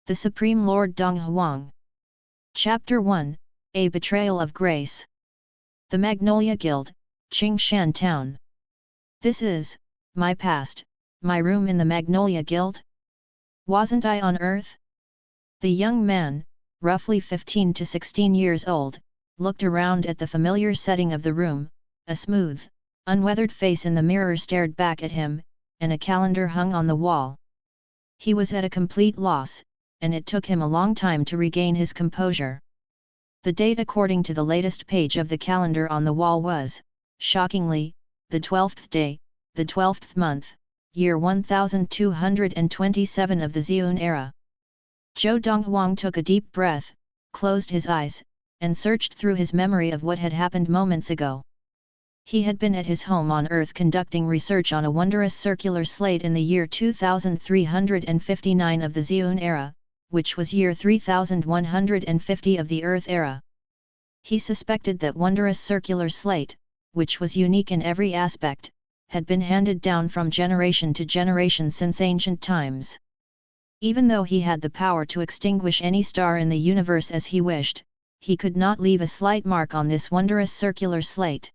The Supreme Lord Donghuang. Chapter 1, A Betrayal of Grace. The Magnolia Guild, Qingshan Town. This is, my past, my room in the Magnolia Guild? Wasn't I on Earth? The young man, roughly 15 to 16 years old, looked around at the familiar setting of the room. A smooth, unweathered face in the mirror stared back at him, and a calendar hung on the wall. He was at a complete loss, and it took him a long time to regain his composure. The date according to the latest page of the calendar on the wall was, shockingly, the 12th day, the 12th month, year 1227 of the Zhou era. Zhou Donghuang took a deep breath, closed his eyes, and searched through his memory of what had happened moments ago. He had been at his home on Earth conducting research on a wondrous circular slate in the year 2359 of the Zhou era, which was year 3150 of the Earth era. He suspected that wondrous circular slate, which was unique in every aspect, had been handed down from generation to generation since ancient times. Even though he had the power to extinguish any star in the universe as he wished, he could not leave a slight mark on this wondrous circular slate.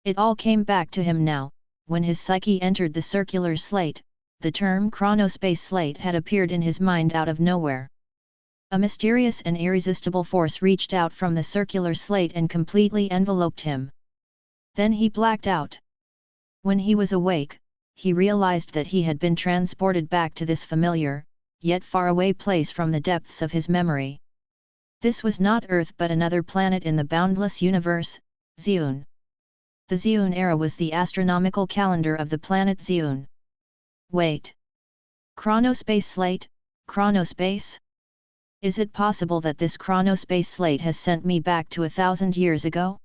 It all came back to him now, when his psyche entered the circular slate. The term chronospace slate had appeared in his mind out of nowhere. A mysterious and irresistible force reached out from the circular slate and completely enveloped him. Then he blacked out. When he was awake, he realized that he had been transported back to this familiar, yet faraway place from the depths of his memory. This was not Earth but another planet in the boundless universe, Zhou. The Zhou era was the astronomical calendar of the planet Zhou. Wait. Chronospace slate, chronospace? Is it possible that this chronospace slate has sent me back to 1,000 years ago?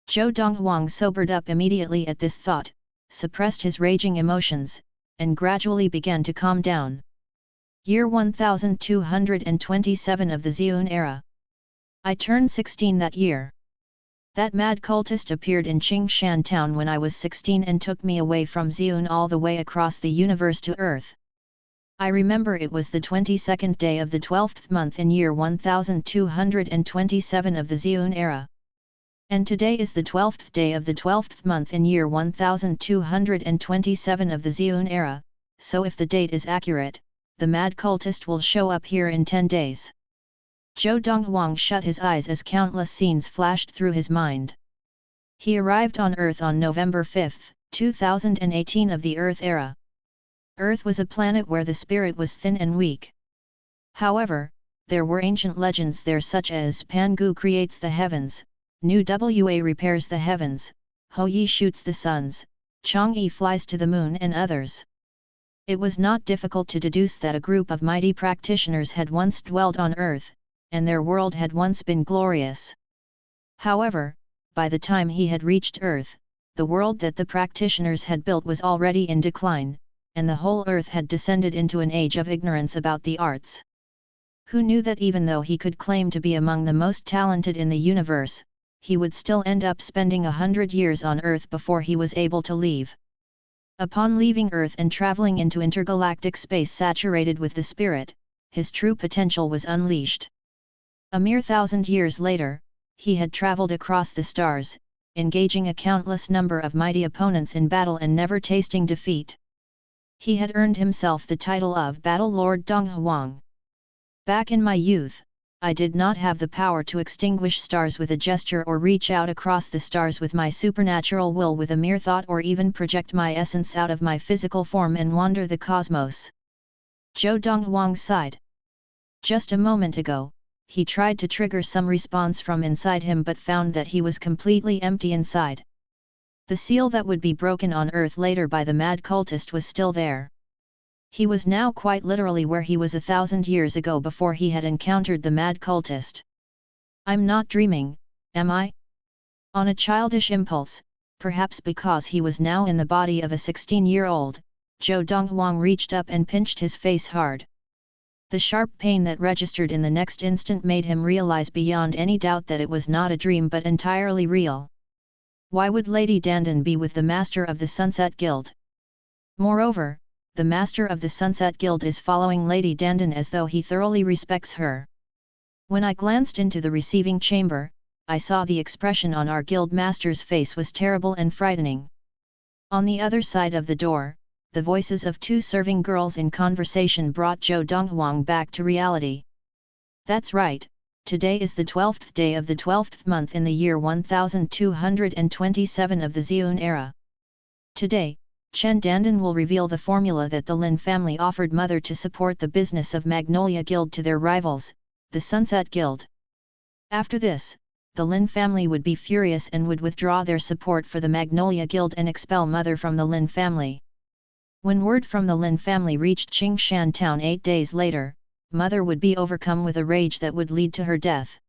Zhou Donghuang sobered up immediately at this thought, suppressed his raging emotions, and gradually began to calm down. Year 1227 of the Zhou era. I turned 16 that year. That mad cultist appeared in Qingshan Town when I was 16 and took me away from Zhou all the way across the universe to Earth. I remember it was the 22nd day of the 12th month in year 1227 of the Zhou era. And today is the 12th day of the 12th month in year 1227 of the Zhou era, so if the date is accurate, the mad cultist will show up here in 10 days. Zhou Donghuang shut his eyes as countless scenes flashed through his mind. He arrived on Earth on November 5, 2018 of the Earth era. Earth was a planet where the spirit was thin and weak. However, there were ancient legends there such as Pangu creates the heavens, Nu Wa repairs the heavens, Ho Yi shoots the suns, Chong Yi flies to the moon and others. It was not difficult to deduce that a group of mighty practitioners had once dwelt on Earth, and their world had once been glorious. However, by the time he had reached Earth, the world that the practitioners had built was already in decline, and the whole Earth had descended into an age of ignorance about the arts. Who knew that even though he could claim to be among the most talented in the universe, he would still end up spending 100 years on Earth before he was able to leave. Upon leaving Earth and traveling into intergalactic space saturated with the spirit, his true potential was unleashed. A mere 1,000 years later, he had traveled across the stars, engaging a countless number of mighty opponents in battle and never tasting defeat. He had earned himself the title of Battle Lord Donghuang. Back in my youth, I did not have the power to extinguish stars with a gesture or reach out across the stars with my supernatural will with a mere thought or even project my essence out of my physical form and wander the cosmos. Zhou Donghuang sighed. Just a moment ago, he tried to trigger some response from inside him but found that he was completely empty inside. The seal that would be broken on Earth later by the mad cultist was still there. He was now quite literally where he was 1,000 years ago before he had encountered the mad cultist. I'm not dreaming, am I? On a childish impulse, perhaps because he was now in the body of a 16-year-old, Zhou Donghuang reached up and pinched his face hard. The sharp pain that registered in the next instant made him realize beyond any doubt that it was not a dream but entirely real. Why would Lady Dandan be with the master of the Sunset Guild? Moreover, the master of the Sunset Guild is following Lady Dandan as though he thoroughly respects her. When I glanced into the receiving chamber, I saw the expression on our guild master's face was terrible and frightening. On the other side of the door, the voices of two serving girls in conversation brought Zhou Donghuang back to reality. That's right, today is the 12th day of the 12th month in the year 1227 of the Xiun era. Today, Chen Dandan will reveal the formula that the Lin family offered mother to support the business of Magnolia Guild to their rivals, the Sunset Guild. After this, the Lin family would be furious and would withdraw their support for the Magnolia Guild and expel mother from the Lin family. When word from the Lin family reached Qingshan town 8 days later, mother would be overcome with a rage that would lead to her death.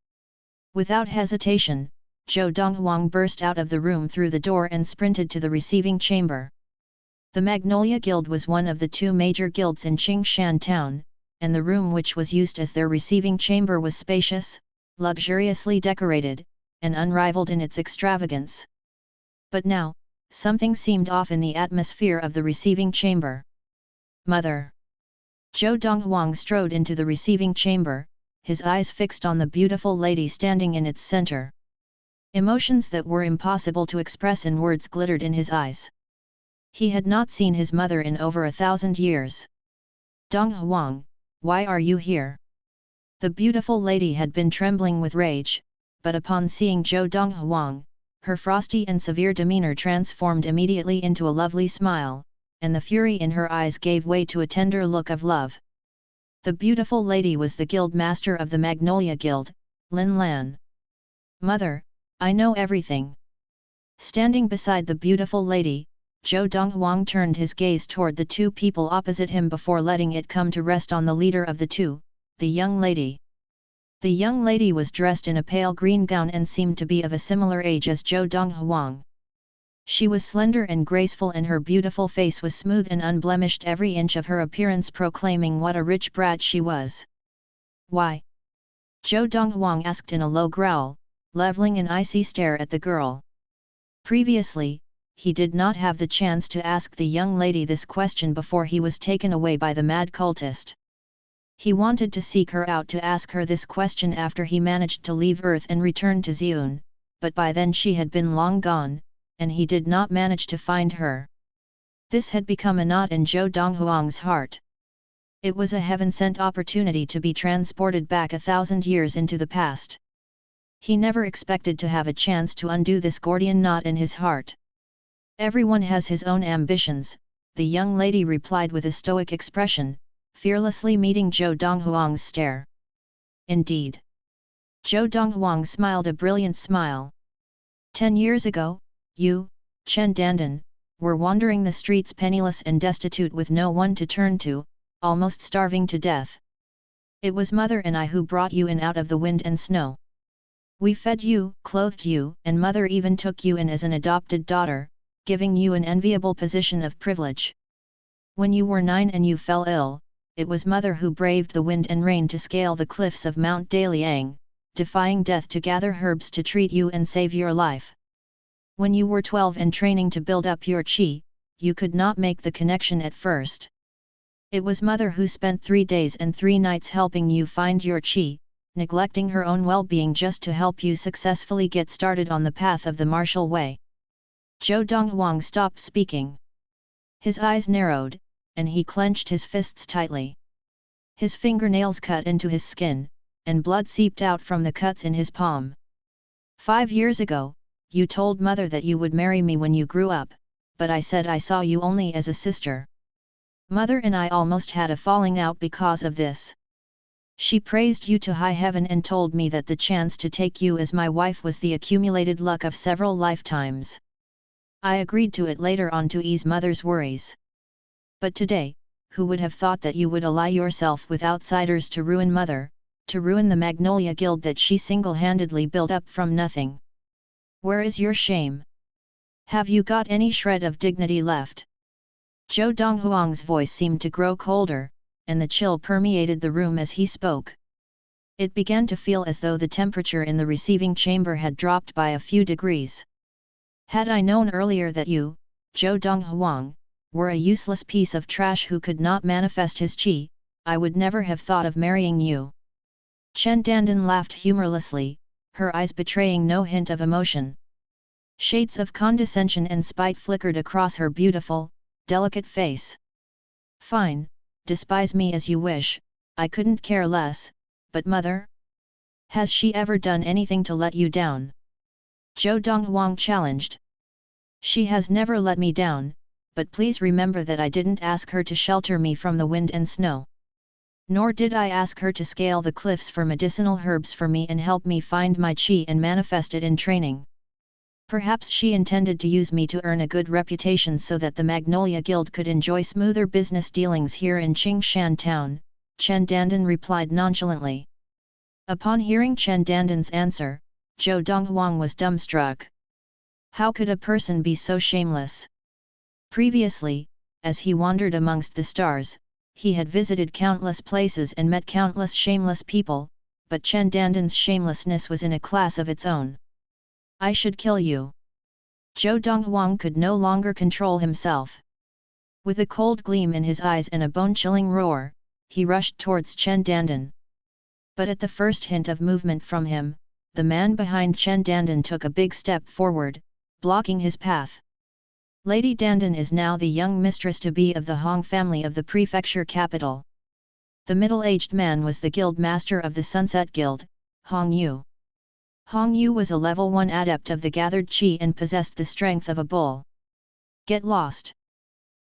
Without hesitation, Zhou Donghuang burst out of the room through the door and sprinted to the receiving chamber. The Magnolia Guild was one of the two major guilds in Qingshan town, and the room which was used as their receiving chamber was spacious, luxuriously decorated, and unrivaled in its extravagance. But now, something seemed off in the atmosphere of the receiving chamber. Mother! Zhou Donghuang strode into the receiving chamber, his eyes fixed on the beautiful lady standing in its center. Emotions that were impossible to express in words glittered in his eyes. He had not seen his mother in over 1,000 years. Donghuang, why are you here? The beautiful lady had been trembling with rage, but upon seeing Zhou Donghuang, her frosty and severe demeanor transformed immediately into a lovely smile, and the fury in her eyes gave way to a tender look of love. The beautiful lady was the guild master of the Magnolia Guild, Lin Lan. Mother, I know everything. Standing beside the beautiful lady, Zhou Donghuang turned his gaze toward the two people opposite him before letting it come to rest on the leader of the two, the young lady. The young lady was dressed in a pale green gown and seemed to be of a similar age as Zhou Donghuang. She was slender and graceful and her beautiful face was smooth and unblemished, every inch of her appearance proclaiming what a rich brat she was. Why? Zhou Donghuang asked in a low growl, leveling an icy stare at the girl. Previously, he did not have the chance to ask the young lady this question before he was taken away by the mad cultist. He wanted to seek her out to ask her this question after he managed to leave Earth and return to Xiun, but by then she had been long gone, and he did not manage to find her. This had become a knot in Zhou Donghuang's heart. It was a heaven-sent opportunity to be transported back 1,000 years into the past. He never expected to have a chance to undo this Gordian knot in his heart. Everyone has his own ambitions, the young lady replied with a stoic expression, fearlessly meeting Zhou Donghuang's stare. Indeed. Zhou Donghuang smiled a brilliant smile. 10 years ago, you, Chen Dandan, were wandering the streets penniless and destitute with no one to turn to, almost starving to death. It was mother and I who brought you in out of the wind and snow. We fed you, clothed you, and mother even took you in as an adopted daughter, giving you an enviable position of privilege. When you were 9 and you fell ill, it was mother who braved the wind and rain to scale the cliffs of Mount Daliang, defying death to gather herbs to treat you and save your life. When you were 12 and training to build up your qi, you could not make the connection at first. It was mother who spent 3 days and 3 nights helping you find your qi, neglecting her own well-being just to help you successfully get started on the path of the martial way. Zhou Donghuang stopped speaking. His eyes narrowed, and he clenched his fists tightly. His fingernails cut into his skin, and blood seeped out from the cuts in his palm. 5 years ago, you told mother that you would marry me when you grew up, but I said I saw you only as a sister. Mother and I almost had a falling out because of this. She praised you to high heaven and told me that the chance to take you as my wife was the accumulated luck of several lifetimes. I agreed to it later on to ease mother's worries. But today, who would have thought that you would ally yourself with outsiders to ruin mother, to ruin the Magnolia Guild that she single-handedly built up from nothing? Where is your shame? Have you got any shred of dignity left? Zhou Donghuang's voice seemed to grow colder, and the chill permeated the room as he spoke. It began to feel as though the temperature in the receiving chamber had dropped by a few degrees. Had I known earlier that you, Zhou Donghuang, were a useless piece of trash who could not manifest his qi, I would never have thought of marrying you." Chen Dandan laughed humorlessly, her eyes betraying no hint of emotion. Shades of condescension and spite flickered across her beautiful, delicate face. "Fine, despise me as you wish, I couldn't care less, but mother? Has she ever done anything to let you down?" Zhou Donghuang challenged. "She has never let me down, but please remember that I didn't ask her to shelter me from the wind and snow. Nor did I ask her to scale the cliffs for medicinal herbs for me and help me find my qi and manifest it in training. Perhaps she intended to use me to earn a good reputation so that the Magnolia Guild could enjoy smoother business dealings here in Qingshan town," Chen Dandan replied nonchalantly. Upon hearing Chen Dandan's answer, Zhou Donghuang was dumbstruck. How could a person be so shameless? Previously, as he wandered amongst the stars, he had visited countless places and met countless shameless people, but Chen Dandan's shamelessness was in a class of its own. "I should kill you." Zhou Donghuang could no longer control himself. With a cold gleam in his eyes and a bone-chilling roar, he rushed towards Chen Dandan. But at the first hint of movement from him, the man behind Chen Dandan took a big step forward, blocking his path. Lady Dandan is now the young mistress-to-be of the Hong family of the prefecture capital. The middle-aged man was the guild master of the Sunset Guild, Hong Yu. Hong Yu was a level 1 adept of the gathered qi and possessed the strength of a bull. Get lost!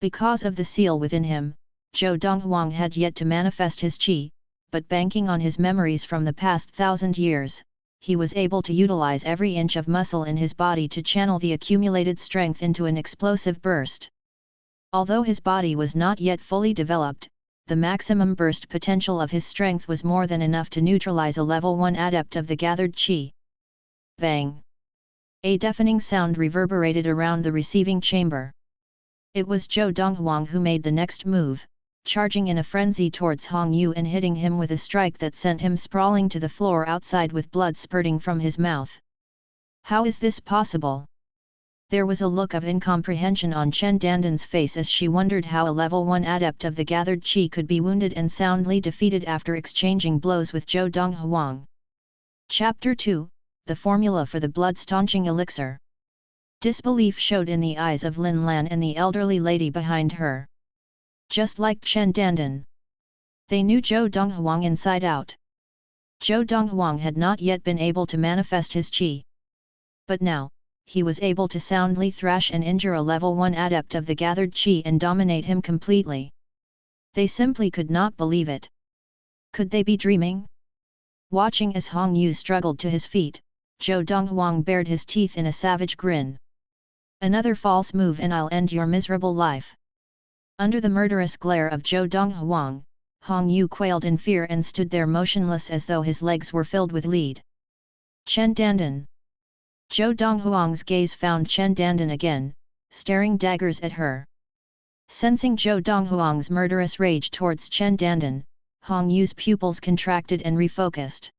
Because of the seal within him, Zhou Donghuang had yet to manifest his qi, but banking on his memories from the past 1,000 years, he was able to utilize every inch of muscle in his body to channel the accumulated strength into an explosive burst. Although his body was not yet fully developed, the maximum burst potential of his strength was more than enough to neutralize a level 1 adept of the gathered qi. Bang! A deafening sound reverberated around the receiving chamber. It was Zhou Donghuang who made the next move, charging in a frenzy towards Hong Yu and hitting him with a strike that sent him sprawling to the floor outside with blood spurting from his mouth. How is this possible? There was a look of incomprehension on Chen Dandan's face as she wondered how a level 1 adept of the gathered qi could be wounded and soundly defeated after exchanging blows with Zhou Donghuang. Chapter 2, The Formula for the Blood-Staunching Elixir. Disbelief showed in the eyes of Lin Lan and the elderly lady behind her. Just like Chen Dandan, they knew Zhou Donghuang inside out. Zhou Donghuang had not yet been able to manifest his qi. But now, he was able to soundly thrash and injure a level 1 adept of the gathered qi and dominate him completely. They simply could not believe it. Could they be dreaming? Watching as Hong Yu struggled to his feet, Zhou Donghuang bared his teeth in a savage grin. Another false move and I'll end your miserable life. Under the murderous glare of Zhou Donghuang, Hong Yu quailed in fear and stood there motionless as though his legs were filled with lead. Chen Dandan. Zhou Donghuang's gaze found Chen Dandan again, staring daggers at her. Sensing Zhou Donghuang's murderous rage towards Chen Dandan, Hong Yu's pupils contracted and refocused.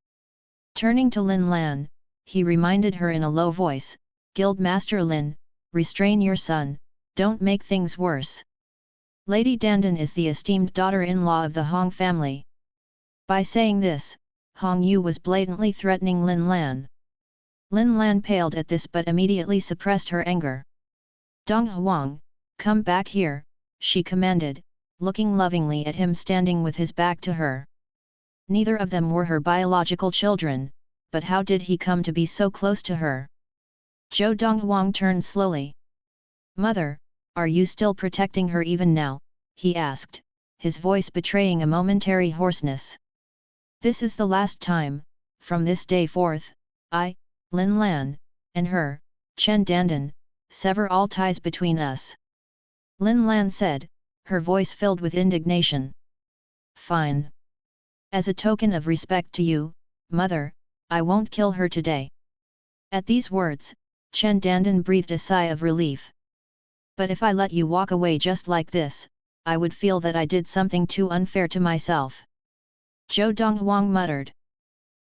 Turning to Lin Lan, he reminded her in a low voice, "Guild Master Lin, restrain your son, don't make things worse. Lady Dandan is the esteemed daughter-in-law of the Hong family." By saying this, Hong Yu was blatantly threatening Lin Lan. Lin Lan paled at this but immediately suppressed her anger. "Donghuang, come back here," she commanded, looking lovingly at him standing with his back to her. Neither of them were her biological children, but how did he come to be so close to her? Zhou Donghuang turned slowly. "Mother, are you still protecting her even now?" he asked, his voice betraying a momentary hoarseness. "This is the last time, from this day forth, I, Lin Lan, and her, Chen Dandan, sever all ties between us." Lin Lan said, her voice filled with indignation. "Fine. As a token of respect to you, mother, I won't kill her today." At these words, Chen Dandan breathed a sigh of relief. "But if I let you walk away just like this, I would feel that I did something too unfair to myself," Zhou Donghuang muttered.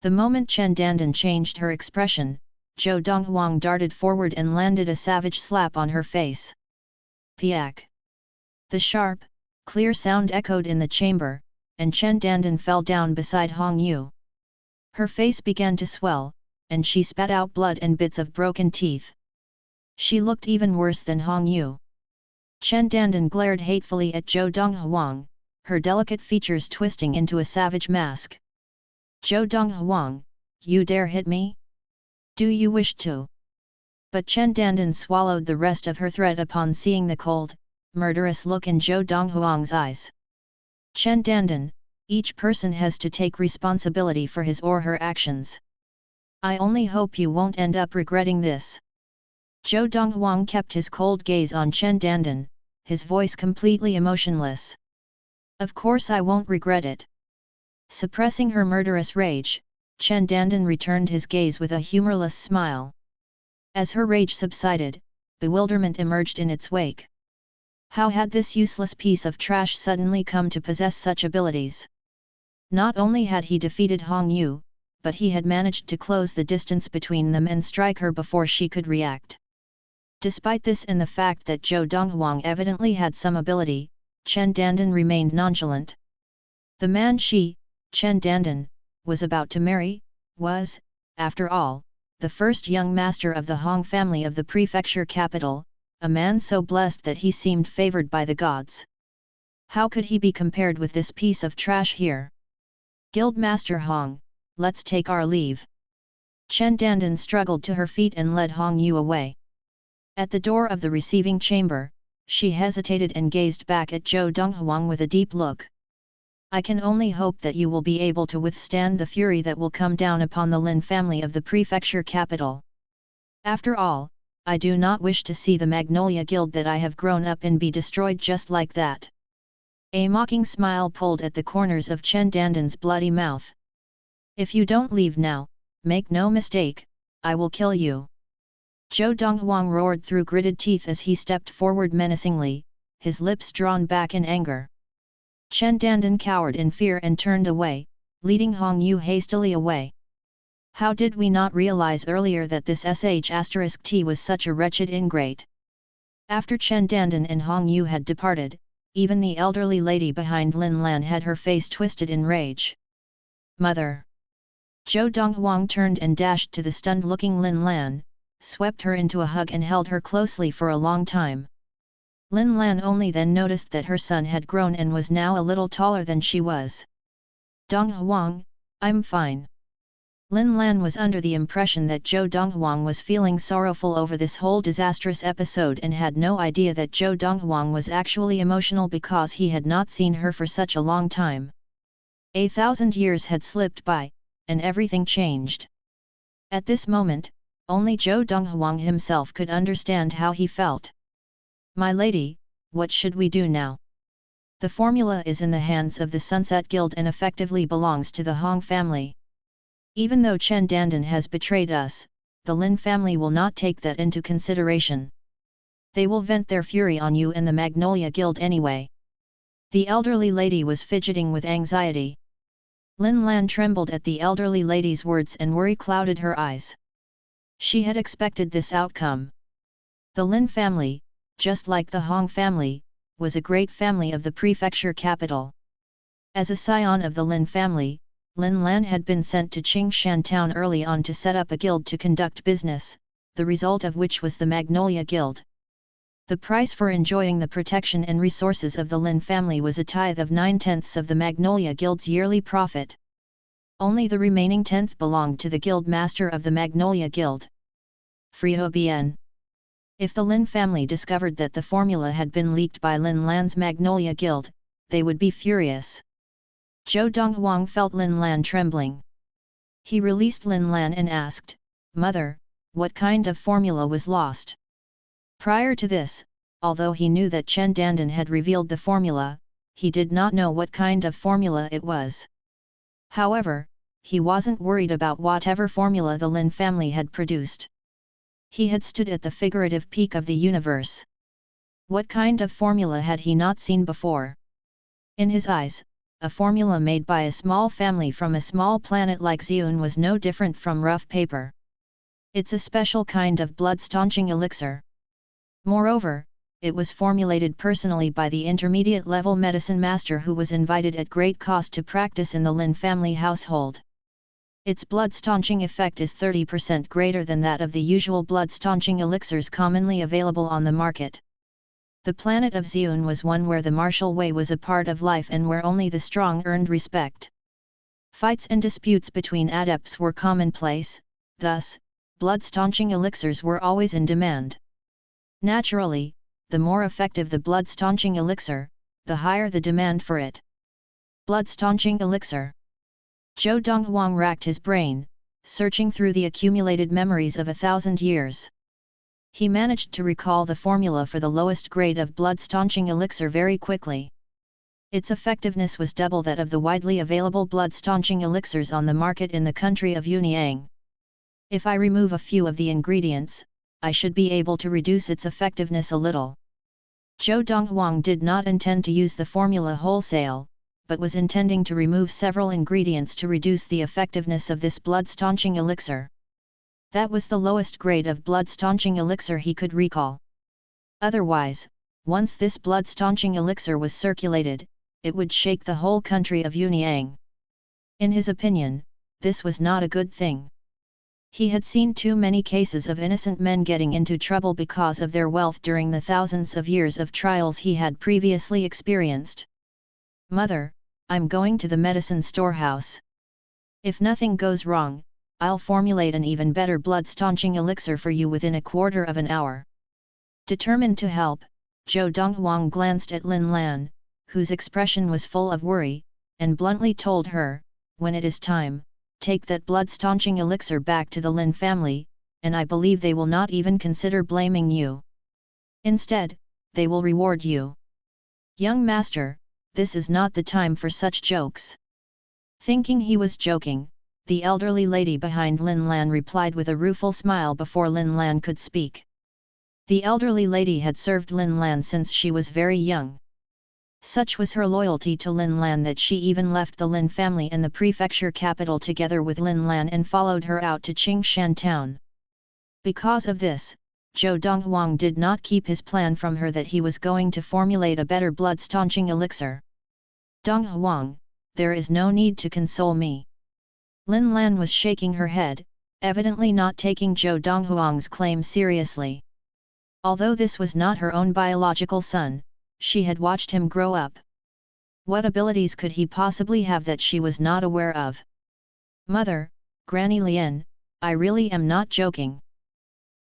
The moment Chen Dandan changed her expression, Zhou Donghuang darted forward and landed a savage slap on her face. "Piak!" The sharp, clear sound echoed in the chamber, and Chen Dandan fell down beside Hong Yu. Her face began to swell, and she spat out blood and bits of broken teeth. She looked even worse than Hong Yu. Chen Dandan glared hatefully at Zhou Donghuang, her delicate features twisting into a savage mask. "Zhou Donghuang, you dare hit me? Do you wish to?" But Chen Dandan swallowed the rest of her threat upon seeing the cold, murderous look in Zhou Donghuang's eyes. "Chen Dandan, each person has to take responsibility for his or her actions. I only hope you won't end up regretting this." Zhou Donghuang kept his cold gaze on Chen Dandan, his voice completely emotionless. "Of course I won't regret it." Suppressing her murderous rage, Chen Dandan returned his gaze with a humorless smile. As her rage subsided, bewilderment emerged in its wake. How had this useless piece of trash suddenly come to possess such abilities? Not only had he defeated Hong Yu, but he had managed to close the distance between them and strike her before she could react. Despite this and the fact that Zhou Donghuang evidently had some ability, Chen Dandan remained nonchalant. The man she, Chen Dandan, was about to marry, was, after all, the first young master of the Hong family of the prefecture capital, a man so blessed that he seemed favored by the gods. How could he be compared with this piece of trash here? "Guildmaster Hong, let's take our leave." Chen Dandan struggled to her feet and led Hong Yu away. At the door of the receiving chamber, she hesitated and gazed back at Zhou Donghuang with a deep look. "I can only hope that you will be able to withstand the fury that will come down upon the Lin family of the prefecture capital. After all, I do not wish to see the Magnolia Guild that I have grown up in be destroyed just like that." A mocking smile pulled at the corners of Chen Dandan's bloody mouth. "If you don't leave now, make no mistake, I will kill you." Zhou Donghuang roared through gritted teeth as he stepped forward menacingly, his lips drawn back in anger. Chen Dandan cowered in fear and turned away, leading Hong Yu hastily away. How did we not realize earlier that this sh*t was such a wretched ingrate? After Chen Dandan and Hong Yu had departed, even the elderly lady behind Lin Lan had her face twisted in rage. "Mother!" Zhou Donghuang turned and dashed to the stunned-looking Lin Lan, swept her into a hug and held her closely for a long time. Lin Lan only then noticed that her son had grown and was now a little taller than she was. "Donghuang, I'm fine." Lin Lan was under the impression that Zhou Donghuang was feeling sorrowful over this whole disastrous episode and had no idea that Zhou Donghuang was actually emotional because he had not seen her for such a long time. 1,000 years had slipped by, and everything changed. At this moment, only Zhou Donghuang himself could understand how he felt. "My lady, what should we do now? The formula is in the hands of the Sunset Guild and effectively belongs to the Hong family. Even though Chen Dandan has betrayed us, the Lin family will not take that into consideration. They will vent their fury on you and the Magnolia Guild anyway." The elderly lady was fidgeting with anxiety. Lin Lan trembled at the elderly lady's words and worry clouded her eyes. She had expected this outcome. The Lin family, just like the Hong family, was a great family of the prefecture capital. As a scion of the Lin family, Lin Lan had been sent to Qingshan town early on to set up a guild to conduct business, the result of which was the Magnolia Guild. The price for enjoying the protection and resources of the Lin family was a tithe of 9/10 of the Magnolia Guild's yearly profit. Only the remaining 10th belonged to the guild master of the Magnolia Guild. Friho Bien. If the Lin family discovered that the formula had been leaked by Lin Lan's Magnolia Guild, they would be furious. Zhou Donghuang felt Lin Lan trembling. He released Lin Lan and asked, "Mother, what kind of formula was lost?" Prior to this, although he knew that Chen Dandan had revealed the formula, he did not know what kind of formula it was. However, he wasn't worried about whatever formula the Lin family had produced. He had stood at the figurative peak of the universe. What kind of formula had he not seen before? In his eyes, a formula made by a small family from a small planet like Xiun was no different from rough paper. It's a special kind of blood-staunching elixir. Moreover, it was formulated personally by the intermediate-level medicine master who was invited at great cost to practice in the Lin family household. Its blood-staunching effect is 30% greater than that of the usual blood-staunching elixirs commonly available on the market. The planet of Xiun was one where the martial way was a part of life and where only the strong earned respect. Fights and disputes between adepts were commonplace, thus, blood-staunching elixirs were always in demand. Naturally, the more effective the blood-staunching elixir, the higher the demand for it. Blood-staunching elixir. Zhou Donghuang racked his brain, searching through the accumulated memories of 1,000 years. He managed to recall the formula for the lowest grade of blood-staunching elixir very quickly. Its effectiveness was double that of the widely available blood-staunching elixirs on the market in the country of Yunyang. If I remove a few of the ingredients, I should be able to reduce its effectiveness a little. Zhou Donghuang did not intend to use the formula wholesale, but was intending to remove several ingredients to reduce the effectiveness of this blood-staunching elixir. That was the lowest grade of blood-staunching elixir he could recall. Otherwise, once this blood-staunching elixir was circulated, it would shake the whole country of Yunyang. In his opinion, this was not a good thing. He had seen too many cases of innocent men getting into trouble because of their wealth during the thousands of years of trials he had previously experienced. "Mother, I'm going to the medicine storehouse. If nothing goes wrong, I'll formulate an even better blood-staunching elixir for you within a quarter of an hour." Determined to help, Zhou Donghuang glanced at Lin Lan, whose expression was full of worry, and bluntly told her, "When it is time, take that blood-staunching elixir back to the Lin family, and I believe they will not even consider blaming you. Instead, they will reward you." "Young master, this is not the time for such jokes." Thinking he was joking, the elderly lady behind Lin Lan replied with a rueful smile before Lin Lan could speak. The elderly lady had served Lin Lan since she was very young. Such was her loyalty to Lin Lan that she even left the Lin family and the prefecture capital together with Lin Lan and followed her out to Qingshan town. Because of this, Zhou Donghuang did not keep his plan from her that he was going to formulate a better blood-staunching elixir. "Donghuang, there is no need to console me." Lin Lan was shaking her head, evidently not taking Zhou Donghuang's claim seriously. Although this was not her own biological son, she had watched him grow up. What abilities could he possibly have that she was not aware of? "Mother, Granny Lien, I really am not joking.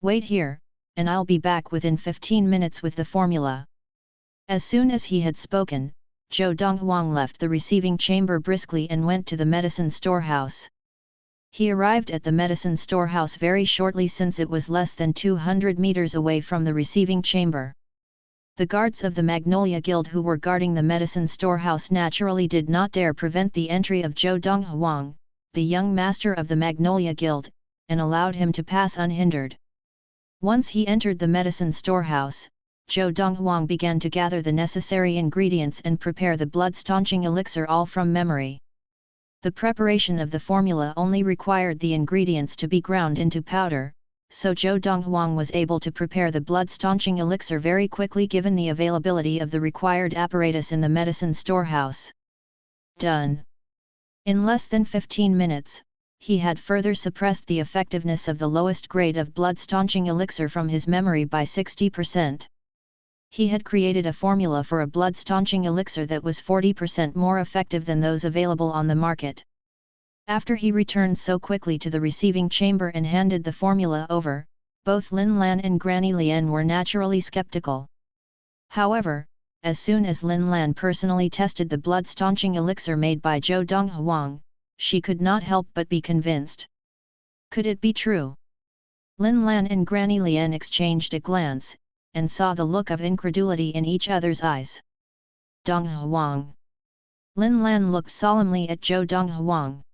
Wait here, and I'll be back within 15 minutes with the formula." As soon as he had spoken, Zhou Donghuang left the receiving chamber briskly and went to the medicine storehouse. He arrived at the medicine storehouse very shortly since it was less than 200 meters away from the receiving chamber. The guards of the Magnolia Guild who were guarding the medicine storehouse naturally did not dare prevent the entry of Zhou Donghuang, the young master of the Magnolia Guild, and allowed him to pass unhindered. Once he entered the medicine storehouse, Zhou Donghuang began to gather the necessary ingredients and prepare the blood-staunching elixir all from memory. The preparation of the formula only required the ingredients to be ground into powder, so Zhou Donghuang was able to prepare the blood-staunching elixir very quickly given the availability of the required apparatus in the medicine storehouse. Done. In less than 15 minutes, he had further suppressed the effectiveness of the lowest grade of blood-staunching elixir from his memory by 60%. He had created a formula for a blood-staunching elixir that was 40% more effective than those available on the market. After he returned so quickly to the receiving chamber and handed the formula over, both Lin Lan and Granny Lien were naturally skeptical. However, as soon as Lin Lan personally tested the blood-staunching elixir made by Zhou Donghuang, she could not help but be convinced. Could it be true? Lin Lan and Granny Lien exchanged a glance, and saw the look of incredulity in each other's eyes. "Donghuang." Lin Lan looked solemnly at Zhou Donghuang.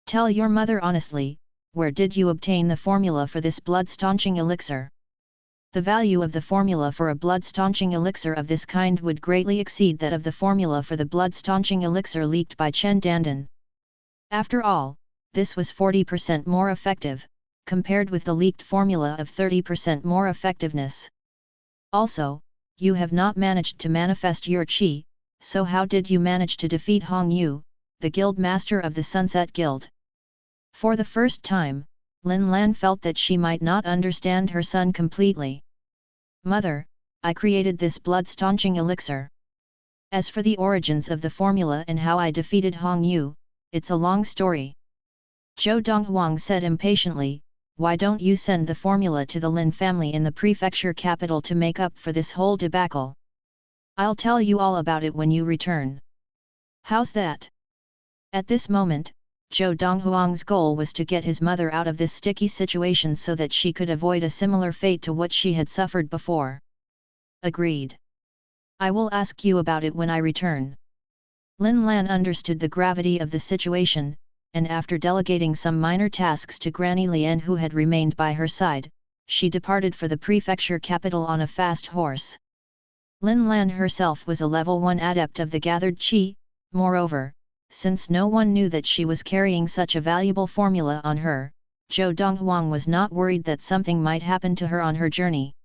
"Tell your mother honestly, where did you obtain the formula for this blood-staunching elixir?" The value of the formula for a blood-staunching elixir of this kind would greatly exceed that of the formula for the blood-staunching elixir leaked by Chen Dandan. After all, this was 40% more effective, compared with the leaked formula of 30% more effectiveness. Also, you have not managed to manifest your qi, so how did you manage to defeat Hong Yu, the guild master of the Sunset Guild? For the first time, Lin Lan felt that she might not understand her son completely. Mother, I created this blood-staunching elixir. As for the origins of the formula and how I defeated Hong Yu, it's a long story. Zhou Donghuang said impatiently, why don't you send the formula to the Lin family in the prefecture capital to make up for this whole debacle? I'll tell you all about it when you return. How's that? At this moment, Zhou Donghuang's goal was to get his mother out of this sticky situation so that she could avoid a similar fate to what she had suffered before. Agreed. I will ask you about it when I return. Lin Lan understood the gravity of the situation, and after delegating some minor tasks to Granny Lian who had remained by her side, she departed for the prefecture capital on a fast horse. Lin Lan herself was a level 1 adept of the gathered qi, moreover, since no one knew that she was carrying such a valuable formula on her, Zhou Donghuang was not worried that something might happen to her on her journey.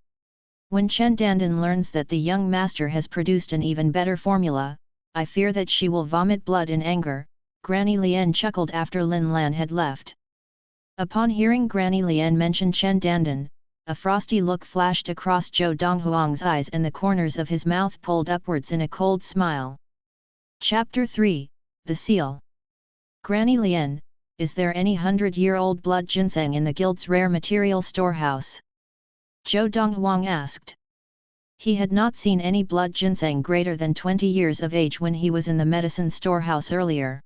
When Chen Dandan learns that the young master has produced an even better formula, I fear that she will vomit blood in anger, Granny Lian chuckled after Lin Lan had left. Upon hearing Granny Lian mention Chen Dandan, a frosty look flashed across Zhou Donghuang's eyes and the corners of his mouth pulled upwards in a cold smile. Chapter 3, The Seal. Granny Lian, is there any 100-year-old blood ginseng in the guild's rare material storehouse? Zhou Donghuang asked. He had not seen any blood ginseng greater than 20 years of age when he was in the medicine storehouse earlier.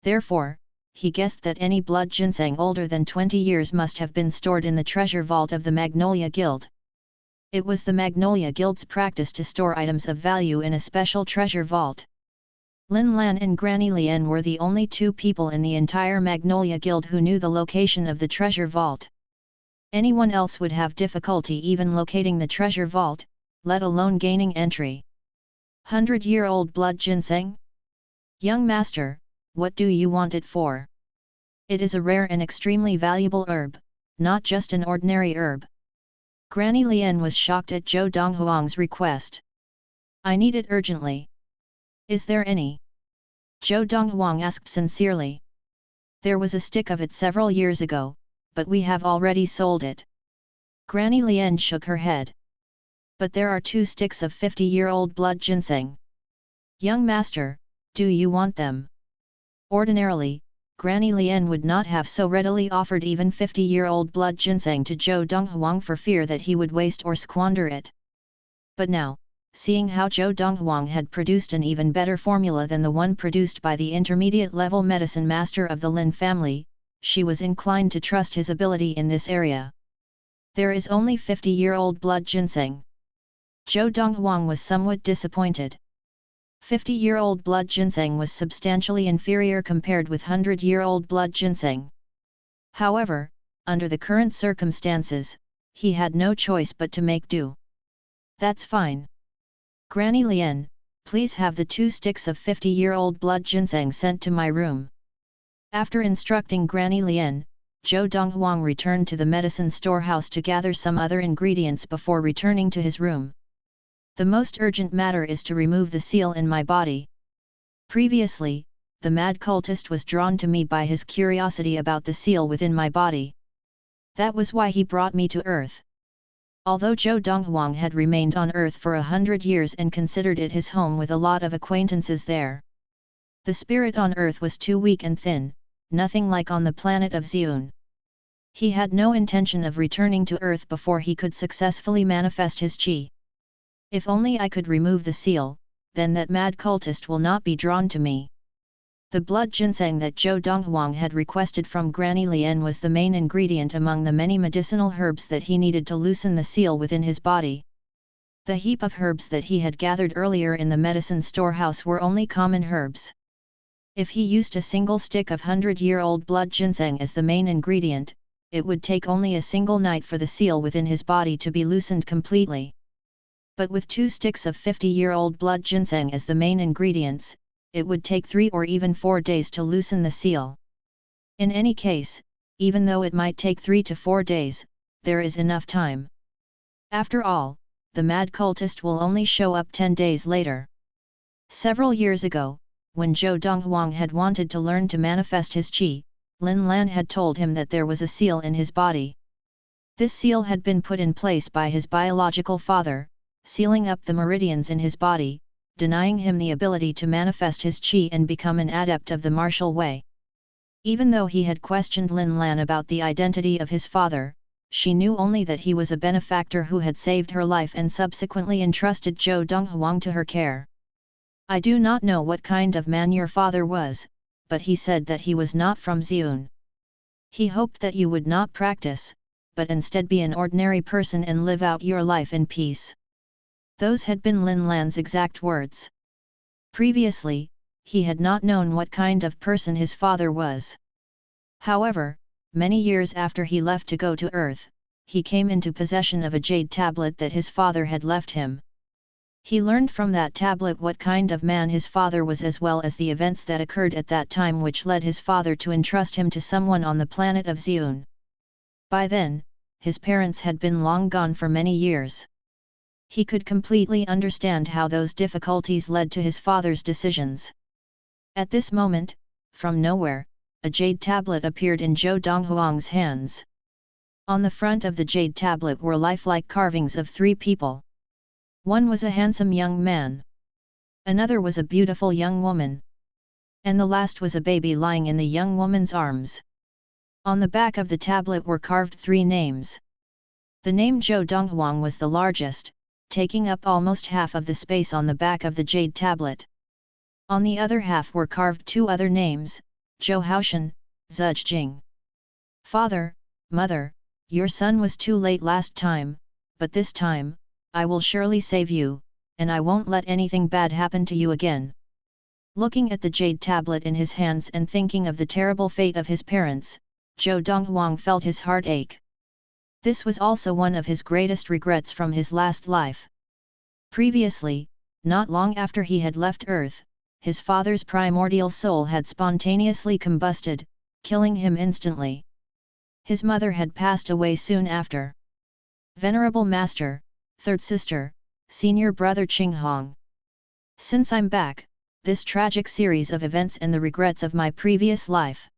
Therefore, he guessed that any blood ginseng older than 20 years must have been stored in the treasure vault of the Magnolia Guild. It was the Magnolia Guild's practice to store items of value in a special treasure vault. Lin Lan and Granny Lian were the only two people in the entire Magnolia Guild who knew the location of the treasure vault. Anyone else would have difficulty even locating the treasure vault, let alone gaining entry. 100-year-old blood ginseng? Young master, what do you want it for? It is a rare and extremely valuable herb, not just an ordinary herb. Granny Lian was shocked at Zhou Donghuang's request. I need it urgently. Is there any? Zhou Donghuang asked sincerely. There was a stick of it several years ago, but we have already sold it. Granny Lian shook her head. But there are 2 sticks of 50-year-old blood ginseng. Young master, do you want them? Ordinarily, Granny Lian would not have so readily offered even 50-year-old blood ginseng to Zhou Donghuang for fear that he would waste or squander it. But now, seeing how Zhou Donghuang had produced an even better formula than the one produced by the intermediate-level medicine master of the Lin family, she was inclined to trust his ability in this area. There is only 50-year-old blood ginseng. Zhou Donghuang was somewhat disappointed. 50-year-old blood ginseng was substantially inferior compared with 100-year-old blood ginseng. However, under the current circumstances, he had no choice but to make do. That's fine. Granny Lian, please have the 2 sticks of 50-year-old blood ginseng sent to my room. After instructing Granny Lian, Zhou Donghuang returned to the medicine storehouse to gather some other ingredients before returning to his room. The most urgent matter is to remove the seal in my body. Previously, the mad cultist was drawn to me by his curiosity about the seal within my body. That was why he brought me to Earth. Although Zhou Donghuang had remained on Earth for 100 years and considered it his home with a lot of acquaintances there, the spirit on Earth was too weak and thin, nothing like on the planet of Xiun. He had no intention of returning to Earth before he could successfully manifest his qi. If only I could remove the seal, then that mad cultist will not be drawn to me. The blood ginseng that Zhou Donghuang had requested from Granny Lian was the main ingredient among the many medicinal herbs that he needed to loosen the seal within his body. The heap of herbs that he had gathered earlier in the medicine storehouse were only common herbs. If he used a single stick of 100-year-old blood ginseng as the main ingredient, it would take only a single night for the seal within his body to be loosened completely. But with 2 sticks of 50-year-old blood ginseng as the main ingredients, it would take 3 or even 4 days to loosen the seal. In any case, even though it might take 3 to 4 days, there is enough time. After all, the mad cultist will only show up 10 days later. Several years ago, when Zhou Donghuang had wanted to learn to manifest his qi, Lin Lan had told him that there was a seal in his body. This seal had been put in place by his biological father, sealing up the meridians in his body, denying him the ability to manifest his qi and become an adept of the martial way. Even though he had questioned Lin Lan about the identity of his father, she knew only that he was a benefactor who had saved her life and subsequently entrusted Zhou Donghuang to her care. I do not know what kind of man your father was, but he said that he was not from Xiun. He hoped that you would not practice, but instead be an ordinary person and live out your life in peace. Those had been Lin Lan's exact words. Previously, he had not known what kind of person his father was. However, many years after he left to go to Earth, he came into possession of a jade tablet that his father had left him. He learned from that tablet what kind of man his father was as well as the events that occurred at that time which led his father to entrust him to someone on the planet of Xiun. By then, his parents had been long gone for many years. He could completely understand how those difficulties led to his father's decisions. At this moment, from nowhere, a jade tablet appeared in Zhou Donghuang's hands. On the front of the jade tablet were lifelike carvings of 3 people. One was a handsome young man. Another was a beautiful young woman. And the last was a baby lying in the young woman's arms. On the back of the tablet were carved 3 names. The name Zhou Donghuang was the largest, taking up almost half of the space on the back of the jade tablet. On the other half were carved 2 other names, Zhou Haoshan, Zhujing. Father, Mother, your son was too late last time, but this time, I will surely save you, and I won't let anything bad happen to you again. Looking at the jade tablet in his hands and thinking of the terrible fate of his parents, Zhou Donghuang felt his heart ache. This was also one of his greatest regrets from his last life. Previously, not long after he had left Earth, his father's primordial soul had spontaneously combusted, killing him instantly. His mother had passed away soon after. Venerable Master, Third Sister, Senior Brother Qinghong. Since I'm back, this tragic series of events and the regrets of my previous life,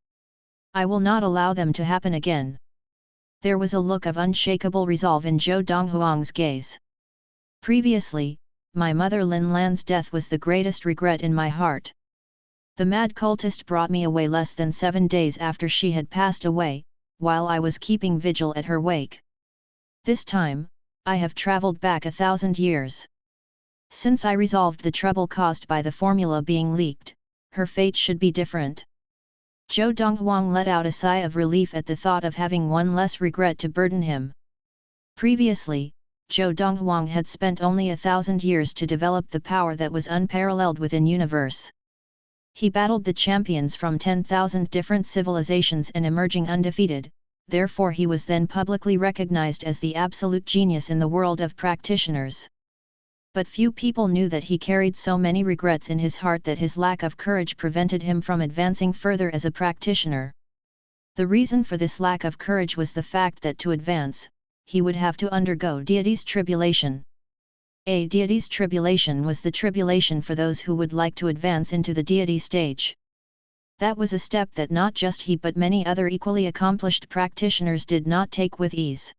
I will not allow them to happen again. There was a look of unshakable resolve in Zhou Donghuang's gaze. Previously, my mother Lin Lan's death was the greatest regret in my heart. The mad cultist brought me away less than 7 days after she had passed away, while I was keeping vigil at her wake. This time, I have travelled back 1,000 years. Since I resolved the trouble caused by the formula being leaked, her fate should be different. Zhou Donghuang let out a sigh of relief at the thought of having one less regret to burden him. Previously, Zhou Donghuang had spent only 1,000 years to develop the power that was unparalleled within universe. He battled the champions from 10,000 different civilizations and emerging undefeated, therefore he was then publicly recognized as the absolute genius in the world of practitioners. But few people knew that he carried so many regrets in his heart that his lack of courage prevented him from advancing further as a practitioner. The reason for this lack of courage was the fact that to advance, he would have to undergo deity's tribulation. A deity's tribulation was the tribulation for those who would like to advance into the deity stage. That was a step that not just he but many other equally accomplished practitioners did not take with ease.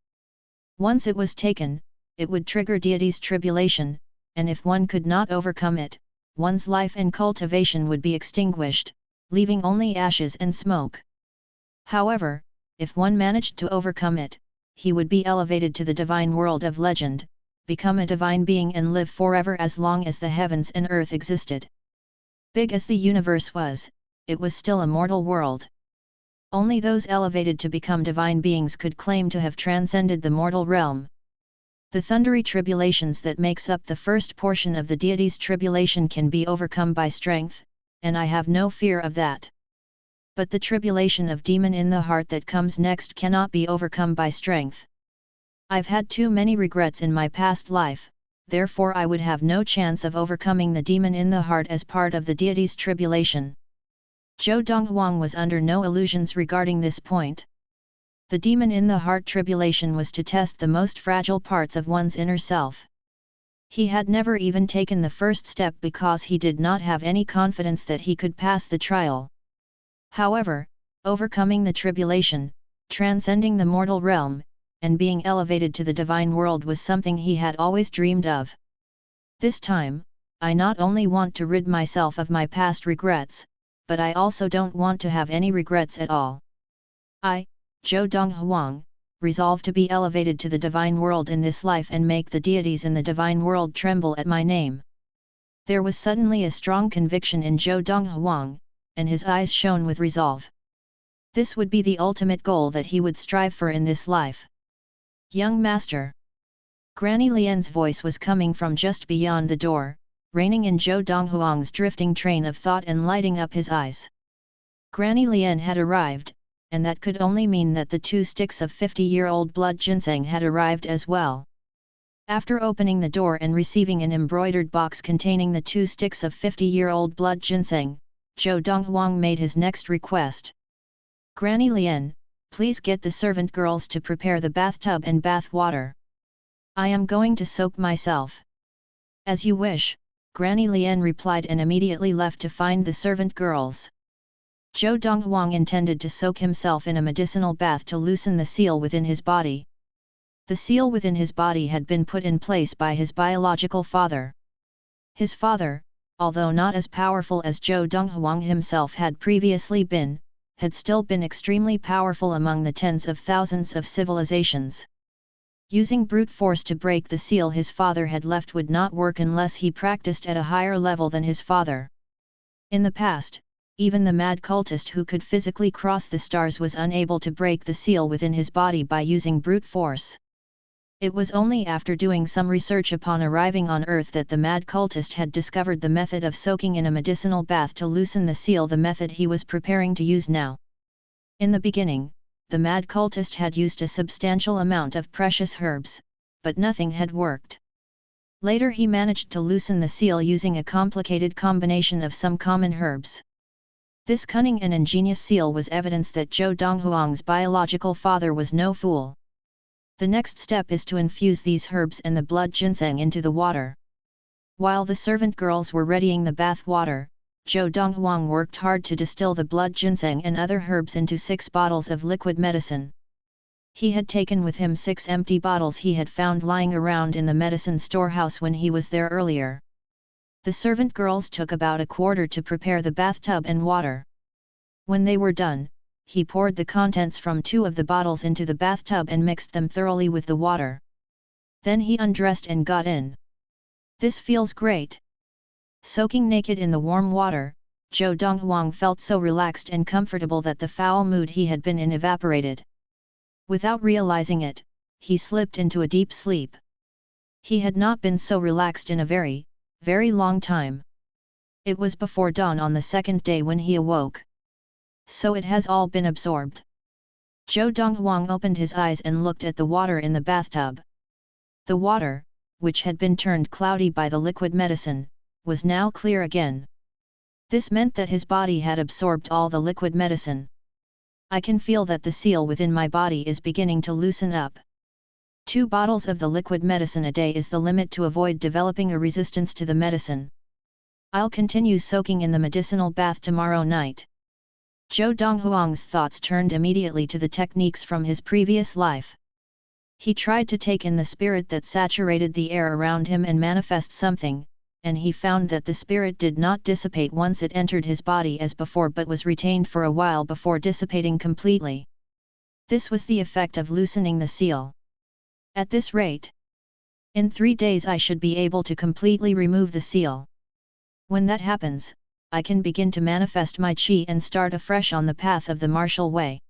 Once it was taken, it would trigger deity's tribulation, and if one could not overcome it, one's life and cultivation would be extinguished, leaving only ashes and smoke. However, if one managed to overcome it, he would be elevated to the divine world of legend, become a divine being and live forever as long as the heavens and earth existed. Big as the universe was, it was still a mortal world. Only those elevated to become divine beings could claim to have transcended the mortal realm. The thundery tribulations that makes up the first portion of the deity's tribulation can be overcome by strength, and I have no fear of that. But the tribulation of demon in the heart that comes next cannot be overcome by strength. I've had too many regrets in my past life, therefore I would have no chance of overcoming the demon in the heart as part of the deity's tribulation. Zhou Donghuang was under no illusions regarding this point. The demon in the heart tribulation was to test the most fragile parts of one's inner self. He had never even taken the first step because he did not have any confidence that he could pass the trial. However, overcoming the tribulation, transcending the mortal realm, and being elevated to the divine world was something he had always dreamed of. This time, I not only want to rid myself of my past regrets, but I also don't want to have any regrets at all. I, Zhou Donghuang, resolve to be elevated to the divine world in this life and make the deities in the divine world tremble at my name. There was suddenly a strong conviction in Zhou Donghuang, and his eyes shone with resolve. This would be the ultimate goal that he would strive for in this life. Young master. Granny Lian's voice was coming from just beyond the door, reining in Zhou Donghuang's drifting train of thought and lighting up his eyes. Granny Lian had arrived, and that could only mean that the 2 sticks of 50-year-old blood ginseng had arrived as well. After opening the door and receiving an embroidered box containing the 2 sticks of 50-year-old blood ginseng, Zhou Donghuang made his next request. Granny Lian, please get the servant girls to prepare the bathtub and bath water. I am going to soak myself. As you wish, Granny Lian replied and immediately left to find the servant girls. Zhou Donghuang intended to soak himself in a medicinal bath to loosen the seal within his body. The seal within his body had been put in place by his biological father. His father, although not as powerful as Zhou Donghuang himself had previously been, had still been extremely powerful among the tens of thousands of civilizations. Using brute force to break the seal his father had left would not work unless he practiced at a higher level than his father. In the past, even the mad cultist who could physically cross the stars was unable to break the seal within his body by using brute force. It was only after doing some research upon arriving on Earth that the mad cultist had discovered the method of soaking in a medicinal bath to loosen the seal, the method he was preparing to use now. In the beginning, the mad cultist had used a substantial amount of precious herbs, but nothing had worked. Later he managed to loosen the seal using a complicated combination of some common herbs. This cunning and ingenious seal was evidence that Zhou Donghuang's biological father was no fool. The next step is to infuse these herbs and the blood ginseng into the water. While the servant girls were readying the bath water, Zhou Donghuang worked hard to distill the blood ginseng and other herbs into 6 bottles of liquid medicine. He had taken with him 6 empty bottles he had found lying around in the medicine storehouse when he was there earlier. The servant girls took about a quarter to prepare the bathtub and water. When they were done, he poured the contents from 2 of the bottles into the bathtub and mixed them thoroughly with the water. Then he undressed and got in. This feels great. Soaking naked in the warm water, Zhou Donghuang felt so relaxed and comfortable that the foul mood he had been in evaporated. Without realizing it, he slipped into a deep sleep. He had not been so relaxed in a very, very long time. It was before dawn on the 2nd day when he awoke. So it has all been absorbed. Zhou Donghuang opened his eyes and looked at the water in the bathtub. The water, which had been turned cloudy by the liquid medicine, was now clear again. This meant that his body had absorbed all the liquid medicine. I can feel that the seal within my body is beginning to loosen up. 2 bottles of the liquid medicine a day is the limit to avoid developing a resistance to the medicine. I'll continue soaking in the medicinal bath tomorrow night. Zhou Donghuang's thoughts turned immediately to the techniques from his previous life. He tried to take in the spirit that saturated the air around him and manifest something, and he found that the spirit did not dissipate once it entered his body as before but was retained for a while before dissipating completely. This was the effect of loosening the seal. At this rate, in 3 days I should be able to completely remove the seal. When that happens, I can begin to manifest my qi and start afresh on the path of the martial way.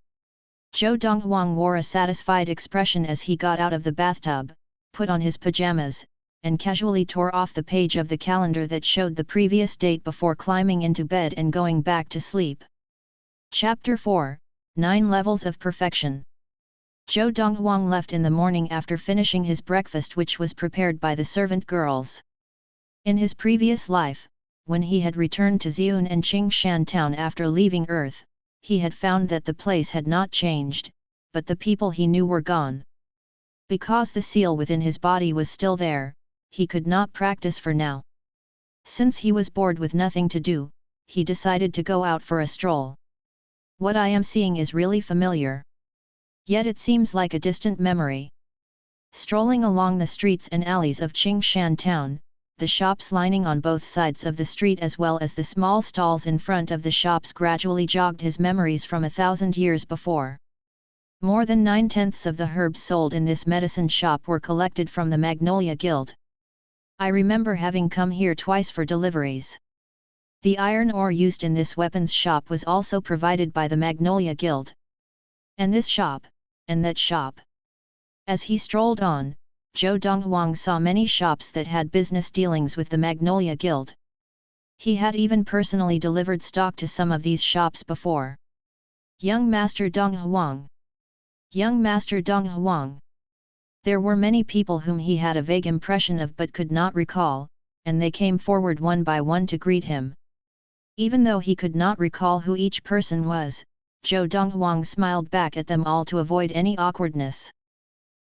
Zhou Donghuang wore a satisfied expression as he got out of the bathtub, put on his pajamas, and casually tore off the page of the calendar that showed the previous date before climbing into bed and going back to sleep. Chapter 4, 9 Levels of Perfection. Zhou Donghuang left in the morning after finishing his breakfast, which was prepared by the servant girls. In his previous life, when he had returned to Xiun and Qingshan town after leaving Earth, he had found that the place had not changed, but the people he knew were gone. Because the seal within his body was still there, he could not practice for now. Since he was bored with nothing to do, he decided to go out for a stroll. What I am seeing is really familiar. Yet it seems like a distant memory. Strolling along the streets and alleys of Qingshan town, the shops lining on both sides of the street as well as the small stalls in front of the shops gradually jogged his memories from 1,000 years before. More than 9/10 of the herbs sold in this medicine shop were collected from the Magnolia Guild. I remember having come here twice for deliveries. The iron ore used in this weapons shop was also provided by the Magnolia Guild. And this shop, and that shop. As he strolled on, Zhou Donghuang saw many shops that had business dealings with the Magnolia Guild. He had even personally delivered stock to some of these shops before. Young Master Donghuang. Young Master Donghuang. There were many people whom he had a vague impression of but could not recall, and they came forward one by one to greet him. Even though he could not recall who each person was, Zhou Donghuang smiled back at them all to avoid any awkwardness.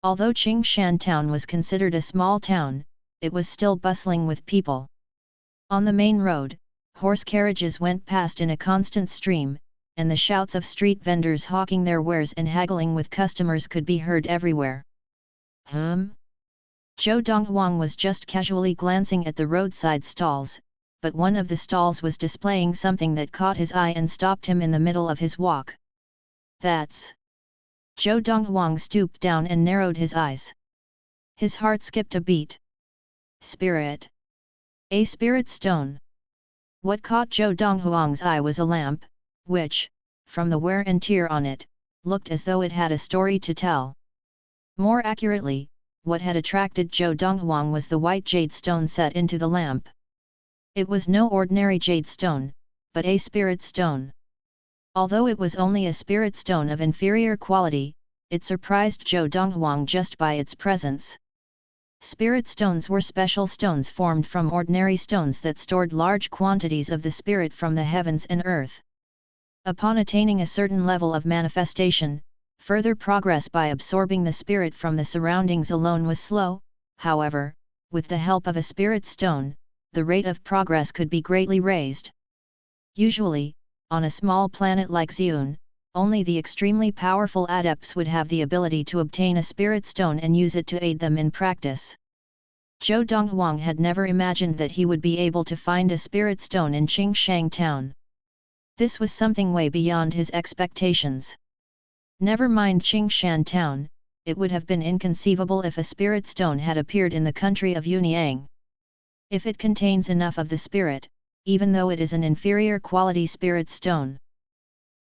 Although Qingshan town was considered a small town, it was still bustling with people. On the main road, horse carriages went past in a constant stream, and the shouts of street vendors hawking their wares and haggling with customers could be heard everywhere. Zhou Donghuang was just casually glancing at the roadside stalls, but one of the stalls was displaying something that caught his eye and stopped him in the middle of his walk. That's... Zhou Donghuang stooped down and narrowed his eyes. His heart skipped a beat. Spirit. A spirit stone. What caught Zhou Donghuang's eye was a lamp, which, from the wear and tear on it, looked as though it had a story to tell. More accurately, what had attracted Zhou Donghuang was the white jade stone set into the lamp. It was no ordinary jade stone, but a spirit stone. Although it was only a spirit stone of inferior quality, it surprised Zhou Donghuang just by its presence. Spirit stones were special stones formed from ordinary stones that stored large quantities of the spirit from the heavens and earth. Upon attaining a certain level of manifestation, further progress by absorbing the spirit from the surroundings alone was slow. However, with the help of a spirit stone, the rate of progress could be greatly raised. Usually, on a small planet like Xiun, only the extremely powerful adepts would have the ability to obtain a spirit stone and use it to aid them in practice. Zhou Donghuang had never imagined that he would be able to find a spirit stone in Qingshan town. This was something way beyond his expectations. Never mind Qingshan town, it would have been inconceivable if a spirit stone had appeared in the country of Yunyang. If it contains enough of the spirit, even though it is an inferior quality spirit stone,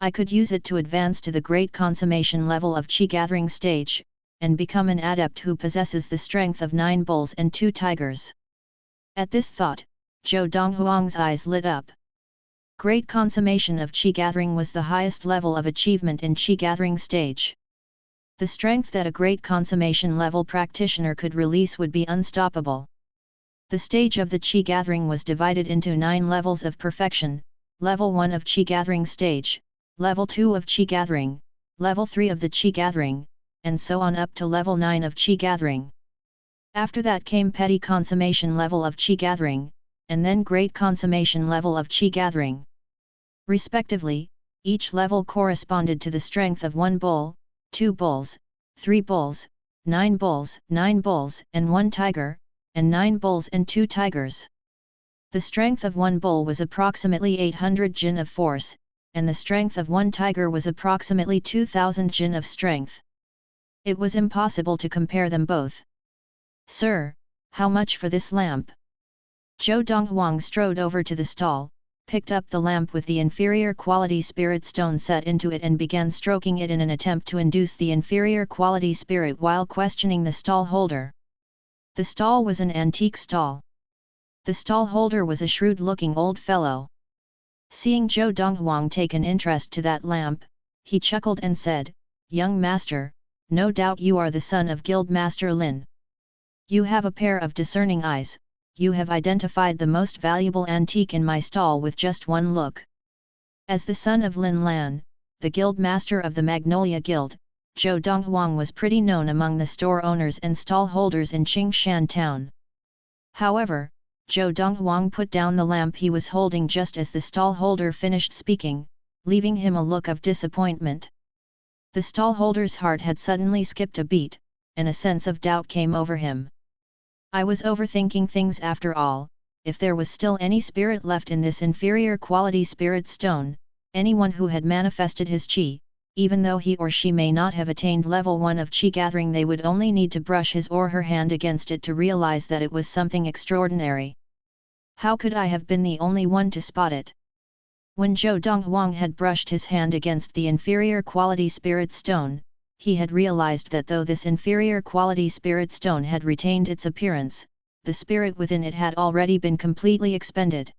I could use it to advance to the great consummation level of Qi gathering stage, and become an adept who possesses the strength of 9 bulls and 2 tigers. At this thought, Zhou Donghuang's eyes lit up. Great consummation of Qi gathering was the highest level of achievement in Qi gathering stage. The strength that a great consummation level practitioner could release would be unstoppable. The stage of the Qi gathering was divided into 9 levels of perfection: Level 1 of Qi gathering stage, Level 2 of Qi gathering, Level 3 of the Qi gathering, and so on up to Level 9 of Qi gathering. After that came Petty consummation level of Qi gathering, and then Great consummation level of Qi gathering. Respectively, each level corresponded to the strength of 1 bull, 2 bulls, 3 bulls, 9 bulls, 9 bulls and 1 tiger, and 9 bulls and 2 tigers. The strength of 1 bull was approximately 800 jin of force, and the strength of 1 tiger was approximately 2000 jin of strength. It was impossible to compare them both. Sir, how much for this lamp? Zhou Donghuang strode over to the stall, picked up the lamp with the inferior quality spirit stone set into it and began stroking it in an attempt to induce the inferior quality spirit while questioning the stall holder. The stall was an antique stall. The stall holder was a shrewd-looking old fellow. Seeing Zhou Donghuang take an interest to that lamp, he chuckled and said, "Young master, no doubt you are the son of Guild Master Lin. You have a pair of discerning eyes, you have identified the most valuable antique in my stall with just one look." As the son of Lin Lan, the Guild Master of the Magnolia Guild, Zhou Donghuang was pretty known among the store owners and stall holders in Qingshan town. However, Zhou Donghuang put down the lamp he was holding just as the stallholder finished speaking, leaving him a look of disappointment. The stallholder's heart had suddenly skipped a beat, and a sense of doubt came over him. I was overthinking things after all. If there was still any spirit left in this inferior quality spirit stone, anyone who had manifested his qi, even though he or she may not have attained level 1 of qi gathering, they would only need to brush his or her hand against it to realize that it was something extraordinary. How could I have been the only one to spot it? When Zhou Donghuang had brushed his hand against the inferior quality spirit stone, he had realized that though this inferior quality spirit stone had retained its appearance, the spirit within it had already been completely expended.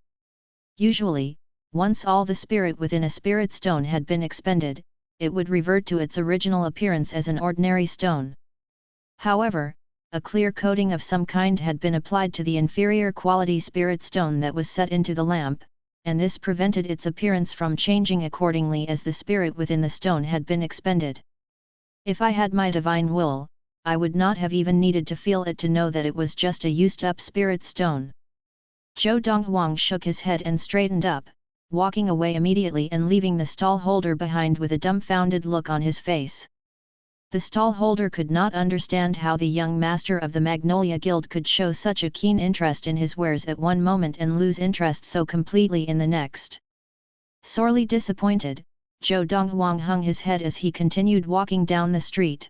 Usually, once all the spirit within a spirit stone had been expended, it would revert to its original appearance as an ordinary stone. However, a clear coating of some kind had been applied to the inferior quality spirit stone that was set into the lamp, and this prevented its appearance from changing accordingly as the spirit within the stone had been expended. If I had my divine will, I would not have even needed to feel it to know that it was just a used-up spirit stone. Zhou Donghuang shook his head and straightened up, walking away immediately and leaving the stallholder behind with a dumbfounded look on his face. The stallholder could not understand how the young master of the Magnolia Guild could show such a keen interest in his wares at one moment and lose interest so completely in the next. Sorely disappointed, Zhou Donghuang hung his head as he continued walking down the street.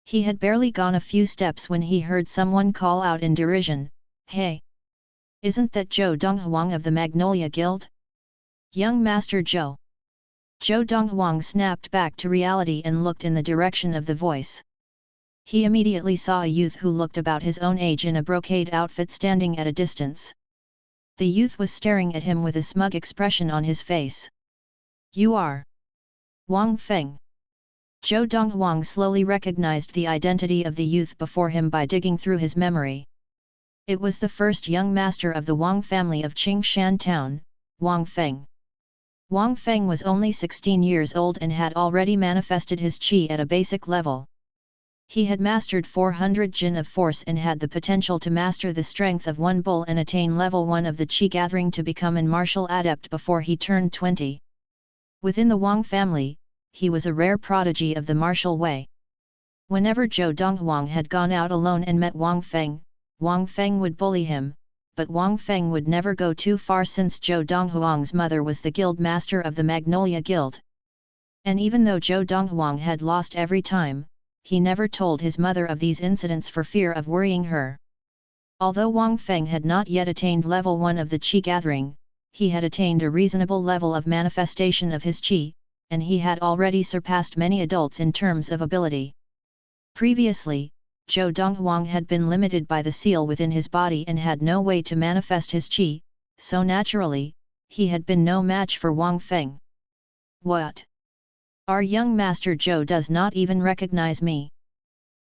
He had barely gone a few steps when he heard someone call out in derision, "Hey! Isn't that Zhou Donghuang of the Magnolia Guild? Young Master Zhou!" Zhou Donghuang snapped back to reality and looked in the direction of the voice. He immediately saw a youth who looked about his own age in a brocade outfit standing at a distance. The youth was staring at him with a smug expression on his face. "You are Wang Feng." Zhou Donghuang slowly recognized the identity of the youth before him by digging through his memory. It was the first young master of the Wang family of Qingshan town, Wang Feng. Wang Feng was only 16 years old and had already manifested his qi at a basic level. He had mastered 400 jin of force and had the potential to master the strength of one bull and attain level 1 of the qi gathering to become an martial adept before he turned 20. Within the Wang family, he was a rare prodigy of the martial way. Whenever Zhou Donghuang had gone out alone and met Wang Feng would bully him, but Wang Feng would never go too far since Zhou Donghuang's mother was the guild master of the Magnolia Guild. And even though Zhou Donghuang had lost every time, he never told his mother of these incidents for fear of worrying her. Although Wang Feng had not yet attained level 1 of the qi gathering, he had attained a reasonable level of manifestation of his qi, and he had already surpassed many adults in terms of ability. Previously, Zhou Donghuang had been limited by the seal within his body and had no way to manifest his qi, so naturally, he had been no match for Wang Feng. "What? Our young master Zhou does not even recognize me?"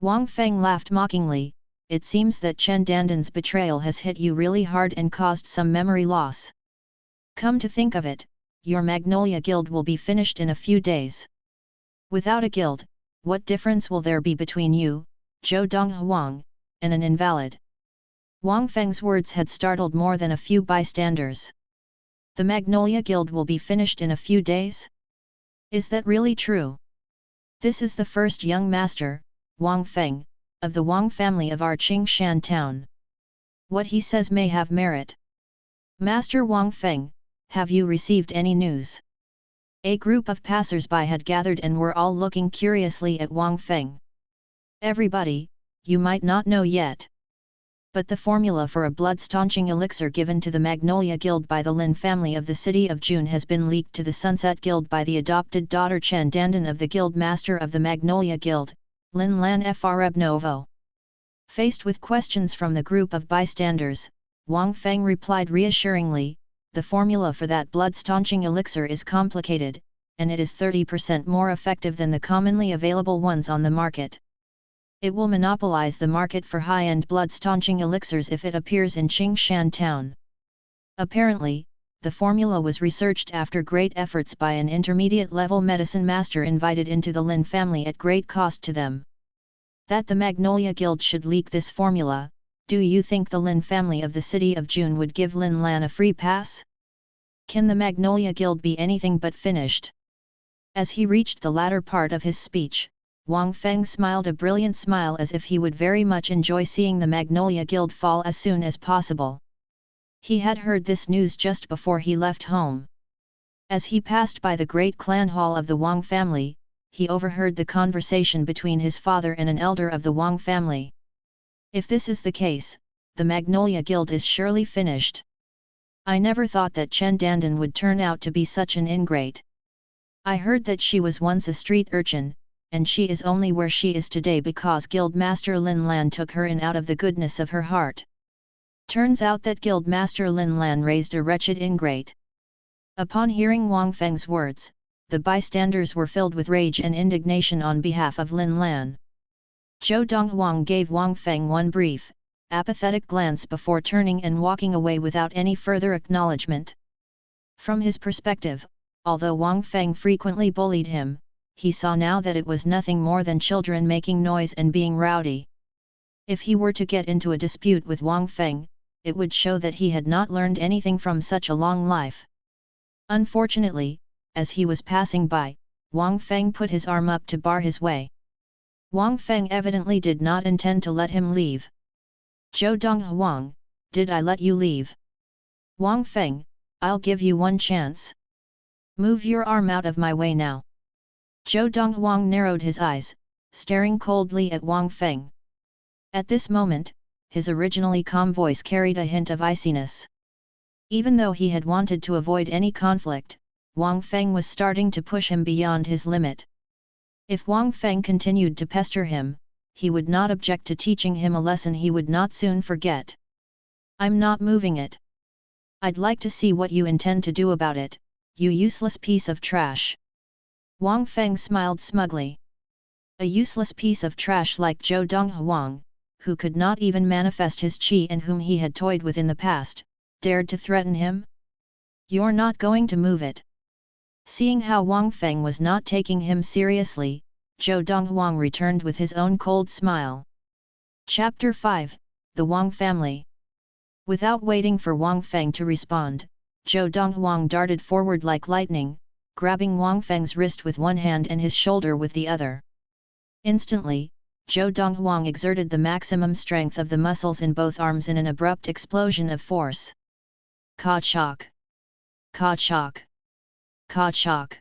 Wang Feng laughed mockingly. "It seems that Chen Dandan's betrayal has hit you really hard and caused some memory loss. Come to think of it, your Magnolia Guild will be finished in a few days. Without a guild, what difference will there be between you, Zhou Donghuang, and an invalid?" Wang Feng's words had startled more than a few bystanders. The Magnolia Guild will be finished in a few days? Is that really true? This is the first young master, Wang Feng, of the Wang family of our Qingshan town. What he says may have merit. Master Wang Feng, have you received any news? A group of passers-by had gathered and were all looking curiously at Wang Feng. "Everybody, you might not know yet, but the formula for a blood-staunching elixir given to the Magnolia Guild by the Lin family of the city of June has been leaked to the Sunset Guild by the adopted daughter Chen Dandan of the Guild Master of the Magnolia Guild, Lin Lan Fr Ebnovo." Faced with questions from the group of bystanders, Wang Feng replied reassuringly, "The formula for that blood-staunching elixir is complicated, and it is 30% more effective than the commonly available ones on the market. It will monopolize the market for high-end blood-staunching elixirs if it appears in Qingshan town." Apparently, the formula was researched after great efforts by an intermediate-level medicine master invited into the Lin family at great cost to them. That the Magnolia Guild should leak this formula, Do you think the Lin family of the city of June would give Lin Lan a free pass? Can the Magnolia Guild be anything but finished? As he reached the latter part of his speech, Wang Feng smiled a brilliant smile as if he would very much enjoy seeing the Magnolia Guild fall as soon as possible. He had heard this news just before he left home. As he passed by the great clan hall of the Wang family, he overheard the conversation between his father and an elder of the Wang family. If this is the case, the Magnolia Guild is surely finished. I never thought that Chen Dandan would turn out to be such an ingrate. I heard that she was once a street urchin, and she is only where she is today because Guildmaster Lin Lan took her in out of the goodness of her heart. Turns out that Guildmaster Lin Lan raised a wretched ingrate. Upon hearing Wang Feng's words, the bystanders were filled with rage and indignation on behalf of Lin Lan. Zhou Donghuang gave Wang Feng one brief, apathetic glance before turning and walking away without any further acknowledgement. From his perspective, although Wang Feng frequently bullied him, he saw now that it was nothing more than children making noise and being rowdy. If he were to get into a dispute with Wang Feng, it would show that he had not learned anything from such a long life. Unfortunately, as he was passing by, Wang Feng put his arm up to bar his way. Wang Feng evidently did not intend to let him leave. Zhou Donghuang, did I let you leave? Wang Feng, I'll give you one chance. Move your arm out of my way now. Zhou Donghuang narrowed his eyes, staring coldly at Wang Feng. At this moment, his originally calm voice carried a hint of iciness. Even though he had wanted to avoid any conflict, Wang Feng was starting to push him beyond his limit. If Wang Feng continued to pester him, he would not object to teaching him a lesson he would not soon forget. I'm not moving it. I'd like to see what you intend to do about it, you useless piece of trash. Wang Feng smiled smugly. A useless piece of trash like Zhou Donghuang, who could not even manifest his qi and whom he had toyed with in the past, dared to threaten him? You're not going to move it. Seeing how Wang Feng was not taking him seriously, Zhou Donghuang returned with his own cold smile. Chapter 5, The Wang Family. Without waiting for Wang Feng to respond, Zhou Donghuang darted forward like lightning, grabbing Wang Feng's wrist with one hand and his shoulder with the other. Instantly, Zhou Donghuang exerted the maximum strength of the muscles in both arms in an abrupt explosion of force. Ka-chok! Ka-chok! Ka-chok!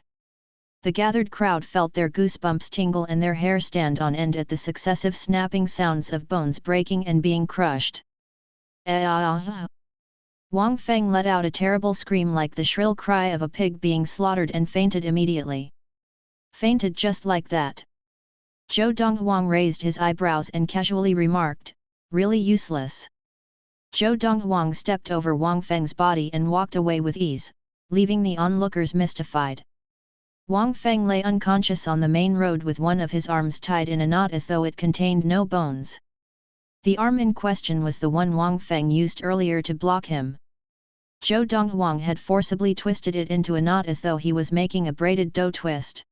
The gathered crowd felt their goosebumps tingle and their hair stand on end at the successive snapping sounds of bones breaking and being crushed. Wang Feng let out a terrible scream like the shrill cry of a pig being slaughtered and fainted immediately. Fainted just like that. Zhou Donghuang raised his eyebrows and casually remarked, really useless. Zhou Donghuang stepped over Wang Feng's body and walked away with ease, leaving the onlookers mystified. Wang Feng lay unconscious on the main road with one of his arms tied in a knot as though it contained no bones. The arm in question was the one Wang Feng used earlier to block him. Zhou Donghuang had forcibly twisted it into a knot as though he was making a braided dough twist.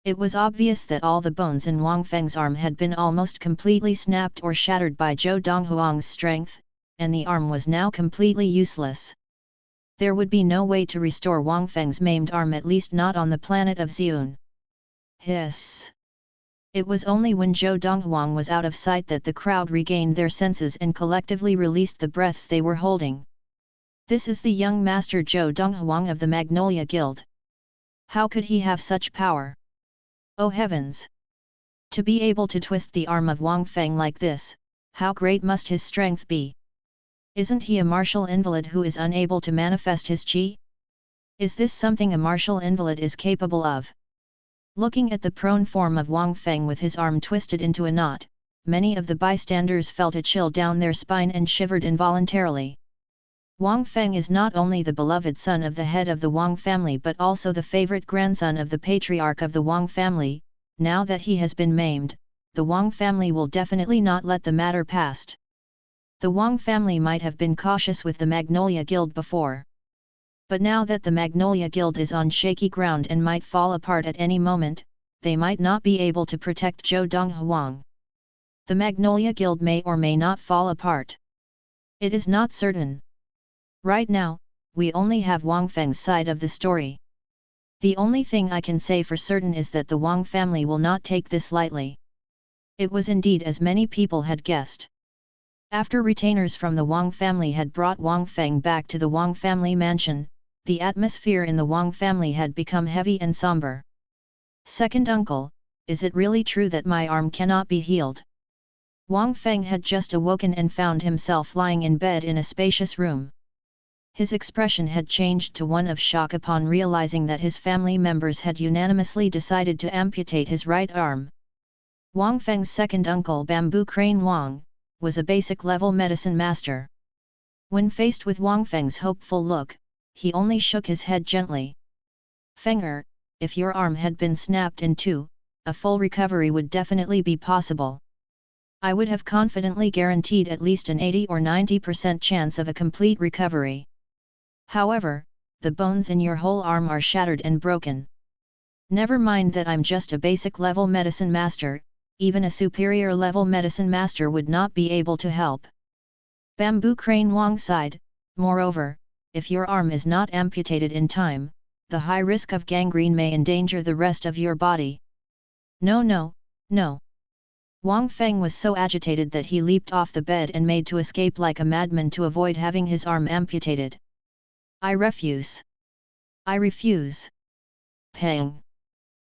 It was obvious that all the bones in Wang Feng's arm had been almost completely snapped or shattered by Zhou Donghuang's strength, and the arm was now completely useless. There would be no way to restore Wang Feng's maimed arm, at least not on the planet of Xiun. Hiss! It was only when Zhou Donghuang was out of sight that the crowd regained their senses and collectively released the breaths they were holding. This is the young master Zhou Donghuang of the Magnolia Guild. How could he have such power? Oh heavens! To be able to twist the arm of Wang Feng like this, how great must his strength be? Isn't he a martial invalid who is unable to manifest his qi? Is this something a martial invalid is capable of? Looking at the prone form of Wang Feng with his arm twisted into a knot, many of the bystanders felt a chill down their spine and shivered involuntarily. Wang Feng is not only the beloved son of the head of the Wang family but also the favorite grandson of the patriarch of the Wang family. Now that he has been maimed, the Wang family will definitely not let the matter pass. The Wang family might have been cautious with the Magnolia Guild before. But now that the Magnolia Guild is on shaky ground and might fall apart at any moment, they might not be able to protect Zhou Donghuang. The Magnolia Guild may or may not fall apart. It is not certain. Right now, we only have Wang Feng's side of the story. The only thing I can say for certain is that the Wang family will not take this lightly. It was indeed as many people had guessed. After retainers from the Wang family had brought Wang Feng back to the Wang family mansion, the atmosphere in the Wang family had become heavy and somber. Second uncle, is it really true that my arm cannot be healed? Wang Feng had just awoken and found himself lying in bed in a spacious room. His expression had changed to one of shock upon realizing that his family members had unanimously decided to amputate his right arm. Wang Feng's second uncle Bamboo Crane Wang was a basic-level medicine master. When faced with Wang Feng's hopeful look, he only shook his head gently. Fenger, if your arm had been snapped in two, a full recovery would definitely be possible. I would have confidently guaranteed at least an 80 or 90% chance of a complete recovery. However, the bones in your whole arm are shattered and broken. Never mind that I'm just a basic-level medicine master, even a superior-level medicine master would not be able to help. Bamboo Crane Wang sighed. Moreover, if your arm is not amputated in time, the high risk of gangrene may endanger the rest of your body. No. Wang Feng was so agitated that he leaped off the bed and made to escape like a madman to avoid having his arm amputated. I refuse. I refuse. Pang.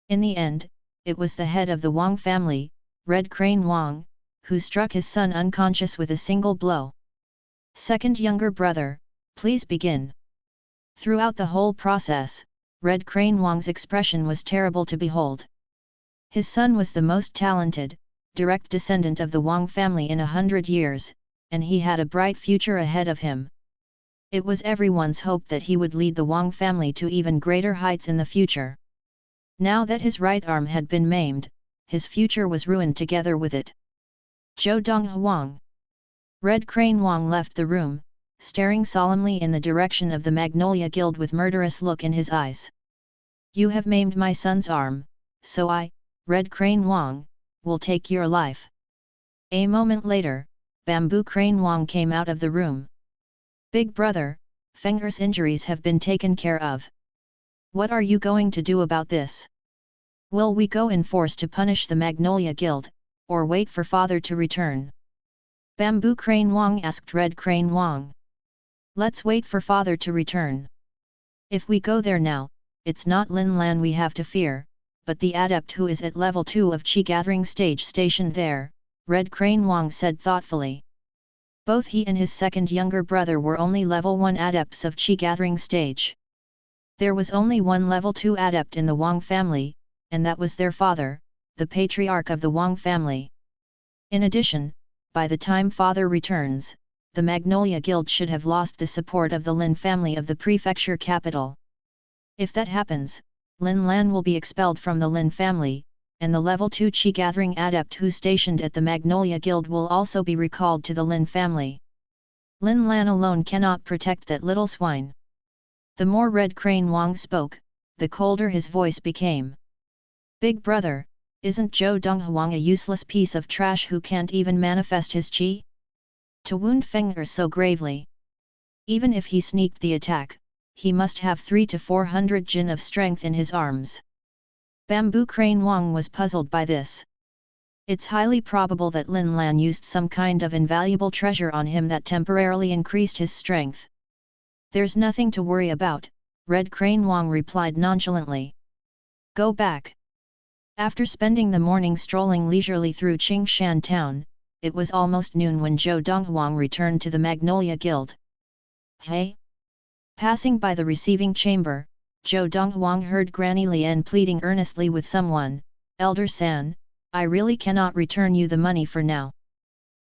In the end, it was the head of the Wang family, Red Crane Wang, who struck his son unconscious with a single blow. Second younger brother, please begin. Throughout the whole process, Red Crane Wang's expression was terrible to behold. His son was the most talented, direct descendant of the Wang family in 100 years, and he had a bright future ahead of him. It was everyone's hope that he would lead the Wang family to even greater heights in the future. Now that his right arm had been maimed, his future was ruined together with it. Zhou Donghuang. Red Crane Wang left the room, staring solemnly in the direction of the Magnolia Guild with murderous look in his eyes. You have maimed my son's arm, so I, Red Crane Wang, will take your life. A moment later, Bamboo Crane Wang came out of the room. Big brother, Fenger's injuries have been taken care of. What are you going to do about this? Will we go in force to punish the Magnolia Guild, or wait for father to return? Bamboo Crane Wang asked Red Crane Wang. Let's wait for father to return. If we go there now, it's not Lin Lan we have to fear, but the adept who is at level 2 of Qi gathering stage stationed there, Red Crane Wang said thoughtfully. Both he and his second younger brother were only level 1 adepts of Qi gathering stage. There was only one level 2 adept in the Wang family, and that was their father, the patriarch of the Wang family. In addition, by the time father returns, the Magnolia Guild should have lost the support of the Lin family of the prefecture capital. If that happens, Lin Lan will be expelled from the Lin family, and the level 2 Qi gathering adept who stationed at the Magnolia Guild will also be recalled to the Lin family. Lin Lan alone cannot protect that little swine. The more Red Crane Wang spoke, the colder his voice became. Big brother, isn't Zhou Donghuang a useless piece of trash who can't even manifest his qi? To wound Fenger so gravely. Even if he sneaked the attack, he must have 300 to 400 jin of strength in his arms. Bamboo Crane Wang was puzzled by this. It's highly probable that Lin Lan used some kind of invaluable treasure on him that temporarily increased his strength. There's nothing to worry about, Red Crane Wang replied nonchalantly. Go back. After spending the morning strolling leisurely through Qingshan town, it was almost noon when Zhou Donghuang returned to the Magnolia Guild. Hey! Passing by the receiving chamber, Zhou Donghuang heard Granny Lian pleading earnestly with someone, Elder San, I really cannot return you the money for now.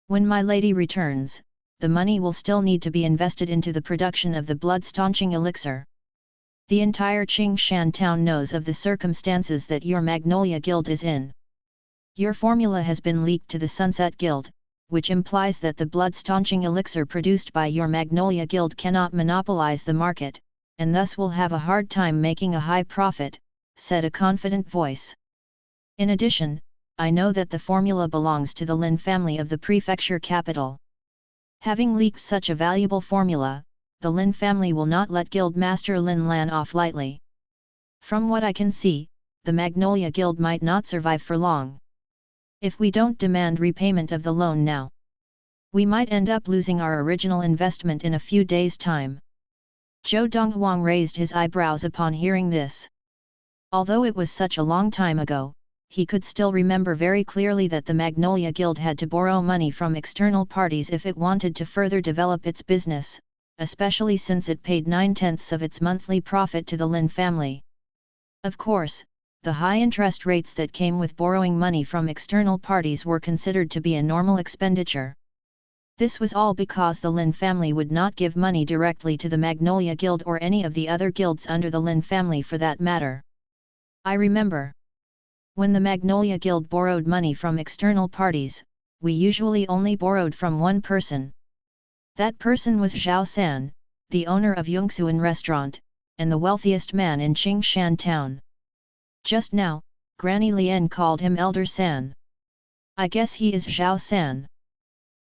When my lady returns, the money will still need to be invested into the production of the blood-staunching elixir. The entire Qingshan town knows of the circumstances that your Magnolia Guild is in. Your formula has been leaked to the Sunset Guild, which implies that the blood-staunching elixir produced by your Magnolia Guild cannot monopolize the market, and thus will have a hard time making a high profit, said a confident voice. In addition, I know that the formula belongs to the Lin family of the prefecture capital. Having leaked such a valuable formula, the Lin family will not let Guildmaster Lin Lan off lightly. From what I can see, the Magnolia Guild might not survive for long. If we don't demand repayment of the loan now, we might end up losing our original investment in a few days' time. Zhou Donghuang raised his eyebrows upon hearing this. Although it was such a long time ago, he could still remember very clearly that the Magnolia Guild had to borrow money from external parties if it wanted to further develop its business, especially since it paid 9/10 of its monthly profit to the Lin family. Of course, the high interest rates that came with borrowing money from external parties were considered to be a normal expenditure. This was all because the Lin family would not give money directly to the Magnolia Guild or any of the other guilds under the Lin family for that matter. I remember, when the Magnolia Guild borrowed money from external parties, we usually only borrowed from one person. That person was Zhao San, the owner of Xuanhuan restaurant, and the wealthiest man in Qingshan town. Just now, Granny Lian called him Elder San. I guess he is Zhao San.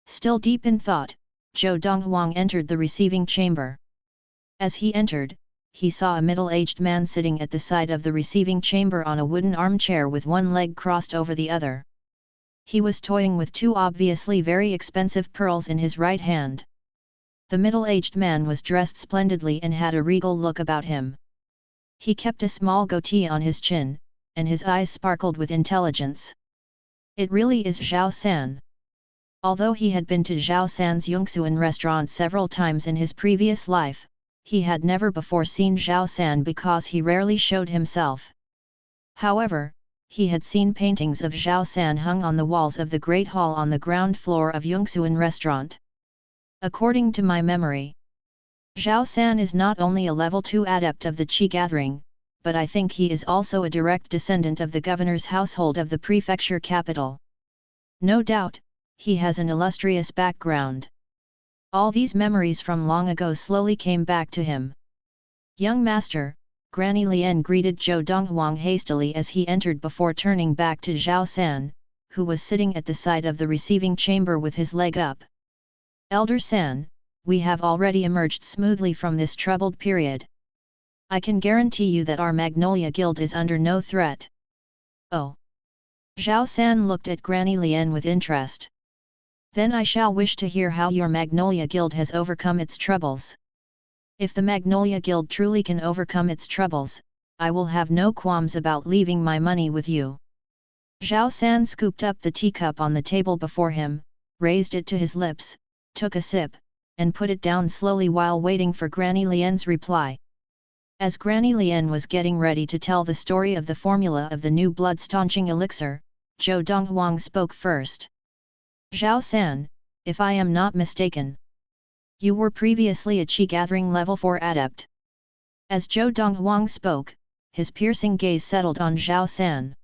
Still deep in thought, Zhou Donghuang entered the receiving chamber. As he entered, he saw a middle-aged man sitting at the side of the receiving chamber on a wooden armchair with one leg crossed over the other. He was toying with two obviously very expensive pearls in his right hand. The middle-aged man was dressed splendidly and had a regal look about him. He kept a small goatee on his chin, and his eyes sparkled with intelligence. It really is Zhao San. Although he had been to Zhao San's Yongsuan restaurant several times in his previous life, he had never before seen Zhao San because he rarely showed himself. However, he had seen paintings of Zhao San hung on the walls of the Great Hall on the ground floor of Yongsuan restaurant. According to my memory, Zhao San is not only a level 2 adept of the Qi gathering, but I think he is also a direct descendant of the governor's household of the prefecture capital. No doubt, he has an illustrious background. All these memories from long ago slowly came back to him. Young master, Granny Lian greeted Zhou Donghuang hastily as he entered before turning back to Zhao San, who was sitting at the side of the receiving chamber with his leg up. Elder San, we have already emerged smoothly from this troubled period. I can guarantee you that our Magnolia Guild is under no threat. Oh! Zhao San looked at Granny Lian with interest. Then I shall wish to hear how your Magnolia Guild has overcome its troubles. If the Magnolia Guild truly can overcome its troubles, I will have no qualms about leaving my money with you. Zhao San scooped up the teacup on the table before him, raised it to his lips, took a sip, and put it down slowly while waiting for Granny Lian's reply. As Granny Lian was getting ready to tell the story of the formula of the new blood-staunching elixir, Zhou Donghuang spoke first. Zhao San, if I am not mistaken, you were previously a Qi gathering level 4 adept. As Zhou Donghuang spoke, his piercing gaze settled on Zhao San.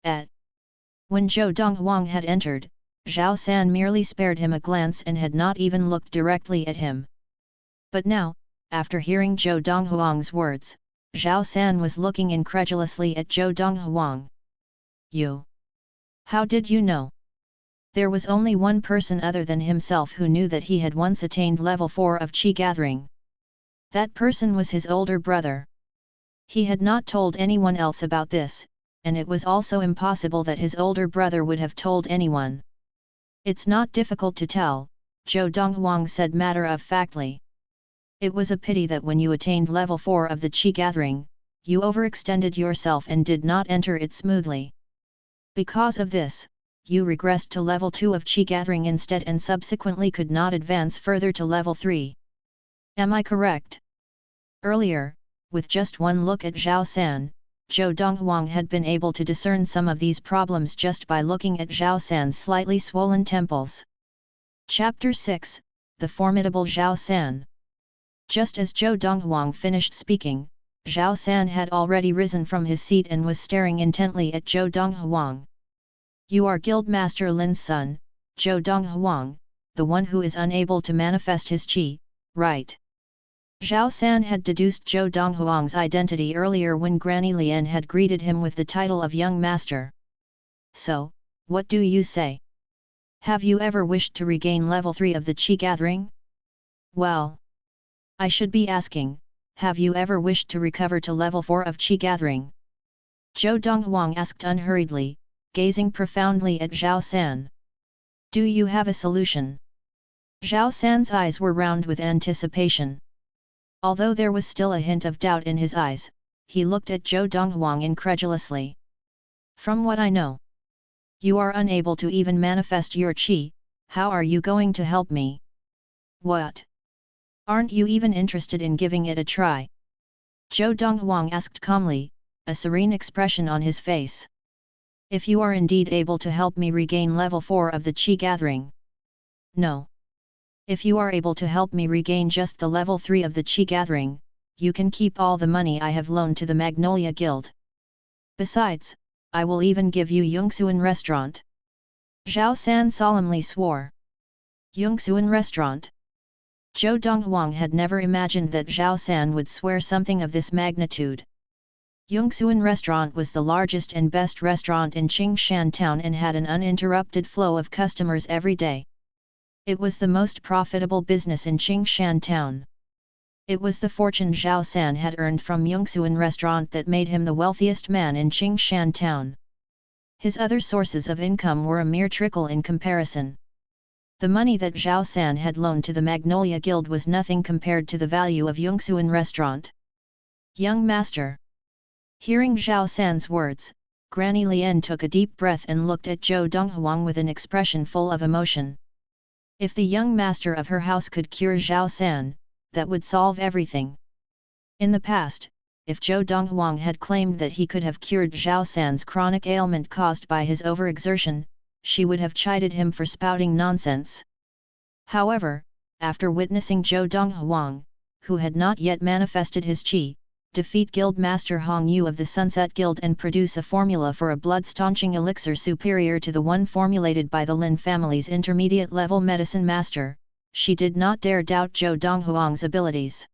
When Zhou Donghuang had entered, Zhao San merely spared him a glance and had not even looked directly at him. But now, after hearing Zhou Donghuang's words, Zhao San was looking incredulously at Zhou Donghuang. You? How did you know? There was only one person other than himself who knew that he had once attained level 4 of Qi gathering. That person was his older brother. He had not told anyone else about this, and it was also impossible that his older brother would have told anyone. It's not difficult to tell, Zhou Donghuang said matter-of-factly. It was a pity that when you attained level 4 of the Qi gathering, you overextended yourself and did not enter it smoothly. Because of this, you regressed to level 2 of Qi gathering instead and subsequently could not advance further to level 3. Am I correct? Earlier, with just one look at Zhao San, Zhou Donghuang had been able to discern some of these problems just by looking at Zhao San's slightly swollen temples. Chapter 6, The Formidable Zhao San. Just as Zhou Donghuang finished speaking, Zhao San had already risen from his seat and was staring intently at Zhou Donghuang. You are Guildmaster Lin's son, Zhou Donghuang, the one who is unable to manifest his qi, right? Zhao San had deduced Zhou Donghuang's identity earlier when Granny Lian had greeted him with the title of young master. So, what do you say? Have you ever wished to regain level 3 of the Qi gathering? Well, I should be asking, have you ever wished to recover to level 4 of Qi gathering? Zhou Donghuang asked unhurriedly, gazing profoundly at Zhao San. Do you have a solution? Zhao San's eyes were round with anticipation. Although there was still a hint of doubt in his eyes, he looked at Zhou Donghuang incredulously. From what I know, you are unable to even manifest your qi. How are you going to help me? What? Aren't you even interested in giving it a try? Zhou Donghuang asked calmly, a serene expression on his face. If you are indeed able to help me regain level 4 of the Qi gathering. No. If you are able to help me regain just the level 3 of the Qi gathering, you can keep all the money I have loaned to the Magnolia Guild. Besides, I will even give you Yongxuan restaurant. Zhao San solemnly swore. Yongxuan restaurant. Zhou Donghuang had never imagined that Zhao San would swear something of this magnitude. Yongxuan restaurant was the largest and best restaurant in Qingshan town and had an uninterrupted flow of customers every day. It was the most profitable business in Qingshan town. It was the fortune Zhao San had earned from Yongxuan restaurant that made him the wealthiest man in Qingshan town. His other sources of income were a mere trickle in comparison. The money that Zhao San had loaned to the Magnolia Guild was nothing compared to the value of Yongxuan restaurant. Young master. Hearing Zhao San's words, Granny Lien took a deep breath and looked at Zhou Donghuang with an expression full of emotion. If the young master of her house could cure Zhao San, that would solve everything. In the past, if Zhou Donghuang had claimed that he could have cured Zhao San's chronic ailment caused by his overexertion, she would have chided him for spouting nonsense. However, after witnessing Zhou Donghuang, who had not yet manifested his qi, defeat Guild Master Hong Yu of the Sunset Guild and produce a formula for a blood-staunching elixir superior to the one formulated by the Lin family's intermediate-level medicine master, she did not dare doubt Zhou Donghuang's abilities.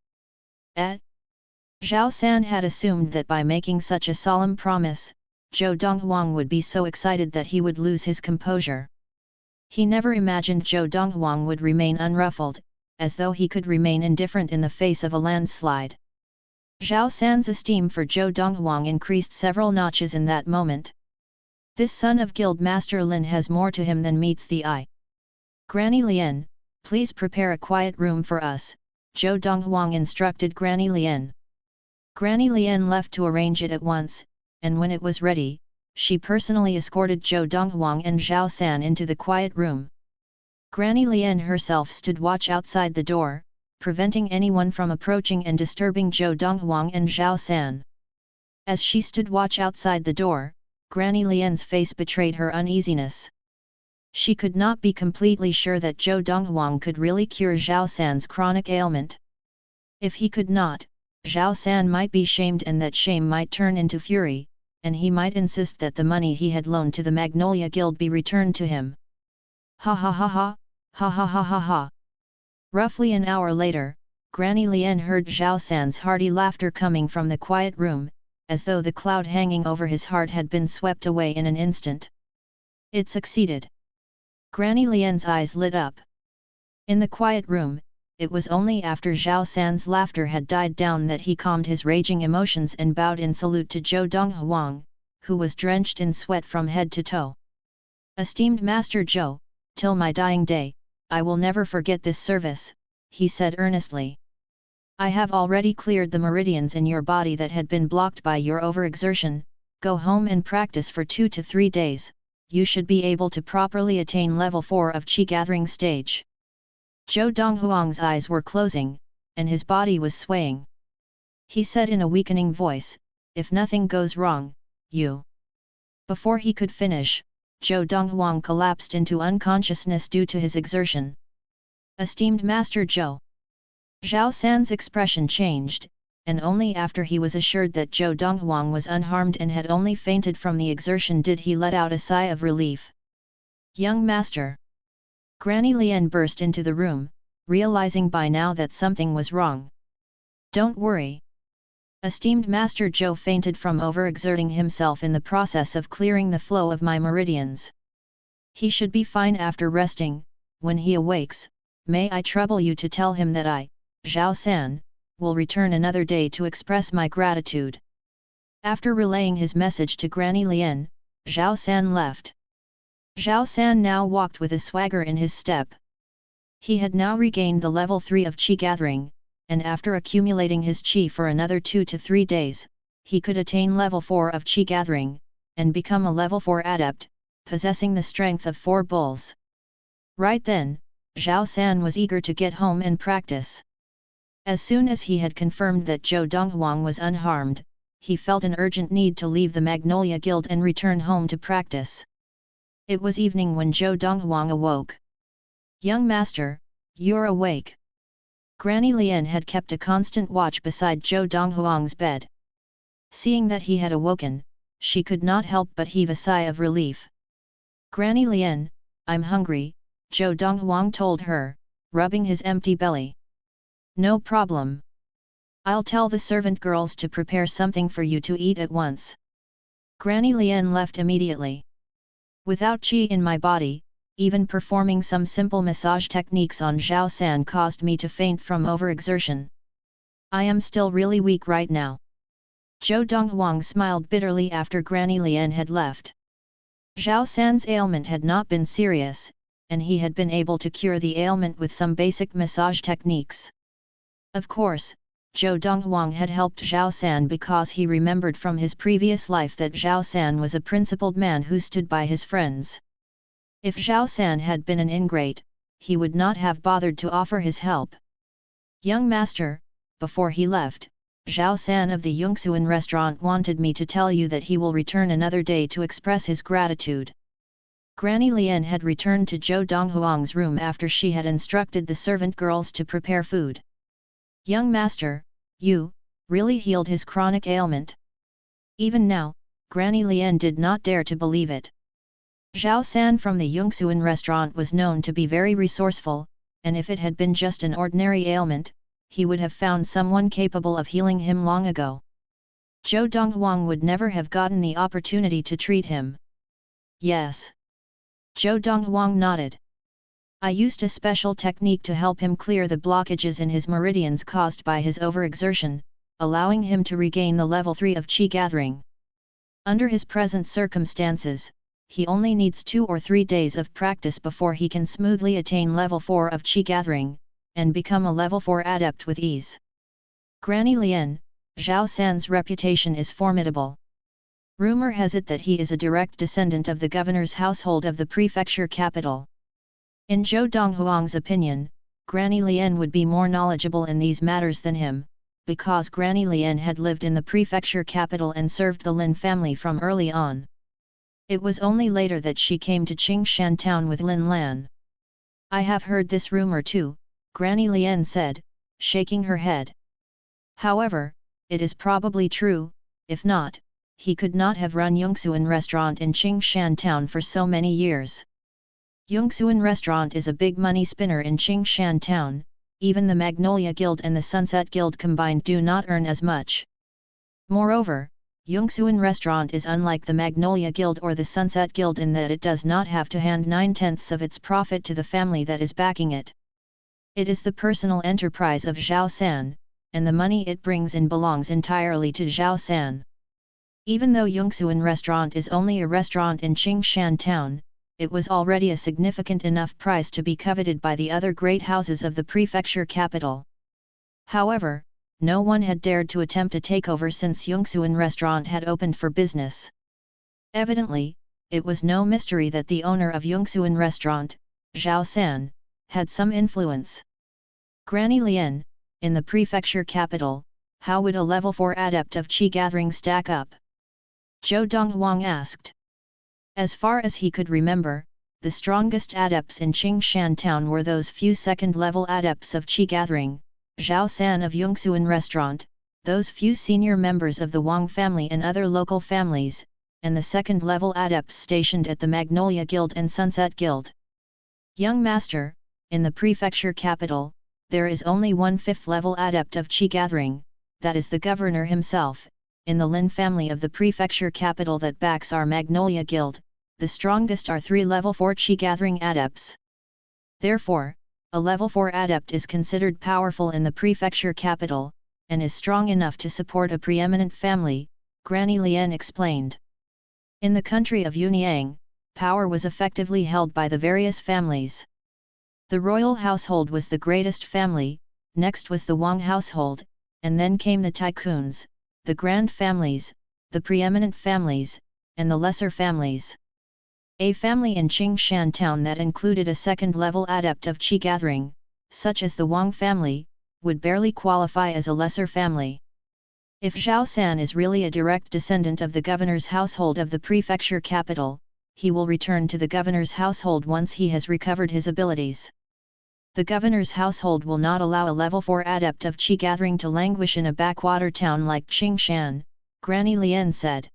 Zhao San had assumed that by making such a solemn promise, Zhou Donghuang would be so excited that he would lose his composure. He never imagined Zhou Donghuang would remain unruffled, as though he could remain indifferent in the face of a landslide. Zhao San's esteem for Zhou Donghuang increased several notches in that moment. This son of Guild Master Lin has more to him than meets the eye. Granny Lien, please prepare a quiet room for us, Zhou Donghuang instructed Granny Lien. Granny Lien left to arrange it at once, and when it was ready, she personally escorted Zhou Donghuang and Zhao San into the quiet room. Granny Lien herself stood watch outside the door, preventing anyone from approaching and disturbing Zhou Donghuang and Zhao San. As she stood watch outside the door, Granny Lien's face betrayed her uneasiness. She could not be completely sure that Zhou Donghuang could really cure Zhao San's chronic ailment. If he could not, Zhao San might be shamed and that shame might turn into fury, and he might insist that the money he had loaned to the Magnolia Guild be returned to him. Ha ha ha ha, ha ha ha ha ha. Roughly an hour later, Granny Lien heard Zhao San's hearty laughter coming from the quiet room, as though the cloud hanging over his heart had been swept away in an instant. It succeeded. Granny Lien's eyes lit up. In the quiet room, it was only after Zhao San's laughter had died down that he calmed his raging emotions and bowed in salute to Zhou Donghuang, who was drenched in sweat from head to toe. Esteemed Master Zhou, till my dying day, I will never forget this service, he said earnestly. I have already cleared the meridians in your body that had been blocked by your overexertion. Go home and practice for 2 to 3 days, you should be able to properly attain level 4 of Qi gathering stage. Zhou Donghuang's eyes were closing, and his body was swaying. He said in a weakening voice, if nothing goes wrong, you. Before he could finish, Zhou Donghuang collapsed into unconsciousness due to his exertion. Esteemed Master Zhou. Zhao San's expression changed, and only after he was assured that Zhou Donghuang was unharmed and had only fainted from the exertion did he let out a sigh of relief. Young Master. Granny Lien burst into the room, realizing by now that something was wrong. Don't worry. Esteemed Master Zhou fainted from overexerting himself in the process of clearing the flow of my meridians. He should be fine after resting. When he awakes, may I trouble you to tell him that I, Zhao San, will return another day to express my gratitude." After relaying his message to Granny Lien, Zhao San left. Zhao San now walked with a swagger in his step. He had now regained the level 3 of Qi gathering, and after accumulating his Qi for another 2 to 3 days, he could attain level 4 of Qi gathering, and become a level 4 adept, possessing the strength of 4 bulls. Right then, Zhao San was eager to get home and practice. As soon as he had confirmed that Zhou Donghuang was unharmed, he felt an urgent need to leave the Magnolia Guild and return home to practice. It was evening when Zhou Donghuang awoke. "Young master, you're awake." Granny Lien had kept a constant watch beside Zhou Donghuang's bed. Seeing that he had awoken, she could not help but heave a sigh of relief. "Granny Lien, I'm hungry," Zhou Donghuang told her, rubbing his empty belly. "No problem. I'll tell the servant girls to prepare something for you to eat at once." Granny Lien left immediately. "Without qi in my body, even performing some simple massage techniques on Zhao San caused me to faint from overexertion. I am still really weak right now." Zhou Donghuang smiled bitterly after Granny Lien had left. Zhao San's ailment had not been serious, and he had been able to cure the ailment with some basic massage techniques. Of course, Zhou Donghuang had helped Zhao San because he remembered from his previous life that Zhao San was a principled man who stood by his friends. If Zhao San had been an ingrate, he would not have bothered to offer his help. "Young master," before he left, Zhao San of the Yongxuan restaurant wanted me to tell you that he will return another day to express his gratitude. Granny Lien had returned to Zhou Donghuang's room after she had instructed the servant girls to prepare food. "Young master, you really healed his chronic ailment." Even now, Granny Lien did not dare to believe it. Zhao San from the Yongxuan restaurant was known to be very resourceful, and if it had been just an ordinary ailment, he would have found someone capable of healing him long ago. Zhou Donghuang would never have gotten the opportunity to treat him. "Yes." Zhou Donghuang nodded. "I used a special technique to help him clear the blockages in his meridians caused by his overexertion, allowing him to regain the level 3 of Qi gathering. Under his present circumstances, he only needs 2 or 3 days of practice before he can smoothly attain level 4 of Qi gathering, and become a level 4 adept with ease." Granny Lien, Zhao San's reputation is formidable. Rumor has it that he is a direct descendant of the governor's household of the prefecture capital. In Zhou Donghuang's opinion, Granny Lien would be more knowledgeable in these matters than him, because Granny Lien had lived in the prefecture capital and served the Lin family from early on. It was only later that she came to Qingshan town with Lin Lan. "I have heard this rumor too," Granny Lien said, shaking her head. "However, it is probably true. If not, he could not have run Yongxuan restaurant in Qingshan town for so many years. Yongxuan restaurant is a big money spinner in Qingshan town, even the Magnolia Guild and the Sunset Guild combined do not earn as much. Moreover, Yongxuan restaurant is unlike the Magnolia Guild or the Sunset Guild in that it does not have to hand 9/10 of its profit to the family that is backing it. It is the personal enterprise of Zhao San, and the money it brings in belongs entirely to Zhao San. Even though Yongxuan restaurant is only a restaurant in Qingshan town, it was already a significant enough price to be coveted by the other great houses of the prefecture capital. However, no one had dared to attempt a takeover since Yongxuan restaurant had opened for business. Evidently, it was no mystery that the owner of Yongxuan restaurant, Zhao San, had some influence. Granny Lien, in the prefecture capital, how would a level 4 adept of Qi gathering stack up? Zhou Donghuang asked. As far as he could remember, the strongest adepts in Qingshan town were those few second-level adepts of Qi gathering, Zhao San of Yongxuan restaurant, those few senior members of the Wang family and other local families, and the second-level adepts stationed at the Magnolia Guild and Sunset Guild. "Young master, in the prefecture capital, there is only one 5th-level adept of Qi gathering, that is the governor himself, in the Lin family of the prefecture capital that backs our Magnolia Guild, the strongest are 3 level 4 Qi gathering adepts. Therefore, a level 4 adept is considered powerful in the prefecture capital, and is strong enough to support a preeminent family, Granny Lian explained. In the country of Yunyang, power was effectively held by the various families. The royal household was the greatest family, next was the Wang household, and then came the tycoons, the grand families, the preeminent families, and the lesser families. A family in Qingshan town that included a second-level adept of Qi gathering, such as the Wang family, would barely qualify as a lesser family. If Zhao San is really a direct descendant of the governor's household of the prefecture capital, he will return to the governor's household once he has recovered his abilities. The governor's household will not allow a level 4 adept of Qi gathering to languish in a backwater town like Qingshan, Granny Lian said.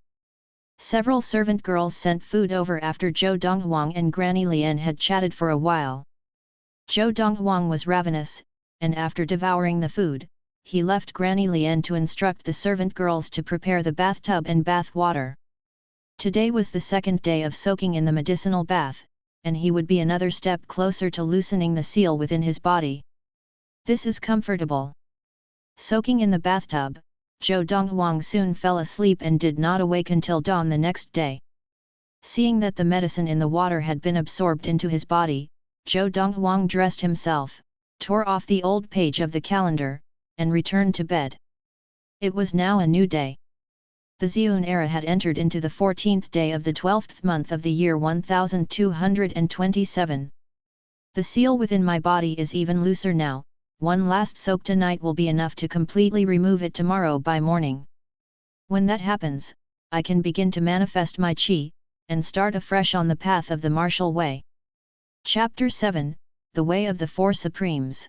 Several servant girls sent food over after Zhou Donghuang and Granny Lian had chatted for a while. Zhou Donghuang was ravenous, and after devouring the food, he left Granny Lian to instruct the servant girls to prepare the bathtub and bath water. Today was the second day of soaking in the medicinal bath, and he would be another step closer to loosening the seal within his body. This is comfortable. Soaking in the bathtub, Zhou Donghuang soon fell asleep and did not awake until dawn the next day. Seeing that the medicine in the water had been absorbed into his body, Zhou Donghuang dressed himself, tore off the old page of the calendar, and returned to bed. It was now a new day. The Xiun era had entered into the 14th day of the 12th month of the year 1227. The seal within my body is even looser now. One last soak tonight will be enough to completely remove it tomorrow by morning. When that happens, I can begin to manifest my qi, and start afresh on the path of the martial way. Chapter 7, The Way of the Four Supremes.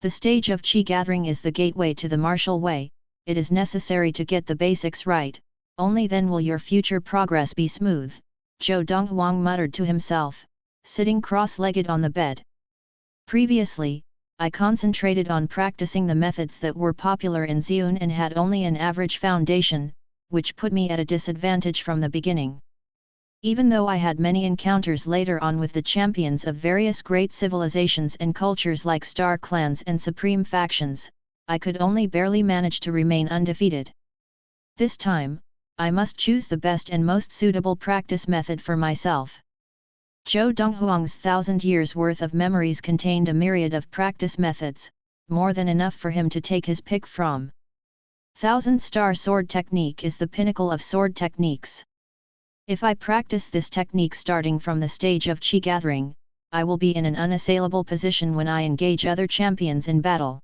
The stage of qi gathering is the gateway to the martial way. It is necessary to get the basics right, only then will your future progress be smooth, Zhou Donghuang muttered to himself, sitting cross-legged on the bed. Previously, I concentrated on practicing the methods that were popular in Xiun and had only an average foundation, which put me at a disadvantage from the beginning. Even though I had many encounters later on with the champions of various great civilizations and cultures like star clans and supreme factions, I could only barely manage to remain undefeated. This time, I must choose the best and most suitable practice method for myself. Zhou Donghuang's 1,000 years' worth of memories contained a myriad of practice methods, more than enough for him to take his pick from. 1,000-star sword technique is the pinnacle of sword techniques. If I practice this technique starting from the stage of qi gathering, I will be in an unassailable position when I engage other champions in battle.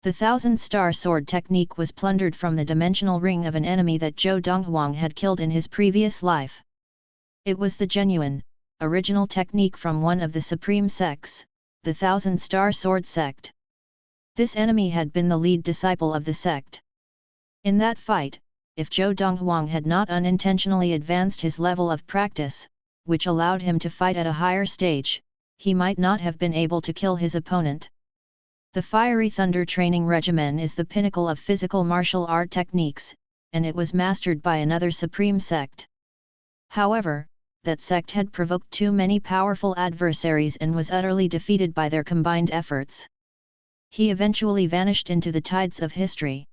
The 1,000-star sword technique was plundered from the dimensional ring of an enemy that Zhou Donghuang had killed in his previous life. It was the genuine, original technique from one of the supreme sects, the 1,000-star sword sect. This enemy had been the lead disciple of the sect. In that fight, if Zhou Donghuang had not unintentionally advanced his level of practice, which allowed him to fight at a higher stage, he might not have been able to kill his opponent. The Fiery Thunder Training Regimen is the pinnacle of physical martial art techniques, and it was mastered by another supreme sect. However, that sect had provoked too many powerful adversaries and was utterly defeated by their combined efforts. He eventually vanished into the tides of history.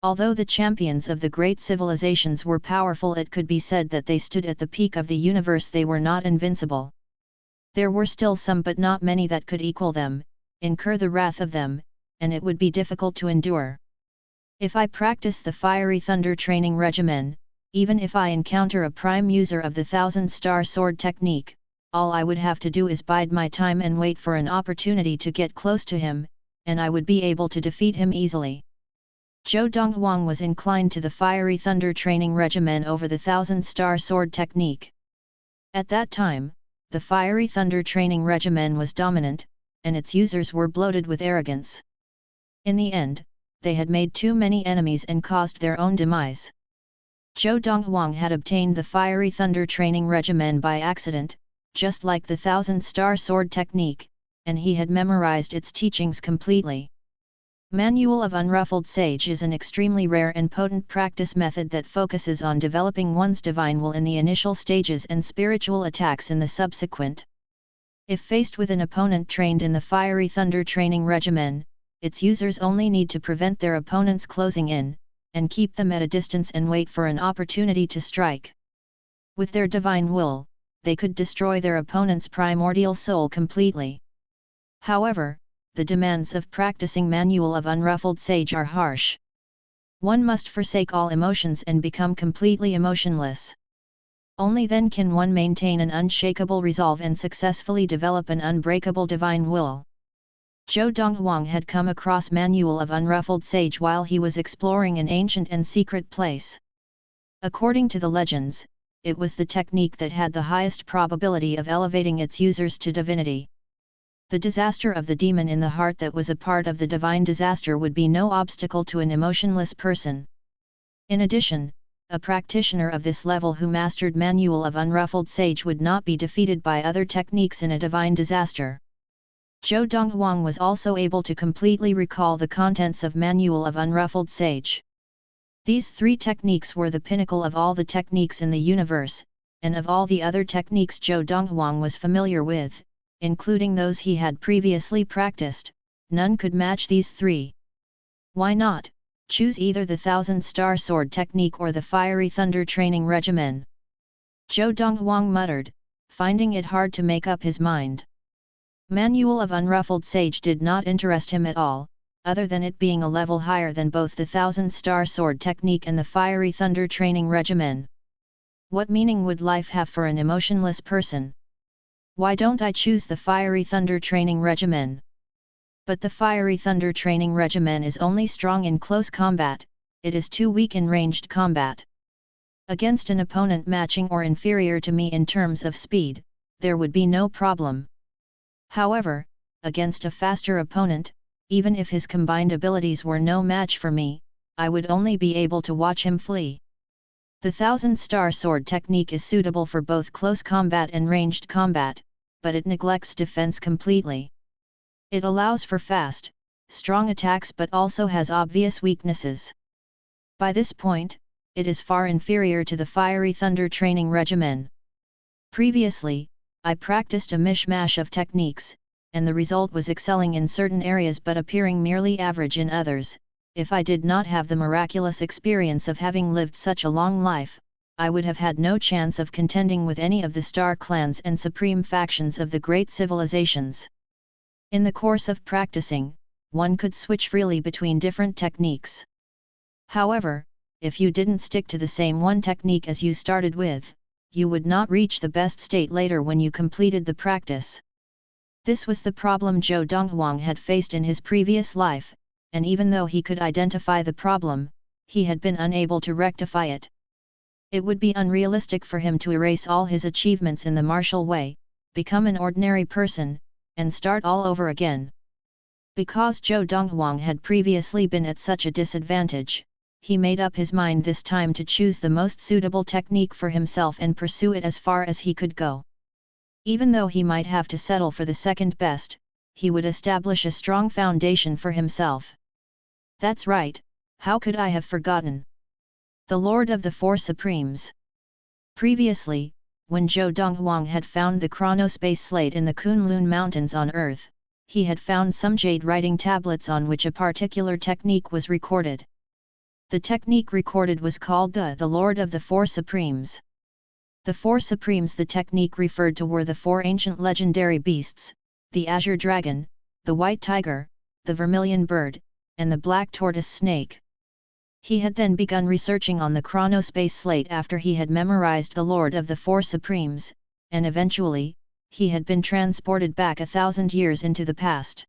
Although the champions of the great civilizations were powerful, it could be said that they stood at the peak of the universe. They were not invincible. There were still some, but not many, that could equal them, incur the wrath of them, and it would be difficult to endure. If I practice the Fiery Thunder Training Regimen, even if I encounter a prime user of the 1,000-star sword technique, all I would have to do is bide my time and wait for an opportunity to get close to him, and I would be able to defeat him easily. Zhou Donghuang was inclined to the Fiery Thunder Training Regimen over the 1,000-star sword technique. At that time, the Fiery Thunder Training Regimen was dominant, and its users were bloated with arrogance. In the end, they had made too many enemies and caused their own demise. Zhou Donghuang had obtained the Fiery Thunder Training Regimen by accident, just like the 1,000-star sword technique, and he had memorized its teachings completely. Manual of Unruffled Sage is an extremely rare and potent practice method that focuses on developing one's divine will in the initial stages and spiritual attacks in the subsequent. If faced with an opponent trained in the Fiery Thunder training regimen, its users only need to prevent their opponents closing in, and keep them at a distance and wait for an opportunity to strike. With their divine will, they could destroy their opponent's primordial soul completely. However, the demands of practicing Manual of Unruffled Sage are harsh. One must forsake all emotions and become completely emotionless. Only then can one maintain an unshakable resolve and successfully develop an unbreakable divine will. Zhou Donghuang had come across Manual of Unruffled Sage while he was exploring an ancient and secret place. According to the legends, it was the technique that had the highest probability of elevating its users to divinity. The disaster of the demon in the heart that was a part of the divine disaster would be no obstacle to an emotionless person. In addition, a practitioner of this level who mastered Manual of Unruffled Sage would not be defeated by other techniques in a divine disaster. Zhou Donghuang was also able to completely recall the contents of Manual of Unruffled Sage. These three techniques were the pinnacle of all the techniques in the universe, and of all the other techniques Zhou Donghuang was familiar with, including those he had previously practiced, none could match these three. Why not choose either the Thousand-Star Sword technique or the Fiery Thunder training regimen? Zhou Donghuang muttered, finding it hard to make up his mind. Manual of Unruffled Sage did not interest him at all, other than it being a level higher than both the Thousand-Star Sword technique and the Fiery Thunder training regimen. What meaning would life have for an emotionless person? Why don't I choose the Fiery Thunder training regimen? But the Fiery Thunder training regimen is only strong in close combat, it is too weak in ranged combat. Against an opponent matching or inferior to me in terms of speed, there would be no problem. However, against a faster opponent, even if his combined abilities were no match for me, I would only be able to watch him flee. The Thousand-Star Sword technique is suitable for both close combat and ranged combat, but it neglects defense completely. It allows for fast, strong attacks but also has obvious weaknesses. By this point, it is far inferior to the Fiery Thunder training regimen. Previously, I practiced a mishmash of techniques, and the result was excelling in certain areas but appearing merely average in others. If I did not have the miraculous experience of having lived such a long life, I would have had no chance of contending with any of the star clans and supreme factions of the great civilizations. In the course of practicing, one could switch freely between different techniques. However, if you didn't stick to the same one technique as you started with, you would not reach the best state later when you completed the practice. This was the problem Zhou Donghuang had faced in his previous life, and even though he could identify the problem, he had been unable to rectify it. It would be unrealistic for him to erase all his achievements in the martial way, become an ordinary person, and start all over again. Because Zhou Donghuang had previously been at such a disadvantage, he made up his mind this time to choose the most suitable technique for himself and pursue it as far as he could go. Even though he might have to settle for the second best, he would establish a strong foundation for himself. That's right, how could I have forgotten? The Lord of the Four Supremes. Previously, when Zhou Donghuang had found the chronospace slate in the Kunlun Mountains on Earth, he had found some jade writing tablets on which a particular technique was recorded. The technique recorded was called the Lord of the Four Supremes. The Four Supremes the technique referred to were the four ancient legendary beasts, the azure dragon, the white tiger, the vermilion bird, and the black tortoise snake. He had then begun researching on the chronospace slate after he had memorized the Lord of the Four Supremes, and eventually, he had been transported back 1,000 years into the past.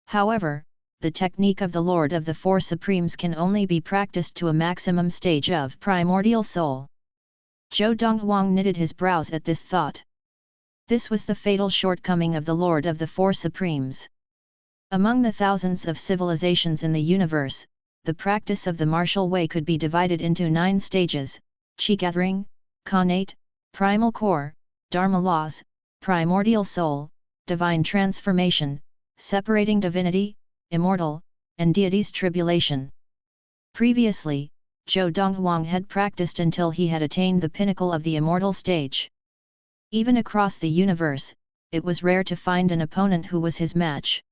However, the technique of the Lord of the Four Supremes can only be practiced to a maximum stage of primordial soul. Zhou Donghuang knitted his brows at this thought. This was the fatal shortcoming of the Lord of the Four Supremes. Among the thousands of civilizations in the universe, the practice of the martial way could be divided into 9 stages: Qi gathering, Khanate, primal core, Dharma laws, primordial soul, divine transformation, separating divinity, immortal, and deity's tribulation. Previously, Zhou Donghuang had practiced until he had attained the pinnacle of the immortal stage. Even across the universe, it was rare to find an opponent who was his match.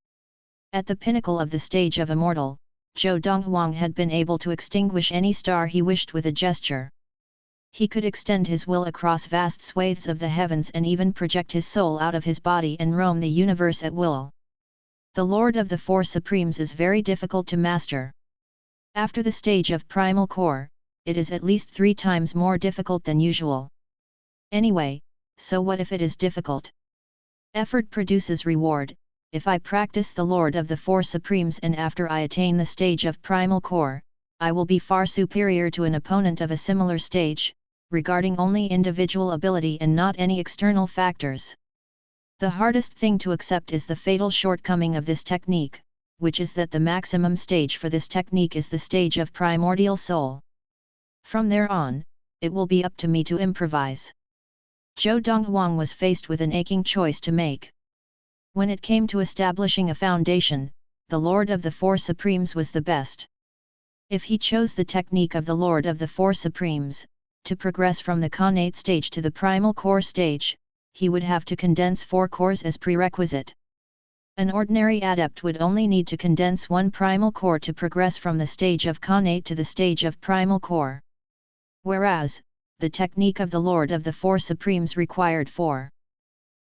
At the pinnacle of the stage of immortal, Zhou Donghuang had been able to extinguish any star he wished with a gesture. He could extend his will across vast swathes of the heavens and even project his soul out of his body and roam the universe at will. The Lord of the Four Supremes is very difficult to master. After the stage of primal core, it is at least 3 times more difficult than usual. Anyway, so what if it is difficult? Effort produces reward. If I practice the Lord of the Four Supremes and after I attain the stage of primal core, I will be far superior to an opponent of a similar stage, regarding only individual ability and not any external factors. The hardest thing to accept is the fatal shortcoming of this technique, which is that the maximum stage for this technique is the stage of primordial soul. From there on, it will be up to me to improvise. Zhou Donghuang was faced with an aching choice to make. When it came to establishing a foundation, the Lord of the Four Supremes was the best. If he chose the technique of the Lord of the Four Supremes, to progress from the connate stage to the primal core stage, he would have to condense 4 cores as prerequisite. An ordinary adept would only need to condense 1 primal core to progress from the stage of connate to the stage of primal core. Whereas, the technique of the Lord of the Four Supremes required 4.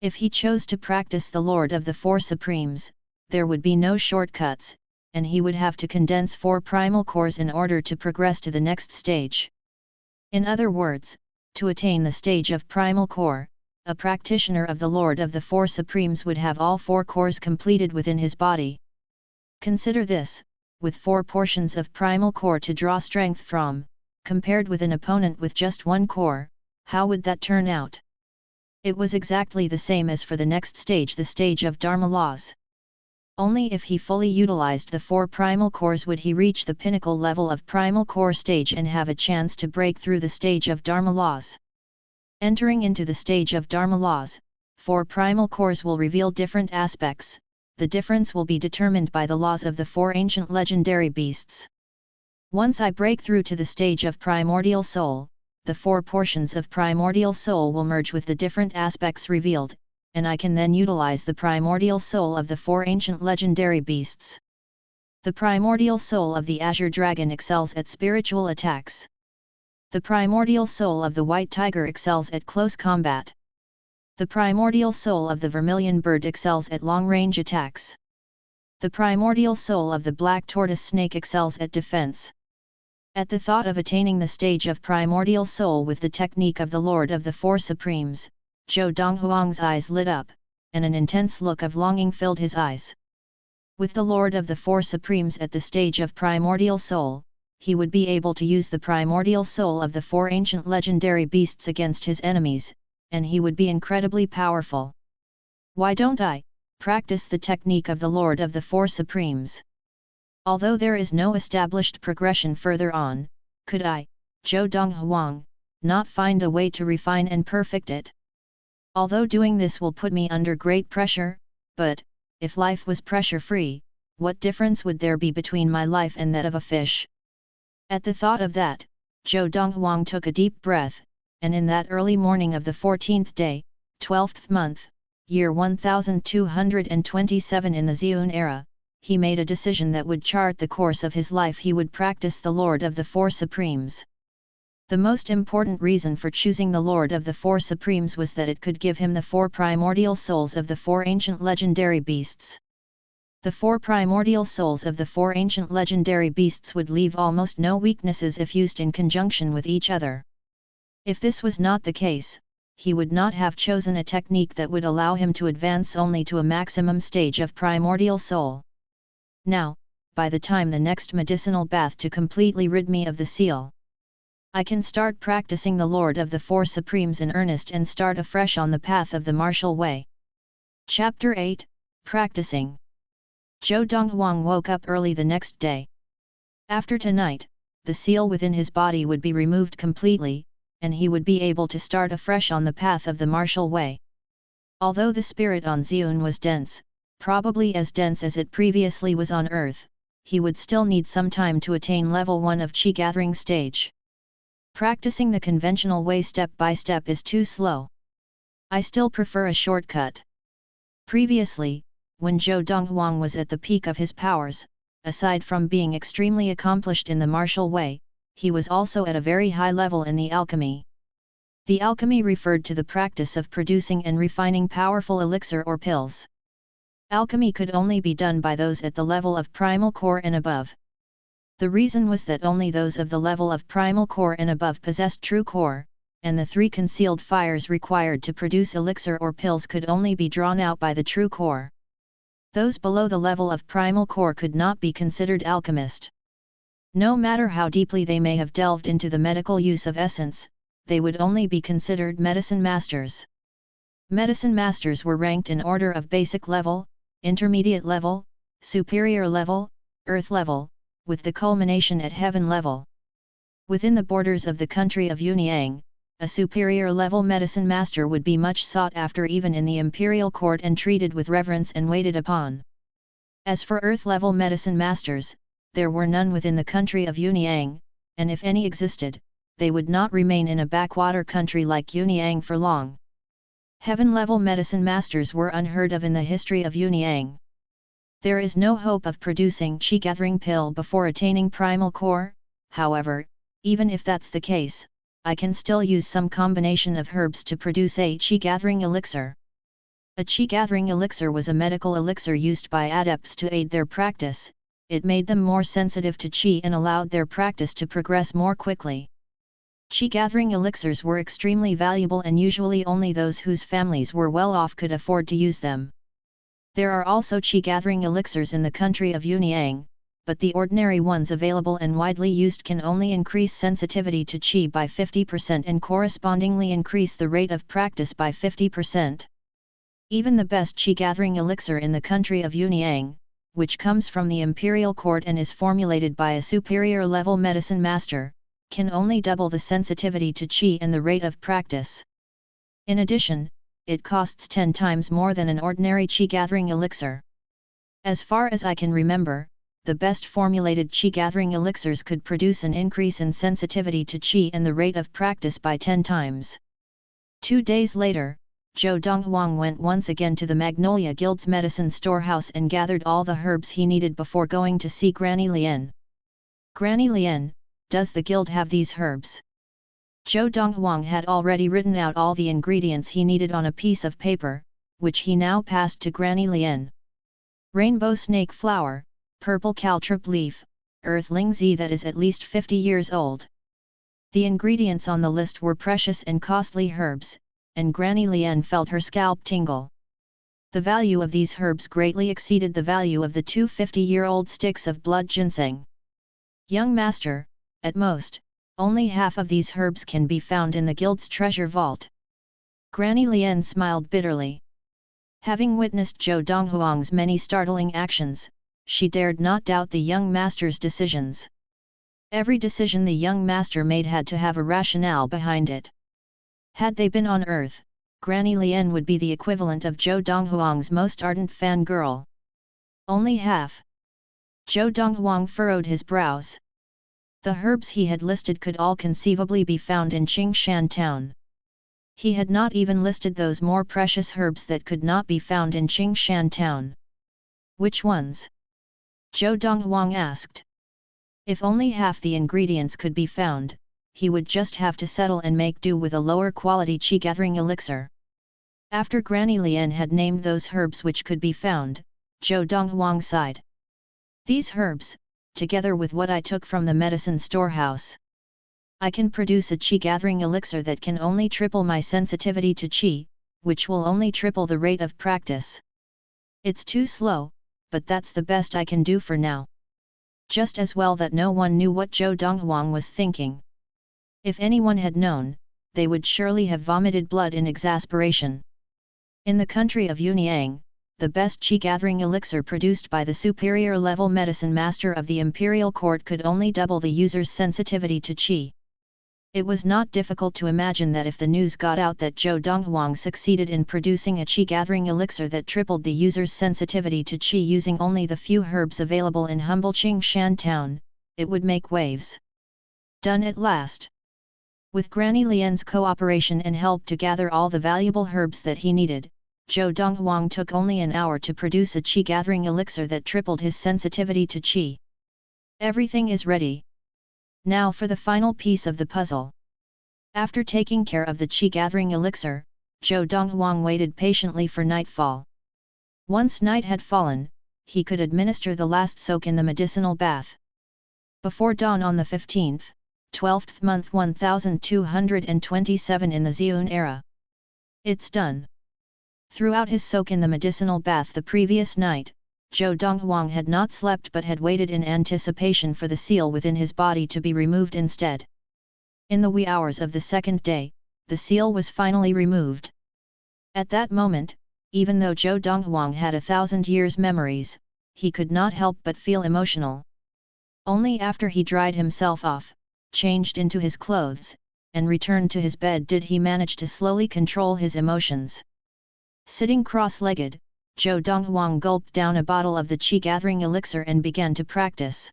If he chose to practice the Lord of the Four Supremes, there would be no shortcuts, and he would have to condense 4 primal cores in order to progress to the next stage. In other words, to attain the stage of primal core, a practitioner of the Lord of the Four Supremes would have all 4 cores completed within his body. Consider this, with 4 portions of primal core to draw strength from, compared with an opponent with just 1 core, how would that turn out? It was exactly the same as for the next stage, the stage of Dharma laws. Only if he fully utilized the 4 primal cores would he reach the pinnacle level of primal core stage and have a chance to break through the stage of Dharma laws. Entering into the stage of Dharma laws, 4 primal cores will reveal different aspects. The difference will be determined by the laws of the 4 ancient legendary beasts. Once I break through to the stage of primordial soul, the 4 portions of primordial soul will merge with the different aspects revealed, and I can then utilize the primordial soul of the 4 ancient legendary beasts. The primordial soul of the Azure Dragon excels at spiritual attacks. The primordial soul of the White Tiger excels at close combat. The primordial soul of the Vermilion Bird excels at long-range attacks. The primordial soul of the Black Tortoise Snake excels at defense. At the thought of attaining the stage of primordial soul with the technique of the Lord of the Four Supremes, Zhou Donghuang's eyes lit up, and an intense look of longing filled his eyes. With the Lord of the Four Supremes at the stage of primordial soul, he would be able to use the primordial soul of the 4 ancient legendary beasts against his enemies, and he would be incredibly powerful. Why don't I practice the technique of the Lord of the Four Supremes? Although there is no established progression further on, could I, Zhou Donghuang, not find a way to refine and perfect it? Although doing this will put me under great pressure, but, if life was pressure-free, what difference would there be between my life and that of a fish? At the thought of that, Zhou Donghuang took a deep breath, and in that early morning of the 14th day, 12th month, year 1227 in the Xiun era, he made a decision that would chart the course of his life. He would practice the Lord of the Four Supremes. The most important reason for choosing the Lord of the Four Supremes was that it could give him the 4 primordial souls of the 4 ancient legendary beasts. The 4 primordial souls of the 4 ancient legendary beasts would leave almost no weaknesses if used in conjunction with each other. If this was not the case, he would not have chosen a technique that would allow him to advance only to a maximum stage of primordial soul. Now, by the time the next medicinal bath to completely rid me of the seal, I can start practicing the Lord of the Four Supremes in earnest and start afresh on the path of the martial way. Chapter 8, Practicing. Zhou Donghuang woke up early the next day. After tonight, the seal within his body would be removed completely, and he would be able to start afresh on the path of the martial way. Although the spirit on Xiun was dense, probably as dense as it previously was on Earth, he would still need some time to attain level 1 of Qi gathering stage. Practicing the conventional way step by step is too slow. I still prefer a shortcut. Previously, when Zhou Donghuang was at the peak of his powers, aside from being extremely accomplished in the martial way, he was also at a very high level in the alchemy. The alchemy referred to the practice of producing and refining powerful elixir or pills. Alchemy could only be done by those at the level of primal core and above. The reason was that only those of the level of primal core and above possessed true core, and the 3 concealed fires required to produce elixir or pills could only be drawn out by the true core. Those below the level of primal core could not be considered alchemist. No matter how deeply they may have delved into the medical use of essence, they would only be considered medicine masters. Medicine masters were ranked in order of basic level, intermediate level, superior level, earth level, with the culmination at heaven level. Within the borders of the country of Yunyang, a superior level medicine master would be much sought after even in the imperial court and treated with reverence and waited upon. As for earth level medicine masters, there were none within the country of Yunyang, and if any existed, they would not remain in a backwater country like Yunyang for long. Heaven-level medicine masters were unheard of in the history of Yunyang. There is no hope of producing Qi-gathering pill before attaining primal core, however, even if that's the case, I can still use some combination of herbs to produce a Qi-gathering elixir. A Qi-gathering elixir was a medical elixir used by adepts to aid their practice. It made them more sensitive to Qi and allowed their practice to progress more quickly. Qi-gathering elixirs were extremely valuable and usually only those whose families were well off could afford to use them. There are also Qi-gathering elixirs in the country of Yunyang, but the ordinary ones available and widely used can only increase sensitivity to Qi by 50% and correspondingly increase the rate of practice by 50%. Even the best Qi-gathering elixir in the country of Yunyang, which comes from the imperial court and is formulated by a superior level medicine master, can only double the sensitivity to Qi and the rate of practice. In addition, it costs 10 times more than an ordinary Qi-gathering elixir. As far as I can remember, the best formulated Qi-gathering elixirs could produce an increase in sensitivity to Qi and the rate of practice by 10 times. 2 days later, Zhou Donghuang went once again to the Magnolia Guild's medicine storehouse and gathered all the herbs he needed before going to see Granny Lian. Granny Lian, does the guild have these herbs? Zhou Donghuang had already written out all the ingredients he needed on a piece of paper, which he now passed to Granny Lian. Rainbow snake flower, purple caltrip leaf, earth lingzi that is at least 50 years old. The ingredients on the list were precious and costly herbs, and Granny Lian felt her scalp tingle. The value of these herbs greatly exceeded the value of the 2 50-year-old sticks of blood ginseng. Young master, at most, only half of these herbs can be found in the guild's treasure vault. Granny Lian smiled bitterly. Having witnessed Zhou Donghuang's many startling actions, she dared not doubt the young master's decisions. Every decision the young master made had to have a rationale behind it. Had they been on Earth, Granny Lian would be the equivalent of Zhou Donghuang's most ardent fangirl. Only half. Zhou Donghuang furrowed his brows. The herbs he had listed could all conceivably be found in Qingshan town. He had not even listed those more precious herbs that could not be found in Qingshan town. Which ones? Zhou Donghuang asked. If only half the ingredients could be found, he would just have to settle and make do with a lower quality Qi-gathering elixir. After Granny Lian had named those herbs which could be found, Zhou Donghuang sighed. These herbs, together with what I took from the medicine storehouse. I can produce a Qi-gathering elixir that can only triple my sensitivity to Qi, which will only triple the rate of practice. It's too slow, but that's the best I can do for now. Just as well that no one knew what Zhou Donghuang was thinking. If anyone had known, they would surely have vomited blood in exasperation. In the country of Yunyang, the best Qi-gathering elixir produced by the superior level medicine master of the imperial court could only double the user's sensitivity to Qi. It was not difficult to imagine that if the news got out that Zhou Donghuang succeeded in producing a qi-gathering elixir that tripled the user's sensitivity to qi using only the few herbs available in humble Qingshan town, it would make waves. Done at last. With Granny Lian's cooperation and help to gather all the valuable herbs that he needed, Zhou Donghuang took only an hour to produce a qi-gathering elixir that tripled his sensitivity to qi. Everything is ready. Now for the final piece of the puzzle. After taking care of the qi-gathering elixir, Zhou Donghuang waited patiently for nightfall. Once night had fallen, he could administer the last soak in the medicinal bath. Before dawn on the 15th, 12th month 1227 in the Xiun era. It's done. Throughout his soak in the medicinal bath the previous night, Zhou Donghuang had not slept but had waited in anticipation for the seal within his body to be removed instead. In the wee hours of the second day, the seal was finally removed. At that moment, even though Zhou Donghuang had 1,000 years memories, he could not help but feel emotional. Only after he dried himself off, changed into his clothes, and returned to his bed did he manage to slowly control his emotions. Sitting cross-legged, Zhou Donghuang gulped down a bottle of the qi-gathering elixir and began to practice.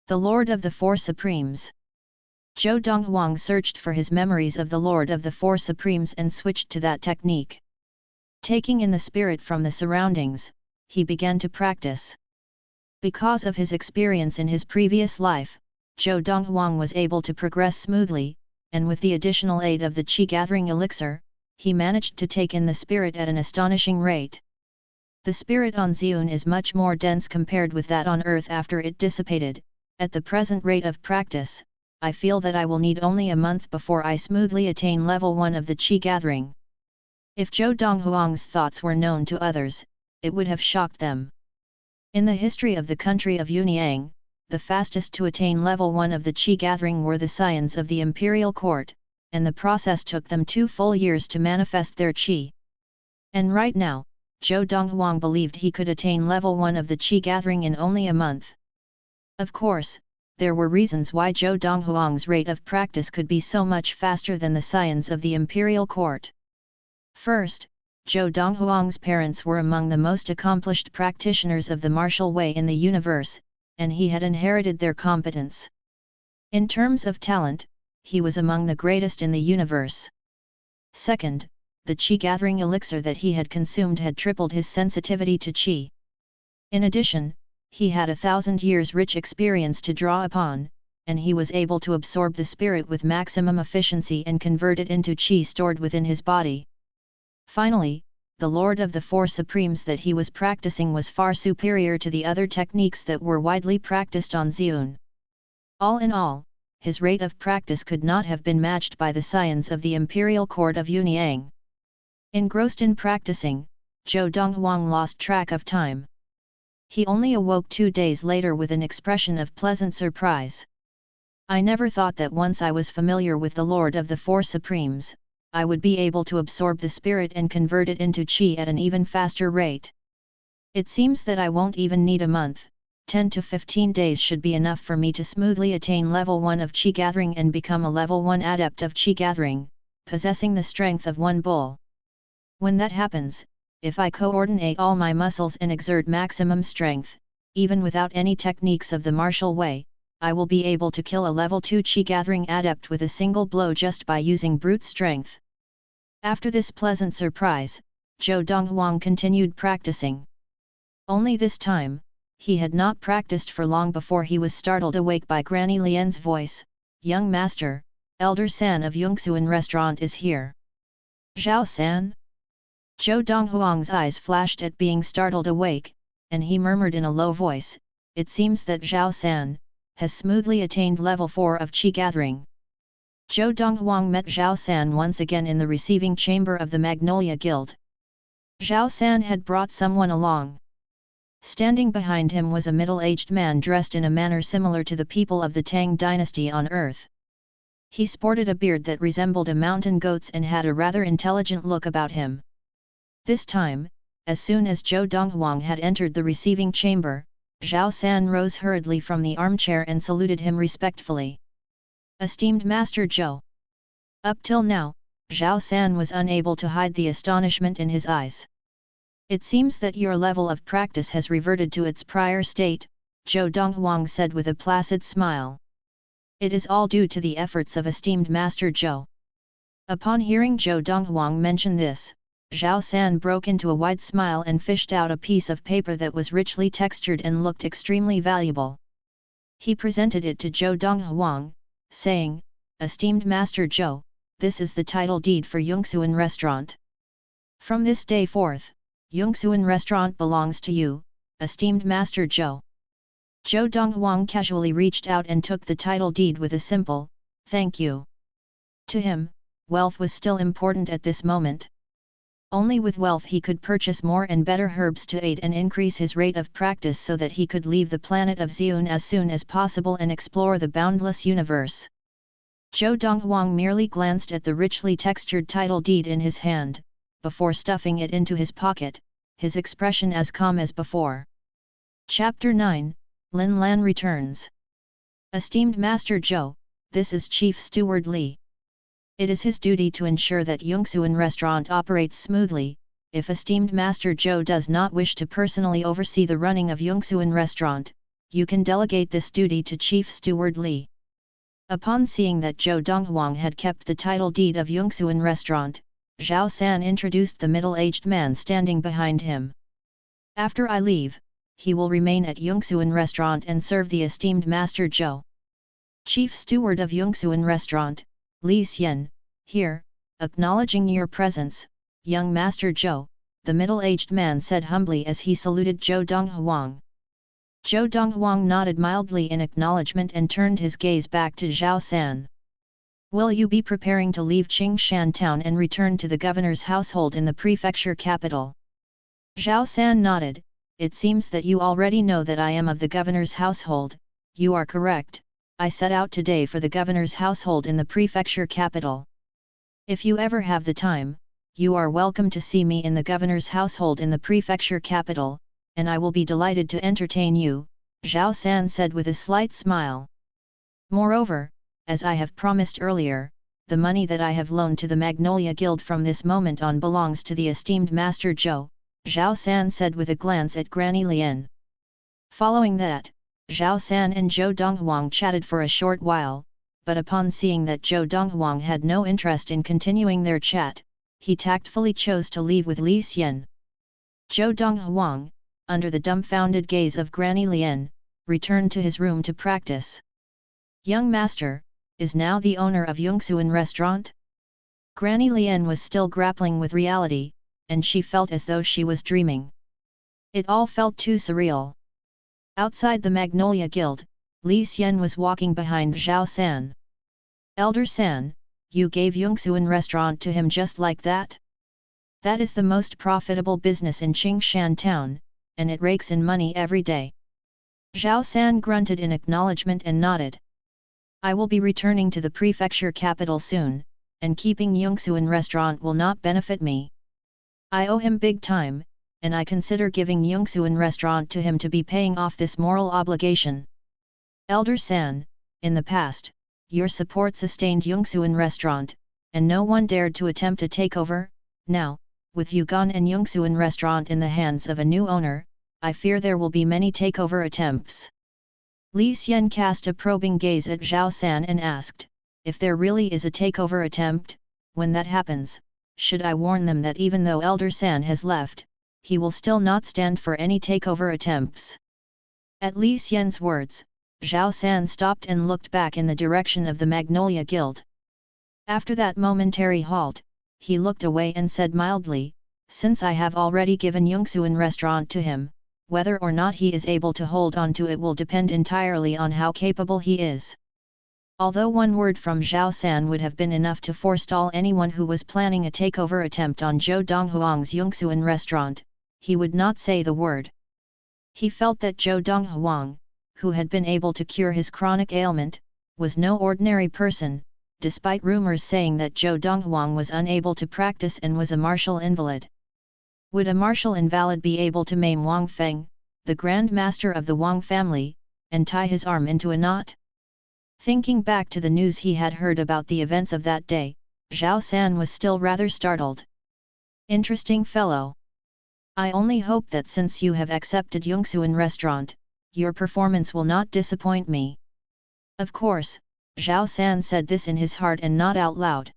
The Lord of the Four Supremes. Zhou Donghuang searched for his memories of the Lord of the Four Supremes and switched to that technique. Taking in the spirit from the surroundings, he began to practice. Because of his experience in his previous life, Zhou Donghuang was able to progress smoothly, and with the additional aid of the qi-gathering elixir, he managed to take in the spirit at an astonishing rate. The spirit on Xiun is much more dense compared with that on Earth after it dissipated. At the present rate of practice, I feel that I will need only a month before I smoothly attain level 1 of the qi gathering. If Zhou Donghuang's thoughts were known to others, it would have shocked them. In the history of the country of Yunyang, the fastest to attain level 1 of the qi gathering were the scions of the imperial court, and the process took them 2 full years to manifest their qi. And right now, Zhou Donghuang believed he could attain level 1 of the qi gathering in only a month. Of course, there were reasons why Zhou Donghuang's rate of practice could be so much faster than the scions of the imperial court. First, Zhou Donghuang's parents were among the most accomplished practitioners of the martial way in the universe, and he had inherited their competence. In terms of talent, he was among the greatest in the universe. Second, the qi-gathering elixir that he had consumed had tripled his sensitivity to qi. In addition, he had 1,000 years rich experience to draw upon, and he was able to absorb the spirit with maximum efficiency and convert it into qi stored within his body. Finally, the Lord of the Four Supremes that he was practicing was far superior to the other techniques that were widely practiced on Xiun. All in all, his rate of practice could not have been matched by the scions of the imperial court of Yunyang. Engrossed in practicing, Zhou Donghuang lost track of time. He only awoke 2 days later with an expression of pleasant surprise. I never thought that once I was familiar with the Lord of the Four Supremes, I would be able to absorb the spirit and convert it into qi at an even faster rate. It seems that I won't even need a month. 10 to 15 days should be enough for me to smoothly attain level 1 of qi gathering and become a level 1 adept of qi gathering, possessing the strength of one bull. When that happens, if I coordinate all my muscles and exert maximum strength, even without any techniques of the martial way, I will be able to kill a level 2 qi gathering adept with a single blow just by using brute strength. After this pleasant surprise, Zhou Donghuang continued practicing. Only this time, he had not practiced for long before he was startled awake by Granny Lian's voice. "Young master, Elder San of Yongxuan restaurant is here." "Zhao San?" Zhou Donghuang's eyes flashed at being startled awake, and he murmured in a low voice, "It seems that Zhao San has smoothly attained level 4 of qi gathering." Zhou Donghuang met Zhao San once again in the receiving chamber of the Magnolia Guild. Zhao San had brought someone along. Standing behind him was a middle-aged man dressed in a manner similar to the people of the Tang dynasty on Earth. He sported a beard that resembled a mountain goat's and had a rather intelligent look about him. This time, as soon as Zhou Donghuang had entered the receiving chamber, Zhao San rose hurriedly from the armchair and saluted him respectfully. Esteemed Master Zhou. Up till now, Zhao San was unable to hide the astonishment in his eyes. It seems that your level of practice has reverted to its prior state, Zhou Donghuang said with a placid smile. It is all due to the efforts of esteemed Master Zhou. Upon hearing Zhou Donghuang mention this, Zhao San broke into a wide smile and fished out a piece of paper that was richly textured and looked extremely valuable. He presented it to Zhou Donghuang, saying, Esteemed Master Zhou, this is the title deed for Yongxuan Restaurant. From this day forth, Yongxuan Restaurant belongs to you, esteemed Master Zhou. Zhou Donghuang casually reached out and took the title deed with a simple, thank you. To him, wealth was still important at this moment. Only with wealth he could purchase more and better herbs to aid and increase his rate of practice so that he could leave the planet of Xiun as soon as possible and explore the boundless universe. Zhou Donghuang merely glanced at the richly textured title deed in his hand, before stuffing it into his pocket, his expression as calm as before. Chapter 9, Lin Lan returns. Esteemed Master Zhou, this is Chief Steward Li. It is his duty to ensure that Yongxuan Restaurant operates smoothly. If esteemed Master Zhou does not wish to personally oversee the running of Yongxuan Restaurant, you can delegate this duty to Chief Steward Li. Upon seeing that Zhou Donghuang had kept the title deed of Yongxuan Restaurant, Zhao San introduced the middle-aged man standing behind him. After I leave, he will remain at Yongxuan Restaurant and serve the esteemed Master Zhou. Chief Steward of Yongxuan Restaurant, Li Xian, here, acknowledging your presence, young Master Zhou, the middle-aged man said humbly as he saluted Zhou Donghuang. Zhou Donghuang nodded mildly in acknowledgement and turned his gaze back to Zhao San. Will you be preparing to leave Qingshan town and return to the governor's household in the prefecture capital? Zhao San nodded. It seems that you already know that I am of the governor's household. You are correct. I set out today for the governor's household in the prefecture capital. If you ever have the time, you are welcome to see me in the governor's household in the prefecture capital, and I will be delighted to entertain you, Zhao San said with a slight smile. Moreover, as I have promised earlier, the money that I have loaned to the Magnolia Guild from this moment on belongs to the esteemed Master Zhou, Zhao San said with a glance at Granny Lian. Following that, Zhao San and Zhou Donghuang chatted for a short while, but upon seeing that Zhou Donghuang had no interest in continuing their chat, he tactfully chose to leave with Li Xian. Zhou Donghuang, under the dumbfounded gaze of Granny Lian, returned to his room to practice. Young Master, is now the owner of Yongxuan Restaurant? Granny Lian was still grappling with reality, and she felt as though she was dreaming. It all felt too surreal. Outside the Magnolia Guild, Li Xian was walking behind Zhao San. Elder San, you gave Yongxuan Restaurant to him just like that? That is the most profitable business in Qingshan town, and it rakes in money every day. Zhao San grunted in acknowledgement and nodded. I will be returning to the prefecture capital soon, and keeping Yongxuan Restaurant will not benefit me. I owe him big time, and I consider giving Yongxuan Restaurant to him to be paying off this moral obligation. Elder San, in the past, your support sustained Yongxuan Restaurant, and no one dared to attempt a takeover. Now, with you gone and Yongxuan Restaurant in the hands of a new owner, I fear there will be many takeover attempts. Li Xian cast a probing gaze at Zhao San and asked, if there really is a takeover attempt, when that happens, should I warn them that even though Elder San has left, he will still not stand for any takeover attempts? At Li Xian's words, Zhao San stopped and looked back in the direction of the Magnolia Guild. After that momentary halt, he looked away and said mildly, since I have already given Yongxuan Restaurant to him, whether or not he is able to hold on to it will depend entirely on how capable he is. Although one word from Zhao San would have been enough to forestall anyone who was planning a takeover attempt on Zhou Donghuang's Yongxuan Restaurant, he would not say the word. He felt that Zhou Donghuang, who had been able to cure his chronic ailment, was no ordinary person, despite rumors saying that Zhou Donghuang was unable to practice and was a martial invalid. Would a martial invalid be able to maim Wang Feng, the Grand Master of the Wang family, and tie his arm into a knot? Thinking back to the news he had heard about the events of that day, Zhao San was still rather startled. Interesting fellow. I only hope that since you have accepted Yongsuan restaurant, your performance will not disappoint me. Of course, Zhao San said this in his heart and not out loud.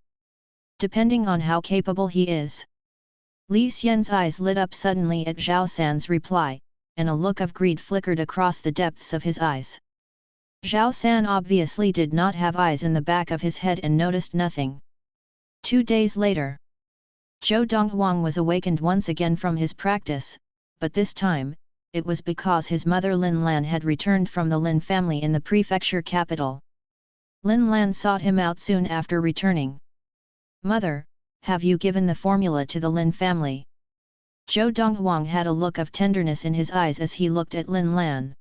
Depending on how capable he is. Li Xian's eyes lit up suddenly at Zhao San's reply, and a look of greed flickered across the depths of his eyes. Zhao San obviously did not have eyes in the back of his head and noticed nothing. 2 days later, Zhou Donghuang was awakened once again from his practice, but this time, it was because his mother Lin Lan had returned from the Lin family in the prefecture capital. Lin Lan sought him out soon after returning. Mother, have you given the formula to the Lin family? Zhou Donghuang had a look of tenderness in his eyes as he looked at Lin Lan.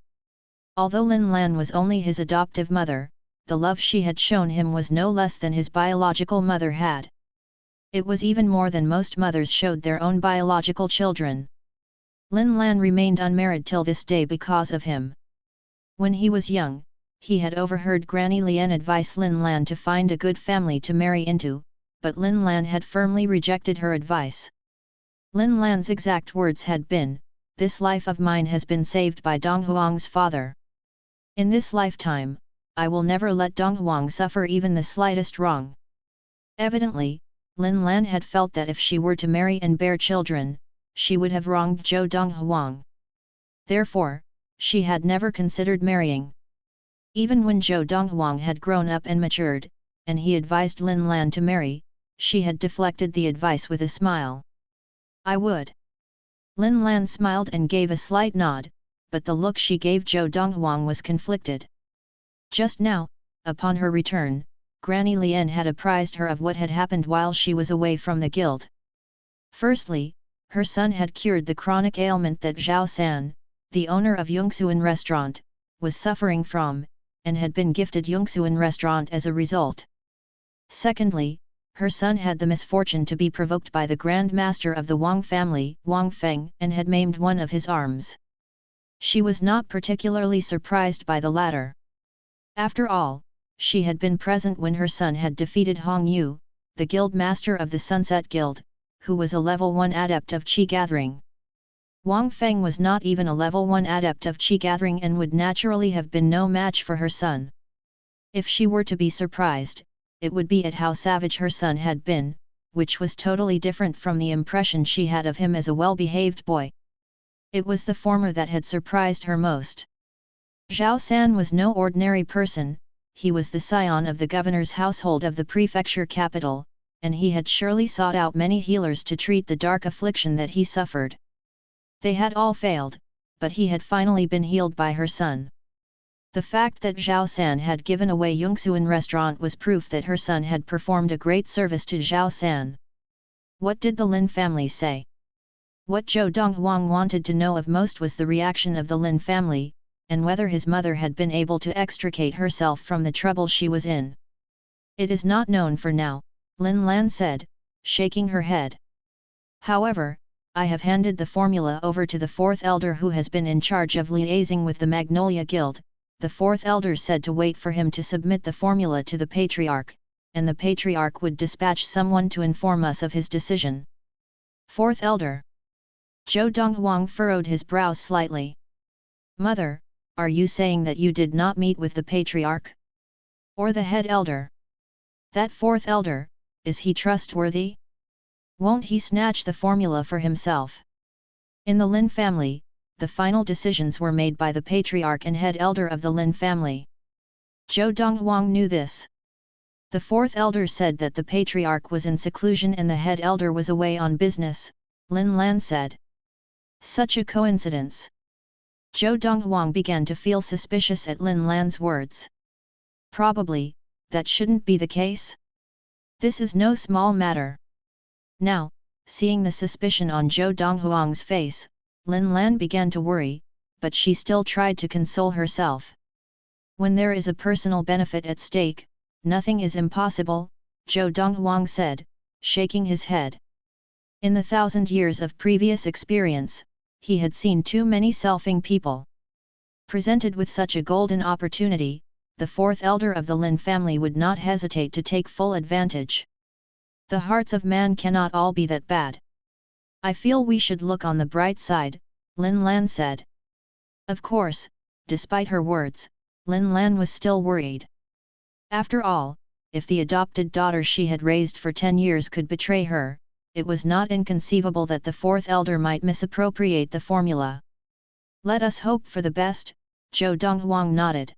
Although Lin Lan was only his adoptive mother, the love she had shown him was no less than his biological mother had. It was even more than most mothers showed their own biological children. Lin Lan remained unmarried till this day because of him. When he was young, he had overheard Granny Lian advise Lin Lan to find a good family to marry into, but Lin Lan had firmly rejected her advice. Lin Lan's exact words had been, "This life of mine has been saved by Donghuang's father. In this lifetime, I will never let Donghuang suffer even the slightest wrong." Evidently, Lin Lan had felt that if she were to marry and bear children, she would have wronged Zhou Donghuang. Therefore, she had never considered marrying. Even when Zhou Donghuang had grown up and matured, and he advised Lin Lan to marry, she had deflected the advice with a smile. "I would." Lin Lan smiled and gave a slight nod, but the look she gave Zhou Donghuang was conflicted. Just now, upon her return, Granny Lian had apprised her of what had happened while she was away from the guild. Firstly, her son had cured the chronic ailment that Zhao San, the owner of Yongsuan restaurant, was suffering from, and had been gifted Yongsuan restaurant as a result. Secondly, her son had the misfortune to be provoked by the Grand Master of the Wang family, Wang Feng, and had maimed one of his arms. She was not particularly surprised by the latter. After all, she had been present when her son had defeated Hong Yu, the guild master of the Sunset Guild, who was a level 1 adept of Qi gathering. Wang Feng was not even a level 1 adept of Qi gathering and would naturally have been no match for her son. If she were to be surprised, it would be at how savage her son had been, which was totally different from the impression she had of him as a well-behaved boy. It was the former that had surprised her most. Zhao San was no ordinary person, he was the scion of the governor's household of the prefecture capital, and he had surely sought out many healers to treat the dark affliction that he suffered. They had all failed, but he had finally been healed by her son. The fact that Zhao San had given away Yongsuan restaurant was proof that her son had performed a great service to Zhao San. What did the Lin family say? What Zhou Donghuang wanted to know of most was the reaction of the Lin family, and whether his mother had been able to extricate herself from the trouble she was in. "It is not known for now," Lin Lan said, shaking her head. "However, I have handed the formula over to the fourth elder who has been in charge of liaising with the Magnolia Guild." The fourth elder said to wait for him to submit the formula to the Patriarch, and the Patriarch would dispatch someone to inform us of his decision. Fourth elder. Zhou Donghuang furrowed his brows slightly. "Mother, are you saying that you did not meet with the Patriarch? Or the head elder? That fourth elder, is he trustworthy? Won't he snatch the formula for himself?" In the Lin family, the final decisions were made by the Patriarch and head elder of the Lin family. Zhou Donghuang knew this. The fourth elder said that the Patriarch was in seclusion and the head elder was away on business, Lin Lan said. Such a coincidence. Zhou Donghuang began to feel suspicious at Lin Lan's words. Probably, that shouldn't be the case. This is no small matter. Now, seeing the suspicion on Zhou Donghuang's face, Lin Lan began to worry, but she still tried to console herself. When there is a personal benefit at stake, nothing is impossible, Zhou Donghuang said, shaking his head. In the 1,000 years of previous experience, he had seen too many selfing people. Presented with such a golden opportunity, the fourth elder of the Lin family would not hesitate to take full advantage. The hearts of man cannot all be that bad. I feel we should look on the bright side, Lin Lan said. Of course, despite her words, Lin Lan was still worried. After all, if the adopted daughter she had raised for 10 years could betray her, it was not inconceivable that the fourth elder might misappropriate the formula. Let us hope for the best, Zhou Donghuang nodded.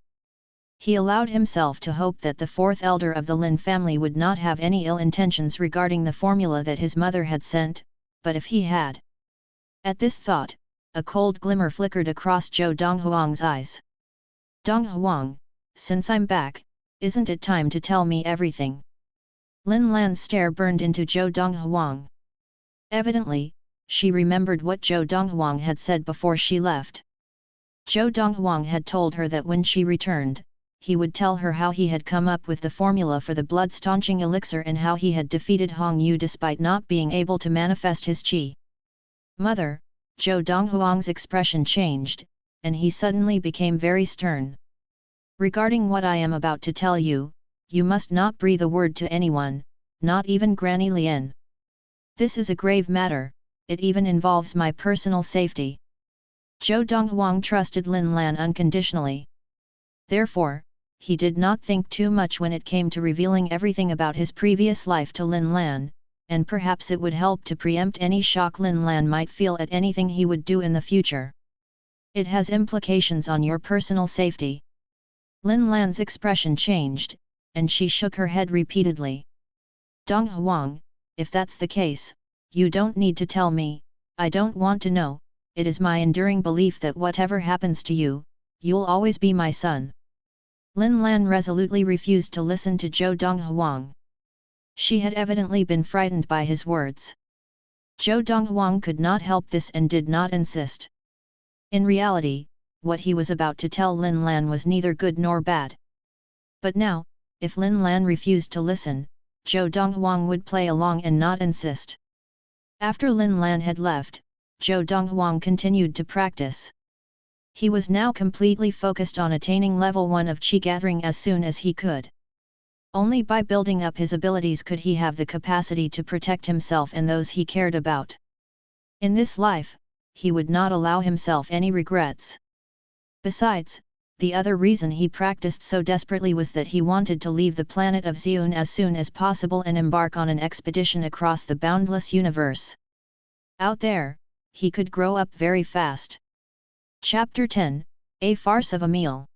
He allowed himself to hope that the fourth elder of the Lin family would not have any ill intentions regarding the formula that his mother had sent, but if he had. At this thought, a cold glimmer flickered across Zhou Donghuang's eyes. Donghuang, since I'm back, isn't it time to tell me everything? Lin Lan's stare burned into Zhou Donghuang. Evidently, she remembered what Zhou Donghuang had said before she left. Zhou Donghuang had told her that when she returned, he would tell her how he had come up with the formula for the blood-staunching elixir and how he had defeated Hong Yu despite not being able to manifest his qi. Mother, Zhou Donghuang's expression changed, and he suddenly became very stern. Regarding what I am about to tell you, you must not breathe a word to anyone, not even Granny Lian. This is a grave matter, it even involves my personal safety. Zhou Donghuang trusted Lin Lan unconditionally. Therefore, he did not think too much when it came to revealing everything about his previous life to Lin Lan, and perhaps it would help to preempt any shock Lin Lan might feel at anything he would do in the future. It has implications on your personal safety. Lin Lan's expression changed, and she shook her head repeatedly. Donghuang, if that's the case, you don't need to tell me, I don't want to know, it is my enduring belief that whatever happens to you, you'll always be my son. Lin Lan resolutely refused to listen to Zhou Donghuang. She had evidently been frightened by his words. Zhou Donghuang could not help this and did not insist. In reality, what he was about to tell Lin Lan was neither good nor bad. But now, if Lin Lan refused to listen, Zhou Donghuang would play along and not insist. After Lin Lan had left, Zhou Donghuang continued to practice. He was now completely focused on attaining level 1 of Qi gathering as soon as he could. Only by building up his abilities could he have the capacity to protect himself and those he cared about. In this life, he would not allow himself any regrets. Besides, the other reason he practiced so desperately was that he wanted to leave the planet of Xiun as soon as possible and embark on an expedition across the boundless universe. Out there, he could grow up very fast. Chapter 10, A Farce of a Meal.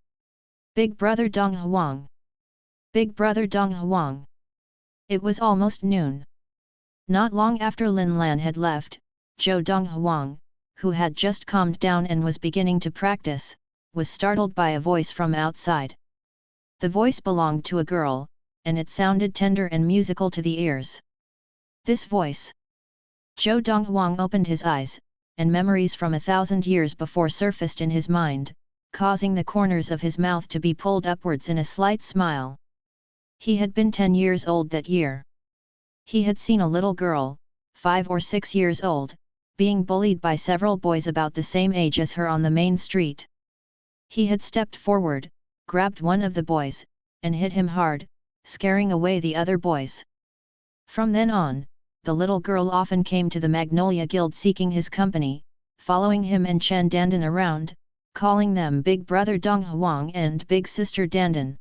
Big Brother Donghuang. Big Brother Donghuang. It was almost noon. Not long after Lin Lan had left, Zhou Donghuang, who had just calmed down and was beginning to practice, was startled by a voice from outside. The voice belonged to a girl, and it sounded tender and musical to the ears. This voice. Zhou Donghuang opened his eyes, and memories from 1,000 years before surfaced in his mind, causing the corners of his mouth to be pulled upwards in a slight smile. He had been 10 years old that year. He had seen a little girl, 5 or 6 years old, being bullied by several boys about the same age as her on the main street. He had stepped forward, grabbed one of the boys, and hit him hard, scaring away the other boys. From then on, the little girl often came to the Magnolia Guild seeking his company, following him and Chen Dandan around, calling them Big Brother Donghuang and Big Sister Dandan.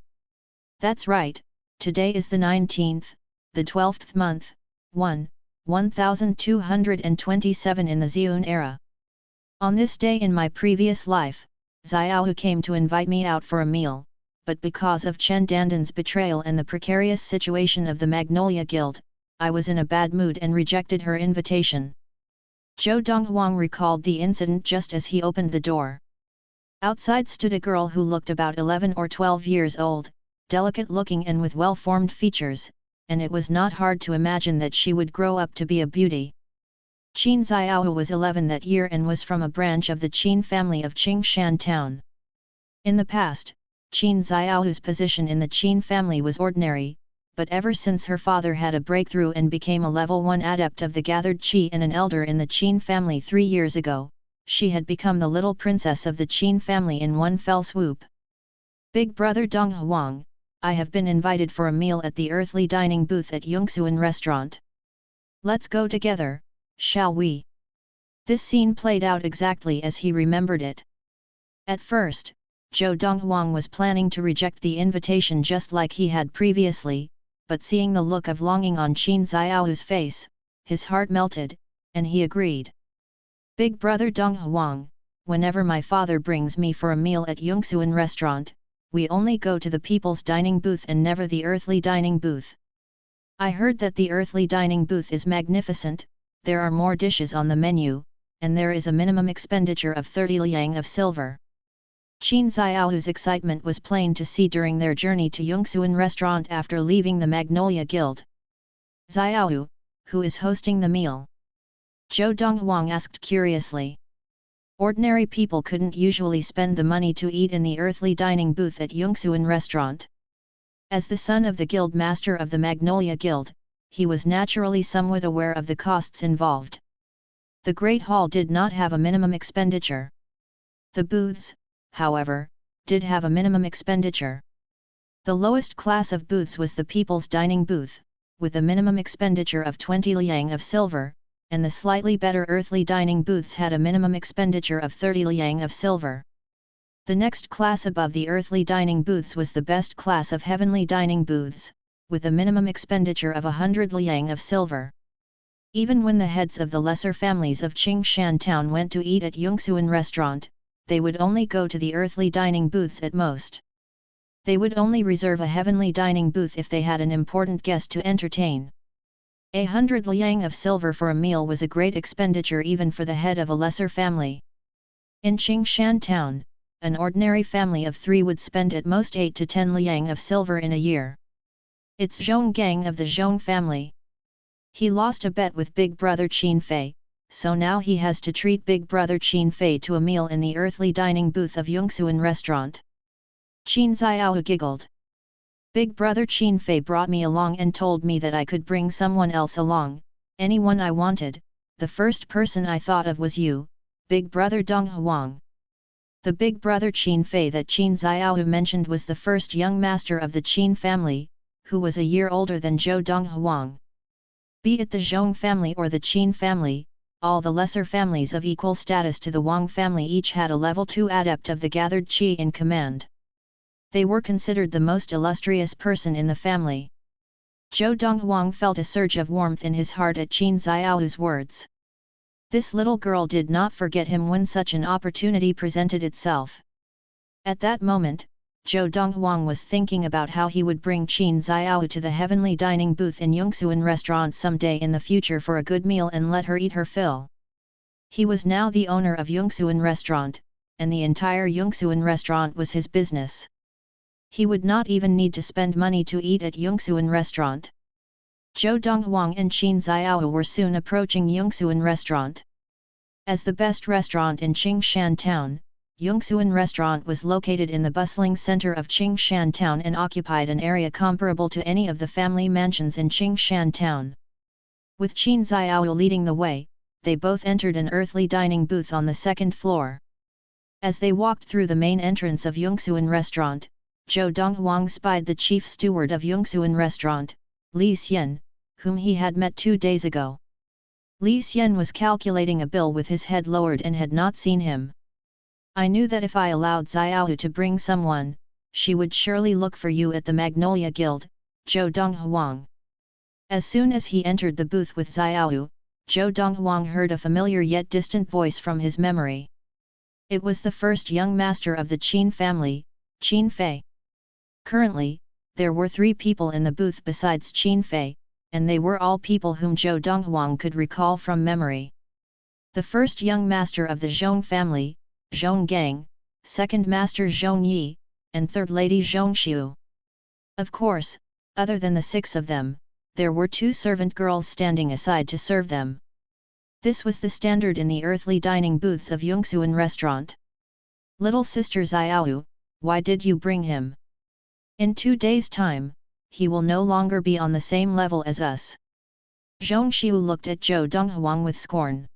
That's right, today is the 19th, the 12th month, 1227 in the Xiun era. On this day in my previous life, Xiaohu came to invite me out for a meal, but because of Chen Dandan's betrayal and the precarious situation of the Magnolia Guild, I was in a bad mood and rejected her invitation. Zhou Donghuang recalled the incident just as he opened the door. Outside stood a girl who looked about 11 or 12 years old, delicate-looking and with well-formed features, and it was not hard to imagine that she would grow up to be a beauty. Qin Xiaohu was 11 that year and was from a branch of the Qin family of Qingshan town. In the past, Qin Xiaohu's position in the Qin family was ordinary, but ever since her father had a breakthrough and became a level 1 adept of the gathered Qi and an elder in the Qin family 3 years ago, she had become the little princess of the Qin family in one fell swoop. Big brother Donghuang, I have been invited for a meal at the earthly dining booth at Xuanhuan restaurant. Let's go together, shall we? This scene played out exactly as he remembered it. At first, Zhou Donghuang was planning to reject the invitation just like he had previously, but seeing the look of longing on Qin Xiao's face, his heart melted, and he agreed. Big brother Donghuang, whenever my father brings me for a meal at Xuanhuan restaurant, we only go to the people's dining booth and never the earthly dining booth. I heard that the earthly dining booth is magnificent, there are more dishes on the menu, and there is a minimum expenditure of 30 liang of silver. Qin Xiao's excitement was plain to see during their journey to Xuanhuan restaurant after leaving the Magnolia Guild. Xiao, who is hosting the meal? Zhou Donghuang asked curiously. Ordinary people couldn't usually spend the money to eat in the earthly dining booth at Xuanhuan restaurant. As the son of the guild master of the Magnolia Guild, he was naturally somewhat aware of the costs involved. The Great Hall did not have a minimum expenditure. The booths, however, did have a minimum expenditure. The lowest class of booths was the People's Dining booth, with a minimum expenditure of 20 liang of silver, and the slightly better earthly dining booths had a minimum expenditure of 30 liang of silver. The next class above the earthly dining booths was the best class of heavenly dining booths, with a minimum expenditure of 100 liang of silver. Even when the heads of the lesser families of Qingshan town went to eat at Xuanhuan restaurant, they would only go to the earthly dining booths at most. They would only reserve a heavenly dining booth if they had an important guest to entertain. 100 liang of silver for a meal was a great expenditure even for the head of a lesser family. In Qingshan town, an ordinary family of 3 would spend at most 8 to 10 liang of silver in a year. It's Zhonggang of the Zhong family. He lost a bet with big brother Qin Fei, so now he has to treat big brother Qin Fei to a meal in the earthly dining booth of Xuanhuan restaurant. Qin Xiao giggled. Big brother Qin Fei brought me along and told me that I could bring someone else along, anyone I wanted. The first person I thought of was you, big brother Donghuang. The big brother Qin Fei that Qin Xiao mentioned was the first young master of the Qin family, who was a year older than Zhou Donghuang. Be it the Zhong family or the Qin family, all the lesser families of equal status to the Wang family each had a level 2 adept of the gathered qi in command. They were considered the most illustrious person in the family. Zhou Donghuang felt a surge of warmth in his heart at Qin Xiao's words. This little girl did not forget him when such an opportunity presented itself. At that moment, Zhou Donghuang was thinking about how he would bring Qin Xiao to the heavenly dining booth in Xuanhuan restaurant someday in the future for a good meal and let her eat her fill. He was now the owner of Xuanhuan restaurant, and the entire Xuanhuan restaurant was his business. He would not even need to spend money to eat at Xuanhuan restaurant. Zhou Donghuang and Qin Xiao were soon approaching Xuanhuan restaurant. As the best restaurant in Qingshan town, Xuanhuan restaurant was located in the bustling center of Qingshan town and occupied an area comparable to any of the family mansions in Qingshan town. With Qin Xiao leading the way, they both entered an earthly dining booth on the second floor. As they walked through the main entrance of Xuanhuan restaurant, Zhou Donghuang spied the chief steward of Xuanhuan restaurant, Li Xian, whom he had met 2 days ago. Li Xian was calculating a bill with his head lowered and had not seen him. I knew that if I allowed Xiao to bring someone, she would surely look for you at the Magnolia Guild, Zhou Donghuang. As soon as he entered the booth with Xiao, Zhou Donghuang heard a familiar yet distant voice from his memory. It was the first young master of the Qin family, Qin Fei. Currently, there were 3 people in the booth besides Qin Fei, and they were all people whom Zhou Donghuang could recall from memory. The first young master of the Zhong family, Zhong Gang, second master Zhong Yi, and third lady Zhong Xiu. Of course, other than the 6 of them, there were 2 servant girls standing aside to serve them. This was the standard in the earthly dining booths of Xuanhuan restaurant. Little sister Xiao, why did you bring him? In 2 days' time, he will no longer be on the same level as us. Zhong Xiu looked at Zhou Donghuang with scorn.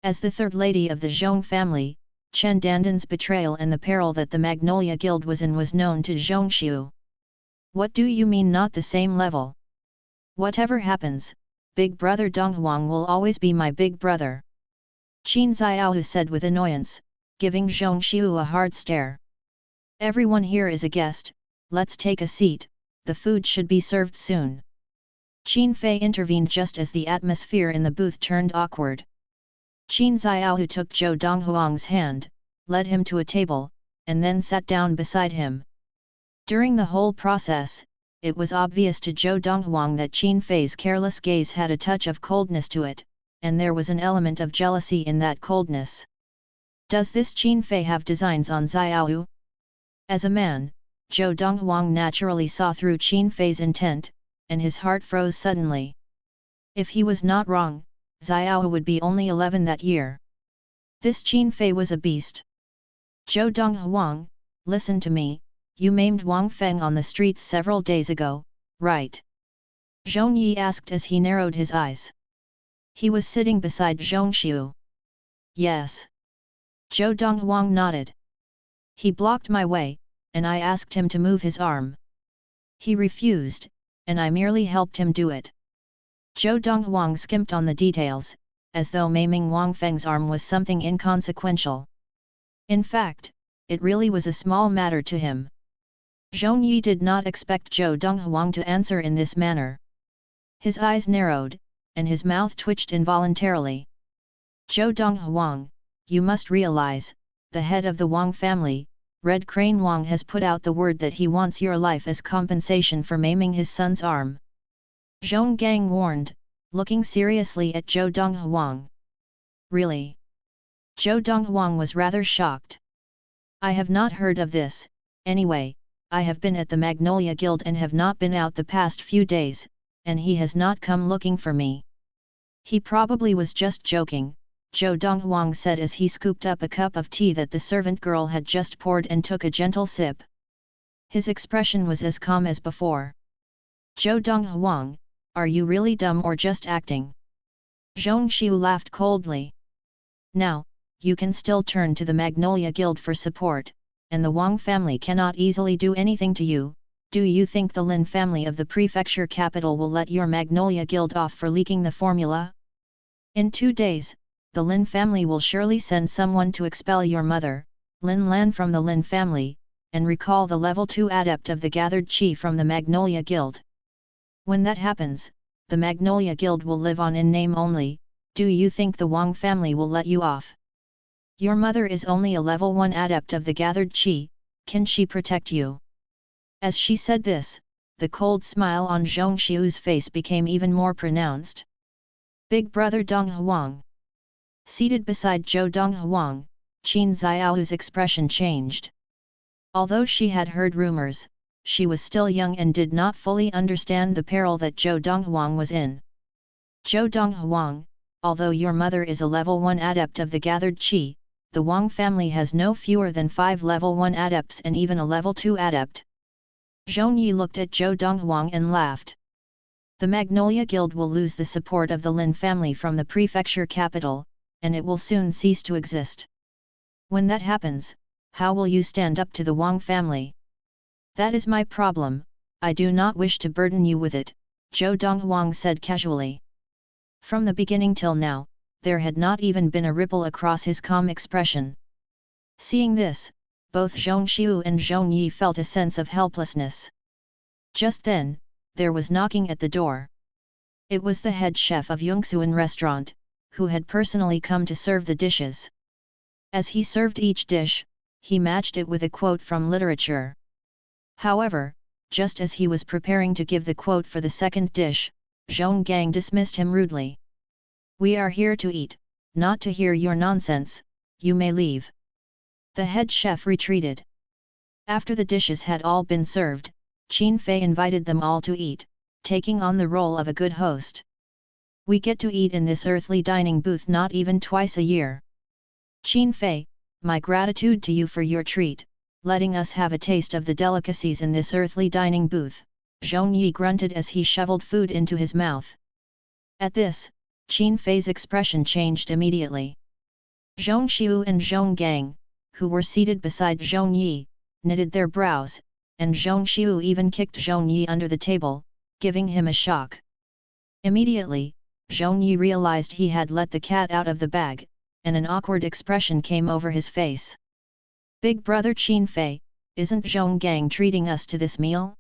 As the third lady of the Zhong family, Chen Dandan's betrayal and the peril that the Magnolia Guild was in was known to Zhongxiu. What do you mean not the same level? Whatever happens, Big Brother Donghuang will always be my big brother. Qin Xiaohu said with annoyance, giving Zhongxiu a hard stare. Everyone here is a guest, let's take a seat, the food should be served soon. Qin Fei intervened just as the atmosphere in the booth turned awkward. Qin Xiaohu took Zhou Donghuang's hand, led him to a table, and then sat down beside him. During the whole process, it was obvious to Zhou Donghuang that Qin Fei's careless gaze had a touch of coldness to it, and there was an element of jealousy in that coldness. Does this Qin Fei have designs on Xiaohu? As a man, Zhou Donghuang naturally saw through Qin Fei's intent, and his heart froze suddenly. If he was not wrong, Xiaohu would be only 11 that year. This Qin Fei was a beast. Zhou Donghuang, listen to me, you maimed Wang Feng on the streets several days ago, right? Zhong Yi asked as he narrowed his eyes. He was sitting beside Zhongxiu. Yes. Zhou Donghuang nodded. He blocked my way, and I asked him to move his arm. He refused, and I merely helped him do it. Zhou Donghuang skimped on the details, as though maiming Wang Feng's arm was something inconsequential. In fact, it really was a small matter to him. Zhong Yi did not expect Zhou Donghuang to answer in this manner. His eyes narrowed, and his mouth twitched involuntarily. Zhou Donghuang, you must realize, the head of the Wang family, Red Crane Wang, has put out the word that he wants your life as compensation for maiming his son's arm. Zhong Gang warned, looking seriously at Zhou Donghuang. Really? Zhou Donghuang was rather shocked. I have not heard of this, anyway, I have been at the Magnolia Guild and have not been out the past few days, and he has not come looking for me. He probably was just joking, Zhou Donghuang said as he scooped up a cup of tea that the servant girl had just poured and took a gentle sip. His expression was as calm as before. Zhou Donghuang, are you really dumb or just acting? Zhongxiu laughed coldly. Now, you can still turn to the Magnolia Guild for support, and the Wang family cannot easily do anything to you. Do you think the Lin family of the prefecture capital will let your Magnolia Guild off for leaking the formula? In 2 days, the Lin family will surely send someone to expel your mother, Lin Lan, from the Lin family, and recall the level 2 adept of the gathered chi from the Magnolia Guild. When that happens, the Magnolia Guild will live on in name only. Do you think the Wang family will let you off? Your mother is only a level 1 adept of the gathered chi, can she protect you? As she said this, the cold smile on Zhongxiu's face became even more pronounced. Big Brother Donghuang. Seated beside Zhou Donghuang, Qin Xiaohu's expression changed. Although she had heard rumors, she was still young and did not fully understand the peril that Zhou Donghuang was in. Zhou Donghuang, although your mother is a level 1 adept of the gathered chi, the Wang family has no fewer than 5 level 1 adepts and even a level 2 adept. Zhong Yi looked at Zhou Donghuang and laughed. The Magnolia Guild will lose the support of the Lin family from the prefecture capital, and it will soon cease to exist. When that happens, how will you stand up to the Wang family? That is my problem, I do not wish to burden you with it, Zhou Donghuang said casually. From the beginning till now, there had not even been a ripple across his calm expression. Seeing this, both Zhongxiu and Zhong Yi felt a sense of helplessness. Just then, there was knocking at the door. It was the head chef of Yongxuan restaurant, who had personally come to serve the dishes. As he served each dish, he matched it with a quote from literature. However, just as he was preparing to give the quote for the second dish, Zhong Gang dismissed him rudely. We are here to eat, not to hear your nonsense, you may leave. The head chef retreated. After the dishes had all been served, Qin Fei invited them all to eat, taking on the role of a good host. We get to eat in this earthly dining booth not even twice a year. Qin Fei, my gratitude to you for your treat, letting us have a taste of the delicacies in this earthly dining booth, Zhong Yi grunted as he shoveled food into his mouth. At this, Qin Fei's expression changed immediately. Zhong Xiu and Zhong Gang, who were seated beside Zhong Yi, knitted their brows, and Zhong Xiu even kicked Zhong Yi under the table, giving him a shock. Immediately, Zhong Yi realized he had let the cat out of the bag, and an awkward expression came over his face. Big brother Qin Fei, isn't Zhong Gang treating us to this meal?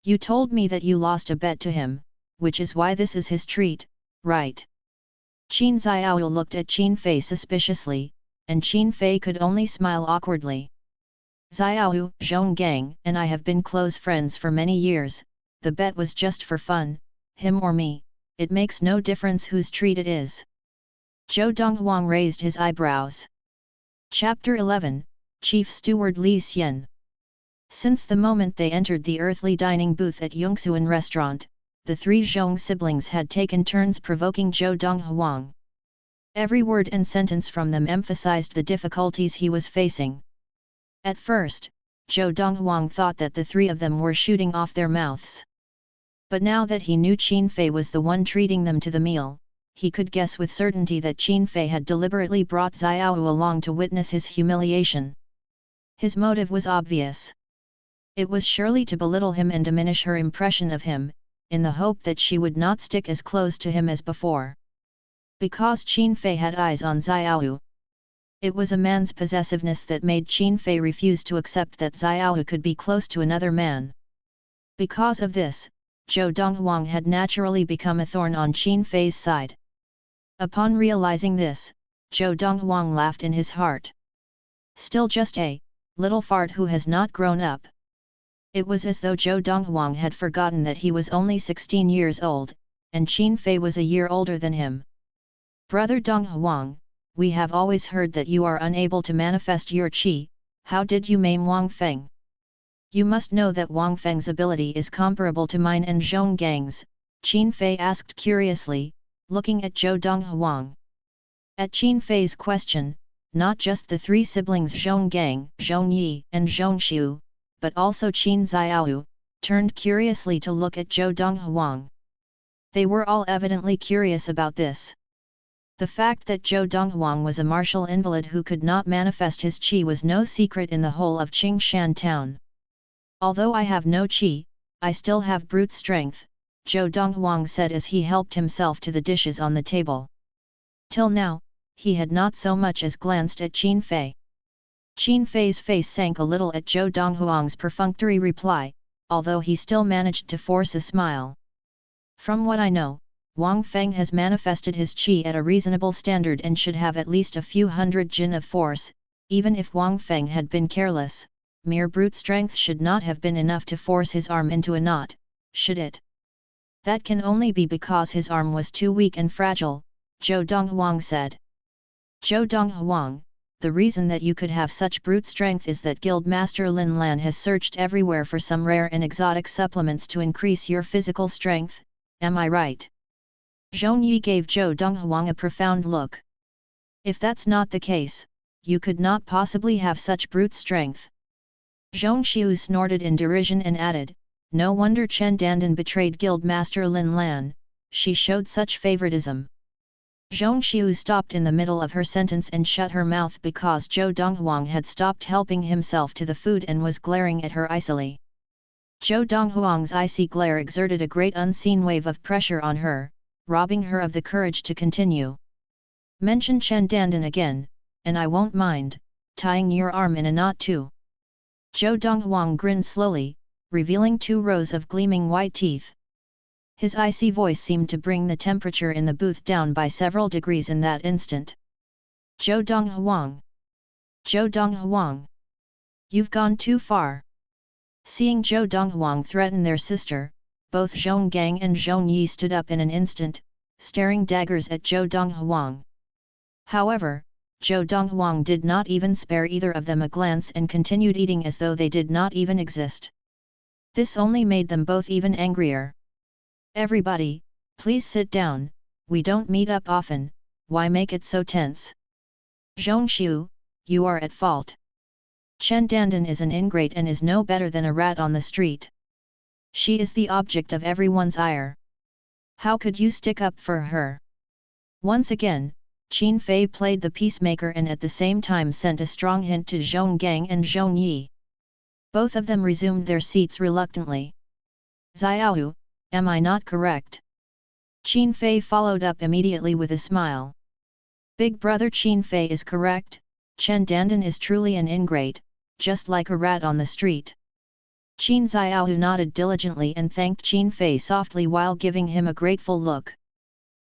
You told me that you lost a bet to him, which is why this is his treat, right? Qin Xiao looked at Qin Fei suspiciously, and Qin Fei could only smile awkwardly. Xiao, Zhong Gang and I have been close friends for many years, the bet was just for fun, him or me, it makes no difference whose treat it is. Zhou Donghuang raised his eyebrows. Chapter 11, Chief Steward Li Xian. Since the moment they entered the earthly dining booth at Yongxuan restaurant, the three Zhong siblings had taken turns provoking Zhou Donghuang. Every word and sentence from them emphasized the difficulties he was facing. At first, Zhou Donghuang thought that the three of them were shooting off their mouths. But now that he knew Qin Fei was the one treating them to the meal, he could guess with certainty that Qin Fei had deliberately brought Xiao along to witness his humiliation. His motive was obvious. It was surely to belittle him and diminish her impression of him, in the hope that she would not stick as close to him as before. Because Qin Fei had eyes on Xiao. It was a man's possessiveness that made Qin Fei refuse to accept that Xiao could be close to another man. Because of this, Zhou Donghuang had naturally become a thorn on Qin Fei's side. Upon realizing this, Zhou Donghuang laughed in his heart. Still just a little fart who has not grown up. It was as though Zhou Donghuang had forgotten that he was only 16 years old, and Qin Fei was a year older than him. Brother Donghuang, we have always heard that you are unable to manifest your qi, how did you maim Wang Feng? You must know that Wang Feng's ability is comparable to mine and Zhong Gang's, Qin Fei asked curiously, looking at Zhou Donghuang. At Qin Fei's question, not just the three siblings Zhong Gang, Zhong Yi and Zhong Xiu, but also Qin Xiao, turned curiously to look at Zhou Donghuang. They were all evidently curious about this. The fact that Zhou Donghuang was a martial invalid who could not manifest his qi was no secret in the whole of Qingshan town. Although I have no qi, I still have brute strength, Zhou Donghuang said as he helped himself to the dishes on the table. Till now, he had not so much as glanced at Qin Fei. Qin Fei's face sank a little at Zhou Donghuang's perfunctory reply, although he still managed to force a smile. From what I know, Wang Feng has manifested his qi at a reasonable standard and should have at least a few hundred jin of force. Even if Wang Feng had been careless, mere brute strength should not have been enough to force his arm into a knot, should it? That can only be because his arm was too weak and fragile, Zhou Donghuang said. Zhou Donghuang, the reason that you could have such brute strength is that Guildmaster Lin Lan has searched everywhere for some rare and exotic supplements to increase your physical strength, am I right? Zhong Yi gave Zhou Donghuang a profound look. If that's not the case, you could not possibly have such brute strength. Zhong Xiu snorted in derision and added, no wonder Chen Dandan betrayed Guildmaster Lin Lan, she showed such favoritism. Zhong Xiu stopped in the middle of her sentence and shut her mouth because Zhou Donghuang had stopped helping himself to the food and was glaring at her icily. Zhou Donghuang's icy glare exerted a great unseen wave of pressure on her, robbing her of the courage to continue. Mention Chen Dandan again, and I won't mind, tying your arm in a knot too. Zhou Donghuang grinned slowly, revealing 2 rows of gleaming white teeth. His icy voice seemed to bring the temperature in the booth down by several degrees in that instant. Zhou Donghuang! Zhou Donghuang! You've gone too far! Seeing Zhou Donghuang threaten their sister, both Zhong Gang and Zhong Yi stood up in an instant, staring daggers at Zhou Donghuang. However, Zhou Donghuang did not even spare either of them a glance and continued eating as though they did not even exist. This only made them both even angrier. Everybody, please sit down, we don't meet up often, why make it so tense? Zhong Xiu, you are at fault. Chen Dandan is an ingrate and is no better than a rat on the street. She is the object of everyone's ire. How could you stick up for her? Once again, Qin Fei played the peacemaker and at the same time sent a strong hint to Zhong Gang and Zhong Yi. Both of them resumed their seats reluctantly. Xiaohu, am I not correct? Qin Fei followed up immediately with a smile. Big brother Qin Fei is correct, Chen Dandan is truly an ingrate, just like a rat on the street. Qin Xiaohu nodded diligently and thanked Qin Fei softly while giving him a grateful look.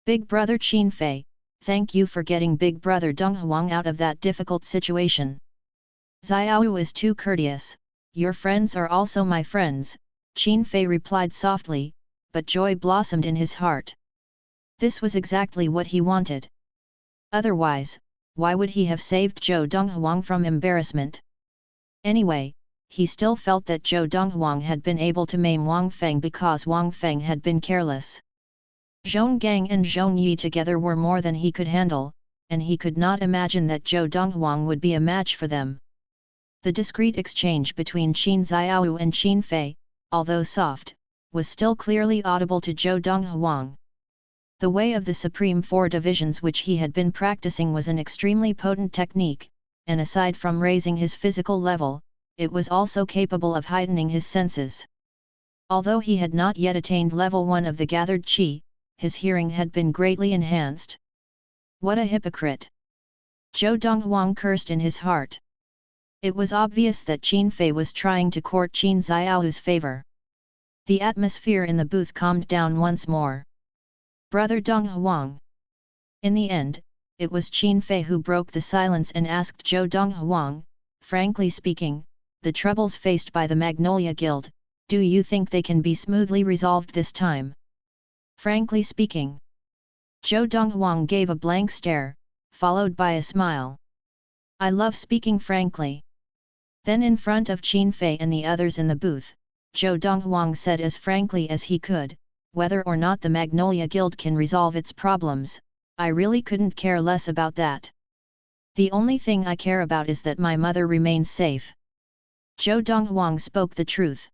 Big brother Qin Fei, thank you for getting big brother Donghuang out of that difficult situation. Xiaohu is too courteous, your friends are also my friends, Qin Fei replied softly, but joy blossomed in his heart. This was exactly what he wanted. Otherwise, why would he have saved Zhou Donghuang from embarrassment? Anyway, he still felt that Zhou Donghuang had been able to maim Wang Feng because Wang Feng had been careless. Zhong Gang and Zhong Yi together were more than he could handle, and he could not imagine that Zhou Donghuang would be a match for them. The discreet exchange between Qin Xiaohu and Qin Fei, although soft, was still clearly audible to Zhou Donghuang. The way of the Supreme Four Divisions which he had been practicing was an extremely potent technique, and aside from raising his physical level, it was also capable of heightening his senses. Although he had not yet attained level 1 of the gathered qi, his hearing had been greatly enhanced. What a hypocrite! Zhou Donghuang cursed in his heart. It was obvious that Qin Fei was trying to court Qin Xiaohu's favor. The atmosphere in the booth calmed down once more. Brother Donghuang. In the end, it was Qin Fei who broke the silence and asked Zhou Donghuang, frankly speaking, the troubles faced by the Magnolia Guild, do you think they can be smoothly resolved this time? Frankly speaking. Zhou Donghuang gave a blank stare, followed by a smile. I love speaking frankly. Then in front of Qin Fei and the others in the booth, Zhou Donghuang said as frankly as he could, whether or not the Magnolia Guild can resolve its problems, I really couldn't care less about that. The only thing I care about is that my mother remains safe. Zhou Donghuang spoke the truth.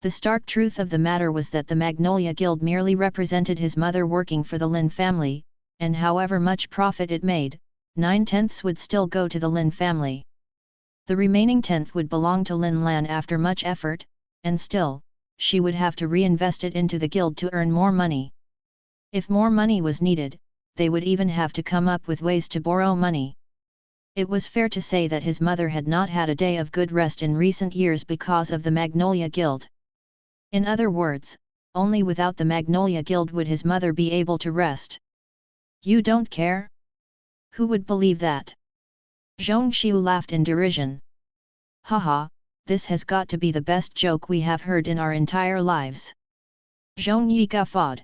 The stark truth of the matter was that the Magnolia Guild merely represented his mother working for the Lin family, and however much profit it made, 9/10 would still go to the Lin family. The remaining 10th would belong to Lin Lan after much effort, and still, she would have to reinvest it into the guild to earn more money. If more money was needed, they would even have to come up with ways to borrow money. It was fair to say that his mother had not had a day of good rest in recent years because of the Magnolia Guild. In other words, only without the Magnolia Guild would his mother be able to rest. You don't care? Who would believe that? Zhong Xiu laughed in derision. Haha, this has got to be the best joke we have heard in our entire lives. Zhong Yi guffawed.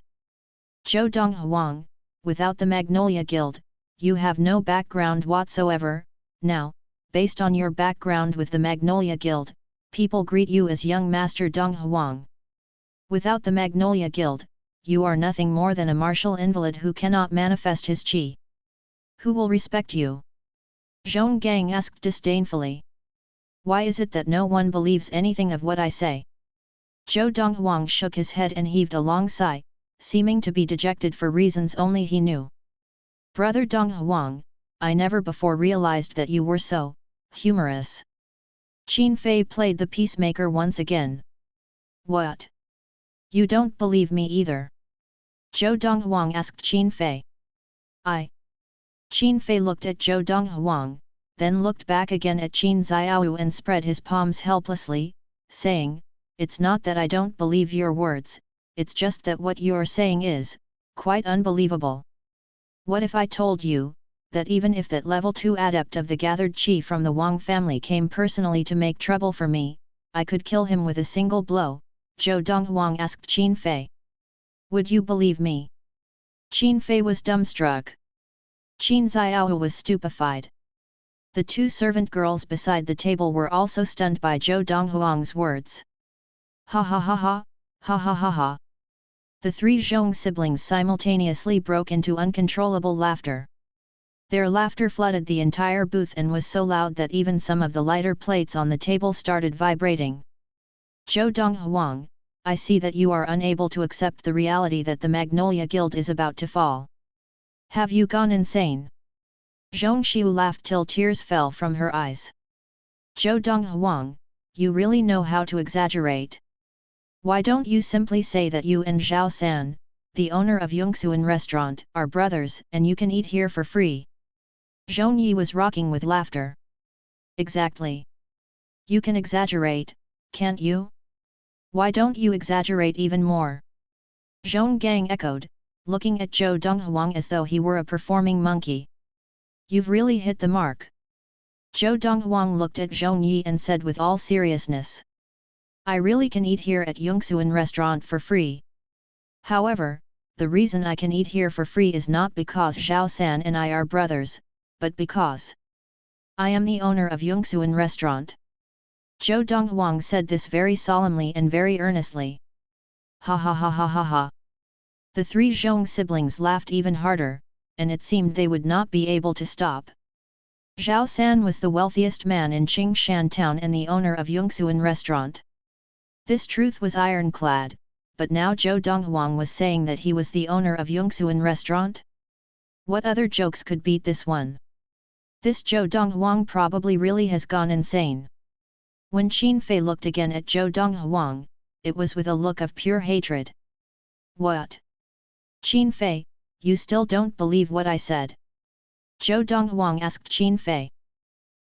Zhou Donghuang, without the Magnolia Guild, you have no background whatsoever. Now, based on your background with the Magnolia Guild, people greet you as young Master Donghuang. Without the Magnolia Guild, you are nothing more than a martial invalid who cannot manifest his qi. Who will respect you? Zhong Gang asked disdainfully. Why is it that no one believes anything of what I say? Zhou Donghuang shook his head and heaved a long sigh, seeming to be dejected for reasons only he knew. Brother Donghuang, I never before realized that you were so humorous. Qin Fei played the peacemaker once again. What? You don't believe me either? Zhou Donghuang asked Qin Fei. Qin Fei looked at Zhou Donghuang, then looked back again at Qin Xiaohu and spread his palms helplessly, saying, it's not that I don't believe your words, it's just that what you're saying is quite unbelievable. What if I told you that even if that level 2 adept of the gathered qi from the Wang family came personally to make trouble for me, I could kill him with a single blow? Zhou Donghuang asked Qin Fei. Would you believe me? Qin Fei was dumbstruck. Qin Xiaohu was stupefied. The two servant girls beside the table were also stunned by Zhou Donghuang's words. Ha ha ha ha, ha ha ha ha. The three Zhong siblings simultaneously broke into uncontrollable laughter. Their laughter flooded the entire booth and was so loud that even some of the lighter plates on the table started vibrating. Zhou Donghuang, I see that you are unable to accept the reality that the Magnolia Guild is about to fall. Have you gone insane? Zhong Xiu laughed till tears fell from her eyes. Zhou Donghuang, you really know how to exaggerate. Why don't you simply say that you and Zhao San, the owner of Yongxuan restaurant, are brothers and you can eat here for free? Zhong Yi was rocking with laughter. Exactly. You can exaggerate, can't you? Why don't you exaggerate even more? Zhong Gang echoed, looking at Zhou Donghuang as though he were a performing monkey. You've really hit the mark. Zhou Donghuang looked at Zhong Yi and said with all seriousness. I really can eat here at Yongxuan restaurant for free. However, the reason I can eat here for free is not because Zhao San and I are brothers, but because I am the owner of Yongxuan restaurant. Zhou Donghuang said this very solemnly and very earnestly. Ha ha ha ha ha ha. The three Zhong siblings laughed even harder, and it seemed they would not be able to stop. Zhao San was the wealthiest man in Qingshan town and the owner of Yongxuan restaurant. This truth was ironclad, but now Zhou Donghuang was saying that he was the owner of Yongxuan restaurant? What other jokes could beat this one? This Zhou Donghuang probably really has gone insane. When Qin Fei looked again at Zhou Donghuang, it was with a look of pure hatred. What? Qin Fei, you still don't believe what I said? Zhou Donghuang asked Qin Fei.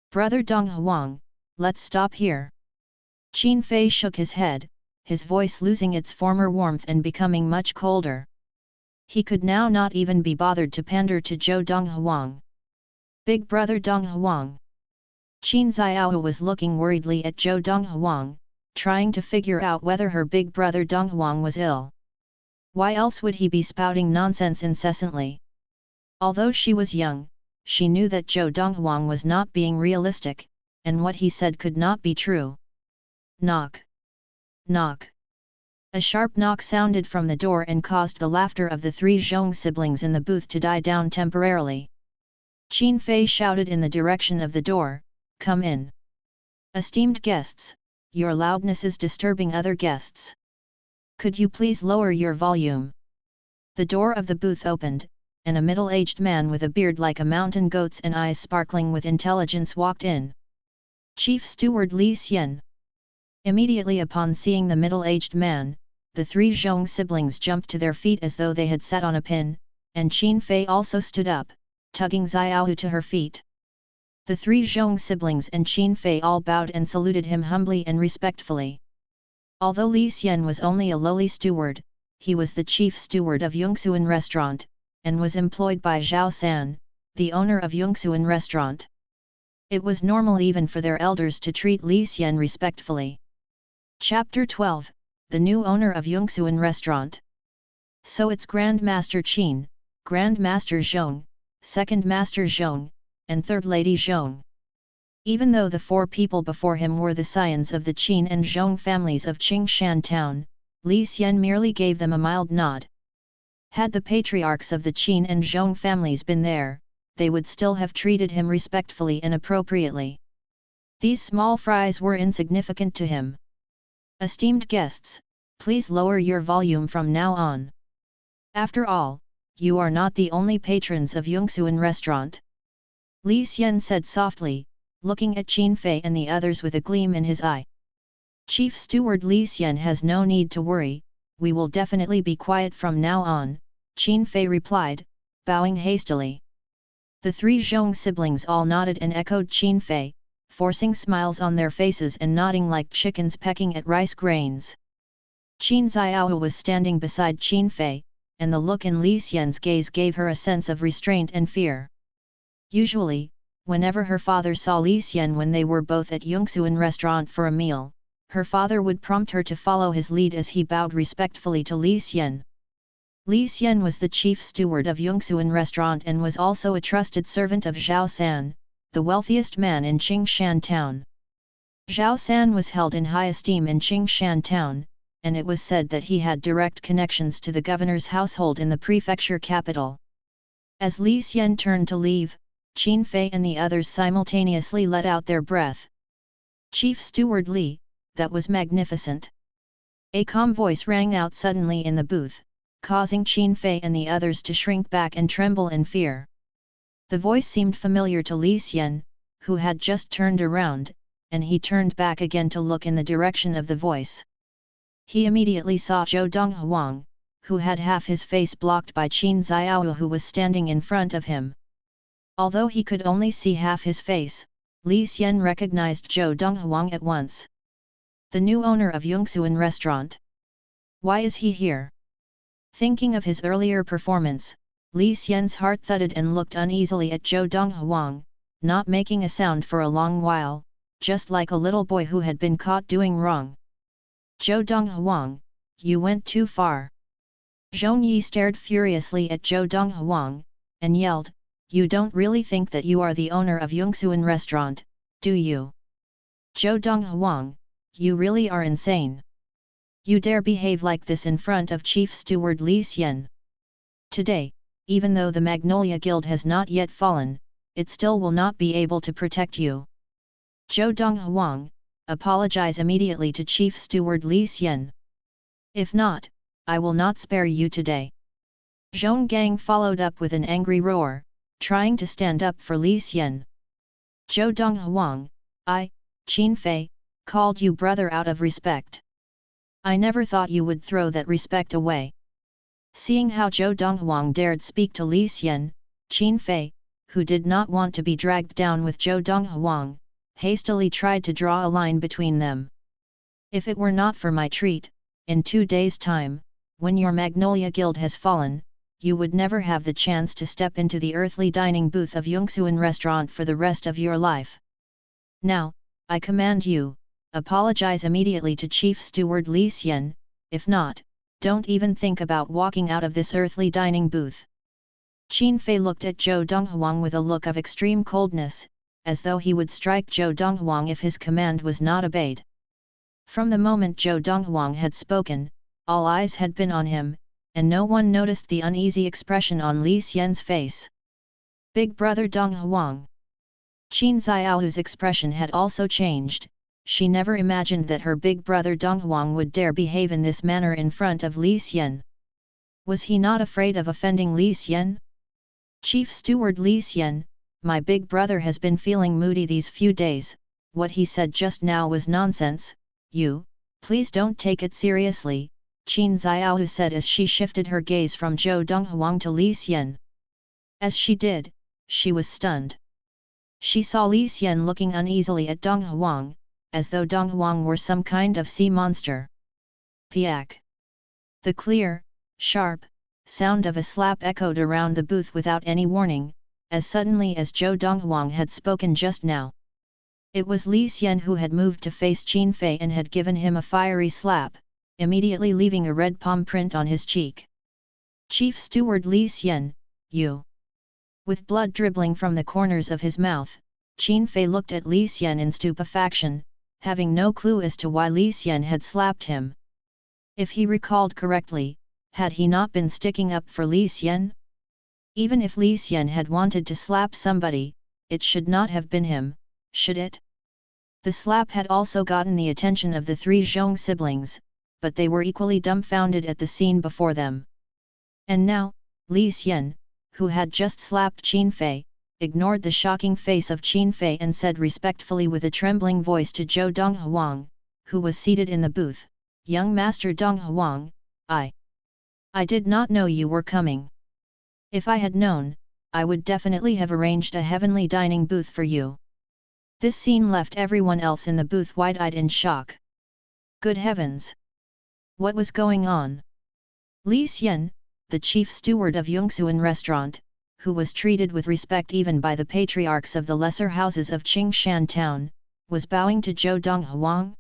Brother Donghuang, let's stop here. Qin Fei shook his head, his voice losing its former warmth and becoming much colder. He could now not even be bothered to pander to Zhou Donghuang. Big brother Donghuang. Qin Xiao was looking worriedly at Zhou Donghuang, trying to figure out whether her big brother Donghuang was ill. Why else would he be spouting nonsense incessantly? Although she was young, she knew that Zhou Donghuang was not being realistic, and what he said could not be true. Knock. Knock. A sharp knock sounded from the door and caused the laughter of the three Zhong siblings in the booth to die down temporarily. Qin Fei shouted in the direction of the door, "Come in. Esteemed guests, your loudness is disturbing other guests. Could you please lower your volume?" The door of the booth opened, and a middle-aged man with a beard like a mountain goat's and eyes sparkling with intelligence walked in. Chief Steward Li Xian. Immediately upon seeing the middle-aged man, the three Zhong siblings jumped to their feet as though they had sat on a pin, and Qin Fei also stood up, tugging Xiaohu to her feet. The three Zhong siblings and Qin Fei all bowed and saluted him humbly and respectfully. Although Li Xian was only a lowly steward, he was the chief steward of Yongxuan restaurant, and was employed by Zhao San, the owner of Yongxuan restaurant. It was normal even for their elders to treat Li Xian respectfully. Chapter 12, The New Owner of Yongxuan Restaurant. So it's Grand Master Qin, Grand Master Zhong, Second Master Zhong, and Third Lady Zhong. Even though the four people before him were the scions of the Qin and Zhong families of Qingshan town, Li Xian merely gave them a mild nod. Had the patriarchs of the Qin and Zhong families been there, they would still have treated him respectfully and appropriately. These small fries were insignificant to him. Esteemed guests, please lower your volume from now on. After all, you are not the only patrons of Yongxuan restaurant. Li Xian said softly, looking at Qin Fei and the others with a gleam in his eye. Chief Steward Li Xian has no need to worry, we will definitely be quiet from now on, Qin Fei replied, bowing hastily. The three Zhong siblings all nodded and echoed Qin Fei, forcing smiles on their faces and nodding like chickens pecking at rice grains. Qin Xiao was standing beside Qin Fei, and the look in Li Xian's gaze gave her a sense of restraint and fear. Usually, whenever her father saw Li Xian when they were both at Yongxuan restaurant for a meal, her father would prompt her to follow his lead as he bowed respectfully to Li Xian. Li Xian was the chief steward of Yongxuan restaurant and was also a trusted servant of Zhao San, the wealthiest man in Qingshan town. Zhao San was held in high esteem in Qingshan town, and it was said that he had direct connections to the governor's household in the prefecture capital. As Li Xian turned to leave, Qin Fei and the others simultaneously let out their breath. Chief Steward Li, that was magnificent. A calm voice rang out suddenly in the booth, causing Qin Fei and the others to shrink back and tremble in fear. The voice seemed familiar to Li Xian, who had just turned around, and he turned back again to look in the direction of the voice. He immediately saw Zhou Donghuang, who had half his face blocked by Qin Xiao, who was standing in front of him. Although he could only see half his face, Li Xian recognized Zhou Donghuang at once. The new owner of Yongxuan restaurant. Why is he here? Thinking of his earlier performance, Li Xian's heart thudded and looked uneasily at Zhou Donghuang, not making a sound for a long while, just like a little boy who had been caught doing wrong. Zhou Donghuang, you went too far. Zhong Yi stared furiously at Zhou Donghuang, and yelled, you don't really think that you are the owner of Yongxuan restaurant, do you? Zhou Donghuang, you really are insane. You dare behave like this in front of Chief Steward Li Xian. Today, even though the Magnolia Guild has not yet fallen, it still will not be able to protect you. Zhou Donghuang, apologize immediately to Chief Steward Li Xian. If not, I will not spare you today. Zhong Gang followed up with an angry roar, trying to stand up for Li Xian. Zhou Donghuang, Qin Fei, called you brother out of respect. I never thought you would throw that respect away. Seeing how Zhou Donghuang dared speak to Li Xian, Qin Fei, who did not want to be dragged down with Zhou Donghuang, hastily tried to draw a line between them. If it were not for my treat, in 2 days' time, when your Magnolia Guild has fallen, you would never have the chance to step into the earthly dining booth of Yongxuan restaurant for the rest of your life. Now, I command you, apologize immediately to Chief Steward Li Xian, if not, don't even think about walking out of this earthly dining booth. Qin Fei looked at Zhou Donghuang with a look of extreme coldness, as though he would strike Zhou Donghuang if his command was not obeyed. From the moment Zhou Donghuang had spoken, all eyes had been on him, and no one noticed the uneasy expression on Li Xian's face. Big brother Donghuang. Qin Xiao's expression had also changed. She never imagined that her big brother Donghuang would dare behave in this manner in front of Li Xian. Was he not afraid of offending Li Xian? Chief Steward Li Xian, my big brother has been feeling moody these few days, what he said just now was nonsense, please don't take it seriously, Qin Xiao said as she shifted her gaze from Zhou Donghuang to Li Xian. As she did, she was stunned. She saw Li Xian looking uneasily at Donghuang, as though Donghuang were some kind of sea monster. Piak! The clear, sharp sound of a slap echoed around the booth without any warning, as suddenly as Zhou Donghuang had spoken just now. It was Li Xian who had moved to face Qin Fei and had given him a fiery slap, immediately leaving a red palm print on his cheek. Chief Steward Li Xian, you! With blood dribbling from the corners of his mouth, Qin Fei looked at Li Xian in stupefaction, having no clue as to why Li Xian had slapped him. If he recalled correctly, had he not been sticking up for Li Xian? Even if Li Xian had wanted to slap somebody, it should not have been him, should it? The slap had also gotten the attention of the 3 Zhong siblings, but they were equally dumbfounded at the scene before them. And now, Li Xian, who had just slapped Qin Fei, ignored the shocking face of Qin Fei and said respectfully with a trembling voice to Zhou Donghuang, who was seated in the booth, Young Master Donghuang, I did not know you were coming. If I had known, I would definitely have arranged a heavenly dining booth for you. This scene left everyone else in the booth wide-eyed in shock. Good heavens! What was going on? Li Xian, the chief steward of Yongxuan restaurant, who was treated with respect even by the patriarchs of the lesser houses of Qingshan town, was bowing to Zhou Donghuang.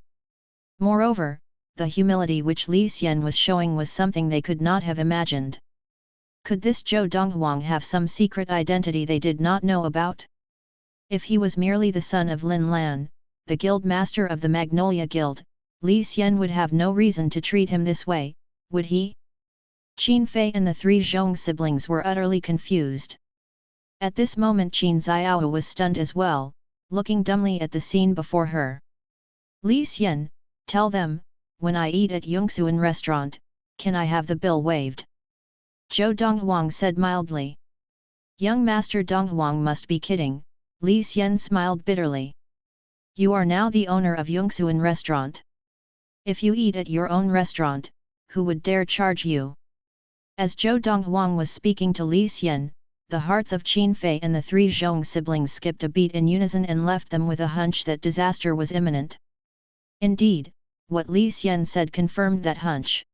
Moreover, the humility which Li Xian was showing was something they could not have imagined. Could this Zhou Donghuang have some secret identity they did not know about? If he was merely the son of Lin Lan, the guild master of the Magnolia Guild, Li Xian would have no reason to treat him this way, would he? Qin Fei and the 3 Zhong siblings were utterly confused. At this moment Qin Xiao was stunned as well, looking dumbly at the scene before her. Li Xian, tell them, when I eat at Yongxuan restaurant, can I have the bill waived? Zhou Donghuang said mildly. Young Master Donghuang must be kidding, Li Xian smiled bitterly. You are now the owner of Yongxuan restaurant. If you eat at your own restaurant, who would dare charge you? As Zhou Donghuang was speaking to Li Xian, the hearts of Qin Fei and the three Zhong siblings skipped a beat in unison and left them with a hunch that disaster was imminent. Indeed, what Li Xian said confirmed that hunch.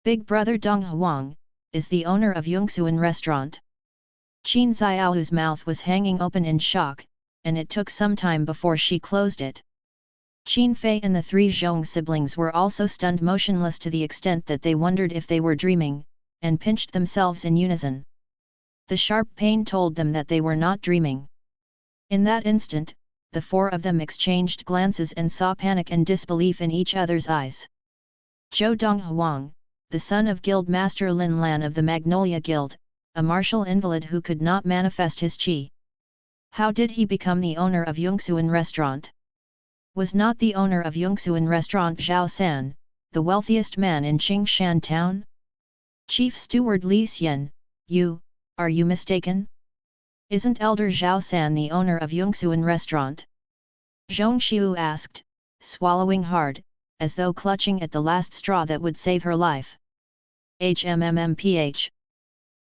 Big brother Donghuang is the owner of Yongxuan restaurant. Qin Xiaohu's mouth was hanging open in shock, and it took some time before she closed it. Qin Fei and the three Zhong siblings were also stunned motionless to the extent that they wondered if they were dreaming, and pinched themselves in unison. The sharp pain told them that they were not dreaming. In that instant, the four of them exchanged glances and saw panic and disbelief in each other's eyes. Zhou Donghuang, the son of Guild Master Lin Lan of the Magnolia Guild, a martial invalid who could not manifest his qi. How did he become the owner of Yongxuan restaurant? Was not the owner of Yongxuan restaurant Zhao San, the wealthiest man in Qingshan town? Chief Steward Li Xian, are you mistaken? Isn't Elder Zhao San the owner of Yongxuan restaurant? Zhong Xiu asked, swallowing hard, as though clutching at the last straw that would save her life. HMMPH.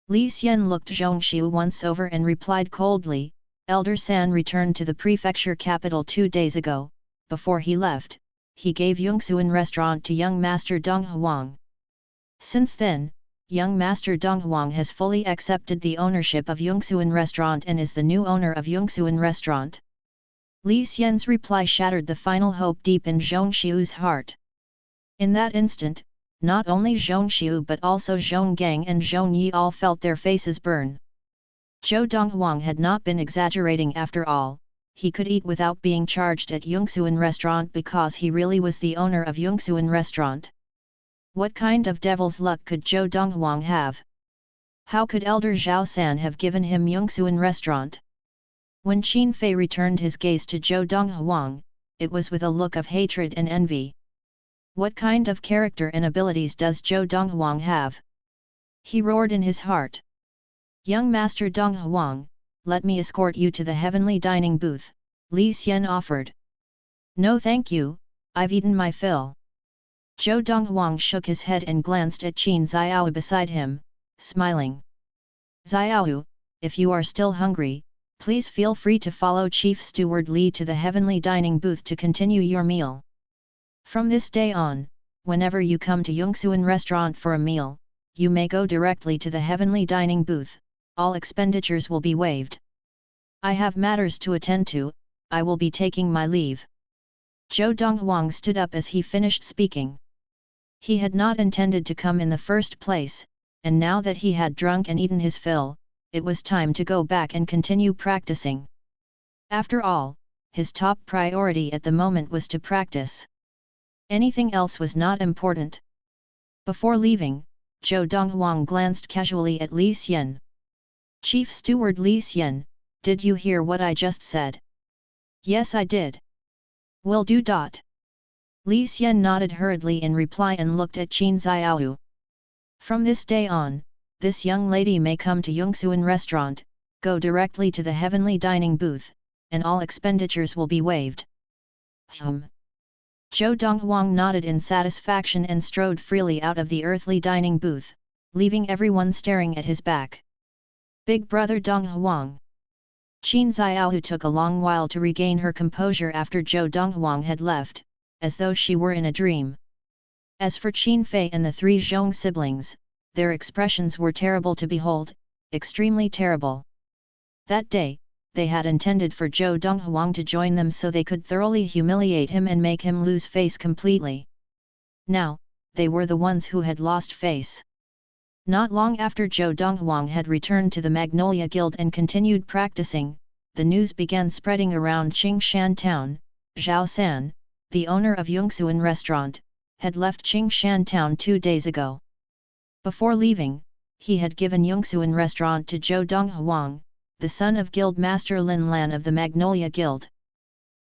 Li Xian looked Zhong Xiu once over and replied coldly, Elder San returned to the prefecture capital 2 days ago. Before he left, he gave Yongxuan restaurant to young Master Donghuang. Since then, young Master Donghuang has fully accepted the ownership of Yongxuan restaurant and is the new owner of Yongxuan restaurant. Li Xian's reply shattered the final hope deep in Zhong Xiu's heart. In that instant, not only Zhong Xiu but also Zhong Gang and Zhong Yi all felt their faces burn. Zhou Donghuang had not been exaggerating after all. He could eat without being charged at Yongxuan restaurant because he really was the owner of Yongxuan restaurant. What kind of devil's luck could Zhou Donghuang have? How could Elder Zhao San have given him Yongxuan restaurant? When Qin Fei returned his gaze to Zhou Donghuang, it was with a look of hatred and envy. What kind of character and abilities does Zhou Donghuang have? He roared in his heart. Young Master Donghuang, let me escort you to the heavenly dining booth, Li Xian offered. No thank you, I've eaten my fill. Zhou Donghuang shook his head and glanced at Qin Xiao beside him, smiling. Xiao, if you are still hungry, please feel free to follow Chief Steward Li to the heavenly dining booth to continue your meal. From this day on, whenever you come to Yongxuan restaurant for a meal, you may go directly to the heavenly dining booth. All expenditures will be waived. I have matters to attend to, I will be taking my leave. Zhou Donghuang stood up as he finished speaking. He had not intended to come in the first place, and now that he had drunk and eaten his fill, it was time to go back and continue practicing. After all, his top priority at the moment was to practice. Anything else was not important. Before leaving, Zhou Donghuang glanced casually at Li Xian. Chief Steward Li Xian, did you hear what I just said? Yes, I did. Will do. Li Xian nodded hurriedly in reply and looked at Qin Xiao. From this day on, this young lady may come to Yongxuan restaurant, go directly to the heavenly dining booth, and all expenditures will be waived. Zhou Donghuang nodded in satisfaction and strode freely out of the earthly dining booth, leaving everyone staring at his back. Big brother Donghuang. Qin Xiao took a long while to regain her composure after Zhou Donghuang had left, as though she were in a dream. As for Qin Fei and the three Zhong siblings, their expressions were terrible to behold, extremely terrible. That day, they had intended for Zhou Donghuang to join them so they could thoroughly humiliate him and make him lose face completely. Now, they were the ones who had lost face. Not long after Zhou Donghuang had returned to the Magnolia Guild and continued practicing, the news began spreading around Qingshan town. Zhao San, the owner of Yongxuan restaurant, had left Qingshan town 2 days ago. Before leaving, he had given Yongxuan restaurant to Zhou Donghuang, the son of Guild Master Lin Lan of the Magnolia Guild.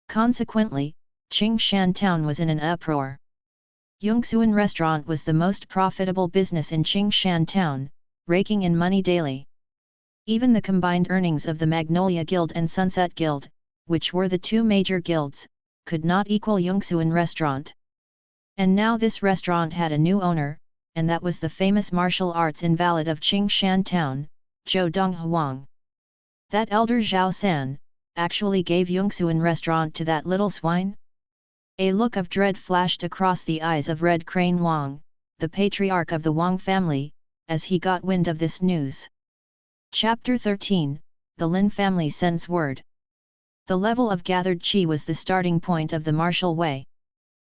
Consequently, Qingshan town was in an uproar. Yongxuan restaurant was the most profitable business in Qingshan town, raking in money daily. Even the combined earnings of the Magnolia Guild and Sunset Guild, which were the two major guilds, could not equal Yongsuan restaurant. And now this restaurant had a new owner, and that was the famous martial arts invalid of Qingshan town, Zhou Donghuang. That elder Zhao San actually gave Yongsuan restaurant to that little swine? A look of dread flashed across the eyes of Red Crane Wang, the patriarch of the Wang family, as he got wind of this news. Chapter 13, The Lin Family Sends Word. The level of gathered qi was the starting point of the martial way.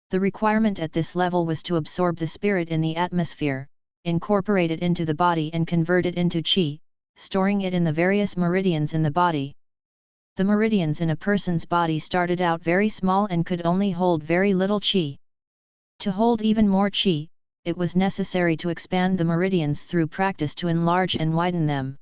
The requirement at this level was to absorb the spirit in the atmosphere, incorporate it into the body and convert it into qi, storing it in the various meridians in the body. The meridians in a person's body started out very small and could only hold very little qi. To hold even more qi, it was necessary to expand the meridians through practice to enlarge and widen them.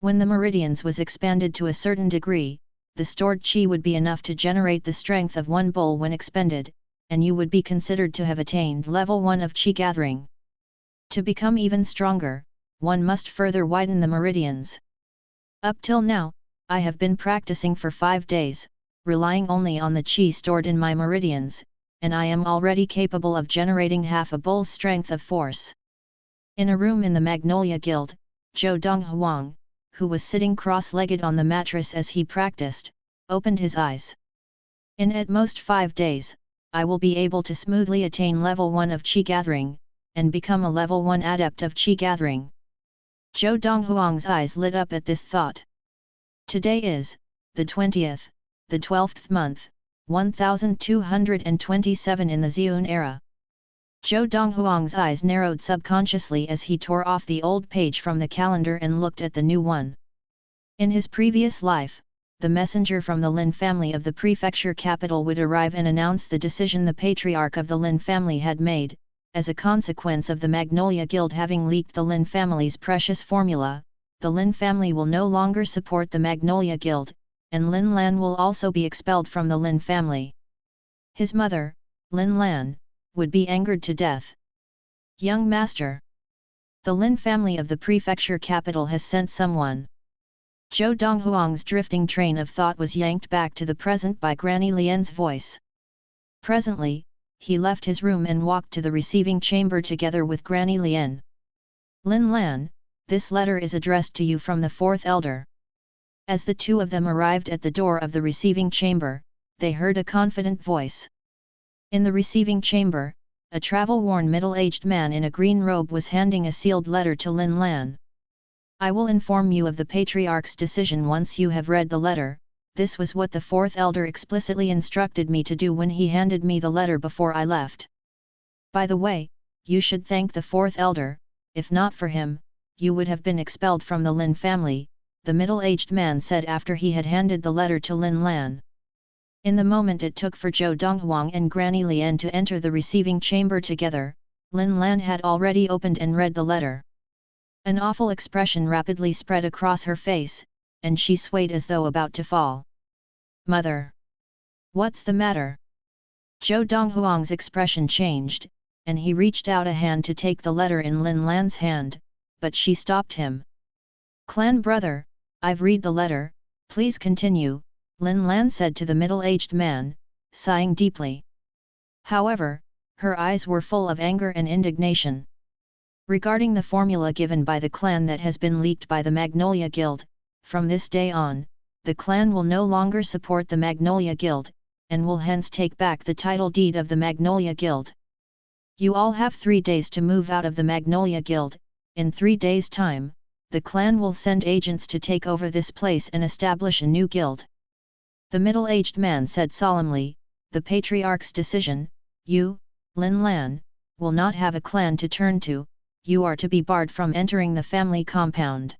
When the meridians was expanded to a certain degree, the stored qi would be enough to generate the strength of one bull when expended, and you would be considered to have attained level 1 of qi gathering. To become even stronger, one must further widen the meridians. Up till now, I have been practicing for 5 days, relying only on the qi stored in my meridians, and I am already capable of generating half a bull's strength of force. In a room in the Magnolia Guild, Zhou Donghuang, who was sitting cross-legged on the mattress as he practiced, opened his eyes. In at most 5 days, I will be able to smoothly attain level 1 of qi gathering, and become a level 1 adept of qi gathering. Zhou Donghuang's eyes lit up at this thought. Today is, the 20th, the 12th month, 1227 in the Zhun era. Zhou Donghuang's eyes narrowed subconsciously as he tore off the old page from the calendar and looked at the new one. In his previous life, the messenger from the Lin family of the prefecture capital would arrive and announce the decision the patriarch of the Lin family had made. As a consequence of the Magnolia Guild having leaked the Lin family's precious formula, the Lin family will no longer support the Magnolia Guild, and Lin Lan will also be expelled from the Lin family. His mother, Lin Lan, would be angered to death. Young master! The Lin family of the prefecture capital has sent someone. Zhou Donghuang's drifting train of thought was yanked back to the present by Granny Lian's voice. Presently, he left his room and walked to the receiving chamber together with Granny Lian. Lin Lan, this letter is addressed to you from the fourth elder. As the two of them arrived at the door of the receiving chamber, they heard a confident voice. In the receiving chamber, a travel-worn middle-aged man in a green robe was handing a sealed letter to Lin Lan. I will inform you of the patriarch's decision once you have read the letter. This was what the fourth elder explicitly instructed me to do when he handed me the letter before I left. By the way, you should thank the fourth elder. If not for him, you would have been expelled from the Lin family, the middle-aged man said after he had handed the letter to Lin Lan. In the moment it took for Zhou Donghuang and Granny Lian to enter the receiving chamber together, Lin Lan had already opened and read the letter. An awful expression rapidly spread across her face, and she swayed as though about to fall. Mother! What's the matter? Zhou Donghuang's expression changed, and he reached out a hand to take the letter in Lin Lan's hand, but she stopped him. Clan brother, I've read the letter, please continue, Lin Lan said to the middle-aged man, sighing deeply. However, her eyes were full of anger and indignation. Regarding the formula given by the clan that has been leaked by the Magnolia Guild, from this day on, the clan will no longer support the Magnolia Guild, and will hence take back the title deed of the Magnolia Guild. You all have 3 days to move out of the Magnolia Guild. In 3 days' time, the clan will send agents to take over this place and establish a new guild. The middle-aged man said solemnly, the patriarch's decision, you, Lin Lan, will not have a clan to turn to, you are to be barred from entering the family compound.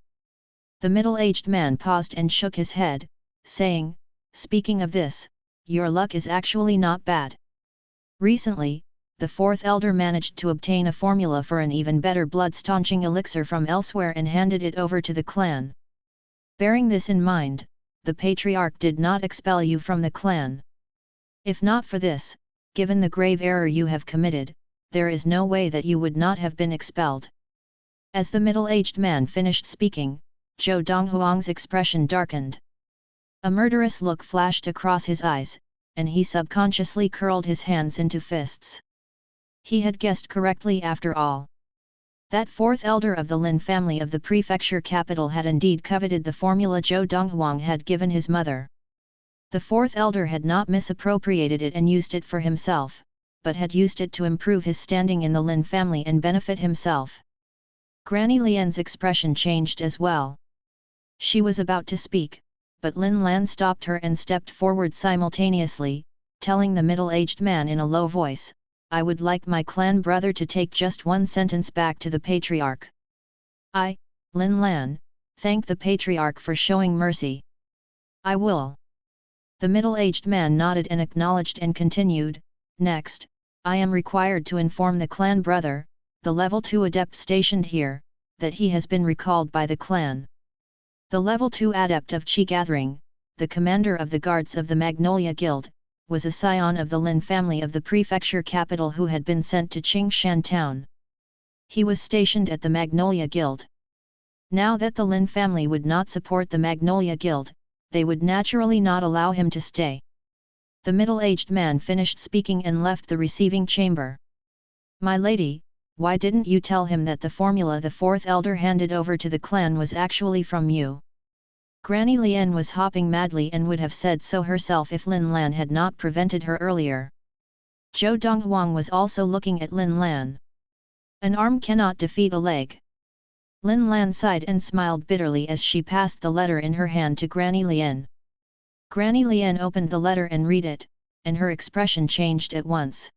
The middle-aged man paused and shook his head, saying, speaking of this, your luck is actually not bad. Recently, the fourth elder managed to obtain a formula for an even better blood-staunching elixir from elsewhere and handed it over to the clan. Bearing this in mind, the patriarch did not expel you from the clan. If not for this, given the grave error you have committed, there is no way that you would not have been expelled. As the middle-aged man finished speaking, Zhou Donghuang's expression darkened. A murderous look flashed across his eyes, and he subconsciously curled his hands into fists. He had guessed correctly after all. That fourth elder of the Lin family of the prefecture capital had indeed coveted the formula Zhou Donghuang had given his mother. The fourth elder had not misappropriated it and used it for himself, but had used it to improve his standing in the Lin family and benefit himself. Granny Lian's expression changed as well. She was about to speak, but Lin Lan stopped her and stepped forward simultaneously, telling the middle-aged man in a low voice, "I would like my clan brother to take just one sentence back to the patriarch." "I, Lin Lan, thank the patriarch for showing mercy." "I will." The middle-aged man nodded and acknowledged and continued, "Next, I am required to inform the clan brother, the level 2 adept stationed here, that he has been recalled by the clan." The level 2 adept of Qi Gathering, the commander of the guards of the Magnolia Guild, was a scion of the Lin family of the prefecture capital who had been sent to Qingshan town. He was stationed at the Magnolia Guild. Now that the Lin family would not support the Magnolia Guild, they would naturally not allow him to stay. The middle-aged man finished speaking and left the receiving chamber. "My lady, why didn't you tell him that the formula the fourth elder handed over to the clan was actually from you?" Granny Lian was hopping madly and would have said so herself if Lin Lan had not prevented her earlier. Zhou Donghuang was also looking at Lin Lan. An arm cannot defeat a leg. Lin Lan sighed and smiled bitterly as she passed the letter in her hand to Granny Lian. Granny Lian opened the letter and read it, and her expression changed at once.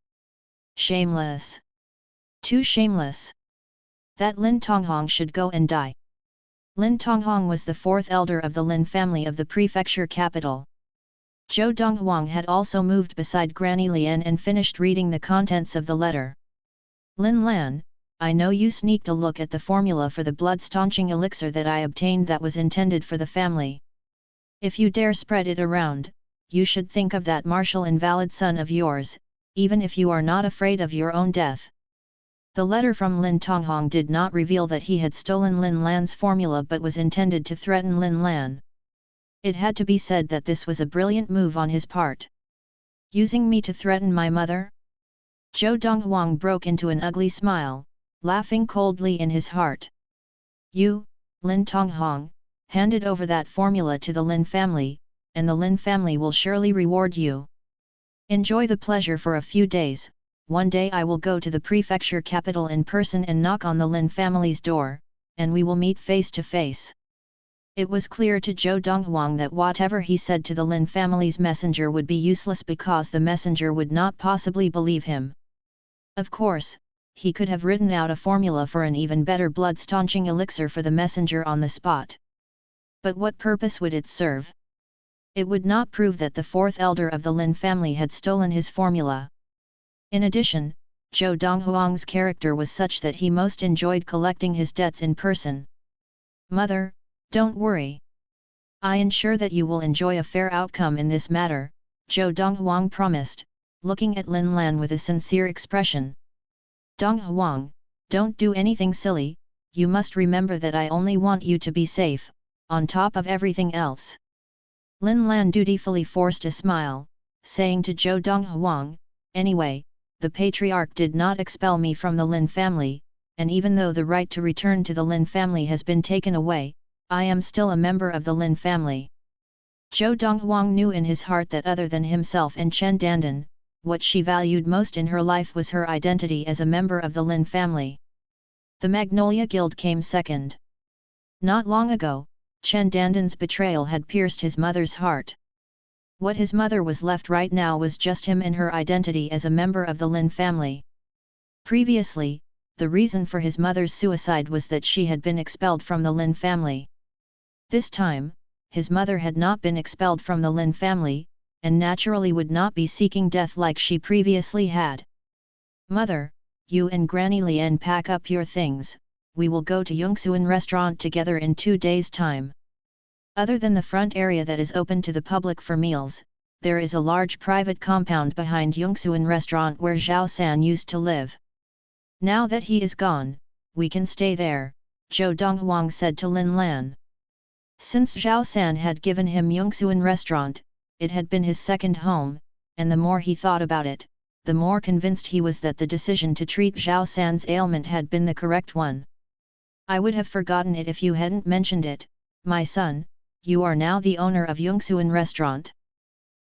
"Shameless! Too shameless! That Lin Tonghong should go and die." Lin Tonghong was the fourth elder of the Lin family of the prefecture capital. Zhou Donghuang had also moved beside Granny Lian and finished reading the contents of the letter. "Lin Lan, I know you sneaked a look at the formula for the blood-staunching elixir that I obtained that was intended for the family. If you dare spread it around, you should think of that martial invalid son of yours, even if you are not afraid of your own death." The letter from Lin Tonghong did not reveal that he had stolen Lin Lan's formula but was intended to threaten Lin Lan. It had to be said that this was a brilliant move on his part. "Using me to threaten my mother?" Zhou Donghuang broke into an ugly smile, laughing coldly in his heart. "You, Lin Tonghong, handed over that formula to the Lin family, and the Lin family will surely reward you. Enjoy the pleasure for a few days. One day I will go to the prefecture capital in person and knock on the Lin family's door, and we will meet face to face." It was clear to Zhou Donghuang that whatever he said to the Lin family's messenger would be useless because the messenger would not possibly believe him. Of course, he could have written out a formula for an even better blood-staunching elixir for the messenger on the spot. But what purpose would it serve? It would not prove that the fourth elder of the Lin family had stolen his formula. In addition, Zhou Donghuang's character was such that he most enjoyed collecting his debts in person. "Mother, don't worry. I ensure that you will enjoy a fair outcome in this matter," Zhou Donghuang promised, looking at Lin Lan with a sincere expression. "Donghuang, don't do anything silly, you must remember that I only want you to be safe, on top of everything else." Lin Lan dutifully forced a smile, saying to Zhou Donghuang, "Anyway, the patriarch did not expel me from the Lin family, and even though the right to return to the Lin family has been taken away, I am still a member of the Lin family." Zhou Donghuang knew in his heart that other than himself and Chen Dandan, what she valued most in her life was her identity as a member of the Lin family. The Magnolia Guild came second. Not long ago, Chen Dandan's betrayal had pierced his mother's heart. What his mother was left right now was just him and her identity as a member of the Lin family. Previously, the reason for his mother's suicide was that she had been expelled from the Lin family. This time, his mother had not been expelled from the Lin family, and naturally would not be seeking death like she previously had. "Mother, you and Granny Lian pack up your things, we will go to Yongxuan restaurant together in 2 days' time. Other than the front area that is open to the public for meals, there is a large private compound behind Yongxuan restaurant where Zhao San used to live. Now that he is gone, we can stay there, Zhou Donghuang said to Lin Lan. Since Zhao San had given him Yongxuan restaurant, it had been his second home, and the more he thought about it, the more convinced he was that the decision to treat Zhao San's ailment had been the correct one. I would have forgotten it if you hadn't mentioned it, my son. You are now the owner of Yongxuan restaurant.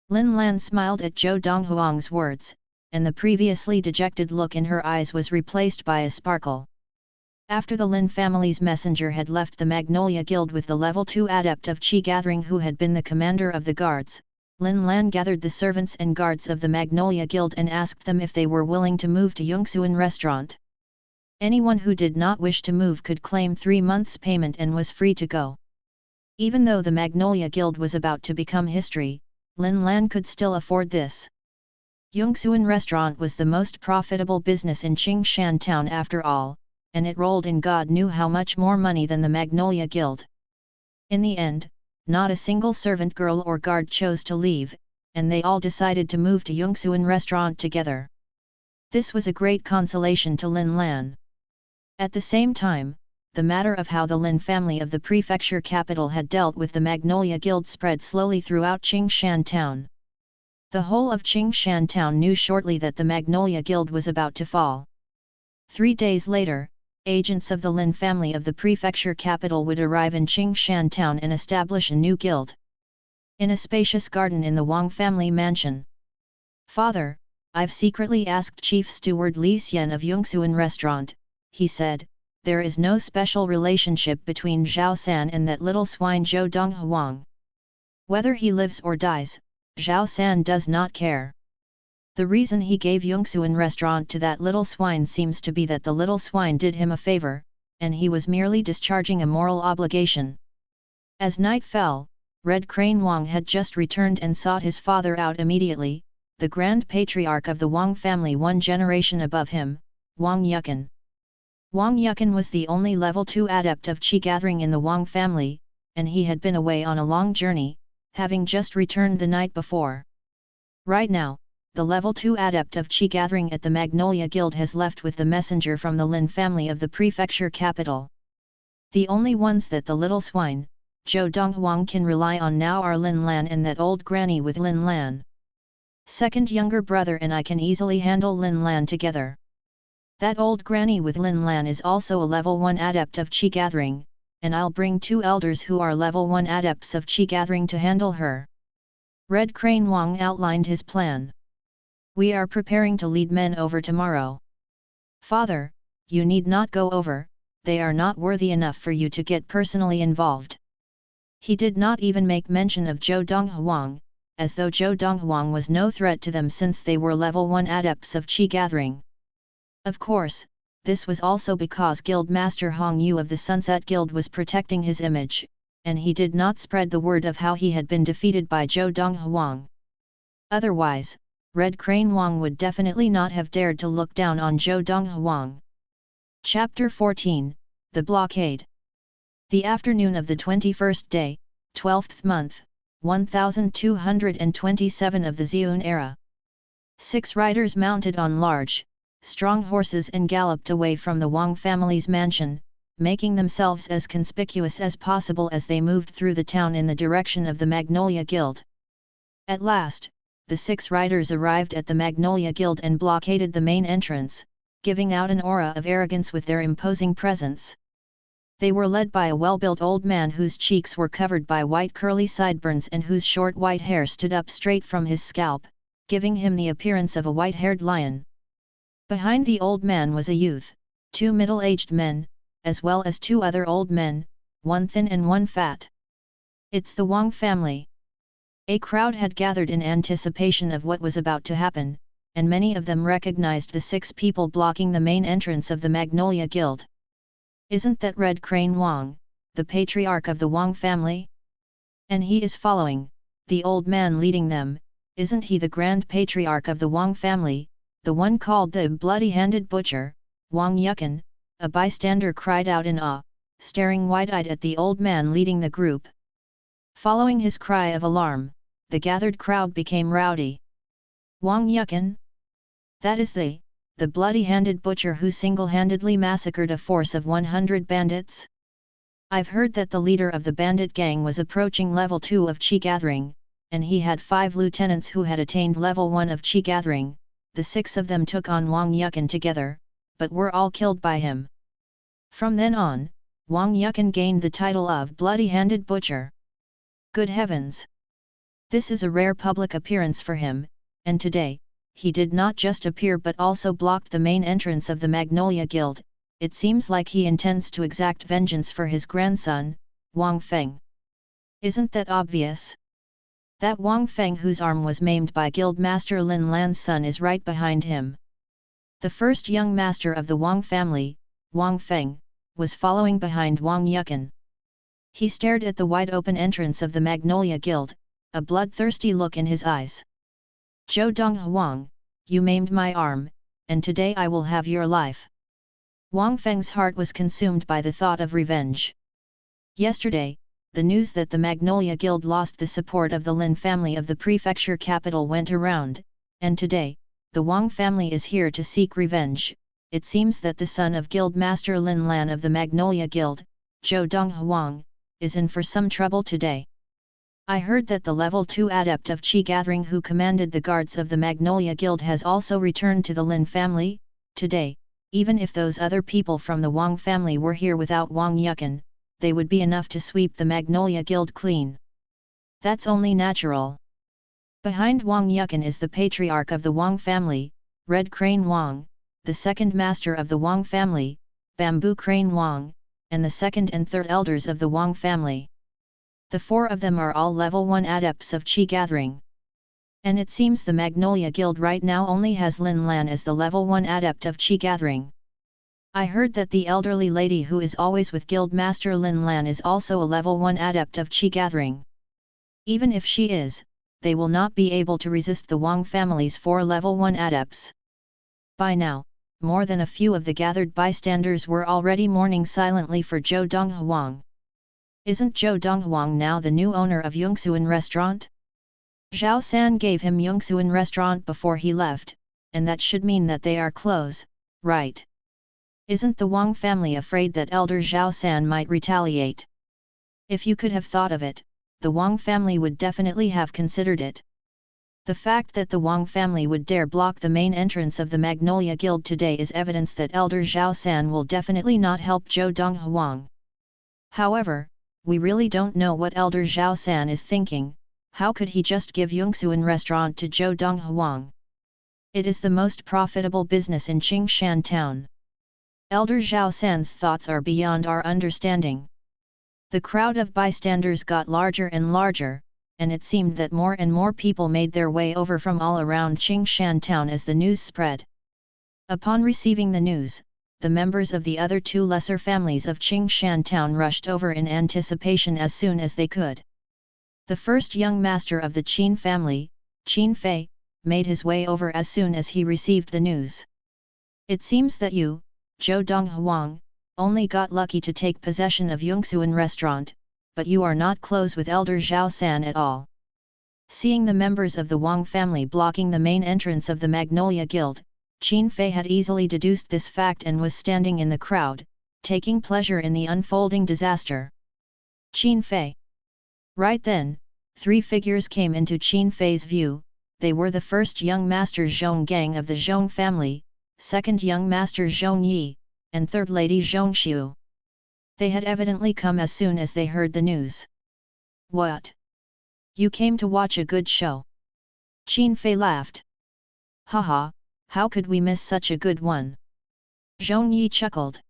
Lin Lan smiled at Zhou Donghuang's words, and the previously dejected look in her eyes was replaced by a sparkle. After the Lin family's messenger had left the Magnolia Guild with the level 2 adept of Qi Gathering who had been the commander of the guards, Lin Lan gathered the servants and guards of the Magnolia Guild and asked them if they were willing to move to Yongxuan restaurant. Anyone who did not wish to move could claim 3 months' payment and was free to go. Even though the Magnolia Guild was about to become history, Lin Lan could still afford this. Yongxuan restaurant was the most profitable business in Qingshan town after all, and it rolled in God knew how much more money than the Magnolia Guild. In the end, not a single servant girl or guard chose to leave, and they all decided to move to Yongxuan restaurant together. This was a great consolation to Lin Lan. At the same time, the matter of how the Lin family of the prefecture capital had dealt with the Magnolia Guild spread slowly throughout Qingshan town. The whole of Qingshan town knew shortly that the Magnolia Guild was about to fall. 3 days later, agents of the Lin family of the prefecture capital would arrive in Qingshan town and establish a new guild. In a spacious garden in the Wang family mansion. Father, I've secretly asked Chief Steward Li Xian of Yongxuan restaurant, he said. There is no special relationship between Zhao San and that little swine Zhou Donghuang. Whether he lives or dies, Zhao San does not care. The reason he gave Yongxuan restaurant to that little swine seems to be that the little swine did him a favor, and he was merely discharging a moral obligation. As night fell, Red Crane Wang had just returned and sought his father out immediately, the grand patriarch of the Wang family 1 generation above him, Wang Yukan. Wang Yukan was the only level 2 adept of Qi Gathering in the Wang family, and he had been away on a long journey, having just returned the night before. Right now, the level 2 adept of Qi Gathering at the Magnolia Guild has left with the messenger from the Lin family of the prefecture capital. The only ones that the little swine, Zhou Donghuang, can rely on now are Lin Lan and that old granny with Lin Lan. Second younger brother and I can easily handle Lin Lan together. That old granny with Lin Lan is also a level 1 adept of Qi Gathering, and I'll bring 2 elders who are level 1 adepts of Qi Gathering to handle her. Red Crane Wang outlined his plan. We are preparing to lead men over tomorrow. Father, you need not go over, they are not worthy enough for you to get personally involved. He did not even make mention of Zhou Donghuang, as though Zhou Donghuang was no threat to them since they were level 1 adepts of Qi Gathering. Of course, this was also because Guild Master Hong Yu of the Sunset Guild was protecting his image, and he did not spread the word of how he had been defeated by Zhou Donghuang. Otherwise, Red Crane Wang would definitely not have dared to look down on Zhou Donghuang. Chapter 14, The Blockade. The afternoon of the 21st day, 12th month, 1227 of the Ziyun era. 6 riders mounted on large, strong horses and galloped away from the Wang family's mansion, making themselves as conspicuous as possible as they moved through the town in the direction of the Magnolia Guild. At last, the 6 riders arrived at the Magnolia Guild and blockaded the main entrance, giving out an aura of arrogance with their imposing presence. They were led by a well-built old man whose cheeks were covered by white curly sideburns and whose short white hair stood up straight from his scalp, giving him the appearance of a white-haired lion. Behind the old man was a youth, 2 middle-aged men, as well as 2 other old men, 1 thin and 1 fat. It's the Wang family. A crowd had gathered in anticipation of what was about to happen, and many of them recognized the 6 people blocking the main entrance of the Magnolia Guild. Isn't that Red Crane Wang, the patriarch of the Wang family? And he is following, the old man leading them, isn't he the grand patriarch of the Wang family, the one called the bloody-handed butcher, Wang Yukan? A bystander cried out in awe, staring wide-eyed at the old man leading the group. Following his cry of alarm, the gathered crowd became rowdy. Wang Yukan? That is the bloody-handed butcher who single-handedly massacred a force of 100 bandits? I've heard that the leader of the bandit gang was approaching level 2 of Qi Gathering, and he had 5 lieutenants who had attained level 1 of Qi Gathering. The 6 of them took on Wang Yukan together, but were all killed by him. From then on, Wang Yukan gained the title of Bloody-Handed Butcher. Good heavens! This is a rare public appearance for him, and today, he did not just appear but also blocked the main entrance of the Magnolia Guild. It seems like he intends to exact vengeance for his grandson, Wang Feng. Isn't that obvious? That Wang Feng, whose arm was maimed by Guildmaster Lin Lan's son, is right behind him. The first young master of the Wang family, Wang Feng, was following behind Wang Yukan. He stared at the wide-open entrance of the Magnolia Guild, a bloodthirsty look in his eyes. Zhou Donghuang, you maimed my arm, and today I will have your life. Wang Feng's heart was consumed by the thought of revenge. Yesterday, the news that the Magnolia Guild lost the support of the Lin family of the prefecture capital went around, and today, the Wang family is here to seek revenge. It seems that the son of Guildmaster Lin Lan of the Magnolia Guild, Zhou Donghuang, is in for some trouble today. I heard that the level 2 adept of Qi Gathering who commanded the guards of the Magnolia Guild has also returned to the Lin family. Today, even if those other people from the Wang family were here without Wang Yukan, they would be enough to sweep the Magnolia Guild clean. That's only natural. Behind Wang Yukan is the patriarch of the Wang family, Red Crane Wang, the second master of the Wang family, Bamboo Crane Wang, and the second and third elders of the Wang family. The 4 of them are all level 1 adepts of Qi Gathering. And it seems the Magnolia Guild right now only has Lin Lan as the level 1 adept of Qi Gathering. I heard that the elderly lady who is always with Guildmaster Lin Lan is also a level 1 adept of Qi Gathering. Even if she is, they will not be able to resist the Wang family's 4 level 1 adepts. By now, more than a few of the gathered bystanders were already mourning silently for Zhou Donghuang. Isn't Zhou Donghuang now the new owner of Yongxuan Restaurant? Zhao San gave him Yongxuan Restaurant before he left, and that should mean that they are close, right? Isn't the Wang family afraid that Elder Zhao San might retaliate? If you could have thought of it, the Wang family would definitely have considered it. The fact that the Wang family would dare block the main entrance of the Magnolia Guild today is evidence that Elder Zhao San will definitely not help Zhou Donghuang. However, we really don't know what Elder Zhao San is thinking. How could he just give Yongxuan Restaurant to Zhou Donghuang? It is the most profitable business in Qingshan town. Elder Zhao San's thoughts are beyond our understanding. The crowd of bystanders got larger and larger, and it seemed that more and more people made their way over from all around Qingshan town as the news spread. Upon receiving the news, the members of the other 2 lesser families of Qingshan town rushed over in anticipation as soon as they could. The first young master of the Qin family, Qin Fei, made his way over as soon as he received the news. It seems that you, Zhou Donghuang, only got lucky to take possession of Yongxuan Restaurant, but you are not close with Elder Zhao San at all. Seeing the members of the Wang family blocking the main entrance of the Magnolia Guild, Qin Fei had easily deduced this fact and was standing in the crowd, taking pleasure in the unfolding disaster. Qin Fei. Right then, 3 figures came into Qin Fei's view. They were the first young master Zhong Gang of the Zhong family, second young master Zhong Yi, and third lady Zhong Xiu. They had evidently come as soon as they heard the news. What? You came to watch a good show? Qin Fei laughed. Haha, how could we miss such a good one? Zhong Yi chuckled.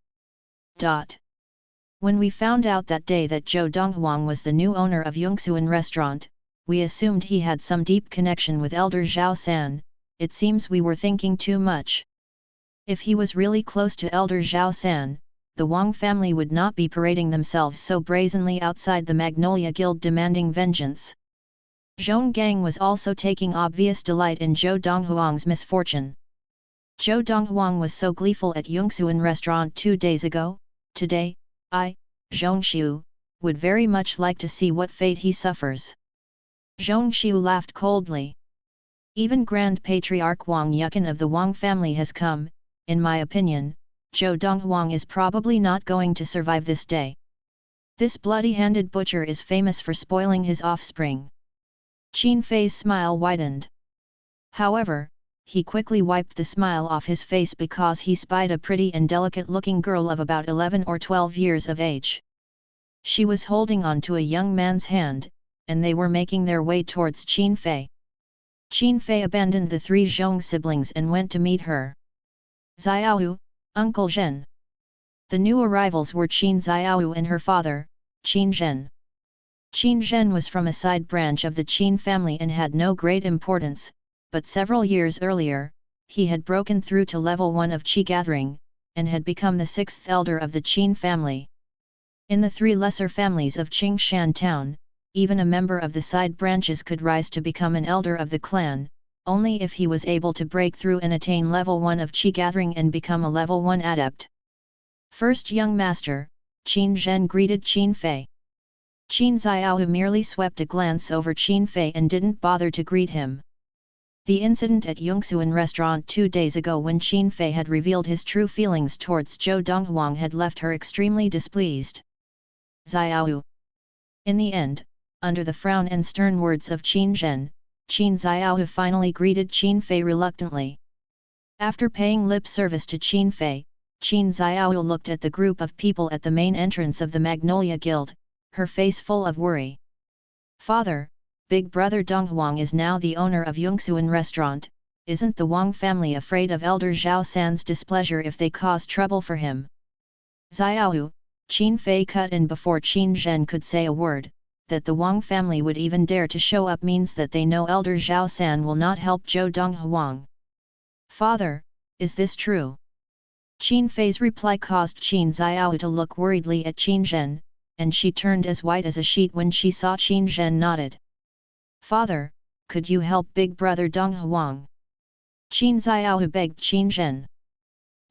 When we found out that day that Zhou Donghuang was the new owner of Yongxuan Restaurant, we assumed he had some deep connection with Elder Zhao San. It seems we were thinking too much. If he was really close to Elder Zhao San, the Wang family would not be parading themselves so brazenly outside the Magnolia Guild demanding vengeance. Zhong Gang was also taking obvious delight in Zhou Donghuang's misfortune. Zhou Donghuang was so gleeful at Yongxuan Restaurant 2 days ago. Today, I, Zhong Xiu, would very much like to see what fate he suffers. Zhong Xiu laughed coldly. Even Grand Patriarch Wang Yukan of the Wang family has come. In my opinion, Zhou Donghuang is probably not going to survive this day. This bloody-handed butcher is famous for spoiling his offspring. Qin Fei's smile widened. However, he quickly wiped the smile off his face because he spied a pretty and delicate-looking girl of about 11 or 12 years of age. She was holding on to a young man's hand, and they were making their way towards Qin Fei. Qin Fei abandoned the three Zhong siblings and went to meet her. Xiaoyu, Uncle Zhen. The new arrivals were Qin Xiaoyu and her father, Qin Zhen. Qin Zhen was from a side branch of the Qin family and had no great importance, but several years earlier, he had broken through to level 1 of Qi gathering, and had become the 6th elder of the Qin family. In the 3 lesser families of Qingshan town, even a member of the side branches could rise to become an elder of the clan, only if he was able to break through and attain level 1 of Qi gathering and become a level 1 adept. First young master, Qin Zhen greeted Qin Fei. Qin Xiaoyu merely swept a glance over Qin Fei and didn't bother to greet him. The incident at Yongxuan restaurant 2 days ago when Qin Fei had revealed his true feelings towards Zhou Donghuang had left her extremely displeased. Xiaoyu. In the end, under the frown and stern words of Qin Zhen, Qin Xiaoyu finally greeted Qin Fei reluctantly. After paying lip service to Qin Fei, Qin Xiaoyu looked at the group of people at the main entrance of the Magnolia Guild, her face full of worry. Father, big brother Donghuang is now the owner of Yongxuan restaurant. Isn't the Wang family afraid of Elder Zhao San's displeasure if they cause trouble for him? Xiaoyu, Qin Fei cut in before Qin Zhen could say a word. That the Wang family would even dare to show up means that they know Elder Zhao San will not help Zhou Donghuang. Father, is this true? Qin Fei's reply caused Qin Xiaoyu to look worriedly at Qin Zhen, and she turned as white as a sheet when she saw Qin Zhen nodded. Father, could you help big brother Donghuang? Qin Xiaoyu begged Qin Zhen.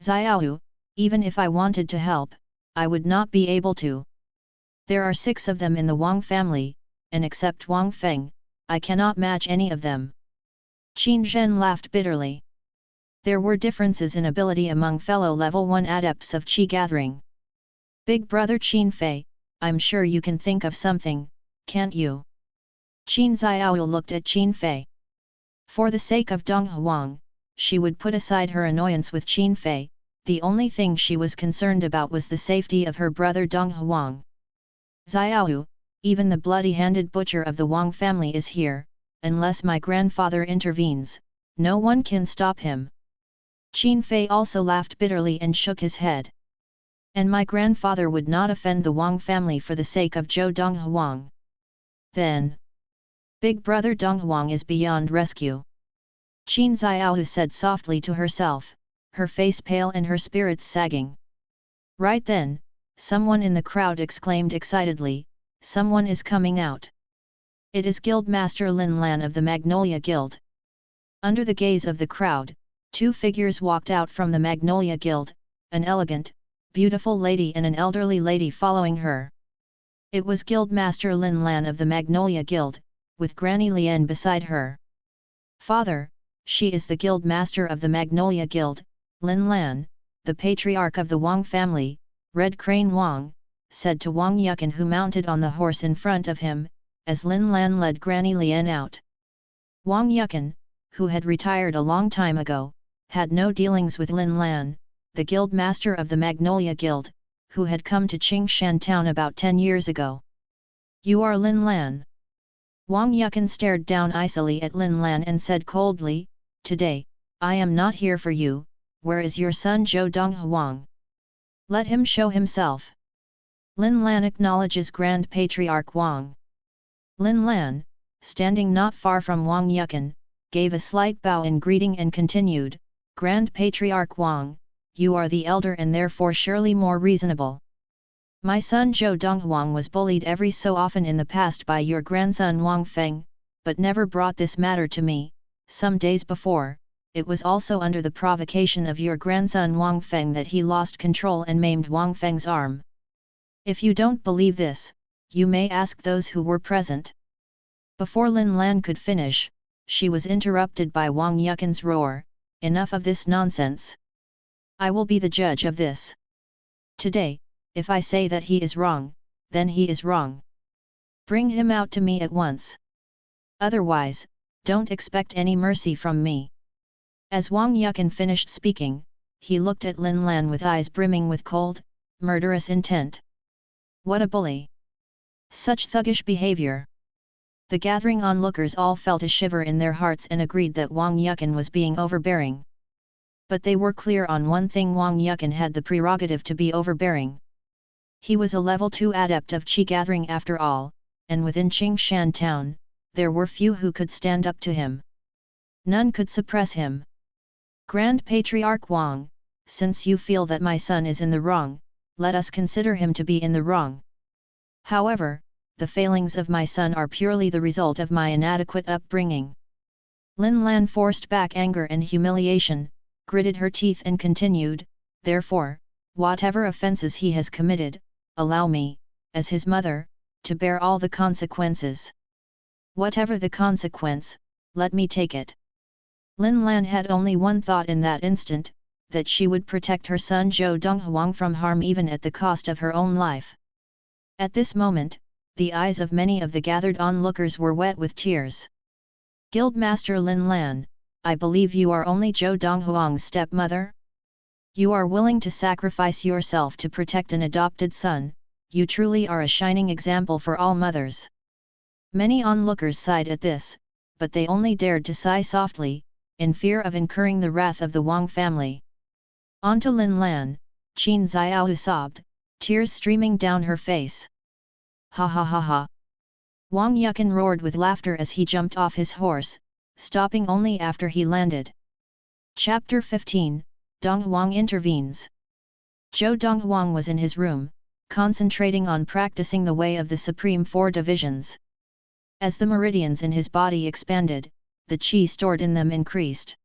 Xiaoyu, even if I wanted to help, I would not be able to. There are 6 of them in the Wang family, and except Wang Feng, I cannot match any of them. Qin Zhen laughed bitterly. There were differences in ability among fellow level 1 adepts of Qi gathering. Big brother Qin Fei, I'm sure you can think of something, can't you? Qin Xiaoyu looked at Qin Fei. For the sake of Donghuang, she would put aside her annoyance with Qin Fei. The only thing she was concerned about was the safety of her brother Donghuang. Xiaoyu, even the bloody-handed butcher of the Wang family is here, unless my grandfather intervenes, no one can stop him. Qin Fei also laughed bitterly and shook his head. And my grandfather would not offend the Wang family for the sake of Zhou Donghuang. Then, big brother Donghuang is beyond rescue. Qin Xiaoyu said softly to herself, her face pale and her spirits sagging. Right then, someone in the crowd exclaimed excitedly, someone is coming out. It is Guildmaster Lin Lan of the Magnolia Guild. Under the gaze of the crowd, 2 figures walked out from the Magnolia Guild, an elegant, beautiful lady and an elderly lady following her. It was Guildmaster Lin Lan of the Magnolia Guild, with Granny Lian beside her. Father, she is the Guildmaster of the Magnolia Guild, Lin Lan, the patriarch of the Wang family, Red Crane Wang, said to Wang Yukan who mounted on the horse in front of him, as Lin Lan led Granny Lian out. Wang Yukan, who had retired a long time ago, had no dealings with Lin Lan, the guildmaster of the Magnolia Guild, who had come to Qingshan town about 10 years ago. You are Lin Lan. Wang Yukan stared down icily at Lin Lan and said coldly, Today, I am not here for you. Where is your son Zhou Donghuang? Let him show himself. Lin Lan acknowledges Grand Patriarch Wang. Lin Lan, standing not far from Wang Yukan, gave a slight bow in greeting and continued, Grand Patriarch Wang, you are the elder and therefore surely more reasonable. My son Zhou Donghuang was bullied every so often in the past by your grandson Wang Feng, but never brought this matter to me. Some days before, it was also under the provocation of your grandson Wang Feng that he lost control and maimed Wang Feng's arm. If you don't believe this, you may ask those who were present. Before Lin Lan could finish, she was interrupted by Wang Yukan's roar, enough of this nonsense. I will be the judge of this. Today, if I say that he is wrong, then he is wrong. Bring him out to me at once. Otherwise, don't expect any mercy from me. As Wang Yukan finished speaking, he looked at Lin Lan with eyes brimming with cold, murderous intent. What a bully! Such thuggish behavior! The gathering onlookers all felt a shiver in their hearts and agreed that Wang Yukan was being overbearing. But they were clear on one thing: Wang Yukan had the prerogative to be overbearing. He was a level 2 adept of Qi gathering after all, and within Qingshan town, there were few who could stand up to him. None could suppress him. Grand Patriarch Wang, since you feel that my son is in the wrong, let us consider him to be in the wrong. However, the failings of my son are purely the result of my inadequate upbringing. Lin Lan forced back anger and humiliation, gritted her teeth and continued, therefore, whatever offences he has committed, allow me, as his mother, to bear all the consequences. Whatever the consequence, let me take it. Lin Lan had only one thought in that instant, that she would protect her son Zhou Donghuang from harm even at the cost of her own life. At this moment, the eyes of many of the gathered onlookers were wet with tears. Guildmaster Lin Lan, I believe you are only Zhou Donghuang's stepmother? You are willing to sacrifice yourself to protect an adopted son, you truly are a shining example for all mothers. Many onlookers sighed at this, but they only dared to sigh softly, in fear of incurring the wrath of the Wang family. Onto Lin Lan, Qin Xiao sobbed, tears streaming down her face. Ha ha ha ha! Wang Yukan roared with laughter as he jumped off his horse, stopping only after he landed. Chapter 15, Donghuang intervenes. Zhou Donghuang was in his room, concentrating on practicing the way of the Supreme Four Divisions. As the meridians in his body expanded, the qi stored in them increased.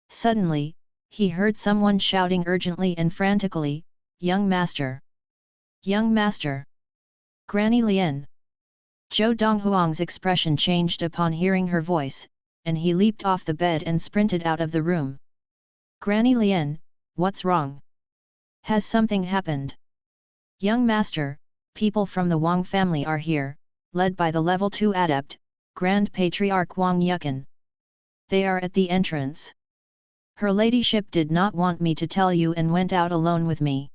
Suddenly, he heard someone shouting urgently and frantically, "Young Master! Young Master! Granny Lian!" Zhou Donghuang's expression changed upon hearing her voice, and he leaped off the bed and sprinted out of the room. "Granny Lian, what's wrong? Has something happened?" "Young Master, people from the Wang family are here, led by the level 2 adept, Grand Patriarch Wang Yukan. They are at the entrance. Her ladyship did not want me to tell you and went out alone with me."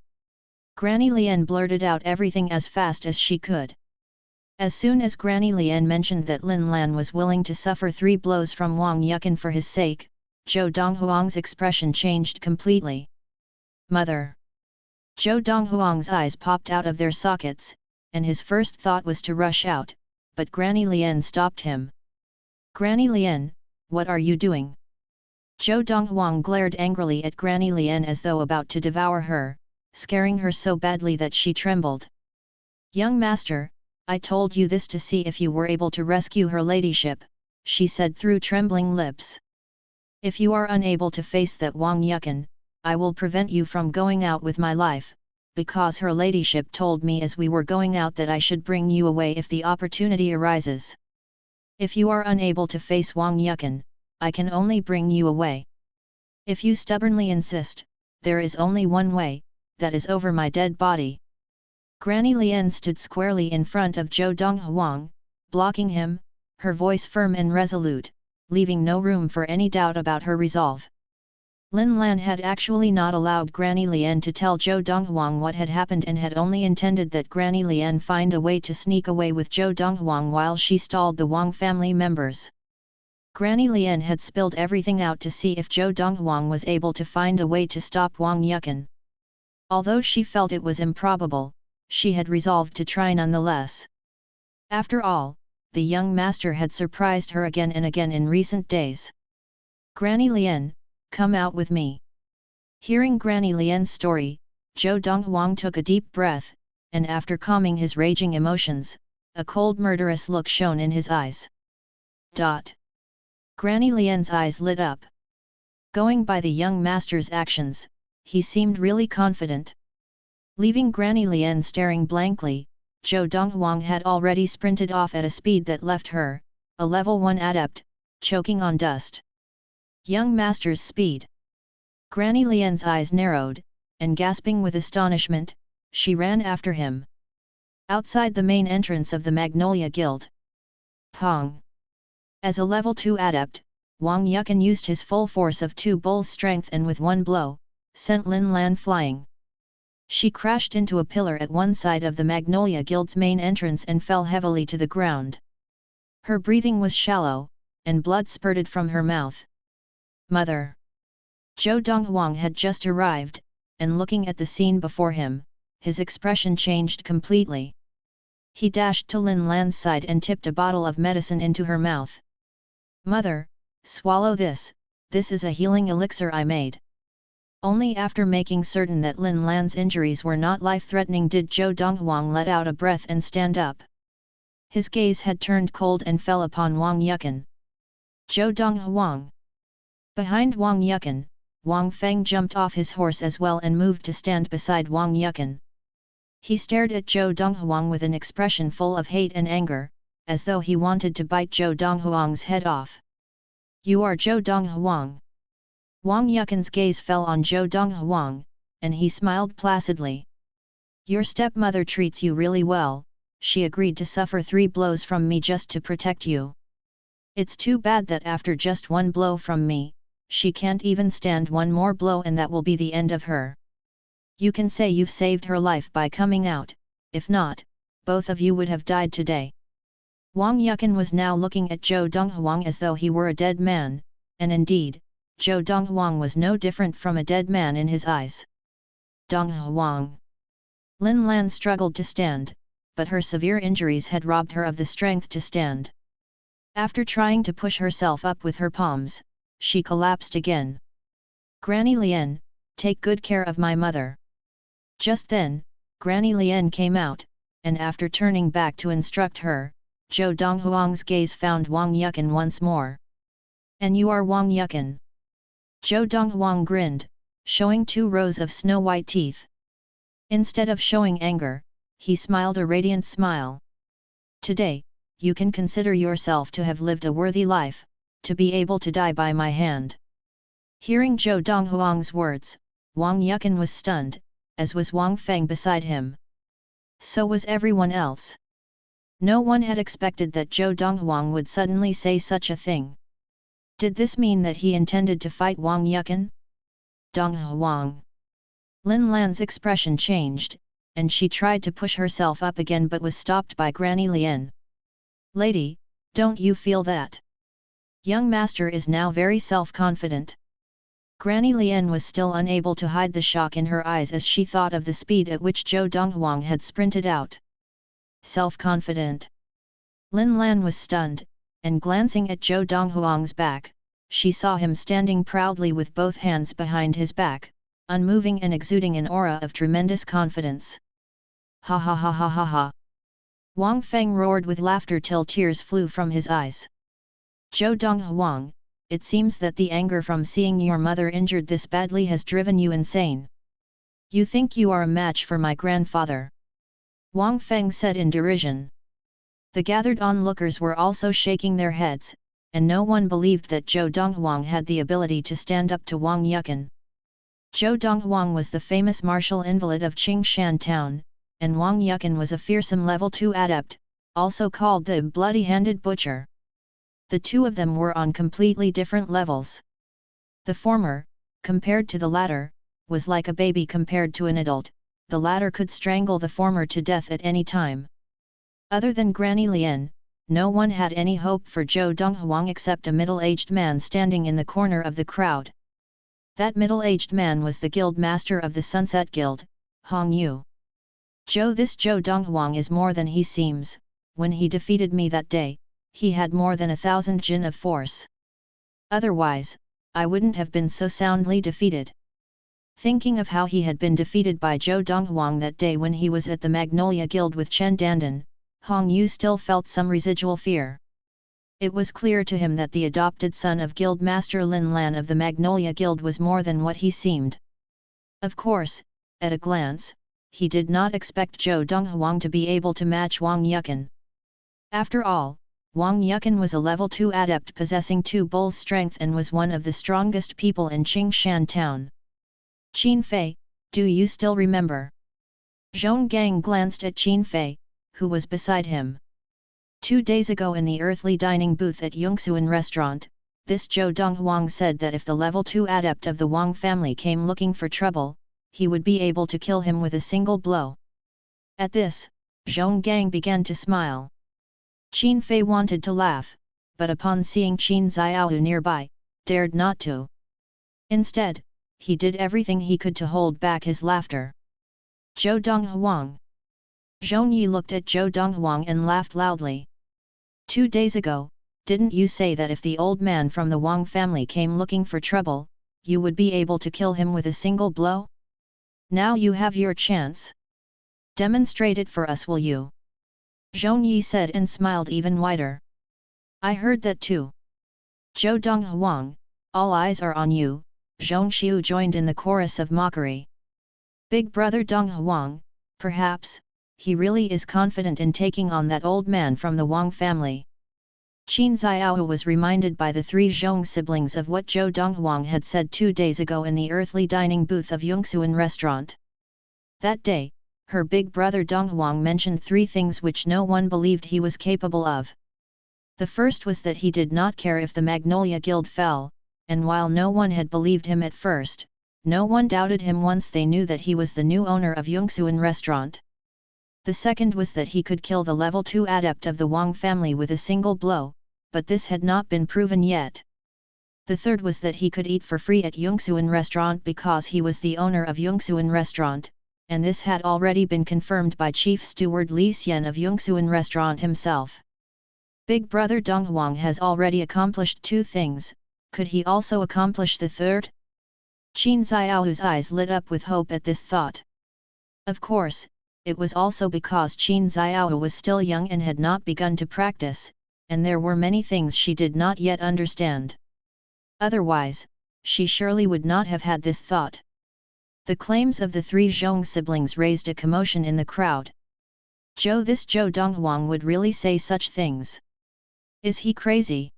Granny Lian blurted out everything as fast as she could. As soon as Granny Lian mentioned that Lin Lan was willing to suffer 3 blows from Wang Yukan for his sake, Zhou Donghuang's expression changed completely. "Mother!" Zhou Donghuang's eyes popped out of their sockets, and his first thought was to rush out, but Granny Lian stopped him. "Granny Lian, what are you doing?" Zhou Donghuang glared angrily at Granny Lian as though about to devour her, scaring her so badly that she trembled. "Young Master, I told you this to see if you were able to rescue her ladyship," she said through trembling lips. "If you are unable to face that Wang Yukan, I will prevent you from going out with my life, because her ladyship told me as we were going out that I should bring you away if the opportunity arises. If you are unable to face Wang Yukan, I can only bring you away. If you stubbornly insist, there is only one way, that is over my dead body." Granny Lian stood squarely in front of Zhou Donghuang, blocking him, her voice firm and resolute, leaving no room for any doubt about her resolve. Lin Lan had actually not allowed Granny Lian to tell Zhou Donghuang what had happened and had only intended that Granny Lian find a way to sneak away with Zhou Donghuang while she stalled the Wang family members. Granny Lian had spilled everything out to see if Zhou Donghuang was able to find a way to stop Wang Yukan. Although she felt it was improbable, she had resolved to try nonetheless. After all, the young master had surprised her again and again in recent days. "Granny Lian, come out with me." Hearing Granny Lian's story, Zhou Donghuang took a deep breath, and after calming his raging emotions, a cold murderous look shone in his eyes. Granny Lian's eyes lit up. Going by the young master's actions, he seemed really confident. Leaving Granny Lian staring blankly, Zhou Donghuang had already sprinted off at a speed that left her, a level 1 adept, choking on dust. Young master's speed! Granny Lian's eyes narrowed, and gasping with astonishment, she ran after him. outside the main entrance of the Magnolia Guild. Pong! As a level 2 adept, Wang Yukan used his full force of 2 bulls' strength and with one blow, sent Lin Lan flying. She crashed into a pillar at one side of the Magnolia Guild's main entrance and fell heavily to the ground. Her breathing was shallow, and blood spurted from her mouth. Mother! Zhou Donghuang had just arrived, and looking at the scene before him, his expression changed completely. He dashed to Lin Lan's side and tipped a bottle of medicine into her mouth. Mother, swallow this, this is a healing elixir I made. Only after making certain that Lin Lan's injuries were not life-threatening did Zhou Donghuang let out a breath and stand up. His gaze had turned cold and fell upon Wang Yukan. Zhou Donghuang! Behind Wang Yukan, Wang Feng jumped off his horse as well and moved to stand beside Wang Yukan. He stared at Zhou Donghuang with an expression full of hate and anger, as though he wanted to bite Zhou Donghuang's head off. You are Zhou Donghuang. Wang Yukan's gaze fell on Zhou Donghuang, and he smiled placidly. Your stepmother treats you really well, she agreed to suffer 3 blows from me just to protect you. It's too bad that after just 1 blow from me, she can't even stand 1 more blow and that will be the end of her. You can say you've saved her life by coming out, if not, both of you would have died today. Wang Yukan was now looking at Zhou Donghuang as though he were a dead man, and indeed, Zhou Donghuang was no different from a dead man in his eyes. Donghuang! Lin Lan struggled to stand, but her severe injuries had robbed her of the strength to stand. After trying to push herself up with her palms, she collapsed again. Granny Lien, take good care of my mother. Just then, Granny Lien came out, and after turning back to instruct her, Zhou Donghuang's gaze found Wang Yukan once more. And you are Wang Yukan? Zhou Donghuang grinned, showing 2 rows of snow-white teeth. Instead of showing anger, he smiled a radiant smile. Today, you can consider yourself to have lived a worthy life, to be able to die by my hand. Hearing Zhou Donghuang's words, Wang Yukan was stunned, as was Wang Feng beside him. So was everyone else. No one had expected that Zhou Donghuang would suddenly say such a thing. Did this mean that he intended to fight Wang Yukan? Donghuang! Lin Lan's expression changed, and she tried to push herself up again but was stopped by Granny Lien. Lady, don't you feel that? Young master is now very self-confident. Granny Lien was still unable to hide the shock in her eyes as she thought of the speed at which Zhou Donghuang had sprinted out. Self-confident. Lin Lan was stunned, and glancing at Zhou Donghuang's back, she saw him standing proudly with both hands behind his back, unmoving and exuding an aura of tremendous confidence. Ha ha ha ha ha ha! Wang Feng roared with laughter till tears flew from his eyes. Zhou Donghuang, it seems that the anger from seeing your mother injured this badly has driven you insane. You think you are a match for my grandfather? Wang Feng said in derision. The gathered onlookers were also shaking their heads, and no one believed that Zhou Donghuang had the ability to stand up to Wang Yukan. Zhou Donghuang was the famous martial invalid of Qingshan town, and Wang Yukan was a fearsome level 2 adept, also called the bloody-handed butcher. The 2 of them were on completely different levels. The former, compared to the latter, was like a baby compared to an adult, the latter could strangle the former to death at any time. Other than Granny Lien, no one had any hope for Zhou Donghuang except a middle-aged man standing in the corner of the crowd. That middle-aged man was the guild master of the Sunset Guild, Hong Yu. This Zhou Donghuang is more than he seems. When he defeated me that day, he had more than 1,000 jin of force. Otherwise, I wouldn't have been so soundly defeated. Thinking of how he had been defeated by Zhou Donghuang that day when he was at the Magnolia Guild with Chen Dandan, Hong Yu still felt some residual fear. It was clear to him that the adopted son of Guild Master Lin Lan of the Magnolia Guild was more than what he seemed. Of course, at a glance, he did not expect Zhou Donghuang to be able to match Wang Yukan. After all, Wang Yukan was a level 2 adept possessing 2 bulls' strength and was one of the strongest people in Qingshan town. Qin Fei, do you still remember? Zhong Gang glanced at Qin Fei, who was beside him. 2 days ago in the earthly dining booth at Yongsuan restaurant, this Zhou Donghuang said that if the level 2 adept of the Wang family came looking for trouble, he would be able to kill him with a single blow. At this, Zhong Gang began to smile. Qin Fei wanted to laugh, but upon seeing Qin Xiaohu nearby, dared not to. Instead, he did everything he could to hold back his laughter. Zhou Donghuang. Zhong Yi looked at Zhou Donghuang and laughed loudly. 2 days ago, didn't you say that if the old man from the Wang family came looking for trouble, you would be able to kill him with a single blow? Now you have your chance. Demonstrate it for us, will you? Zhong Yi said and smiled even wider. I heard that too. Zhou Donghuang, all eyes are on you, Zhong Xiu joined in the chorus of mockery. Big brother Donghuang, perhaps, he really is confident in taking on that old man from the Wang family. Qin Xiaohu was reminded by the 3 Zhong siblings of what Zhou Donghuang had said 2 days ago in the earthly dining booth of Yongsuan restaurant. That day, her big brother Donghuang mentioned 3 things which no one believed he was capable of. The first was that he did not care if the Magnolia Guild fell, and while no one had believed him at first, no one doubted him once they knew that he was the new owner of Yongsuan restaurant. The second was that he could kill the level 2 adept of the Wang family with a single blow, but this had not been proven yet. The third was that he could eat for free at Yongsuan restaurant because he was the owner of Yongsuan restaurant, and this had already been confirmed by Chief Steward Li Xian of Yongsuan restaurant himself. Big brother Donghuang has already accomplished 2 things, could he also accomplish the third? Qin Xiaohu's eyes lit up with hope at this thought. Of course, it was also because Qin Xiaohu was still young and had not begun to practice, and there were many things she did not yet understand. Otherwise, she surely would not have had this thought. The claims of the 3 Zhong siblings raised a commotion in the crowd. This Zhou Donghuang would really say such things. Is he crazy?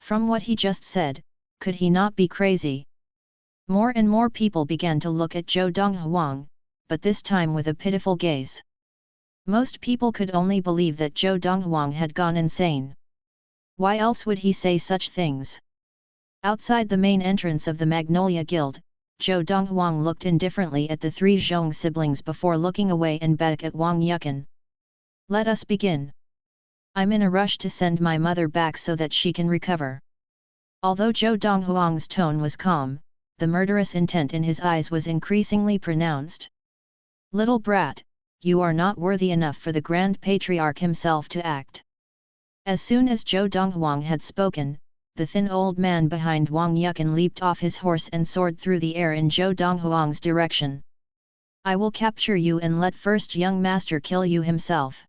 From what he just said, could he not be crazy? More and more people began to look at Zhou Donghuang, but this time with a pitiful gaze. Most people could only believe that Zhou Donghuang had gone insane. Why else would he say such things? Outside the main entrance of the Magnolia Guild, Zhou Donghuang looked indifferently at the 3 Zhong siblings before looking away and back at Wang Yukan. Let us begin. I'm in a rush to send my mother back so that she can recover. Although Zhou Donghuang's tone was calm, the murderous intent in his eyes was increasingly pronounced. Little brat, you are not worthy enough for the Grand Patriarch himself to act. As soon as Zhou Donghuang had spoken, the thin old man behind Wang Yukan leaped off his horse and soared through the air in Zhou Donghuang's direction. I will capture you and let first young master kill you himself.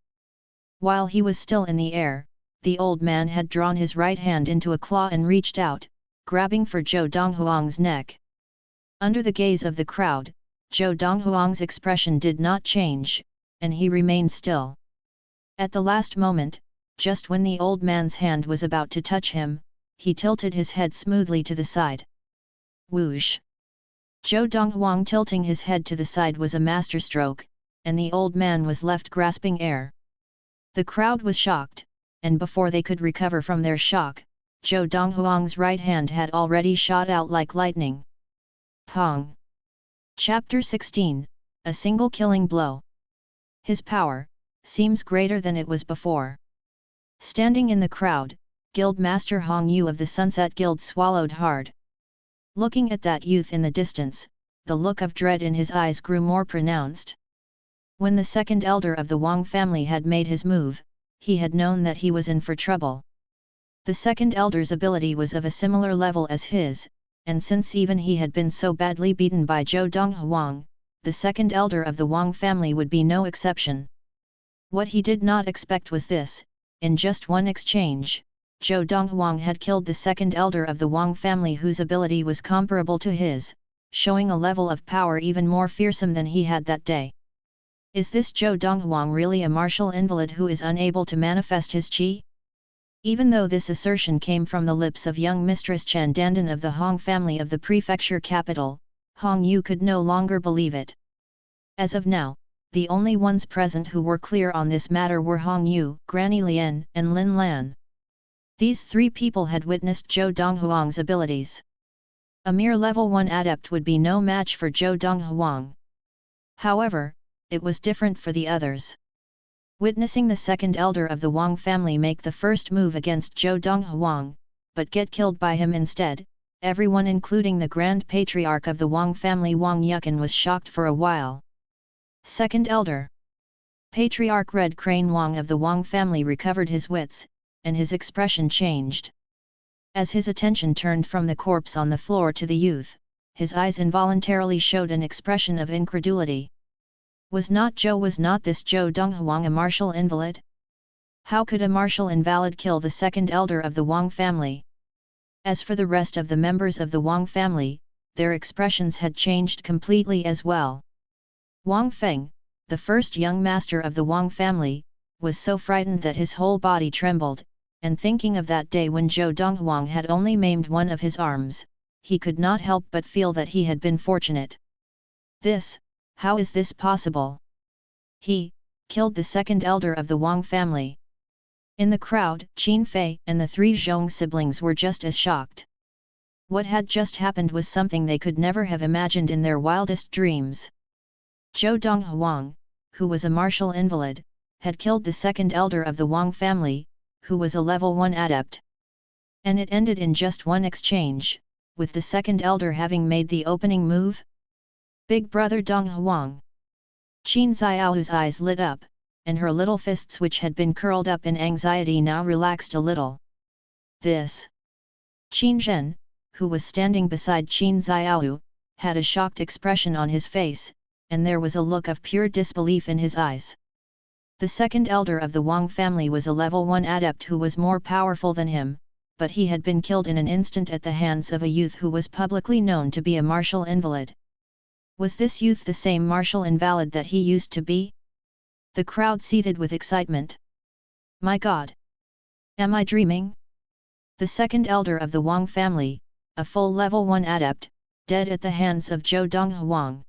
While he was still in the air, the old man had drawn his right hand into a claw and reached out, grabbing for Zhou Donghuang's neck. Under the gaze of the crowd, Zhou Donghuang's expression did not change, and he remained still. At the last moment, just when the old man's hand was about to touch him, he tilted his head smoothly to the side. Whoosh! Zhou Donghuang tilting his head to the side was a masterstroke, and the old man was left grasping air. The crowd was shocked, and before they could recover from their shock, Zhou Donghuang's right hand had already shot out like lightning. Pong! Chapter 16, A Single Killing Blow. His power seems greater than it was before. Standing in the crowd, Guild Master Hong Yu of the Sunset Guild swallowed hard. Looking at that youth in the distance, the look of dread in his eyes grew more pronounced. When the second elder of the Wang family had made his move, he had known that he was in for trouble. The second elder's ability was of a similar level as his, and since even he had been so badly beaten by Zhou Donghuang, the second elder of the Wang family would be no exception. What he did not expect was this: in just one exchange, Zhou Donghuang had killed the second elder of the Wang family whose ability was comparable to his, showing a level of power even more fearsome than he had that day. Is this Zhou Donghuang really a martial invalid who is unable to manifest his qi? Even though this assertion came from the lips of young Mistress Chen Dandan of the Hong family of the prefecture capital, Hong Yu could no longer believe it. As of now, the only ones present who were clear on this matter were Hong Yu, Granny Lian, and Lin Lan. These three people had witnessed Zhou Donghuang's abilities. A mere level 1 adept would be no match for Zhou Donghuang. However, it was different for the others. Witnessing the second elder of the Wang family make the first move against Zhou Donghuang, but get killed by him instead, everyone including the Grand Patriarch of the Wang family Wang Yukan was shocked for a while. Second elder. Patriarch Red Crane Wang of the Wang family recovered his wits, and his expression changed. As his attention turned from the corpse on the floor to the youth, his eyes involuntarily showed an expression of incredulity. Was not this Zhou Donghuang a martial invalid? How could a martial invalid kill the second elder of the Wang family? As for the rest of the members of the Wang family, their expressions had changed completely as well. Wang Feng, the first young master of the Wang family, was so frightened that his whole body trembled, and thinking of that day when Zhou Donghuang had only maimed one of his arms, he could not help but feel that he had been fortunate. How is this possible? He killed the second elder of the Wang family. In the crowd, Qin Fei and the three Zhong siblings were just as shocked. What had just happened was something they could never have imagined in their wildest dreams. Zhou Donghuang, who was a martial invalid, had killed the second elder of the Wang family, who was a level 1 adept. And it ended in just one exchange, with the second elder having made the opening move? Big brother Donghuang. Qin Xiaohu's eyes lit up, and her little fists which had been curled up in anxiety now relaxed a little. This. Qin Zhen, who was standing beside Qin Xiaohu, had a shocked expression on his face, and there was a look of pure disbelief in his eyes. The second elder of the Wang family was a level 1 adept who was more powerful than him, but he had been killed in an instant at the hands of a youth who was publicly known to be a martial invalid. Was this youth the same martial invalid that he used to be? The crowd seethed with excitement. My God! Am I dreaming? The second elder of the Wang family, a full level 1 adept, dead at the hands of Zhou Donghuang.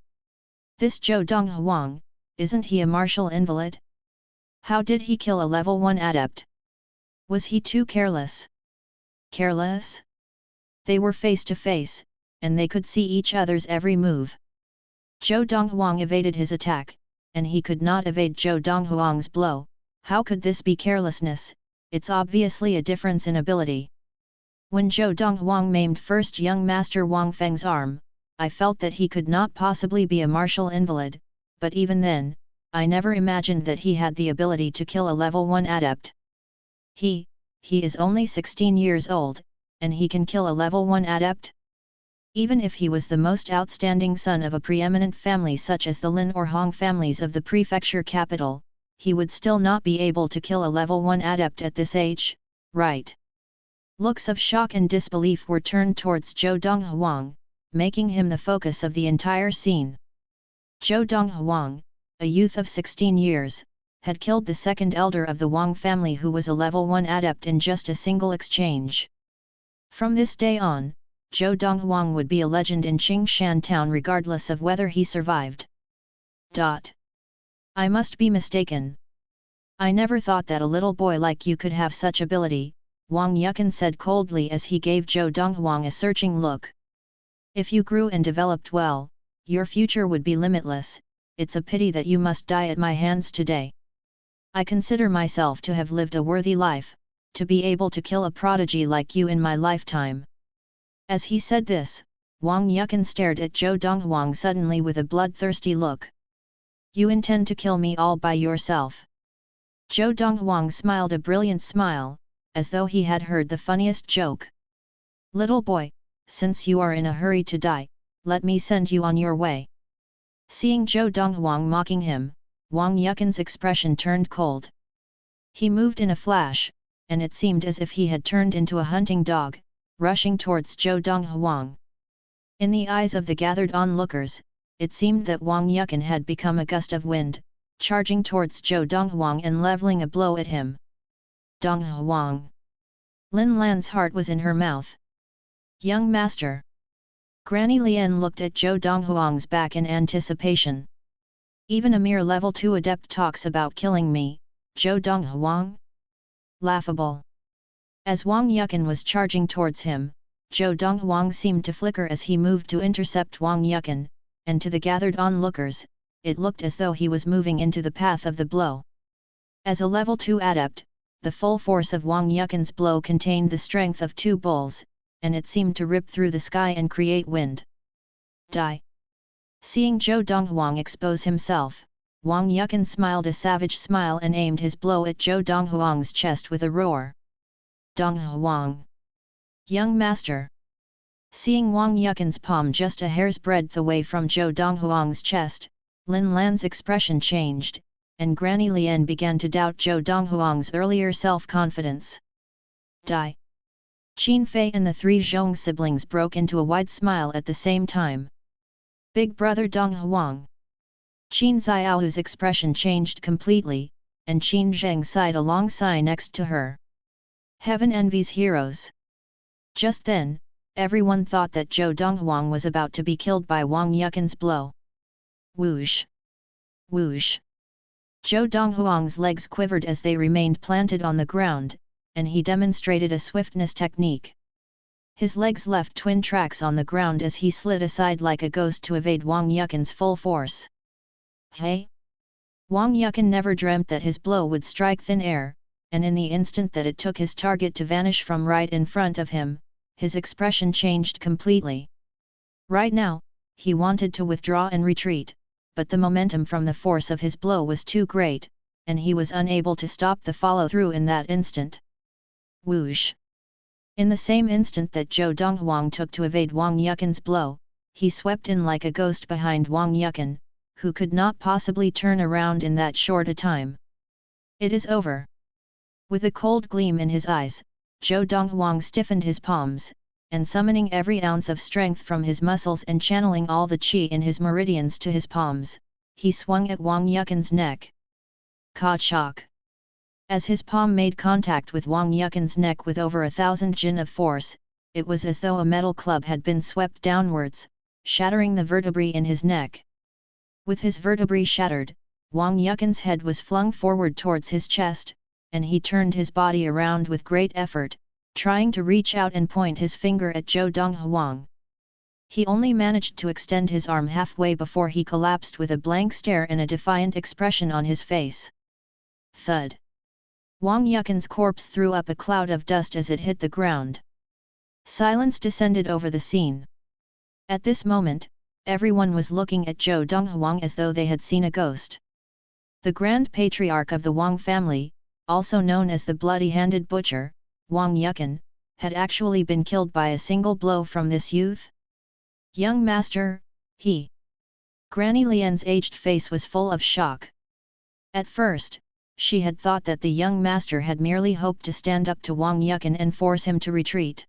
This Zhou Donghuang, isn't he a martial invalid? How did he kill a level 1 adept? Was he too careless? Careless? They were face to face, and they could see each other's every move. Zhou Donghuang evaded his attack, and he could not evade Zhou Donghuang's blow. How could this be carelessness? It's obviously a difference in ability. When Zhou Donghuang maimed first young master Wang Feng's arm, I felt that he could not possibly be a martial invalid, but even then, I never imagined that he had the ability to kill a level 1 adept. He is only 16 years old, and he can kill a level 1 adept? Even if he was the most outstanding son of a preeminent family such as the Lin or Hong families of the prefecture capital, he would still not be able to kill a level 1 adept at this age, right? Looks of shock and disbelief were turned towards Zhou Donghuang, making him the focus of the entire scene. Zhou Donghuang, a youth of 16 years, had killed the second elder of the Wang family who was a level 1 adept in just a single exchange. From this day on, Zhou Donghuang would be a legend in Qingshan town regardless of whether he survived. I must be mistaken. I never thought that a little boy like you could have such ability, Wang Yukan said coldly as he gave Zhou Donghuang a searching look. If you grew and developed well, your future would be limitless. It's a pity that you must die at my hands today. I consider myself to have lived a worthy life, to be able to kill a prodigy like you in my lifetime. As he said this, Wang Yukan stared at Zhou Donghuang suddenly with a bloodthirsty look. You intend to kill me all by yourself? Zhou Donghuang smiled a brilliant smile, as though he had heard the funniest joke. Little boy, since you are in a hurry to die, let me send you on your way. Seeing Zhou Donghuang mocking him, Wang Yukan's expression turned cold. He moved in a flash, and it seemed as if he had turned into a hunting dog, rushing towards Zhou Donghuang. In the eyes of the gathered onlookers, it seemed that Wang Yukan had become a gust of wind, charging towards Zhou Donghuang and leveling a blow at him. Donghuang! Lin Lan's heart was in her mouth. Young master! Granny Lian looked at Zhou Donghuang's back in anticipation. Even a mere level 2 adept talks about killing me, Zhou Donghuang? Laughable. As Wang Yukan was charging towards him, Zhou Donghuang seemed to flicker as he moved to intercept Wang Yukan, and to the gathered onlookers, it looked as though he was moving into the path of the blow. As a level 2 adept, the full force of Wang Yukan's blow contained the strength of 2 bulls, and it seemed to rip through the sky and create wind. Die! Seeing Zhou Donghuang expose himself, Wang Yukan smiled a savage smile and aimed his blow at Zhou Donghuang's chest with a roar. Donghuang! Young master! Seeing Wang Yukan's palm just a hair's breadth away from Zhou Donghuang's chest, Lin Lan's expression changed, and Granny Lian began to doubt Zhou Donghuang's earlier self-confidence. Die! Qin Fei and the 3 Zhong siblings broke into a wide smile at the same time. Big brother Donghuang! Qin Xiaohu's expression changed completely, and Qin Zheng sighed a long sigh next to her. Heaven envies heroes. Just then, everyone thought that Zhou Donghuang was about to be killed by Wang Yukan's blow. Whoosh! Whoosh! Zhou Donghuang's legs quivered as they remained planted on the ground, and he demonstrated a swiftness technique. His legs left twin tracks on the ground as he slid aside like a ghost to evade Wang Yukan's full force. Hey! Wang Yukan never dreamt that his blow would strike thin air, and in the instant that it took his target to vanish from right in front of him, his expression changed completely. Right now, he wanted to withdraw and retreat, but the momentum from the force of his blow was too great, and he was unable to stop the follow-through in that instant. Whoosh! In the same instant that Zhou Donghuang took to evade Wang Yukan's blow, he swept in like a ghost behind Wang Yukan, who could not possibly turn around in that short a time. It is over. With a cold gleam in his eyes, Zhou Donghuang stiffened his palms, and summoning every ounce of strength from his muscles and channeling all the qi in his meridians to his palms, he swung at Wang Yukan's neck. Ka-chok! As his palm made contact with Wang Yukan's neck with over 1,000 jin of force, it was as though a metal club had been swept downwards, shattering the vertebrae in his neck. With his vertebrae shattered, Wang Yukan's head was flung forward towards his chest, and he turned his body around with great effort, trying to reach out and point his finger at Zhou Donghuang. He only managed to extend his arm halfway before he collapsed with a blank stare and a defiant expression on his face. Thud! Wang Yukan's corpse threw up a cloud of dust as it hit the ground. Silence descended over the scene. At this moment, everyone was looking at Zhou Donghuang as though they had seen a ghost. The Grand Patriarch of the Wang family, also known as the Bloody-Handed Butcher, Wang Yukan, had actually been killed by a single blow from this youth? Young master, he... Granny Lian's aged face was full of shock. At first, she had thought that the young master had merely hoped to stand up to Wang Yukan and force him to retreat.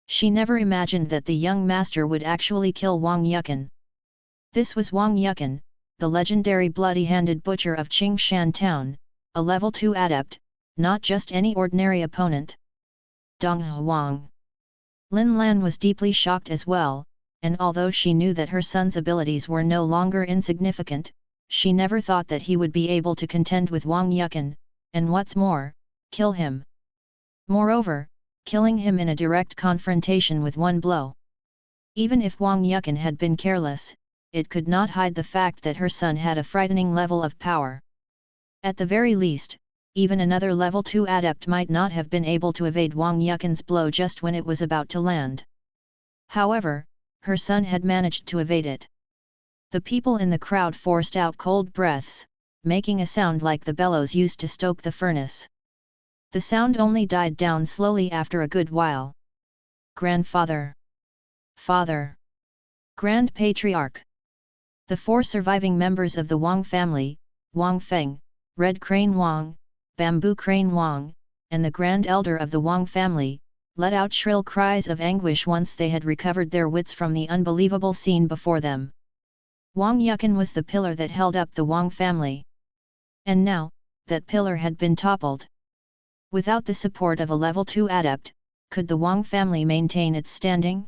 She never imagined that the young master would actually kill Wang Yukan. This was Wang Yukan, the legendary bloody-handed butcher of Qingshan town, a level 2 adept, not just any ordinary opponent. Donghuang. Lin Lan was deeply shocked as well, and although she knew that her son's abilities were no longer insignificant, she never thought that he would be able to contend with Wang Yukan, and what's more, kill him. Moreover, killing him in a direct confrontation with one blow. Even if Wang Yukan had been careless, it could not hide the fact that her son had a frightening level of power. At the very least, even another level 2 adept might not have been able to evade Wang Yukan's blow just when it was about to land. However, her son had managed to evade it. The people in the crowd forced out cold breaths, making a sound like the bellows used to stoke the furnace. The sound only died down slowly after a good while. Grandfather. Father. Grand Patriarch. The 4 surviving members of the Wang family, Wang Feng, Red Crane Wang, Bamboo Crane Wang, and the Grand Elder of the Wang family, let out shrill cries of anguish once they had recovered their wits from the unbelievable scene before them. Wang Yukan was the pillar that held up the Wang family. And now, that pillar had been toppled. Without the support of a level 2 adept, could the Wang family maintain its standing?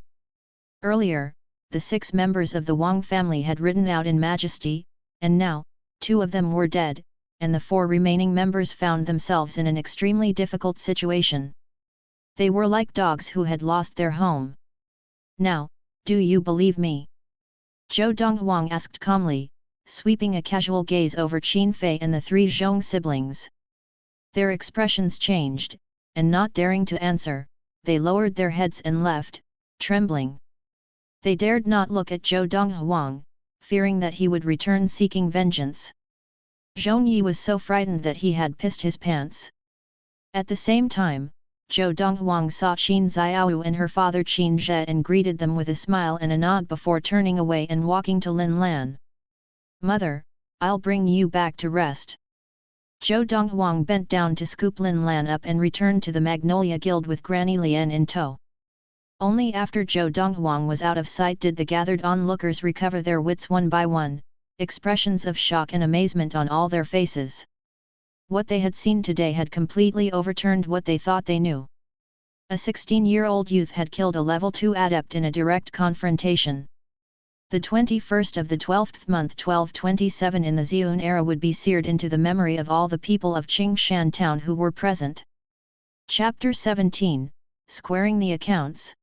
Earlier, the 6 members of the Wang family had ridden out in majesty, and now, 2 of them were dead, and the 4 remaining members found themselves in an extremely difficult situation. They were like dogs who had lost their home. "Now, do you believe me?" Zhou Donghuang asked calmly, sweeping a casual gaze over Qin Fei and the 3 Zhong siblings. Their expressions changed, and not daring to answer, they lowered their heads and left, trembling. They dared not look at Zhou Donghuang, fearing that he would return seeking vengeance. Zhongyi was so frightened that he had pissed his pants. At the same time, Zhou Donghuang saw Qin Xiaoyu and her father Qin Zhe and greeted them with a smile and a nod before turning away and walking to Lin Lan. "Mother, I'll bring you back to rest." Zhou Donghuang bent down to scoop Lin Lan up and returned to the Magnolia Guild with Granny Lian in tow. Only after Zhou Donghuang was out of sight did the gathered onlookers recover their wits one by one, expressions of shock and amazement on all their faces. What they had seen today had completely overturned what they thought they knew. A 16-year-old youth had killed a level 2 adept in a direct confrontation. The 21st of the 12th month 1227 in the Xiun era would be seared into the memory of all the people of Qingshan town who were present. Chapter 17, Squaring the Accounts.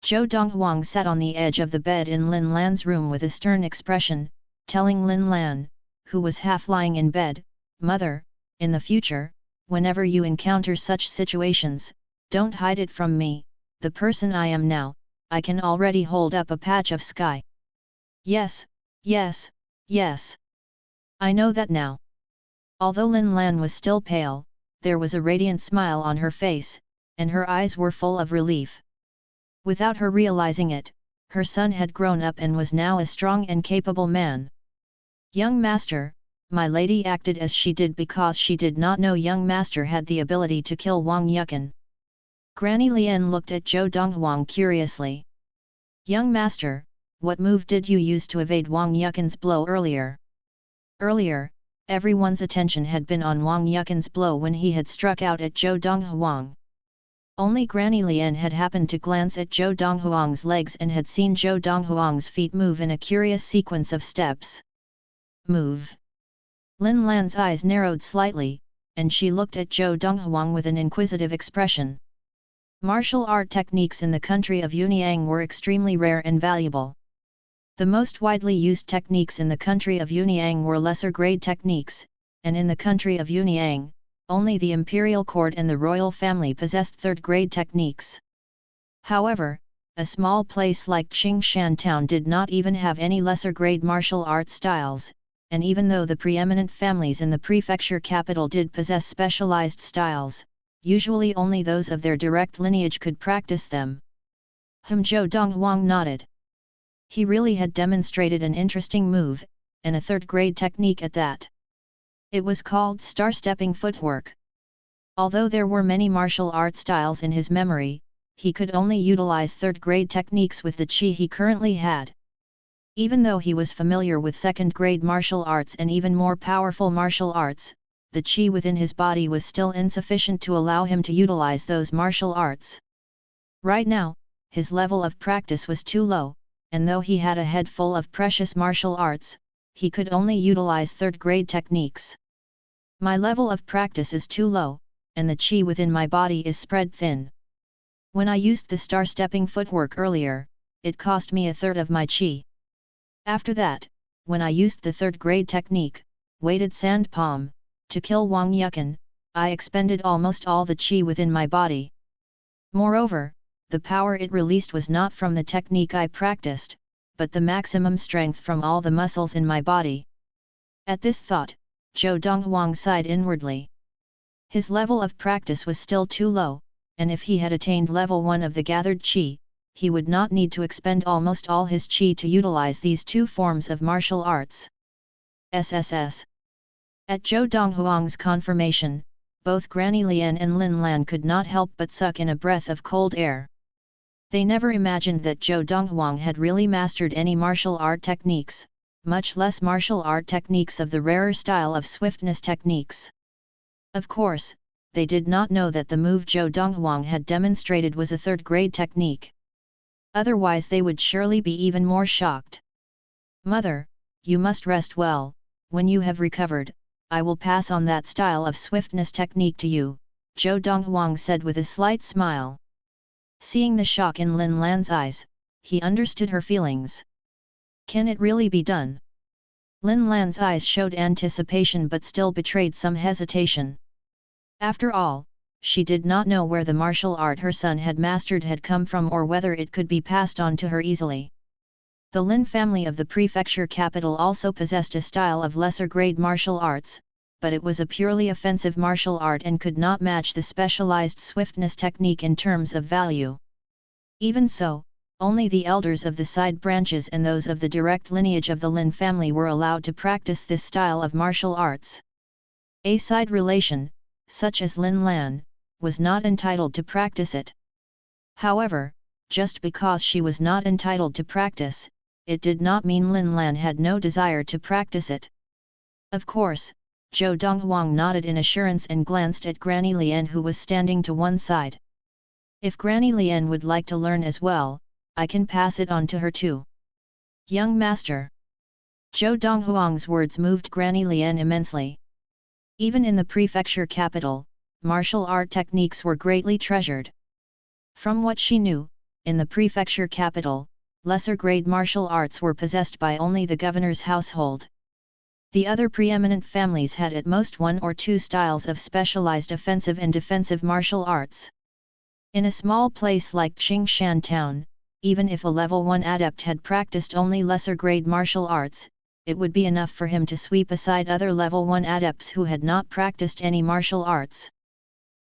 Zhou Donghuang sat on the edge of the bed in Lin Lan's room with a stern expression, telling Lin Lan, who was half lying in bed, "Mother, in the future, whenever you encounter such situations, don't hide it from me, the person I am now, I can already hold up a patch of sky." "Yes, yes, yes. I know that now." Although Lin Lan was still pale, there was a radiant smile on her face, and her eyes were full of relief. Without her realizing it, her son had grown up and was now a strong and capable man. "Young master, my lady acted as she did because she did not know young master had the ability to kill Wang Yukan." Granny Lian looked at Zhou Donghuang curiously. "Young master, what move did you use to evade Wang Yukan's blow earlier?" Earlier, everyone's attention had been on Wang Yukan's blow when he had struck out at Zhou Donghuang. Only Granny Lian had happened to glance at Zhou Donghuang's legs and had seen Zhou Donghuang's feet move in a curious sequence of steps. "Move." Lin Lan's eyes narrowed slightly, and she looked at Zhou Donghuang with an inquisitive expression. Martial art techniques in the country of Yunyang were extremely rare and valuable. The most widely used techniques in the country of Yunyang were lesser-grade techniques, and in the country of Yunyang, only the imperial court and the royal family possessed third-grade techniques. However, a small place like Qingshan town did not even have any lesser-grade martial art styles, and even though the preeminent families in the prefecture capital did possess specialized styles, usually only those of their direct lineage could practice them. Zhou Donghuang nodded. He really had demonstrated an interesting move, and a third-grade technique at that. It was called star-stepping footwork. Although there were many martial art styles in his memory, he could only utilize third-grade techniques with the chi he currently had. Even though he was familiar with second-grade martial arts and even more powerful martial arts, the chi within his body was still insufficient to allow him to utilize those martial arts. Right now, his level of practice was too low, and though he had a head full of precious martial arts, he could only utilize third-grade techniques. "My level of practice is too low, and the chi within my body is spread thin. When I used the star-stepping footwork earlier, it cost me a third of my chi. After that, when I used the third-grade technique, weighted sand palm, to kill Wang Yukan, I expended almost all the chi within my body. Moreover, the power it released was not from the technique I practiced, but the maximum strength from all the muscles in my body." At this thought, Zhou Donghuang sighed inwardly. His level of practice was still too low, and if he had attained level 1 of the gathered chi, he would not need to expend almost all his chi to utilize these two forms of martial arts. SSS. At Zhou Donghuang's confirmation, both Granny Lian and Lin Lan could not help but suck in a breath of cold air. They never imagined that Zhou Donghuang had really mastered any martial art techniques, much less martial art techniques of the rarer style of swiftness techniques. Of course, they did not know that the move Zhou Donghuang had demonstrated was a third-grade technique. Otherwise they would surely be even more shocked. "Mother, you must rest well. When you have recovered, I will pass on that style of swiftness technique to you," Zhou Donghuang said with a slight smile. Seeing the shock in Lin Lan's eyes, he understood her feelings. Can it really be done? Lin Lan's eyes showed anticipation but still betrayed some hesitation. After all, she did not know where the martial art her son had mastered had come from or whether it could be passed on to her easily. The Lin family of the prefecture capital also possessed a style of lesser-grade martial arts, but it was a purely offensive martial art and could not match the specialized swiftness technique in terms of value. Even so, only the elders of the side branches and those of the direct lineage of the Lin family were allowed to practice this style of martial arts. A side relation, such as Lin Lan, was not entitled to practice it. However, just because she was not entitled to practice, it did not mean Lin Lan had no desire to practice it. Of course, Zhou Donghuang nodded in assurance and glanced at Granny Lian who was standing to one side. If Granny Lian would like to learn as well, I can pass it on to her too. Young master. Zhou Donghuang's words moved Granny Lian immensely. Even in the prefecture capital, martial art techniques were greatly treasured. From what she knew, in the prefecture capital, lesser-grade martial arts were possessed by only the governor's household. The other preeminent families had at most one or two styles of specialized offensive and defensive martial arts. In a small place like Qingshan town, even if a level 1 adept had practiced only lesser-grade martial arts, it would be enough for him to sweep aside other level 1 adepts who had not practiced any martial arts.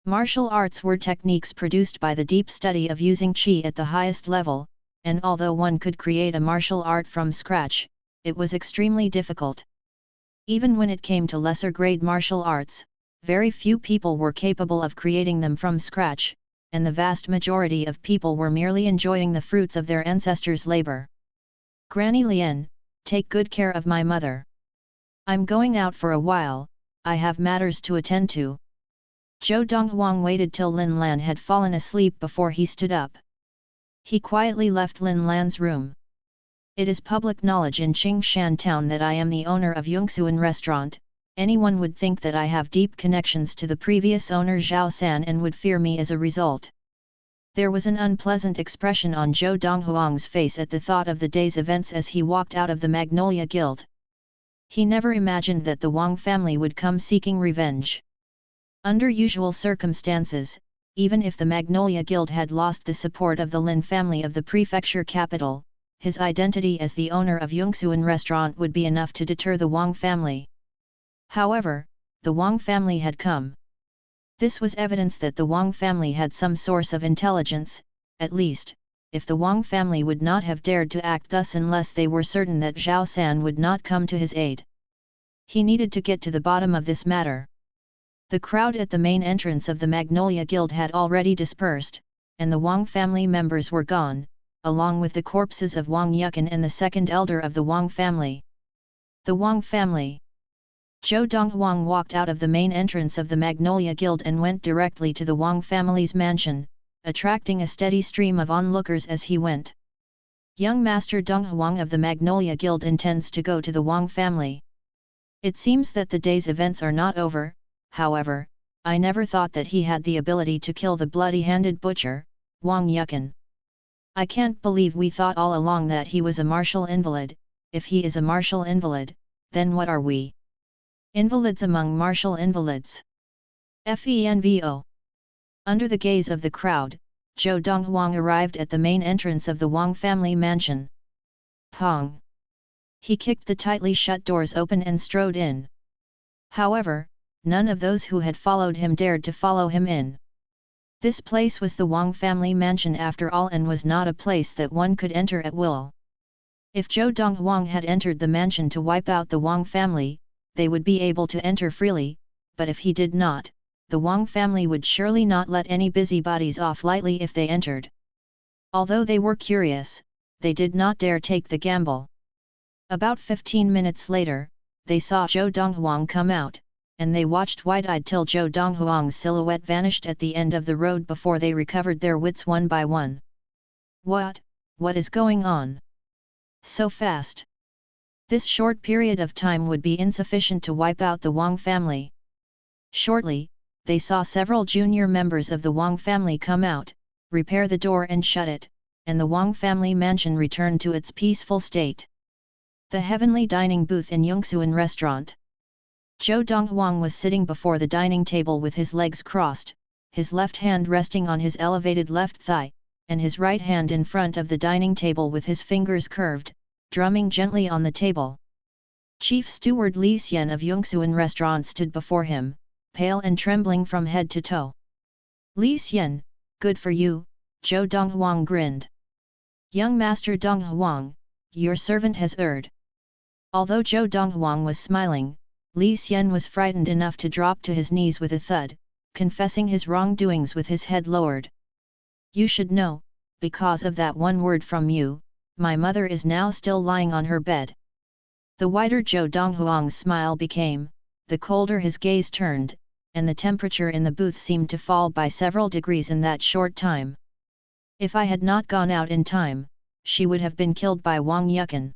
Martial arts were techniques produced by the deep study of using qi at the highest level, and although one could create a martial art from scratch, it was extremely difficult. Even when it came to lesser-grade martial arts, very few people were capable of creating them from scratch, and the vast majority of people were merely enjoying the fruits of their ancestors' labor. Granny Lian, take good care of my mother. I'm going out for a while, I have matters to attend to. Zhou Donghuang waited till Lin Lan had fallen asleep before he stood up. He quietly left Lin Lan's room. It is public knowledge in Qingshan town that I am the owner of Xuanhuan restaurant. Anyone would think that I have deep connections to the previous owner Zhao San and would fear me as a result. There was an unpleasant expression on Zhou Donghuang's face at the thought of the day's events as he walked out of the Magnolia Guild. He never imagined that the Wang family would come seeking revenge. Under usual circumstances, even if the Magnolia Guild had lost the support of the Lin family of the prefecture capital, his identity as the owner of Xuanhuan restaurant would be enough to deter the Wang family. However, the Wang family had come. This was evidence that the Wang family had some source of intelligence, at least, if the Wang family would not have dared to act thus unless they were certain that Zhao San would not come to his aid. He needed to get to the bottom of this matter. The crowd at the main entrance of the Magnolia Guild had already dispersed, and the Wang family members were gone, along with the corpses of Wang Yukan and the second elder of the Wang family. The Wang family. Zhou Donghuang walked out of the main entrance of the Magnolia Guild and went directly to the Wang family's mansion, attracting a steady stream of onlookers as he went. Young Master Donghuang of the Magnolia Guild intends to go to the Wang family. It seems that the day's events are not over. However, I never thought that he had the ability to kill the bloody-handed butcher, Wang Yukan. I can't believe we thought all along that he was a martial invalid. If he is a martial invalid, then what are we? Invalids among martial invalids. FENVO. Under the gaze of the crowd, Zhou Donghuang arrived at the main entrance of the Wang family mansion. Pong! He kicked the tightly shut doors open and strode in. However, none of those who had followed him dared to follow him in. This place was the Wang family mansion after all and was not a place that one could enter at will. If Zhou Donghuang had entered the mansion to wipe out the Wang family, they would be able to enter freely, but if he did not, the Wang family would surely not let any busybodies off lightly if they entered. Although they were curious, they did not dare take the gamble. About 15 minutes later, they saw Zhou Donghuang come out, and they watched wide-eyed till Zhou Donghuang's silhouette vanished at the end of the road before they recovered their wits one by one. What is going on? So fast? This short period of time would be insufficient to wipe out the Wang family. Shortly, they saw several junior members of the Wang family come out, repair the door and shut it, and the Wang family mansion returned to its peaceful state. The heavenly dining booth in Yongsuan restaurant. Zhou Donghuang was sitting before the dining table with his legs crossed, his left hand resting on his elevated left thigh, and his right hand in front of the dining table with his fingers curved, drumming gently on the table. Chief Steward Li Xian of Yongsuan restaurant stood before him, pale and trembling from head to toe. Li Xian, good for you, Zhou Donghuang grinned. Young Master Donghuang, your servant has erred. Although Zhou Donghuang was smiling, Li Xian was frightened enough to drop to his knees with a thud, confessing his wrongdoings with his head lowered. You should know, because of that one word from you, my mother is now still lying on her bed. The wider Zhou Donghuang's smile became, the colder his gaze turned, and the temperature in the booth seemed to fall by several degrees in that short time. If I had not gone out in time, she would have been killed by Wang Yukan.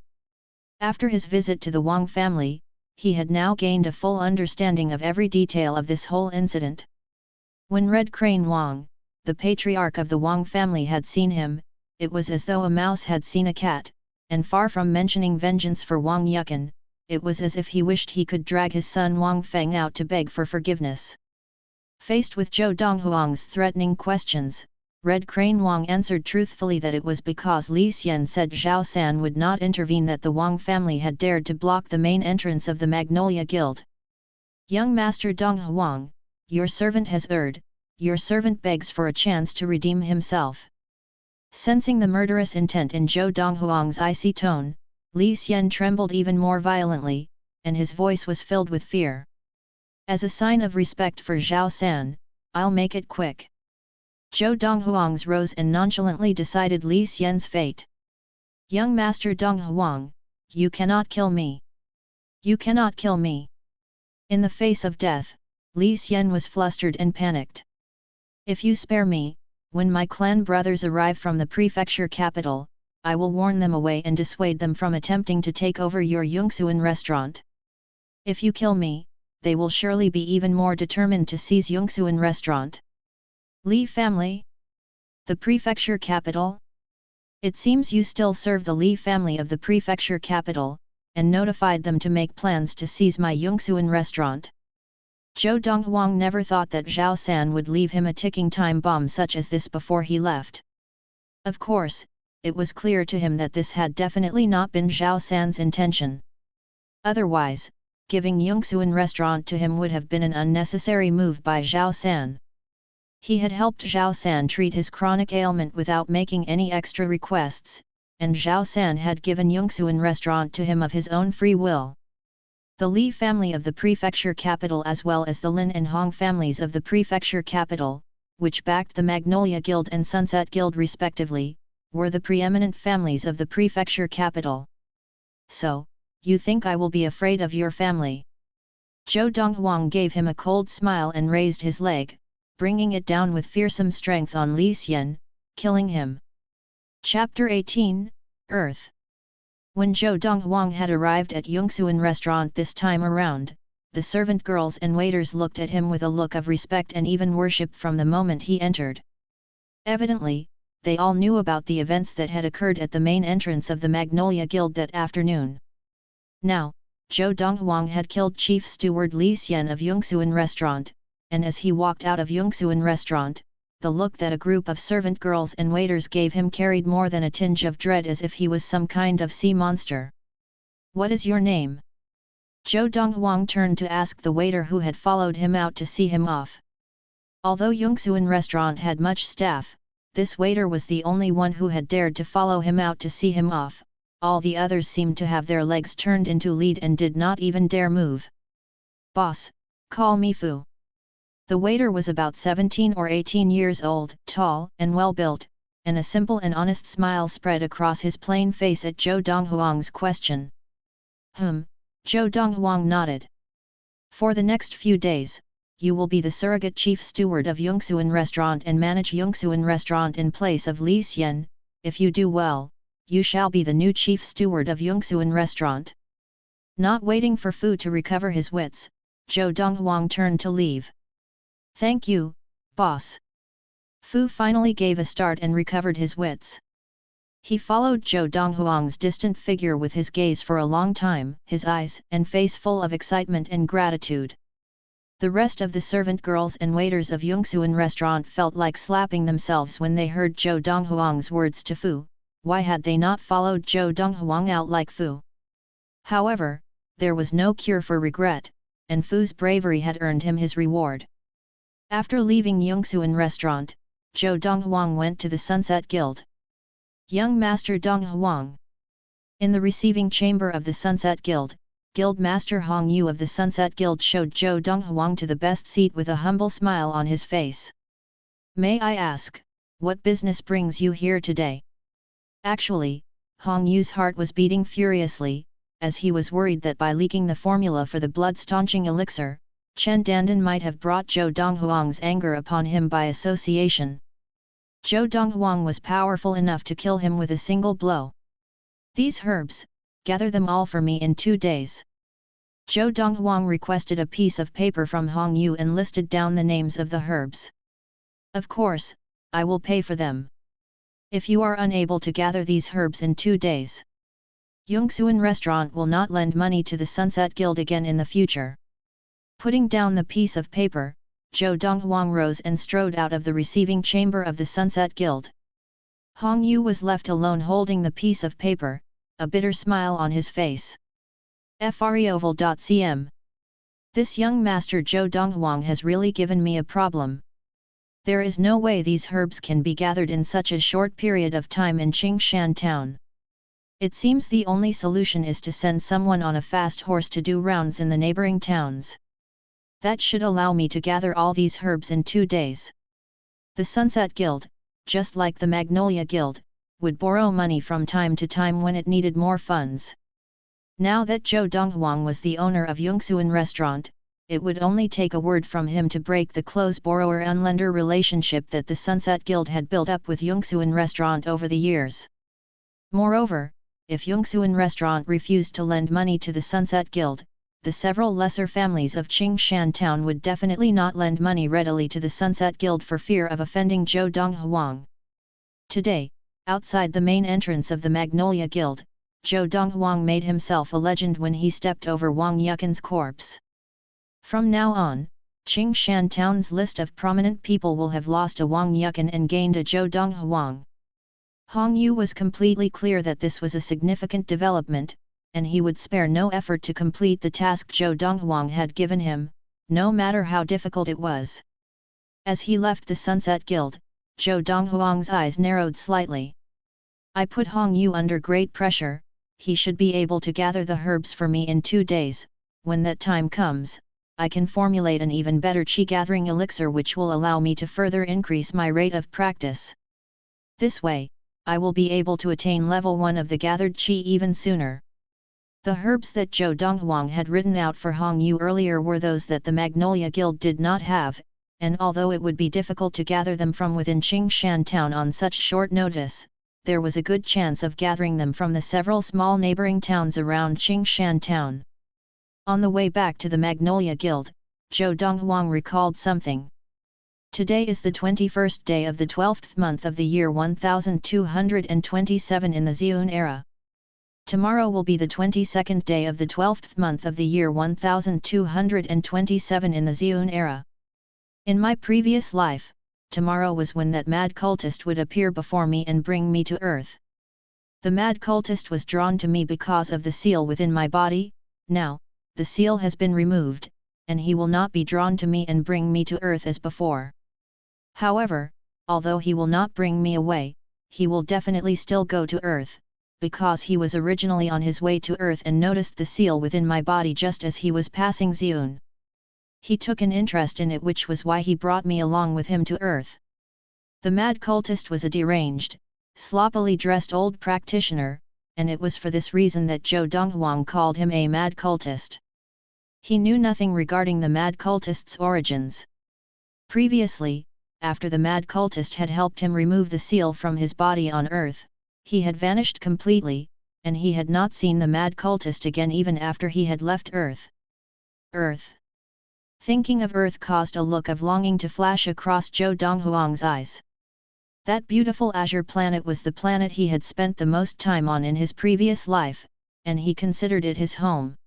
After his visit to the Wang family, he had now gained a full understanding of every detail of this whole incident. When Red Crane Wang, the patriarch of the Wang family, had seen him, it was as though a mouse had seen a cat, and far from mentioning vengeance for Wang Yukan, it was as if he wished he could drag his son Wang Feng out to beg for forgiveness. Faced with Zhou Donghuang's threatening questions, Red Crane Wang answered truthfully that it was because Li Xian said Zhao San would not intervene that the Wang family had dared to block the main entrance of the Magnolia Guild. Young Master Donghuang, your servant has erred, your servant begs for a chance to redeem himself. Sensing the murderous intent in Zhou Donghuang's icy tone, Li Xian trembled even more violently, and his voice was filled with fear. As a sign of respect for Zhao San, I'll make it quick. Zhou Donghuang's rose and nonchalantly decided Li Xian's fate. Young Master Donghuang, you cannot kill me. You cannot kill me. In the face of death, Li Xian was flustered and panicked. If you spare me, when my clan brothers arrive from the prefecture capital, I will warn them away and dissuade them from attempting to take over your Yongsuan restaurant. If you kill me, they will surely be even more determined to seize Yongsuan restaurant. Li family? The prefecture capital? It seems you still serve the Li family of the prefecture capital, and notified them to make plans to seize my Yongsuan restaurant. Zhou Donghuang never thought that Zhao San would leave him a ticking time bomb such as this before he left. Of course, it was clear to him that this had definitely not been Zhao San's intention. Otherwise, giving Yongsuan restaurant to him would have been an unnecessary move by Zhao San. He had helped Zhao San treat his chronic ailment without making any extra requests, and Zhao San had given Yongsuan restaurant to him of his own free will. The Li family of the prefecture capital as well as the Lin and Hong families of the prefecture capital, which backed the Magnolia Guild and Sunset Guild respectively, were the preeminent families of the prefecture capital. So, you think I will be afraid of your family? Zhou Donghuang gave him a cold smile and raised his leg, bringing it down with fearsome strength on Li Xian, killing him. Chapter 18, Earth. When Zhou Donghuang had arrived at Yongsuan restaurant this time around, the servant girls and waiters looked at him with a look of respect and even worship from the moment he entered. Evidently, they all knew about the events that had occurred at the main entrance of the Magnolia Guild that afternoon. Now, Zhou Donghuang had killed Chief Steward Li Xian of Yongsuan restaurant, and as he walked out of Yongsuan restaurant, the look that a group of servant girls and waiters gave him carried more than a tinge of dread as if he was some kind of sea monster. What is your name? Zhou Donghuang turned to ask the waiter who had followed him out to see him off. Although Yongsuan restaurant had much staff, this waiter was the only one who had dared to follow him out to see him off. All the others seemed to have their legs turned into lead and did not even dare move. Boss, call me Fu. The waiter was about 17 or 18 years old, tall and well-built, and a simple and honest smile spread across his plain face at Zhou Donghuang's question. Zhou Donghuang nodded. For the next few days, you will be the surrogate chief steward of Yongsuan restaurant and manage Yongsuan restaurant in place of Li Xian. If you do well, you shall be the new chief steward of Yongsuan restaurant. Not waiting for Fu to recover his wits, Zhou Donghuang turned to leave. "Thank you, boss." Fu finally gave a start and recovered his wits. He followed Zhou Donghuang's distant figure with his gaze for a long time, his eyes and face full of excitement and gratitude. The rest of the servant girls and waiters of Yongxuan restaurant felt like slapping themselves when they heard Zhou Donghuang's words to Fu. Why had they not followed Zhou Donghuang out like Fu? However, there was no cure for regret, and Fu's bravery had earned him his reward. After leaving Yongxuan restaurant, Zhou Donghuang went to the Sunset Guild. Young Master Donghuang. In the receiving chamber of the Sunset Guild, Guild Master Hong Yu of the Sunset Guild showed Zhou Donghuang to the best seat with a humble smile on his face. "May I ask, what business brings you here today?" Actually, Hong Yu's heart was beating furiously, as he was worried that by leaking the formula for the blood-staunching elixir, Chen Dandan might have brought Zhou Donghuang's anger upon him by association. Zhou Donghuang was powerful enough to kill him with a single blow. "These herbs, gather them all for me in 2 days." Zhou Donghuang requested a piece of paper from Hong Yu and listed down the names of the herbs. "Of course, I will pay for them. If you are unable to gather these herbs in 2 days, Yongxuan restaurant will not lend money to the Sunset Guild again in the future." Putting down the piece of paper, Zhou Donghuang rose and strode out of the receiving chamber of the Sunset Guild. Hong Yu was left alone holding the piece of paper, a bitter smile on his face. Freoval.cm. This young master Zhou Donghuang has really given me a problem. There is no way these herbs can be gathered in such a short period of time in Qingshan town. It seems the only solution is to send someone on a fast horse to do rounds in the neighboring towns. That should allow me to gather all these herbs in 2 days. The Sunset Guild, just like the Magnolia Guild, would borrow money from time to time when it needed more funds. Now that Zhou Donghuang was the owner of Yongxuan restaurant, it would only take a word from him to break the close borrower-and-lender relationship that the Sunset Guild had built up with Yongxuan restaurant over the years. Moreover, if Yongxuan restaurant refused to lend money to the Sunset Guild, the several lesser families of Qingshan town would definitely not lend money readily to the Sunset Guild for fear of offending Zhou Donghuang. Today, outside the main entrance of the Magnolia Guild, Zhou Donghuang made himself a legend when he stepped over Wang Yukan's corpse. From now on, Qingshan town's list of prominent people will have lost a Wang Yukan and gained a Zhou Donghuang. Hong Yu was completely clear that this was a significant development, and he would spare no effort to complete the task Zhou Donghuang had given him, no matter how difficult it was. As he left the Sunset Guild, Zhou Donghuang's eyes narrowed slightly. "I put Hong Yu under great pressure, he should be able to gather the herbs for me in 2 days, when that time comes, I can formulate an even better qi-gathering elixir which will allow me to further increase my rate of practice. This way, I will be able to attain level 1 of the gathered qi even sooner." The herbs that Zhou Donghuang had written out for Hong Yu earlier were those that the Magnolia Guild did not have, and although it would be difficult to gather them from within Qingshan town on such short notice, there was a good chance of gathering them from the several small neighboring towns around Qingshan town. On the way back to the Magnolia Guild, Zhou Donghuang recalled something. Today is the 21st day of the 12th month of the year 1227 in the Xiun era. Tomorrow will be the 22nd day of the 12th month of the year 1227 in the Xiun era. In my previous life, tomorrow was when that mad cultist would appear before me and bring me to earth. The mad cultist was drawn to me because of the seal within my body. Now, the seal has been removed, and he will not be drawn to me and bring me to earth as before. However, although he will not bring me away, he will definitely still go to earth, because he was originally on his way to earth and noticed the seal within my body just as he was passing Xiun. He took an interest in it, which was why he brought me along with him to earth. The mad cultist was a deranged, sloppily dressed old practitioner, and it was for this reason that Zhou Donghuang called him a mad cultist. He knew nothing regarding the mad cultist's origins. Previously, after the mad cultist had helped him remove the seal from his body on earth, he had vanished completely, and he had not seen the mad cultist again even after he had left Earth. Earth. Thinking of Earth caused a look of longing to flash across Zhou Donghuang's eyes. That beautiful azure planet was the planet he had spent the most time on in his previous life, and he considered it his home.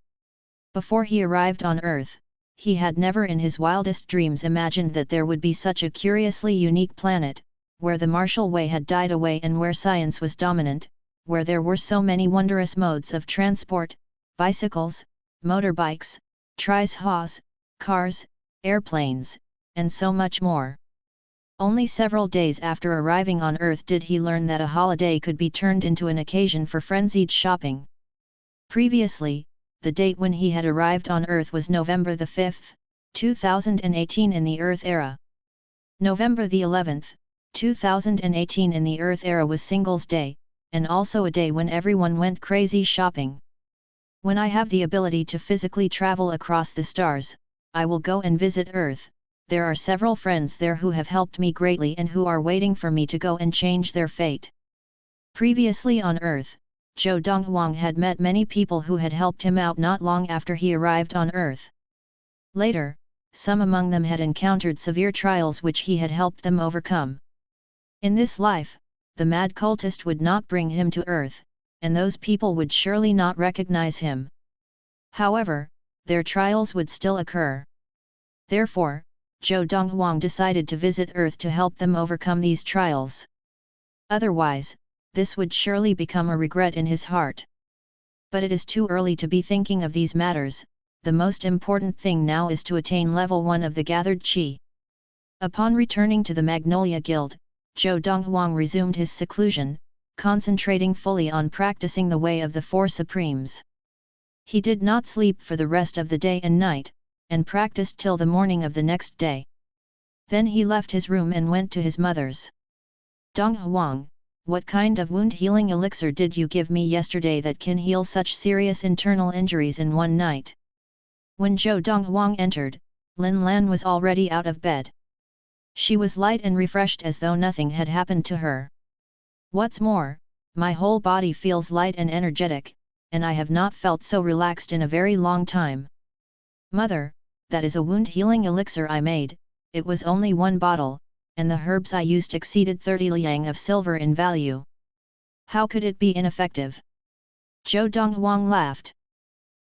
Before he arrived on Earth, he had never in his wildest dreams imagined that there would be such a curiously unique planet, where the martial way had died away and where science was dominant, where there were so many wondrous modes of transport, bicycles, motorbikes, tricycles, cars, airplanes, and so much more. Only several days after arriving on Earth did he learn that a holiday could be turned into an occasion for frenzied shopping. Previously, the date when he had arrived on Earth was November the 5th, 2018 in the Earth era. November the 11th, 2018 in the Earth era was Singles Day, and also a day when everyone went crazy shopping. When I have the ability to physically travel across the stars, I will go and visit Earth. There are several friends there who have helped me greatly and who are waiting for me to go and change their fate. Previously on Earth, Zhou Donghuang had met many people who had helped him out not long after he arrived on Earth. Later, some among them had encountered severe trials which he had helped them overcome. In this life, the mad cultist would not bring him to Earth, and those people would surely not recognize him. However, their trials would still occur. Therefore, Zhou Donghuang decided to visit Earth to help them overcome these trials. Otherwise, this would surely become a regret in his heart. But it is too early to be thinking of these matters. The most important thing now is to attain level 1 of the gathered qi. Upon returning to the Magnolia Guild, Zhou Donghuang resumed his seclusion, concentrating fully on practicing the way of the Four Supremes. He did not sleep for the rest of the day and night, and practiced till the morning of the next day. Then he left his room and went to his mother's. Donghuang, what kind of wound-healing elixir did you give me yesterday that can heal such serious internal injuries in one night? When Zhou Donghuang entered, Lin Lan was already out of bed. She was light and refreshed as though nothing had happened to her. What's more, my whole body feels light and energetic, and I have not felt so relaxed in a very long time. Mother, that is a wound-healing elixir I made. It was only 1 bottle, and the herbs I used exceeded 30 liang of silver in value. How could it be ineffective? Zhou Donghuang laughed.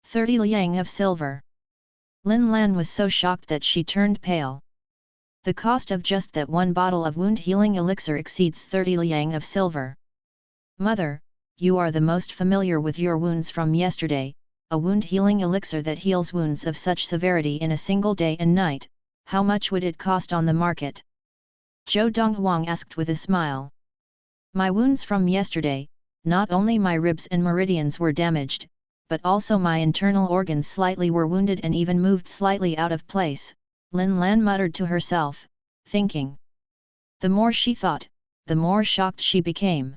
30 liang of silver. Lin Lan was so shocked that she turned pale. The cost of just that 1 bottle of wound-healing elixir exceeds 30 liang of silver. Mother, you are the most familiar with your wounds from yesterday. A wound-healing elixir that heals wounds of such severity in a single day and night, how much would it cost on the market? Zhou Donghuang asked with a smile. My wounds from yesterday, not only my ribs and meridians were damaged, but also my internal organs slightly were wounded and even moved slightly out of place, Lin Lan muttered to herself, thinking. The more she thought, the more shocked she became.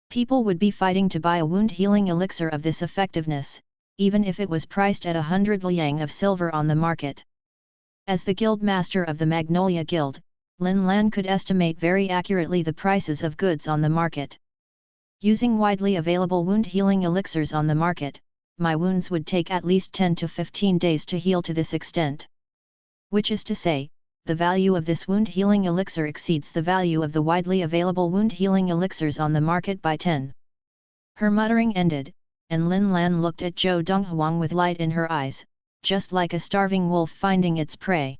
People would be fighting to buy a wound-healing elixir of this effectiveness, even if it was priced at 100 liang of silver on the market. As the guild master of the Magnolia Guild, Lin Lan could estimate very accurately the prices of goods on the market. Using widely available wound-healing elixirs on the market, my wounds would take at least 10 to 15 days to heal to this extent. Which is to say, the value of this wound-healing elixir exceeds the value of the widely available wound-healing elixirs on the market by 10. Her muttering ended, and Lin Lan looked at Zhou Donghuang with light in her eyes, just like a starving wolf finding its prey.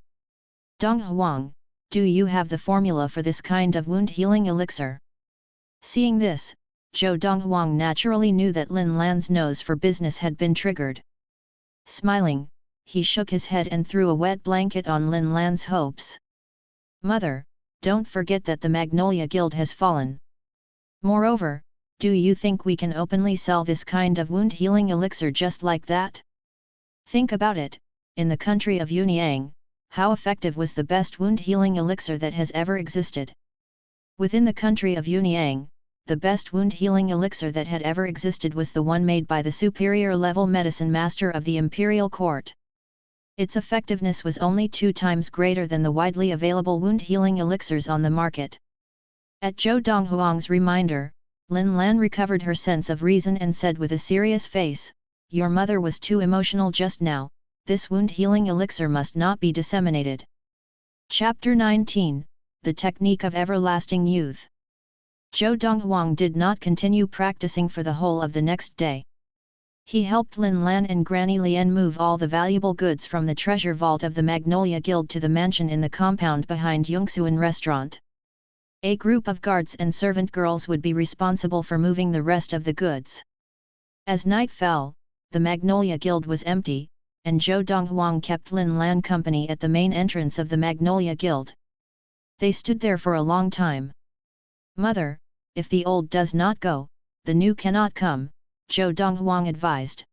Donghuang, do you have the formula for this kind of wound-healing elixir? Seeing this, Zhou Donghuang naturally knew that Lin Lan's nose for business had been triggered. Smiling, he shook his head and threw a wet blanket on Lin Lan's hopes. Mother, don't forget that the Magnolia Guild has fallen. Moreover, do you think we can openly sell this kind of wound-healing elixir just like that? Think about it, in the country of Yunyang, how effective was the best wound-healing elixir that has ever existed? Within the country of Yunyang, the best wound-healing elixir that had ever existed was the one made by the superior-level medicine master of the imperial court. Its effectiveness was only 2 times greater than the widely available wound-healing elixirs on the market. At Zhou Donghuang's reminder, Lin Lan recovered her sense of reason and said with a serious face, "Your mother was too emotional just now, this wound healing elixir must not be disseminated." Chapter 19, The Technique of Everlasting Youth. Zhou Donghuang did not continue practicing for the whole of the next day. He helped Lin Lan and Granny Lian move all the valuable goods from the treasure vault of the Magnolia Guild to the mansion in the compound behind Xuanhuan restaurant. A group of guards and servant girls would be responsible for moving the rest of the goods. As night fell, the Magnolia Guild was empty, and Zhou Donghuang kept Lin Lan company at the main entrance of the Magnolia Guild. They stood there for a long time. "Mother, if the old does not go, the new cannot come," Zhou Donghuang advised.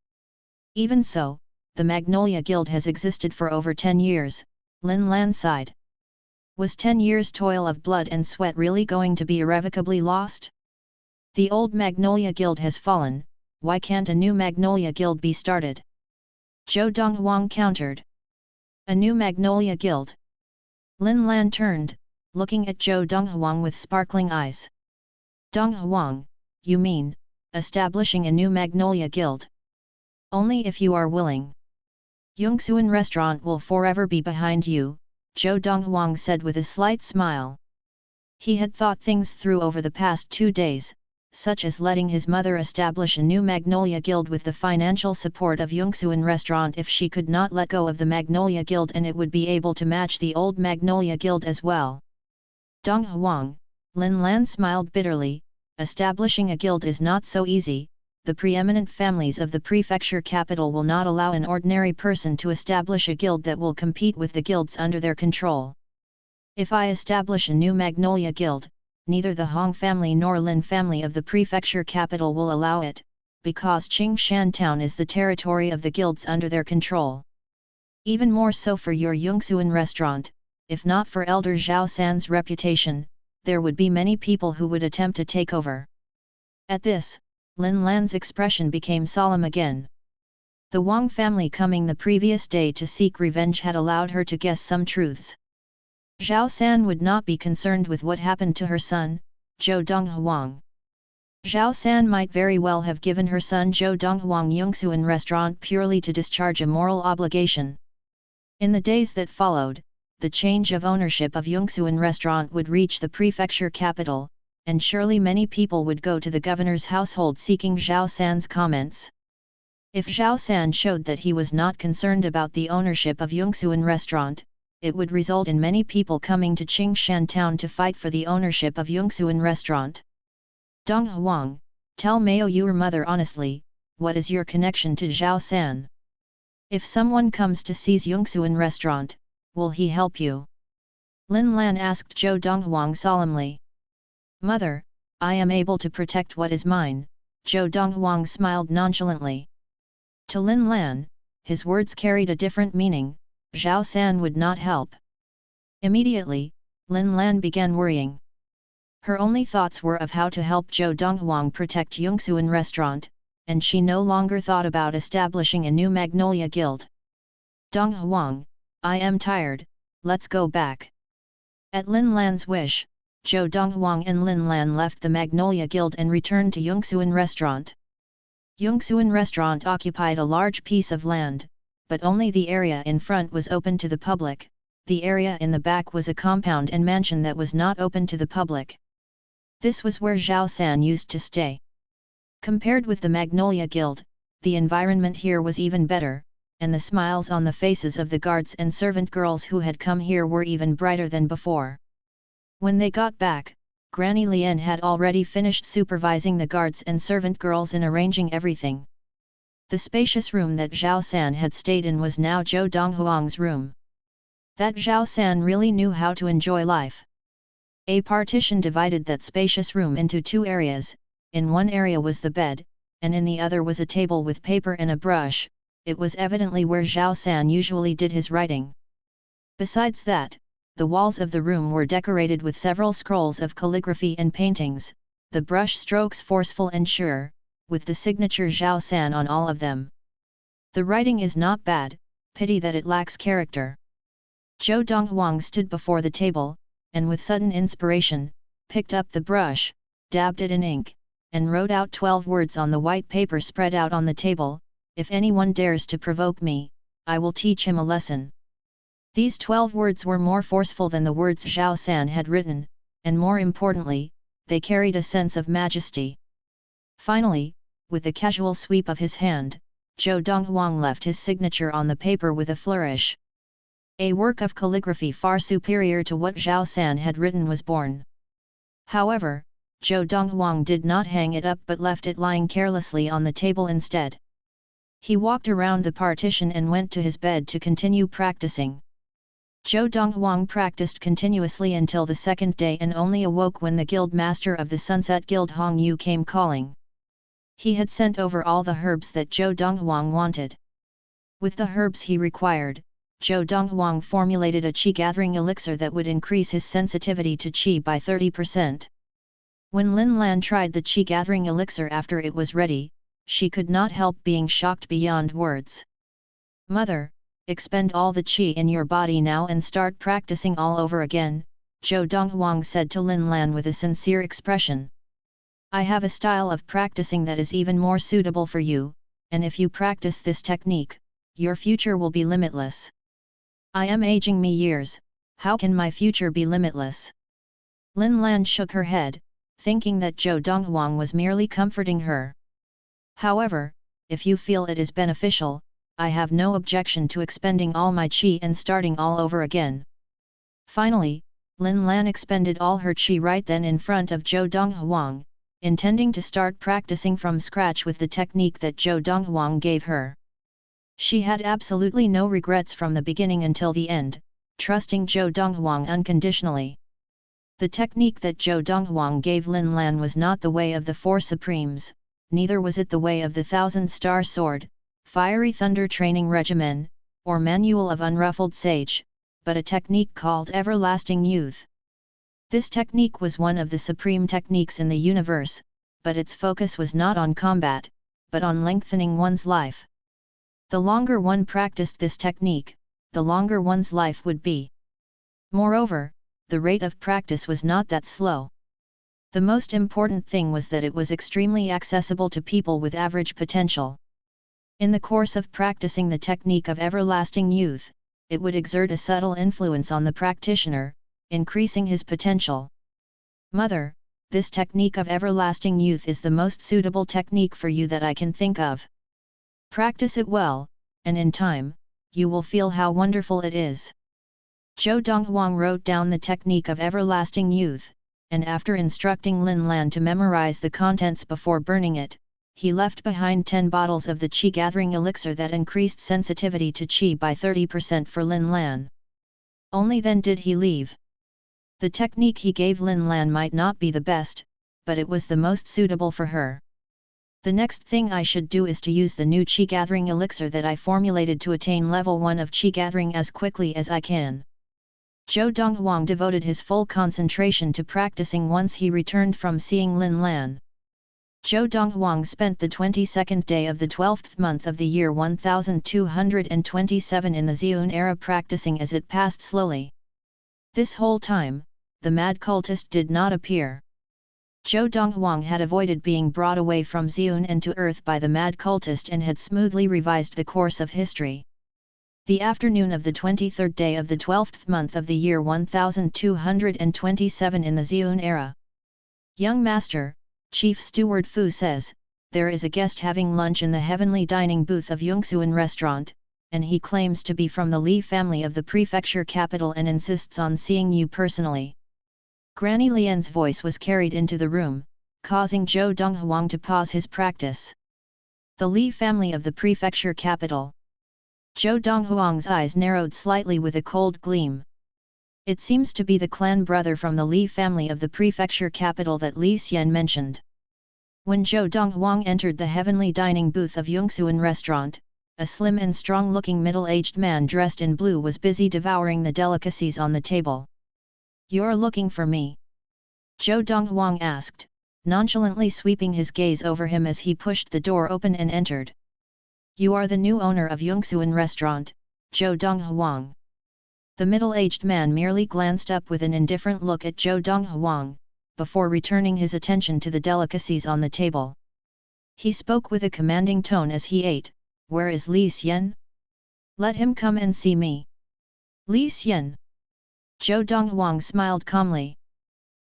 "Even so, the Magnolia Guild has existed for over 10 years, Lin Lan sighed. Was 10 years' toil of blood and sweat really going to be irrevocably lost? The old Magnolia Guild has fallen, why can't a new Magnolia Guild be started?" Zhou Donghuang countered. "A new Magnolia Guild?" Lin Lan turned, looking at Zhou Donghuang with sparkling eyes. "Donghuang, you mean, establishing a new Magnolia Guild? Only if you are willing. Yongxuan restaurant will forever be behind you," Zhou Donghuang said with a slight smile. He had thought things through over the past 2 days, such as letting his mother establish a new Magnolia Guild with the financial support of Yongxuan restaurant if she could not let go of the Magnolia Guild, and it would be able to match the old Magnolia Guild as well. "Donghuang," Lin Lan smiled bitterly, "establishing a guild is not so easy. The preeminent families of the prefecture capital will not allow an ordinary person to establish a guild that will compete with the guilds under their control. If I establish a new Magnolia Guild, neither the Hong family nor Lin family of the prefecture capital will allow it, because Qingshan town is the territory of the guilds under their control. Even more so for your Yongxuan restaurant, if not for Elder Zhao San's reputation, there would be many people who would attempt to take over." At this, Lin Lan's expression became solemn again. The Wang family coming the previous day to seek revenge had allowed her to guess some truths. Zhao San would not be concerned with what happened to her son, Zhou Donghuang. Zhao San might very well have given her son Zhou Donghuang Yongxuan restaurant purely to discharge a moral obligation. In the days that followed, the change of ownership of Yongxuan restaurant would reach the prefecture capital, and surely many people would go to the governor's household seeking Zhao San's comments. If Zhao San showed that he was not concerned about the ownership of Yongxuan restaurant, it would result in many people coming to Qingshan town to fight for the ownership of Yongxuan restaurant. "Donghuang, tell Mao your mother honestly, what is your connection to Zhao San? If someone comes to seize Yongxuan restaurant, will he help you?" Lin Lan asked Zhou Donghuang solemnly. "Mother, I am able to protect what is mine," Zhou Donghuang smiled nonchalantly. To Lin Lan, his words carried a different meaning. Zhao San would not help. Immediately, Lin Lan began worrying. Her only thoughts were of how to help Zhou Donghuang protect Yongxuan restaurant, and she no longer thought about establishing a new Magnolia Guild. "Donghuang, I am tired, let's go back." At Lin Lan's wish, Zhou Donghuang and Lin Lan left the Magnolia Guild and returned to Yongxuan restaurant. Yongxuan restaurant occupied a large piece of land, but only the area in front was open to the public. The area in the back was a compound and mansion that was not open to the public. This was where Zhao San used to stay. Compared with the Magnolia Guild, the environment here was even better, and the smiles on the faces of the guards and servant girls who had come here were even brighter than before. When they got back, Granny Lian had already finished supervising the guards and servant girls in arranging everything. The spacious room that Zhao San had stayed in was now Zhou Donghuang's room. That Zhao San really knew how to enjoy life. A partition divided that spacious room into 2 areas. In one area was the bed, and in the other was a table with paper and a brush. It was evidently where Zhao San usually did his writing. Besides that, the walls of the room were decorated with several scrolls of calligraphy and paintings, the brush strokes forceful and sure, with the signature Zhao San on all of them. The writing is not bad, pity that it lacks character. Zhou Donghuang stood before the table, and with sudden inspiration, picked up the brush, dabbed it in ink, and wrote out 12 words on the white paper spread out on the table. If anyone dares to provoke me, I will teach him a lesson. These 12 words were more forceful than the words Zhao San had written, and more importantly, they carried a sense of majesty. Finally, with a casual sweep of his hand, Zhou Donghuang left his signature on the paper with a flourish. A work of calligraphy far superior to what Zhao San had written was born. However, Zhou Donghuang did not hang it up but left it lying carelessly on the table instead. He walked around the partition and went to his bed to continue practicing. Zhou Donghuang practiced continuously until the second day and only awoke when the guild master of the Sunset Guild Hong Yu came calling. He had sent over all the herbs that Zhou Donghuang wanted. With the herbs he required, Zhou Donghuang formulated a qi-gathering elixir that would increase his sensitivity to qi by 30%. When Lin Lan tried the qi-gathering elixir after it was ready, she could not help being shocked beyond words. "Mother, expend all the qi in your body now and start practicing all over again," Zhou Donghuang said to Lin Lan with a sincere expression. "I have a style of practicing that is even more suitable for you, and if you practice this technique, your future will be limitless." "I am aging me years, how can my future be limitless?" Lin Lan shook her head, thinking that Zhou Donghuang was merely comforting her. "However, if you feel it is beneficial, I have no objection to expending all my qi and starting all over again." Finally, Lin Lan expended all her qi right then in front of Zhou Donghuang, intending to start practicing from scratch with the technique that Zhou Donghuang gave her. She had absolutely no regrets from the beginning until the end, trusting Zhou Donghuang unconditionally. The technique that Zhou Donghuang gave Lin Lan was not the way of the Four Supremes, neither was it the way of the Thousand-Star Sword, Fiery Thunder Training Regimen, or Manual of Unruffled Sage, but a technique called Everlasting Youth. This technique was one of the supreme techniques in the universe, but its focus was not on combat, but on lengthening one's life. The longer one practiced this technique, the longer one's life would be. Moreover, the rate of practice was not that slow. The most important thing was that it was extremely accessible to people with average potential. In the course of practicing the technique of everlasting youth, it would exert a subtle influence on the practitioner, increasing his potential. "Mother, this technique of everlasting youth is the most suitable technique for you that I can think of. Practice it well, and in time, you will feel how wonderful it is." Zhou Donghuang wrote down the technique of everlasting youth, and after instructing Lin Lan to memorize the contents before burning it, he left behind 10 bottles of the qi-gathering elixir that increased sensitivity to qi by 30% for Lin Lan. Only then did he leave. The technique he gave Lin Lan might not be the best, but it was the most suitable for her. "The next thing I should do is to use the new qi-gathering elixir that I formulated to attain level 1 of qi-gathering as quickly as I can." Zhou Donghuang devoted his full concentration to practicing once he returned from seeing Lin Lan. Zhou Donghuang spent the 22nd day of the 12th month of the year 1227 in the Xiun era practicing as it passed slowly. This whole time, the mad cultist did not appear. Zhou Donghuang had avoided being brought away from Xiun and to Earth by the mad cultist and had smoothly revised the course of history. The afternoon of the 23rd day of the 12th month of the year 1227 in the Xiun era. "Young master, Chief Steward Fu says, there is a guest having lunch in the heavenly dining booth of Yongxuan restaurant, and he claims to be from the Li family of the prefecture capital and insists on seeing you personally." Granny Lian's voice was carried into the room, causing Zhou Donghuang to pause his practice. "The Li family of the prefecture capital." Zhou Donghuang's eyes narrowed slightly with a cold gleam. It seems to be the clan brother from the Li family of the prefecture capital that Li Xian mentioned. When Zhou Donghuang entered the heavenly dining booth of Yongxuan restaurant, a slim and strong-looking middle-aged man dressed in blue was busy devouring the delicacies on the table. "You're looking for me?" Zhou Donghuang asked, nonchalantly sweeping his gaze over him as he pushed the door open and entered. "You are the new owner of Yongxuan restaurant, Zhou Donghuang." The middle-aged man merely glanced up with an indifferent look at Zhou Donghuang, before returning his attention to the delicacies on the table. He spoke with a commanding tone as he ate, "Where is Li Xian? Let him come and see me." "Li Xian?" Zhou Donghuang smiled calmly.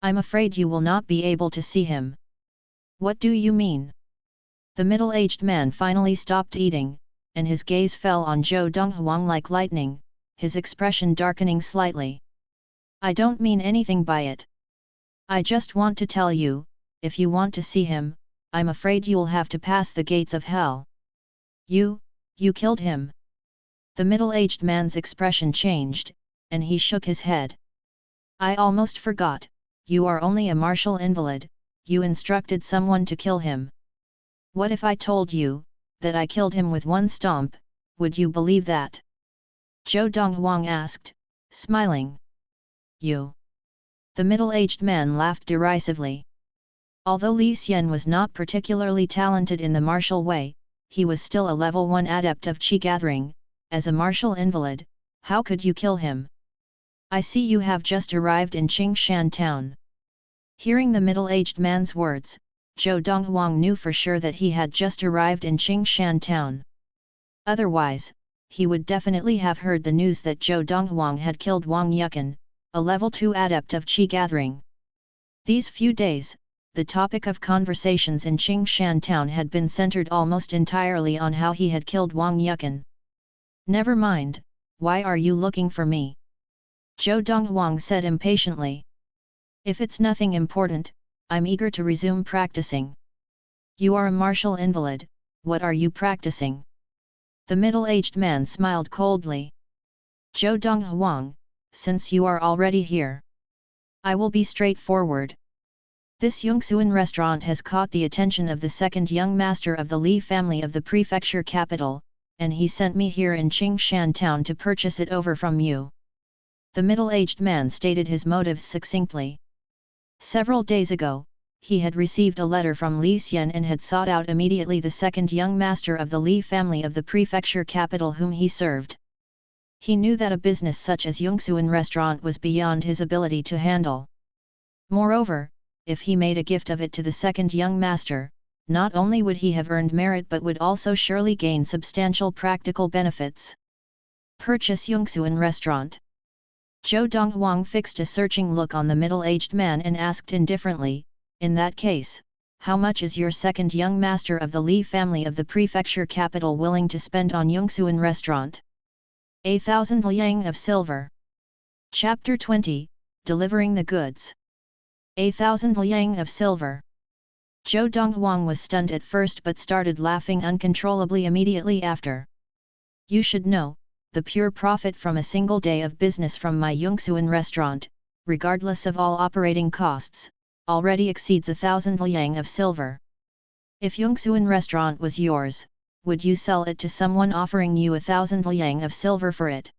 "I'm afraid you will not be able to see him." "What do you mean?" The middle-aged man finally stopped eating, and his gaze fell on Zhou Donghuang like lightning, his expression darkening slightly. "I don't mean anything by it. I just want to tell you, if you want to see him, I'm afraid you'll have to pass the gates of hell." You killed him?" The middle-aged man's expression changed, and he shook his head. "I almost forgot, you are only a martial invalid, you instructed someone to kill him. What if I told you, that I killed him with one stomp, would you believe that?" Zhou Donghuang asked, smiling. "You?" The middle-aged man laughed derisively. Although Li Xian was not particularly talented in the martial way, he was still a level 1 adept of qi gathering. As a martial invalid, how could you kill him? "I see you have just arrived in Qingshan town." Hearing the middle-aged man's words, Zhou Donghuang knew for sure that he had just arrived in Qingshan town. Otherwise, he would definitely have heard the news that Zhou Donghuang had killed Wang Yukan, a level 2 adept of qi gathering. These few days, the topic of conversations in Qingshan town had been centered almost entirely on how he had killed Wang Yukan. "Never mind, why are you looking for me?" Zhou Donghuang said impatiently. "If it's nothing important, I'm eager to resume practicing." "You are a martial invalid, what are you practicing?" The middle-aged man smiled coldly. "Zhou Donghuang, since you are already here, I will be straightforward. This Yongxuan restaurant has caught the attention of the second young master of the Li family of the prefecture capital, and he sent me here in Qingshan town to purchase it over from you." The middle-aged man stated his motives succinctly. Several days ago, he had received a letter from Li Xian and had sought out immediately the second young master of the Li family of the prefecture capital whom he served. He knew that a business such as Yongxuan restaurant was beyond his ability to handle. Moreover, if he made a gift of it to the second young master, not only would he have earned merit but would also surely gain substantial practical benefits. "Purchase Yongxuan restaurant." Zhou Donghuang fixed a searching look on the middle-aged man and asked indifferently, "In that case, how much is your second young master of the Li family of the prefecture capital willing to spend on Yongxuan restaurant?" "1,000 liang of silver." Chapter 20, Delivering the Goods. 1,000 liang of silver. Zhou Donghuang was stunned at first but started laughing uncontrollably immediately after. "You should know, the pure profit from a single day of business from my Yongxuan restaurant, regardless of all operating costs, already exceeds 1,000 liang of silver. If Yongxuan restaurant was yours, would you sell it to someone offering you 1,000 liang of silver for it?"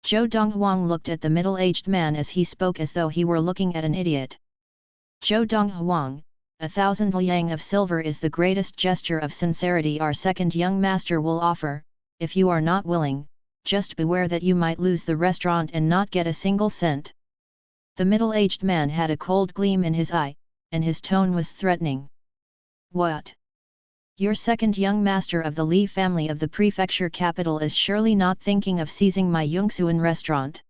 Zhou Donghuang looked at the middle-aged man as he spoke as though he were looking at an idiot. "Zhou Donghuang, 1,000 liang of silver is the greatest gesture of sincerity our second young master will offer. If you are not willing, just beware that you might lose the restaurant and not get a single cent." The middle-aged man had a cold gleam in his eye, and his tone was threatening. "What? Your second young master of the Li family of the prefecture capital is surely not thinking of seizing my Yongxuan restaurant?"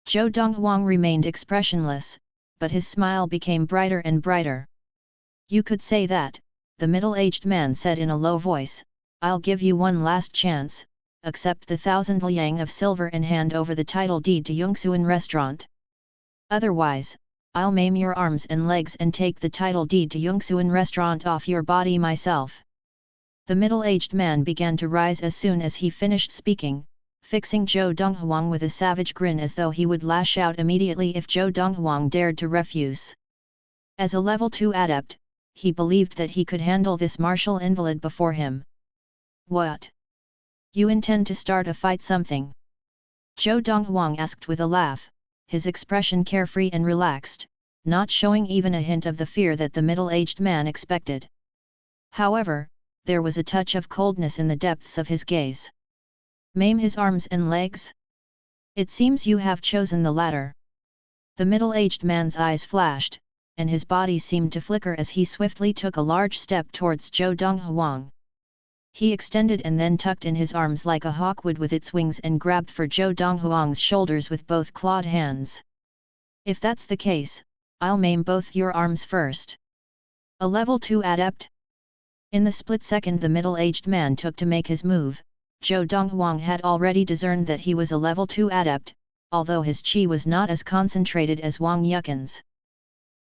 Zhou Donghuang remained expressionless, but his smile became brighter and brighter. "You could say that," the middle-aged man said in a low voice. "I'll give you one last chance, accept the 1,000 liang of silver and hand over the title deed to Yongxuan restaurant. Otherwise, I'll maim your arms and legs and take the title deed to Yongxuan restaurant off your body myself." The middle-aged man began to rise as soon as he finished speaking, fixing Zhou Donghuang with a savage grin as though he would lash out immediately if Zhou Donghuang dared to refuse. As a level 2 adept, he believed that he could handle this martial invalid before him. "What? You intend to start a fight something?" Zhou Donghuang asked with a laugh, his expression carefree and relaxed, not showing even a hint of the fear that the middle-aged man expected. However, there was a touch of coldness in the depths of his gaze. "Maim his arms and legs? It seems you have chosen the latter." The middle-aged man's eyes flashed, and his body seemed to flicker as he swiftly took a large step towards Zhou Donghuang. He extended and then tucked in his arms like a hawk would with its wings and grabbed for Zhou Donghuang's shoulders with both clawed hands. If that's the case, I'll maim both your arms first. A level 2 adept? In the split second the middle-aged man took to make his move, Zhou Donghuang had already discerned that he was a level 2 adept, although his qi was not as concentrated as Wang Yukin's.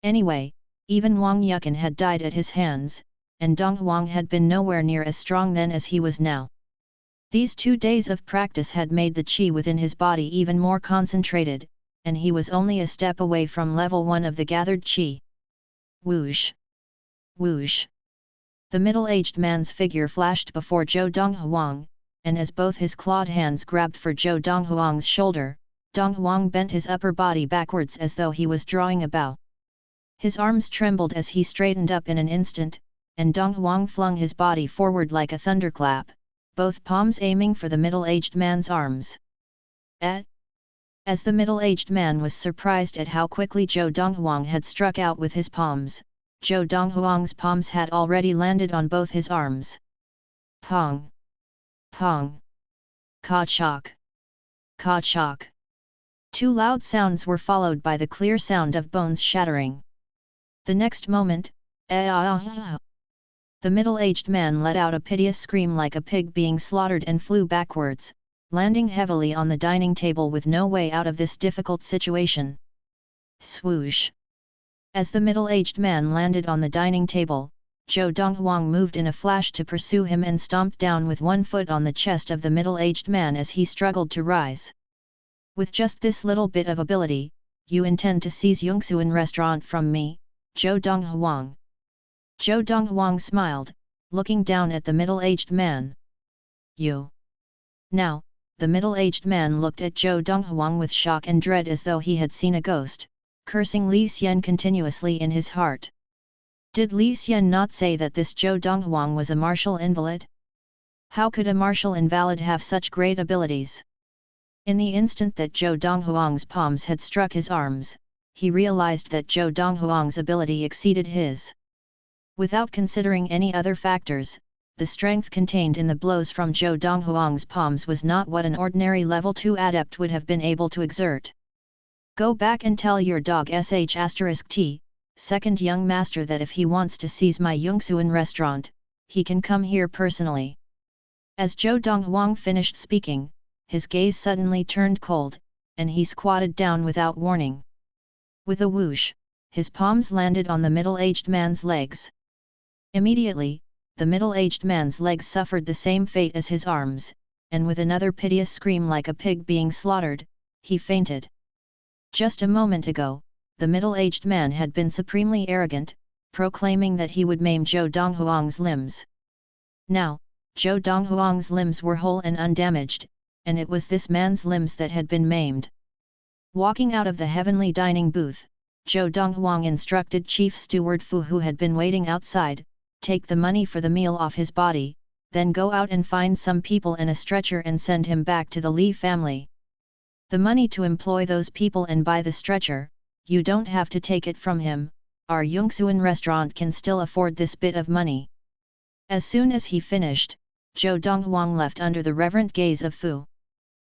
Anyway, even Wang Yukin had died at his hands, and Donghuang had been nowhere near as strong then as he was now. These 2 days of practice had made the qi within his body even more concentrated, and he was only a step away from level 1 of the gathered qi. Whoosh! Whoosh! The middle-aged man's figure flashed before Zhou Donghuang, and as both his clawed hands grabbed for Zhou Donghuang's shoulder, Donghuang bent his upper body backwards as though he was drawing a bow. His arms trembled as he straightened up in an instant, and Donghuang flung his body forward like a thunderclap, both palms aiming for the middle-aged man's arms. As the middle-aged man was surprised at how quickly Zhou Donghuang had struck out with his palms, Zhou Donghuang's palms had already landed on both his arms. Pong! Pong! Ka-chok! Ka-chok! 2 loud sounds were followed by the clear sound of bones shattering. The next moment, the middle-aged man let out a piteous scream like a pig being slaughtered and flew backwards, landing heavily on the dining table with no way out of this difficult situation. Swoosh! As the middle-aged man landed on the dining table, Zhou Donghuang moved in a flash to pursue him and stomped down with one foot on the chest of the middle-aged man as he struggled to rise. With just this little bit of ability, you intend to seize Yongxuan restaurant from me, Zhou Donghuang. Zhou Donghuang smiled, looking down at the middle-aged man. You. Now, the middle-aged man looked at Zhou Donghuang with shock and dread as though he had seen a ghost, cursing Li Xian continuously in his heart. Did Li Xian not say that this Zhou Donghuang was a martial invalid? How could a martial invalid have such great abilities? In the instant that Zhou Donghuang's palms had struck his arms, he realized that Zhou Donghuang's ability exceeded his. Without considering any other factors, the strength contained in the blows from Zhou Donghuang's palms was not what an ordinary level 2 adept would have been able to exert. Go back and tell your dog sh*t, second young master, that if he wants to seize my Yongxuan restaurant, he can come here personally. As Zhou Donghuang finished speaking, his gaze suddenly turned cold, and he squatted down without warning. With a whoosh, his palms landed on the middle-aged man's legs. Immediately, the middle-aged man's legs suffered the same fate as his arms, and with another piteous scream like a pig being slaughtered, he fainted. Just a moment ago, the middle-aged man had been supremely arrogant, proclaiming that he would maim Zhou Donghuang's limbs. Now, Zhou Donghuang's limbs were whole and undamaged, and it was this man's limbs that had been maimed. Walking out of the heavenly dining booth, Zhou Donghuang instructed Chief Steward Fu, who had been waiting outside, take the money for the meal off his body, then go out and find some people and a stretcher and send him back to the Li family. The money to employ those people and buy the stretcher, you don't have to take it from him, our Yongxuan restaurant can still afford this bit of money. As soon as he finished, Zhou Donghuang left under the reverent gaze of Fu.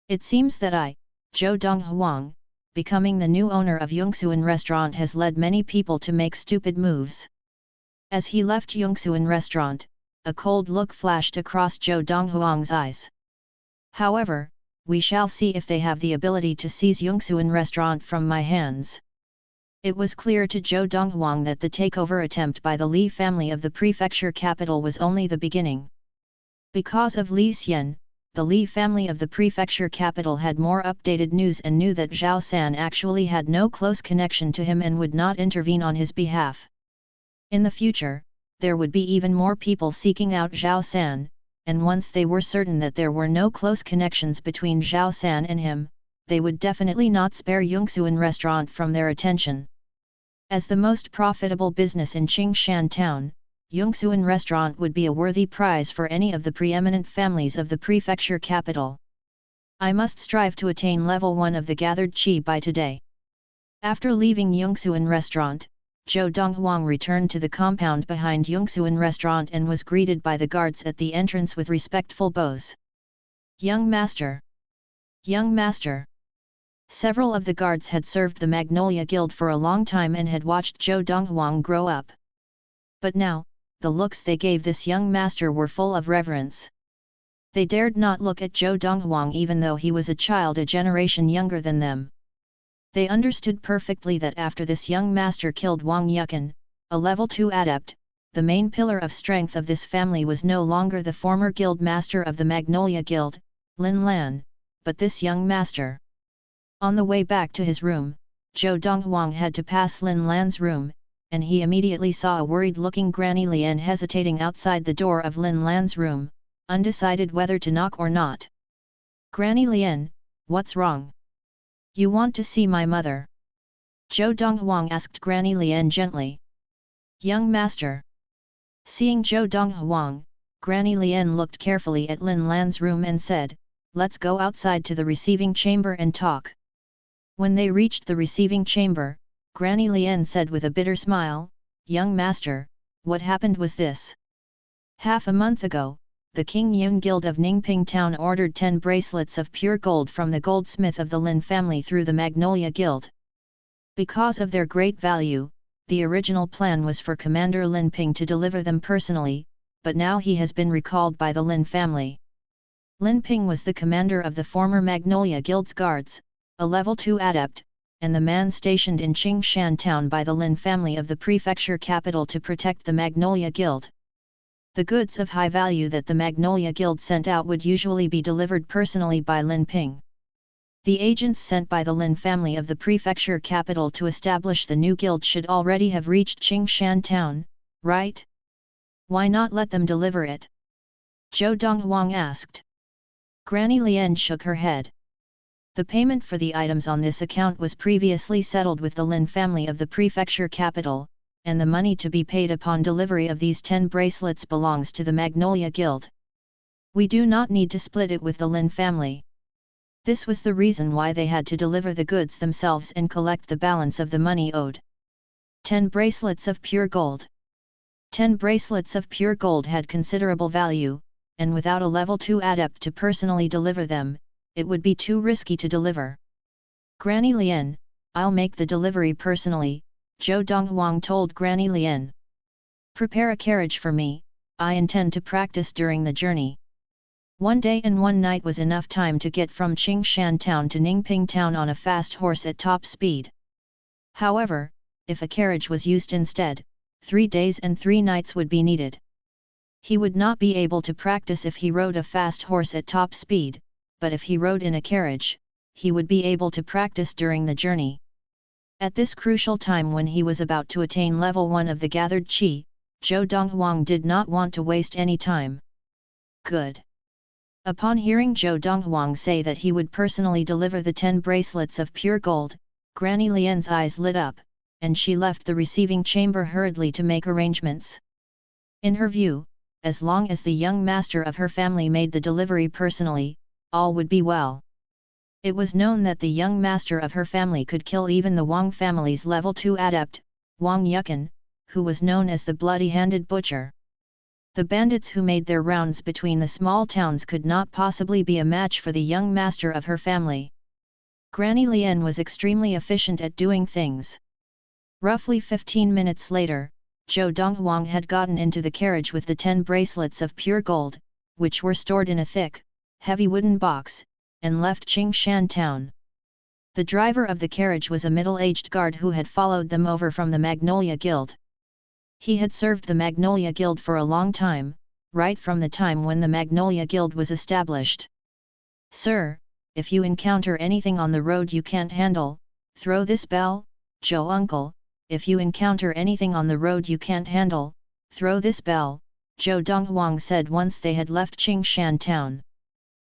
It seems that I, Zhou Donghuang, becoming the new owner of Yongxuan restaurant has led many people to make stupid moves. As he left Yongxuan restaurant, a cold look flashed across Zhou Donghuang's eyes. However, we shall see if they have the ability to seize Yongxuan restaurant from my hands. It was clear to Zhou Donghuang that the takeover attempt by the Li family of the prefecture capital was only the beginning. Because of Li Xian, the Li family of the prefecture capital had more updated news and knew that Zhao San actually had no close connection to him and would not intervene on his behalf. In the future, there would be even more people seeking out Zhao San, and once they were certain that there were no close connections between Zhao San and him, they would definitely not spare Yongxuan restaurant from their attention. As the most profitable business in Qingshan town, Yongxuan restaurant would be a worthy prize for any of the preeminent families of the prefecture capital. I must strive to attain level 1 of the gathered qi by today. After leaving Yongxuan restaurant, Zhou Donghuang returned to the compound behind Yongxuan restaurant and was greeted by the guards at the entrance with respectful bows. Young master! Young master! Several of the guards had served the Magnolia Guild for a long time and had watched Zhou Donghuang grow up. But now, the looks they gave this young master were full of reverence. They dared not look at Zhou Donghuang even though he was a child a generation younger than them. They understood perfectly that after this young master killed Wang Yukan, a level 2 adept, the main pillar of strength of this family was no longer the former guild master of the Magnolia Guild, Lin Lan, but this young master. On the way back to his room, Zhou Donghuang had to pass Lin Lan's room, and he immediately saw a worried-looking Granny Lian hesitating outside the door of Lin Lan's room, undecided whether to knock or not. Granny Lian, what's wrong? You want to see my mother? Zhou Donghuang asked Granny Lian gently. Young master. Seeing Zhou Donghuang, Granny Lian looked carefully at Lin Lan's room and said, let's go outside to the receiving chamber and talk. When they reached the receiving chamber, Granny Lian said with a bitter smile, Young master, what happened was this. Half a month ago, the King Yun Guild of Ningping Town ordered 10 bracelets of pure gold from the goldsmith of the Lin family through the Magnolia Guild. Because of their great value, the original plan was for Commander Lin Ping to deliver them personally, but now he has been recalled by the Lin family. Lin Ping was the commander of the former Magnolia Guild's guards, a level 2 adept, and the man stationed in Qingshan town by the Lin family of the prefecture capital to protect the Magnolia Guild. The goods of high value that the Magnolia Guild sent out would usually be delivered personally by Lin Ping. The agents sent by the Lin family of the prefecture capital to establish the new guild should already have reached Qingshan town, right? Why not let them deliver it? Zhou Donghuang asked. Granny Lian shook her head. The payment for the items on this account was previously settled with the Lin family of the prefecture capital, and the money to be paid upon delivery of these 10 bracelets belongs to the Magnolia Guild. We do not need to split it with the Lin family. This was the reason why they had to deliver the goods themselves and collect the balance of the money owed. 10 bracelets of pure gold. 10 bracelets of pure gold had considerable value, and without a level 2 adept to personally deliver them, it would be too risky to deliver. Granny Lian, I'll make the delivery personally, Zhou Donghuang told Granny Lian. Prepare a carriage for me, I intend to practice during the journey. 1 day and 1 night was enough time to get from Qingshan town to Ningping town on a fast horse at top speed. However, if a carriage was used instead, 3 days and 3 nights would be needed. He would not be able to practice if he rode a fast horse at top speed, but if he rode in a carriage, he would be able to practice during the journey. At this crucial time when he was about to attain level 1 of the gathered qi, Zhou Donghuang did not want to waste any time. Good. Upon hearing Zhou Donghuang say that he would personally deliver the 10 bracelets of pure gold, Granny Lian's eyes lit up, and she left the receiving chamber hurriedly to make arrangements. In her view, as long as the young master of her family made the delivery personally, all would be well. It was known that the young master of her family could kill even the Wang family's level 2 adept, Wang Yukan, who was known as the bloody-handed butcher. The bandits who made their rounds between the small towns could not possibly be a match for the young master of her family. Granny Lian was extremely efficient at doing things. Roughly 15 minutes later, Zhou Donghuang had gotten into the carriage with the 10 bracelets of pure gold, which were stored in a thick, heavy wooden box, and left Qingshan town. The driver of the carriage was a middle-aged guard who had followed them over from the Magnolia Guild. He had served the Magnolia Guild for a long time, right from the time when the Magnolia Guild was established. Sir, if you encounter anything on the road you can't handle, throw this bell. Zhou uncle, if you encounter anything on the road you can't handle, throw this bell, Zhou Donghuang said once they had left Qingshan town.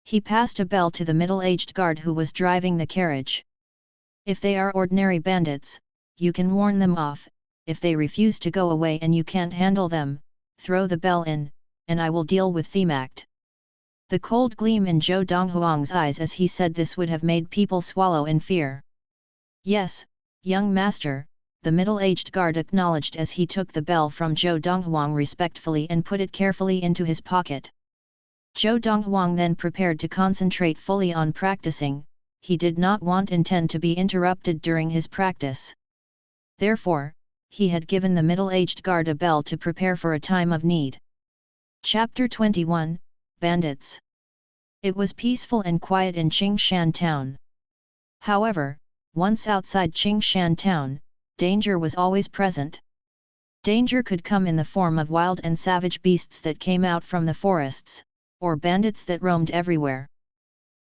He passed a bell to the middle-aged guard who was driving the carriage. If they are ordinary bandits, you can warn them off. If they refuse to go away and you can't handle them, throw the bell in, and I will deal with them. The cold gleam in Zhou Donghuang's eyes as he said this would have made people swallow in fear. Yes, young master, the middle-aged guard acknowledged as he took the bell from Zhou Donghuang respectfully and put it carefully into his pocket. Zhou Donghuang then prepared to concentrate fully on practicing. He did not intend to be interrupted during his practice. Therefore, he had given the middle-aged guard a bell to prepare for a time of need. Chapter 21, Bandits. It was peaceful and quiet in Qingshan town. However, once outside Qingshan town, danger was always present. Danger could come in the form of wild and savage beasts that came out from the forests, or bandits that roamed everywhere.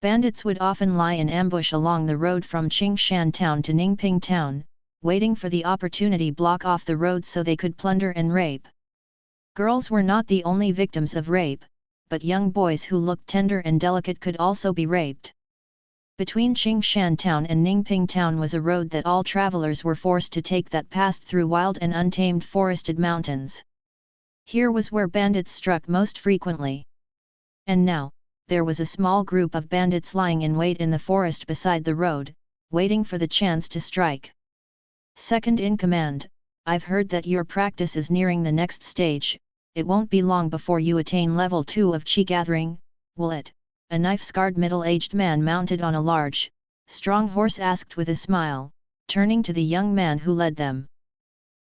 Bandits would often lie in ambush along the road from Qingshan town to Ningping town, waiting for the opportunity block off the road so they could plunder and rape. Girls were not the only victims of rape, but young boys who looked tender and delicate could also be raped. Between Qingshan town and Ningping town was a road that all travelers were forced to take that passed through wild and untamed forested mountains. Here was where bandits struck most frequently. And now, there was a small group of bandits lying in wait in the forest beside the road, waiting for the chance to strike. Second in command, I've heard that your practice is nearing the next stage. It won't be long before you attain level 2 of Qi gathering, will it? A knife-scarred middle-aged man mounted on a large, strong horse asked with a smile, turning to the young man who led them.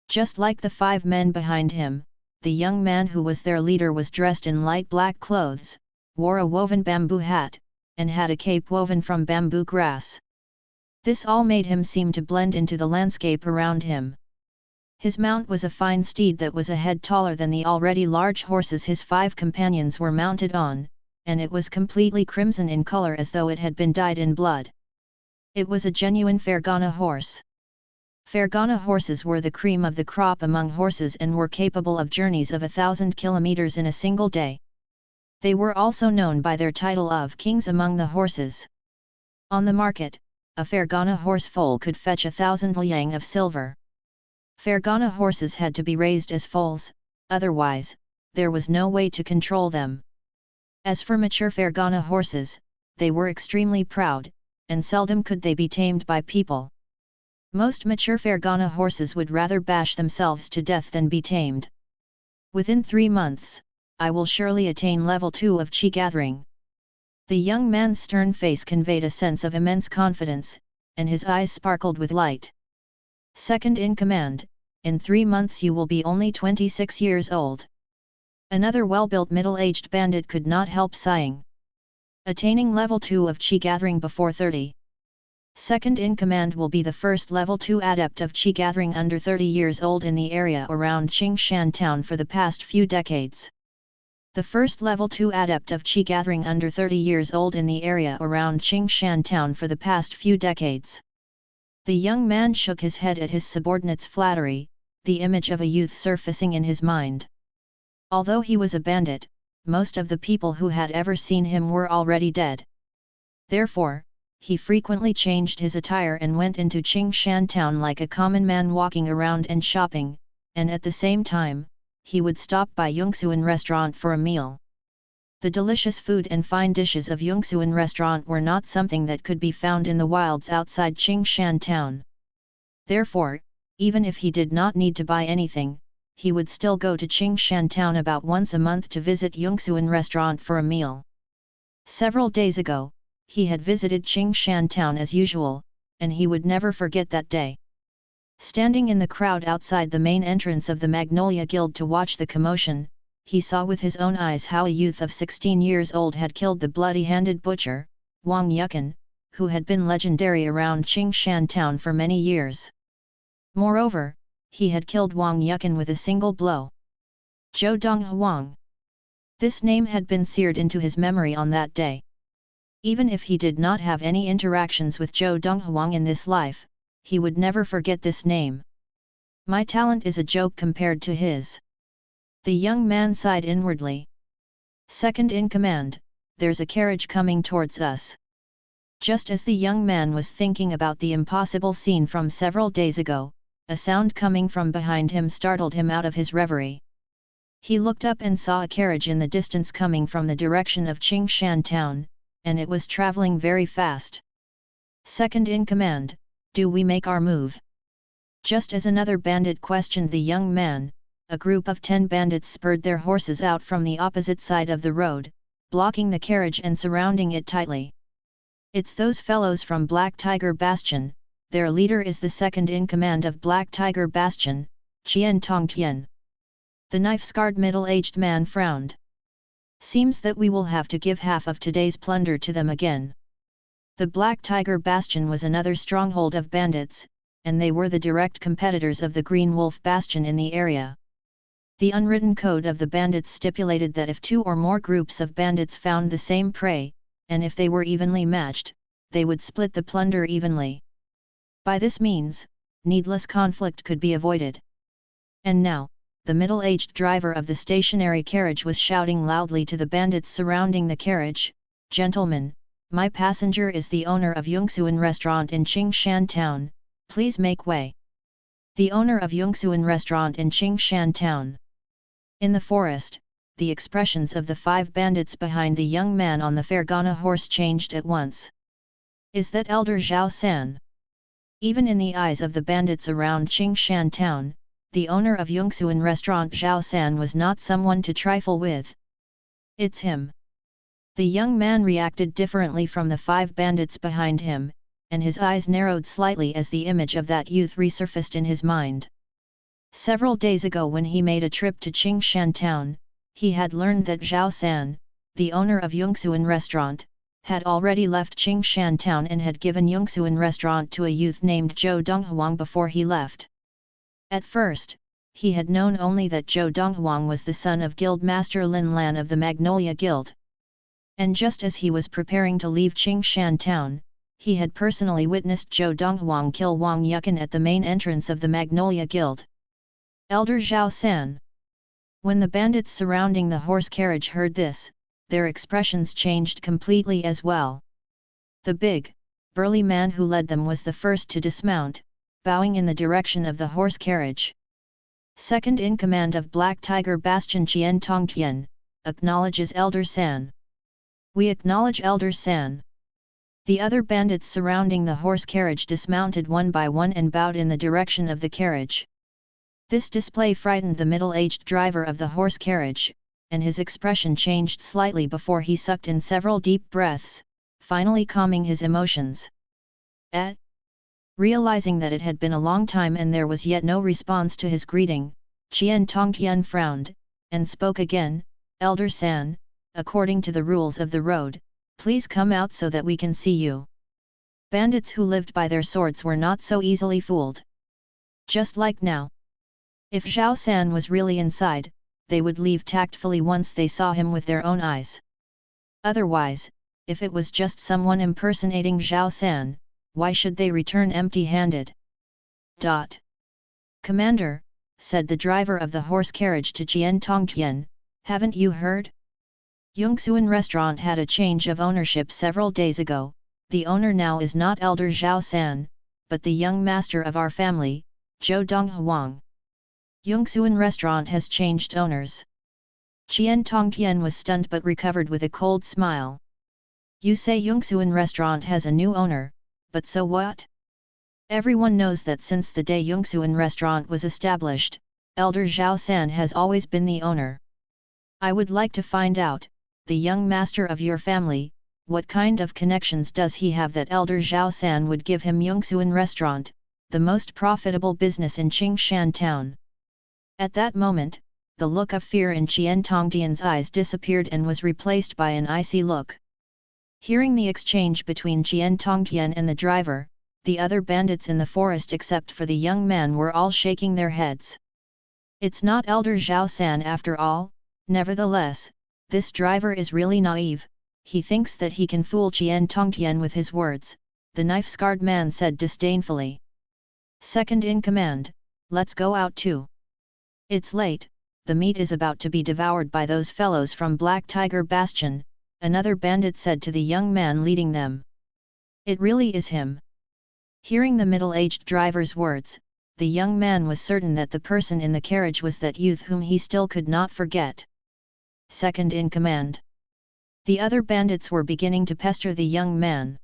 Just like the 5 men behind him, the young man who was their leader was dressed in light black clothes, wore a woven bamboo hat, and had a cape woven from bamboo grass. This all made him seem to blend into the landscape around him. His mount was a fine steed that was a head taller than the already large horses his 5 companions were mounted on, and it was completely crimson in color as though it had been dyed in blood. It was a genuine Fergana horse. Fergana horses were the cream of the crop among horses and were capable of journeys of 1,000 kilometers in a single day. They were also known by their title of kings among the horses. On the market, a Fergana horse foal could fetch 1,000 liang of silver. Fergana horses had to be raised as foals, otherwise, there was no way to control them. As for mature Fergana horses, they were extremely proud, and seldom could they be tamed by people. Most mature Fergana horses would rather bash themselves to death than be tamed. Within 3 months, I will surely attain level 2 of Qi gathering. The young man's stern face conveyed a sense of immense confidence, and his eyes sparkled with light. Second in command, in 3 months you will be only 26 years old. Another well-built middle-aged bandit could not help sighing. Attaining level 2 of Qi gathering before 30. Second in command will be the first level 2 adept of Qi gathering under 30 years old in the area around Qingshan town for the past few decades. The first level 2 adept of Qi gathering under 30 years old in the area around Qingshan town for the past few decades. The young man shook his head at his subordinate's flattery, the image of a youth surfacing in his mind. Although he was a bandit, most of the people who had ever seen him were already dead. Therefore, he frequently changed his attire and went into Qingshan town like a common man walking around and shopping, and at the same time, he would stop by Yongsuan restaurant for a meal. The delicious food and fine dishes of Yongsuan restaurant were not something that could be found in the wilds outside Qingshan town. Therefore, even if he did not need to buy anything, he would still go to Qingshan town about once a month to visit Yongsuan restaurant for a meal. Several days ago, he had visited Qingshan town as usual, and he would never forget that day. Standing in the crowd outside the main entrance of the Magnolia Guild to watch the commotion, he saw with his own eyes how a youth of 16 years old had killed the bloody-handed butcher, Wang Yukan, who had been legendary around Qingshan town for many years. Moreover, he had killed Wang Yukan with a single blow. Zhou Donghuang. This name had been seared into his memory on that day. Even if he did not have any interactions with Zhou Donghuang in this life, he would never forget this name. My talent is a joke compared to his. The young man sighed inwardly. Second in command, there's a carriage coming towards us. Just as the young man was thinking about the impossible scene from several days ago, a sound coming from behind him startled him out of his reverie. He looked up and saw a carriage in the distance coming from the direction of Qingshan town, and it was traveling very fast. Second in command, do we make our move? Just as another bandit questioned the young man, a group of 10 bandits spurred their horses out from the opposite side of the road, blocking the carriage and surrounding it tightly. It's those fellows from Black Tiger Bastion, their leader is the second in command of Black Tiger Bastion, Qian Tongtian. The knife-scarred middle-aged man frowned. Seems that we will have to give half of today's plunder to them again. The Black Tiger Bastion was another stronghold of bandits, and they were the direct competitors of the Green Wolf Bastion in the area. The unwritten code of the bandits stipulated that if 2 or more groups of bandits found the same prey, and if they were evenly matched, they would split the plunder evenly. By this means, needless conflict could be avoided. And now, the middle-aged driver of the stationary carriage was shouting loudly to the bandits surrounding the carriage, "Gentlemen, my passenger is the owner of Yongsuan Restaurant in Qingshan Town, please make way." The owner of Yongsuan Restaurant in Qingshan Town. In the forest, the expressions of the 5 bandits behind the young man on the Fergana horse changed at once. Is that Elder Zhao San? Even in the eyes of the bandits around Qingshan Town, the owner of Yongsuan Restaurant Zhao San was not someone to trifle with. It's him. The young man reacted differently from the 5 bandits behind him, and his eyes narrowed slightly as the image of that youth resurfaced in his mind. Several days ago when he made a trip to Qingshan Town, he had learned that Zhao San, the owner of Yongsuan Restaurant, had already left Qingshan Town and had given Yongsuan Restaurant to a youth named Zhou Donghuang before he left. At first, he had known only that Zhou Donghuang was the son of Guildmaster Lin Lan of the Magnolia Guild. And just as he was preparing to leave Qingshan Town, he had personally witnessed Zhou Donghuang kill Wang Yukan at the main entrance of the Magnolia Guild. Elder Zhao San. When the bandits surrounding the horse carriage heard this, their expressions changed completely as well. The big, burly man who led them was the first to dismount, bowing in the direction of the horse carriage. Second in command of Black Tiger Bastion Qian Tongtian, acknowledges Elder San. We acknowledge Elder San. The other bandits surrounding the horse carriage dismounted one by one and bowed in the direction of the carriage. This display frightened the middle-aged driver of the horse carriage, and his expression changed slightly before he sucked in several deep breaths, finally calming his emotions. Realizing that it had been a long time and there was yet no response to his greeting, Qian Tongtian frowned, and spoke again, "Elder San, according to the rules of the road, please come out so that we can see you." Bandits who lived by their swords were not so easily fooled. Just like now. If Zhao San was really inside, they would leave tactfully once they saw him with their own eyes. Otherwise, if it was just someone impersonating Zhao San, why should they return empty-handed? "Commander," said the driver of the horse carriage to Qian Tongtian, "haven't you heard? Yongsuan Restaurant had a change of ownership several days ago. The owner now is not Elder Zhao San, but the young master of our family, Zhou Donghuang. Yongsuan Restaurant has changed owners." Qian Tongtian was stunned but recovered with a cold smile. "You say Yongsuan Restaurant has a new owner, but so what? Everyone knows that since the day Yongsuan Restaurant was established, Elder Zhao San has always been the owner. I would like to find out, the young master of your family, what kind of connections does he have that Elder Zhao San would give him Yongsuan Restaurant, the most profitable business in Qingshan Town?" At that moment, the look of fear in Qian Tongtian's eyes disappeared and was replaced by an icy look. Hearing the exchange between Qian Tongtian and the driver, the other bandits in the forest except for the young man were all shaking their heads. It's not Elder Zhao San after all. Nevertheless, this driver is really naive. He thinks that he can fool Qian Tongtian with his words, the knife-scarred man said disdainfully. "Second in command, let's go out too. It's late, the meat is about to be devoured by those fellows from Black Tiger Bastion," another bandit said to the young man leading them. It really is him. Hearing the middle-aged driver's words, the young man was certain that the person in the carriage was that youth whom he still could not forget. Second in command. The other bandits were beginning to pester the young man.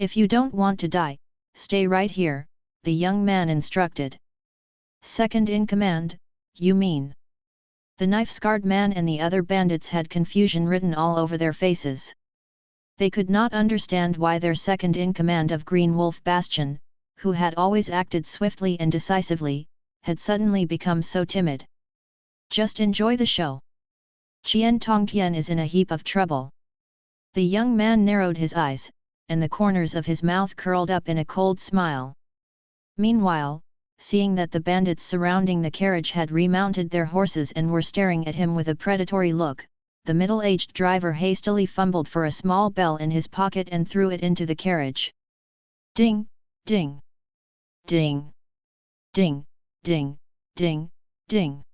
"If you don't want to die, stay right here, the young man instructed. Second in command, you mean? The knife-scarred man and the other bandits had confusion written all over their faces. They could not understand why their second in command of Green Wolf Bastion, who had always acted swiftly and decisively, had suddenly become so timid. Just enjoy the show. Qian Tongtian is in a heap of trouble. The young man narrowed his eyes, and the corners of his mouth curled up in a cold smile. Meanwhile, seeing that the bandits surrounding the carriage had remounted their horses and were staring at him with a predatory look, the middle-aged driver hastily fumbled for a small bell in his pocket and threw it into the carriage. Ding, ding, ding, ding, ding, ding, ding.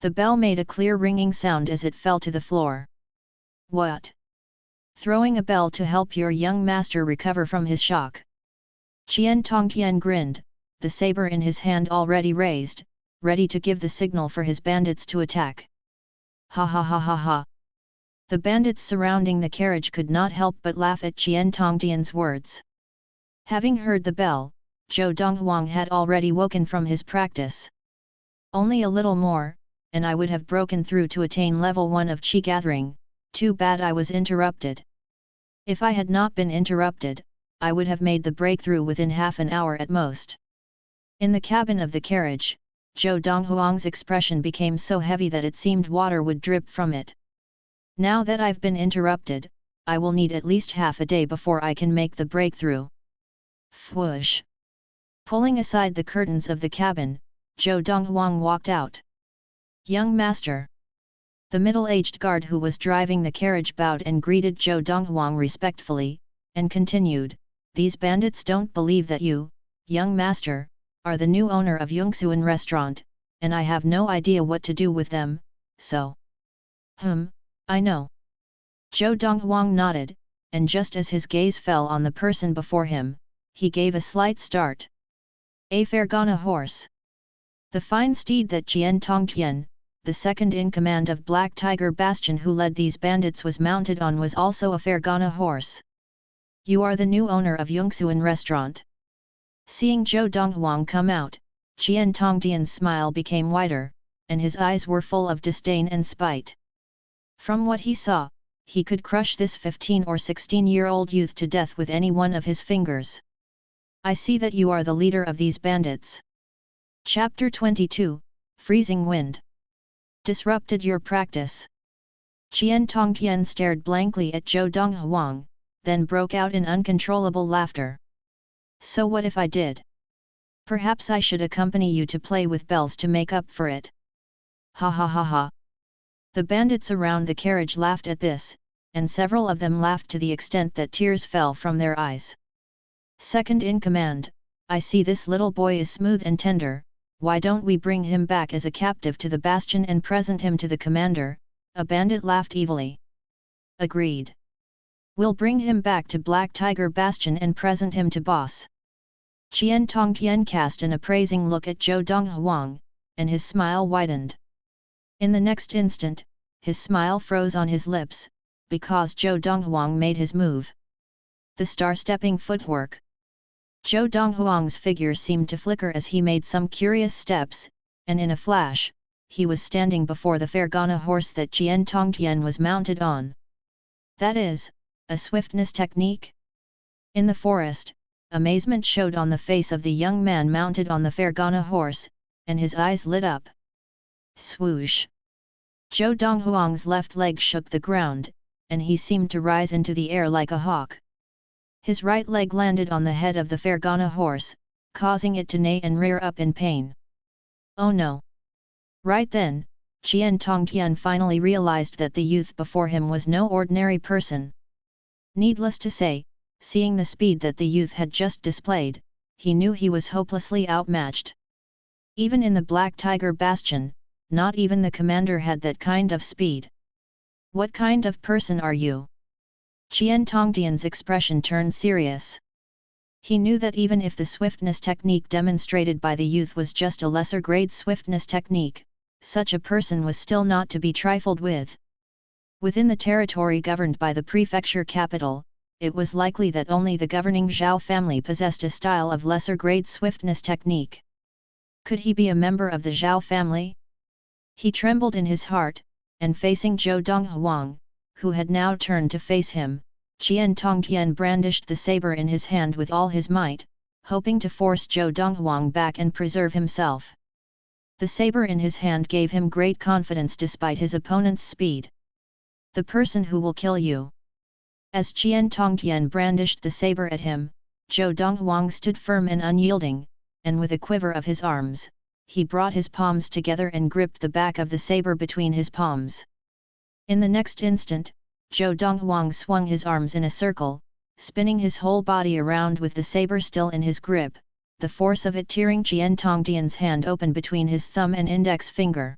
The bell made a clear ringing sound as it fell to the floor. What? Throwing a bell to help your young master recover from his shock? Qian Tongtian grinned, the saber in his hand already raised, ready to give the signal for his bandits to attack. Ha ha ha ha ha. The bandits surrounding the carriage could not help but laugh at Qian Tongtian's words. Having heard the bell, Zhou Donghuang had already woken from his practice. Only a little more, and I would have broken through to attain level 1 of Qi gathering, too bad I was interrupted. If I had not been interrupted, I would have made the breakthrough within half an hour at most. In the cabin of the carriage, Zhou Donghuang's expression became so heavy that it seemed water would drip from it. Now that I've been interrupted, I will need at least half a day before I can make the breakthrough. Whoosh! Pulling aside the curtains of the cabin, Zhou Donghuang walked out. Young master. The middle-aged guard who was driving the carriage bowed and greeted Zhou Donghuang respectfully, and continued, these bandits don't believe that you, young master, are the new owner of Xuanhuan restaurant, and I have no idea what to do with them, so. I know. Zhou Donghuang nodded, and just as his gaze fell on the person before him, he gave a slight start. A Fergana horse. The fine steed that Qian Tongtian, the second in command of Black Tiger Bastion who led these bandits was mounted on was also a Fergana horse. You are the new owner of Xuanhuan restaurant. Seeing Zhou Donghuang come out, Qian Tongtian's smile became wider, and his eyes were full of disdain and spite. From what he saw, he could crush this 15 or 16-year-old youth to death with any one of his fingers. I see that you are the leader of these bandits. Chapter 22, Freezing Wind. Disrupted your practice. Qian Tongtian stared blankly at Zhou Donghuang, then broke out in uncontrollable laughter. So what if I did? Perhaps I should accompany you to play with bells to make up for it. Ha ha ha ha. The bandits around the carriage laughed at this, and several of them laughed to the extent that tears fell from their eyes. Second in command, I see this little boy is smooth and tender, why don't we bring him back as a captive to the bastion and present him to the commander? A bandit laughed evilly. Agreed. We'll bring him back to Black Tiger Bastion and present him to boss. Qian Tongtian cast an appraising look at Zhou Donghuang, and his smile widened. In the next instant, his smile froze on his lips, because Zhou Donghuang made his move. The star-stepping footwork. Zhou Donghuang's figure seemed to flicker as he made some curious steps, and in a flash, he was standing before the Fergana horse that Qian Tongtian was mounted on. That is, a swiftness technique? In the forest, amazement showed on the face of the young man mounted on the Fergana horse, and his eyes lit up. Swoosh! Zhou Donghuang's left leg shook the ground, and he seemed to rise into the air like a hawk. His right leg landed on the head of the Fergana horse, causing it to neigh and rear up in pain. Oh no! Right then, Qian Tongtian finally realized that the youth before him was no ordinary person. Needless to say, seeing the speed that the youth had just displayed, he knew he was hopelessly outmatched. Even in the Black Tiger Bastion, not even the commander had that kind of speed. What kind of person are you? Qian Tongtian's expression turned serious. He knew that even if the swiftness technique demonstrated by the youth was just a lesser-grade swiftness technique, such a person was still not to be trifled with. Within the territory governed by the prefecture capital, it was likely that only the governing Zhao family possessed a style of lesser-grade swiftness technique. Could he be a member of the Zhao family? He trembled in his heart, and facing Zhou Donghuang, who had now turned to face him, Qian Tongtian brandished the saber in his hand with all his might, hoping to force Zhou Donghuang back and preserve himself. The saber in his hand gave him great confidence despite his opponent's speed. The person who will kill you. As Qian Tongtian brandished the saber at him, Zhou Donghuang stood firm and unyielding, and with a quiver of his arms, he brought his palms together and gripped the back of the saber between his palms. In the next instant, Zhou Donghuang swung his arms in a circle, spinning his whole body around with the saber still in his grip, the force of it tearing Qian Tongtian's hand open between his thumb and index finger.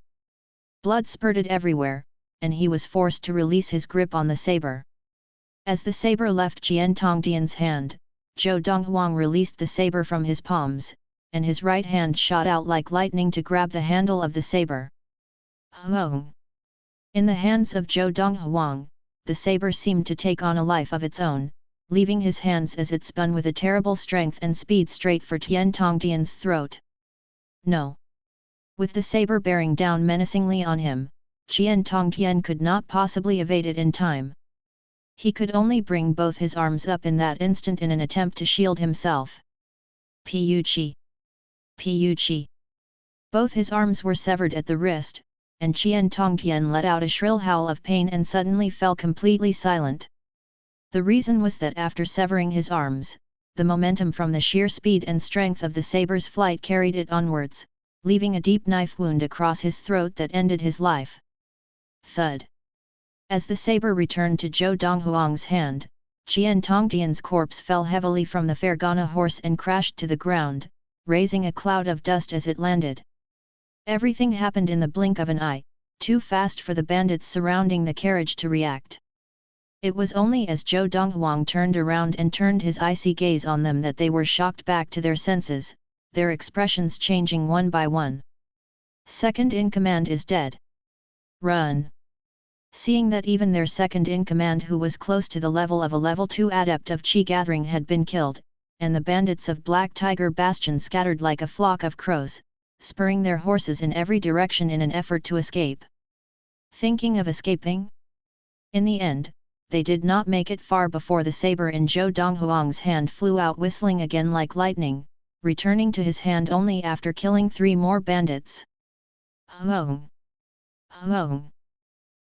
Blood spurted everywhere, and he was forced to release his grip on the saber. As the saber left Qian Tongtian's hand, Zhou Donghuang released the saber from his palms, and his right hand shot out like lightning to grab the handle of the saber. Hung! In the hands of Zhou Donghuang, the saber seemed to take on a life of its own, leaving his hands as it spun with a terrible strength and speed straight for Qian Tongtian's throat. No! With the saber bearing down menacingly on him, Qian Tongtian could not possibly evade it in time. He could only bring both his arms up in that instant in an attempt to shield himself. Pu-chi! Pu-chi! Both his arms were severed at the wrist, and Qian Tongtian let out a shrill howl of pain and suddenly fell completely silent. The reason was that after severing his arms, the momentum from the sheer speed and strength of the saber's flight carried it onwards, leaving a deep knife wound across his throat that ended his life. Thud! As the saber returned to Zhou Donghuang's hand, Qian Tongtian's corpse fell heavily from the Fergana horse and crashed to the ground, raising a cloud of dust as it landed. Everything happened in the blink of an eye, too fast for the bandits surrounding the carriage to react. It was only as Zhou Donghuang turned around and turned his icy gaze on them that they were shocked back to their senses, their expressions changing one by one. Second in command is dead. Run! Seeing that even their second in command, who was close to the level of a level 2 adept of Qi gathering, had been killed, and the bandits of Black Tiger Bastion scattered like a flock of crows, spurring their horses in every direction in an effort to escape. Thinking of escaping? In the end, they did not make it far before the saber in Zhou Donghuang's hand flew out whistling again like lightning, returning to his hand only after killing 3 more bandits. Hung! Hung!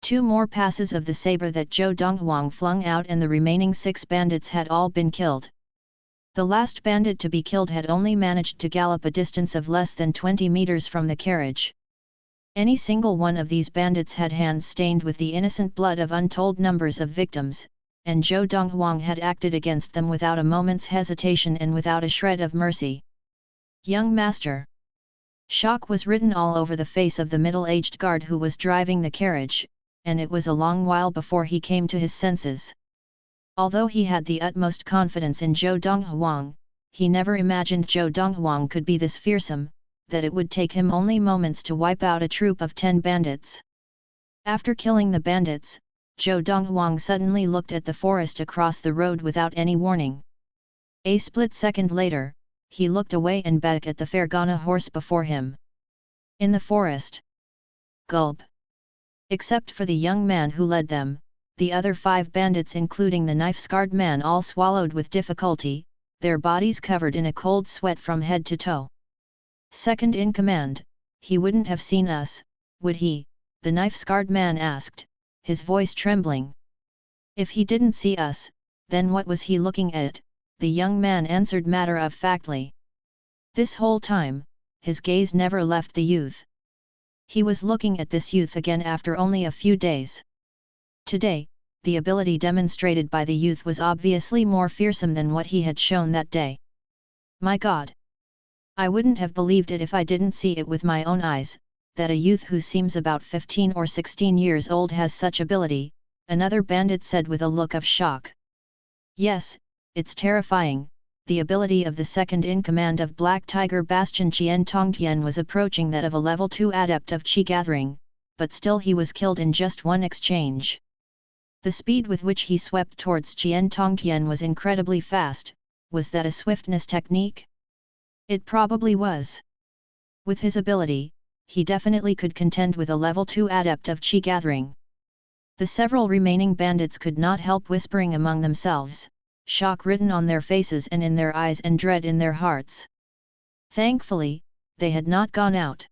2 more passes of the saber that Zhou Donghuang flung out and the remaining 6 bandits had all been killed. The last bandit to be killed had only managed to gallop a distance of less than 20 meters from the carriage. Any single one of these bandits had hands stained with the innocent blood of untold numbers of victims, and Zhou Donghuang had acted against them without a moment's hesitation and without a shred of mercy. Young master! Shock was written all over the face of the middle-aged guard who was driving the carriage, and it was a long while before he came to his senses. Although he had the utmost confidence in Zhou Donghuang, he never imagined Zhou Donghuang could be this fearsome, that it would take him only moments to wipe out a troop of 10 bandits. After killing the bandits, Zhou Donghuang suddenly looked at the forest across the road without any warning. A split second later, he looked away and back at the Fergana horse before him. In the forest. Gulp! Except for the young man who led them, the other 5 bandits, including the knife-scarred man, all swallowed with difficulty, their bodies covered in a cold sweat from head to toe. Second in command, he wouldn't have seen us, would he? The knife-scarred man asked, his voice trembling. If he didn't see us, then what was he looking at? The young man answered matter-of-factly. This whole time, his gaze never left the youth. He was looking at this youth again after only a few days. Today, the ability demonstrated by the youth was obviously more fearsome than what he had shown that day. My God! I wouldn't have believed it if I didn't see it with my own eyes, that a youth who seems about 15 or 16 years old has such ability, another bandit said with a look of shock. Yes, it's terrifying. The ability of the second in command of Black Tiger Bastion Qian Tongtian was approaching that of a level 2 adept of Qi gathering, but still he was killed in just one exchange. The speed with which he swept towards Qian Tongtian was incredibly fast. Was that a swiftness technique? It probably was. With his ability, he definitely could contend with a level 2 adept of Qi gathering. The several remaining bandits could not help whispering among themselves, shock written on their faces and in their eyes and dread in their hearts. Thankfully, they had not gone out.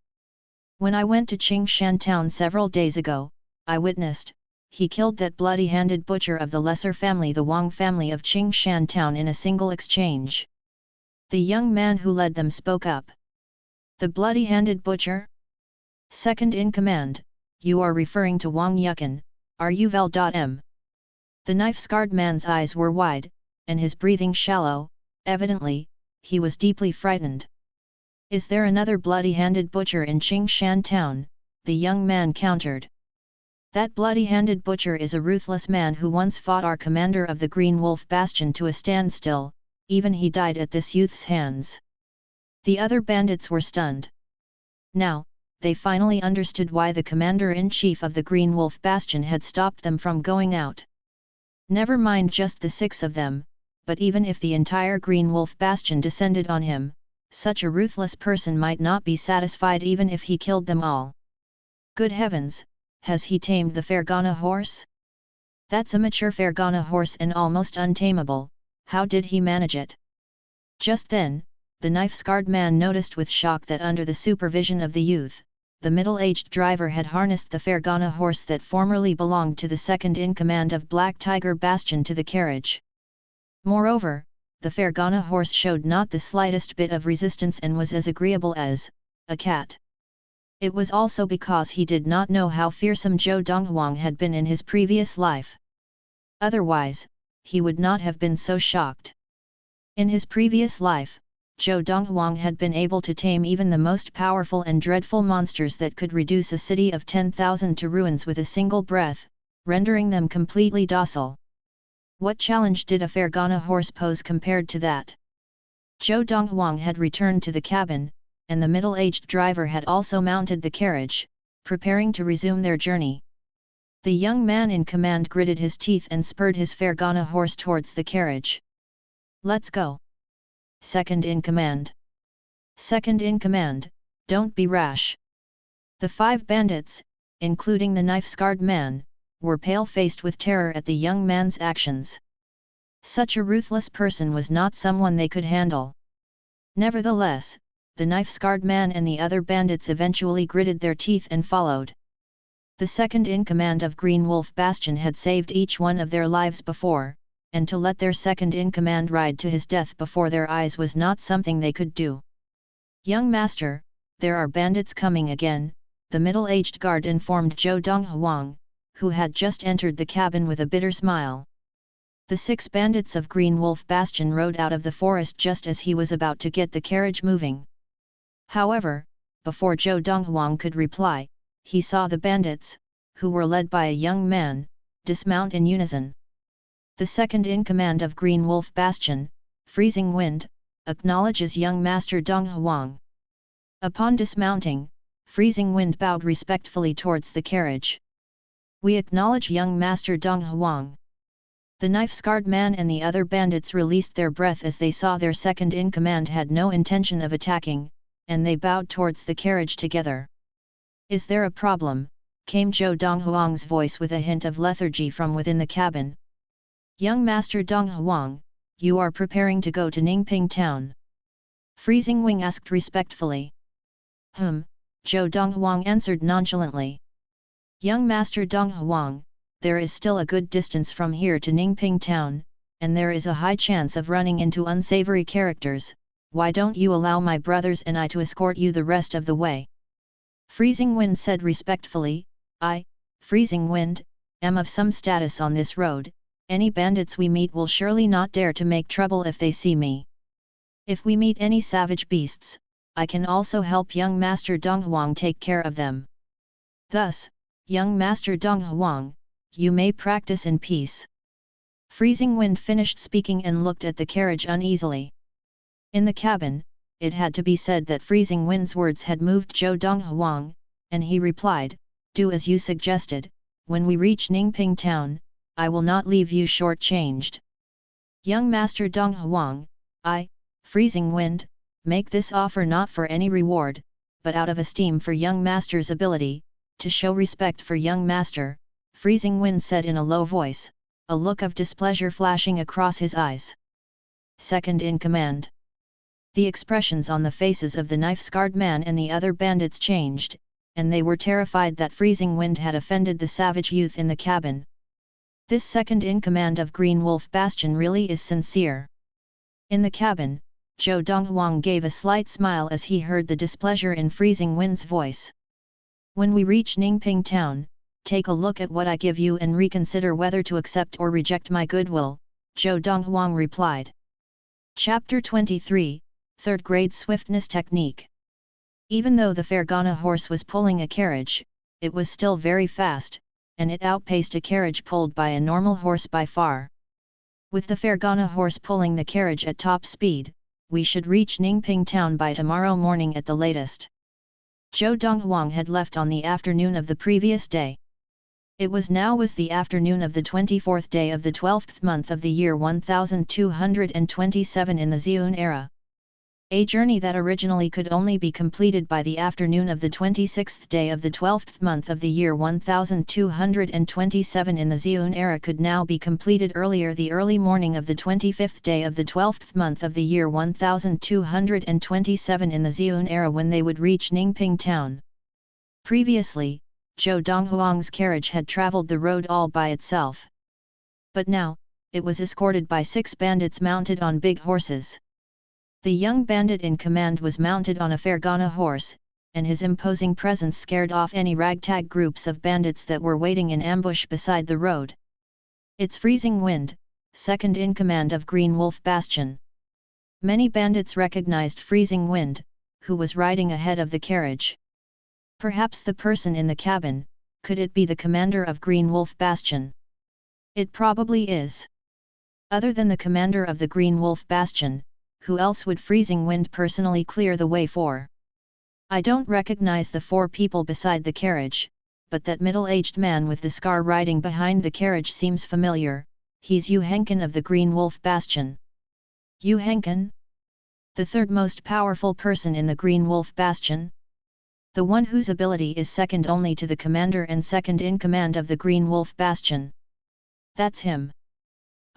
When I went to Qingshan town several days ago, I witnessed, he killed that bloody-handed butcher of the lesser family, the Wang family of Qingshan town, in a single exchange. The young man who led them spoke up. The bloody-handed butcher? Second in command, you are referring to Wang Yukan, are you Vel.M? The knife-scarred man's eyes were wide, and his breathing shallow. Evidently, he was deeply frightened. Is there another bloody-handed butcher in Qingshan town? The young man countered. That bloody-handed butcher is a ruthless man who once fought our commander of the Green Wolf Bastion to a standstill, even he died at this youth's hands. The other bandits were stunned. Now, they finally understood why the commander-in-chief of the Green Wolf Bastion had stopped them from going out. Never mind just the 6 of them, but even if the entire Green Wolf Bastion descended on him, such a ruthless person might not be satisfied even if he killed them all. Good heavens, has he tamed the Fergana horse? That's a mature Fergana horse and almost untamable, how did he manage it? Just then, the knife-scarred man noticed with shock that under the supervision of the youth, the middle-aged driver had harnessed the Fergana horse that formerly belonged to the second-in-command of Black Tiger Bastion to the carriage. Moreover, the Fergana horse showed not the slightest bit of resistance and was as agreeable as a cat. It was also because he did not know how fearsome Zhou Donghuang had been in his previous life. Otherwise, he would not have been so shocked. In his previous life, Zhou Donghuang had been able to tame even the most powerful and dreadful monsters that could reduce a city of 10,000 to ruins with a single breath, rendering them completely docile. What challenge did a Fergana horse pose compared to that? Zhou Donghuang had returned to the cabin, and the middle-aged driver had also mounted the carriage, preparing to resume their journey. The young man in command gritted his teeth and spurred his Fergana horse towards the carriage. Let's go. Second in command. Second in command, don't be rash. The 5 bandits, including the knife-scarred man, were pale-faced with terror at the young man's actions. Such a ruthless person was not someone they could handle. Nevertheless, the knife-scarred man and the other bandits eventually gritted their teeth and followed. The second-in-command of Green Wolf Bastion had saved each one of their lives before, and to let their second-in-command ride to his death before their eyes was not something they could do. Young master, there are bandits coming again, the middle-aged guard informed Zhou Donghuang, who had just entered the cabin with a bitter smile. The 6 bandits of Green Wolf Bastion rode out of the forest just as he was about to get the carriage moving. However, before Zhou Donghuang could reply, he saw the bandits, who were led by a young man, dismount in unison. The second-in-command of Green Wolf Bastion, Freezing Wind, acknowledges young Master Donghuang. Upon dismounting, Freezing Wind bowed respectfully towards the carriage. We acknowledge young Master Donghuang. The knife-scarred man and the other bandits released their breath as they saw their second-in-command had no intention of attacking, and they bowed towards the carriage together. Is there a problem? Came Zhou Donghuang's voice with a hint of lethargy from within the cabin. Young Master Donghuang, you are preparing to go to Ningping town? Freezing Wing asked respectfully. Zhou Donghuang answered nonchalantly. Young Master Donghuang, there is still a good distance from here to Ningping town, and there is a high chance of running into unsavory characters. Why don't you allow my brothers and I to escort you the rest of the way? Freezing Wind said respectfully, I, Freezing Wind, am of some status on this road, any bandits we meet will surely not dare to make trouble if they see me. If we meet any savage beasts, I can also help young Master Donghuang take care of them. Thus, young Master Donghuang, you may practice in peace. Freezing Wind finished speaking and looked at the carriage uneasily. In the cabin, it had to be said that Freezing Wind's words had moved Zhou Donghuang, and he replied, do as you suggested, when we reach Ningping town, I will not leave you short-changed. Young Master Donghuang, I, Freezing Wind, make this offer not for any reward, but out of esteem for young master's ability, to show respect for young master, Freezing Wind said in a low voice, a look of displeasure flashing across his eyes. Second in command. The expressions on the faces of the knife-scarred man and the other bandits changed, and they were terrified that Freezing Wind had offended the savage youth in the cabin. This second in command of Green Wolf Bastion really is sincere. In the cabin, Zhou Donghuang gave a slight smile as he heard the displeasure in Freezing Wind's voice. When we reach Ningping town, take a look at what I give you and reconsider whether to accept or reject my goodwill, Zhou Donghuang replied. Chapter 23, Third Grade Swiftness Technique. Even though the Fergana horse was pulling a carriage, it was still very fast, and it outpaced a carriage pulled by a normal horse by far. With the Fergana horse pulling the carriage at top speed, we should reach Ningping town by tomorrow morning at the latest. Zhou Donghuang had left on the afternoon of the previous day. It was the afternoon of the 24th day of the 12th month of the year 1227 in the Zhun era. A journey that originally could only be completed by the afternoon of the 26th day of the 12th month of the year 1227 in the Zhun era could now be completed earlier, the early morning of the 25th day of the 12th month of the year 1227 in the Zhun era, when they would reach Ningping town. Previously, Zhou Donghuang's carriage had traveled the road all by itself. But now, it was escorted by 6 bandits mounted on big horses. The young bandit in command was mounted on a Fergana horse, and his imposing presence scared off any ragtag groups of bandits that were waiting in ambush beside the road. It's Freezing Wind, second in command of Green Wolf Bastion. Many bandits recognized Freezing Wind, who was riding ahead of the carriage. Perhaps the person in the cabin, could it be the commander of Green Wolf Bastion? It probably is. Other than the commander of the Green Wolf Bastion, who else would Freezing Wind personally clear the way for? I don't recognize the 4 people beside the carriage, but that middle-aged man with the scar riding behind the carriage seems familiar. He's Yu Henkin of the Green Wolf Bastion. Yu Henkin? The third most powerful person in the Green Wolf Bastion? The one whose ability is second only to the commander and second in command of the Green Wolf Bastion. That's him.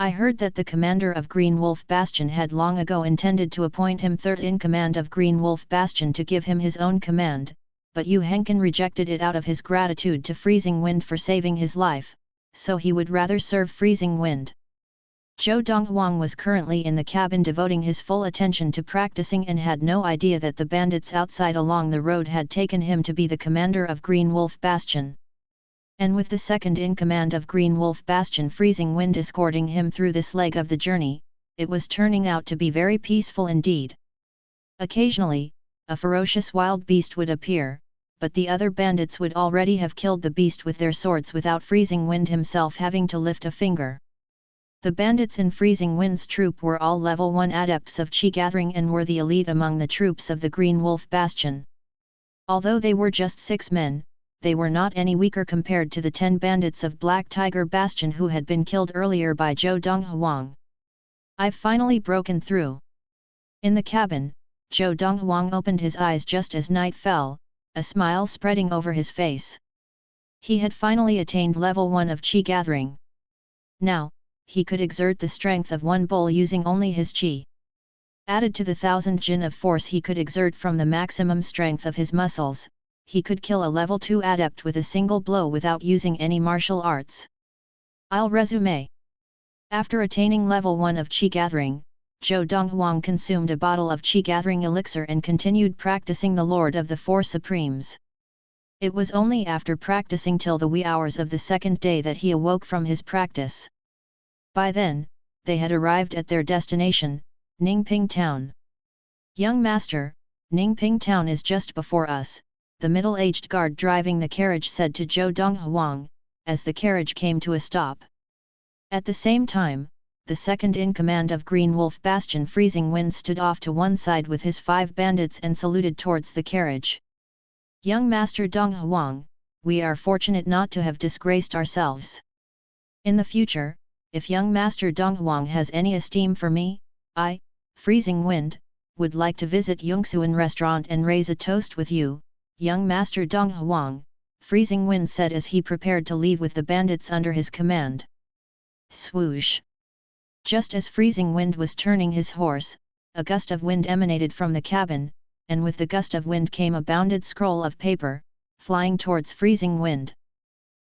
I heard that the commander of Green Wolf Bastion had long ago intended to appoint him third in command of Green Wolf Bastion to give him his own command, but Yu Henkin rejected it out of his gratitude to Freezing Wind for saving his life, so he would rather serve Freezing Wind. Zhou Donghuang was currently in the cabin devoting his full attention to practicing and had no idea that the bandits outside along the road had taken him to be the commander of Green Wolf Bastion. And with the second in command of Green Wolf Bastion Freezing Wind escorting him through this leg of the journey, it was turning out to be very peaceful indeed. Occasionally, a ferocious wild beast would appear, but the other bandits would already have killed the beast with their swords without Freezing Wind himself having to lift a finger. The bandits in Freezing Wind's troop were all level 1 adepts of Qi gathering and were the elite among the troops of the Green Wolf Bastion. Although they were just 6 men, they were not any weaker compared to the 10 bandits of Black Tiger Bastion who had been killed earlier by Zhou Donghuang. I've finally broken through. In the cabin, Zhou Donghuang opened his eyes just as night fell, a smile spreading over his face. He had finally attained level 1 of Qi gathering. Now, he could exert the strength of 1 bull using only his Qi. Added to the 1,000 Jin of force he could exert from the maximum strength of his muscles, he could kill a level 2 adept with a single blow without using any martial arts. I'll resume. After attaining level 1 of Qi gathering, Zhou Donghuang consumed a bottle of Qi gathering elixir and continued practicing the Lord of the Four Supremes. It was only after practicing till the wee hours of the second day that he awoke from his practice. By then, they had arrived at their destination, Ningping town. Young master, Ningping town is just before us, the middle-aged guard driving the carriage said to Zhou Donghuang, as the carriage came to a stop. At the same time, the second in command of Green Wolf Bastion Freezing Wind stood off to one side with his 5 bandits and saluted towards the carriage. Young Master Donghuang, we are fortunate not to have disgraced ourselves. In the future, if young Master Donghuang has any esteem for me, I, Freezing Wind, would like to visit Yongsuan restaurant and raise a toast with you, young Master Donghuang, Freezing Wind said as he prepared to leave with the bandits under his command. Swoosh! Just as Freezing Wind was turning his horse, a gust of wind emanated from the cabin, and with the gust of wind came a bounded scroll of paper, flying towards Freezing Wind.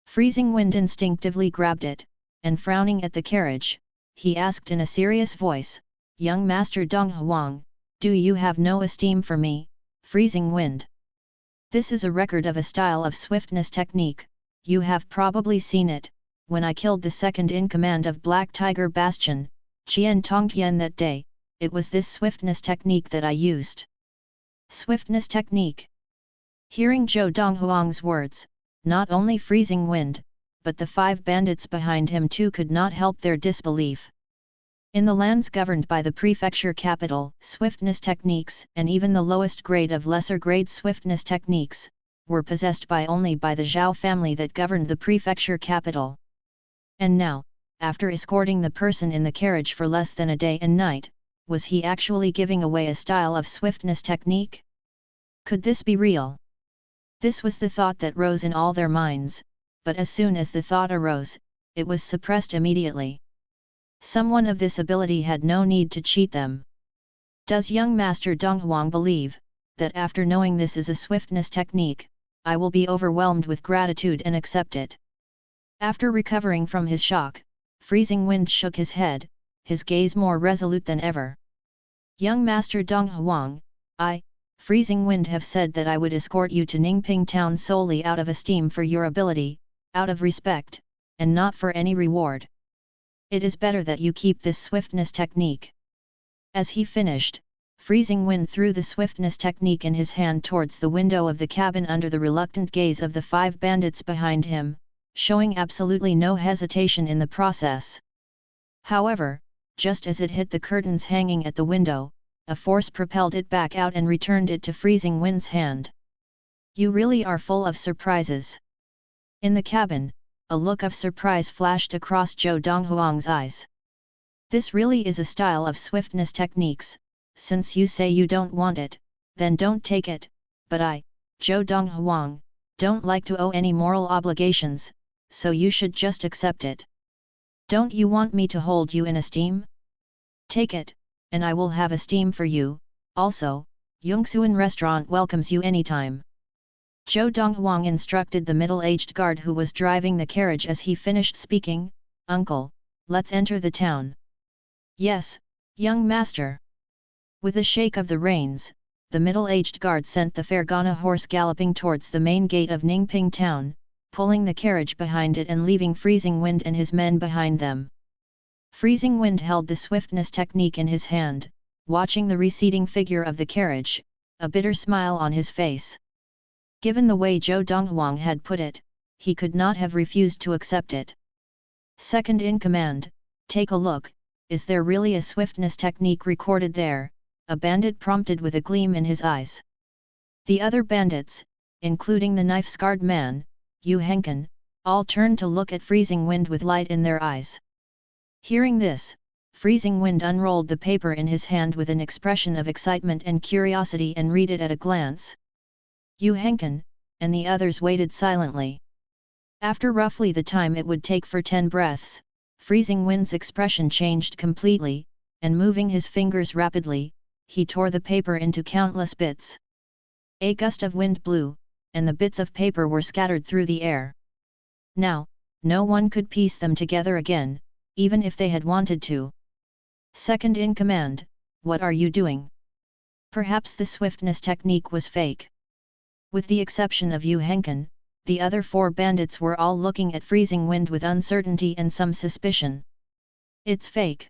Freezing Wind instinctively grabbed it, and frowning at the carriage, he asked in a serious voice, "Young Master Donghuang, do you have no esteem for me, Freezing Wind? This is a record of a style of swiftness technique, you have probably seen it, when I killed the second-in-command of Black Tiger Bastion, Qian Tongtian that day, it was this swiftness technique that I used." Swiftness technique. Hearing Zhou Donghuang's words, not only Freezing Wind, but the 5 bandits behind him too could not help their disbelief. In the lands governed by the prefecture capital, swiftness techniques, and even the lowest grade of lesser grade swiftness techniques, were possessed only by the Zhao family that governed the prefecture capital. And now, after escorting the person in the carriage for less than a day and night, was he actually giving away a style of swiftness technique? Could this be real? This was the thought that rose in all their minds, but as soon as the thought arose, it was suppressed immediately. Someone of this ability had no need to cheat them. Does young Master Donghuang believe, that after knowing this is a swiftness technique, I will be overwhelmed with gratitude and accept it? After recovering from his shock, Freezing Wind shook his head, his gaze more resolute than ever. Young Master Donghuang, I, Freezing Wind have said that I would escort you to Ningping town solely out of esteem for your ability, out of respect, and not for any reward. It is better that you keep this swiftness technique. As he finished, Freezing Wind threw the swiftness technique in his hand towards the window of the cabin under the reluctant gaze of the 5 bandits behind him, showing absolutely no hesitation in the process. However, just as it hit the curtains hanging at the window, a force propelled it back out and returned it to Freezing Wind's hand. You really are full of surprises. In the cabin, a look of surprise flashed across Zhou Donghuang's eyes. This really is a style of swiftness techniques, since you say you don't want it, then don't take it, but I, Zhou Donghuang, don't like to owe any moral obligations, so you should just accept it. Don't you want me to hold you in esteem? Take it, and I will have esteem for you. Also, Yongsuan restaurant welcomes you anytime. Zhou Donghuang instructed the middle-aged guard who was driving the carriage as he finished speaking, "Uncle, let's enter the town." "Yes, young master." With a shake of the reins, the middle-aged guard sent the Fergana horse galloping towards the main gate of Ningping town, pulling the carriage behind it and leaving Freezing Wind and his men behind them. Freezing Wind held the swiftness technique in his hand, watching the receding figure of the carriage, a bitter smile on his face. Given the way Zhou Donghuang had put it, he could not have refused to accept it. "Second in command, take a look, is there really a swiftness technique recorded there?" a bandit prompted with a gleam in his eyes. The other bandits, including the knife-scarred man, Yu Henkin, all turned to look at Freezing Wind with light in their eyes. Hearing this, Freezing Wind unrolled the paper in his hand with an expression of excitement and curiosity and read it at a glance. Yu Henkin, and the others waited silently. After roughly the time it would take for 10 breaths, Freezing Wind's expression changed completely, and moving his fingers rapidly, he tore the paper into countless bits. A gust of wind blew, and the bits of paper were scattered through the air. Now, no one could piece them together again, even if they had wanted to. "Second in command, what are you doing?" Perhaps the swiftness technique was fake. With the exception of Yu Henkin, the other 4 bandits were all looking at Freezing Wind with uncertainty and some suspicion. "It's fake,"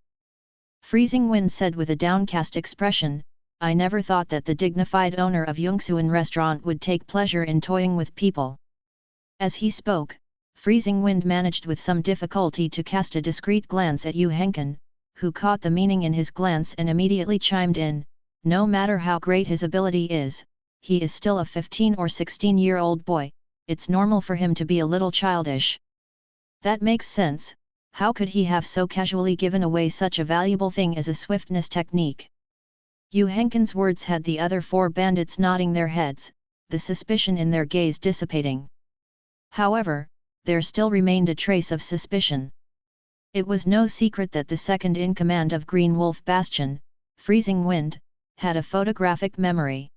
Freezing Wind said with a downcast expression. "I never thought that the dignified owner of Yongsuan restaurant would take pleasure in toying with people." As he spoke, Freezing Wind managed with some difficulty to cast a discreet glance at Yu Henkin, who caught the meaning in his glance and immediately chimed in, "No matter how great his ability is, he is still a 15 or 16-year-old boy, it's normal for him to be a little childish." "That makes sense," How could he have so casually given away such a valuable thing as a swiftness technique? Yu Henkin's words had the other 4 bandits nodding their heads, the suspicion in their gaze dissipating. However, there still remained a trace of suspicion. It was no secret that the second in command of Green Wolf Bastion, Freezing Wind, had a photographic memory.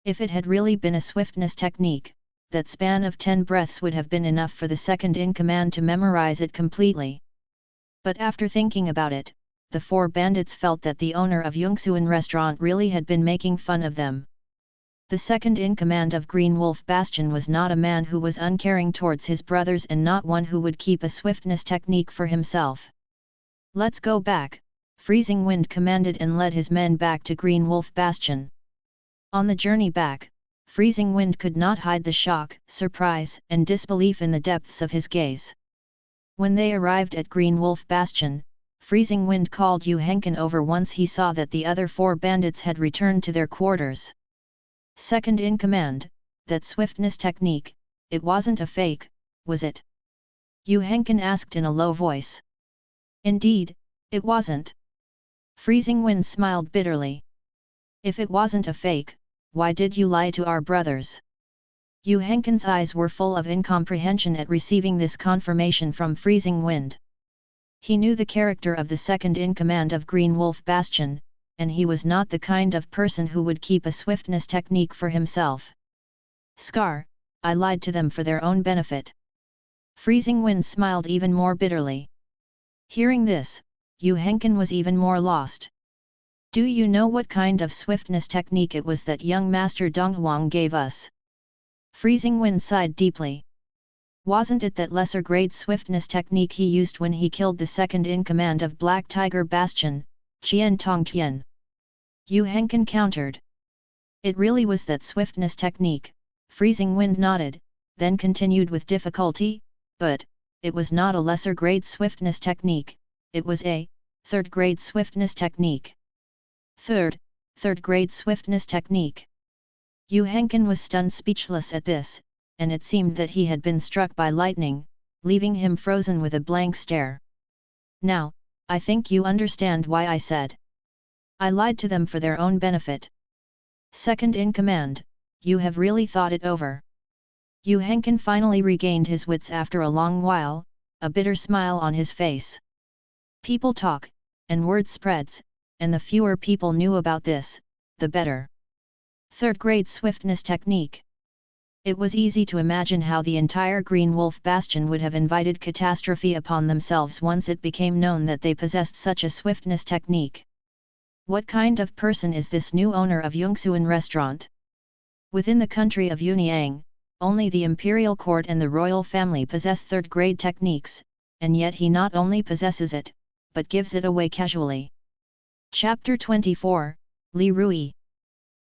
If it had really been a swiftness technique, that span of 10 breaths would have been enough for the second in command to memorize it completely. But after thinking about it, the 4 bandits felt that the owner of Yongsuan restaurant really had been making fun of them. The second in command of Green Wolf Bastion was not a man who was uncaring towards his brothers and not one who would keep a swiftness technique for himself. "Let's go back," Freezing Wind commanded and led his men back to Green Wolf Bastion. On the journey back, Freezing Wind could not hide the shock, surprise, and disbelief in the depths of his gaze. When they arrived at Green Wolf Bastion, Freezing Wind called Yu Henkin over once he saw that the other 4 bandits had returned to their quarters. "Second in command, that swiftness technique, it wasn't a fake, was it?" Yu Henkin asked in a low voice. "Indeed, it wasn't." Freezing Wind smiled bitterly. "If it wasn't a fake, why did you lie to our brothers?" Yu Henkin's eyes were full of incomprehension at receiving this confirmation from Freezing Wind. He knew the character of the second in command of Green Wolf Bastion, and he was not the kind of person who would keep a swiftness technique for himself. "Scar, I lied to them for their own benefit." Freezing Wind smiled even more bitterly. Hearing this, Yu Henkin was even more lost. "Do you know what kind of swiftness technique it was that young Master Donghuang gave us?" Freezing Wind sighed deeply. "Wasn't it that lesser grade swiftness technique he used when he killed the second in command of Black Tiger Bastion, Qian Tongtian?" Yu Henkin countered. "It really was that swiftness technique," Freezing Wind nodded, then continued with difficulty, "but it was not a lesser grade swiftness technique, it was a third grade swiftness technique." Third grade swiftness technique. Yu Henkin was stunned speechless at this, and it seemed that he had been struck by lightning, leaving him frozen with a blank stare. "Now, I think you understand why I said I lied to them for their own benefit. Second in command, you have really thought it over." Yu Henkin finally regained his wits after a long while, a bitter smile on his face. "People talk, and word spreads, and the fewer people knew about this, the better. Third grade swiftness technique." It was easy to imagine how the entire Green Wolf Bastion would have invited catastrophe upon themselves once it became known that they possessed such a swiftness technique. What kind of person is this new owner of Yongsuan restaurant? Within the country of Yunyang, only the imperial court and the royal family possess third grade techniques, and yet he not only possesses it, but gives it away casually. Chapter 24, Li Rui.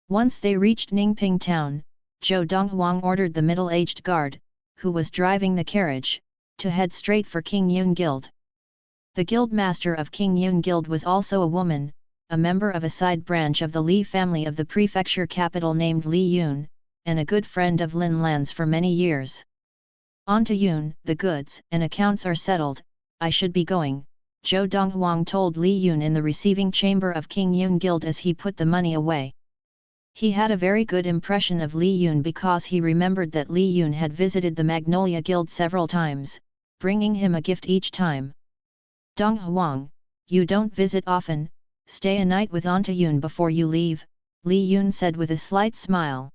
Once they reached Ningping town, Zhou Donghuang ordered the middle-aged guard, who was driving the carriage, to head straight for King Yun Guild. The guild master of King Yun Guild was also a woman, a member of a side branch of the Li family of the prefecture capital named Li Yun, and a good friend of Lin Lan's for many years. "On to Yun, the goods and accounts are settled, I should be going," Zhou Donghuang told Li Yun in the receiving chamber of King Yun Guild as he put the money away. He had a very good impression of Li Yun because he remembered that Li Yun had visited the Magnolia Guild several times, bringing him a gift each time. "Donghuang, you don't visit often, stay a night with Auntie Yun before you leave," Li Yun said with a slight smile.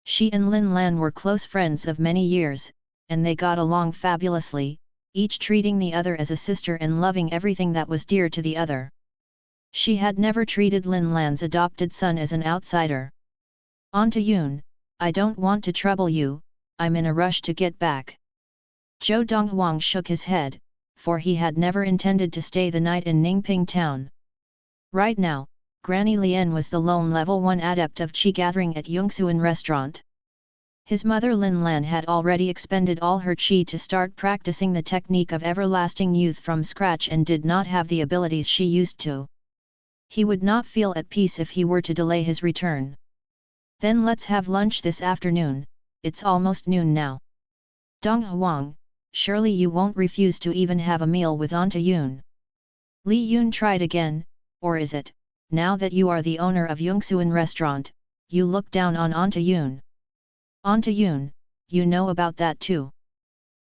She and Lin Lan were close friends of many years, and they got along fabulously, each treating the other as a sister and loving everything that was dear to the other. She had never treated Lin Lan's adopted son as an outsider. "Auntie Yun, I don't want to trouble you, I'm in a rush to get back." Zhou Donghuang shook his head, for he had never intended to stay the night in Ningping town. Right now, Granny Lian was the lone level 1 adept of qi gathering at Yongsuan restaurant. His mother Lin Lan had already expended all her qi to start practicing the technique of everlasting youth from scratch and did not have the abilities she used to. He would not feel at peace if he were to delay his return. "Then let's have lunch this afternoon, it's almost noon now." "Donghuang, surely you won't refuse to even have a meal with Auntie Yun. Li Yun tried again, or is it, now that you are the owner of Yongsuan restaurant, you look down on Auntie Yun? Auntie Yun, you know about that too.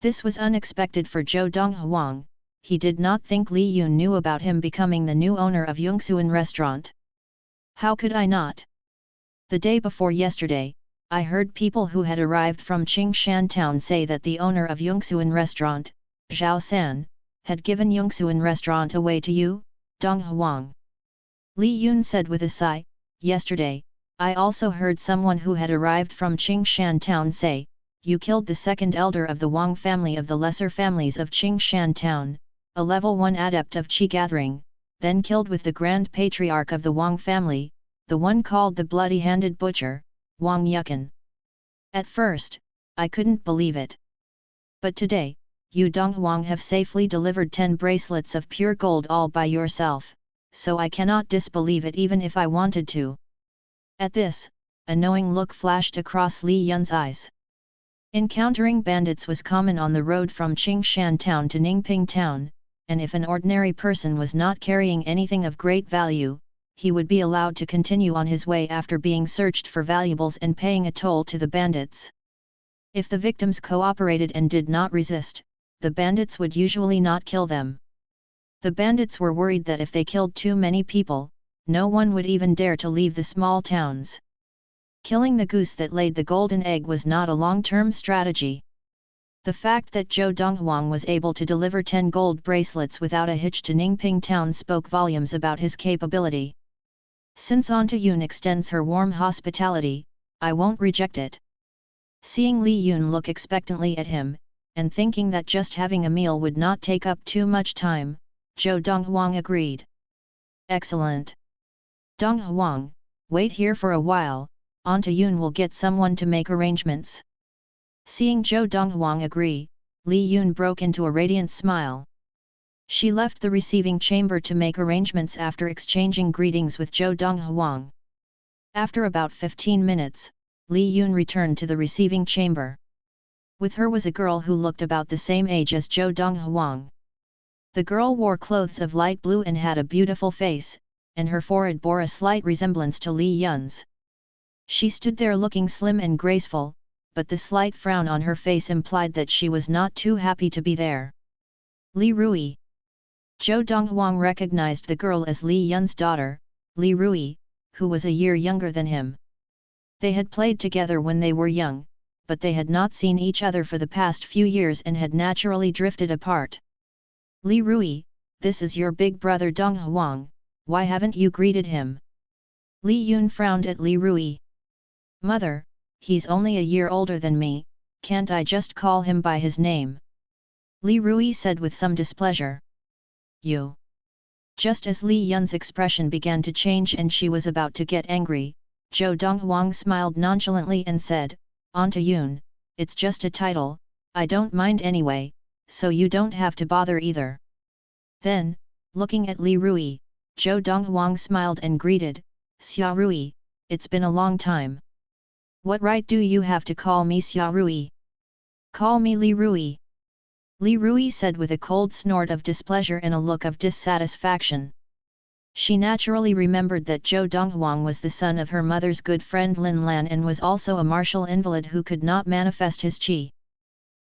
This was unexpected for Zhou Donghuang. He did not think Li Yun knew about him becoming the new owner of Yongsuan restaurant. How could I not? The day before yesterday, I heard people who had arrived from Qingshan town say that the owner of Yongsuan restaurant, Zhao San, had given Yongsuan restaurant away to you, Donghuang. Li Yun said with a sigh, yesterday, I also heard someone who had arrived from Qingshan town say, you killed the second elder of the Wang family of the lesser families of Qingshan town, a level 1 adept of Qi gathering, then killed with the grand patriarch of the Wang family, the one called the bloody-handed butcher, Wang Yukan. At first, I couldn't believe it. But today, you Donghuang have safely delivered 10 bracelets of pure gold all by yourself, so I cannot disbelieve it even if I wanted to. At this, a knowing look flashed across Li Yun's eyes. Encountering bandits was common on the road from Qingshan town to Ningping town, and if an ordinary person was not carrying anything of great value, he would be allowed to continue on his way after being searched for valuables and paying a toll to the bandits. If the victims cooperated and did not resist, the bandits would usually not kill them. The bandits were worried that if they killed too many people, no one would even dare to leave the small towns. Killing the goose that laid the golden egg was not a long-term strategy. The fact that Zhou Donghuang was able to deliver 10 gold bracelets without a hitch to Ningping town spoke volumes about his capability. Since Auntie Yun extends her warm hospitality, I won't reject it. Seeing Li Yun look expectantly at him, and thinking that just having a meal would not take up too much time, Zhou Donghuang agreed. Excellent. Donghuang, wait here for a while, Auntie Yun will get someone to make arrangements. Seeing Zhou Donghuang agree, Li Yun broke into a radiant smile. She left the receiving chamber to make arrangements after exchanging greetings with Zhou Donghuang. After about 15 minutes, Li Yun returned to the receiving chamber. With her was a girl who looked about the same age as Zhou Donghuang. The girl wore clothes of light blue and had a beautiful face, and her forehead bore a slight resemblance to Li Yun's. She stood there looking slim and graceful, but the slight frown on her face implied that she was not too happy to be there. Li Rui. Zhou Donghuang recognized the girl as Li Yun's daughter, Li Rui, who was a year younger than him. They had played together when they were young, but they had not seen each other for the past few years and had naturally drifted apart. Li Rui, this is your big brother Donghuang, why haven't you greeted him? Li Yun frowned at Li Rui. Mother, he's only a year older than me, can't I just call him by his name? Li Rui said with some displeasure. You. Just as Li Yun's expression began to change and she was about to get angry, Zhou Donghuang smiled nonchalantly and said, Auntie Yun, it's just a title, I don't mind anyway, so you don't have to bother either. Then, looking at Li Rui, Zhou Donghuang smiled and greeted, Xia Rui, it's been a long time. What right do you have to call me Xia Rui? Call me Li Rui. Li Rui said with a cold snort of displeasure and a look of dissatisfaction. She naturally remembered that Zhou Donghuang was the son of her mother's good friend Lin Lan and was also a martial invalid who could not manifest his qi.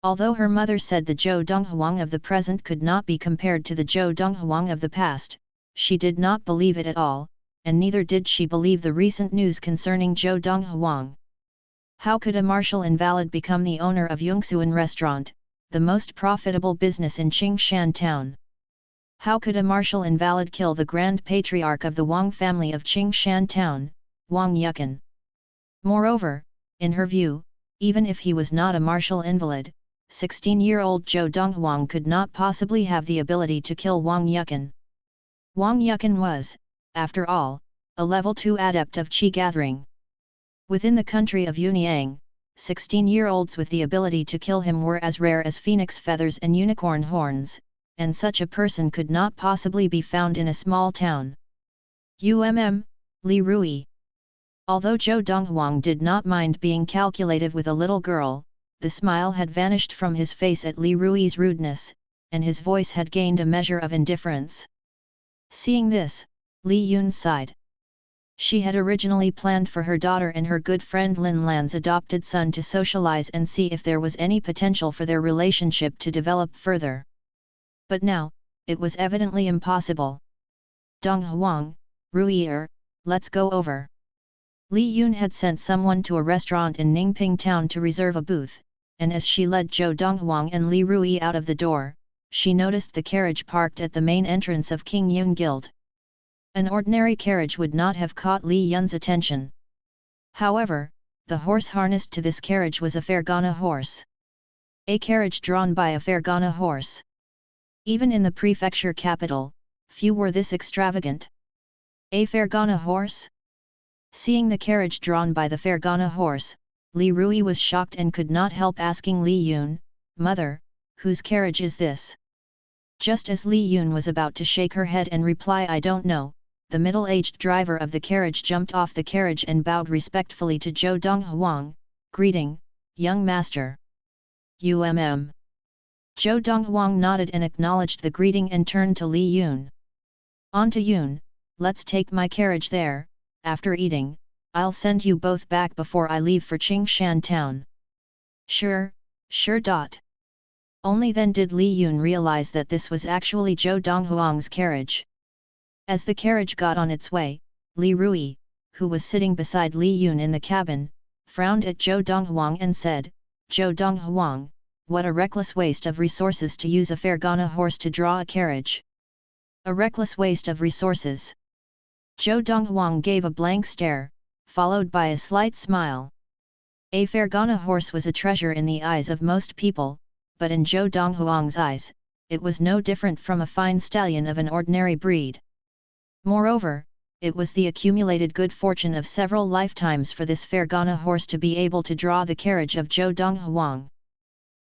Although her mother said the Zhou Donghuang of the present could not be compared to the Zhou Donghuang of the past, she did not believe it at all, and neither did she believe the recent news concerning Zhou Donghuang. How could a martial invalid become the owner of Yongsuan restaurant, the most profitable business in Qingshan town? How could a martial invalid kill the grand patriarch of the Wang family of Qingshan town, Wang Yukan? Moreover, in her view, even if he was not a martial invalid, 16-year-old Zhou Donghuang could not possibly have the ability to kill Wang Yukan. Wang Yukan was, after all, a level 2 adept of Qi gathering. Within the country of Yunyang, 16-year-olds with the ability to kill him were as rare as phoenix feathers and unicorn horns, and such a person could not possibly be found in a small town. Li Rui. Although Zhou Donghuang did not mind being calculative with a little girl, the smile had vanished from his face at Li Rui's rudeness, and his voice had gained a measure of indifference. Seeing this, Li Yun sighed. She had originally planned for her daughter and her good friend Lin Lan's adopted son to socialize and see if there was any potential for their relationship to develop further. But now, it was evidently impossible. Donghuang, Ruier, let's go over. Li Yun had sent someone to a restaurant in Ningping town to reserve a booth, and as she led Zhou Donghuang and Li Rui out of the door, she noticed the carriage parked at the main entrance of King Yun Guild. An ordinary carriage would not have caught Li Yun's attention. However, the horse harnessed to this carriage was a Fergana horse. A carriage drawn by a Fergana horse. Even in the prefecture capital, few were this extravagant. A Fergana horse? Seeing the carriage drawn by the Fergana horse, Li Rui was shocked and could not help asking Li Yun, "Mother, whose carriage is this?" Just as Li Yun was about to shake her head and reply "I don't know," the middle-aged driver of the carriage jumped off the carriage and bowed respectfully to Zhou Donghuang, greeting, "Young master." Zhou Donghuang nodded and acknowledged the greeting and turned to Li Yun. "On to Yun, let's take my carriage there. After eating, I'll send you both back before I leave for Qingshan town." Sure. Only then did Li Yun realize that this was actually Zhou Donghuang's carriage. As the carriage got on its way, Li Rui, who was sitting beside Li Yun in the cabin, frowned at Zhou Donghuang and said, "Zhou Donghuang, what a reckless waste of resources to use a Fergana horse to draw a carriage." A reckless waste of resources. Zhou Donghuang gave a blank stare, followed by a slight smile. A Fergana horse was a treasure in the eyes of most people, but in Zhou Donghuang's eyes, it was no different from a fine stallion of an ordinary breed. Moreover, it was the accumulated good fortune of several lifetimes for this Fergana horse to be able to draw the carriage of Zhou Donghuang.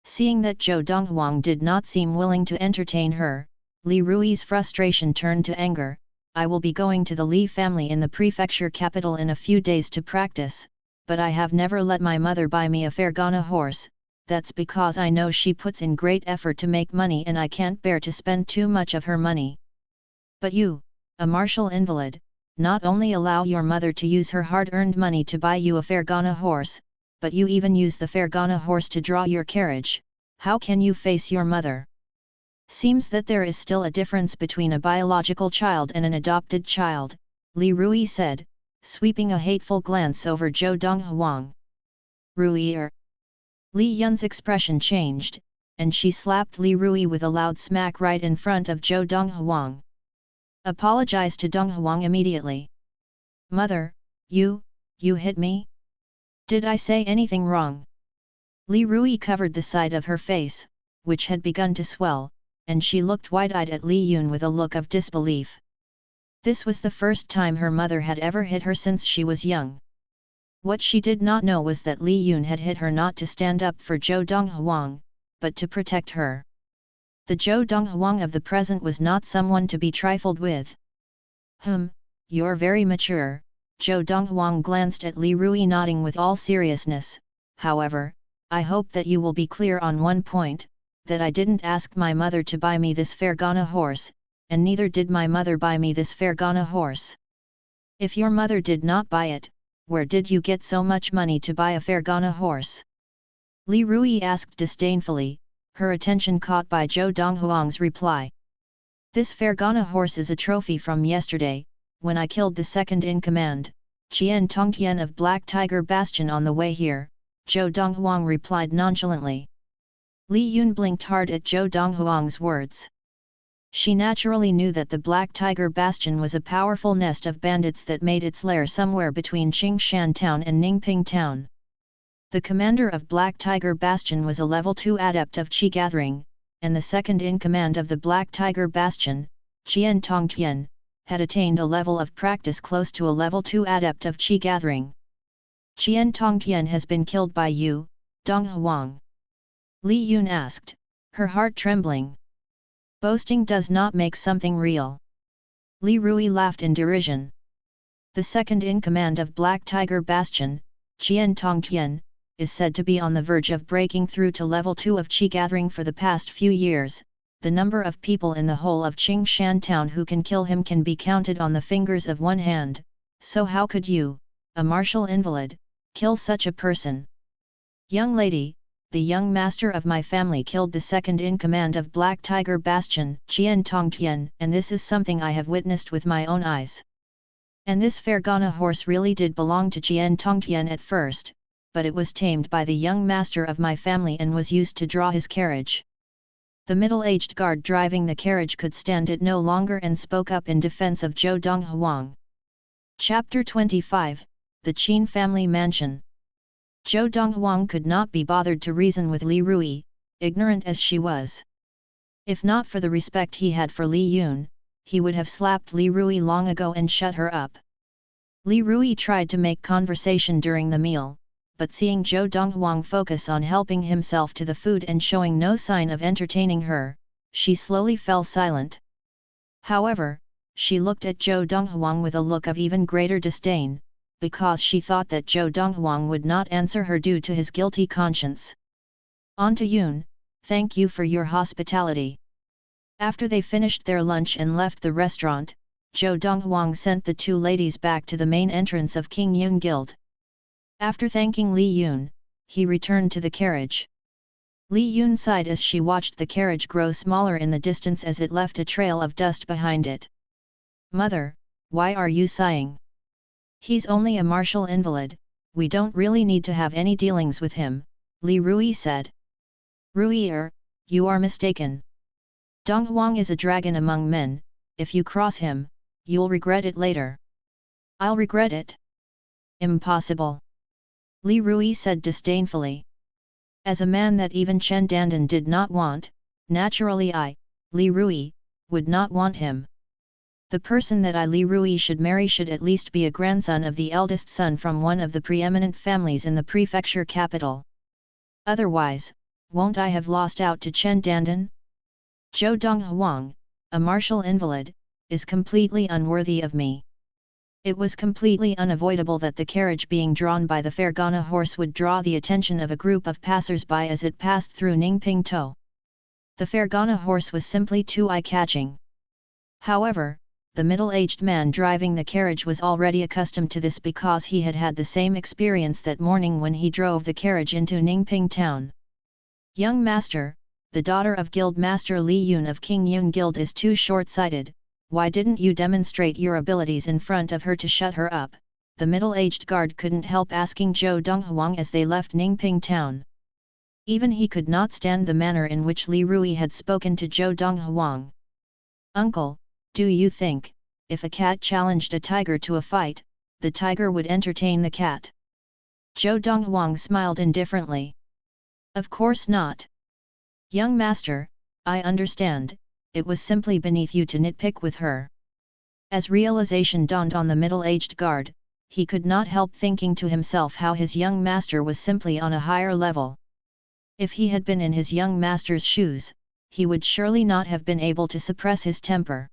Seeing that Zhou Donghuang did not seem willing to entertain her, Li Rui's frustration turned to anger. "I will be going to the Li family in the prefecture capital in a few days to practice, but I have never let my mother buy me a Fergana horse. That's because I know she puts in great effort to make money and I can't bear to spend too much of her money. But you, a martial invalid, not only allow your mother to use her hard-earned money to buy you a Fergana horse, but you even use the Fergana horse to draw your carriage. How can you face your mother? Seems that there is still a difference between a biological child and an adopted child," Li Rui said, sweeping a hateful glance over Zhou Donghuang. "Ruier." Li Yun's expression changed, and she slapped Li Rui with a loud smack right in front of Zhou Donghuang. "Apologize to Donghuang immediately." "Mother, you hit me? Did I say anything wrong?" Li Rui covered the side of her face, which had begun to swell, and she looked wide-eyed at Li Yun with a look of disbelief. This was the first time her mother had ever hit her since she was young. What she did not know was that Li Yun had hit her not to stand up for Zhou Donghuang, but to protect her. The Zhou Donghuang of the present was not someone to be trifled with. You're very mature," Zhou Donghuang glanced at Li Rui nodding with all seriousness. "However, I hope that you will be clear on one point, that I didn't ask my mother to buy me this Fergana horse, and neither did my mother buy me this Fergana horse. If your mother did not buy it, where did you get so much money to buy a Fergana horse?" Li Rui asked disdainfully, her attention caught by Zhou Donghuang's reply. "This Fergana horse is a trophy from yesterday, when I killed the second-in-command, Qian Tongtian of Black Tiger Bastion on the way here," Zhou Donghuang replied nonchalantly. Li Yun blinked hard at Zhou Donghuang's words. She naturally knew that the Black Tiger Bastion was a powerful nest of bandits that made its lair somewhere between Qingshan town and Ningping town. The commander of Black Tiger Bastion was a level 2 adept of Qi Gathering, and the second-in-command of the Black Tiger Bastion, Qian Tongtian, had attained a level of practice close to a level 2 adept of Qi Gathering. "Qian Tongtian has been killed by you, Donghuang?" Li Yun asked, her heart trembling. "Boasting does not make something real." Li Rui laughed in derision. "The second-in-command of Black Tiger Bastion, Qian Tongtian, is said to be on the verge of breaking through to level 2 of Qi gathering. For the past few years, the number of people in the whole of Qingshan town who can kill him can be counted on the fingers of one hand, so how could you, a martial invalid, kill such a person? Young lady, the young master of my family killed the second in command of Black Tiger Bastion, Qian Tongtian, and this is something I have witnessed with my own eyes. And this Fergana horse really did belong to Qian Tongtian at first, but it was tamed by the young master of my family and was used to draw his carriage. The middle-aged guard driving the carriage could stand it no longer and spoke up in defense of Zhou Donghuang. Chapter 25, The Qin Family Mansion. Zhou Donghuang could not be bothered to reason with Li Rui, ignorant as she was. If not for the respect he had for Li Yun, he would have slapped Li Rui long ago and shut her up. Li Rui tried to make conversation during the meal, but seeing Zhou Donghuang focus on helping himself to the food and showing no sign of entertaining her, she slowly fell silent. However, she looked at Zhou Donghuang with a look of even greater disdain, because she thought that Zhou Donghuang would not answer her due to his guilty conscience. On to Yun, thank you for your hospitality. After they finished their lunch and left the restaurant, Zhou Donghuang sent the two ladies back to the main entrance of King Yun Guild. After thanking Li Yun, he returned to the carriage. Li Yun sighed as she watched the carriage grow smaller in the distance as it left a trail of dust behind it. Mother, why are you sighing? He's only a martial invalid, we don't really need to have any dealings with him, Li Rui said. Rui, you are mistaken. Donghuang is a dragon among men, if you cross him, you'll regret it later. I'll regret it? Impossible. Li Rui said disdainfully. As a man that even Chen Dandan did not want, naturally I, Li Rui, would not want him. The person that I Li Rui should marry should at least be a grandson of the eldest son from one of the preeminent families in the prefecture capital. Otherwise, won't I have lost out to Chen Dandan? Zhou Donghuang, a martial invalid, is completely unworthy of me. It was completely unavoidable that the carriage being drawn by the Fergana horse would draw the attention of a group of passers-by as it passed through Ningping To. The Fergana horse was simply too eye-catching. However, the middle-aged man driving the carriage was already accustomed to this because he had had the same experience that morning when he drove the carriage into Ningping town. Young master, the daughter of Guild Master Li Yun of King Yun Guild is too short-sighted, why didn't you demonstrate your abilities in front of her to shut her up? The middle-aged guard couldn't help asking Zhou Donghuang as they left Ningping town. Even he could not stand the manner in which Li Rui had spoken to Zhou Donghuang. Uncle, do you think, if a cat challenged a tiger to a fight, the tiger would entertain the cat? Zhou Donghuang smiled indifferently. Of course not. Young master, I understand, it was simply beneath you to nitpick with her. As realization dawned on the middle-aged guard, he could not help thinking to himself how his young master was simply on a higher level. If he had been in his young master's shoes, he would surely not have been able to suppress his temper.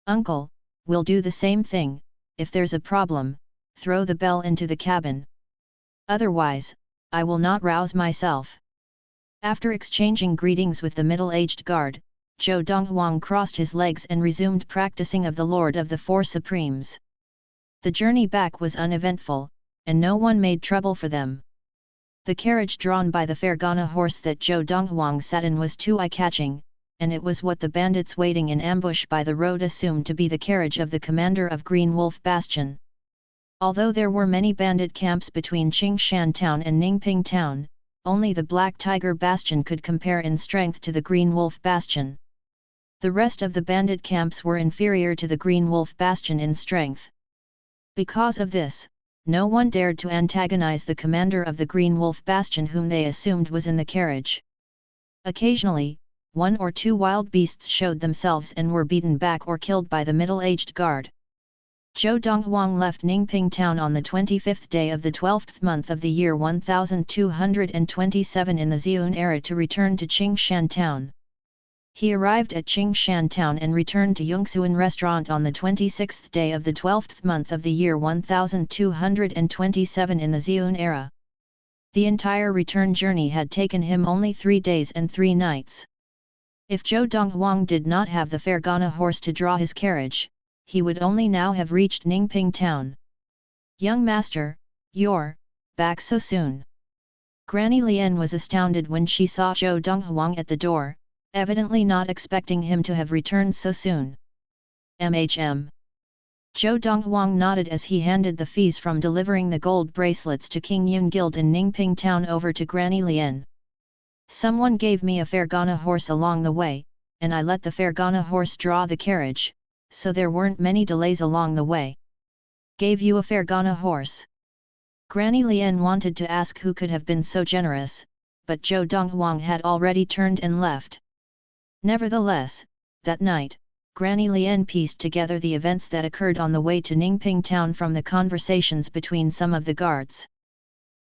Uncle, we'll do the same thing, if there's a problem, throw the bell into the cabin. Otherwise, I will not rouse myself. After exchanging greetings with the middle-aged guard, Zhou Donghuang crossed his legs and resumed practicing of the Lord of the Four Supremes. The journey back was uneventful, and no one made trouble for them. The carriage drawn by the Fergana horse that Zhou Donghuang sat in was too eye-catching, and it was what the bandits waiting in ambush by the road assumed to be the carriage of the commander of Green Wolf Bastion. Although there were many bandit camps between Qingshan town and Ningping town, only the Black Tiger Bastion could compare in strength to the Green Wolf Bastion. The rest of the bandit camps were inferior to the Green Wolf Bastion in strength. Because of this, no one dared to antagonize the commander of the Green Wolf Bastion whom they assumed was in the carriage. Occasionally, one or two wild beasts showed themselves and were beaten back or killed by the middle-aged guard. Zhou Donghuang left Ningping town on the 25th day of the 12th month of the year 1227 in the Xiun era to return to Qingshan town. He arrived at Qingshan town and returned to Yongxuan restaurant on the 26th day of the 12th month of the year 1227 in the Xiun era. The entire return journey had taken him only 3 days and 3 nights. If Zhou Donghuang did not have the Fergana horse to draw his carriage, he would only now have reached Ningping town. "Young master, you're back so soon." Granny Lian was astounded when she saw Zhou Donghuang at the door, evidently not expecting him to have returned so soon. "MHM." Zhou Donghuang nodded as he handed the fees from delivering the gold bracelets to King Yun Guild in Ningping town over to Granny Lian. "Someone gave me a Fergana horse along the way, and I let the Fergana horse draw the carriage, so there weren't many delays along the way." "Gave you a Fergana horse?" Granny Lian wanted to ask who could have been so generous, but Zhou Donghuang had already turned and left. Nevertheless, that night, Granny Lian pieced together the events that occurred on the way to Ningping town from the conversations between some of the guards.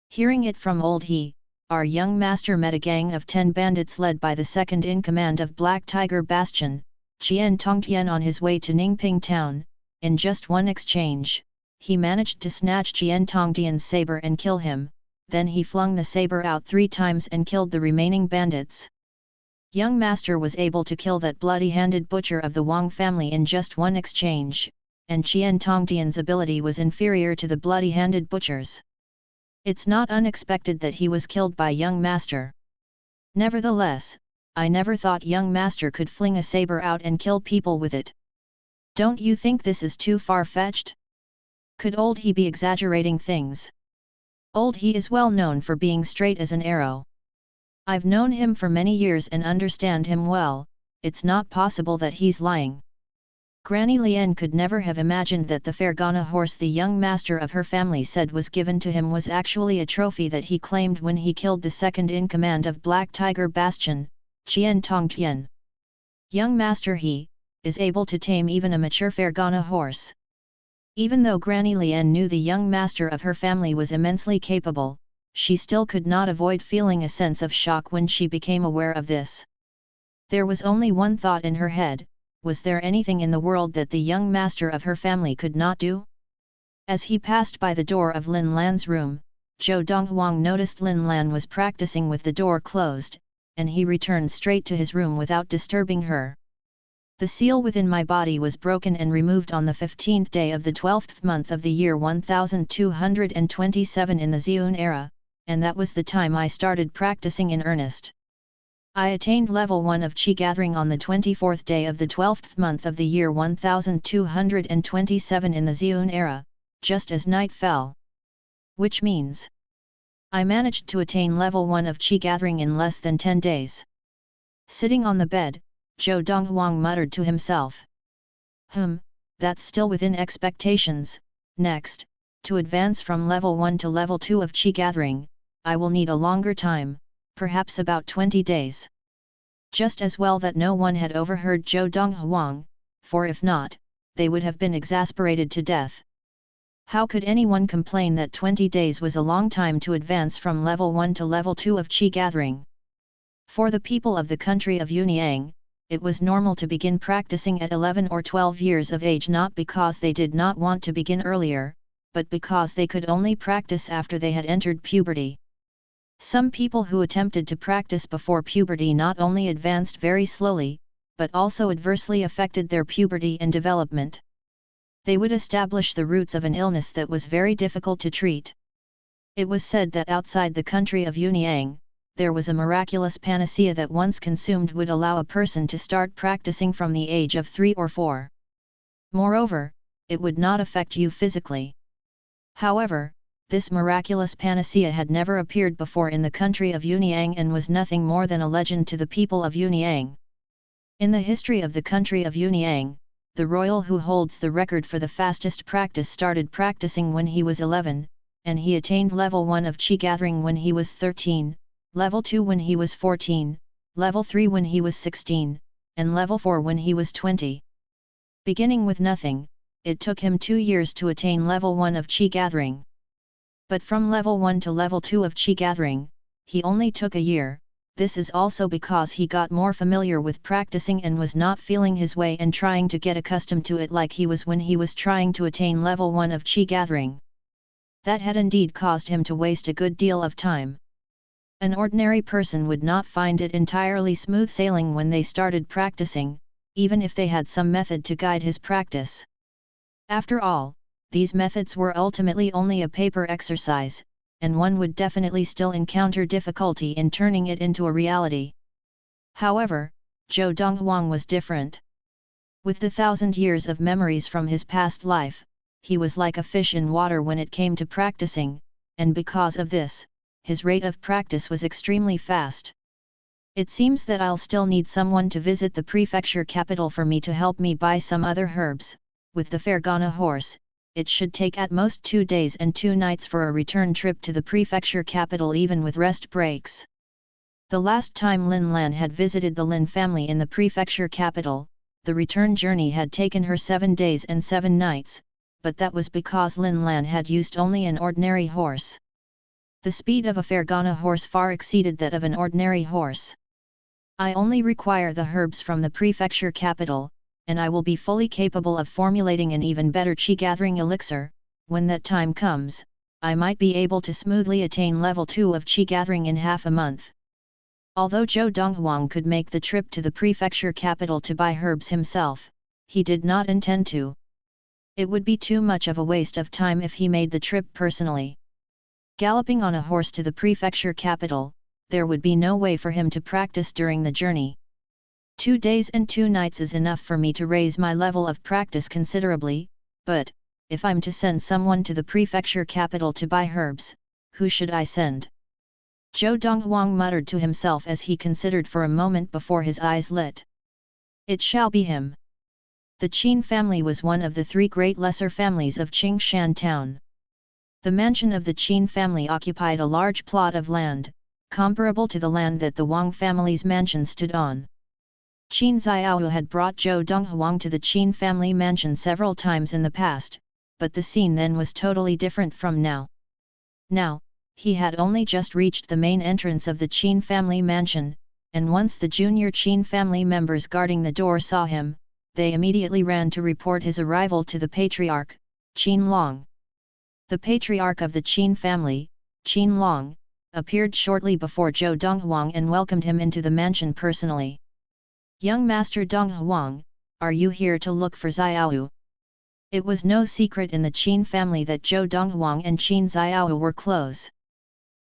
Hearing it from old He, our young master met a gang of 10 bandits led by the second-in-command of Black Tiger Bastion, Qian Tongtian. On his way to Ningping town, in just one exchange, he managed to snatch Qian Tongtian's saber and kill him, then he flung the saber out 3 times and killed the remaining bandits. Young master was able to kill that bloody-handed butcher of the Wang family in just one exchange, and Qian Tongtian's ability was inferior to the bloody-handed butcher's. It's not unexpected that he was killed by young master. Nevertheless, I never thought young master could fling a saber out and kill people with it. Don't you think this is too far-fetched? Could old He be exaggerating things? Old He is well known for being straight as an arrow. I've known him for many years and understand him well, it's not possible that he's lying." Granny Lian could never have imagined that the Fergana horse the young master of her family said was given to him was actually a trophy that he claimed when he killed the second-in-command of Black Tiger Bastion, Qian Tongtian. Young master He is able to tame even a mature Fergana horse. Even though Granny Lian knew the young master of her family was immensely capable, she still could not avoid feeling a sense of shock when she became aware of this. There was only one thought in her head: was there anything in the world that the young master of her family could not do? As he passed by the door of Lin Lan's room, Zhou Donghuang noticed Lin Lan was practicing with the door closed, and he returned straight to his room without disturbing her. "The seal within my body was broken and removed on the 15th day of the 12th month of the year 1227 in the Xiun era, and that was the time I started practicing in earnest. I attained level 1 of Qi gathering on the 24th day of the 12th month of the year 1227 in the Xiun era, just as night fell. Which means I managed to attain level 1 of Qi gathering in less than 10 days. Sitting on the bed, Zhou Donghuang muttered to himself. That's still within expectations. Next, to advance from level 1 to level 2 of Qi gathering, I will need a longer time, perhaps about 20 days. Just as well that no one had overheard Zhou Donghuang, for if not, they would have been exasperated to death. How could anyone complain that 20 days was a long time to advance from level 1 to level 2 of Qi gathering? For the people of the country of Yunyang, it was normal to begin practicing at 11 or 12 years of age, not because they did not want to begin earlier, but because they could only practice after they had entered puberty. Some people who attempted to practice before puberty not only advanced very slowly, but also adversely affected their puberty and development. They would establish the roots of an illness that was very difficult to treat. It was said that outside the country of Yunyang, there was a miraculous panacea that once consumed would allow a person to start practicing from the age of 3 or 4. Moreover, it would not affect you physically. However, this miraculous panacea had never appeared before in the country of Yunyang and was nothing more than a legend to the people of Yunyang. In the history of the country of Yunyang, the royal who holds the record for the fastest practice started practicing when he was 11, and he attained level 1 of Qi gathering when he was 13, level 2 when he was 14, level 3 when he was 16, and level 4 when he was 20. Beginning with nothing, it took him 2 years to attain level 1 of Qi gathering. But from level 1 to level 2 of Qi gathering, he only took a year. This is also because he got more familiar with practicing and was not feeling his way and trying to get accustomed to it like he was when he was trying to attain level 1 of Qi gathering. That had indeed caused him to waste a good deal of time. An ordinary person would not find it entirely smooth sailing when they started practicing, even if they had some method to guide his practice. After all, these methods were ultimately only a paper exercise, and one would definitely still encounter difficulty in turning it into a reality. However, Zhou Donghuang was different. With the 1,000 years of memories from his past life, he was like a fish in water when it came to practicing, and because of this, his rate of practice was extremely fast. It seems that I'll still need someone to visit the prefecture capital for me to help me buy some other herbs. With the Fergana horse, it should take at most 2 days and 2 nights for a return trip to the prefecture capital even with rest breaks. The last time Lin Lan had visited the Lin family in the prefecture capital, the return journey had taken her 7 days and 7 nights, but that was because Lin Lan had used only an ordinary horse. The speed of a Fergana horse far exceeded that of an ordinary horse. I only require the herbs from the prefecture capital, and I will be fully capable of formulating an even better chi-gathering elixir. When that time comes, I might be able to smoothly attain level 2 of chi-gathering in half a month. Although Zhou Donghuang could make the trip to the prefecture capital to buy herbs himself, he did not intend to. It would be too much of a waste of time if he made the trip personally. Galloping on a horse to the prefecture capital, there would be no way for him to practice during the journey. 2 days and 2 nights is enough for me to raise my level of practice considerably, but, if I'm to send someone to the prefecture capital to buy herbs, who should I send? Zhou Donghuang muttered to himself as he considered for a moment before his eyes lit. It shall be him. The Qin family was one of the 3 great lesser families of Qingshan town. The mansion of the Qin family occupied a large plot of land, comparable to the land that the Wang family's mansion stood on. Qin Xiao had brought Zhou Donghuang to the Qin family mansion several times in the past, but the scene then was totally different from now. Now, he had only just reached the main entrance of the Qin family mansion, and once the junior Qin family members guarding the door saw him, they immediately ran to report his arrival to the patriarch, Qin Long. The patriarch of the Qin family, Qin Long, appeared shortly before Zhou Donghuang and welcomed him into the mansion personally. "Young Master Donghuang, are you here to look for Xiao?" It was no secret in the Qin family that Zhou Donghuang and Qin Xiao were close.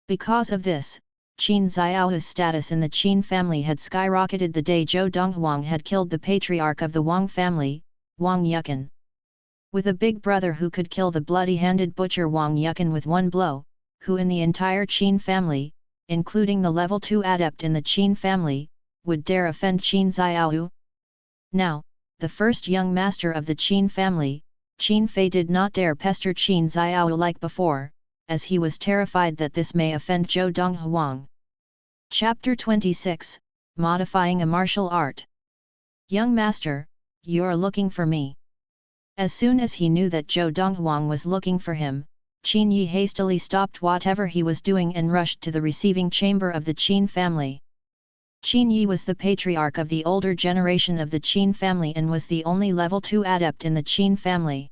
Because of this, Qin Xiao's status in the Qin family had skyrocketed the day Zhou Donghuang had killed the patriarch of the Wang family, Wang Yukan. With a big brother who could kill the bloody-handed butcher Wang Yukan with one blow, who in the entire Qin family, including the level 2 adept in the Qin family, would dare offend Qin Xiao? Now, the first young master of the Qin family, Qin Fei did not dare pester Qin Xiao like before, as he was terrified that this may offend Zhou Donghuang. Chapter 26, Modifying a Martial Art. "Young master, you're looking for me." As soon as he knew that Zhou Donghuang was looking for him, Qin Yi hastily stopped whatever he was doing and rushed to the receiving chamber of the Qin family. Qin Yi was the patriarch of the older generation of the Qin family and was the only level 2 adept in the Qin family.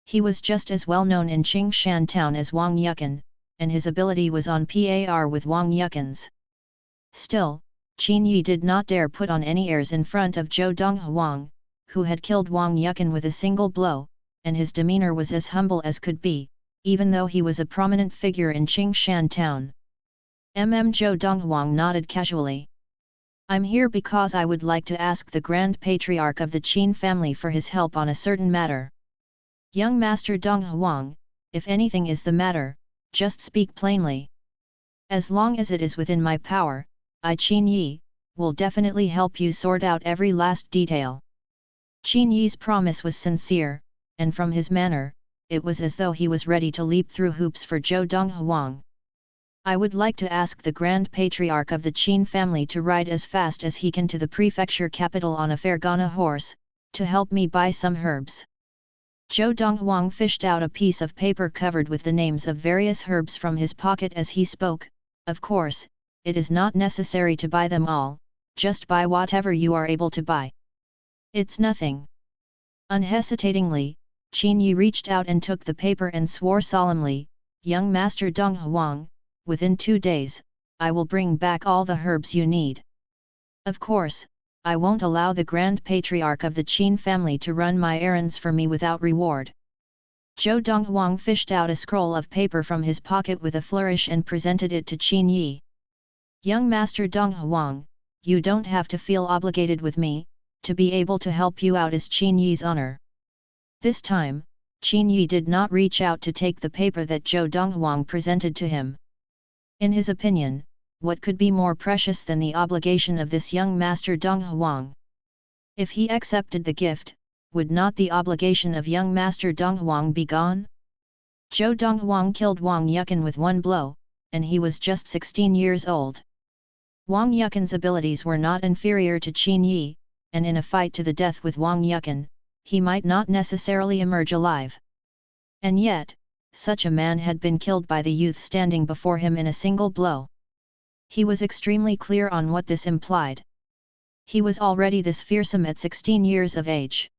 He was just as well known in Qingshan town as Wang Yukan, and his ability was on par with Wang Yukan's. Still, Qin Yi did not dare put on any airs in front of Zhou Donghuang, who had killed Wang Yukan with a single blow, and his demeanor was as humble as could be, even though he was a prominent figure in Qingshan town. Zhou Donghuang nodded casually. "I'm here because I would like to ask the Grand Patriarch of the Qin family for his help on a certain matter." "Young Master Donghuang, if anything is the matter, just speak plainly. As long as it is within my power, I Qin Yi, will definitely help you sort out every last detail." Qin Yi's promise was sincere, and from his manner, it was as though he was ready to leap through hoops for Zhou Donghuang. "I would like to ask the Grand Patriarch of the Qin family to ride as fast as he can to the prefecture capital on a Fergana horse, to help me buy some herbs." Zhou Donghuang fished out a piece of paper covered with the names of various herbs from his pocket as he spoke. "Of course, it is not necessary to buy them all, just buy whatever you are able to buy. It's nothing." Unhesitatingly, Qin Yi reached out and took the paper and swore solemnly, "Young Master Donghuang, within 2 days, I will bring back all the herbs you need. Of course, I won't allow the Grand Patriarch of the Qin family to run my errands for me without reward. Zhou Donghuang fished out a scroll of paper from his pocket with a flourish and presented it to Qin Yi. Young Master Donghuang, you don't have to feel obligated with me, to be able to help you out is Qin Yi's honor. This time, Qin Yi did not reach out to take the paper that Zhou Donghuang presented to him. In his opinion, what could be more precious than the obligation of this young Master Donghuang? If he accepted the gift, would not the obligation of young Master Donghuang be gone? Zhou Donghuang killed Wang Yukan with one blow, and he was just 16 years old. Wang Yukan's abilities were not inferior to Qin Yi, and in a fight to the death with Wang Yukan, he might not necessarily emerge alive. And yet, such a man had been killed by the youth standing before him in a single blow. He was extremely clear on what this implied. He was already this fearsome at 16 years of age.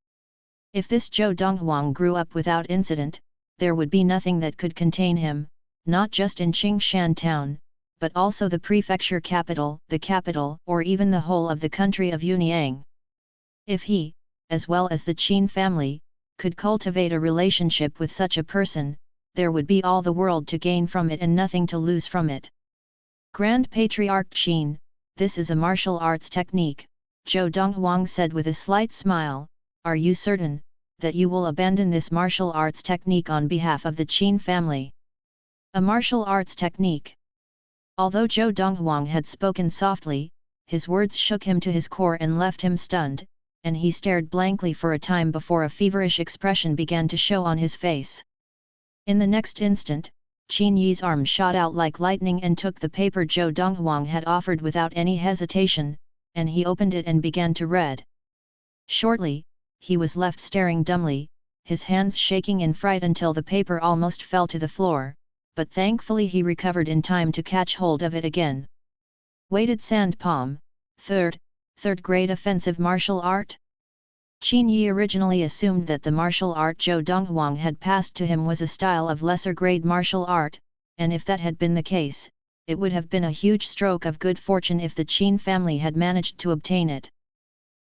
If this Zhou Donghuang grew up without incident, there would be nothing that could contain him, not just in Qingshan town, but also the prefecture capital, the capital, or even the whole of the country of Yunyang. If he, as well as the Qin family, could cultivate a relationship with such a person, there would be all the world to gain from it and nothing to lose from it. Grand Patriarch Qin, this is a martial arts technique, Zhou Donghuang said with a slight smile. Are you certain that you will abandon this martial arts technique on behalf of the Qin family? A martial arts technique. Although Zhou Donghuang had spoken softly, his words shook him to his core and left him stunned, and he stared blankly for a time before a feverish expression began to show on his face. In the next instant, Qin Yi's arm shot out like lightning and took the paper Zhou Donghuang had offered without any hesitation, and he opened it and began to read. Shortly, he was left staring dumbly, his hands shaking in fright until the paper almost fell to the floor, but thankfully he recovered in time to catch hold of it again. Weighted sand palm, third grade offensive martial art? Qin Yi originally assumed that the martial art Zhou Donghuang had passed to him was a style of lesser grade martial art, and if that had been the case, it would have been a huge stroke of good fortune if the Qin family had managed to obtain it.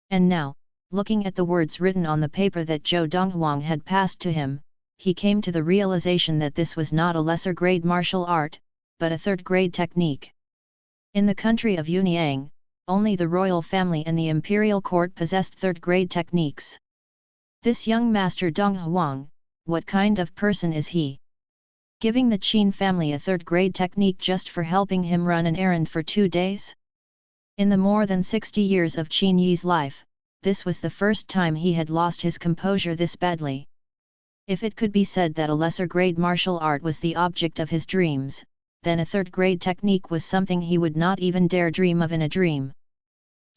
And now, looking at the words written on the paper that Zhou Donghuang had passed to him, he came to the realization that this was not a lesser grade martial art, but a third grade technique. In the country of Yunyang, only the royal family and the imperial court possessed third-grade techniques. This young master Donghuang, what kind of person is he? Giving the Qin family a third-grade technique just for helping him run an errand for 2 days? In the more than 60 years of Qin Yi's life, this was the first time he had lost his composure this badly. If it could be said that a lesser-grade martial art was the object of his dreams, then a third-grade technique was something he would not even dare dream of in a dream.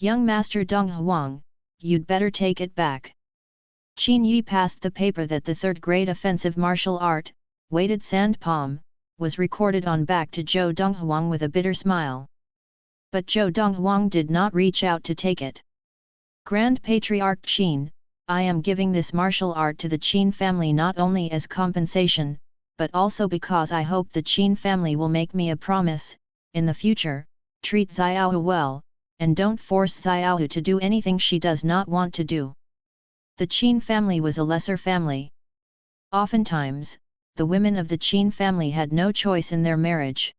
Young Master Donghuang, you'd better take it back. Qin Yi passed the paper that the third-grade offensive martial art, weighted sand palm, was recorded on back to Zhou Donghuang with a bitter smile. But Zhou Donghuang did not reach out to take it. Grand Patriarch Qin, I am giving this martial art to the Qin family not only as compensation, but also because I hope the Qin family will make me a promise, in the future, treat Xiaohu well, and don't force Xiaohu to do anything she does not want to do. The Qin family was a lesser family. Oftentimes, the women of the Qin family had no choice in their marriage.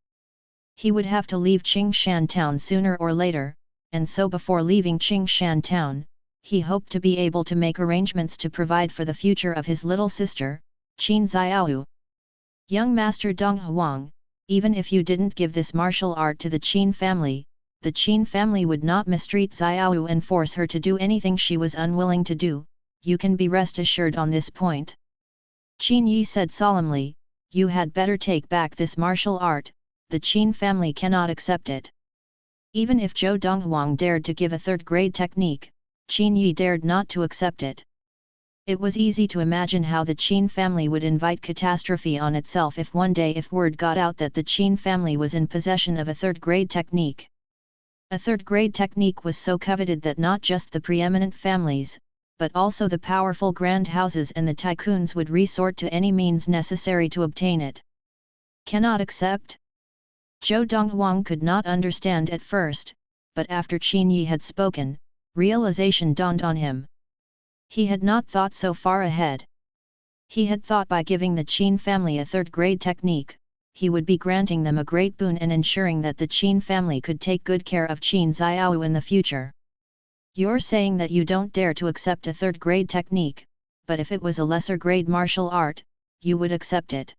He would have to leave Qingshan town sooner or later, and so before leaving Qingshan town, he hoped to be able to make arrangements to provide for the future of his little sister, Qin Xiaohu. Young Master Donghuang, even if you didn't give this martial art to the Qin family would not mistreat Xiaohu and force her to do anything she was unwilling to do, you can be rest assured on this point. Qin Yi said solemnly, you had better take back this martial art, the Qin family cannot accept it. Even if Zhou Donghuang dared to give a third-grade technique, Qin Yi dared not to accept it. It was easy to imagine how the Qin family would invite catastrophe on itself if word got out that the Qin family was in possession of a third-grade technique. A third-grade technique was so coveted that not just the preeminent families, but also the powerful grand houses and the tycoons would resort to any means necessary to obtain it. Cannot accept? Zhou Donghuang could not understand at first, but after Qin Yi had spoken, realization dawned on him. He had not thought so far ahead. He had thought by giving the Qin family a third-grade technique, he would be granting them a great boon and ensuring that the Qin family could take good care of Qin Xiao in the future. You're saying that you don't dare to accept a third-grade technique, but if it was a lesser-grade martial art, you would accept it.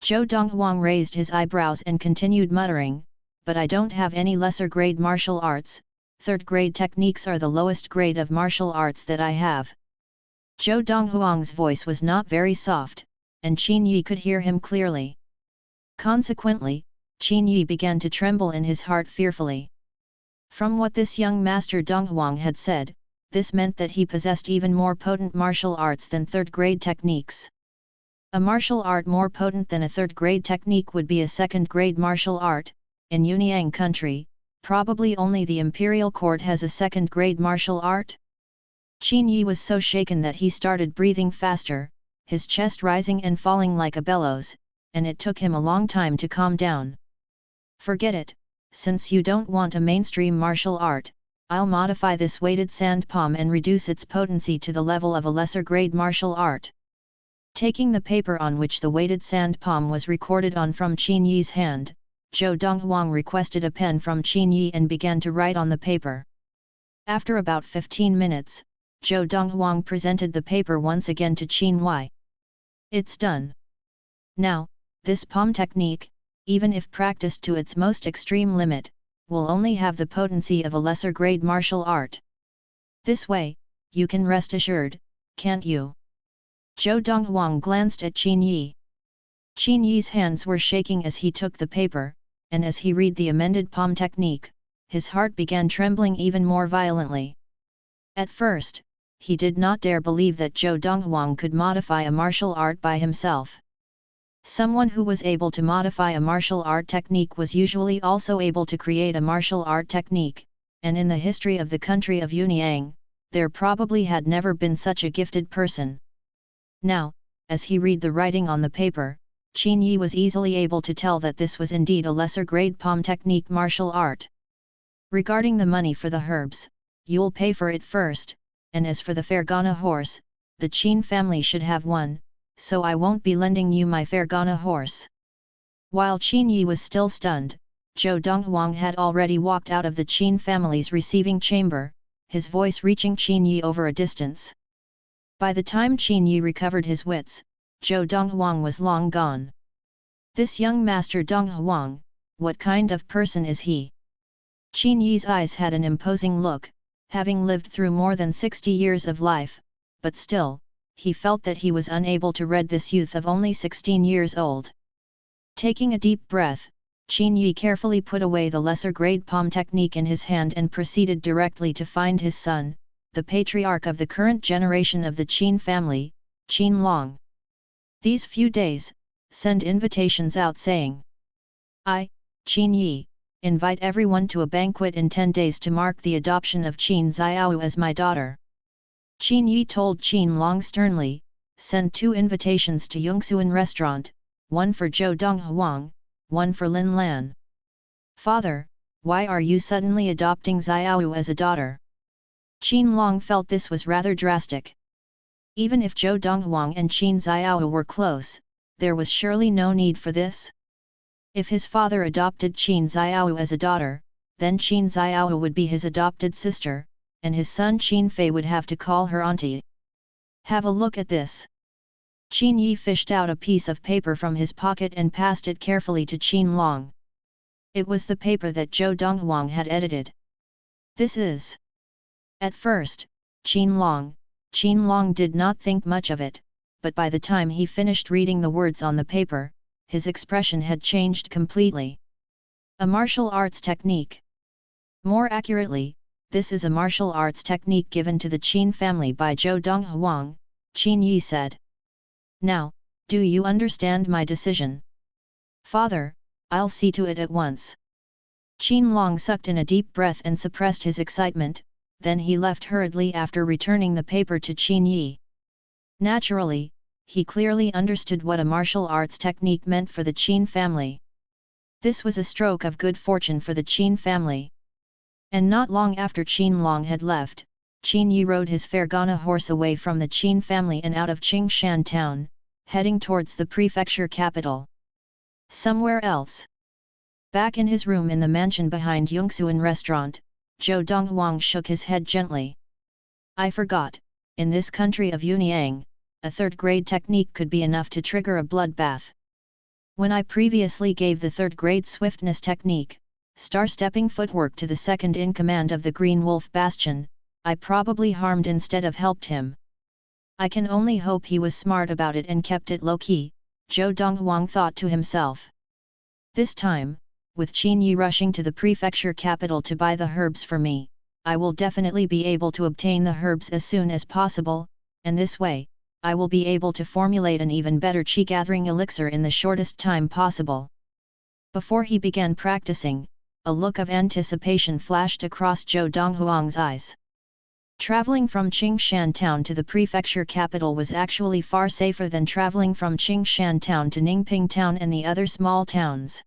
Zhou Donghuang raised his eyebrows and continued muttering, but I don't have any lesser-grade martial arts, third-grade techniques are the lowest grade of martial arts that I have. Zhou Donghuang's voice was not very soft, and Qin Yi could hear him clearly. Consequently, Qin Yi began to tremble in his heart fearfully. From what this young master Donghuang had said, this meant that he possessed even more potent martial arts than third-grade techniques. A martial art more potent than a third-grade technique would be a second-grade martial art. In Yunyang country, probably only the imperial court has a second-grade martial art. Qin Yi was so shaken that he started breathing faster, his chest rising and falling like a bellows, and it took him a long time to calm down. Forget it, since you don't want a mainstream martial art, I'll modify this weighted sand palm and reduce its potency to the level of a lesser-grade martial art. Taking the paper on which the weighted sand palm was recorded on from Qin Yi's hand, Zhou Donghuang requested a pen from Qin Yi and began to write on the paper. After about 15 minutes, Zhou Donghuang presented the paper once again to Qin Yi. It's done. Now, this palm technique, even if practiced to its most extreme limit, will only have the potency of a lesser-grade martial art. This way, you can rest assured, can't you? Zhou Donghuang glanced at Qin Yi. Qin Yi's hands were shaking as he took the paper, and as he read the amended palm technique, his heart began trembling even more violently. At first, he did not dare believe that Zhou Donghuang could modify a martial art by himself. Someone who was able to modify a martial art technique was usually also able to create a martial art technique, and in the history of the country of Yunyang, there probably had never been such a gifted person. Now, as he read the writing on the paper, Qin Yi was easily able to tell that this was indeed a lesser-grade palm technique martial art. Regarding the money for the herbs, you'll pay for it first, and as for the Fergana horse, the Qin family should have one, so I won't be lending you my Fergana horse. While Qin Yi was still stunned, Zhou Donghuang had already walked out of the Qin family's receiving chamber, his voice reaching Qin Yi over a distance. By the time Qin Yi recovered his wits, Zhou Donghuang was long gone. This young master Donghuang, what kind of person is he? Qin Yi's eyes had an imposing look, having lived through more than 60 years of life, but still, he felt that he was unable to read this youth of only 16 years old. Taking a deep breath, Qin Yi carefully put away the lesser-grade palm technique in his hand and proceeded directly to find his son, the patriarch of the current generation of the Qin family, Qin Long. These few days, send invitations out saying, I, Qin Yi, invite everyone to a banquet in 10 days to mark the adoption of Qin Xiao as my daughter. Qin Yi told Qin Long sternly, send 2 invitations to Yongxuan restaurant, one for Zhou Donghuang, one for Lin Lan. Father, why are you suddenly adopting Xiao as a daughter? Qin Long felt this was rather drastic. Even if Zhou Donghuang and Qin Xiao were close, there was surely no need for this. If his father adopted Qin Xiao as a daughter, then Qin Xiao would be his adopted sister, and his son Qin Fei would have to call her auntie. Have a look at this. Qin Yi fished out a piece of paper from his pocket and passed it carefully to Qin Long. It was the paper that Zhou Donghuang had edited. This is. At first, Qin Long did not think much of it, but by the time he finished reading the words on the paper, his expression had changed completely. A martial arts technique. More accurately, this is a martial arts technique given to the Qin family by Zhou Donghuang, Qin Yi said. Now, do you understand my decision? Father, I'll see to it at once. Qin Long sucked in a deep breath and suppressed his excitement, then he left hurriedly after returning the paper to Qin Yi. Naturally, he clearly understood what a martial arts technique meant for the Qin family. This was a stroke of good fortune for the Qin family. And not long after Qin Long had left, Qin Yi rode his Fergana horse away from the Qin family and out of Qingshan town, heading towards the prefecture capital. Somewhere else. Back in his room in the mansion behind Yongsuan restaurant, Zhou Donghuang shook his head gently. I forgot, in this country of Yunyang, a third-grade technique could be enough to trigger a bloodbath. When I previously gave the third-grade swiftness technique, star-stepping footwork to the second-in-command of the Green Wolf Bastion, I probably harmed instead of helped him. I can only hope he was smart about it and kept it low-key, Zhou Donghuang thought to himself. This time, with Qin Yi rushing to the prefecture capital to buy the herbs for me, I will definitely be able to obtain the herbs as soon as possible, and this way, I will be able to formulate an even better qi-gathering elixir in the shortest time possible. Before he began practicing, a look of anticipation flashed across Zhou Donghuang's eyes. Traveling from Qingshan town to the prefecture capital was actually far safer than traveling from Qingshan town to Ningping town and the other small towns.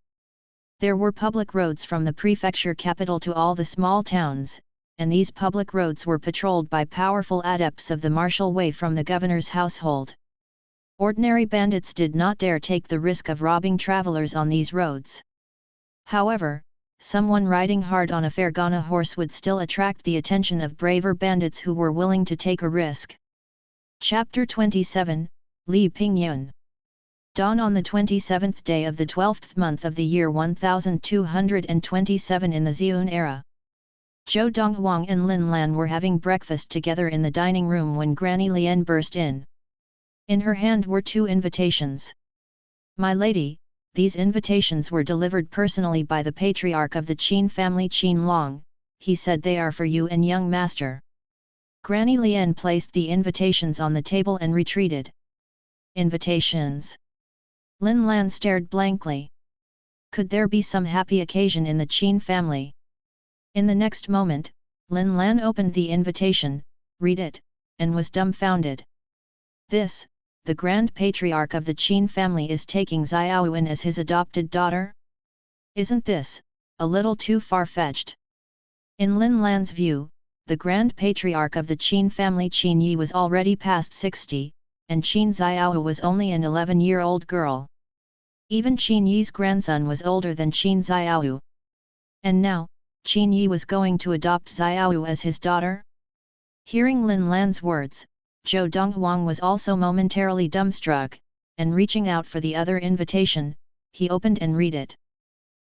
There were public roads from the prefecture capital to all the small towns, and these public roads were patrolled by powerful adepts of the martial way from the governor's household. Ordinary bandits did not dare take the risk of robbing travelers on these roads. However, someone riding hard on a Fergana horse would still attract the attention of braver bandits who were willing to take a risk. Chapter 27, Li Pingyun. Dawn on the 27th day of the 12th month of the year 1227 in the Xiun era. Zhou Donghuang and Lin Lan were having breakfast together in the dining room when Granny Lian burst in. In her hand were 2 invitations. My lady, these invitations were delivered personally by the patriarch of the Qin family Qin Long, he said they are for you and young master. Granny Lian placed the invitations on the table and retreated. Invitations? Lin Lan stared blankly. Could there be some happy occasion in the Qin family? In the next moment, Lin Lan opened the invitation, read it, and was dumbfounded. This, the Grand Patriarch of the Qin family is taking Xiaowen as his adopted daughter? Isn't this a little too far-fetched? In Lin Lan's view, the Grand Patriarch of the Qin family Qin Yi was already past 60, and Qin Xiao was only an 11-year-old girl. Even Qin Yi's grandson was older than Qin Xiao. And now, Qin Yi was going to adopt Xiao as his daughter? Hearing Lin Lan's words, Zhou Donghuang was also momentarily dumbstruck, and reaching out for the other invitation, he opened and read it.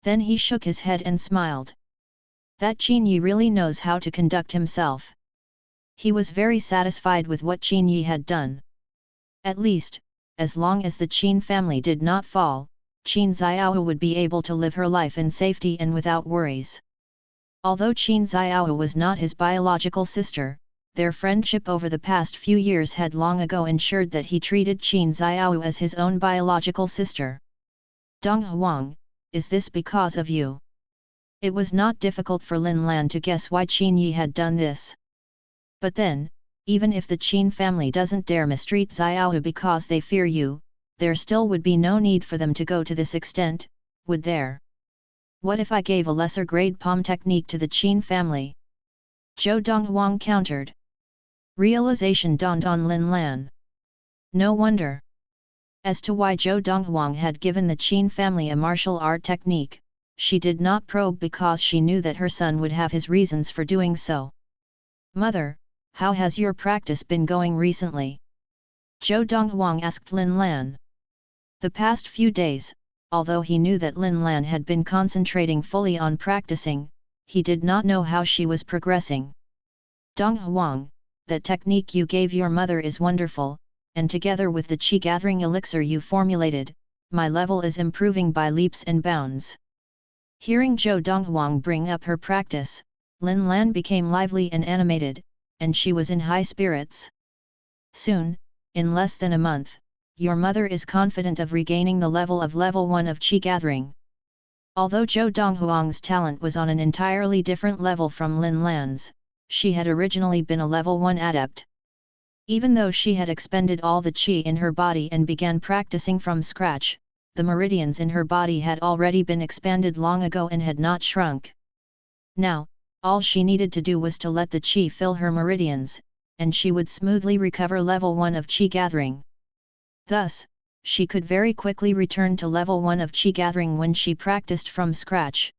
Then he shook his head and smiled. That Qin Yi really knows how to conduct himself. He was very satisfied with what Qin Yi had done. At least, as long as the Qin family did not fall, Qin Xiao would be able to live her life in safety and without worries. Although Qin Xiao was not his biological sister, their friendship over the past few years had long ago ensured that he treated Qin Xiao as his own biological sister. Donghuang, is this because of you? It was not difficult for Lin Lan to guess why Qin Yi had done this. But then, even if the Qin family doesn't dare mistreat Xiao because they fear you, there still would be no need for them to go to this extent, would there? What if I gave a lesser grade palm technique to the Qin family? Zhou Donghuang countered. Realization dawned on Lin Lan. No wonder. As to why Zhou Donghuang had given the Qin family a martial art technique, she did not probe because she knew that her son would have his reasons for doing so. Mother, how has your practice been going recently? Zhou Donghuang asked Lin Lan. The past few days, although he knew that Lin Lan had been concentrating fully on practicing, he did not know how she was progressing. Donghuang, that technique you gave your mother is wonderful, and together with the qi-gathering elixir you formulated, my level is improving by leaps and bounds. Hearing Zhou Donghuang bring up her practice, Lin Lan became lively and animated, and she was in high spirits. Soon, in less than a month, your mother is confident of regaining the level of level 1 of qi gathering. Although Zhou Donghuang's talent was on an entirely different level from Lin Lan's, she had originally been a level 1 adept. Even though she had expended all the qi in her body and began practicing from scratch, the meridians in her body had already been expanded long ago and had not shrunk. Now, all she needed to do was to let the qi fill her meridians, and she would smoothly recover level 1 of qi gathering. Thus, she could very quickly return to level 1 of qi gathering when she practiced from scratch.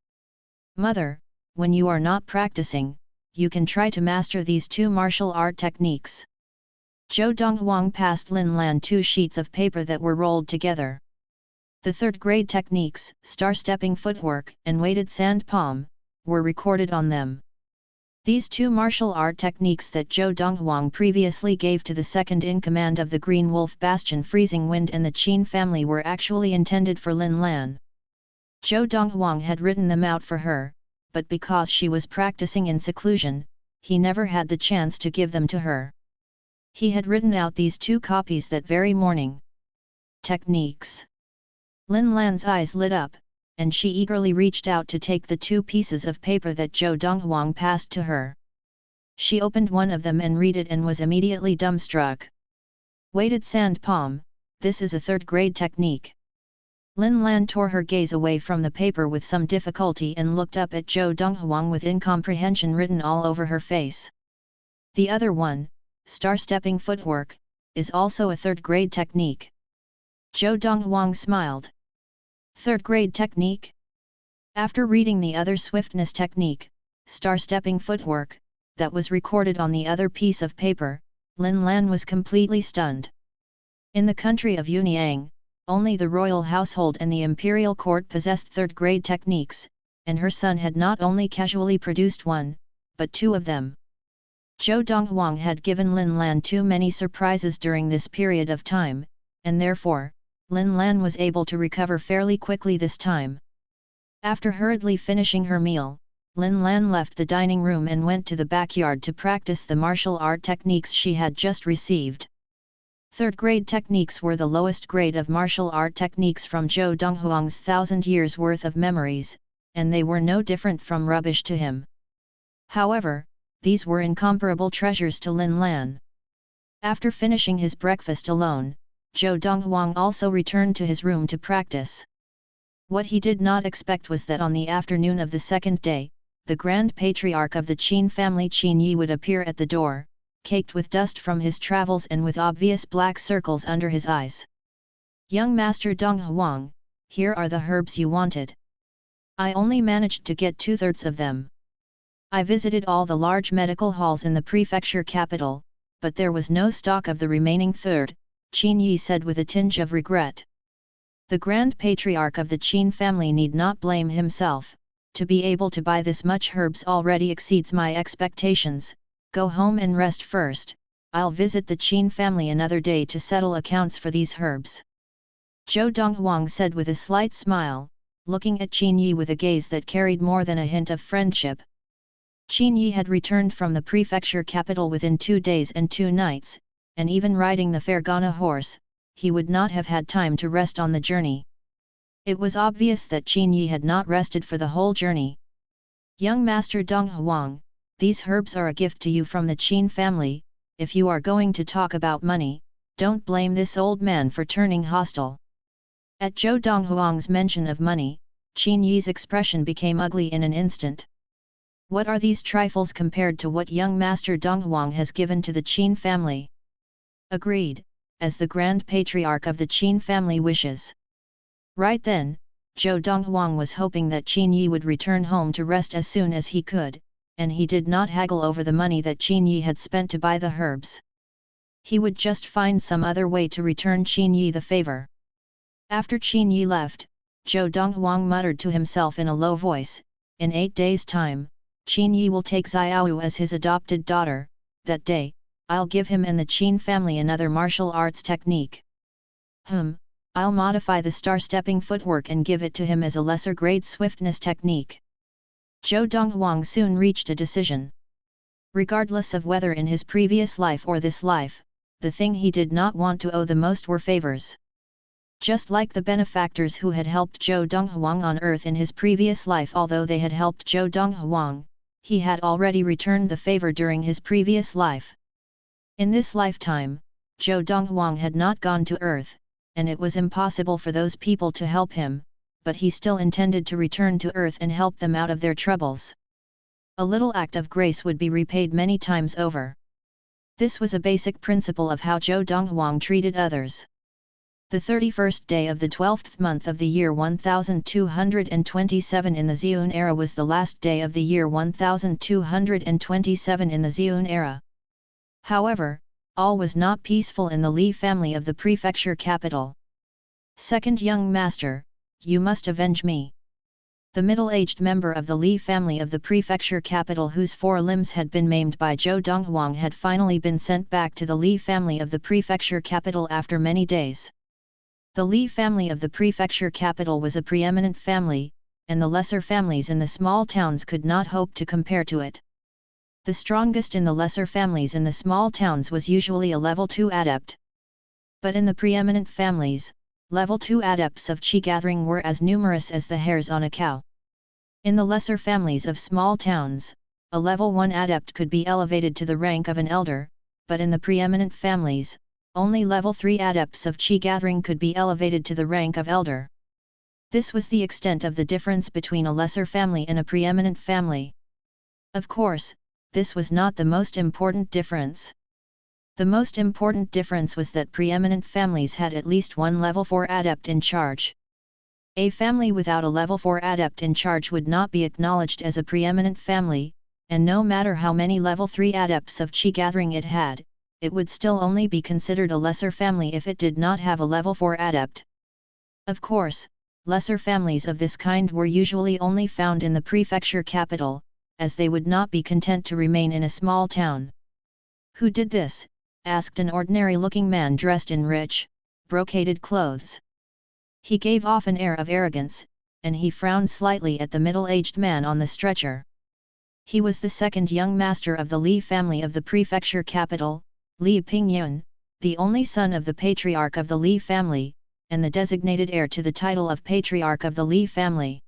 Mother, when you are not practicing, you can try to master these 2 martial art techniques. Zhou Donghuang passed Lin Lan 2 sheets of paper that were rolled together. The third-grade techniques, star-stepping footwork and weighted sand palm, were recorded on them. These 2 martial art techniques that Zhou Donghuang previously gave to the second-in-command of the Green Wolf Bastion Freezing Wind and the Qin family were actually intended for Lin Lan. Zhou Donghuang had written them out for her, but because she was practicing in seclusion, he never had the chance to give them to her. He had written out these 2 copies that very morning. Techniques. Lin Lan's eyes lit up, and she eagerly reached out to take the 2 pieces of paper that Zhou Donghuang passed to her. She opened one of them and read it and was immediately dumbstruck. Weighted sand palm, this is a third-grade technique. Lin Lan tore her gaze away from the paper with some difficulty and looked up at Zhou Donghuang with incomprehension written all over her face. The other one, star-stepping footwork, is also a third-grade technique. Zhou Donghuang smiled. Third-grade technique? After reading the other swiftness technique, star-stepping footwork, that was recorded on the other piece of paper, Lin Lan was completely stunned. In the country of Yunyang, only the royal household and the imperial court possessed third-grade techniques, and her son had not only casually produced 1, but 2 of them. Zhou Donghuang had given Lin Lan too many surprises during this period of time, and therefore, Lin Lan was able to recover fairly quickly this time. After hurriedly finishing her meal, Lin Lan left the dining room and went to the backyard to practice the martial art techniques she had just received. Third-grade techniques were the lowest grade of martial art techniques from Zhou Donghuang's 1,000 years' worth of memories, and they were no different from rubbish to him. However, these were incomparable treasures to Lin Lan. After finishing his breakfast alone, Zhou Donghuang also returned to his room to practice. What he did not expect was that on the afternoon of the second day, the Grand Patriarch of the Qin family Qin Yi would appear at the door, caked with dust from his travels and with obvious black circles under his eyes. "Young Master Donghuang, here are the herbs you wanted. I only managed to get 2/3 of them. I visited all the large medical halls in the prefecture capital, but there was no stock of the remaining third," Qin Yi said with a tinge of regret. The Grand Patriarch of the Qin family need not blame himself. To be able to buy this much herbs already exceeds my expectations. Go home and rest first. I'll visit the Qin family another day to settle accounts for these herbs. Zhou Donghuang said with a slight smile, looking at Qin Yi with a gaze that carried more than a hint of friendship. Qin Yi had returned from the prefecture capital within 2 days and 2 nights, and even riding the Fergana horse, he would not have had time to rest on the journey. It was obvious that Qin Yi had not rested for the whole journey. "Young Master Donghuang, these herbs are a gift to you from the Qin family. If you are going to talk about money, don't blame this old man for turning hostile." At Zhou Donghuang's mention of money, Qin Yi's expression became ugly in an instant. What are these trifles compared to what young Master Donghuang has given to the Qin family? Agreed, as the Grand Patriarch of the Qin family wishes. Right then, Zhou Donghuang was hoping that Qin Yi would return home to rest as soon as he could, and he did not haggle over the money that Qin Yi had spent to buy the herbs. He would just find some other way to return Qin Yi the favor. After Qin Yi left, Zhou Donghuang muttered to himself in a low voice, "In 8 days' time, Qin Yi will take Xiaoyu as his adopted daughter. That day, I'll give him and the Qin family another martial arts technique. I'll modify the star-stepping footwork and give it to him as a lesser-grade swiftness technique." Zhou Donghuang soon reached a decision. Regardless of whether in his previous life or this life, the thing he did not want to owe the most were favors. Just like the benefactors who had helped Zhou Donghuang on earth in his previous life, although they had helped Zhou Donghuang, he had already returned the favor during his previous life. In this lifetime, Zhou Donghuang had not gone to earth, and it was impossible for those people to help him, but he still intended to return to Earth and help them out of their troubles. A little act of grace would be repaid many times over. This was a basic principle of how Zhou Donghuang treated others. The 31st day of the 12th month of the year 1227 in the Zhun era was the last day of the year 1227 in the Zhun era. However, all was not peaceful in the Li family of the prefecture capital. Second young master, you must avenge me. The middle-aged member of the Li family of the prefecture capital whose 4 limbs had been maimed by Zhou Donghuang had finally been sent back to the Li family of the prefecture capital after many days. The Li family of the prefecture capital was a preeminent family, and the lesser families in the small towns could not hope to compare to it. The strongest in the lesser families in the small towns was usually a level 2 adept. But in the preeminent families, level 2 adepts of chi gathering were as numerous as the hairs on a cow. In the lesser families of small towns, a level 1 adept could be elevated to the rank of an elder, but in the preeminent families, only level 3 adepts of chi gathering could be elevated to the rank of elder. This was the extent of the difference between a lesser family and a preeminent family. Of course, this was not the most important difference. The most important difference was that preeminent families had at least one level 4 adept in charge. A family without a level 4 adept in charge would not be acknowledged as a preeminent family, and no matter how many level 3 adepts of chi gathering it had, it would still only be considered a lesser family if it did not have a level 4 adept. Of course, lesser families of this kind were usually only found in the prefecture capital, as they would not be content to remain in a small town. Who did this? Asked an ordinary-looking man dressed in rich, brocaded clothes. He gave off an air of arrogance, and he frowned slightly at the middle-aged man on the stretcher. He was the second young master of the Li family of the prefecture capital, Li Pingyun, the only son of the patriarch of the Li family, and the designated heir to the title of patriarch of the Li family.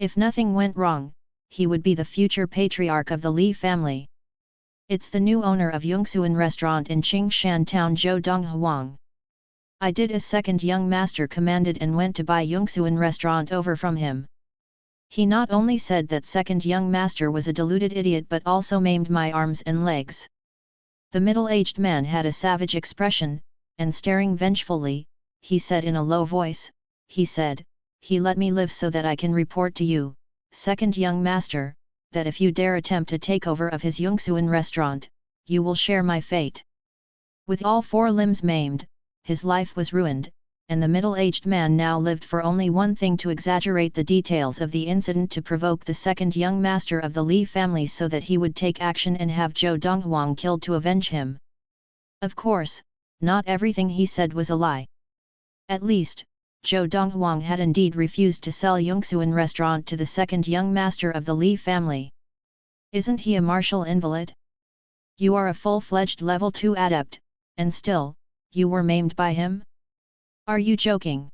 If nothing went wrong, he would be the future patriarch of the Li family. It's the new owner of Yongxuan restaurant in Qingshan town, Zhou Donghuang. I did as second young master commanded and went to buy Yongxuan restaurant over from him. He not only said that second young master was a deluded idiot but also maimed my arms and legs. The middle-aged man had a savage expression, and staring vengefully, he said in a low voice, he let me live so that I can report to you, second young master, that if you dare attempt a takeover of his Yongxuan restaurant, you will share my fate. With all 4 limbs maimed, his life was ruined, and the middle-aged man now lived for only one thing: to exaggerate the details of the incident to provoke the second young master of the Li family so that he would take action and have Zhou Donghuang killed to avenge him. Of course, not everything he said was a lie. At least, Zhou Donghuang had indeed refused to sell Yongxuan restaurant to the second young master of the Li family. Isn't he a martial invalid? You are a full-fledged level 2 adept, and still, you were maimed by him? Are you joking?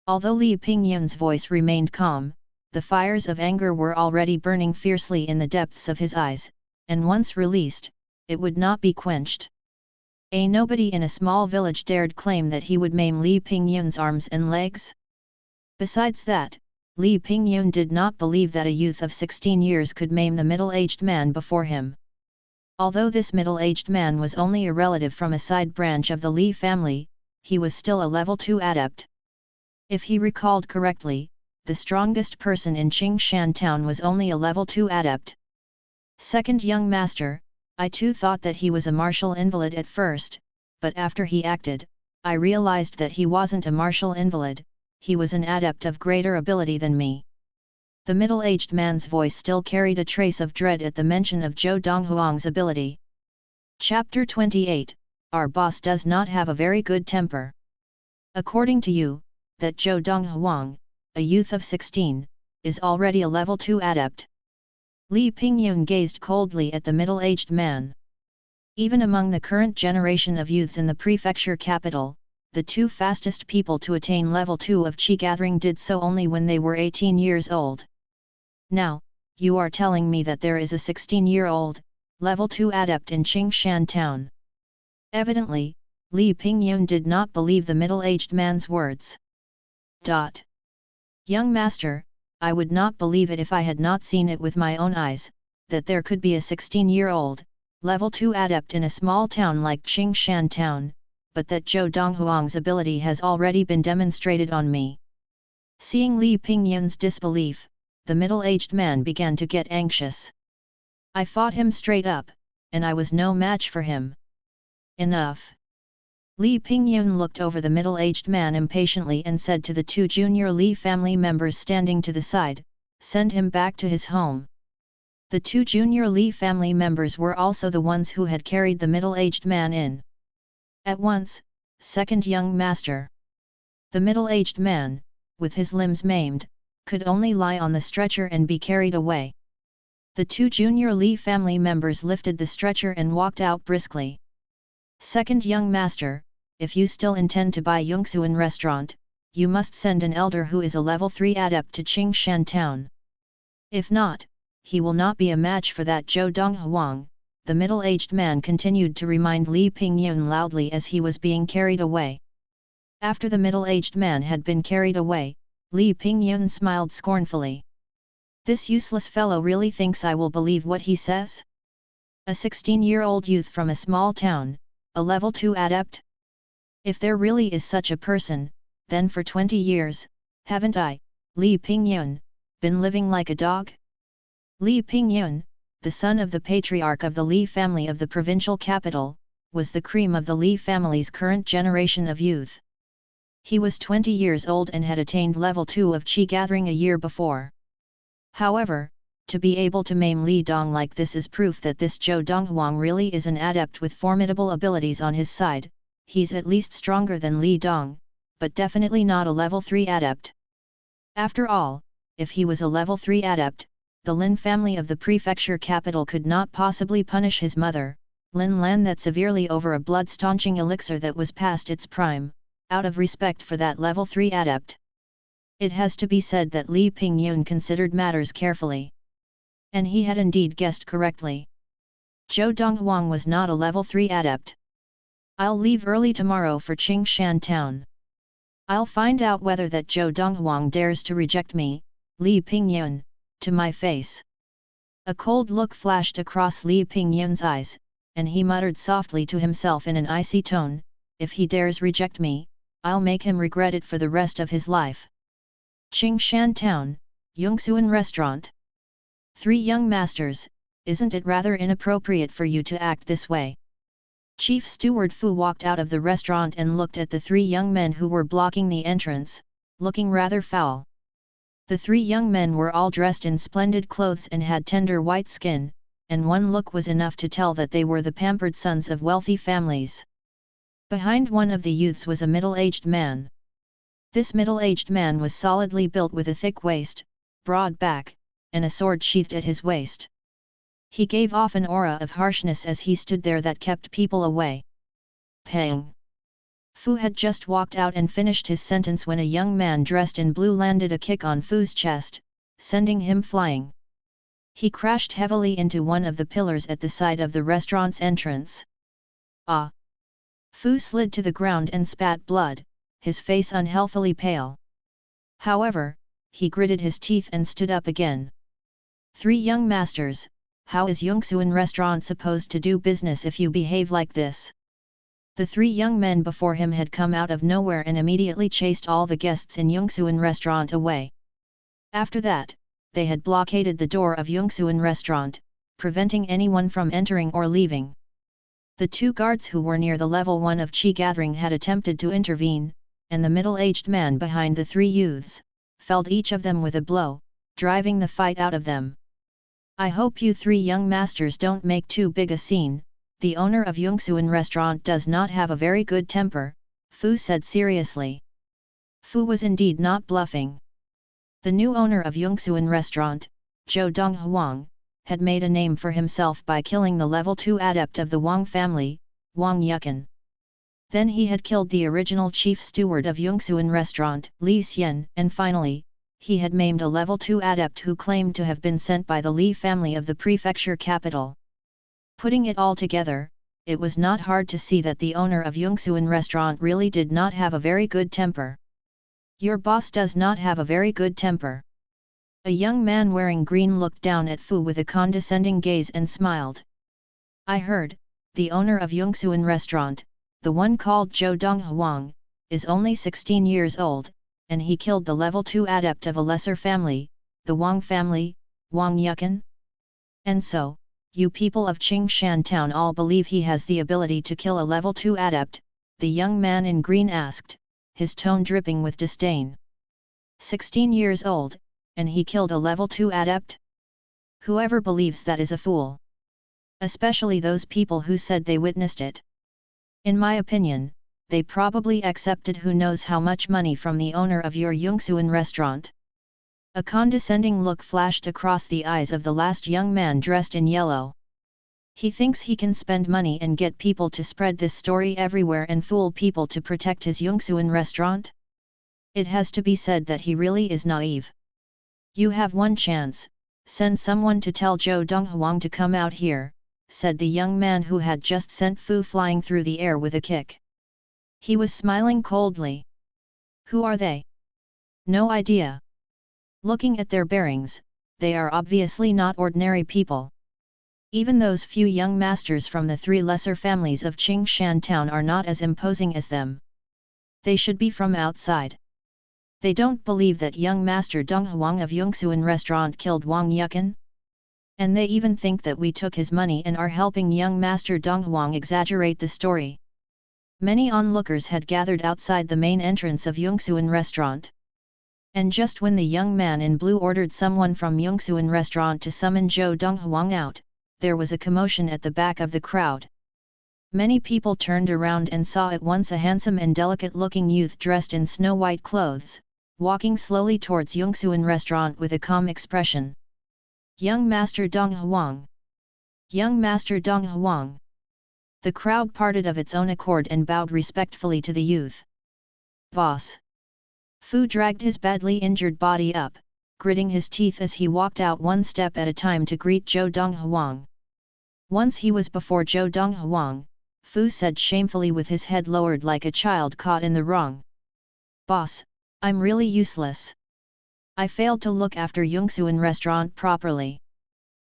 Although Li Pingyun's voice remained calm, the fires of anger were already burning fiercely in the depths of his eyes, and once released, it would not be quenched. A nobody in a small village dared claim that he would maim Li Pingyun's arms and legs? Besides that, Li Pingyun did not believe that a youth of 16 years could maim the middle-aged man before him. Although this middle-aged man was only a relative from a side branch of the Li family, he was still a level 2 adept. If he recalled correctly, the strongest person in Qingshan town was only a level 2 adept. Second young master, I too thought that he was a martial invalid at first, but after he acted, I realized that he wasn't a martial invalid, he was an adept of greater ability than me. The middle-aged man's voice still carried a trace of dread at the mention of Zhou Donghuang's ability. Chapter 28, Our boss does not have a very good temper. According to you, that Zhou Donghuang, a youth of 16, is already a level 2 adept. Li Pingyun gazed coldly at the middle-aged man. Even among the current generation of youths in the prefecture capital, the 2 fastest people to attain level 2 of chi gathering did so only when they were 18 years old. Now, you are telling me that there is a 16-year-old, level 2 adept in Qingshan town. Evidently, Li Pingyun did not believe the middle-aged man's words. Young master, I would not believe it if I had not seen it with my own eyes, that there could be a 16-year-old, level 2 adept in a small town like Qingshan town, but that Zhou Donghuang's ability has already been demonstrated on me. Seeing Li Pingyun's disbelief, the middle-aged man began to get anxious. I fought him straight up, and I was no match for him. Enough. Li Pingyun looked over the middle-aged man impatiently and said to the two junior Li family members standing to the side, "Send him back to his home." The two junior Li family members were also the ones who had carried the middle-aged man in. At once, second young master. The middle-aged man, with his limbs maimed, could only lie on the stretcher and be carried away. The two junior Li family members lifted the stretcher and walked out briskly. Second young master, if you still intend to buy Yongsuan restaurant, you must send an elder who is a level 3 adept to Qingshan town. If not, he will not be a match for that Zhou Donghuang, the middle-aged man continued to remind Li Pingyun loudly as he was being carried away. After the middle-aged man had been carried away, Li Pingyun smiled scornfully. This useless fellow really thinks I will believe what he says? A 16-year-old youth from a small town, a level 2 adept? If there really is such a person, then for 20 years, haven't I, Li Pingyun, been living like a dog? Li Pingyun, the son of the patriarch of the Li family of the provincial capital, was the cream of the Li family's current generation of youth. He was 20 years old and had attained level 2 of Qi gathering a year before. However, to be able to maim Li Dong like this is proof that this Zhou Donghuang really is an adept with formidable abilities on his side. He's at least stronger than Li Dong, but definitely not a level 3 adept. After all, if he was a level 3 adept, the Lin family of the prefecture capital could not possibly punish his mother, Lin Lan, that severely over a blood-staunching elixir that was past its prime, out of respect for that level 3 adept. It has to be said that Li Pingyun considered matters carefully. And he had indeed guessed correctly. Zhou Donghuang was not a level 3 adept. I'll leave early tomorrow for Qingshan town. I'll find out whether that Zhou Donghuang dares to reject me, Li Pingyun, to my face. A cold look flashed across Li Pingyun's eyes, and he muttered softly to himself in an icy tone, if he dares reject me, I'll make him regret it for the rest of his life. Qingshan town, Yongsuan restaurant. 3 young masters, isn't it rather inappropriate for you to act this way? Chief Steward Fu walked out of the restaurant and looked at the 3 young men who were blocking the entrance, looking rather foul. The 3 young men were all dressed in splendid clothes and had tender white skin, and one look was enough to tell that they were the pampered sons of wealthy families. Behind one of the youths was a middle-aged man. This middle-aged man was solidly built with a thick waist, broad back, and a sword sheathed at his waist. He gave off an aura of harshness as he stood there that kept people away. Pang! Fu had just walked out and finished his sentence when a young man dressed in blue landed a kick on Fu's chest, sending him flying. He crashed heavily into one of the pillars at the side of the restaurant's entrance. Ah! Fu slid to the ground and spat blood, his face unhealthily pale. However, he gritted his teeth and stood up again. 3 young masters, how is Yongsuan restaurant supposed to do business if you behave like this? The 3 young men before him had come out of nowhere and immediately chased all the guests in Yongsuan restaurant away. After that, they had blockaded the door of Yongsuan restaurant, preventing anyone from entering or leaving. The 2 guards who were near the level 1 of Qi gathering had attempted to intervene, and the middle-aged man behind the 3 youths, felled each of them with a blow, driving the fight out of them. I hope you 3 young masters don't make too big a scene. The owner of Yongsuan restaurant does not have a very good temper, Fu said seriously. Fu was indeed not bluffing. The new owner of Yongsuan restaurant, Zhou Donghuang, had made a name for himself by killing the level 2 adept of the Wang family, Wang Yukan. Then he had killed the original chief steward of Yongsuan restaurant, Li Xian, and finally, he had maimed a level 2 adept who claimed to have been sent by the Li family of the prefecture capital. Putting it all together, it was not hard to see that the owner of Yongsuan restaurant really did not have a very good temper. Your boss does not have a very good temper. A young man wearing green looked down at Fu with a condescending gaze and smiled. I heard, the owner of Yongsuan restaurant, the one called Zhou Donghuang, is only 16 years old, and he killed the level 2 adept of a lesser family, the Wang family, Wang Yukan. And so, you people of Qingshan town all believe he has the ability to kill a level 2 adept, the young man in green asked, his tone dripping with disdain. 16 years old, and he killed a level 2 adept? Whoever believes that is a fool. Especially those people who said they witnessed it. In my opinion, they probably accepted who knows how much money from the owner of your Yongsuan restaurant. A condescending look flashed across the eyes of the last young man dressed in yellow. He thinks he can spend money and get people to spread this story everywhere and fool people to protect his Yongsuan restaurant? It has to be said that he really is naive. You have one chance, send someone to tell Zhou Donghuang to come out here, said the young man who had just sent Fu flying through the air with a kick. He was smiling coldly. Who are they? No idea. Looking at their bearings, they are obviously not ordinary people. Even those few young masters from the 3 lesser families of Qingshan town are not as imposing as them. They should be from outside. They don't believe that young master Donghuang of Yongsuan restaurant killed Wang Yukan? And they even think that we took his money and are helping young master Donghuang exaggerate the story. Many onlookers had gathered outside the main entrance of Yongsuan restaurant. And just when the young man in blue ordered someone from Yongsuan restaurant to summon Zhou Donghuang out, there was a commotion at the back of the crowd. Many people turned around and saw at once a handsome and delicate-looking youth dressed in snow-white clothes, walking slowly towards Yongsuan restaurant with a calm expression. Young Master Donghuang! Young Master Donghuang! The crowd parted of its own accord and bowed respectfully to the youth. Boss! Fu dragged his badly injured body up, gritting his teeth as he walked out one step at a time to greet Zhou Donghuang. Once he was before Zhou Donghuang, Fu said shamefully with his head lowered like a child caught in the wrong. Boss, I'm really useless. I failed to look after Yongsuan restaurant properly.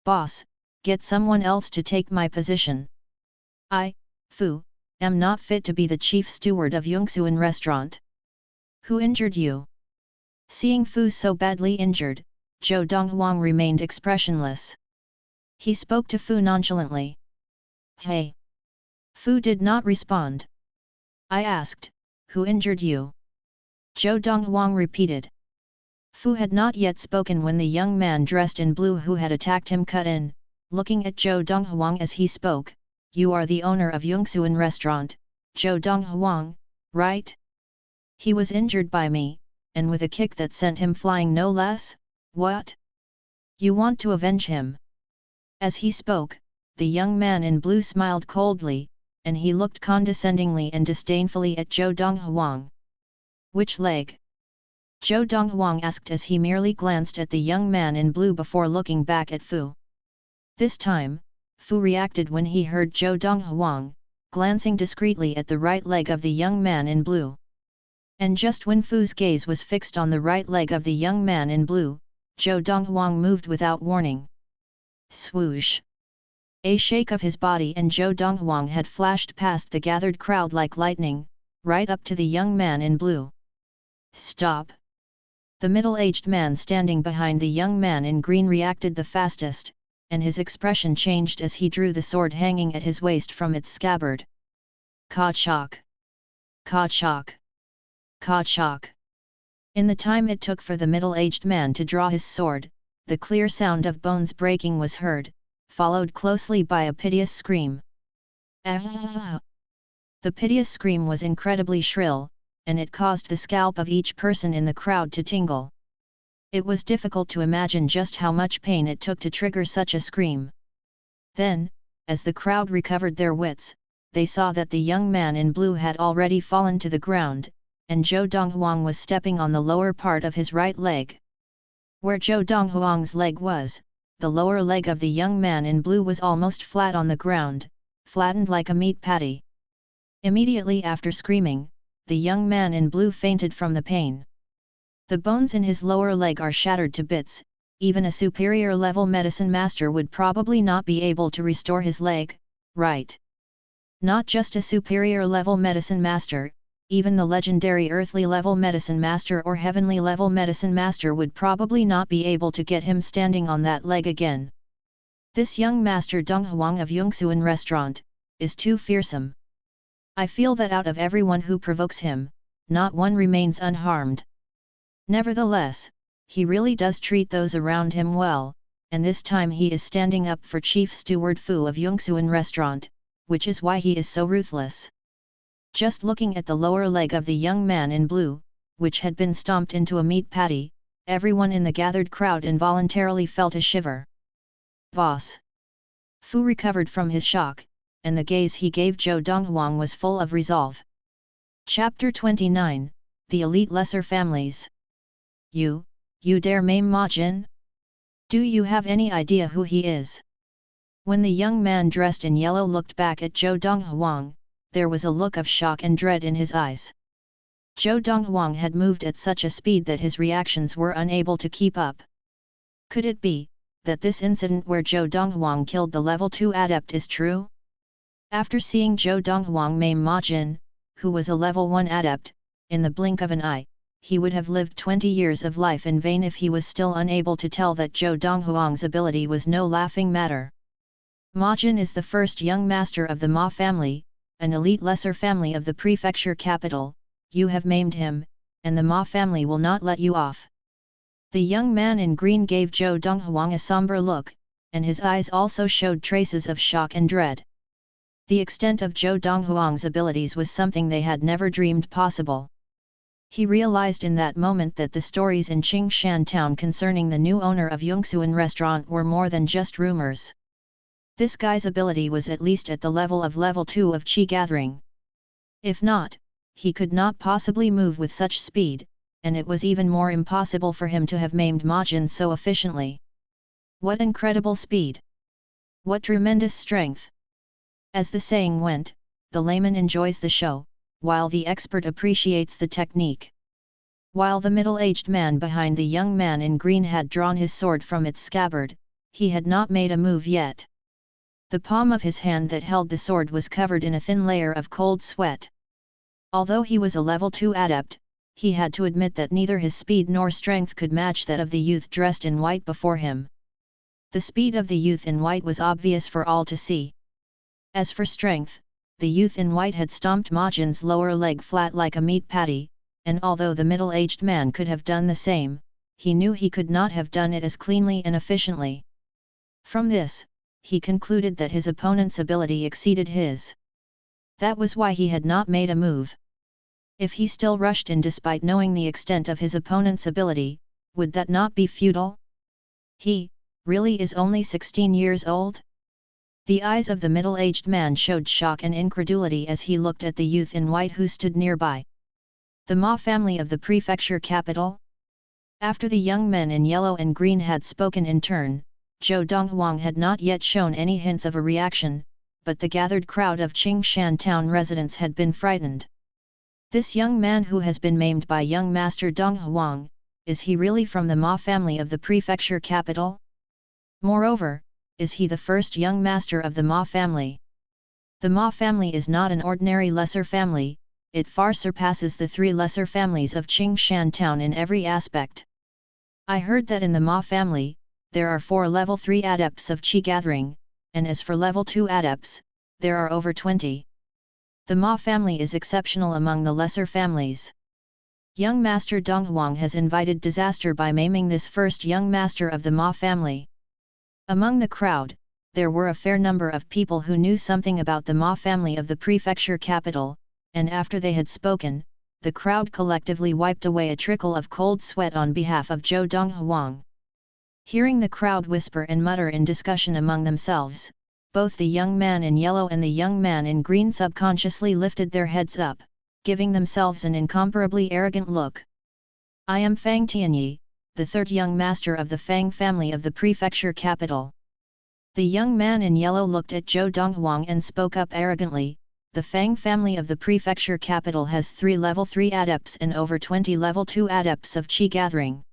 Boss, get someone else to take my position. I, Fu, am not fit to be the chief steward of Yongsuan restaurant. Who injured you? Seeing Fu so badly injured, Zhou Donghuang remained expressionless. He spoke to Fu nonchalantly. Hey! Fu did not respond. I asked, who injured you? Zhou Donghuang repeated. Fu had not yet spoken when the young man dressed in blue who had attacked him cut in, looking at Zhou Donghuang as he spoke. You are the owner of Yongsuan restaurant, Zhou Donghuang, right? He was injured by me, and with a kick that sent him flying no less, what? You want to avenge him? As he spoke, the young man in blue smiled coldly, and he looked condescendingly and disdainfully at Zhou Donghuang. Which leg? Zhou Donghuang asked as he merely glanced at the young man in blue before looking back at Fu. This time, Fu reacted when he heard Zhou Donghuang, glancing discreetly at the right leg of the young man in blue. And just when Fu's gaze was fixed on the right leg of the young man in blue, Zhou Donghuang moved without warning. Swoosh! A shake of his body and Zhou Donghuang had flashed past the gathered crowd like lightning, right up to the young man in blue. Stop! The middle-aged man standing behind the young man in green reacted the fastest, and his expression changed as he drew the sword hanging at his waist from its scabbard. Ka-chok! Ka-chok! Ka-chok! In the time it took for the middle-aged man to draw his sword, the clear sound of bones breaking was heard, followed closely by a piteous scream. Ah! The piteous scream was incredibly shrill, and it caused the scalp of each person in the crowd to tingle. It was difficult to imagine just how much pain it took to trigger such a scream. Then, as the crowd recovered their wits, they saw that the young man in blue had already fallen to the ground, and Zhou Donghuang was stepping on the lower part of his right leg. Where Zhou Donghuang's leg was, the lower leg of the young man in blue was almost flat on the ground. flattened like a meat patty. Immediately after screaming, the young man in blue fainted from the pain. The bones in his lower leg are shattered to bits. Even a superior level medicine master would probably not be able to restore his leg, right? Not just a superior level medicine master, even the legendary earthly level medicine master or heavenly level medicine master would probably not be able to get him standing on that leg again. This young master Donghuang of Yongsuan restaurant is too fearsome. I feel that out of everyone who provokes him, not one remains unharmed. Nevertheless, he really does treat those around him well, and this time he is standing up for Chief Steward Fu of Yongsuan restaurant, which is why he is so ruthless. Just looking at the lower leg of the young man in blue, which had been stomped into a meat patty, everyone in the gathered crowd involuntarily felt a shiver. Boss! Fu recovered from his shock, and the gaze he gave Zhou Donghuang was full of resolve. Chapter 29, The Elite Lesser Families. You dare maim Ma Jin? Do you have any idea who he is? When the young man dressed in yellow looked back at Zhou Donghuang, there was a look of shock and dread in his eyes. Zhou Donghuang had moved at such a speed that his reactions were unable to keep up. Could it be that this incident where Zhou Donghuang killed the level 2 adept is true? After seeing Zhou Donghuang maim Ma Jin, who was a level 1 adept, in the blink of an eye, he would have lived 20 years of life in vain if he was still unable to tell that Zhou Donghuang's ability was no laughing matter. Ma Jin is the first young master of the Ma family, an elite lesser family of the prefecture capital. You have maimed him, and the Ma family will not let you off. The young man in green gave Zhou Donghuang a somber look, and his eyes also showed traces of shock and dread. The extent of Zhou Donghuang's abilities was something they had never dreamed possible. He realized in that moment that the stories in Qingshan town concerning the new owner of Yongsuan restaurant were more than just rumors. This guy's ability was at least at the level of level 2 of Qi gathering. If not, he could not possibly move with such speed, and it was even more impossible for him to have maimed Ma Jin so efficiently. What incredible speed! What tremendous strength! As the saying went, the layman enjoys the show, while the expert appreciates the technique. While the middle-aged man behind the young man in green had drawn his sword from its scabbard, he had not made a move yet. The palm of his hand that held the sword was covered in a thin layer of cold sweat. Although he was a level 2 adept, he had to admit that neither his speed nor strength could match that of the youth dressed in white before him. The speed of the youth in white was obvious for all to see. As for strength, the youth in white had stomped Ma Jin's lower leg flat like a meat patty, and although the middle-aged man could have done the same, he knew he could not have done it as cleanly and efficiently. From this, he concluded that his opponent's ability exceeded his. That was why he had not made a move. If he still rushed in despite knowing the extent of his opponent's ability, would that not be futile? He, really is only 16 years old? The eyes of the middle-aged man showed shock and incredulity as he looked at the youth in white who stood nearby. The Ma family of the prefecture capital? After the young men in yellow and green had spoken in turn, Zhou Donghuang had not yet shown any hints of a reaction, but the gathered crowd of Qingshan town residents had been frightened. This young man who has been maimed by young master Donghuang, is he really from the Ma family of the prefecture capital? Moreover, is he the first young master of the Ma family? The Ma family is not an ordinary lesser family, it far surpasses the 3 lesser families of Qingshan town in every aspect. I heard that in the Ma family, there are 4 level 3 adepts of Qi gathering, and as for level 2 adepts, there are over 20. The Ma family is exceptional among the lesser families. Young Master Donghuang has invited disaster by maiming this first young master of the Ma family. Among the crowd, there were a fair number of people who knew something about the Ma family of the prefecture capital, and after they had spoken, the crowd collectively wiped away a trickle of cold sweat on behalf of Zhou Donghuang. Hearing the crowd whisper and mutter in discussion among themselves, both the young man in yellow and the young man in green subconsciously lifted their heads up, giving themselves an incomparably arrogant look. I am Fang Tianyi, the 3rd young master of the Fang family of the prefecture capital. The young man in yellow looked at Zhou Donghuang and spoke up arrogantly, "The Fang family of the prefecture capital has 3 level 3 adepts and over 20 level 2 adepts of qi gathering.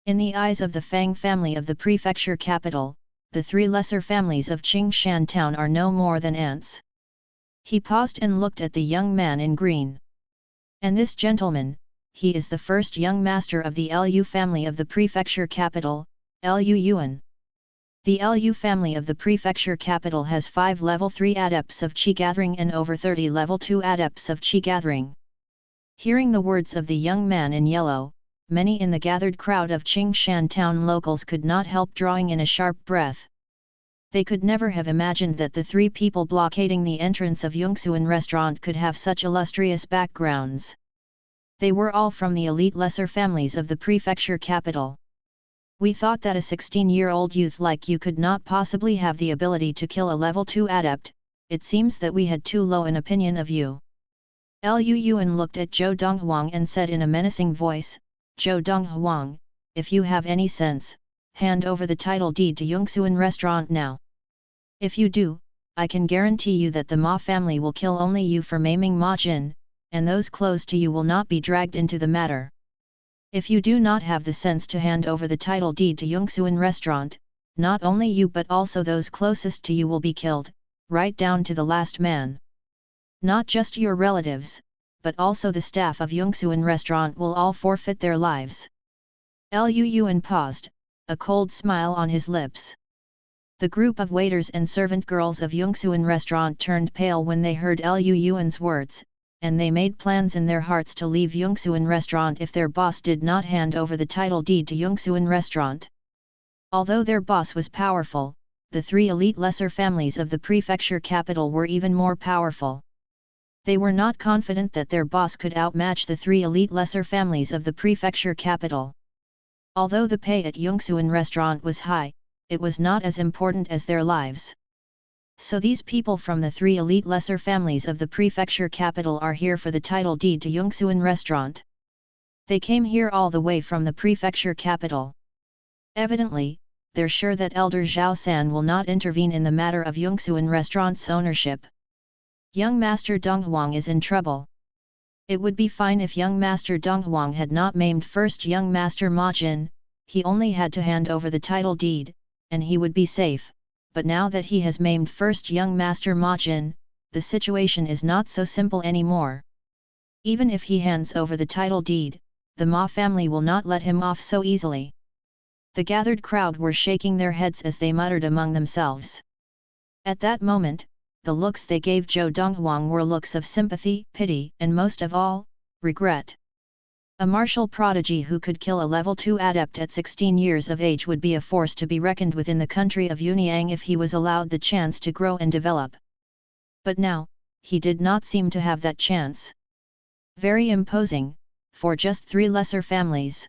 In the eyes of the Fang family of the prefecture capital, the 3 lesser families of Qingshan town are no more than ants." He paused and looked at the young man in green. "And this gentleman, he is the first young master of the Lu family of the prefecture capital, Lu Yuan. The Lu family of the prefecture capital has 5 level 3 adepts of qi gathering and over 30 level 2 adepts of qi gathering." Hearing the words of the young man in yellow, many in the gathered crowd of Qingshan town locals could not help drawing in a sharp breath. They could never have imagined that the 3 people blockading the entrance of Yongxuan restaurant could have such illustrious backgrounds. They were all from the elite lesser families of the prefecture capital. "We thought that a 16-year-old youth like you could not possibly have the ability to kill a level 2 adept, it seems that we had too low an opinion of you." Lu Yuan looked at Zhou Donghuang and said in a menacing voice, "Zhou Donghuang, if you have any sense, hand over the title deed to Yongxuan restaurant now. If you do, I can guarantee you that the Ma family will kill only you for maiming Ma Jin, and those close to you will not be dragged into the matter. If you do not have the sense to hand over the title deed to Yongxuan restaurant, not only you but also those closest to you will be killed, right down to the last man. Not just your relatives, but also the staff of Yongxuan restaurant will all forfeit their lives." Lu Yuan paused, a cold smile on his lips. The group of waiters and servant girls of Yongxuan restaurant turned pale when they heard Lu Yuan's words, and they made plans in their hearts to leave Yongxuan restaurant if their boss did not hand over the title deed to Yongxuan restaurant. Although their boss was powerful, the 3 elite lesser families of the prefecture capital were even more powerful. They were not confident that their boss could outmatch the 3 elite lesser families of the prefecture capital. Although the pay at Yongxuan restaurant was high, it was not as important as their lives. So these people from the 3 elite lesser families of the prefecture capital are here for the title deed to Yongxuan restaurant. They came here all the way from the prefecture capital. Evidently, they're sure that Elder Zhao San will not intervene in the matter of Yongxuan restaurant's ownership. Young Master Donghuang is in trouble. It would be fine if young Master Donghuang had not maimed first young Master Ma Jin, he only had to hand over the title deed, and he would be safe, but now that he has maimed first young Master Ma Jin, the situation is not so simple anymore. Even if he hands over the title deed, the Ma family will not let him off so easily. The gathered crowd were shaking their heads as they muttered among themselves. At that moment, the looks they gave Zhou Donghuang were looks of sympathy, pity, and most of all, regret. A martial prodigy who could kill a level 2 adept at 16 years of age would be a force to be reckoned with in the country of Yunyang if he was allowed the chance to grow and develop. But now, he did not seem to have that chance. Very imposing, for just 3 lesser families.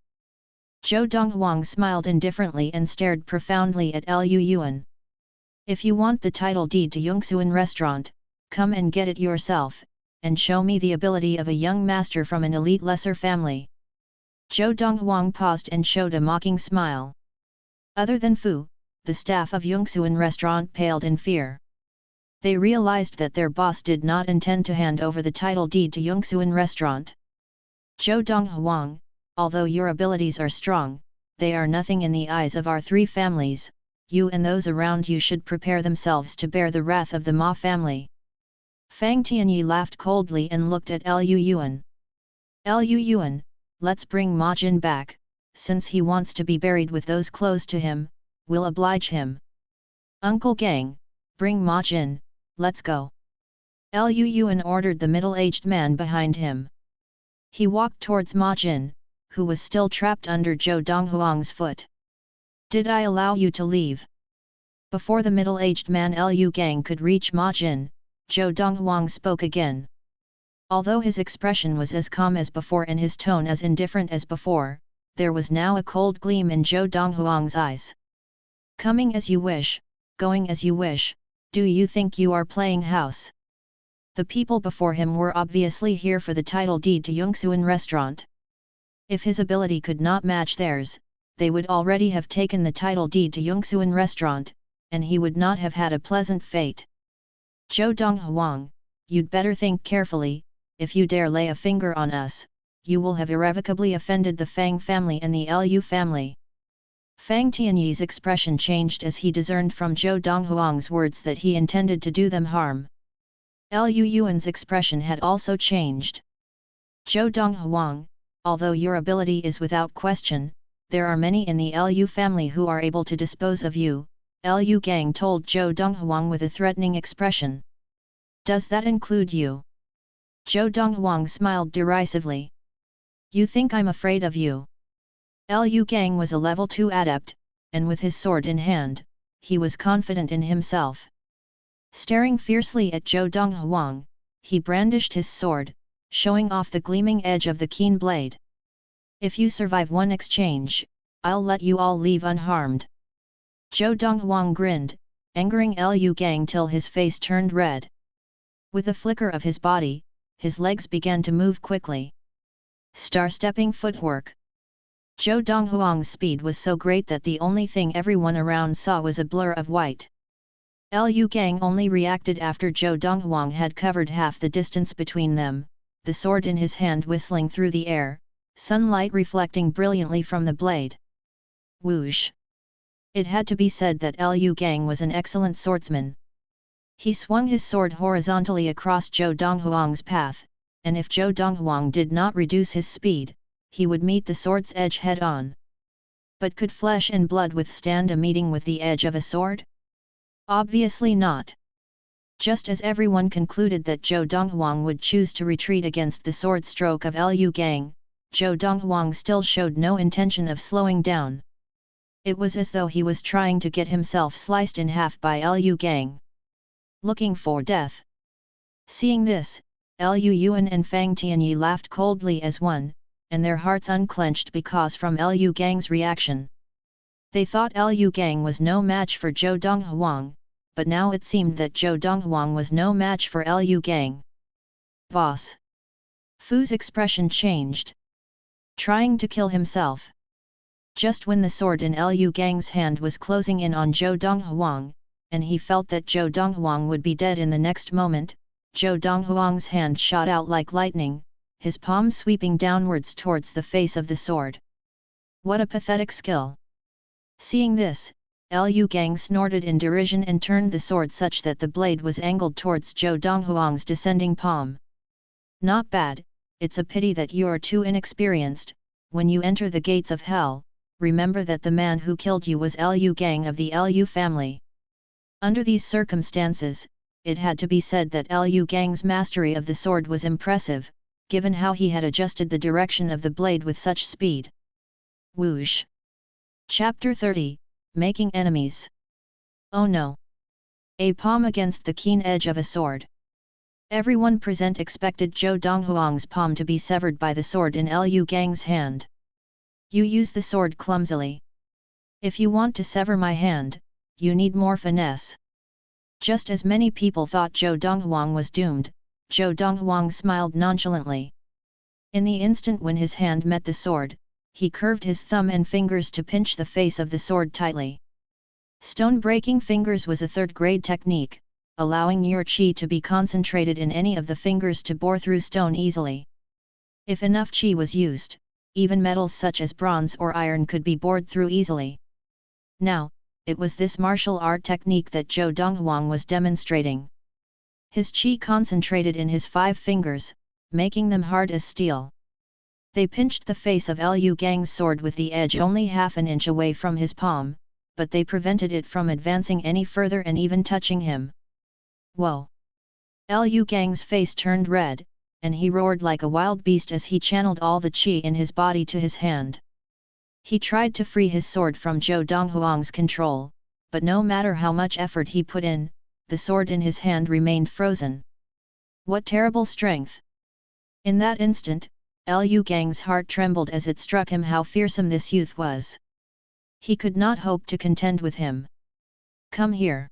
Zhou Donghuang smiled indifferently and stared profoundly at Lu Yuan. "If you want the title deed to Yongxuan restaurant, come and get it yourself, and show me the ability of a young master from an elite lesser family." Zhou Donghuang paused and showed a mocking smile. Other than Fu, the staff of Yongxuan restaurant paled in fear. They realized that their boss did not intend to hand over the title deed to Yongxuan restaurant. "Zhou Donghuang, although your abilities are strong, they are nothing in the eyes of our 3 families. You and those around you should prepare themselves to bear the wrath of the Ma family." Fang Tianyi laughed coldly and looked at Lu Yuan. "Lu Yuan, let's bring Ma Jin back, since he wants to be buried with those close to him, we'll oblige him. Uncle Gang, bring Ma Jin, let's go." Lu Yuan ordered the middle-aged man behind him. He walked towards Ma Jin, who was still trapped under Zhou Donghuang's foot. "Did I allow you to leave?" Before the middle-aged man Lu Gang could reach Ma Jin, Zhou Donghuang spoke again. Although his expression was as calm as before and his tone as indifferent as before, there was now a cold gleam in Zhou Donghuang's eyes. "Coming as you wish, going as you wish, do you think you are playing house?" The people before him were obviously here for the title deed to Yongxuan restaurant. If his ability could not match theirs, they would already have taken the title deed to Yongxuan restaurant, and he would not have had a pleasant fate. Zhou Donghuang, you'd better think carefully. If you dare lay a finger on us, you will have irrevocably offended the Fang family and the Lu family. Fang Tianyi's expression changed as he discerned from Zhou Donghuang's words that he intended to do them harm. Lu Yuan's expression had also changed. Zhou Donghuang, although your ability is without question, there are many in the Lu family who are able to dispose of you, Lu Gang told Zhou Donghuang with a threatening expression. Does that include you? Zhou Donghuang smiled derisively. You think I'm afraid of you? Lu Gang was a level 2 adept, and with his sword in hand, he was confident in himself. Staring fiercely at Zhou Donghuang, he brandished his sword, showing off the gleaming edge of the keen blade. If you survive one exchange, I'll let you all leave unharmed. Zhou Donghuang grinned, angering Lu Gang till his face turned red. With a flicker of his body, his legs began to move quickly. Star-stepping footwork. Zhou Donghuang's speed was so great that the only thing everyone around saw was a blur of white. Lu Gang only reacted after Zhou Donghuang had covered half the distance between them, the sword in his hand whistling through the air, sunlight reflecting brilliantly from the blade. Whoosh! It had to be said that Lu Gang was an excellent swordsman. He swung his sword horizontally across Zhou Donghuang's path, and if Zhou Donghuang did not reduce his speed, he would meet the sword's edge head-on. But could flesh and blood withstand a meeting with the edge of a sword? Obviously not. Just as everyone concluded that Zhou Donghuang would choose to retreat against the sword stroke of Lu Gang, Zhou Donghuang still showed no intention of slowing down. It was as though he was trying to get himself sliced in half by Lu Gang. Looking for death. Seeing this, Lu Yuan and Fang Tianyi laughed coldly as one, and their hearts unclenched because from Lu Gang's reaction. They thought Lu Gang was no match for Zhou Donghuang, but now it seemed that Zhou Donghuang was no match for Lu Gang. Boss! Fu's expression changed. Trying to kill himself. Just when the sword in Lu Gang's hand was closing in on Zhou Donghuang, and he felt that Zhou Donghuang would be dead in the next moment, Zhou Donghuang's hand shot out like lightning, his palm sweeping downwards towards the face of the sword. What a pathetic skill! Seeing this, Lu Gang snorted in derision and turned the sword such that the blade was angled towards Zhou Donghuang's descending palm. Not bad, it's a pity that you're too inexperienced. When you enter the gates of hell, remember that the man who killed you was Lu Gang of the Lu family. Under these circumstances, it had to be said that Lu Gang's mastery of the sword was impressive, given how he had adjusted the direction of the blade with such speed. Whoosh! Chapter 30, Making Enemies. Oh no! A palm against the keen edge of a sword. Everyone present expected Zhou Donghuang's palm to be severed by the sword in Lu Gang's hand. You use the sword clumsily. If you want to sever my hand, you need more finesse. Just as many people thought Zhou Donghuang was doomed, Zhou Donghuang smiled nonchalantly. In the instant when his hand met the sword, he curved his thumb and fingers to pinch the face of the sword tightly. Stone-breaking fingers was a third-grade technique, allowing your qi to be concentrated in any of the fingers to bore through stone easily. If enough qi was used, even metals such as bronze or iron could be bored through easily. Now, it was this martial art technique that Zhou Donghuang was demonstrating. His qi concentrated in his 5 fingers, making them hard as steel. They pinched the face of Lu Gang's sword with the edge only half an inch away from his palm, but they prevented it from advancing any further and even touching him. Whoa! Lu Gang's face turned red, and he roared like a wild beast as he channeled all the qi in his body to his hand. He tried to free his sword from Zhou Donghuang's control, but no matter how much effort he put in, the sword in his hand remained frozen. What terrible strength! In that instant, Lu Gang's heart trembled as it struck him how fearsome this youth was. He could not hope to contend with him. Come here!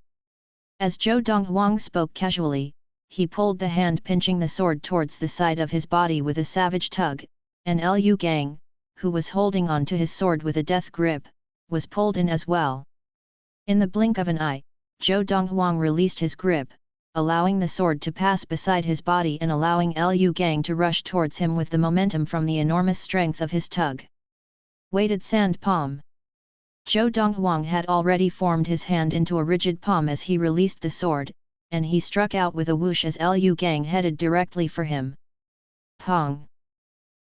As Zhou Donghuang spoke casually, he pulled the hand pinching the sword towards the side of his body with a savage tug, and Lu Gang, who was holding on to his sword with a death grip, was pulled in as well. In the blink of an eye, Zhou Donghuang released his grip, allowing the sword to pass beside his body and allowing Liu Gang to rush towards him with the momentum from the enormous strength of his tug. Weighted sand palm. Zhou Donghuang had already formed his hand into a rigid palm as he released the sword, and he struck out with a whoosh as Liu Gang headed directly for him. Pong!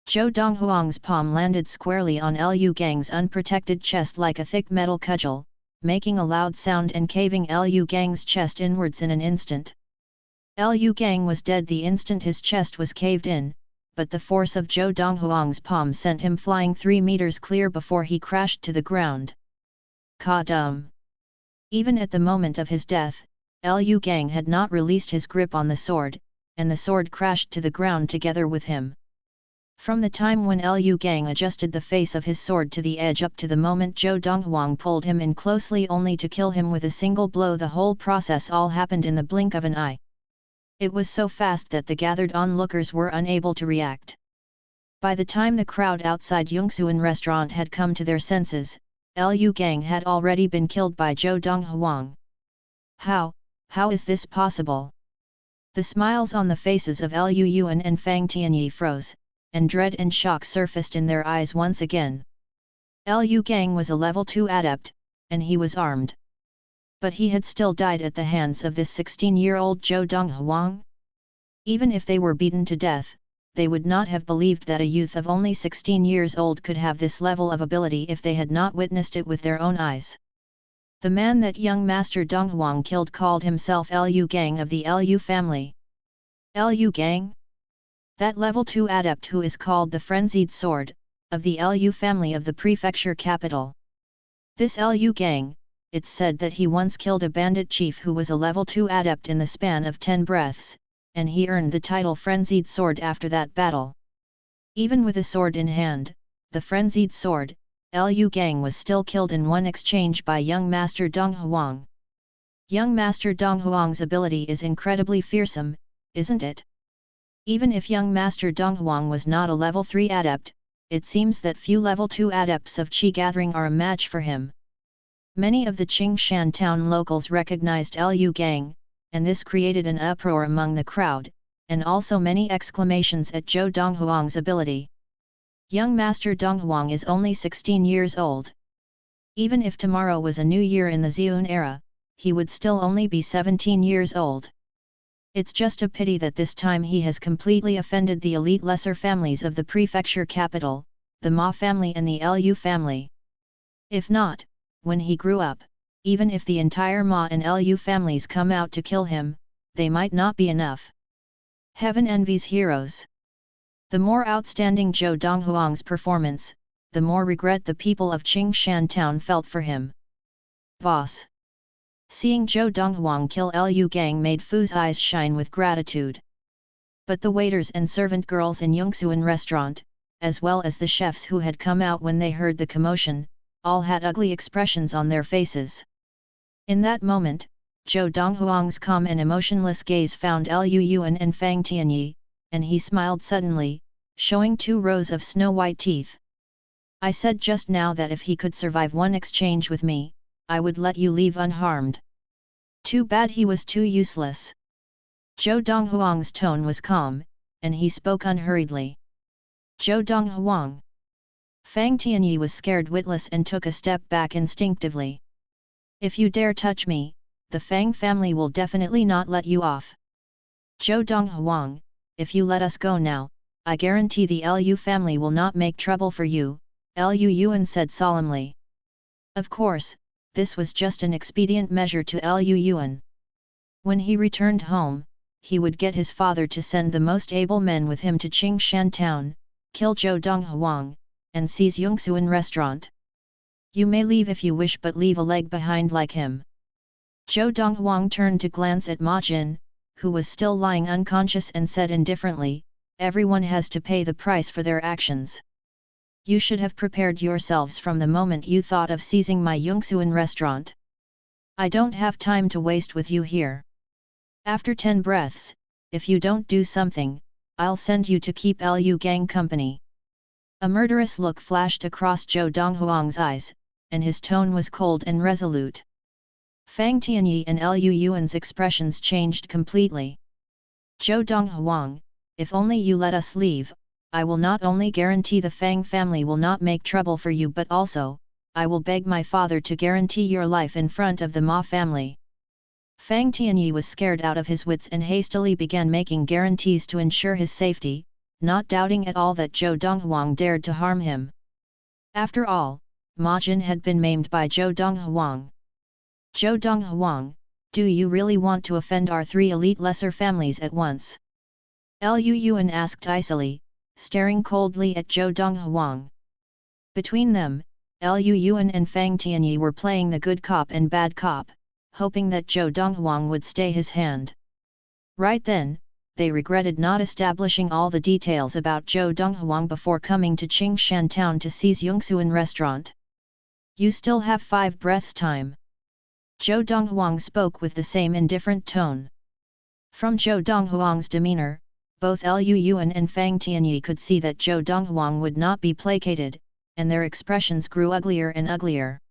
Zhou Donghuang's palm landed squarely on Liu Gang's unprotected chest like a thick metal cudgel, making a loud sound and caving Liu Gang's chest inwards in an instant. Liu Gang was dead the instant his chest was caved in, but the force of Zhou Donghuang's palm sent him flying 3 meters clear before he crashed to the ground. Ka-dum! Even at the moment of his death, Liu Gang had not released his grip on the sword, and the sword crashed to the ground together with him. From the time when Liu Gang adjusted the face of his sword to the edge up to the moment Zhou Donghuang pulled him in closely only to kill him with a single blow, the whole process all happened in the blink of an eye. It was so fast that the gathered onlookers were unable to react. By the time the crowd outside Xuanhuan restaurant had come to their senses, Liu Gang had already been killed by Zhou Donghuang. How is this possible? The smiles on the faces of Liu Yuan and Fang Tianyi froze, and dread and shock surfaced in their eyes once again. Liu Gang was a level 2 adept, and he was armed. But he had still died at the hands of this 16-year-old Zhou Donghuang? Even if they were beaten to death, they would not have believed that a youth of only 16 years old could have this level of ability if they had not witnessed it with their own eyes. The man that young Master Donghuang killed called himself Liu Gang of the Liu family. Liu Gang? That level 2 adept who is called the Frenzied Sword, of the Liu family of the prefecture capital. This Liu Gang, it's said that he once killed a bandit chief who was a level 2 adept in the span of 10 breaths, and he earned the title Frenzied Sword after that battle. Even with a sword in hand, the Frenzied Sword, Liu Gang was still killed in one exchange by young Master Donghuang. Young Master Donghuang's ability is incredibly fearsome, isn't it? Even if young Master Donghuang was not a level 3 adept, it seems that few level 2 adepts of Qi gathering are a match for him. Many of the Qingshan town locals recognized Liu Gang, and this created an uproar among the crowd, and also many exclamations at Zhou Donghuang's ability. Young Master Donghuang is only 16 years old. Even if tomorrow was a new year in the Zhiyun era, he would still only be 17 years old. It's just a pity that this time he has completely offended the elite lesser families of the prefecture capital, the Ma family and the Liu family. If not, when he grew up, even if the entire Ma and Liu families come out to kill him, they might not be enough. Heaven envies heroes. The more outstanding Zhou Donghuang's performance, the more regret the people of Qingshan town felt for him. Boss. Seeing Zhou Donghuang kill Liu Gang made Fu's eyes shine with gratitude. But the waiters and servant girls in Yongsuan restaurant, as well as the chefs who had come out when they heard the commotion, all had ugly expressions on their faces. In that moment, Zhou Donghuang's calm and emotionless gaze found Liu Yuan and Fang Tianyi, and he smiled suddenly, showing 2 rows of snow-white teeth. I said just now that if he could survive one exchange with me, I would let you leave unharmed. Too bad he was too useless. Zhou Donghuang's tone was calm, and he spoke unhurriedly. Zhou Donghuang. Fang Tianyi was scared witless and took a step back instinctively. If you dare touch me, the Fang family will definitely not let you off. Zhou Donghuang, if you let us go now, I guarantee the Liu family will not make trouble for you, Liu Yuan said solemnly. Of course, this was just an expedient measure to Liu Yuan. When he returned home, he would get his father to send the most able men with him to Qingshan town, kill Zhou Donghuang, and seize Yongsuan restaurant. You may leave if you wish, but leave a leg behind like him. Zhou Donghuang turned to glance at Ma Jin, who was still lying unconscious, and said indifferently, everyone has to pay the price for their actions. You should have prepared yourselves from the moment you thought of seizing my Yongsuan restaurant. I don't have time to waste with you here. After 10 breaths, if you don't do something, I'll send you to keep Liu Gang company. A murderous look flashed across Zhou Donghuang's eyes, and his tone was cold and resolute. Fang Tianyi and Lu Yuan's expressions changed completely. Zhou Donghuang, if only you let us leave, I will not only guarantee the Fang family will not make trouble for you but also, I will beg my father to guarantee your life in front of the Ma family. Fang Tianyi was scared out of his wits and hastily began making guarantees to ensure his safety, not doubting at all that Zhou Donghuang dared to harm him. After all, Ma Jin had been maimed by Zhou Donghuang. Zhou Donghuang, do you really want to offend our three elite lesser families at once? Lu Yuan asked icily, staring coldly at Zhou Donghuang. Between them, Lu Yuan and Fang Tianyi were playing the good cop and bad cop, hoping that Zhou Donghuang would stay his hand. Right then, they regretted not establishing all the details about Zhou Donghuang before coming to Qingshan town to seize Yongxuan restaurant. You still have 5 breaths time. Zhou Donghuang spoke with the same indifferent tone. From Zhou Donghuang's demeanor, both Lu Yuan and Fang Tianyi could see that Zhou Donghuang would not be placated, and their expressions grew uglier and uglier.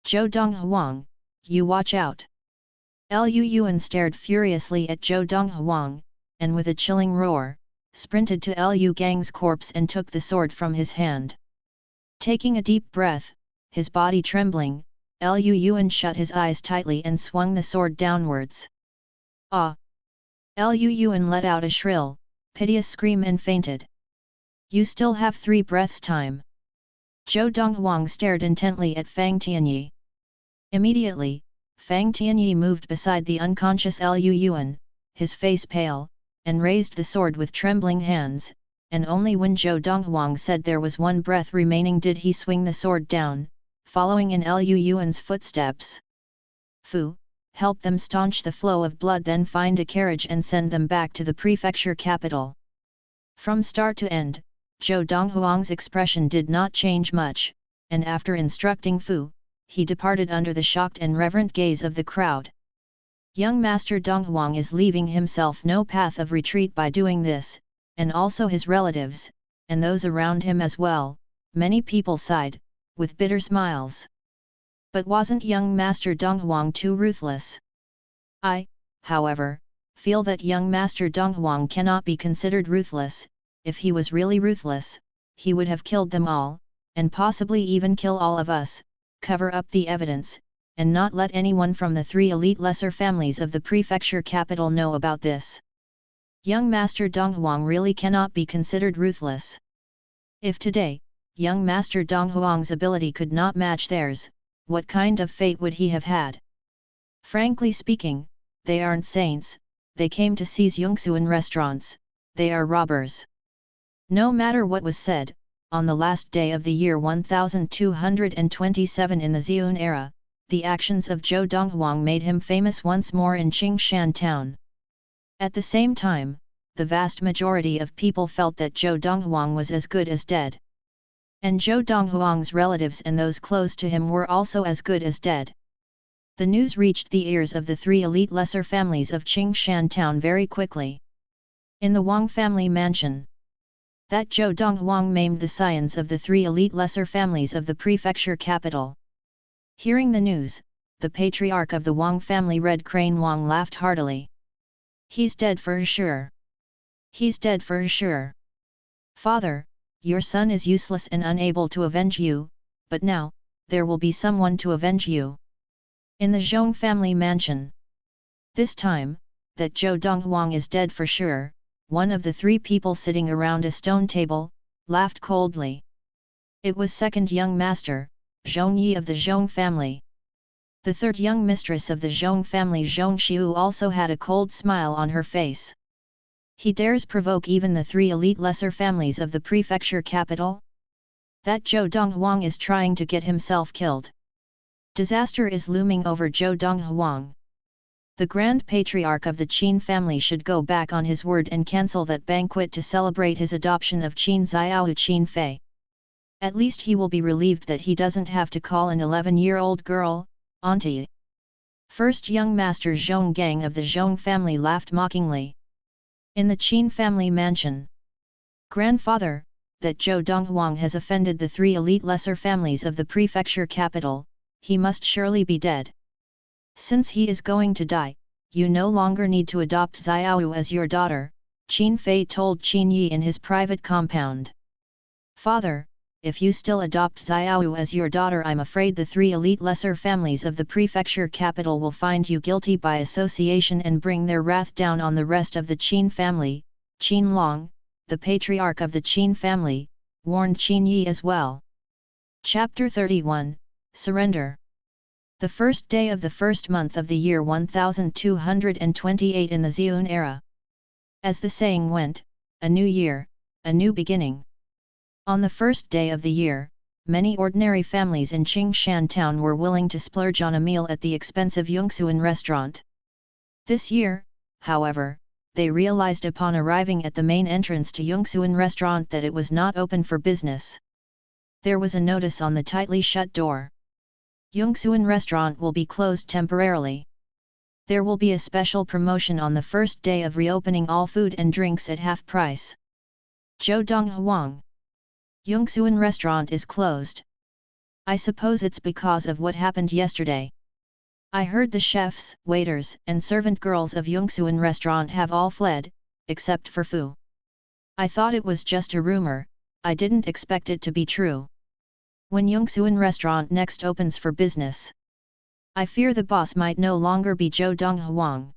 Zhou Donghuang, you watch out! Lu Yuan stared furiously at Zhou Donghuang, and with a chilling roar, sprinted to Lu Gang's corpse and took the sword from his hand. Taking a deep breath, his body trembling, Lu Yuan shut his eyes tightly and swung the sword downwards. Ah! Lu Yuan let out a shrill, piteous scream and fainted. You still have 3 breaths time. Zhou Donghuang stared intently at Fang Tianyi. Immediately, Fang Tianyi moved beside the unconscious Lu Yuan, his face pale, and raised the sword with trembling hands, and only when Zhou Donghuang said there was 1 breath remaining did he swing the sword down, following in Lu Yuan's footsteps. Fu, help them staunch the flow of blood, then find a carriage and send them back to the prefecture capital. From start to end, Zhou Donghuang's expression did not change much, and after instructing Fu, he departed under the shocked and reverent gaze of the crowd. Young Master Donghuang is leaving himself no path of retreat by doing this, and also his relatives, and those around him as well, many people sighed, with bitter smiles. But wasn't young Master Donghuang too ruthless? I, however, feel that young Master Donghuang cannot be considered ruthless. If he was really ruthless, he would have killed them all, and possibly even kill all of us, cover up the evidence, and not let anyone from the 3 elite lesser families of the prefecture capital know about this. Young Master Donghuang really cannot be considered ruthless. If today, young Master Donghuang's ability could not match theirs, what kind of fate would he have had? Frankly speaking, they aren't saints, they came to seize Yongxuan restaurants, they are robbers. No matter what was said, on the last day of the year 1227 in the Xiun era, the actions of Zhou Donghuang made him famous once more in Qingshan town. At the same time, the vast majority of people felt that Zhou Donghuang was as good as dead. And Zhou Donghuang's relatives and those close to him were also as good as dead. The news reached the ears of the 3 elite lesser families of Qingshan town very quickly. In the Wang family mansion, that Zhou Donghuang maimed the scions of the 3 elite lesser families of the prefecture capital. Hearing the news, the patriarch of the Wang family Red Crane Wang laughed heartily. He's dead for sure. He's dead for sure. Father, your son is useless and unable to avenge you, but now, there will be someone to avenge you. In the Zhong family mansion. This time, that Zhou Donghuang is dead for sure, one of the 3 people sitting around a stone table, laughed coldly. It was second young master, Zhong Yi of the Zhong family. The third young mistress of the Zhong family, Zhong Xiu, also had a cold smile on her face. He dares provoke even the 3 elite lesser families of the prefecture capital? That Zhou Donghuang is trying to get himself killed. Disaster is looming over Zhou Donghuang. The Grand Patriarch of the Qin family should go back on his word and cancel that banquet to celebrate his adoption of Qin Xiao Qin Fei. At least he will be relieved that he doesn't have to call an 11-year-old girl, auntie. First young master Zhong Gang of the Zhong family laughed mockingly. In the Qin family mansion. Grandfather, that Zhou Donghuang has offended the 3 elite lesser families of the prefecture capital, he must surely be dead. Since he is going to die, you no longer need to adopt Xiaoyu as your daughter, Qin Fei told Qin Yi in his private compound. Father, if you still adopt Xiaoyu as your daughter, I'm afraid the 3 elite lesser families of the prefecture capital will find you guilty by association and bring their wrath down on the rest of the Qin family, Qin Long, the patriarch of the Qin family, warned Qin Yi as well. Chapter 31, Surrender. The first day of the first month of the year 1228 in the Xiun era. As the saying went, a new year, a new beginning. On the first day of the year, many ordinary families in Qingshan town were willing to splurge on a meal at the expensive Yongxuan restaurant. This year, however, they realized upon arriving at the main entrance to Yongxuan restaurant that it was not open for business. There was a notice on the tightly shut door. Yongxuan restaurant will be closed temporarily. There will be a special promotion on the first day of reopening, all food and drinks at half price. Zhou Donghuang. Yongxuan restaurant is closed. I suppose it's because of what happened yesterday. I heard the chefs, waiters, and servant girls of Yongxuan restaurant have all fled, except for Fu. I thought it was just a rumor, I didn't expect it to be true. When Yongxuan restaurant next opens for business, I fear the boss might no longer be Zhou Donghuang.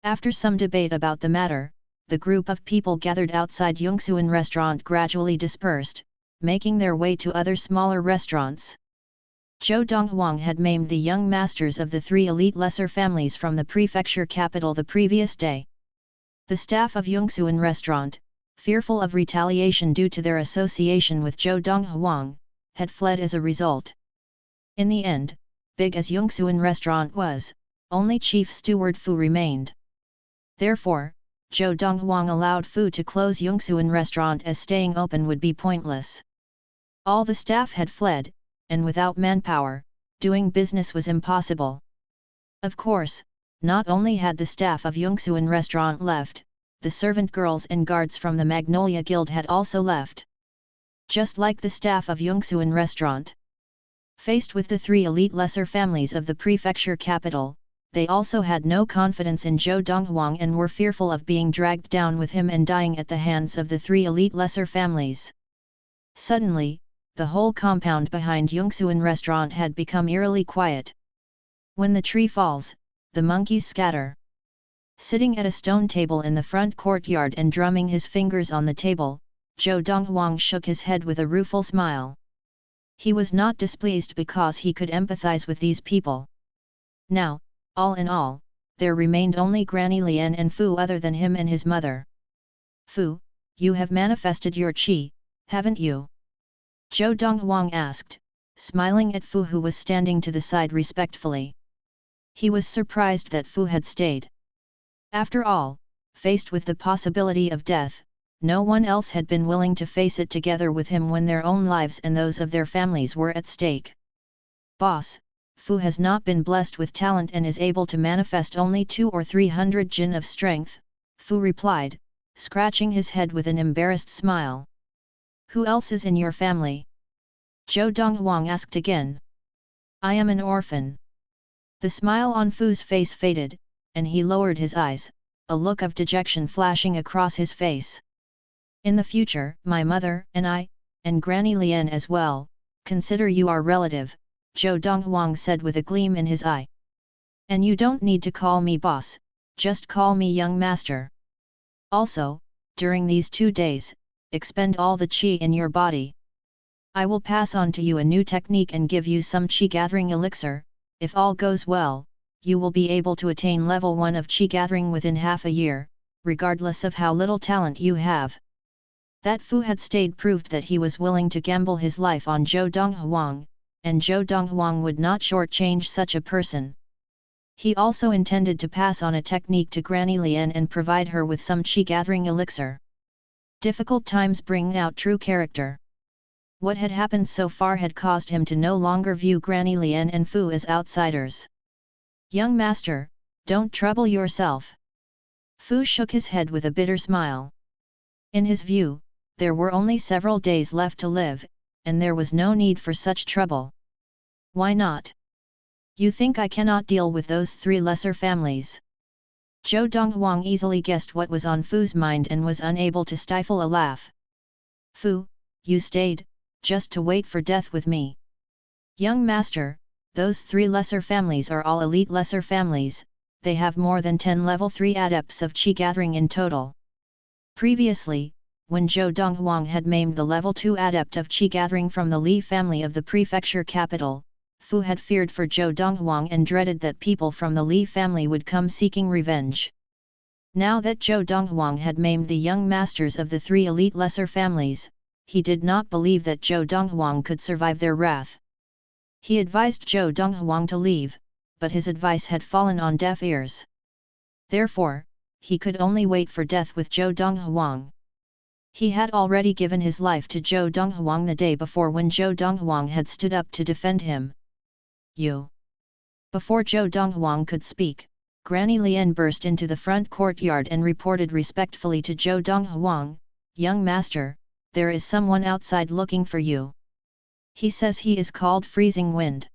After some debate about the matter, the group of people gathered outside Yongxuan restaurant gradually dispersed, making their way to other smaller restaurants. Zhou Donghuang had maimed the young masters of the 3 elite lesser families from the prefecture capital the previous day. The staff of Yongxuan restaurant, fearful of retaliation due to their association with Zhou Donghuang, had fled as a result. In the end, big as Yongxuan restaurant was, only Chief Steward Fu remained. Therefore, Zhou Donghuang allowed Fu to close Yongxuan restaurant as staying open would be pointless. All the staff had fled, and without manpower, doing business was impossible. Of course, not only had the staff of Yongxuan restaurant left, the servant girls and guards from the Magnolia Guild had also left. Just like the staff of Yongxuan restaurant. Faced with the 3 elite lesser families of the prefecture capital, they also had no confidence in Zhou Donghuang and were fearful of being dragged down with him and dying at the hands of the 3 elite lesser families. Suddenly, the whole compound behind Yongxuan restaurant had become eerily quiet. When the tree falls, the monkeys scatter. Sitting at a stone table in the front courtyard and drumming his fingers on the table, Zhou Donghuang shook his head with a rueful smile. He was not displeased because he could empathize with these people. Now, all in all, there remained only Granny Lian and Fu other than him and his mother. Fu, you have manifested your qi, haven't you? Zhou Donghuang asked, smiling at Fu who was standing to the side respectfully. He was surprised that Fu had stayed. After all, faced with the possibility of death, no one else had been willing to face it together with him when their own lives and those of their families were at stake. Boss, Fu has not been blessed with talent and is able to manifest only 200 or 300 jin of strength, Fu replied, scratching his head with an embarrassed smile. Who else is in your family? Zhou Donghuang asked again. I am an orphan. The smile on Fu's face faded, and he lowered his eyes, a look of dejection flashing across his face. In the future, my mother, and I, and Granny Lian as well, consider you our relative, Zhou Donghuang said with a gleam in his eye. And you don't need to call me boss, just call me young master. Also, during these 2 days, expend all the qi in your body. I will pass on to you a new technique and give you some qi gathering elixir. If all goes well, you will be able to attain level 1 of qi gathering within half a year, regardless of how little talent you have. That Fu had stayed proved that he was willing to gamble his life on Zhou Donghuang, and Zhou Donghuang would not shortchange such a person. He also intended to pass on a technique to Granny Lian and provide her with some qi gathering elixir. Difficult times bring out true character. What had happened so far had caused him to no longer view Granny Lian and Fu as outsiders. Young master, don't trouble yourself. Fu shook his head with a bitter smile. In his view, there were only several days left to live, and there was no need for such trouble. Why not? You think I cannot deal with those 3 lesser families? Zhou Donghuang easily guessed what was on Fu's mind and was unable to stifle a laugh. Fu, you stayed, just to wait for death with me. Young master, those 3 lesser families are all elite lesser families, they have more than 10 level 3 adepts of Qi gathering in total. Previously, when Zhou Donghuang had maimed the level 2 adept of Qi gathering from the Li family of the prefecture capital, Fu had feared for Zhou Donghuang and dreaded that people from the Li family would come seeking revenge. Now that Zhou Donghuang had maimed the young masters of the 3 elite lesser families, he did not believe that Zhou Donghuang could survive their wrath. He advised Zhou Donghuang to leave, but his advice had fallen on deaf ears. Therefore, he could only wait for death with Zhou Donghuang. He had already given his life to Zhou Donghuang the day before when Zhou Donghuang had stood up to defend him. You! Before Zhou Donghuang could speak, Granny Lian burst into the front courtyard and reported respectfully to Zhou Donghuang, "Young master, there is someone outside looking for you. He says he is called Freezing Wind."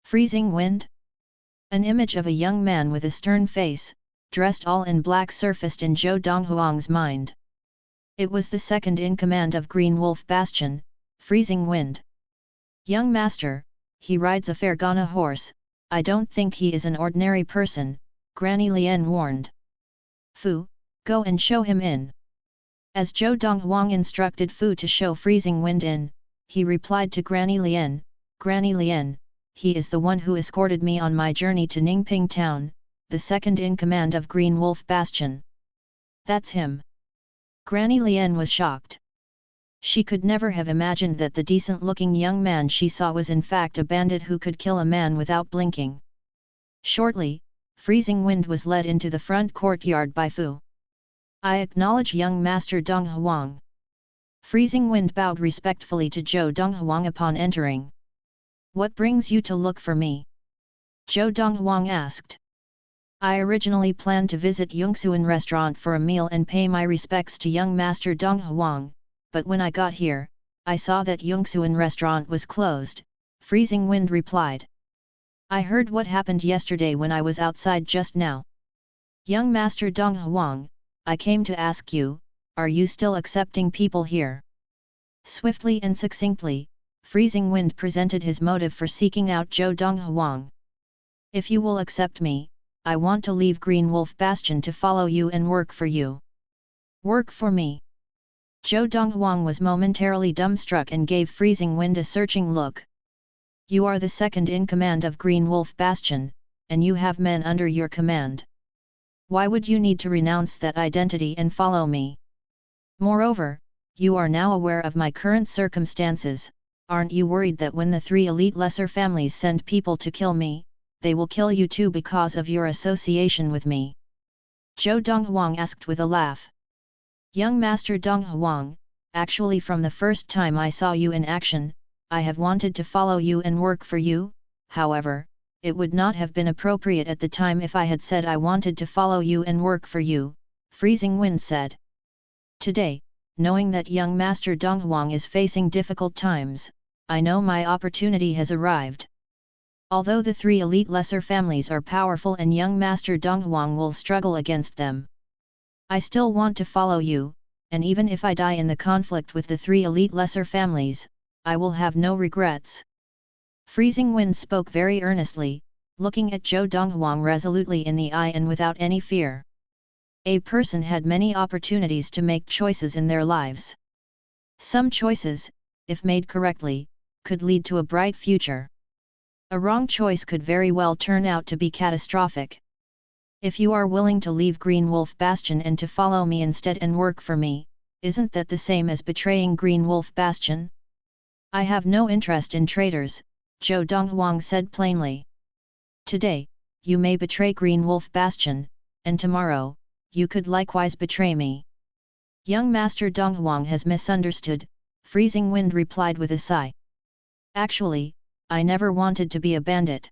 Freezing Wind? An image of a young man with a stern face, dressed all in black surfaced in Zhou Donghuang's mind. It was the second in command of Green Wolf Bastion, Freezing Wind. "Young master, he rides a Fergana horse, I don't think he is an ordinary person," Granny Lian warned. "Fu, go and show him in." As Zhou Donghuang instructed Fu to show Freezing Wind in, he replied to Granny Lian, "Granny Lian, he is the one who escorted me on my journey to Ningping town, the second in command of Green Wolf Bastion." "That's him." Granny Lian was shocked. She could never have imagined that the decent-looking young man she saw was in fact a bandit who could kill a man without blinking. Shortly, Freezing Wind was led into the front courtyard by Fu. "I acknowledge young master Donghuang." Freezing Wind bowed respectfully to Zhou Donghuang upon entering. "What brings you to look for me?" Zhou Donghuang asked. "I originally planned to visit Yongxuan restaurant for a meal and pay my respects to young master Donghuang, but when I got here, I saw that Yongxuan restaurant was closed," Freezing Wind replied. "I heard what happened yesterday when I was outside just now. Young master Donghuang, I came to ask you, are you still accepting people here?" Swiftly and succinctly, Freezing Wind presented his motive for seeking out Zhou Donghuang. "If you will accept me, I want to leave Green Wolf Bastion to follow you and work for you." "Work for me?" Zhou Donghuang was momentarily dumbstruck and gave Freezing Wind a searching look. "You are the second in command of Green Wolf Bastion, and you have men under your command. Why would you need to renounce that identity and follow me? Moreover, you are now aware of my current circumstances, aren't you worried that when the 3 elite lesser families send people to kill me, they will kill you too because of your association with me?" Zhou Donghuang asked with a laugh. "Young master Donghuang, actually from the first time I saw you in action, I have wanted to follow you and work for you, however, it would not have been appropriate at the time if I had said I wanted to follow you and work for you," Freezing Wind said. "Today, knowing that young master Donghuang is facing difficult times, I know my opportunity has arrived. Although the 3 elite lesser families are powerful and young master Donghuang will struggle against them, I still want to follow you, and even if I die in the conflict with the 3 elite lesser families, I will have no regrets." Freezing Wind spoke very earnestly, looking at Zhou Donghuang resolutely in the eye and without any fear. A person had many opportunities to make choices in their lives. Some choices, if made correctly, could lead to a bright future. A wrong choice could very well turn out to be catastrophic. If you are willing to leave Green Wolf Bastion and to follow me instead and work for me, isn't that the same as betraying Green Wolf Bastion? "I have no interest in traitors," Zhou Donghuang said plainly. "Today, you may betray Green Wolf Bastion, and tomorrow, you could likewise betray me." "Young master Donghuang has misunderstood," Freezing Wind replied with a sigh. "Actually, I never wanted to be a bandit.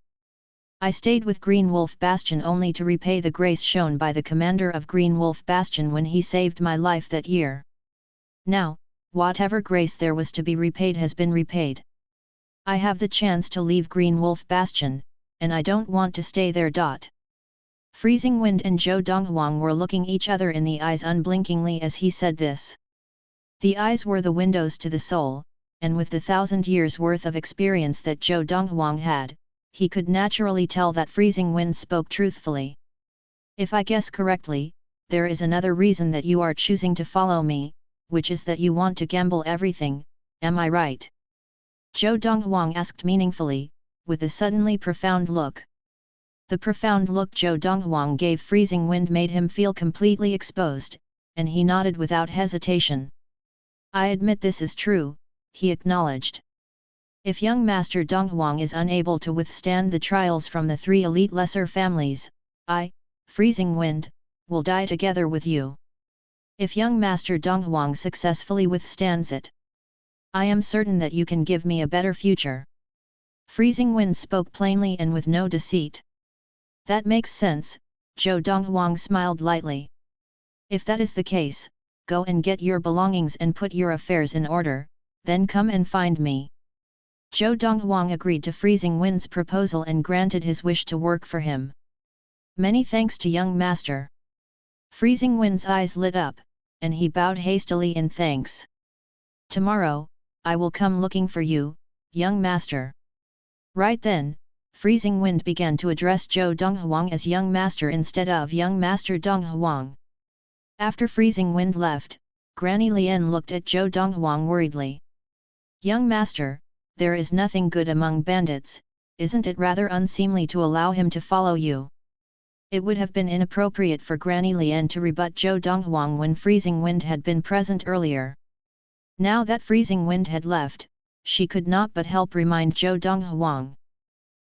I stayed with Green Wolf Bastion only to repay the grace shown by the commander of Green Wolf Bastion when he saved my life that year. Now, whatever grace there was to be repaid has been repaid. I have the chance to leave Green Wolf Bastion, and I don't want to stay there. Freezing Wind and Zhou Donghuang were looking each other in the eyes unblinkingly as he said this. The eyes were the windows to the soul, and with the 1,000 years' worth of experience that Zhou Donghuang had, he could naturally tell that Freezing Wind spoke truthfully. If I guess correctly, there is another reason that you are choosing to follow me, which is that you want to gamble everything, am I right? Zhou Donghuang asked meaningfully, with a suddenly profound look. The profound look Zhou Donghuang gave Freezing Wind made him feel completely exposed, and he nodded without hesitation. I admit this is true, he acknowledged. If young Master Donghuang is unable to withstand the trials from the 3 elite lesser families, I, Freezing Wind, will die together with you. If young Master Donghuang successfully withstands it, I am certain that you can give me a better future. Freezing Wind spoke plainly and with no deceit. That makes sense, Zhou Donghuang smiled lightly. If that is the case, go and get your belongings and put your affairs in order, then come and find me. Zhou Donghuang agreed to Freezing Wind's proposal and granted his wish to work for him. Many thanks to young master. Freezing Wind's eyes lit up, and he bowed hastily in thanks. Tomorrow, I will come looking for you, young master. Right then, Freezing Wind began to address Zhou Donghuang as young master instead of young master Donghuang. After Freezing Wind left, Granny Lian looked at Zhou Donghuang worriedly. Young master, there is nothing good among bandits, isn't it rather unseemly to allow him to follow you? It would have been inappropriate for Granny Lian to rebut Zhou Donghuang when Freezing Wind had been present earlier. Now that Freezing Wind had left, she could not but help remind Zhou Donghuang.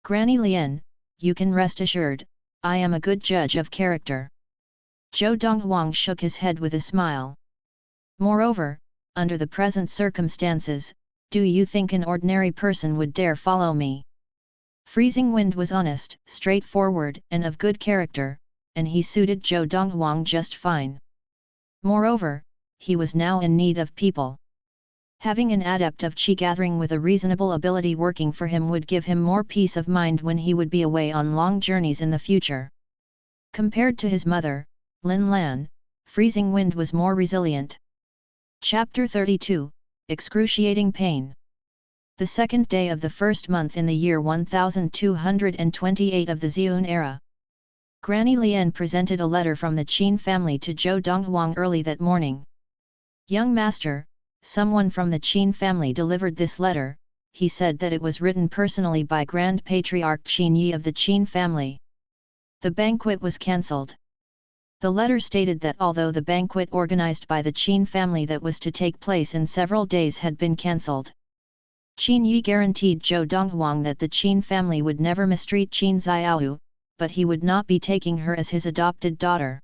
Granny Lian, you can rest assured, I am a good judge of character. Zhou Donghuang shook his head with a smile. Moreover, under the present circumstances, do you think an ordinary person would dare follow me? Freezing Wind was honest, straightforward, and of good character, and he suited Zhou Donghuang just fine. Moreover, he was now in need of people. Having an adept of qi gathering with a reasonable ability working for him would give him more peace of mind when he would be away on long journeys in the future. Compared to his mother, Lin Lan, Freezing Wind was more resilient. Chapter 32, Excruciating Pain. The second day of the first month in the year 1228 of the Xiun era. Granny Lian presented a letter from the Qin family to Zhou Donghuang early that morning. Young master, someone from the Qin family delivered this letter. He said that it was written personally by Grand Patriarch Qin Yi of the Qin family. The banquet was cancelled. The letter stated that although the banquet organized by the Qin family that was to take place in several days had been cancelled, Qin Yi guaranteed Zhou Donghuang that the Qin family would never mistreat Qin Xiaohu, but he would not be taking her as his adopted daughter.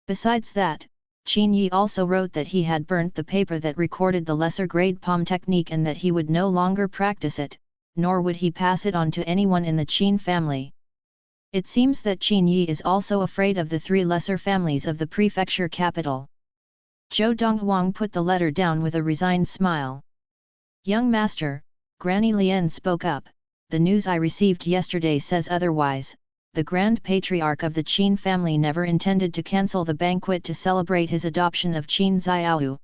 Besides that, Qin Yi also wrote that he had burnt the paper that recorded the lesser-grade palm technique and that he would no longer practice it, nor would he pass it on to anyone in the Qin family. It seems that Qin Yi is also afraid of the 3 lesser families of the prefecture capital. Zhou Donghuang put the letter down with a resigned smile. Young master, Granny Lian spoke up, the news I received yesterday says otherwise. The Grand Patriarch of the Qin family never intended to cancel the banquet to celebrate his adoption of Qin Xiaohu.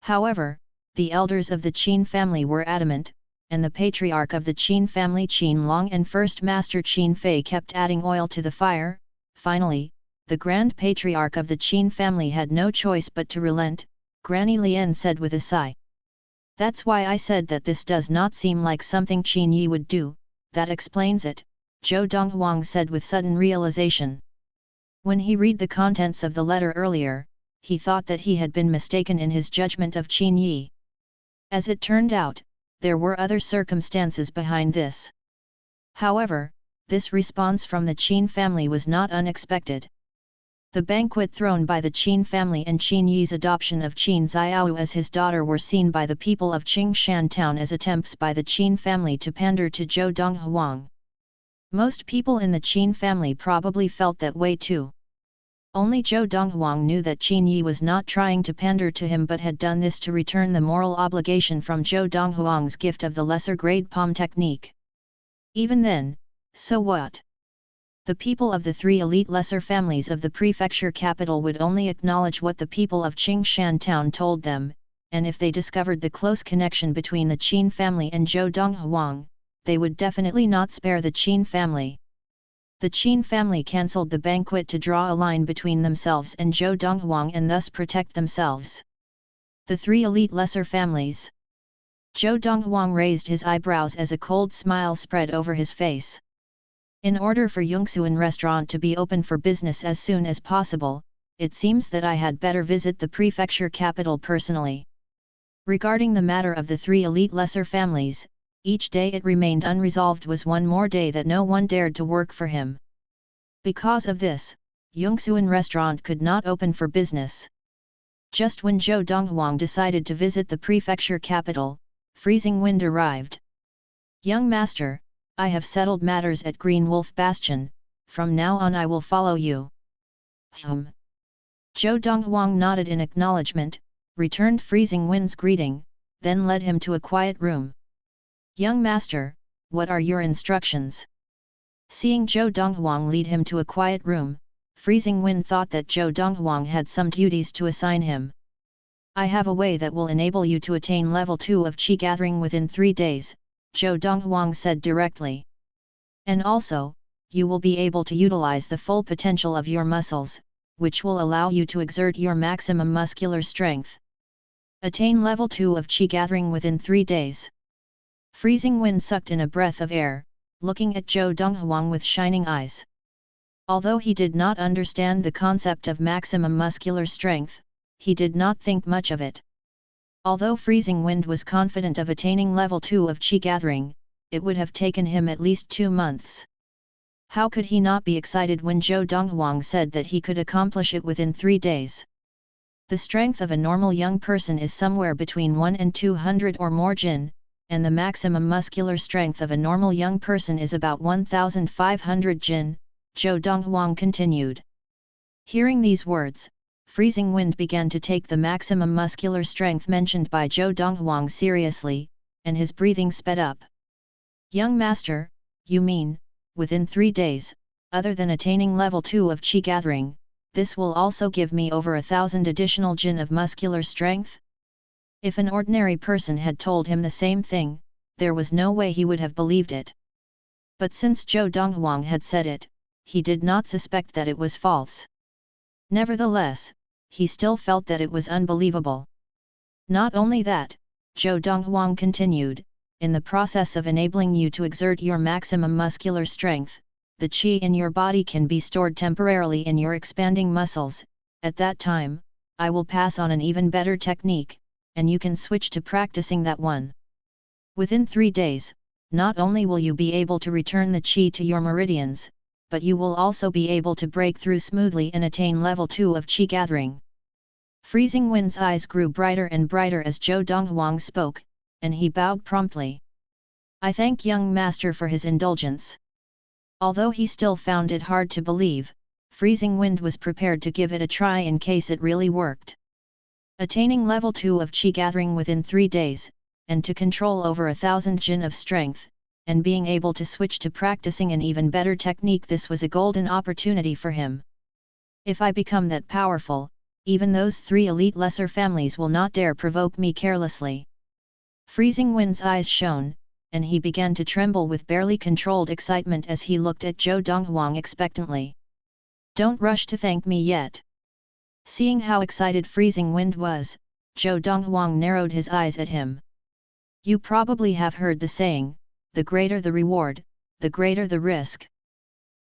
However, the elders of the Qin family were adamant, and the Patriarch of the Qin family Qin Long and First Master Qin Fei kept adding oil to the fire. Finally, the Grand Patriarch of the Qin family had no choice but to relent, Granny Lian said with a sigh. That's why I said that this does not seem like something Qin Yi would do, that explains it, Zhou Donghuang said with sudden realization. When he read the contents of the letter earlier, he thought that he had been mistaken in his judgment of Qin Yi. As it turned out, there were other circumstances behind this. However, this response from the Qin family was not unexpected. The banquet thrown by the Qin family and Qin Yi's adoption of Qin Xiaohu as his daughter were seen by the people of Qingshan town as attempts by the Qin family to pander to Zhou Donghuang. Most people in the Qin family probably felt that way too. Only Zhou Donghuang knew that Qin Yi was not trying to pander to him but had done this to return the moral obligation from Zhou Donghuang's gift of the lesser-grade palm technique. Even then, So what? The people of the three elite lesser families of the prefecture capital would only acknowledge what the people of Qingshan town told them, and if they discovered the close connection between the Qin family and Zhou Donghuang, they would definitely not spare the Qin family. The Qin family cancelled the banquet to draw a line between themselves and Zhou Donghuang and thus protect themselves. The three elite lesser families. Zhou Donghuang raised his eyebrows as a cold smile spread over his face. In order for Yongxuan restaurant to be open for business as soon as possible, it seems that I had better visit the prefecture capital personally. Regarding the matter of the three elite lesser families, each day it remained unresolved was one more day that no one dared to work for him. Because of this, Yongxuan restaurant could not open for business. Just when Zhou Donghuang decided to visit the prefecture capital, freezing wind arrived. Young master, I have settled matters at Green Wolf Bastion, from now on I will follow you. Zhou Donghuang nodded in acknowledgement, returned freezing wind's greeting, then led him to a quiet room. Young master, what are your instructions? Seeing Zhou Donghuang lead him to a quiet room, freezing wind thought that Zhou Donghuang had some duties to assign him. I have a way that will enable you to attain level 2 of Qi gathering within 3 days, Zhou Donghuang said directly. And also, you will be able to utilize the full potential of your muscles, which will allow you to exert your maximum muscular strength. Attain level 2 of Qi gathering within 3 days. Freezing wind sucked in a breath of air, looking at Zhou Donghuang with shining eyes. Although he did not understand the concept of maximum muscular strength, he did not think much of it. Although freezing wind was confident of attaining level 2 of Qi gathering, it would have taken him at least 2 months. How could he not be excited when Zhou Donghuang said that he could accomplish it within 3 days? The strength of a normal young person is somewhere between 1 and 200 or more jin, and the maximum muscular strength of a normal young person is about 1,500 jin, Zhou Donghuang continued. Hearing these words, freezing wind began to take the maximum muscular strength mentioned by Zhou Donghuang seriously, and his breathing sped up. Young master, you mean, within 3 days, other than attaining level 2 of Qi gathering, this will also give me over 1,000 additional jin of muscular strength? If an ordinary person had told him the same thing, there was no way he would have believed it. But since Zhou Donghuang had said it, he did not suspect that it was false. Nevertheless, he still felt that it was unbelievable. Not only that, Zhou Donghuang continued, in the process of enabling you to exert your maximum muscular strength, the qi in your body can be stored temporarily in your expanding muscles. At that time, I will pass on an even better technique, and you can switch to practicing that one. Within 3 days, not only will you be able to return the qi to your meridians, but you will also be able to break through smoothly and attain level 2 of Qi gathering. Freezing Wind's eyes grew brighter and brighter as Zhou Donghuang spoke, and he bowed promptly. I thank young master for his indulgence. Although he still found it hard to believe, Freezing Wind was prepared to give it a try in case it really worked. Attaining level 2 of Qi gathering within 3 days, and to control over 1,000 jin of strength, and being able to switch to practicing an even better technique, this was a golden opportunity for him. If I become that powerful, even those 3 elite lesser families will not dare provoke me carelessly. Freezing Wind's eyes shone, and he began to tremble with barely controlled excitement as he looked at Zhou Donghuang expectantly. Don't rush to thank me yet. Seeing how excited Freezing Wind was, Zhou Donghuang narrowed his eyes at him. You probably have heard the saying, the greater the reward, the greater the risk.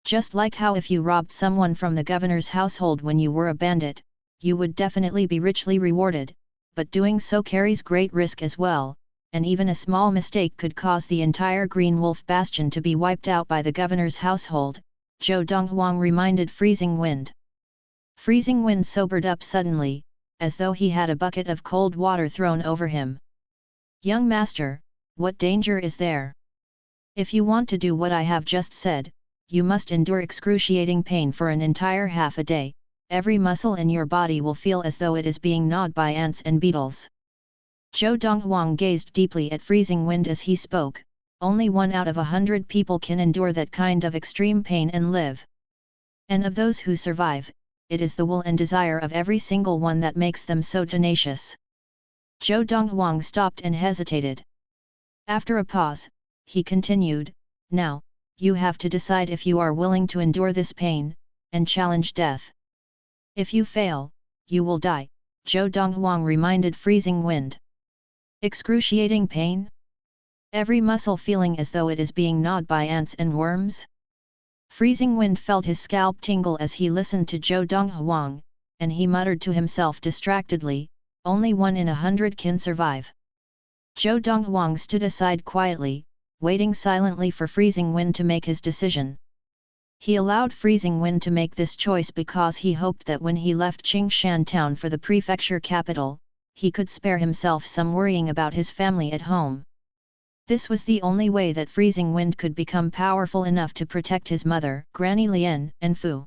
Just like how if you robbed someone from the governor's household when you were a bandit, you would definitely be richly rewarded, but doing so carries great risk as well, and even a small mistake could cause the entire Green Wolf Bastion to be wiped out by the governor's household, Zhou Donghuang reminded Freezing Wind. Freezing Wind sobered up suddenly, as though he had a bucket of cold water thrown over him. Young master, what danger is there? If you want to do what I have just said, you must endure excruciating pain for an entire half a day. Every muscle in your body will feel as though it is being gnawed by ants and beetles. Zhou Donghuang gazed deeply at Freezing Wind as he spoke, only 1 out of 100 people can endure that kind of extreme pain and live. And of those who survive, it is the will and desire of every single one that makes them so tenacious. Zhou Donghuang stopped and hesitated. After a pause, he continued, "Now, you have to decide if you are willing to endure this pain, and challenge death. If you fail, you will die," Zhou Donghuang reminded Freezing Wind. Excruciating pain? Every muscle feeling as though it is being gnawed by ants and worms? Freezing Wind felt his scalp tingle as he listened to Zhou Donghuang, and he muttered to himself distractedly, "Only 1 in 100 can survive." Zhou Donghuang stood aside quietly, waiting silently for Freezing Wind to make his decision. He allowed Freezing Wind to make this choice because he hoped that when he left Qingshan town for the prefecture capital, he could spare himself some worrying about his family at home. This was the only way that Freezing Wind could become powerful enough to protect his mother, Granny Lian, and Fu.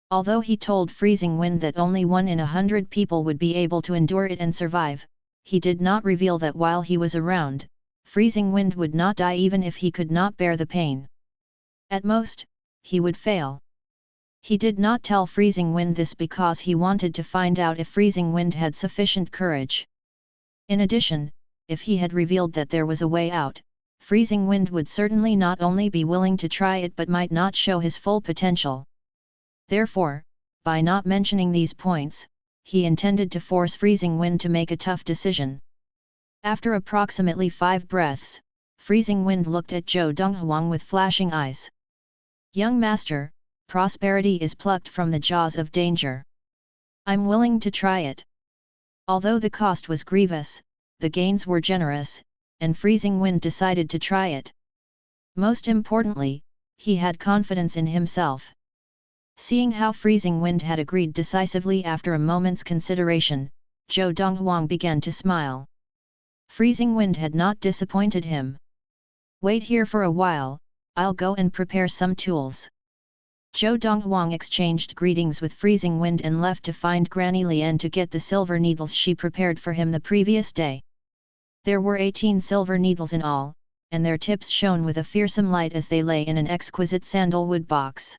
Although he told Freezing Wind that only 1 in 100 people would be able to endure it and survive, he did not reveal that while he was around, Freezing Wind would not die even if he could not bear the pain. At most, he would fail. He did not tell Freezing Wind this because he wanted to find out if Freezing Wind had sufficient courage. In addition, if he had revealed that there was a way out, Freezing Wind would certainly not only be willing to try it but might not show his full potential. Therefore, by not mentioning these points, he intended to force Freezing Wind to make a tough decision. After approximately 5 breaths, Freezing Wind looked at Zhou Donghuang with flashing eyes. "Young master, prosperity is plucked from the jaws of danger. I'm willing to try it." Although the cost was grievous, the gains were generous, and Freezing Wind decided to try it. Most importantly, he had confidence in himself. Seeing how Freezing Wind had agreed decisively after a moment's consideration, Zhou Donghuang began to smile. Freezing Wind had not disappointed him. "Wait here for a while, I'll go and prepare some tools." Zhou Donghuang exchanged greetings with Freezing Wind and left to find Granny Lian to get the silver needles she prepared for him the previous day. There were 18 silver needles in all, and their tips shone with a fearsome light as they lay in an exquisite sandalwood box.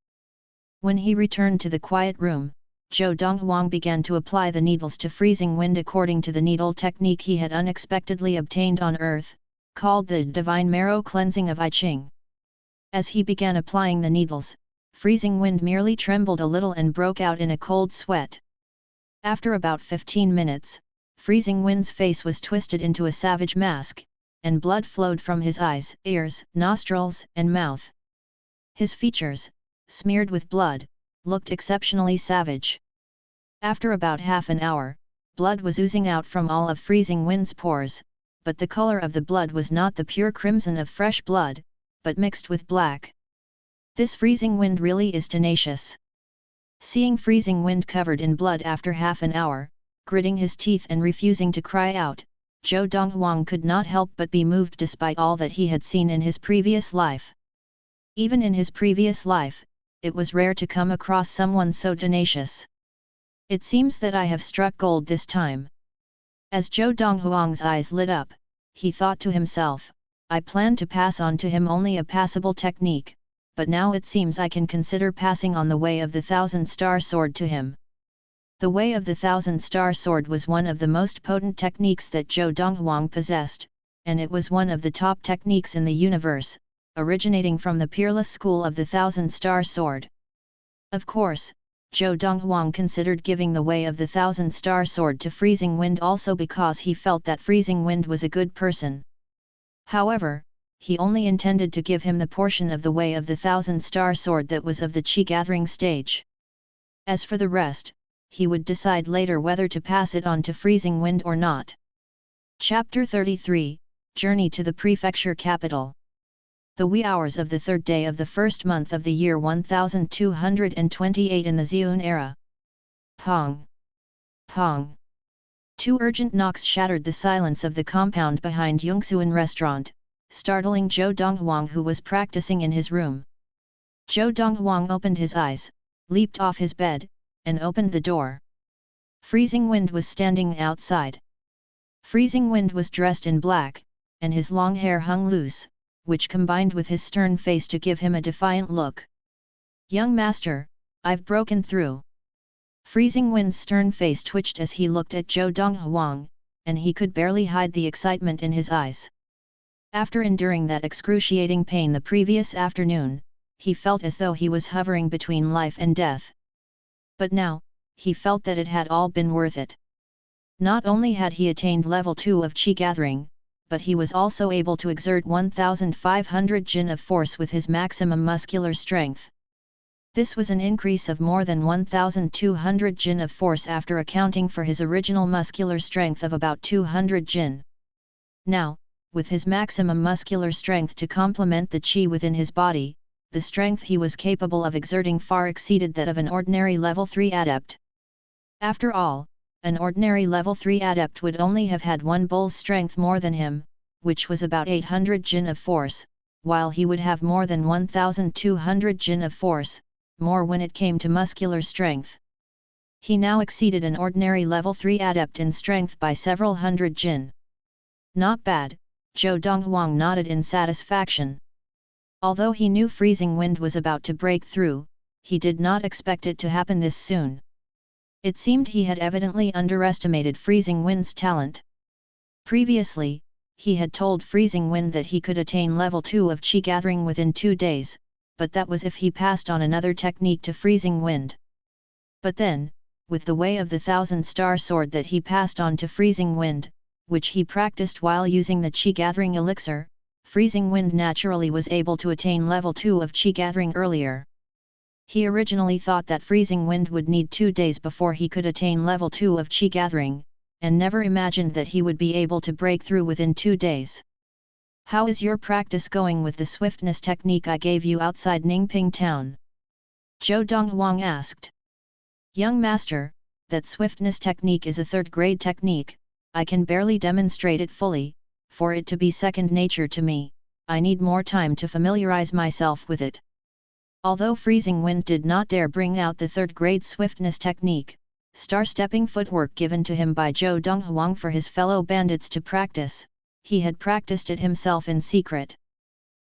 When he returned to the quiet room, Zhou Donghuang began to apply the needles to Freezing Wind according to the needle technique he had unexpectedly obtained on Earth, called the Divine Marrow Cleansing of I Ching. As he began applying the needles, Freezing Wind merely trembled a little and broke out in a cold sweat. After about 15 minutes, Freezing Wind's face was twisted into a savage mask, and blood flowed from his eyes, ears, nostrils, and mouth. His features, smeared with blood, looked exceptionally savage. After about half an hour, blood was oozing out from all of Freezing Wind's pores, but the color of the blood was not the pure crimson of fresh blood, but mixed with black. This Freezing Wind really is tenacious. Seeing Freezing Wind covered in blood after half an hour, gritting his teeth and refusing to cry out, Zhou Donghuang could not help but be moved despite all that he had seen in his previous life. Even in his previous life, it was rare to come across someone so tenacious. "It seems that I have struck gold this time." As Zhou Donghuang's eyes lit up, he thought to himself, "I planned to pass on to him only a passable technique, but now it seems I can consider passing on the way of the Thousand-Star Sword to him." The way of the Thousand-Star Sword was one of the most potent techniques that Zhou Donghuang possessed, and it was one of the top techniques in the universe, originating from the peerless school of the Thousand-Star Sword. Of course, Zhou Donghuang considered giving the way of the Thousand-Star Sword to Freezing Wind also because he felt that Freezing Wind was a good person. However, he only intended to give him the portion of the way of the Thousand-Star Sword that was of the Qi-gathering stage. As for the rest, he would decide later whether to pass it on to Freezing Wind or not. Chapter 33, Journey to the Prefecture Capital. The wee hours of the 3rd day of the 1st month of the year 1228 in the Zhun era. Pong! Pong! 2 urgent knocks shattered the silence of the compound behind Yongxuan restaurant, startling Zhou Donghuang who was practicing in his room. Zhou Donghuang opened his eyes, leaped off his bed, and opened the door. Freezing Wind was standing outside. Freezing Wind was dressed in black, and his long hair hung loose, which combined with his stern face to give him a defiant look. "Young master, I've broken through." Freezing Wind's stern face twitched as he looked at Zhou Donghuang, and he could barely hide the excitement in his eyes. After enduring that excruciating pain the previous afternoon, he felt as though he was hovering between life and death. But now, he felt that it had all been worth it. Not only had he attained level 2 of Qi gathering, but he was also able to exert 1,500 Jin of force with his maximum muscular strength. This was an increase of more than 1,200 Jin of force after accounting for his original muscular strength of about 200 Jin. Now, with his maximum muscular strength to complement the Qi within his body, the strength he was capable of exerting far exceeded that of an ordinary level 3 adept. After all, an ordinary level 3 adept would only have had one bull's strength more than him, which was about 800 Jin of force, while he would have more than 1,200 Jin of force, more when it came to muscular strength. He now exceeded an ordinary level 3 adept in strength by several hundred Jin. Not bad, Zhou Donghuang nodded in satisfaction. Although he knew Freezing Wind was about to break through, he did not expect it to happen this soon. It seemed he had evidently underestimated Freezing Wind's talent. Previously, he had told Freezing Wind that he could attain level 2 of Qi gathering within 2 days, but that was if he passed on another technique to Freezing Wind. But then, with the Way of the Thousand Star Sword that he passed on to Freezing Wind, which he practiced while using the Qi gathering elixir, Freezing Wind naturally was able to attain level 2 of Qi gathering earlier. He originally thought that Freezing Wind would need 2 days before he could attain level 2 of Qi gathering, and never imagined that he would be able to break through within 2 days. "How is your practice going with the swiftness technique I gave you outside Ningping town?" Zhou Donghuang asked. "Young master, that swiftness technique is a third-grade technique. I can barely demonstrate it fully. For it to be second nature to me, I need more time to familiarize myself with it." Although Freezing Wind did not dare bring out the third-grade swiftness technique, star-stepping footwork given to him by Zhou Donghuang for his fellow bandits to practice, he had practiced it himself in secret.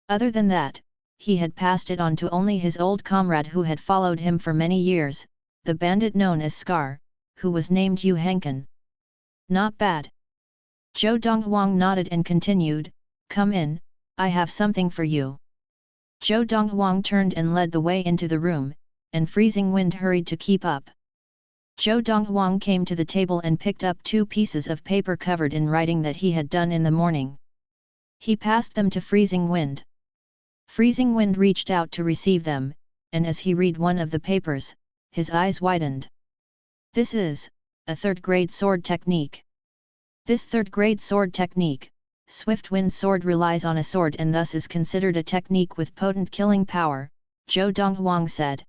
Other than that, he had passed it on to only his old comrade who had followed him for many years, the bandit known as Scar, who was named Yu Hankan. "Not bad." Zhou Donghuang nodded and continued, "Come in, I have something for you." Zhou Donghuang turned and led the way into the room, and Freezing Wind hurried to keep up. Zhou Donghuang came to the table and picked up 2 pieces of paper covered in writing that he had done in the morning. He passed them to Freezing Wind. Freezing Wind reached out to receive them, and as he read one of the papers, his eyes widened. "This is a third-grade sword technique. This third-grade sword technique, Swift Wind Sword, relies on a sword and thus is considered a technique with potent killing power," Zhou Donghuang said.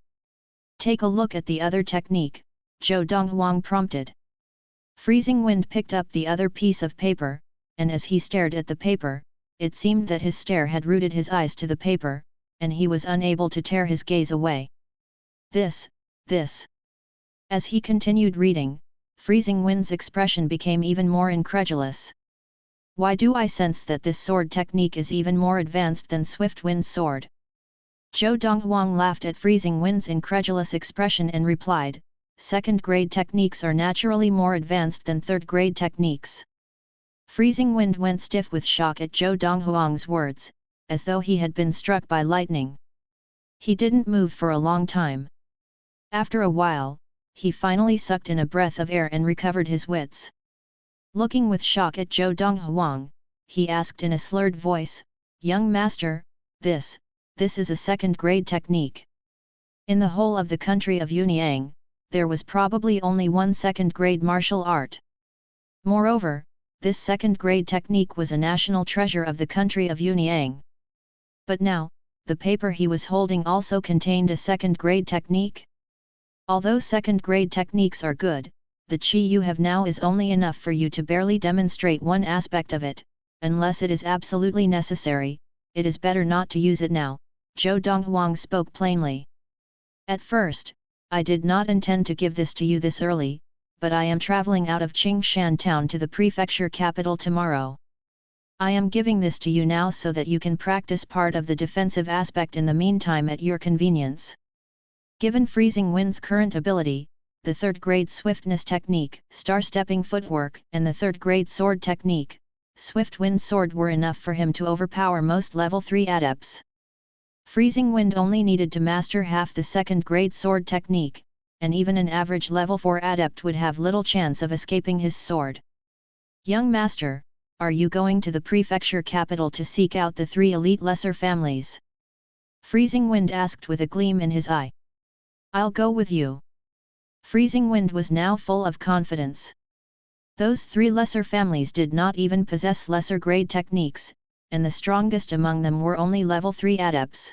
"Take a look at the other technique," Zhou Donghuang prompted. Freezing Wind picked up the other piece of paper, and as he stared at the paper, it seemed that his stare had rooted his eyes to the paper, and he was unable to tear his gaze away. This. As he continued reading, Freezing Wind's expression became even more incredulous. "Why do I sense that this sword technique is even more advanced than Swift Wind Sword?" Zhou Donghuang laughed at Freezing Wind's incredulous expression and replied, "Second-grade techniques are naturally more advanced than third-grade techniques." Freezing Wind went stiff with shock at Zhou Donghuang's words, as though he had been struck by lightning. He didn't move for a long time. After a while, he finally sucked in a breath of air and recovered his wits. Looking with shock at Zhou Donghuang, he asked in a slurred voice, "Young master, this is a second-grade technique. In the whole of the country of Yunyang, there was probably only one second-grade martial art. Moreover, this second-grade technique was a national treasure of the country of Yunyang. But now, the paper he was holding also contained a second-grade technique? Although second-grade techniques are good, the Qi you have now is only enough for you to barely demonstrate one aspect of it. Unless it is absolutely necessary, it is better not to use it now," Zhou Donghuang spoke plainly. "At first, I did not intend to give this to you this early, but I am traveling out of Qingshan town to the prefecture capital tomorrow. I am giving this to you now so that you can practice part of the defensive aspect in the meantime at your convenience. Given Freezing Wind's current ability, the 3rd grade swiftness technique, star-stepping footwork, and the 3rd grade sword technique, Swift Wind Sword were enough for him to overpower most level 3 adepts. Freezing Wind only needed to master half the 2nd grade sword technique, and even an average level 4 adept would have little chance of escaping his sword. Young master, are you going to the prefecture capital to seek out the 3 elite lesser families? Freezing Wind asked with a gleam in his eye. I'll go with you. Freezing Wind was now full of confidence. Those 3 lesser families did not even possess lesser grade techniques, and the strongest among them were only level 3 adepts.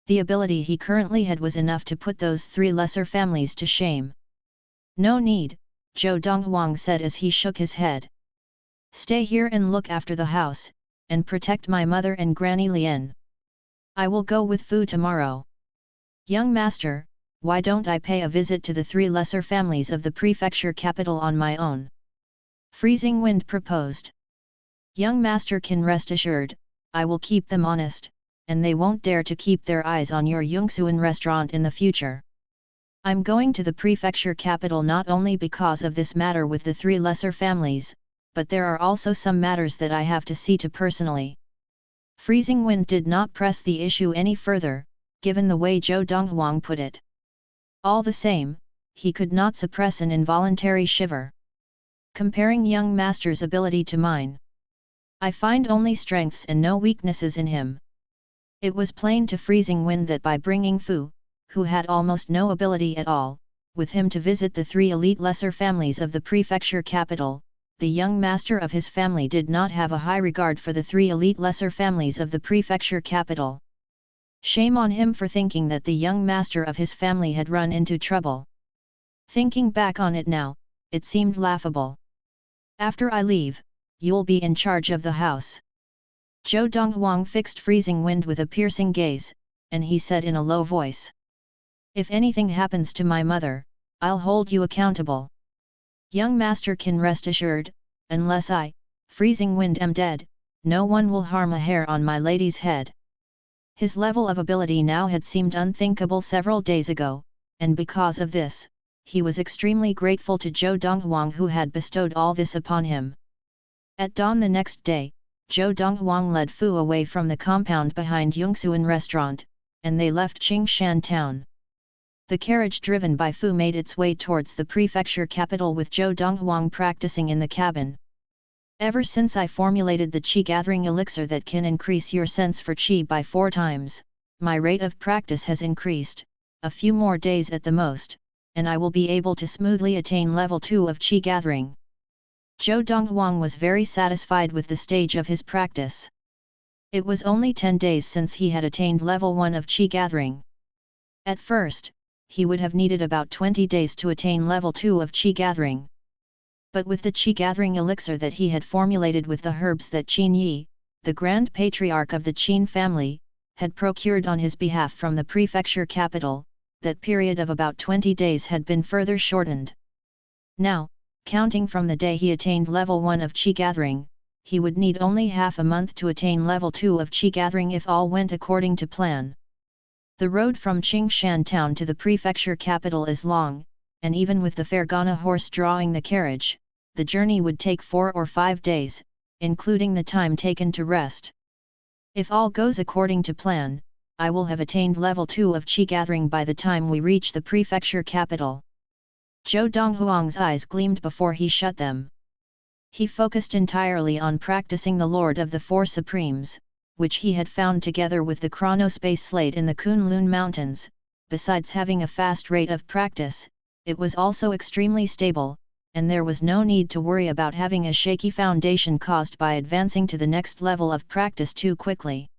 The ability he currently had was enough to put those 3 lesser families to shame. No need, Zhou Donghuang said as he shook his head. Stay here and look after the house, and protect my mother and Granny Lien. I will go with Fu tomorrow. Young master, why don't I pay a visit to the 3 lesser families of the prefecture capital on my own? Freezing Wind proposed. Young master can rest assured, I will keep them honest, and they won't dare to keep their eyes on your Yongsuan restaurant in the future. I'm going to the prefecture capital not only because of this matter with the 3 lesser families, but there are also some matters that I have to see to personally. Freezing Wind did not press the issue any further, given the way Zhou Donghuang put it. All the same, he could not suppress an involuntary shiver. Comparing young master's ability to mine, I find only strengths and no weaknesses in him. It was plain to Freezing Wind that by bringing Fu, who had almost no ability at all, with him to visit the 3 elite lesser families of the prefecture capital, the young master of his family did not have a high regard for the 3 elite lesser families of the prefecture capital. Shame on him for thinking that the young master of his family had run into trouble. Thinking back on it now, it seemed laughable. After I leave, you'll be in charge of the house. Zhou Donghuang fixed Freezing Wind with a piercing gaze, and he said in a low voice. If anything happens to my mother, I'll hold you accountable. Young master can rest assured, unless I, Freezing Wind, am dead, no one will harm a hair on my lady's head. His level of ability now had seemed unthinkable several days ago, and because of this, he was extremely grateful to Zhou Donghuang who had bestowed all this upon him. At dawn the next day, Zhou Donghuang led Fu away from the compound behind Yongsuan restaurant, and they left Qingshan town. The carriage driven by Fu made its way towards the prefecture capital with Zhou Donghuang practicing in the cabin. Ever since I formulated the Qi gathering elixir that can increase your sense for Qi by 4 times, my rate of practice has increased, a few more days at the most, and I will be able to smoothly attain level 2 of Qi gathering. Zhou Donghuang was very satisfied with the stage of his practice. It was only 10 days since he had attained level 1 of Qi gathering. At first, he would have needed about 20 days to attain level 2 of Qi gathering. But with the Qi gathering elixir that he had formulated with the herbs that Qin Yi, the Grand Patriarch of the Qin family, had procured on his behalf from the prefecture capital, that period of about 20 days had been further shortened. Now, counting from the day he attained level 1 of Qi gathering, he would need only half a month to attain level 2 of Qi gathering if all went according to plan. The road from Qingshan town to the prefecture capital is long, and even with the Fergana horse drawing the carriage, the journey would take 4 or 5 days, including the time taken to rest. If all goes according to plan, I will have attained level 2 of Qi gathering by the time we reach the prefecture capital. Zhou Donghuang's eyes gleamed before he shut them. He focused entirely on practicing the Lord of the Four Supremes, which he had found together with the chronospace slate in the Kunlun Mountains. Besides having a fast rate of practice, it was also extremely stable, and there was no need to worry about having a shaky foundation caused by advancing to the next level of practice too quickly.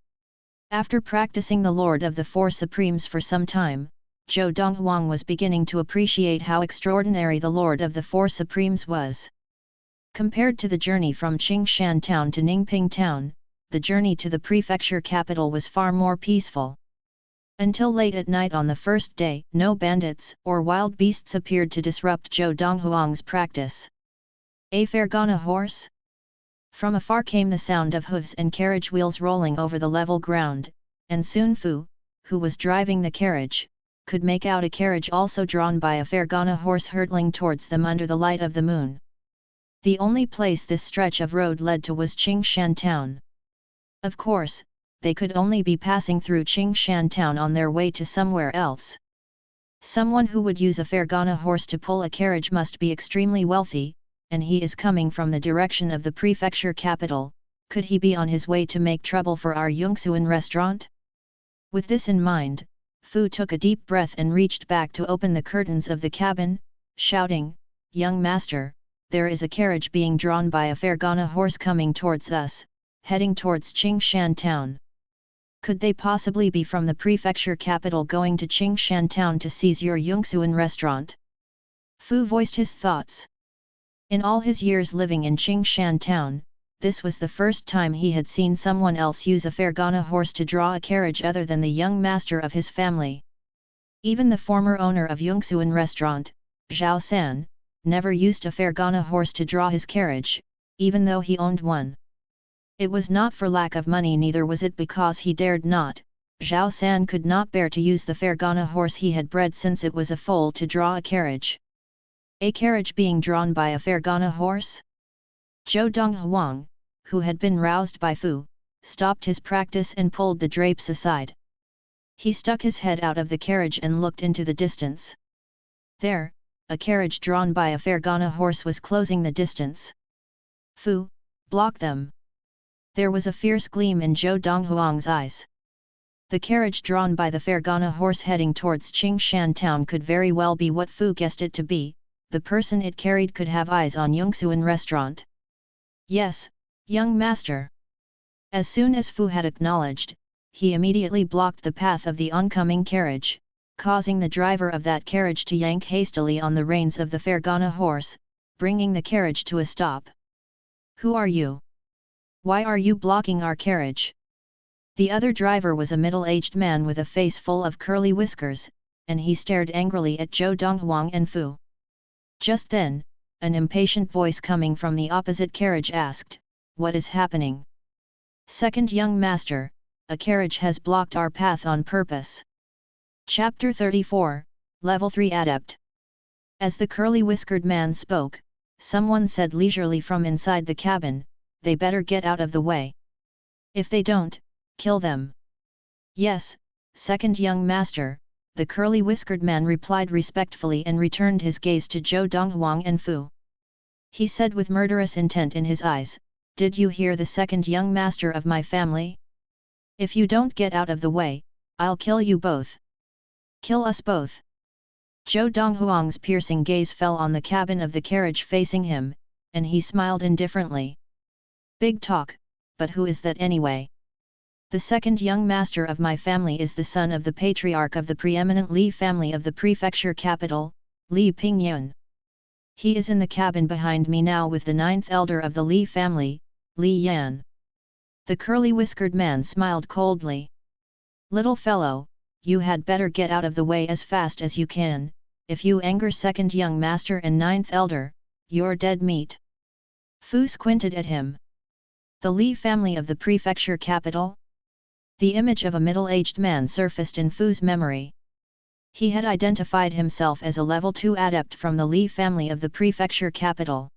After practicing the Lord of the Four Supremes for some time, Zhou Donghuang was beginning to appreciate how extraordinary the Lord of the Four Supremes was. Compared to the journey from Qingshan town to Ningping town, the journey to the prefecture capital was far more peaceful. Until late at night on the first day, no bandits or wild beasts appeared to disrupt Zhou Donghuang's practice. A Fergana horse? From afar came the sound of hooves and carriage wheels rolling over the level ground, and soon Fu, who was driving the carriage, could make out a carriage also drawn by a Fergana horse hurtling towards them under the light of the moon. The only place this stretch of road led to was Qingshan town. Of course, they could only be passing through Qingshan town on their way to somewhere else. Someone who would use a Fergana horse to pull a carriage must be extremely wealthy, and he is coming from the direction of the prefecture capital. Could he be on his way to make trouble for our Yongsuan restaurant? With this in mind, Fu took a deep breath and reached back to open the curtains of the cabin, shouting, "Young master, there is a carriage being drawn by a Fergana horse coming towards us, heading towards Qingshan town. Could they possibly be from the prefecture capital going to Qingshan town to seize your Yongsuan restaurant?" Fu voiced his thoughts. In all his years living in Qingshan town, this was the first time he had seen someone else use a Fergana horse to draw a carriage other than the young master of his family. Even the former owner of Yongsuan restaurant, Zhao San, never used a Fergana horse to draw his carriage, even though he owned one. It was not for lack of money, neither was it because he dared not. Zhao San could not bear to use the Fergana horse he had bred, since it was a foal to draw a carriage. A carriage being drawn by a Fergana horse? Zhou Donghuang, who had been roused by Fu, stopped his practice and pulled the drapes aside. He stuck his head out of the carriage and looked into the distance. There, a carriage drawn by a Fergana horse was closing the distance. "Fu, block them!" There was a fierce gleam in Zhou Donghuang's eyes. The carriage drawn by the Fergana horse heading towards Qingshan town could very well be what Fu guessed it to be. The person it carried could have eyes on Yongsuan restaurant. "Yes, young master." As soon as Fu had acknowledged, he immediately blocked the path of the oncoming carriage, causing the driver of that carriage to yank hastily on the reins of the Fergana horse, bringing the carriage to a stop. "Who are you? Why are you blocking our carriage?" The other driver was a middle-aged man with a face full of curly whiskers, and he stared angrily at Zhou Donghuang and Fu. Just then, an impatient voice coming from the opposite carriage asked, "What is happening?" "Second young master, a carriage has blocked our path on purpose." Chapter 34, Level 3 Adept. As the curly-whiskered man spoke, someone said leisurely from inside the cabin, "They better get out of the way. If they don't, kill them." "Yes, second young master," the curly-whiskered man replied respectfully and returned his gaze to Zhou Donghuang and Fu. He said with murderous intent in his eyes, "Did you hear the second young master of my family? If you don't get out of the way, I'll kill you both. Kill us both." Zhou Donghuang's piercing gaze fell on the cabin of the carriage facing him, and he smiled indifferently. "Big talk, but who is that anyway?" "The second young master of my family is the son of the patriarch of the preeminent Li family of the prefecture capital, Li Pingyun. He is in the cabin behind me now with the ninth elder of the Li family, Li Yan." The curly-whiskered man smiled coldly. "Little fellow, you had better get out of the way as fast as you can. If you anger second young master and ninth elder, you're dead meat." Fu squinted at him. The Li family of the prefecture capital? The image of a middle-aged man surfaced in Fu's memory. He had identified himself as a level 2 adept from the Li family of the prefecture capital.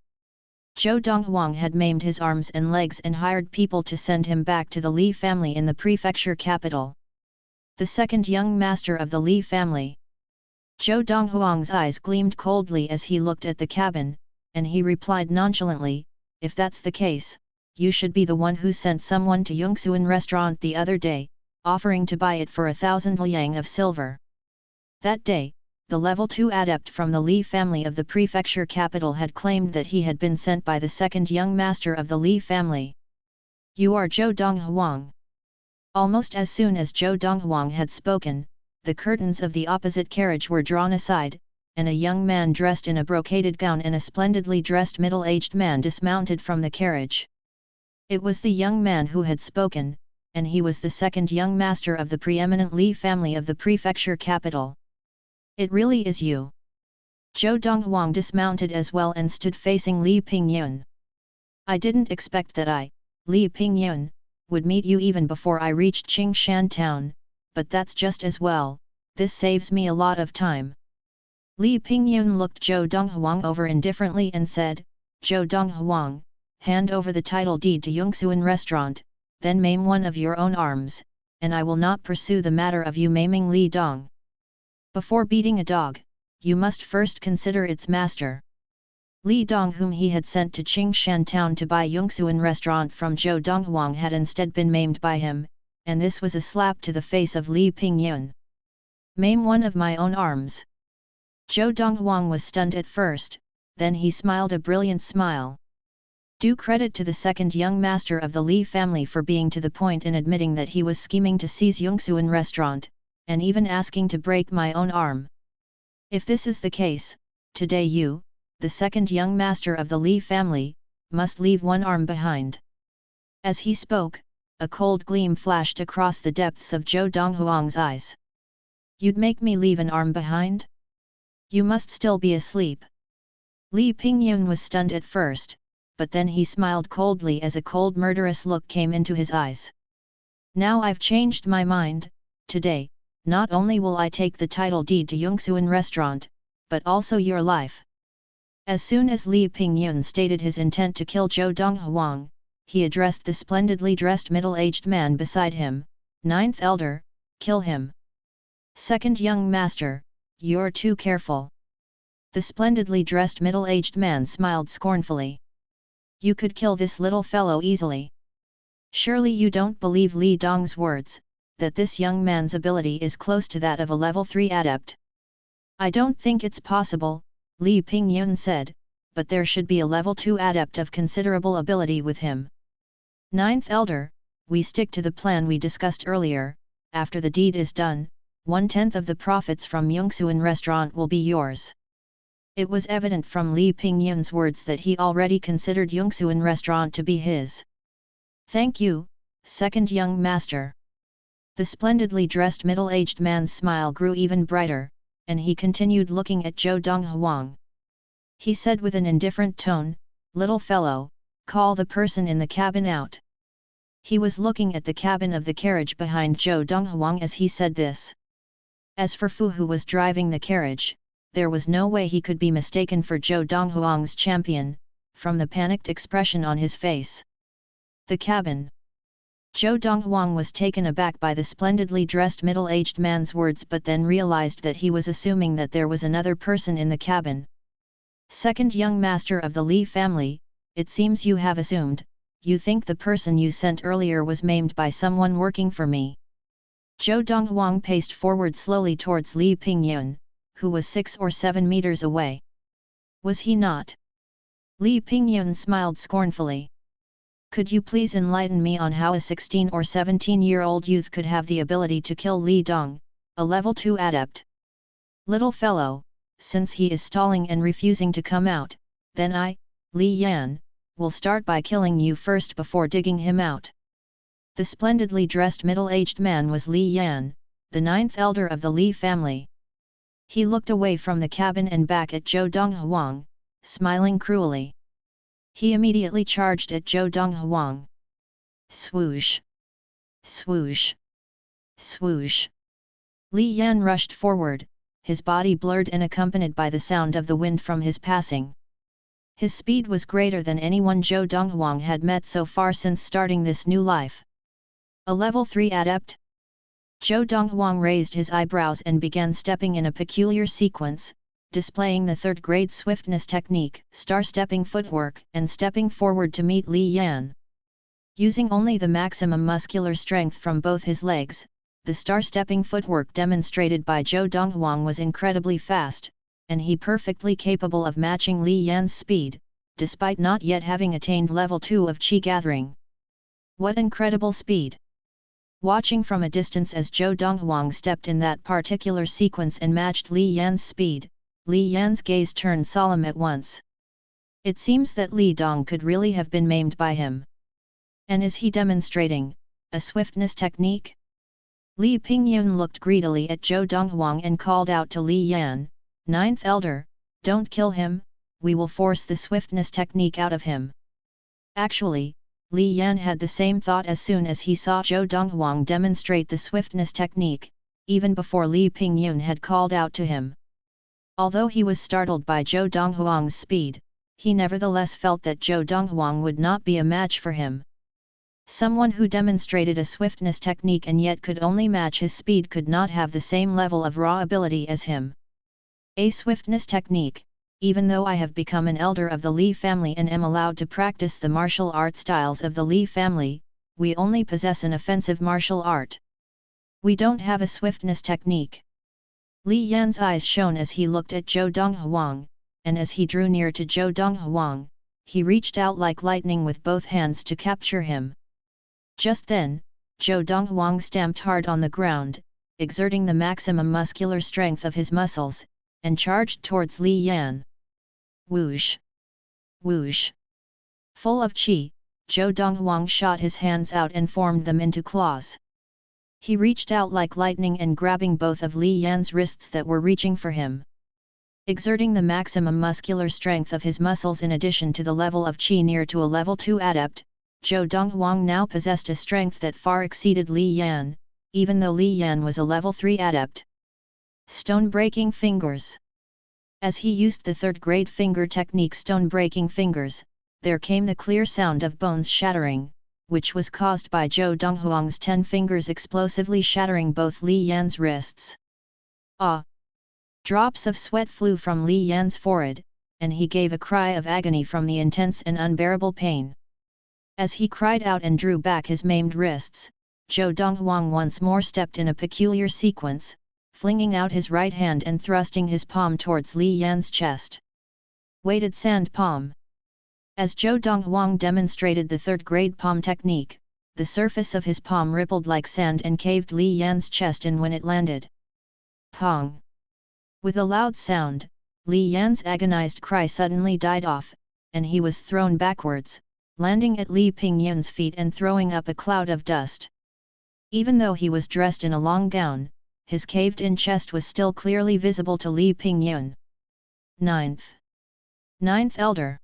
Zhou Donghuang had maimed his arms and legs and hired people to send him back to the Li family in the prefecture capital. The second young master of the Li family. Zhou Donghuang's eyes gleamed coldly as he looked at the cabin, and he replied nonchalantly, "If that's the case, you should be the one who sent someone to Yongsuan restaurant the other day, offering to buy it for 1,000 liang of silver." That day, the level 2 adept from the Li family of the prefecture capital had claimed that he had been sent by the second young master of the Li family. "You are Zhou Donghuang." Almost as soon as Zhou Donghuang had spoken, the curtains of the opposite carriage were drawn aside, and a young man dressed in a brocaded gown and a splendidly dressed middle-aged man dismounted from the carriage. It was the young man who had spoken, and he was the second young master of the preeminent Li family of the prefecture capital. "It really is you." Zhou Donghuang dismounted as well and stood facing Li Pingyun. I didn't expect that I, Li Pingyun, would meet you even before I reached Qingshan town, but that's just as well, this saves me a lot of time. Li Pingyun looked Zhou Donghuang over indifferently and said, Zhou Donghuang, hand over the title deed to Yongxuan restaurant, then maim one of your own arms, and I will not pursue the matter of you maiming Li Dong. Before beating a dog, you must first consider its master. Li Dong, whom he had sent to Qingshan town to buy Yongxuan restaurant from Zhou Donghuang, had instead been maimed by him, and this was a slap to the face of Li Pingyun. Maim one of my own arms. Zhou Donghuang was stunned at first, then he smiled a brilliant smile. Due credit to the second young master of the Li family for being to the point in admitting that he was scheming to seize Yongxuan restaurant, and even asking to break my own arm. If this is the case, today you, the second young master of the Li family, must leave one arm behind. As he spoke, a cold gleam flashed across the depths of Zhou Donghuang's eyes. You'd make me leave an arm behind? You must still be asleep. Li Pingyun was stunned at first, but then he smiled coldly as a cold murderous look came into his eyes. Now I've changed my mind, today, not only will I take the title deed to Yongxuan restaurant, but also your life. As soon as Li Pingyun stated his intent to kill Zhou Donghuang, he addressed the splendidly dressed middle-aged man beside him, Ninth Elder, kill him. Second young master, you're too careful. The splendidly dressed middle-aged man smiled scornfully. You could kill this little fellow easily. Surely you don't believe Li Dong's words, that this young man's ability is close to that of a level 3 adept. I don't think it's possible, Li Pingyun said, but there should be a level 2 adept of considerable ability with him. Ninth Elder, we stick to the plan we discussed earlier. After the deed is done, 1/10 of the profits from Yongxuan restaurant will be yours. It was evident from Li Pingyun's words that he already considered Yongxuan restaurant to be his. Thank you, second young master. The splendidly dressed middle-aged man's smile grew even brighter, and he continued looking at Zhou Donghuang. He said with an indifferent tone, little fellow, call the person in the cabin out. He was looking at the cabin of the carriage behind Zhou Donghuang as he said this. As for Fu, who was driving the carriage, there was no way he could be mistaken for Zhou Donghuang's champion, from the panicked expression on his face. The cabin. Zhou Donghuang was taken aback by the splendidly dressed middle-aged man's words, but then realized that he was assuming that there was another person in the cabin. Second young master of the Li family, it seems you have assumed, you think the person you sent earlier was maimed by someone working for me. Zhou Donghuang paced forward slowly towards Li Pingyun, who was 6 or 7 meters away. Was he not? Li Pingyun smiled scornfully. Could you please enlighten me on how a 16 or 17-year-old youth could have the ability to kill Li Dong, a level 2 adept? Little fellow, since he is stalling and refusing to come out, then I, Li Yan, will start by killing you first before digging him out. The splendidly dressed middle-aged man was Li Yan, the 9th elder of the Li family. He looked away from the cabin and back at Zhou Donghuang, smiling cruelly. He immediately charged at Zhou Donghuang. Swoosh! Swoosh! Swoosh! Li Yan rushed forward, his body blurred and accompanied by the sound of the wind from his passing. His speed was greater than anyone Zhou Donghuang had met so far since starting this new life. A level 3 adept? Zhou Donghuang raised his eyebrows and began stepping in a peculiar sequence, displaying the third-grade swiftness technique, star-stepping footwork, and stepping forward to meet Li Yan. Using only the maximum muscular strength from both his legs, the star-stepping footwork demonstrated by Zhou Donghuang was incredibly fast, and he perfectly capable of matching Li Yan's speed, despite not yet having attained level 2 of Qi gathering. What incredible speed! Watching from a distance as Zhou Donghuang stepped in that particular sequence and matched Li Yan's speed, Li Yan's gaze turned solemn at once. It seems that Li Dong could really have been maimed by him. And is he demonstrating a swiftness technique? Li Pingyun looked greedily at Zhou Donghuang and called out to Li Yan, 9th elder, don't kill him, we will force the swiftness technique out of him. Actually, Li Yan had the same thought as soon as he saw Zhou Donghuang demonstrate the swiftness technique, even before Li Pingyun had called out to him. Although he was startled by Zhou Donghuang's speed, he nevertheless felt that Zhou Donghuang would not be a match for him. Someone who demonstrated a swiftness technique and yet could only match his speed could not have the same level of raw ability as him. A swiftness technique. Even though I have become an elder of the Li family and am allowed to practice the martial art styles of the Li family, we only possess an offensive martial art. We don't have a swiftness technique. Li Yan's eyes shone as he looked at Zhou Donghuang, and as he drew near to Zhou Donghuang, he reached out like lightning with both hands to capture him. Just then, Zhou Donghuang stamped hard on the ground, exerting the maximum muscular strength of his muscles, and charged towards Li Yan. Whoosh! Whoosh! Full of qi, Zhou Donghuang shot his hands out and formed them into claws. He reached out like lightning and grabbing both of Li Yan's wrists that were reaching for him. Exerting the maximum muscular strength of his muscles in addition to the level of qi near to a level 2 adept, Zhou Donghuang now possessed a strength that far exceeded Li Yan, even though Li Yan was a level 3 adept. Stone-breaking fingers. As he used the third-grade finger technique stone-breaking fingers, there came the clear sound of bones shattering, which was caused by Zhou Donghuang's 10 fingers explosively shattering both Li Yan's wrists. Ah! Drops of sweat flew from Li Yan's forehead, and he gave a cry of agony from the intense and unbearable pain. As he cried out and drew back his maimed wrists, Zhou Donghuang once more stepped in a peculiar sequence, flinging out his right hand and thrusting his palm towards Li Yan's chest. Weighted sand palm. As Zhou Donghuang demonstrated the third-grade palm technique, the surface of his palm rippled like sand and caved Li Yan's chest in when it landed. Pong! With a loud sound, Li Yan's agonized cry suddenly died off, and he was thrown backwards, landing at Li Pingyun's feet and throwing up a cloud of dust. Even though he was dressed in a long gown, his caved-in chest was still clearly visible to Li Pingyun. Ninth Elder.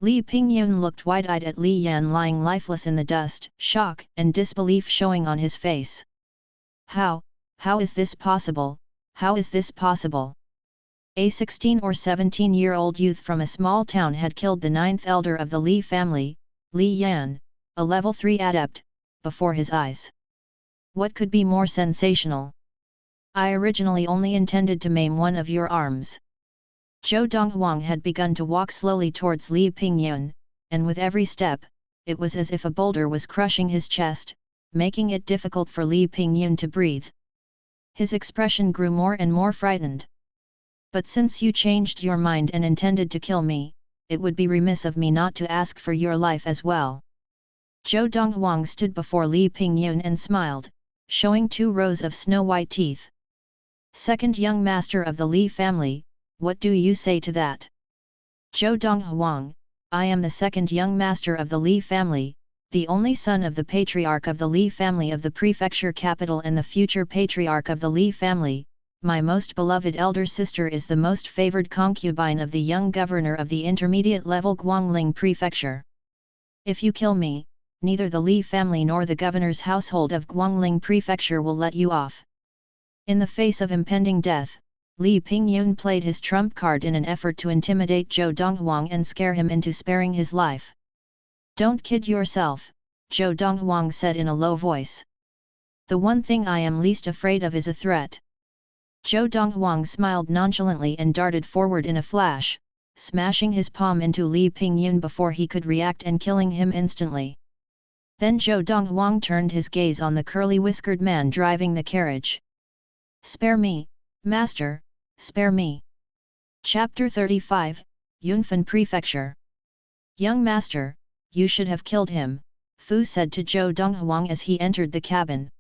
Li Pingyun looked wide-eyed at Li Yan lying lifeless in the dust, shock and disbelief showing on his face. How is this possible? How is this possible? A 16 or 17-year-old youth from a small town had killed the 9th elder of the Li family, Li Yan, a level 3 adept, before his eyes. What could be more sensational? I originally only intended to maim one of your arms. Zhou Donghuang had begun to walk slowly towards Li Pingyun, and with every step, it was as if a boulder was crushing his chest, making it difficult for Li Pingyun to breathe. His expression grew more and more frightened. But since you changed your mind and intended to kill me, it would be remiss of me not to ask for your life as well. Zhou Donghuang stood before Li Pingyun and smiled, showing 2 rows of snow-white teeth. Second young master of the Li family, what do you say to that? Zhou Donghuang, I am the second young master of the Li family, the only son of the patriarch of the Li family of the prefecture capital and the future patriarch of the Li family. My most beloved elder sister is the most favored concubine of the young governor of the intermediate level Guangling prefecture. If you kill me, neither the Li family nor the governor's household of Guangling prefecture will let you off. In the face of impending death, Li Pingyun played his trump card in an effort to intimidate Zhou Donghuang and scare him into sparing his life. Don't kid yourself, Zhou Donghuang said in a low voice. The one thing I am least afraid of is a threat. Zhou Donghuang smiled nonchalantly and darted forward in a flash, smashing his palm into Li Pingyun before he could react and killing him instantly. Then Zhou Donghuang turned his gaze on the curly-whiskered man driving the carriage. Spare me, master, spare me. Chapter 35, Yunfan Prefecture. Young master, you should have killed him, Fu said to Zhou Donghuang as he entered the cabin.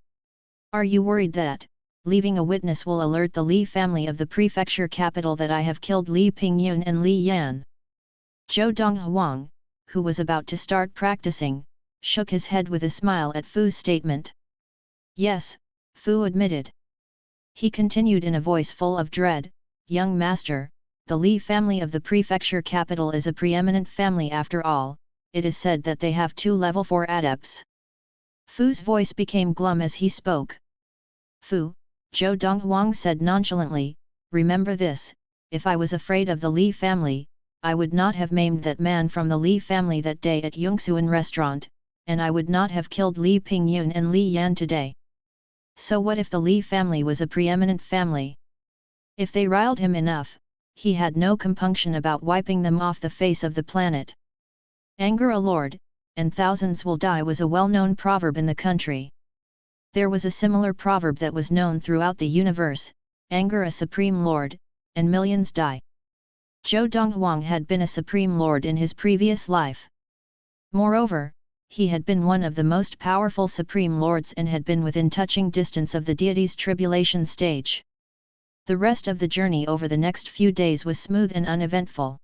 Are you worried that, leaving a witness will alert the Li family of the prefecture capital that I have killed Li Pingyun and Li Yan? Zhou Donghuang, who was about to start practicing, shook his head with a smile at Fu's statement. Yes, Fu admitted. He continued in a voice full of dread, Young master, the Li family of the prefecture capital is a preeminent family after all, it is said that they have 2 level 4 adepts. Fu's voice became glum as he spoke. Fu, Zhou Donghuang said nonchalantly, remember this, if I was afraid of the Li family, I would not have maimed that man from the Li family that day at Yongxuan restaurant, and I would not have killed Li Pingyun and Li Yan today. So what if the Li family was a preeminent family? If they riled him enough, he had no compunction about wiping them off the face of the planet. Anger a lord, and thousands will die was a well-known proverb in the country. There was a similar proverb that was known throughout the universe, anger a supreme lord, and millions die. Zhou Donghuang had been a supreme lord in his previous life. Moreover, he had been one of the most powerful supreme lords and had been within touching distance of the deity's tribulation stage. The rest of the journey over the next few days was smooth and uneventful.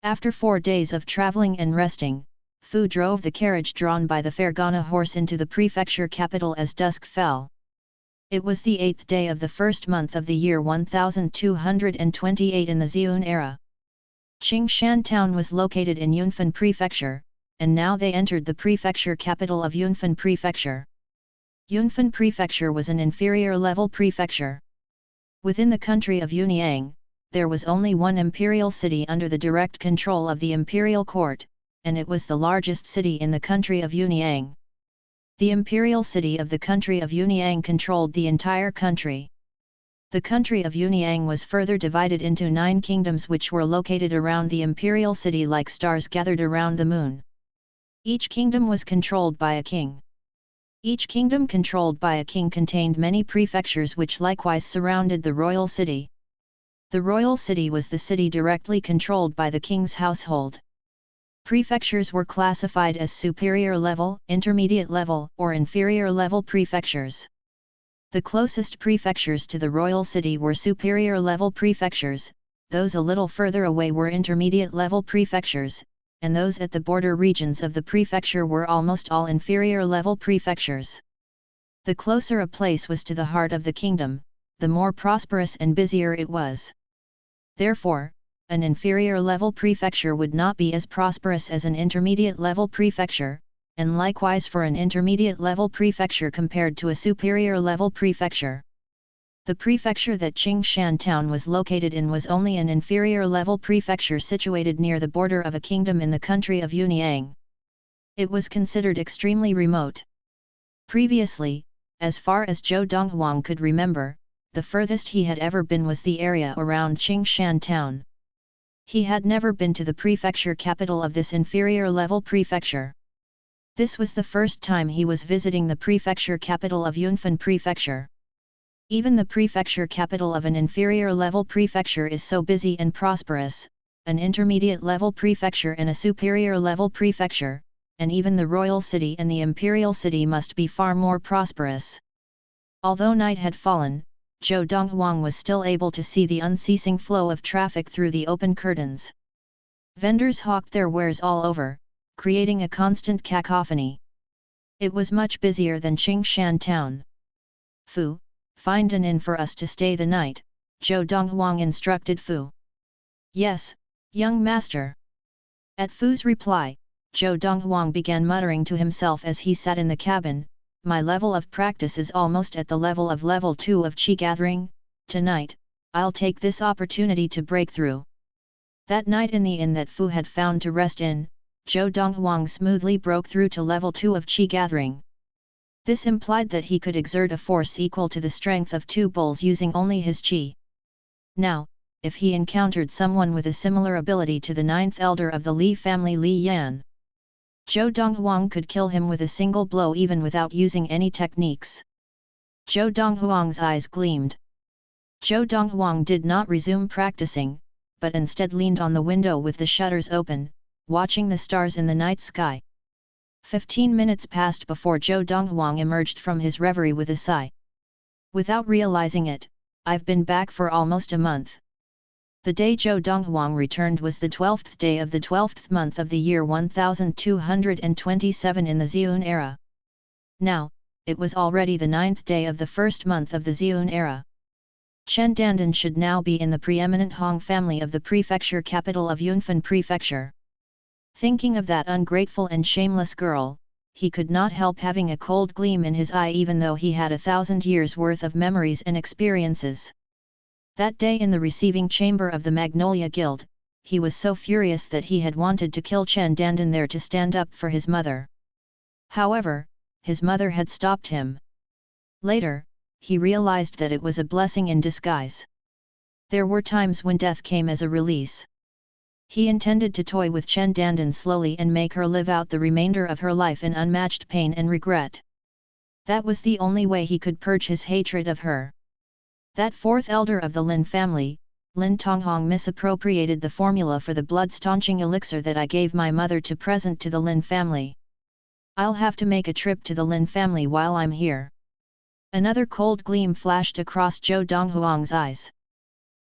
After 4 days of traveling and resting, Fu drove the carriage drawn by the Fergana horse into the prefecture capital as dusk fell. It was the 8th day of the first month of the year 1228 in the Xiun era. Qingshan town was located in Yunfan Prefecture, and now they entered the prefecture capital of Yunfan Prefecture. Yunfan Prefecture was an inferior-level prefecture. Within the country of Yunyang, there was only one imperial city under the direct control of the imperial court, and it was the largest city in the country of Yunyang. The imperial city of the country of Yunyang controlled the entire country. The country of Yunyang was further divided into 9 kingdoms which were located around the imperial city like stars gathered around the moon. Each kingdom was controlled by a king. Each kingdom controlled by a king contained many prefectures which likewise surrounded the royal city. The royal city was the city directly controlled by the king's household. Prefectures were classified as superior level, intermediate level, or inferior level prefectures. The closest prefectures to the royal city were superior level prefectures, those a little further away were intermediate level prefectures, and those at the border regions of the prefecture were almost all inferior level prefectures. The closer a place was to the heart of the kingdom, the more prosperous and busier it was. Therefore, an inferior level prefecture would not be as prosperous as an intermediate level prefecture, and likewise for an intermediate level prefecture compared to a superior level prefecture. The prefecture that Qingshan town was located in was only an inferior level prefecture situated near the border of a kingdom in the country of Yunyang. It was considered extremely remote. Previously, as far as Zhou Donghuang could remember, the furthest he had ever been was the area around Qingshan town. He had never been to the prefecture capital of this inferior level prefecture. This was the first time he was visiting the prefecture capital of Yunfan Prefecture. Even the prefecture capital of an inferior level prefecture is so busy and prosperous, an intermediate level prefecture and a superior level prefecture, and even the royal city and the imperial city must be far more prosperous. Although night had fallen, Zhou Donghuang was still able to see the unceasing flow of traffic through the open curtains. Vendors hawked their wares all over, creating a constant cacophony. It was much busier than Qingshan town. Fu, find an inn for us to stay the night, Zhou Donghuang instructed Fu. Yes, young master. At Fu's reply, Zhou Donghuang began muttering to himself as he sat in the cabin, my level of practice is almost at the level of level 2 of Qi gathering, tonight, I'll take this opportunity to break through. That night in the inn that Fu had found to rest in, Zhou Donghuang smoothly broke through to level 2 of Qi gathering. This implied that he could exert a force equal to the strength of 2 bulls using only his Qi. Now, if he encountered someone with a similar ability to the 9th elder of the Li family Li Yan, Zhou Donghuang could kill him with a single blow even without using any techniques. Zhou Donghuang's eyes gleamed. Zhou Donghuang did not resume practicing, but instead leaned on the window with the shutters open, watching the stars in the night sky. 15 minutes passed before Zhou Donghuang emerged from his reverie with a sigh. Without realizing it, I've been back for almost a month. The day Zhou Donghuang returned was the 12th day of the 12th month of the year 1227 in the Xiun era. Now, it was already the 9th day of the first month of the Xiun era. Chen Dandan should now be in the preeminent Hong family of the prefecture capital of Yunfan Prefecture. Thinking of that ungrateful and shameless girl, he could not help having a cold gleam in his eye even though he had 1,000 years' worth of memories and experiences. That day in the receiving chamber of the Magnolia Guild, he was so furious that he had wanted to kill Chen Dandan there to stand up for his mother. However, his mother had stopped him. Later, he realized that it was a blessing in disguise. There were times when death came as a release. He intended to toy with Chen Dandan slowly and make her live out the remainder of her life in unmatched pain and regret. That was the only way he could purge his hatred of her. That fourth elder of the Lin family, Lin Tonghong, misappropriated the formula for the blood-staunching elixir that I gave my mother to present to the Lin family. I'll have to make a trip to the Lin family while I'm here. Another cold gleam flashed across Zhou Donghuang's eyes.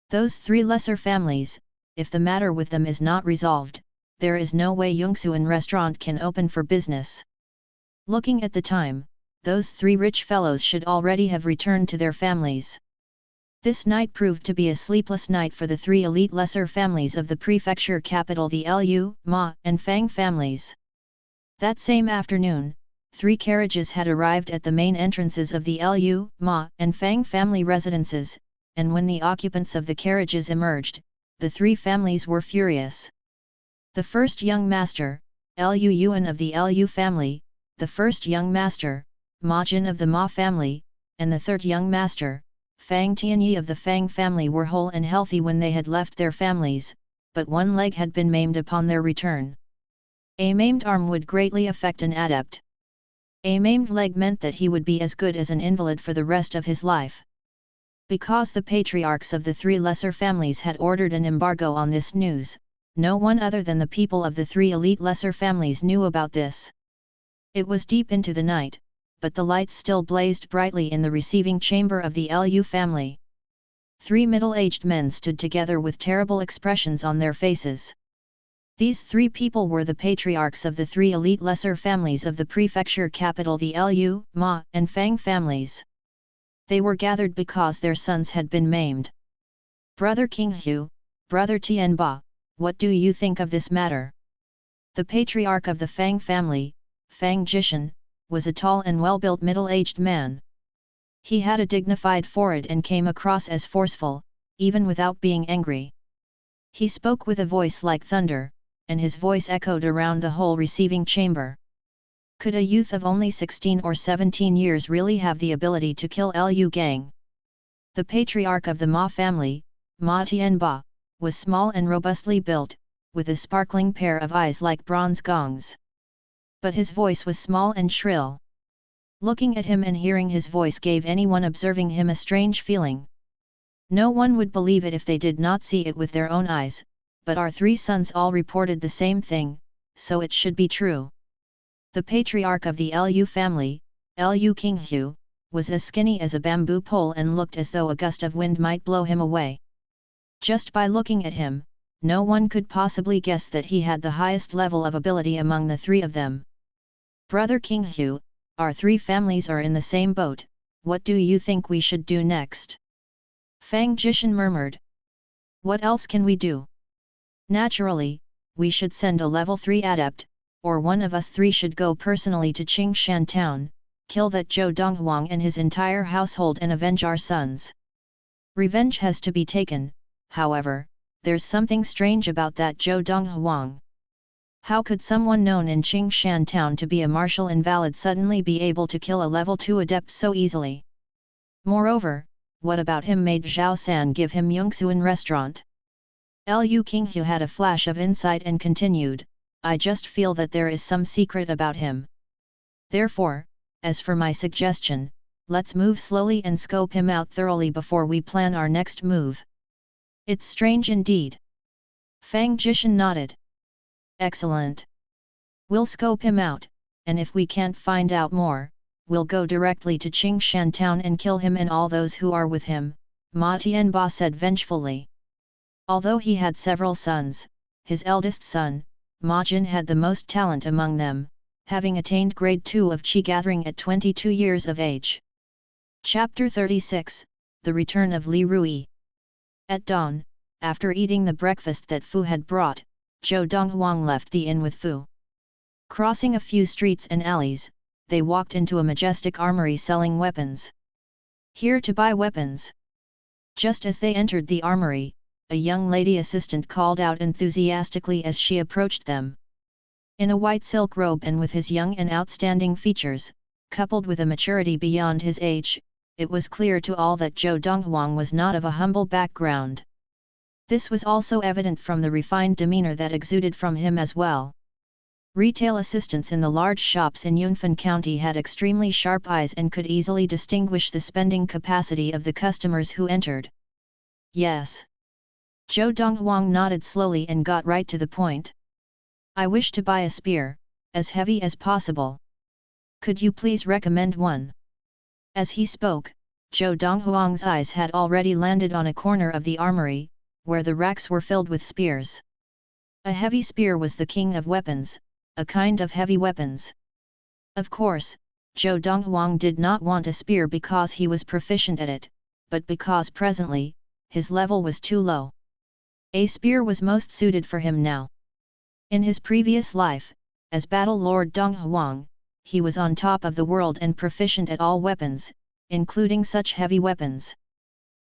Those three lesser families, if the matter with them is not resolved, there is no way Yongsuan restaurant can open for business. Looking at the time, those three rich fellows should already have returned to their families. This night proved to be a sleepless night for the three elite lesser families of the prefecture capital, the Lu, Ma, and Fang families. That same afternoon, 3 carriages had arrived at the main entrances of the Lu, Ma, and Fang family residences, and when the occupants of the carriages emerged, the 3 families were furious. The first young master, Lu Yuan of the Lu family, the first young master, Ma Jin of the Ma family, and the third young master, Fang Tianyi of the Fang family were whole and healthy when they had left their families, but one leg had been maimed upon their return. A maimed arm would greatly affect an adept. A maimed leg meant that he would be as good as an invalid for the rest of his life. Because the patriarchs of the 3 lesser families had ordered an embargo on this news, no one other than the people of the 3 elite lesser families knew about this. It was deep into the night, but the lights still blazed brightly in the receiving chamber of the Lu family. 3 middle-aged men stood together with terrible expressions on their faces. These 3 people were the patriarchs of the 3 elite lesser families of the prefecture capital, the Lu, Ma, and Fang families. They were gathered because their sons had been maimed. Brother King Hu, Brother Tianba, what do you think of this matter? The patriarch of the Fang family, Fang Jishan, was a tall and well-built middle-aged man. He had a dignified forehead and came across as forceful, even without being angry. He spoke with a voice like thunder, and his voice echoed around the whole receiving chamber. Could a youth of only 16 or 17 years really have the ability to kill Lu Gang? The patriarch of the Ma family, Ma Tianba, was small and robustly built, with a sparkling pair of eyes like bronze gongs. But his voice was small and shrill. Looking at him and hearing his voice gave anyone observing him a strange feeling. No one would believe it if they did not see it with their own eyes, but our 3 sons all reported the same thing, so it should be true. The patriarch of the Lu family, Lu King Hu, was as skinny as a bamboo pole and looked as though a gust of wind might blow him away. Just by looking at him, no one could possibly guess that he had the highest level of ability among the 3 of them. Brother King Hu, our 3 families are in the same boat, what do you think we should do next? Fang Jishan murmured. What else can we do? Naturally, we should send a level 3 adept, or one of us 3 should go personally to Qingshan town, kill that Zhou Donghuang and his entire household and avenge our sons. Revenge has to be taken, however, there's something strange about that Zhou Donghuang. How could someone known in Qingshan town to be a martial invalid suddenly be able to kill a level 2 adept so easily? Moreover, what about him made Zhao San give him Yongsuan restaurant? Lu King Hu had a flash of insight and continued, I just feel that there is some secret about him. Therefore, as for my suggestion, let's move slowly and scope him out thoroughly before we plan our next move. It's strange indeed. Fang Jishan nodded. Excellent. We'll scope him out, and if we can't find out more, we'll go directly to Qingshan town and kill him and all those who are with him, Ma Tianba said vengefully. Although he had several sons, his eldest son, Ma Jin had the most talent among them, having attained grade 2 of Qi gathering at 22 years of age. Chapter 36, The Return of Li Rui. At dawn, after eating the breakfast that Fu had brought, Zhou Donghuang left the inn with Fu. Crossing a few streets and alleys, they walked into a majestic armory selling weapons. Here to buy weapons. Just as they entered the armory, a young lady assistant called out enthusiastically as she approached them. In a white silk robe and with his young and outstanding features, coupled with a maturity beyond his age, it was clear to all that Zhou Donghuang was not of a humble background. This was also evident from the refined demeanor that exuded from him as well. Retail assistants in the large shops in Yunfan County had extremely sharp eyes and could easily distinguish the spending capacity of the customers who entered. Yes. Zhou Donghuang nodded slowly and got right to the point. I wish to buy a spear, as heavy as possible. Could you please recommend one? As he spoke, Zhou Donghuang's eyes had already landed on a corner of the armory, where the racks were filled with spears. A heavy spear was the king of weapons, a kind of heavy weapons. Of course, Zhou Donghuang did not want a spear because he was proficient at it, but because presently, his level was too low. A spear was most suited for him now. In his previous life, as Battle Lord Donghuang, he was on top of the world and proficient at all weapons, including such heavy weapons.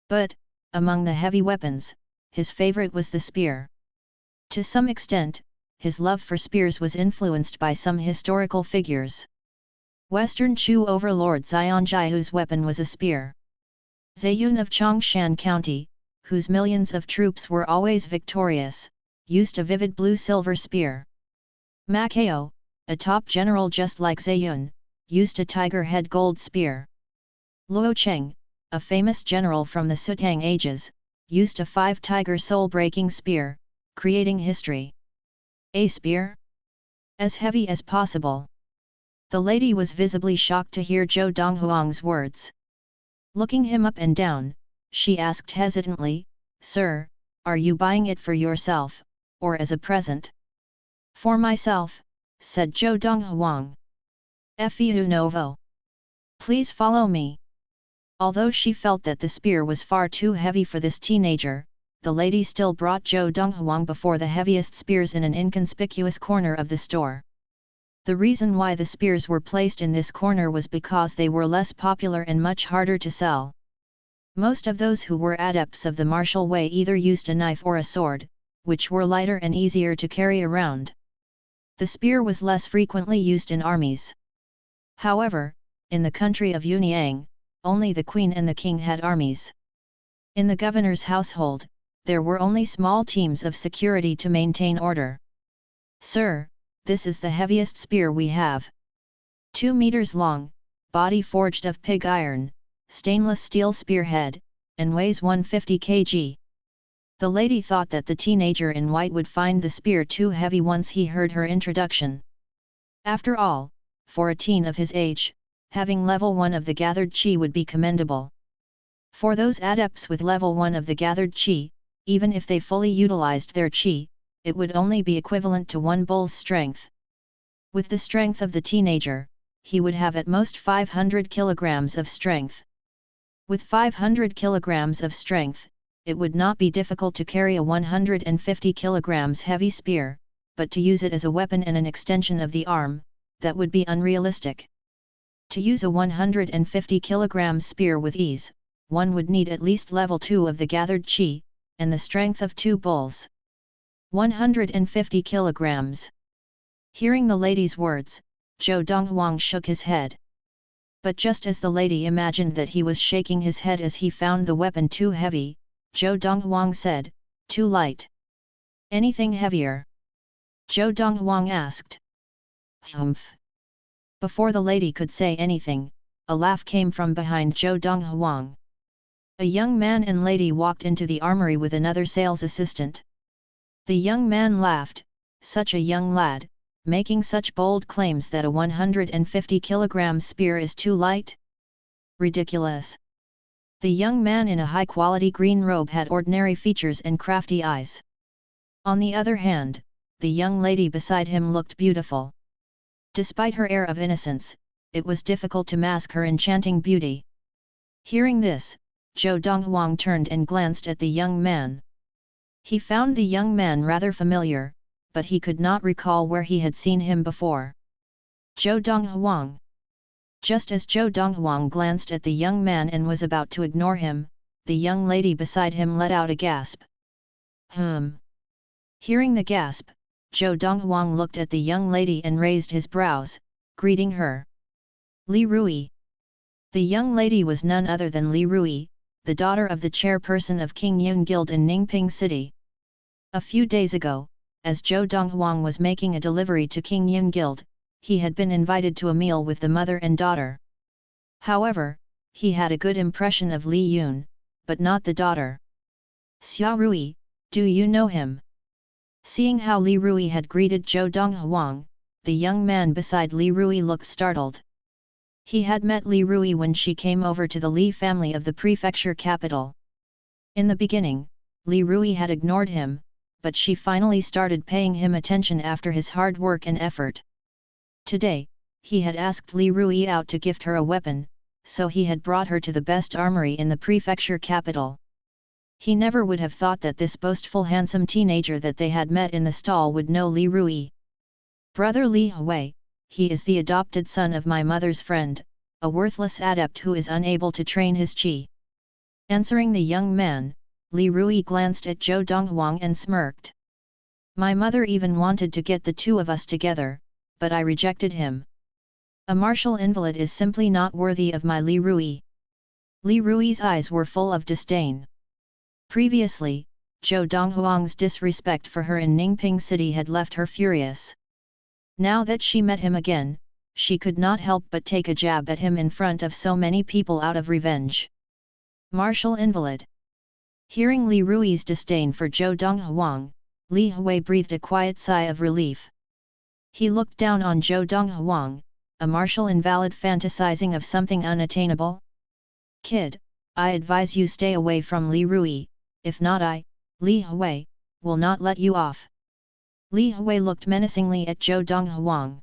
But, among the heavy weapons, his favorite was the spear. To some extent, his love for spears was influenced by some historical figures. Western Chu overlord Xianzhai, whose weapon was a spear. Zayun of Chongshan County, whose millions of troops were always victorious, used a vivid blue-silver spear. Macao, a top general just like Zayun, used a tiger head gold spear. Luo Cheng, a famous general from the Sutang ages, used a 5-tiger soul-breaking spear, creating history. A spear? As heavy as possible. The lady was visibly shocked to hear Zhou Donghuang's words. Looking him up and down, she asked hesitantly, Sir, are you buying it for yourself, or as a present? For myself, said Zhou Donghuang. Feu novo. Please follow me. Although she felt that the spear was far too heavy for this teenager, the lady still brought Zhou Donghuang before the heaviest spears in an inconspicuous corner of the store. The reason why the spears were placed in this corner was because they were less popular and much harder to sell. Most of those who were adepts of the martial way either used a knife or a sword, which were lighter and easier to carry around. The spear was less frequently used in armies. However, in the country of Yunyang, only the queen and the king had armies. In the governor's household, there were only small teams of security to maintain order. Sir, this is the heaviest spear we have. 2 meters long, body forged of pig iron, stainless steel spearhead, and weighs 150 kg. The lady thought that the teenager in white would find the spear too heavy once he heard her introduction. After all, for a teen of his age, having level 1 of the gathered chi would be commendable. For those adepts with level 1 of the gathered chi, even if they fully utilized their chi, it would only be equivalent to 1 bull's strength. With the strength of the teenager, he would have at most 500 kilograms of strength. With 500 kilograms of strength, it would not be difficult to carry a 150 kilograms heavy spear, but to use it as a weapon and an extension of the arm, that would be unrealistic. To use a 150 kilograms spear with ease, one would need at least level 2 of the gathered chi, and the strength of 2 bulls. 150 kilograms. Hearing the lady's words, Zhou Donghuang shook his head. But just as the lady imagined that he was shaking his head as he found the weapon too heavy, Zhou Donghuang said, too light. Anything heavier? Zhou Donghuang asked. Humph. Before the lady could say anything, a laugh came from behind Zhou Donghuang. A young man and lady walked into the armory with another sales assistant. The young man laughed, such a young lad, making such bold claims that a 150 kilogram spear is too light? Ridiculous. The young man in a high-quality green robe had ordinary features and crafty eyes. On the other hand, the young lady beside him looked beautiful. Despite her air of innocence, it was difficult to mask her enchanting beauty. Hearing this, Zhou Donghuang turned and glanced at the young man. He found the young man rather familiar, but he could not recall where he had seen him before. Zhou Donghuang. Just as Zhou Donghuang glanced at the young man and was about to ignore him, the young lady beside him let out a gasp. Hearing the gasp, Zhou Donghuang looked at the young lady and raised his brows, greeting her. Li Rui. The young lady was none other than Li Rui, the daughter of the chairperson of King Yun Guild in Ningping City. A few days ago, as Zhou Donghuang was making a delivery to King Yun Guild, he had been invited to a meal with the mother and daughter. However, he had a good impression of Li Yun, but not the daughter. Xia Rui, do you know him? Seeing how Li Rui had greeted Zhou Donghuang, the young man beside Li Rui looked startled. He had met Li Rui when she came over to the Li family of the prefecture capital. In the beginning, Li Rui had ignored him, but she finally started paying him attention after his hard work and effort. Today, he had asked Li Rui out to gift her a weapon, so he had brought her to the best armory in the prefecture capital. He never would have thought that this boastful handsome teenager that they had met in the stall would know Li Rui. Brother Li Hui, he is the adopted son of my mother's friend, a worthless adept who is unable to train his qi. Answering the young man, Li Rui glanced at Zhou Donghuang and smirked. My mother even wanted to get the two of us together, but I rejected him. A martial invalid is simply not worthy of my Li Rui. Li Rui's eyes were full of disdain. Previously, Zhou Donghuang's disrespect for her in Ningping City had left her furious. Now that she met him again, she could not help but take a jab at him in front of so many people out of revenge. Martial invalid. Hearing Li Rui's disdain for Zhou Donghuang, Li Hui breathed a quiet sigh of relief. He looked down on Zhou Donghuang, a martial invalid fantasizing of something unattainable. Kid, I advise you stay away from Li Rui, if not I, Li Hui, will not let you off. Li Hui looked menacingly at Zhou Donghuang.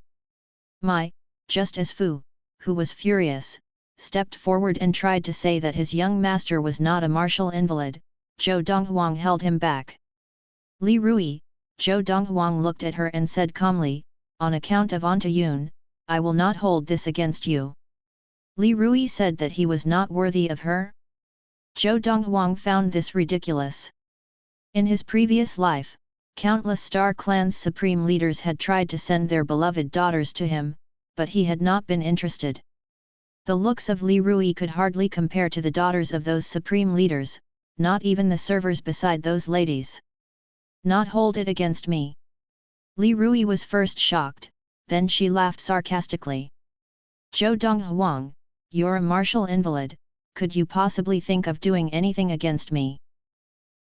Just as Fu, who was furious, stepped forward and tried to say that his young master was not a martial invalid, Zhou Donghuang held him back. Li Rui, Zhou Donghuang looked at her and said calmly, on account of Anta Yun, I will not hold this against you. Li Rui said that he was not worthy of her? Zhou Donghuang found this ridiculous. In his previous life, countless Star Clan's supreme leaders had tried to send their beloved daughters to him, but he had not been interested. The looks of Li Rui could hardly compare to the daughters of those supreme leaders, not even the servers beside those ladies. Not hold it against me. Li Rui was first shocked, then she laughed sarcastically. Zhou Donghuang, you're a martial invalid, could you possibly think of doing anything against me?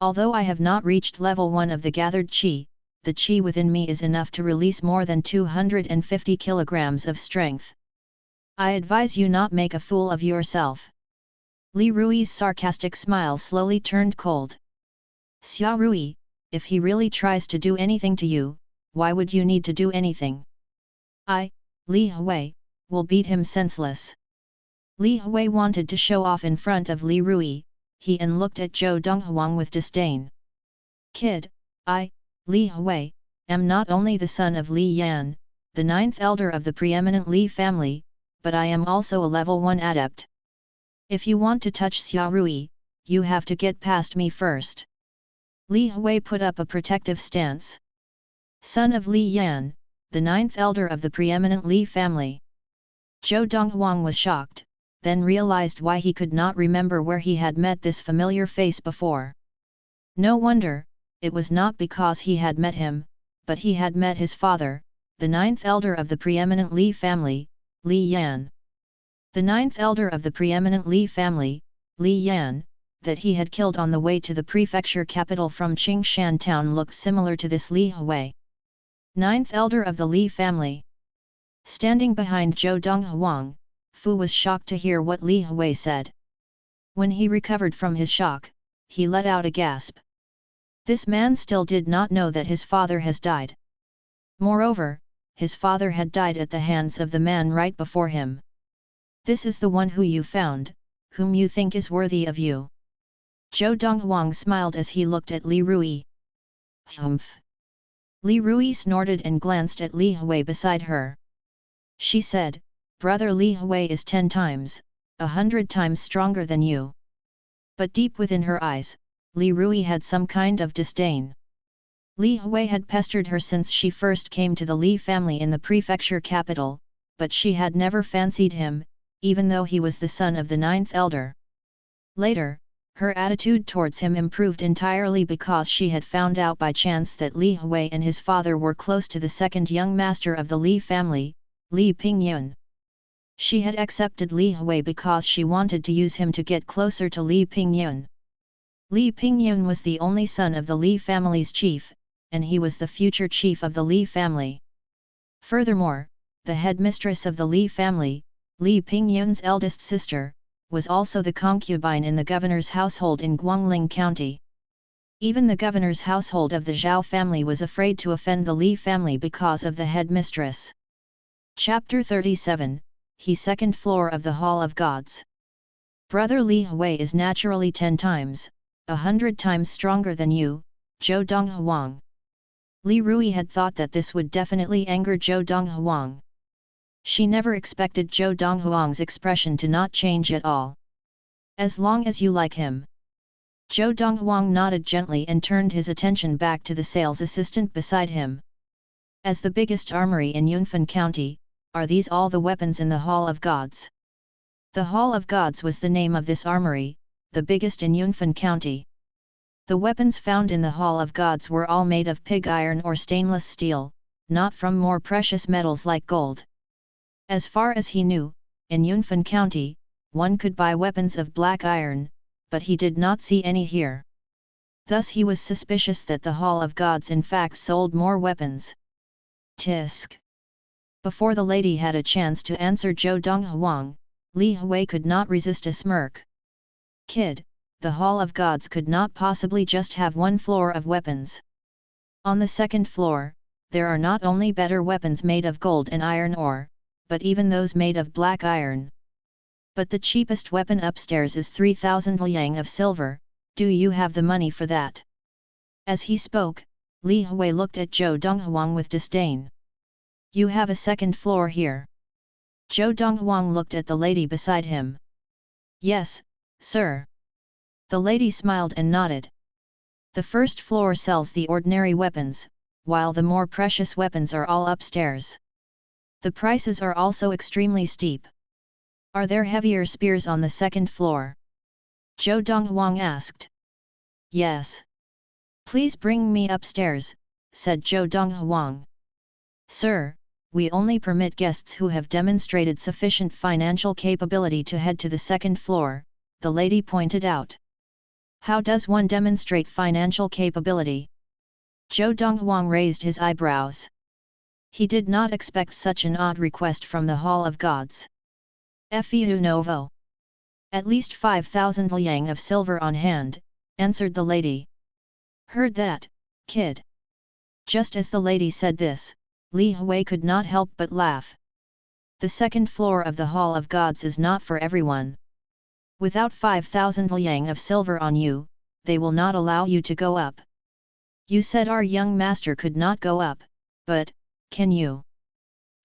Although I have not reached level 1 of the gathered qi, the qi within me is enough to release more than 250 kilograms of strength. I advise you not make a fool of yourself. Li Rui's sarcastic smile slowly turned cold. Xia Rui, if he really tries to do anything to you, why would you need to do anything? I, Li Hui, will beat him senseless. Li Hui wanted to show off in front of Li Rui, and looked at Zhou Donghuang with disdain. Kid, I, Li Hui, am not only the son of Li Yan, the 9th elder of the preeminent Li family, but I am also a level 1 adept. If you want to touch Xia Rui, you have to get past me first. Li Hui put up a protective stance. Son of Li Yan, the 9th elder of the preeminent Li family. Zhou Donghuang was shocked, then realized why he could not remember where he had met this familiar face before. No wonder, it was not because he had met him, but he had met his father, the 9th elder of the preeminent Li family, Li Yan. The 9th elder of the preeminent Li family, Li Yan, that he had killed on the way to the prefecture capital from Qingshan town looked similar to this Li Hui. 9th elder of the Li family. Standing behind Zhou Donghuang, Fu was shocked to hear what Li Hui said. When he recovered from his shock, he let out a gasp. This man still did not know that his father has died. Moreover, his father had died at the hands of the man right before him. This is the one who you found, whom you think is worthy of you. Zhou Donghuang smiled as he looked at Li Rui. Humph! Li Rui snorted and glanced at Li Hui beside her. She said, "Brother Li Hui is 10 times, 100 times stronger than you." But deep within her eyes, Li Rui had some kind of disdain. Li Hui had pestered her since she first came to the Li family in the prefecture capital, but she had never fancied him, even though he was the son of the 9th elder. Later, her attitude towards him improved entirely because she had found out by chance that Li Hui and his father were close to the second young master of the Li family, Li Pingyun. She had accepted Li Hui because she wanted to use him to get closer to Li Pingyun. Li Pingyun was the only son of the Li family's chief, and he was the future chief of the Li family. Furthermore, the headmistress of the Li family, Li Pingyun's eldest sister, was also the concubine in the governor's household in Guangling County. Even the governor's household of the Zhao family was afraid to offend the Li family because of the headmistress. Chapter 37, He second floor of the Hall of Gods. Brother Li Hui is naturally 10 times, 100 times stronger than you, Zhou Donghuang. Li Rui had thought that this would definitely anger Zhou Donghuang. She never expected Zhou Donghuang's expression to not change at all. "As long as you like him." Zhou Donghuang nodded gently and turned his attention back to the sales assistant beside him. "As the biggest armory in Yunfan County, are these all the weapons in the Hall of Gods?" The Hall of Gods was the name of this armory, the biggest in Yunfan County. The weapons found in the Hall of Gods were all made of pig iron or stainless steel, not from more precious metals like gold. As far as he knew, in Yunfan County, one could buy weapons of black iron, but he did not see any here. Thus he was suspicious that the Hall of Gods in fact sold more weapons. Tisk. Before the lady had a chance to answer Zhou Donghuang, Li Hui could not resist a smirk. "Kid, the Hall of Gods could not possibly just have one floor of weapons. On the second floor, there are not only better weapons made of gold and iron ore, but even those made of black iron. But the cheapest weapon upstairs is 3,000 liang of silver, do you have the money for that?" As he spoke, Li Hui looked at Zhou Donghuang with disdain. "You have a second floor here?" Zhou Donghuang looked at the lady beside him. "Yes, sir." The lady smiled and nodded. "The first floor sells the ordinary weapons, while the more precious weapons are all upstairs. The prices are also extremely steep." "Are there heavier spears on the second floor?" Zhou Donghuang asked. "Yes." "Please bring me upstairs," said Zhou Donghuang. "Sir, we only permit guests who have demonstrated sufficient financial capability to head to the second floor," the lady pointed out. "How does one demonstrate financial capability?" Zhou Donghuang raised his eyebrows. He did not expect such an odd request from the Hall of Gods. "Feu novo. At least 5,000 liang of silver on hand," answered the lady. "Heard that, kid?" Just as the lady said this, Li Hui could not help but laugh. "The second floor of the Hall of Gods is not for everyone. Without 5,000 liang of silver on you, they will not allow you to go up. You said our young master could not go up, but, can you?"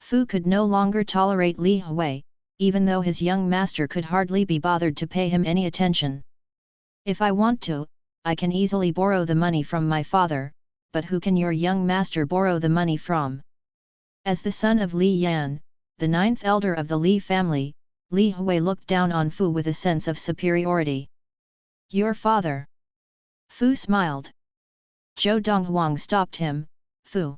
Fu could no longer tolerate Li Hui, even though his young master could hardly be bothered to pay him any attention. "If I want to, I can easily borrow the money from my father, but who can your young master borrow the money from?" As the son of Li Yan, the 9th elder of the Li family, Li Hui looked down on Fu with a sense of superiority. "Your father?" Fu smiled. Zhou Donghuang stopped him. "Fu."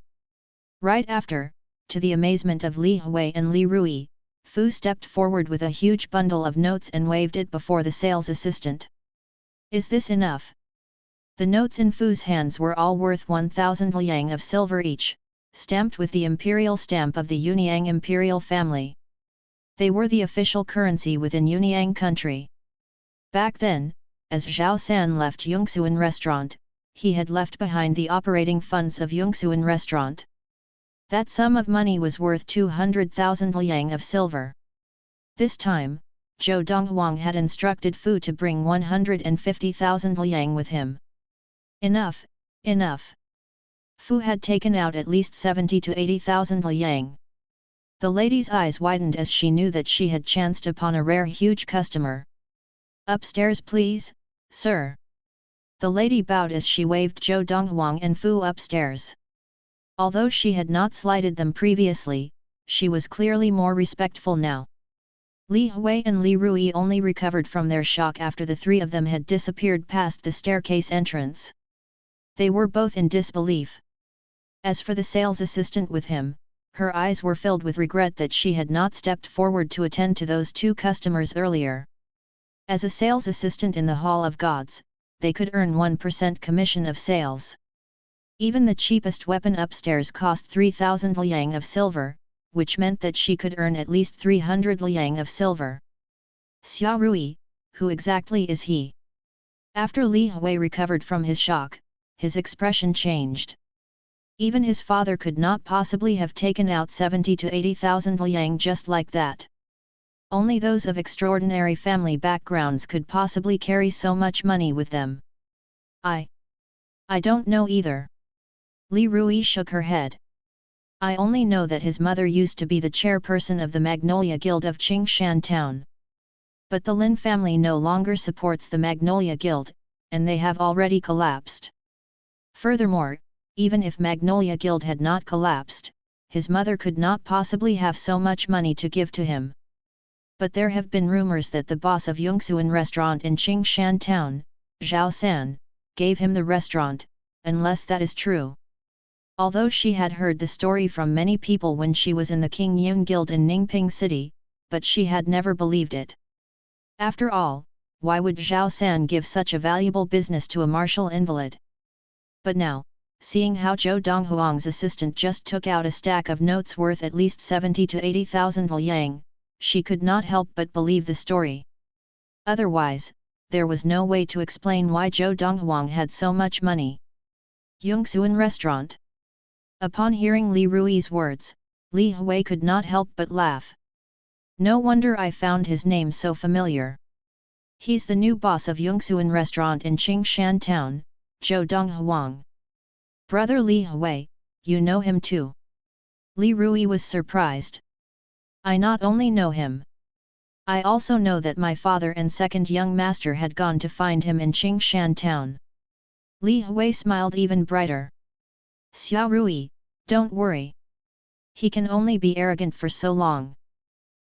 Right after, to the amazement of Li Hui and Li Rui, Fu stepped forward with a huge bundle of notes and waved it before the sales assistant. "Is this enough?" The notes in Fu's hands were all worth 1,000 liang of silver each, stamped with the imperial stamp of the Yunyang imperial family. They were the official currency within Yunyang country. Back then, as Zhao San left Yongxuan restaurant, he had left behind the operating funds of Yongxuan restaurant. That sum of money was worth 200,000 liang of silver. This time, Zhou Donghuang had instructed Fu to bring 150,000 liang with him. "Enough, enough. Fu had taken out at least 70 to 80,000 liang. The lady's eyes widened as she knew that she had chanced upon a rare huge customer. "Upstairs please, sir." The lady bowed as she waved Zhou Donghuang and Fu upstairs. Although she had not slighted them previously, she was clearly more respectful now. Li Hui and Li Rui only recovered from their shock after the three of them had disappeared past the staircase entrance. They were both in disbelief. As for the sales assistant with him, her eyes were filled with regret that she had not stepped forward to attend to those two customers earlier. As a sales assistant in the Hall of Gods, they could earn 1% commission of sales. Even the cheapest weapon upstairs cost 3,000 liang of silver, which meant that she could earn at least 300 liang of silver. Xia Rui, who exactly is he? After Li Hui recovered from his shock, his expression changed. Even his father could not possibly have taken out 70 to 80,000 liang just like that. Only those of extraordinary family backgrounds could possibly carry so much money with them. I don't know either. Li Rui shook her head. I only know that his mother used to be the chairperson of the Magnolia Guild of Qingshan Town. But the Lin family no longer supports the Magnolia Guild, and they have already collapsed. Furthermore, even if Magnolia Guild had not collapsed, his mother could not possibly have so much money to give to him. But there have been rumors that the boss of Yongxuan restaurant in Qingshan Town, Zhao San, gave him the restaurant, unless that is true. Although she had heard the story from many people when she was in the King Yun Guild in Ningping City, but she had never believed it. After all, why would Zhao San give such a valuable business to a martial invalid? But now, seeing how Zhou Donghuang's assistant just took out a stack of notes worth at least 70 to 80,000 liang, she could not help but believe the story. Otherwise, there was no way to explain why Zhou Donghuang had so much money. Yongxuan Restaurant. Upon hearing Li Rui's words, Li Hui could not help but laugh. No wonder I found his name so familiar. He's the new boss of Yongxuan Restaurant in Qingshan Town, Zhou Donghuang. Brother Li Hui, you know him too. Li Rui was surprised. I not only know him. I also know that my father and second young master had gone to find him in Qingshan Town. Li Hui smiled even brighter. Xia Rui, don't worry. He can only be arrogant for so long.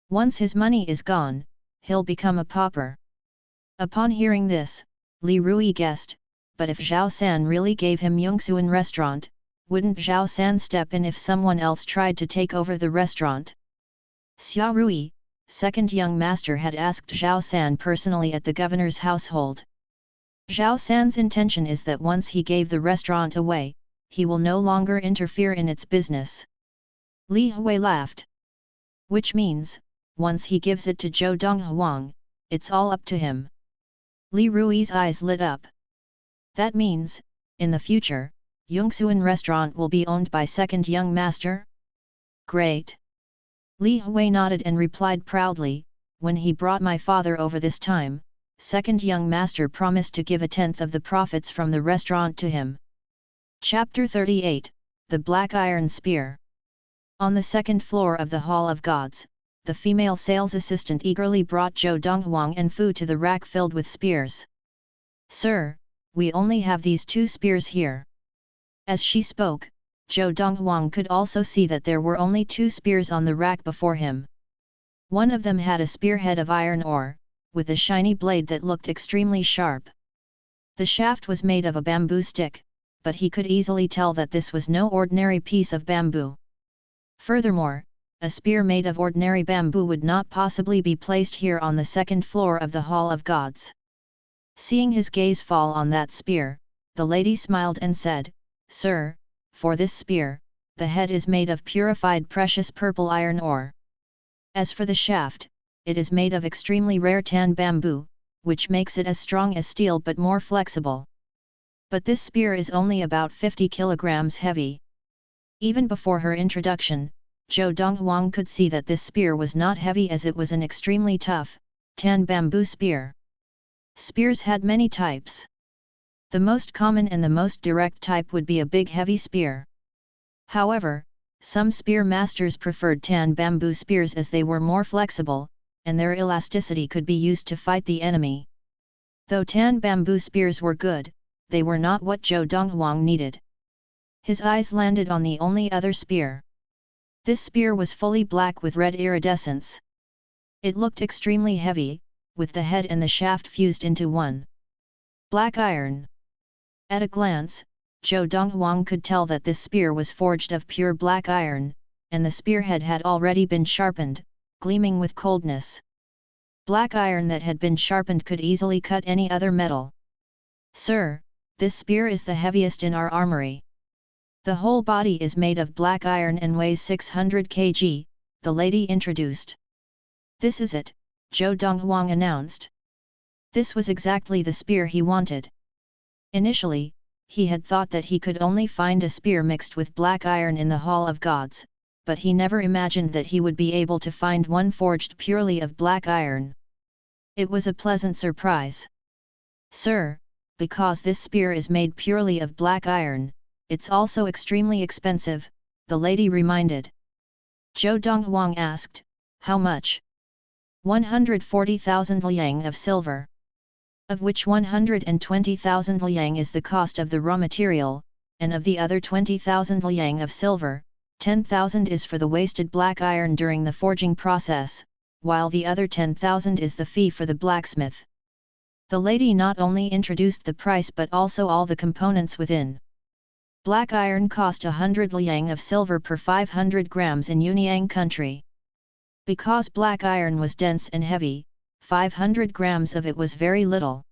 Once his money is gone, he'll become a pauper. Upon hearing this, Li Rui guessed, but if Zhao San really gave him Yongxuan restaurant, wouldn't Zhao San step in if someone else tried to take over the restaurant? Xia Rui, second young master, had asked Zhao San personally at the governor's household. Zhao San's intention is that once he gave the restaurant away, he will no longer interfere in its business. Li Hui laughed. Which means, once he gives it to Zhou Donghuang, it's all up to him. Li Rui's eyes lit up. That means, in the future, Yongxuan restaurant will be owned by second young master? Great! Li Hui nodded and replied proudly, when he brought my father over this time, second young master promised to give 1/10 of the profits from the restaurant to him. Chapter 38, The Black Iron Spear. On the second floor of the Hall of Gods, the female sales assistant eagerly brought Zhou Donghuang and Fu to the rack filled with spears. Sir, we only have these 2 spears here. As she spoke, Zhou Donghuang could also see that there were only 2 spears on the rack before him. One of them had a spearhead of iron ore, with a shiny blade that looked extremely sharp. The shaft was made of a bamboo stick, but he could easily tell that this was no ordinary piece of bamboo. Furthermore, a spear made of ordinary bamboo would not possibly be placed here on the second floor of the Hall of Gods. Seeing his gaze fall on that spear, the lady smiled and said, Sir, for this spear, the head is made of purified precious purple iron ore. As for the shaft, it is made of extremely rare tan bamboo, which makes it as strong as steel but more flexible. But this spear is only about 50 kilograms heavy. Even before her introduction, Zhou Donghuang could see that this spear was not heavy as it was an extremely tough, tan bamboo spear. Spears had many types. The most common and the most direct type would be a big heavy spear. However, some spear masters preferred tan bamboo spears as they were more flexible, and their elasticity could be used to fight the enemy. Though tan bamboo spears were good, they were not what Zhou Donghuang needed. His eyes landed on the only other spear. This spear was fully black with red iridescence. It looked extremely heavy, with the head and the shaft fused into one. Black iron. At a glance, Zhou Donghuang could tell that this spear was forged of pure black iron, and the spearhead had already been sharpened, gleaming with coldness. Black iron that had been sharpened could easily cut any other metal. "Sir, this spear is the heaviest in our armory. The whole body is made of black iron and weighs 600 kg, the lady introduced. "This is it," Zhou Donghuang announced. This was exactly the spear he wanted. Initially, he had thought that he could only find a spear mixed with black iron in the Hall of Gods, but he never imagined that he would be able to find one forged purely of black iron. It was a pleasant surprise. "Sir, because this spear is made purely of black iron, it's also extremely expensive," the lady reminded. Zhou Donghuang asked, "How much?" 140,000 liang of silver. Of which 120,000 liang is the cost of the raw material, and of the other 20,000 liang of silver, 10,000 is for the wasted black iron during the forging process, while the other 10,000 is the fee for the blacksmith. The lady not only introduced the price but also all the components within. Black iron cost 100 liang of silver per 500 grams in Yunyang country. Because black iron was dense and heavy, 500 grams of it was very little.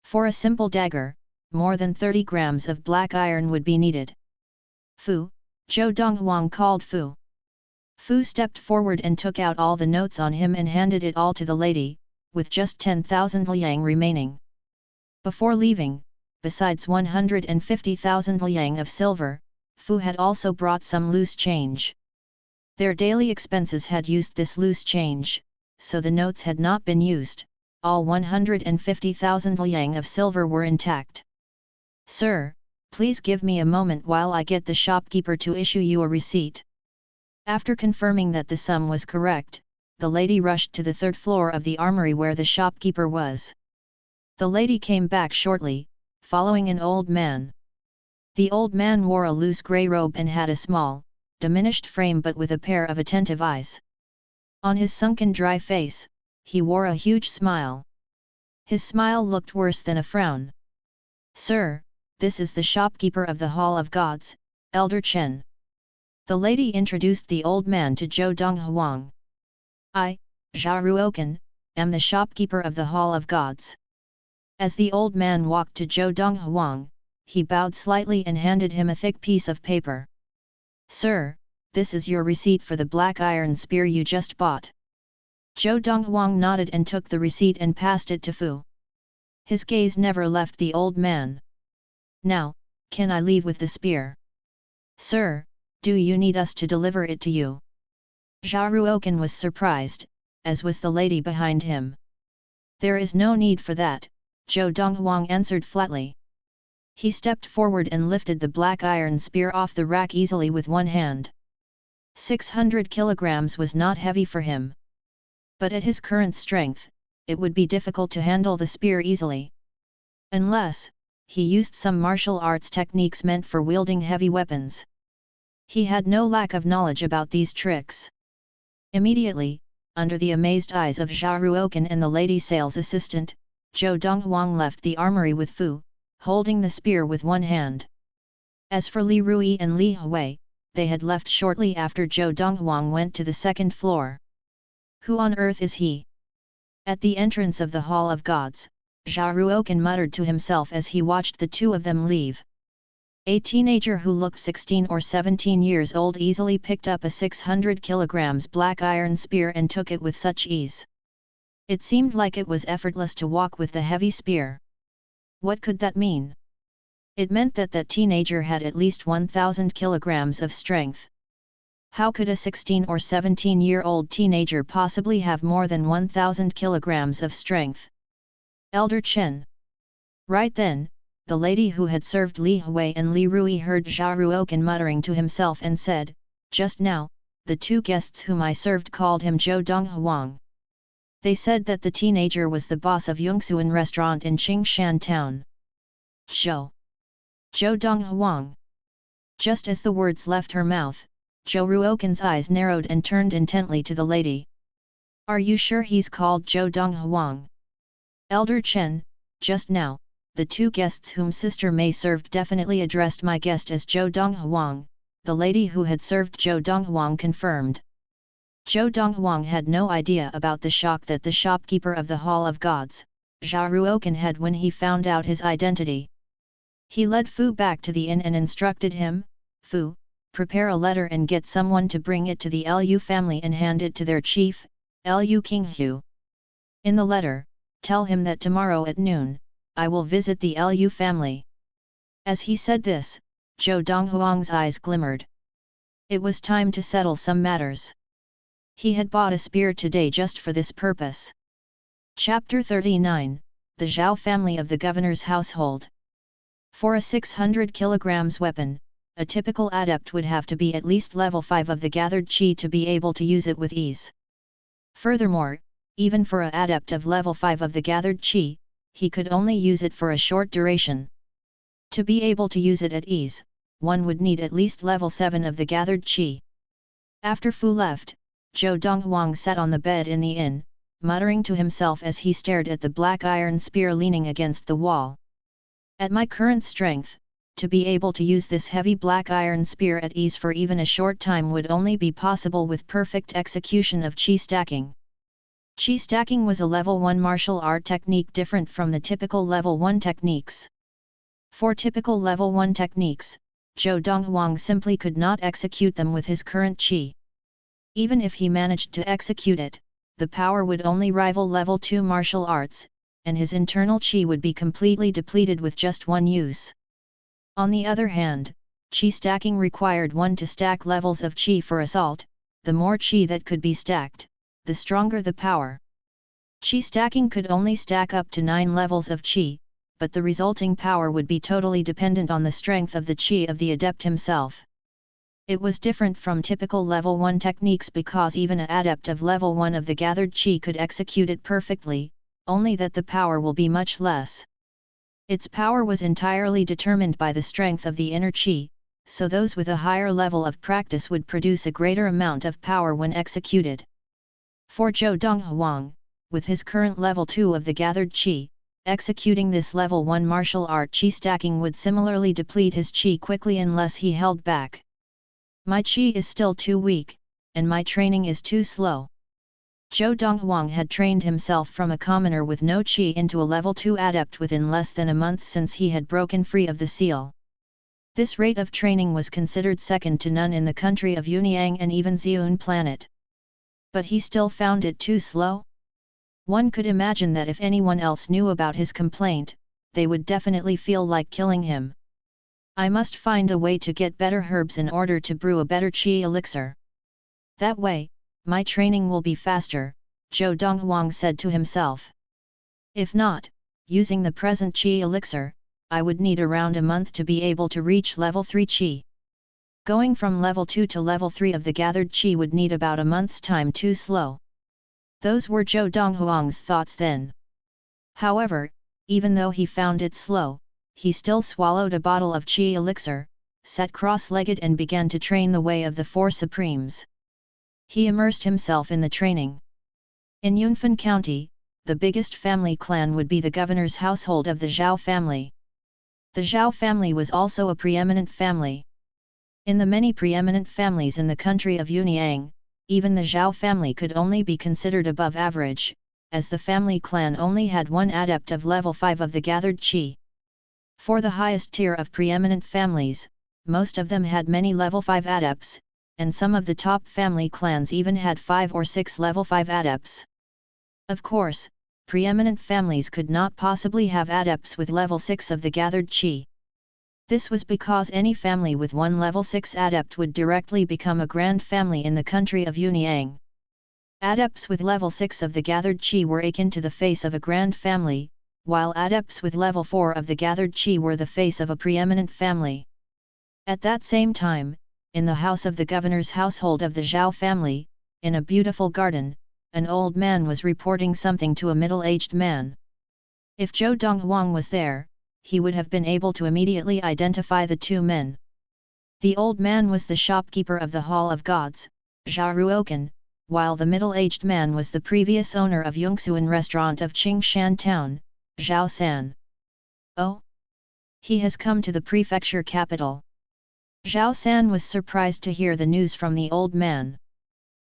For a simple dagger, more than 30 grams of black iron would be needed. "Fu," Zhou Donghuang called Fu. Fu stepped forward and took out all the notes on him and handed it all to the lady, with just 10,000 liang remaining. Before leaving, besides 150,000 liang of silver, Fu had also brought some loose change. Their daily expenses had used this loose change, so the notes had not been used, all 150,000 liang of silver were intact. "Sir, please give me a moment while I get the shopkeeper to issue you a receipt." After confirming that the sum was correct, the lady rushed to the third floor of the armory where the shopkeeper was. The lady came back shortly, following an old man. The old man wore a loose grey robe and had a small, diminished frame but with a pair of attentive eyes. On his sunken dry face, he wore a huge smile. His smile looked worse than a frown. "Sir, this is the shopkeeper of the Hall of Gods, Elder Chen." The lady introduced the old man to Zhou Donghuang. "I, Zhou am the shopkeeper of the Hall of Gods." As the old man walked to Zhou Donghuang, he bowed slightly and handed him a thick piece of paper. "Sir, this is your receipt for the black iron spear you just bought." Zhou Donghuang nodded and took the receipt and passed it to Fu. His gaze never left the old man. "Now, can I leave with the spear?" "Sir, do you need us to deliver it to you?" Zhou was surprised, as was the lady behind him. "There is no need for that," Zhou Donghuang answered flatly. He stepped forward and lifted the black iron spear off the rack easily with one hand. 600 kilograms was not heavy for him. But at his current strength, it would be difficult to handle the spear easily. Unless, he used some martial arts techniques meant for wielding heavy weapons. He had no lack of knowledge about these tricks. Immediately, under the amazed eyes of Zhou and the lady sales assistant, Zhou Donghuang left the armory with Fu, holding the spear with one hand. As for Li Rui and Li Hui, they had left shortly after Zhou Donghuang went to the second floor. "Who on earth is he?" At the entrance of the Hall of Gods, Zhou muttered to himself as he watched the two of them leave. A teenager who looked 16 or 17 years old easily picked up a 600 kilograms black iron spear and took it with such ease. It seemed like it was effortless to walk with the heavy spear. What could that mean? It meant that that teenager had at least 1,000 kilograms of strength. How could a 16 or 17-year-old teenager possibly have more than 1,000 kilograms of strength? Elder Chen. Right then, the lady who had served Li Hui and Li Rui heard Zhao Ruokan muttering to himself and said, "Just now, the two guests whom I served called him Zhou Donghuang. They said that the teenager was the boss of Yongxuan restaurant in Qingshan town." Zhou Donghuang. Just as the words left her mouth, Zhou Ruokan's eyes narrowed and turned intently to the lady. "Are you sure he's called Zhou Donghuang?" "Elder Chen, just now, the two guests whom Sister Mei served definitely addressed my guest as Zhou Donghuang," the lady who had served Zhou Donghuang confirmed. Zhou Donghuang had no idea about the shock that the shopkeeper of the Hall of Gods, Zhao Ruokan, had when he found out his identity. He led Fu back to the inn and instructed him, "Fu, prepare a letter and get someone to bring it to the Lu family and hand it to their chief, Lu Qinghu. In the letter, tell him that tomorrow at noon, I will visit the Lu family." As he said this, Zhou Donghuang's eyes glimmered. It was time to settle some matters. He had bought a spear today just for this purpose. Chapter 39, The Zhao Family of the Governor's Household. For a 600 kg weapon, a typical adept would have to be at least level 5 of the gathered chi to be able to use it with ease. Furthermore, even for an adept of level 5 of the gathered chi, he could only use it for a short duration. To be able to use it at ease, one would need at least level 7 of the gathered chi. After Fu left, Zhou Donghuang sat on the bed in the inn, muttering to himself as he stared at the black iron spear leaning against the wall. "At my current strength, to be able to use this heavy black iron spear at ease for even a short time would only be possible with perfect execution of chi stacking." Chi stacking was a level 1 martial art technique different from the typical level 1 techniques. For typical level 1 techniques, Zhou Donghuang simply could not execute them with his current chi. Even if he managed to execute it, the power would only rival level 2 martial arts, and his internal chi would be completely depleted with just one use. On the other hand, chi stacking required one to stack levels of chi for assault. The more chi that could be stacked, the stronger the power. Chi stacking could only stack up to 9 levels of chi, but the resulting power would be totally dependent on the strength of the chi of the adept himself. It was different from typical level 1 techniques because even an adept of level 1 of the gathered chi could execute it perfectly, only that the power will be much less. Its power was entirely determined by the strength of the inner chi, so those with a higher level of practice would produce a greater amount of power when executed. For Zhou Donghuang, with his current level 2 of the gathered chi, executing this level 1 martial art chi stacking would similarly deplete his chi quickly unless he held back. "My chi is still too weak, and my training is too slow." Zhou Donghuang had trained himself from a commoner with no chi into a level 2 adept within less than a month since he had broken free of the seal. This rate of training was considered second to none in the country of Yunyang and even Xiun planet. But he still found it too slow? One could imagine that if anyone else knew about his complaint, they would definitely feel like killing him. "I must find a way to get better herbs in order to brew a better chi elixir. That way, my training will be faster," Zhou Donghuang said to himself. "If not, using the present chi elixir, I would need around a month to be able to reach level 3 chi. Going from level 2 to level 3 of the gathered chi would need about a month's time too slow." Those were Zhou Donghuang's thoughts then. However, even though he found it slow, he still swallowed a bottle of chi elixir, sat cross-legged and began to train the way of the Four Supremes. He immersed himself in the training. In Yunfan County, the biggest family clan would be the governor's household of the Zhao family. The Zhao family was also a preeminent family. In the many preeminent families in the country of Yunyang, even the Zhao family could only be considered above average, as the family clan only had one adept of level 5 of the gathered chi. For the highest tier of preeminent families, most of them had many level 5 adepts, and some of the top family clans even had 5 or 6 level 5 adepts. Of course, preeminent families could not possibly have adepts with level 6 of the gathered chi. This was because any family with one level 6 adept would directly become a grand family in the country of Yunyang. Adepts with level 6 of the gathered chi were akin to the face of a grand family, while adepts with level 4 of the gathered qi were the face of a preeminent family. At that same time, in the house of the governor's household of the Zhao family, in a beautiful garden, an old man was reporting something to a middle-aged man. If Zhou Donghuang was there, he would have been able to immediately identify the two men. The old man was the shopkeeper of the Hall of Gods, Zhao, while the middle-aged man was the previous owner of Yongxuan restaurant of Qingshan town, Zhao San. Oh! He has come to the prefecture capital. Zhao San was surprised to hear the news from the old man.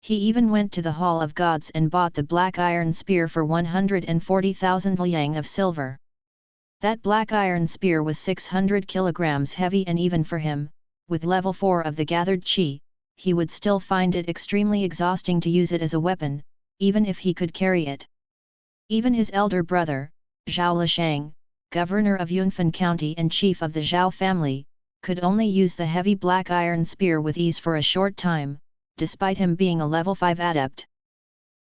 He even went to the Hall of Gods and bought the black iron spear for 140,000 liang of silver. That black iron spear was 600 kilograms heavy, and even for him, with level 4 of the gathered qi, he would still find it extremely exhausting to use it as a weapon, even if he could carry it. Even his elder brother, Zhao Lishang, governor of Yunfan County and chief of the Zhao family, could only use the heavy black iron spear with ease for a short time, despite him being a level 5 adept.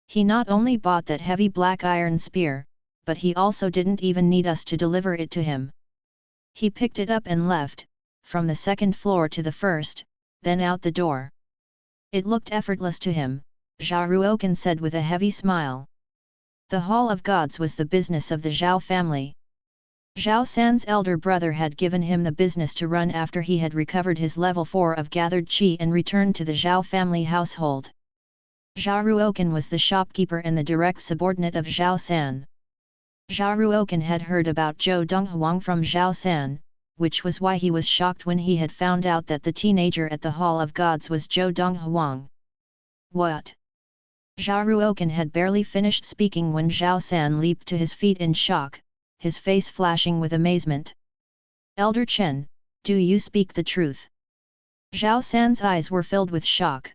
He not only bought that heavy black iron spear, but he also didn't even need us to deliver it to him. He picked it up and left, from the second floor to the first, then out the door. It looked effortless to him, Zhao said with a heavy smile. The Hall of Gods was the business of the Zhao family. Zhao San's elder brother had given him the business to run after he had recovered his level 4 of gathered qi and returned to the Zhao family household. Zhao was the shopkeeper and the direct subordinate of Zhao San. Zhao had heard about Zhou Donghuang from Zhao San, which was why he was shocked when he had found out that the teenager at the Hall of Gods was Zhou Donghuang. What? Zhao had barely finished speaking when Zhao San leaped to his feet in shock, his face flashing with amazement. Elder Chen, do you speak the truth? Zhao San's eyes were filled with shock.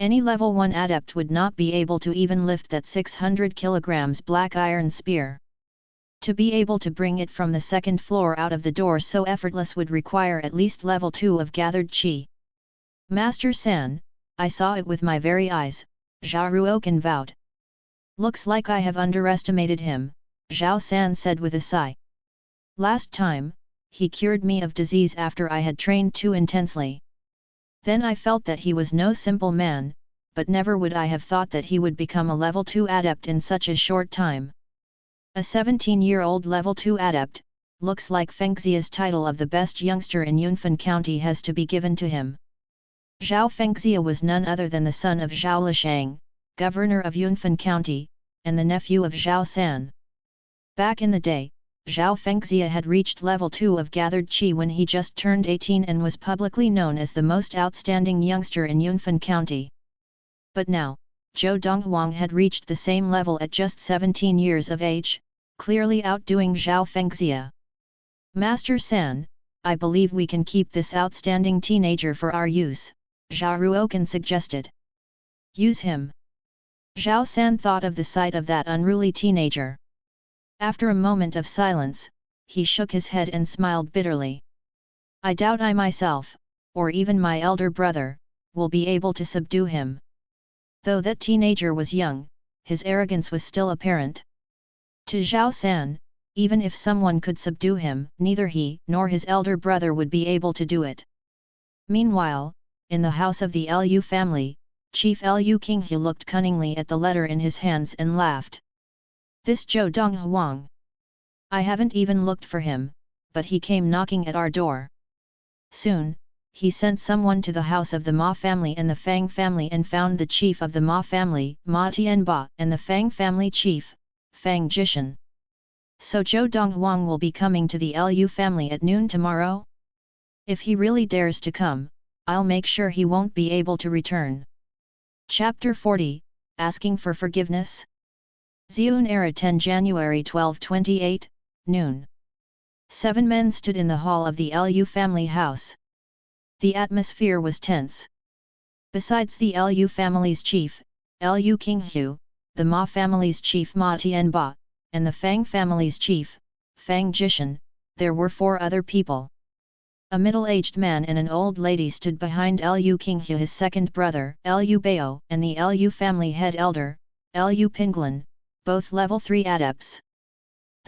Any level 1 adept would not be able to even lift that 600 kilograms black iron spear. To be able to bring it from the second floor out of the door so effortless would require at least level 2 of gathered qi. Master San, I saw it with my very eyes, Zhao vowed. Looks like I have underestimated him, Zhao San said with a sigh. Last time, he cured me of disease after I had trained too intensely. Then I felt that he was no simple man, but never would I have thought that he would become a level 2 adept in such a short time. A 17-year-old level 2 adept, looks like Fengxia's title of the best youngster in Yunfan County has to be given to him. Zhao Fengxia was none other than the son of Zhao Lishang, governor of Yunfan County, and the nephew of Zhao San. Back in the day, Zhao Fengxia had reached level 2 of gathered qi when he just turned 18 and was publicly known as the most outstanding youngster in Yunfan County. But now, Zhou Donghuang had reached the same level at just 17 years of age, clearly outdoing Zhao Fengxia. Master San, I believe we can keep this outstanding teenager for our use, Zhao suggested. Use him. Zhao San thought of the sight of that unruly teenager. After a moment of silence, he shook his head and smiled bitterly. I doubt I myself, or even my elder brother, will be able to subdue him. Though that teenager was young, his arrogance was still apparent. To Zhao San, even if someone could subdue him, neither he nor his elder brother would be able to do it. Meanwhile, in the house of the Lu family, Chief Lu Qinghe looked cunningly at the letter in his hands and laughed. This Zhou Donghuang. I haven't even looked for him, but he came knocking at our door. Soon, he sent someone to the house of the Ma family and the Fang family and found the chief of the Ma family, Ma Tianba, and the Fang family chief, Fang Jishan. So Zhou Donghuang will be coming to the Lu family at noon tomorrow? If he really dares to come, I'll make sure he won't be able to return. Chapter 40, Asking for Forgiveness? Xiun era 10 January 1228, noon. 7 men stood in the hall of the Lu family house. The atmosphere was tense. Besides the Lu family's chief, Lu Qinghe, the Ma family's chief Ma Tianba, and the Fang family's chief, Fang Jishan, there were 4 other people. A middle-aged man and an old lady stood behind Lu Qinghe, his second brother, Lu Bao, and the Lu family head elder, Lu Pinglin, both level 3 adepts.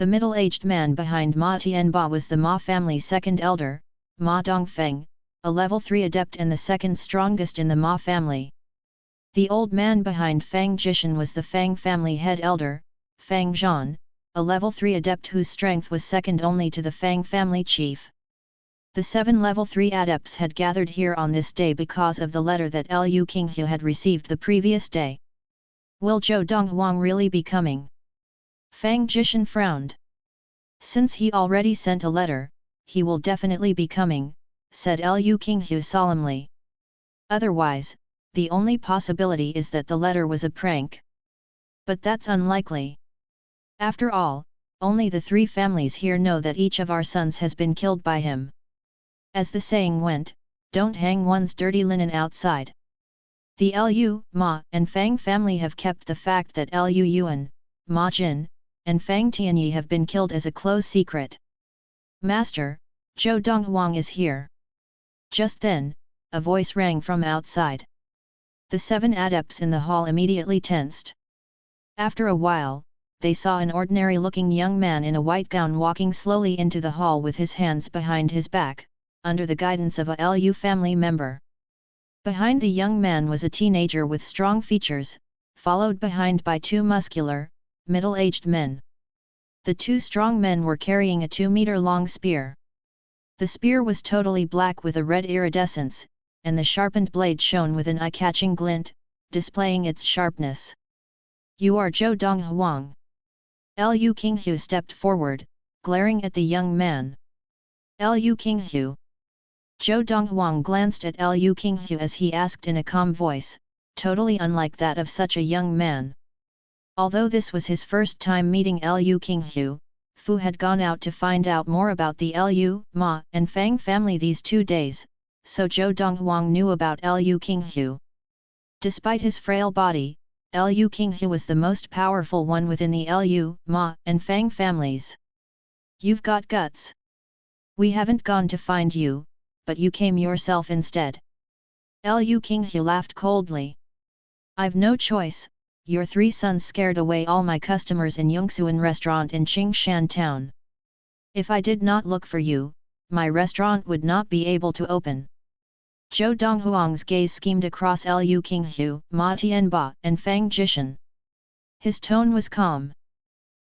The middle-aged man behind Ma Tianba was the Ma family's second elder, Ma Dongfeng, a level 3 adept and the second strongest in the Ma family. The old man behind Fang Jishan was the Fang family head elder, Fang Zhan, a level 3 adept whose strength was second only to the Fang family chief. The 7 level 3 adepts had gathered here on this day because of the letter that Liu Qinghu had received the previous day. Will Zhou Donghuang really be coming? Fang Jishan frowned. Since he already sent a letter, he will definitely be coming, said Liu Qinghu solemnly. Otherwise, the only possibility is that the letter was a prank. But that's unlikely. After all, only the 3 families here know that each of our sons has been killed by him. As the saying went, don't hang one's dirty linen outside. The Liu, Ma, and Fang family have kept the fact that Liu Yuan, Ma Jin, and Fang Tianyi have been killed as a close secret. Master, Zhou Donghuang is here. Just then, a voice rang from outside. The 7 adepts in the hall immediately tensed. After a while, they saw an ordinary-looking young man in a white gown walking slowly into the hall with his hands behind his back, under the guidance of a Liu family member. Behind the young man was a teenager with strong features, followed behind by 2 muscular, middle-aged men. The 2 strong men were carrying a 2-meter-long spear. The spear was totally black with a red iridescence, and the sharpened blade shone with an eye-catching glint, displaying its sharpness. You are Zhou Donghuang. Liu Qinghu stepped forward, glaring at the young man. Liu Qinghu. Zhou Donghuang glanced at Liu Qinghu as he asked in a calm voice, totally unlike that of such a young man. Although this was his first time meeting Liu Qinghu, Fu had gone out to find out more about the Liu, Ma, and Fang family these 2 days, so Zhou Donghuang knew about Liu Qinghu. Despite his frail body, Liu Qinghu was the most powerful one within the Liu, Ma, and Fang families. You've got guts. We haven't gone to find you, but you came yourself instead. Liu Qinghu laughed coldly. I've no choice, your 3 sons scared away all my customers in Yongxuan restaurant in Qingshan town. If I did not look for you, my restaurant would not be able to open. Zhou Donghuang's gaze schemed across Liu Qinghu, Ma Tianba, and Fang Jishan. His tone was calm.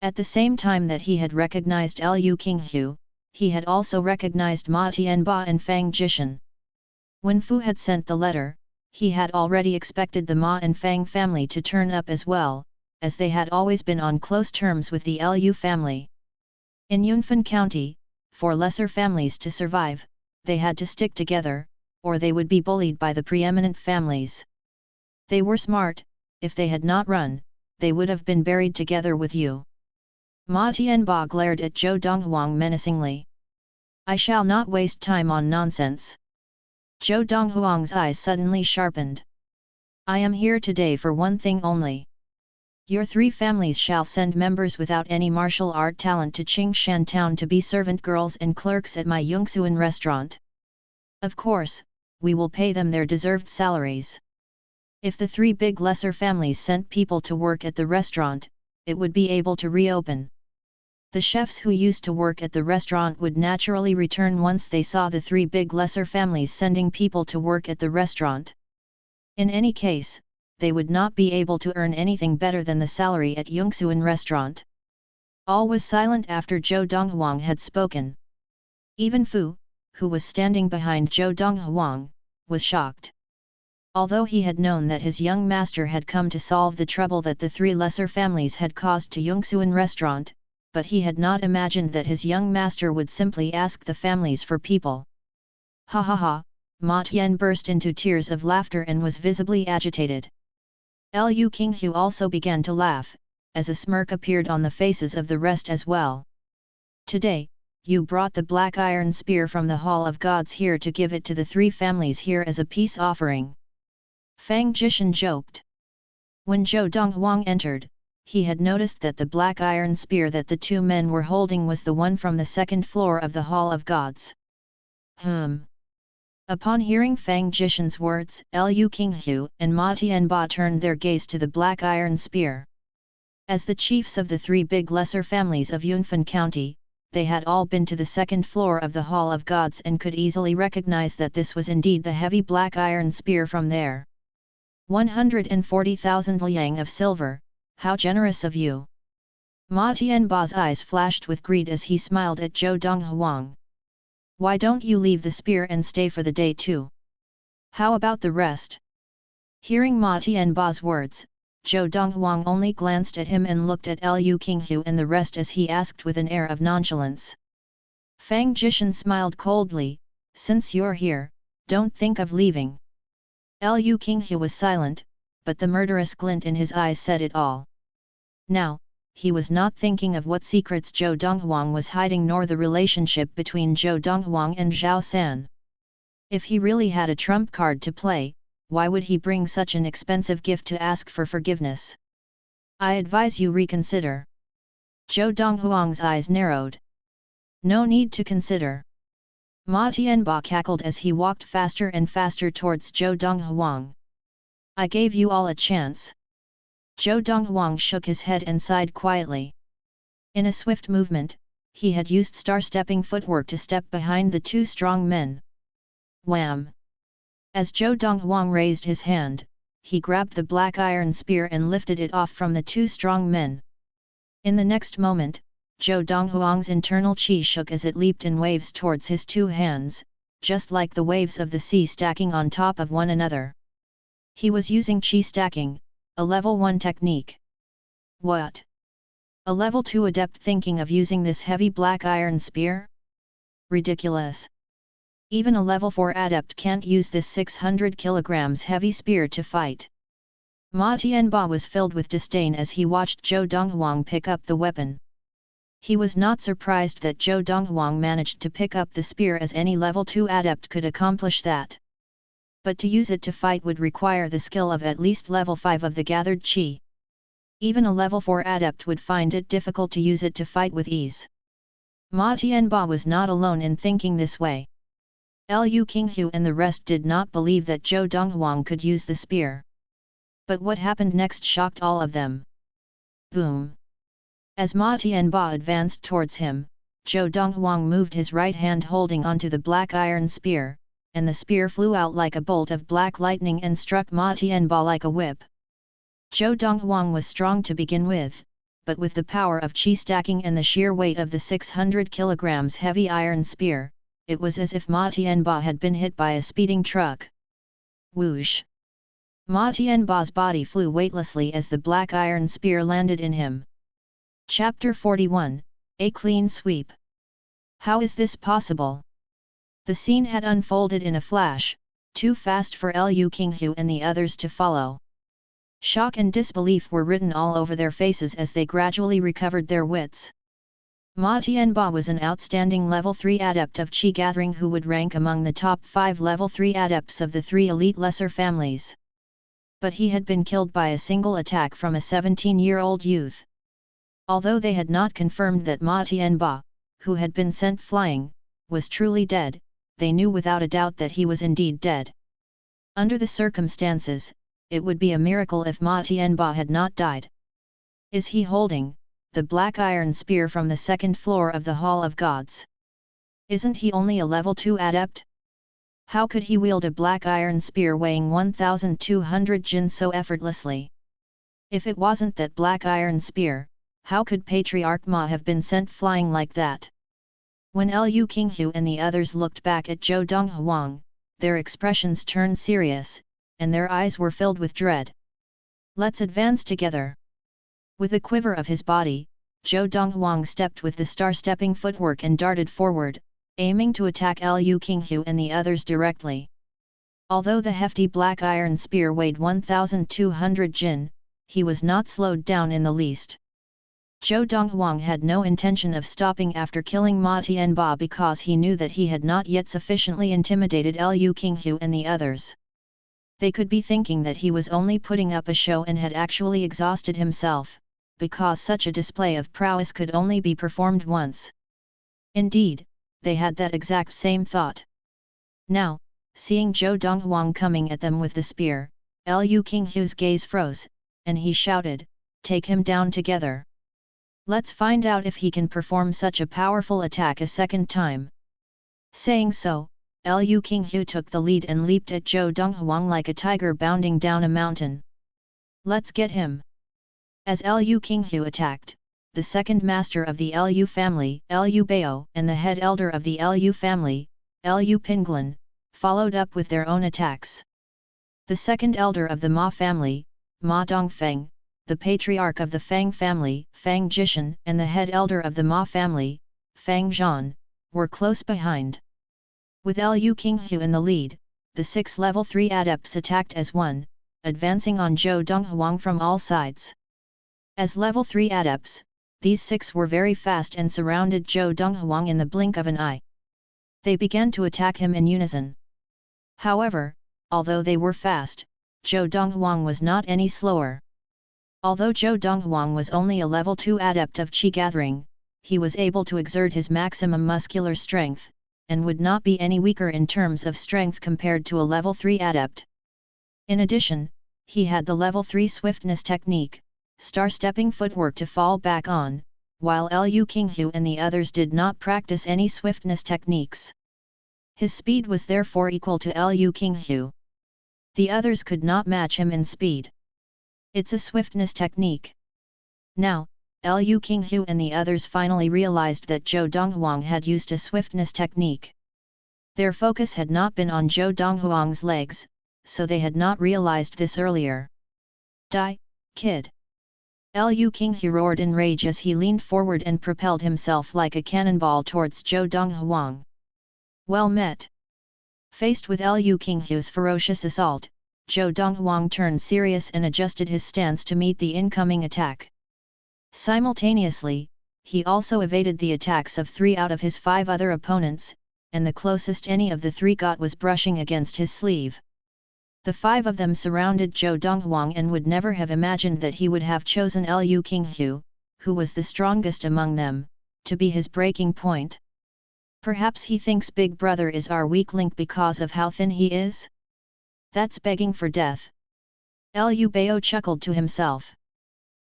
At the same time that he had recognized Liu Qinghu, he had also recognized Ma Tianba and Fang Jishan. When Fu had sent the letter, he had already expected the Ma and Fang family to turn up as well, as they had always been on close terms with the Liu family. In Yunfan County, for lesser families to survive, they had to stick together, or they would be bullied by the preeminent families. They were smart, if they had not run, they would have been buried together with you. Ma Tianba glared at Zhou Donghuang menacingly. I shall not waste time on nonsense. Zhou Donghuang's eyes suddenly sharpened. I am here today for one thing only. Your 3 families shall send members without any martial art talent to Qingshan town to be servant girls and clerks at my Yongxuan restaurant. Of course, we will pay them their deserved salaries. If the 3 big lesser families sent people to work at the restaurant, it would be able to reopen. The chefs who used to work at the restaurant would naturally return once they saw the 3 big lesser families sending people to work at the restaurant. In any case, they would not be able to earn anything better than the salary at Yongxuan restaurant. All was silent after Zhou Donghuang had spoken. Even Fu, who was standing behind Zhou Donghuang, was shocked. Although he had known that his young master had come to solve the trouble that the 3 lesser families had caused to Yongxuan restaurant, but he had not imagined that his young master would simply ask the families for people. Ha ha ha, Ma Tian burst into tears of laughter and was visibly agitated. Liu Qinghu also began to laugh, as a smirk appeared on the faces of the rest as well. Today, you brought the black iron spear from the Hall of Gods here to give it to the 3 families here as a peace offering. Fang Jishan joked. When Zhou Donghuang entered, he had noticed that the black iron spear that the 2 men were holding was the one from the 2nd floor of the Hall of Gods. Upon hearing Fang Jishan's words, Liu Qinghu and Ma Tianba turned their gaze to the black iron spear. As the chiefs of the three big lesser families of Yunfan County, they had all been to the second floor of the Hall of Gods and could easily recognize that this was indeed the heavy black iron spear from there. 140,000 liang of silver, how generous of you! Ma Tianba's eyes flashed with greed as he smiled at Zhou Donghuang. Why don't you leave the spear and stay for the day too? How about the rest? Hearing Ma Tianba's words, Zhou Donghuang only glanced at him and looked at Liu Qinghu and the rest as he asked with an air of nonchalance. Fang Jishan smiled coldly, since you're here, don't think of leaving. Liu Qinghu was silent, but the murderous glint in his eyes said it all. Now, he was not thinking of what secrets Zhou Donghuang was hiding nor the relationship between Zhou Donghuang and Zhao San. If he really had a trump card to play, why would he bring such an expensive gift to ask for forgiveness? I advise you reconsider. Zhou Donghuang's eyes narrowed. No need to consider. Ma Tianba cackled as he walked faster and faster towards Zhou Donghuang. I gave you all a chance. Zhou Donghuang shook his head and sighed quietly. In a swift movement, he had used star-stepping footwork to step behind the two strong men. Wham! As Zhou Donghuang raised his hand, he grabbed the black iron spear and lifted it off from the two strong men. In the next moment, Zhou Donghuang's internal qi shook as it leaped in waves towards his two hands, just like the waves of the sea stacking on top of one another. He was using qi stacking, a level 1 technique. What? A level 2 adept thinking of using this heavy black iron spear? Ridiculous! Even a level 4 adept can't use this 600 kilograms heavy spear to fight. Ma Tianba was filled with disdain as he watched Zhou Donghuang pick up the weapon. He was not surprised that Zhou Donghuang managed to pick up the spear, as any level 2 adept could accomplish that. But to use it to fight would require the skill of at least level 5 of the gathered qi. Even a level 4 adept would find it difficult to use it to fight with ease. Ma Tianba was not alone in thinking this way. Liu Qinghu and the rest did not believe that Zhou Donghuang could use the spear. But what happened next shocked all of them. Boom! As Ma Tianba advanced towards him, Zhou Donghuang moved his right hand holding onto the black iron spear, and the spear flew out like a bolt of black lightning and struck Ma Tianba like a whip. Zhou Donghuang was strong to begin with, but with the power of qi stacking and the sheer weight of the 600 kilograms heavy iron spear, it was as if Ma Tianba had been hit by a speeding truck. Whoosh! Ma Tianba's body flew weightlessly as the black iron spear landed in him. Chapter 41, A Clean Sweep. How is this possible? The scene had unfolded in a flash, too fast for Liu Qinghu and the others to follow. Shock and disbelief were written all over their faces as they gradually recovered their wits. Ma Tianba was an outstanding level 3 adept of qi gathering who would rank among the top 5 level 3 adepts of the 3 elite lesser families. But he had been killed by a single attack from a 17-year-old youth. Although they had not confirmed that Ma Tianba, who had been sent flying, was truly dead, they knew without a doubt that he was indeed dead. Under the circumstances, it would be a miracle if Ma Tianba had not died. Is he holding the black iron spear from the second floor of the Hall of Gods? Isn't he only a level 2 adept? How could he wield a black iron spear weighing 1,200 jin so effortlessly? If it wasn't that black iron spear, how could Patriarch Ma have been sent flying like that? When Liu Qinghu and the others looked back at Zhou Donghuang, their expressions turned serious, and their eyes were filled with dread. Let's advance together. With a quiver of his body, Zhou Donghuang stepped with the star-stepping footwork and darted forward, aiming to attack Liu Qinghu and the others directly. Although the hefty black iron spear weighed 1,200 jin, he was not slowed down in the least. Zhou Donghuang had no intention of stopping after killing Ma Tianba because he knew that he had not yet sufficiently intimidated Liu Qinghu and the others. They could be thinking that he was only putting up a show and had actually exhausted himself, because such a display of prowess could only be performed once. Indeed, they had that exact same thought. Now, seeing Zhou Donghuang coming at them with the spear, Liu Qinghu's gaze froze, and he shouted, take him down together. Let's find out if he can perform such a powerful attack a second time. Saying so, Liu Qinghu took the lead and leaped at Zhou Donghuang like a tiger bounding down a mountain. Let's get him! As Liu Qinghu attacked, the second master of the Liu family, Liu Bao, and the head elder of the Liu family, Liu Pinglin, followed up with their own attacks. The second elder of the Ma family, Ma Dongfeng, the patriarch of the Fang family, Fang Jishan, and the head elder of the Ma family, Fang Zhan, were close behind. With Liu Qinghu in the lead, the 6 level 3 adepts attacked as one, advancing on Zhou Donghuang from all sides. As level 3 adepts, these 6 were very fast and surrounded Zhou Donghuang in the blink of an eye. They began to attack him in unison. However, although they were fast, Zhou Donghuang was not any slower. Although Zhou Donghuang was only a level 2 adept of Qi gathering, he was able to exert his maximum muscular strength, and would not be any weaker in terms of strength compared to a level 3 adept. In addition, he had the level 3 swiftness technique, star-stepping footwork to fall back on, while Liu Qinghu and the others did not practice any swiftness techniques. His speed was therefore equal to Liu Qinghu. The others could not match him in speed. It's a swiftness technique. Now, Liu Qinghu and the others finally realized that Zhou Donghuang had used a swiftness technique. Their focus had not been on Zhou Donghuang's legs, so they had not realized this earlier. Die, kid! Liu Qinghu roared in rage as he leaned forward and propelled himself like a cannonball towards Zhou Donghuang. Well met! Faced with Liu Qinghu's ferocious assault, Zhou Donghuang turned serious and adjusted his stance to meet the incoming attack. Simultaneously, he also evaded the attacks of 3 out of his 5 other opponents, and the closest any of the 3 got was brushing against his sleeve. The 5 of them surrounded Zhou Donghuang and would never have imagined that he would have chosen Liu Qinghu, who was the strongest among them, to be his breaking point. Perhaps he thinks Big Brother is our weak link because of how thin he is? That's begging for death. Liu Bao chuckled to himself.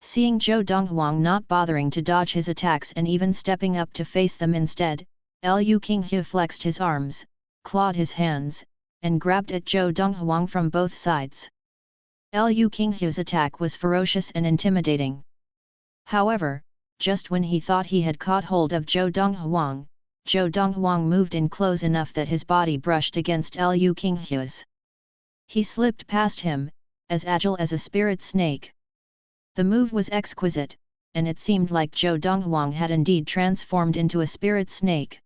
Seeing Zhou Donghuang not bothering to dodge his attacks and even stepping up to face them instead, Liu Qinghu flexed his arms, clawed his hands, and grabbed at Zhou Donghuang from both sides. Liu Qinghu's attack was ferocious and intimidating. However, just when he thought he had caught hold of Zhou Donghuang moved in close enough that his body brushed against Liu Qinghu's. He slipped past him, as agile as a spirit snake. The move was exquisite, and it seemed like Zhou Donghuang had indeed transformed into a spirit snake.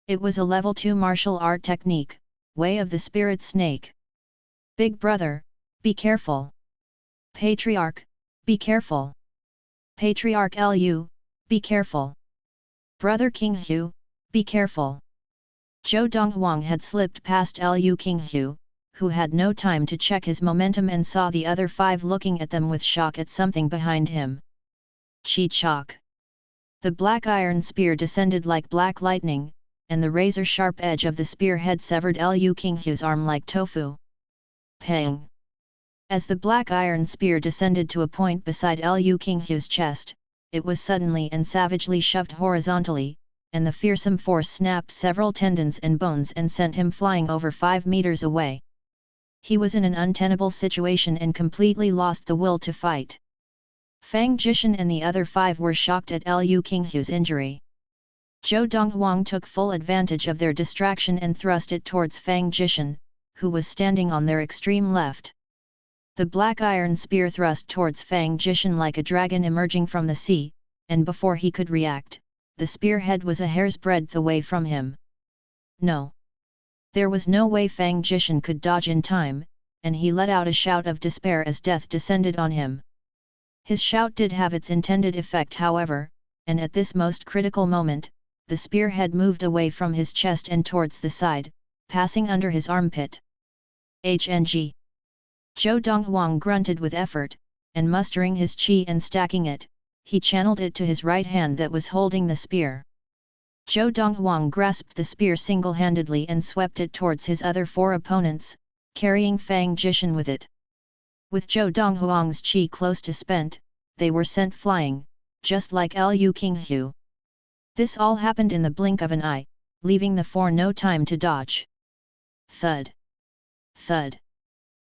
It was a level 2 martial art technique, Way of the Spirit Snake. Big Brother, be careful. Patriarch, be careful. Patriarch Liu, be careful. Brother Qinghu, be careful. Zhou Donghuang had slipped past Liu Qinghu, who had no time to check his momentum and saw the other 5 looking at them with shock at something behind him. Chi shock. The black iron spear descended like black lightning, and the razor-sharp edge of the spearhead severed Liu Qinghu's arm like tofu. Pang! As the black iron spear descended to a point beside Liu Qinghu's chest, it was suddenly and savagely shoved horizontally, and the fearsome force snapped several tendons and bones and sent him flying over 5 meters away. He was in an untenable situation and completely lost the will to fight. Fang Jishan and the other 5 were shocked at Liu Qinghu's injury. Zhou Donghuang took full advantage of their distraction and thrust it towards Fang Jishan, who was standing on their extreme left. The black iron spear thrust towards Fang Jishan like a dragon emerging from the sea, and before he could react, the spearhead was a hair's breadth away from him. No! There was no way Fang Jishan could dodge in time, and he let out a shout of despair as death descended on him. His shout did have its intended effect, however, and at this most critical moment, the spearhead moved away from his chest and towards the side, passing under his armpit. HNG. Zhou Donghuang grunted with effort, and mustering his qi and stacking it, he channeled it to his right hand that was holding the spear. Zhou Donghuang grasped the spear single-handedly and swept it towards his other 4 opponents, carrying Fang Jishan with it. With Zhou Donghuang's qi close to spent, they were sent flying, just like Liu Qinghu. This all happened in the blink of an eye, leaving the four no time to dodge. Thud! Thud!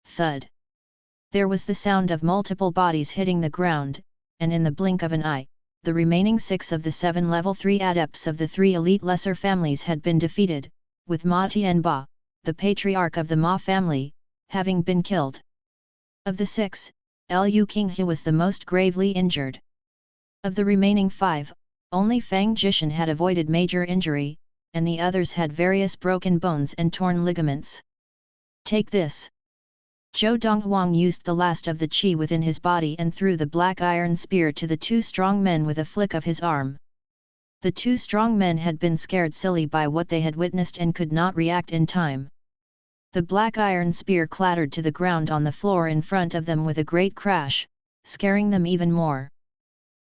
Thud! There was the sound of multiple bodies hitting the ground, and in the blink of an eye, the remaining 6 of the 7 level 3 adepts of the 3 elite lesser families had been defeated, with Ma Tianba, the patriarch of the Ma family, having been killed. Of the 6, Liu Qinghu was the most gravely injured. Of the remaining 5, only Fang Jishan had avoided major injury, and the others had various broken bones and torn ligaments. Take this! Zhou Donghuang used the last of the qi within his body and threw the black iron spear to the 2 strong men with a flick of his arm. The 2 strong men had been scared silly by what they had witnessed and could not react in time. The black iron spear clattered to the ground on the floor in front of them with a great crash, scaring them even more.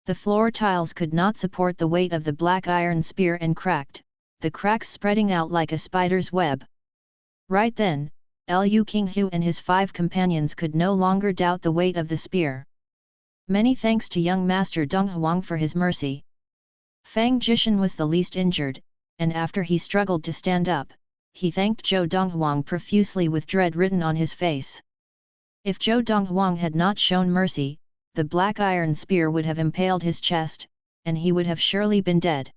The floor tiles could not support the weight of the black iron spear and cracked, the cracks spreading out like a spider's web. Right then, Liu Qinghu and his 5 companions could no longer doubt the weight of the spear. Many thanks to young Master Donghuang for his mercy. Fang Jishan was the least injured, and after he struggled to stand up, he thanked Zhou Donghuang profusely with dread written on his face. If Zhou Donghuang had not shown mercy, the black iron spear would have impaled his chest, and he would have surely been dead.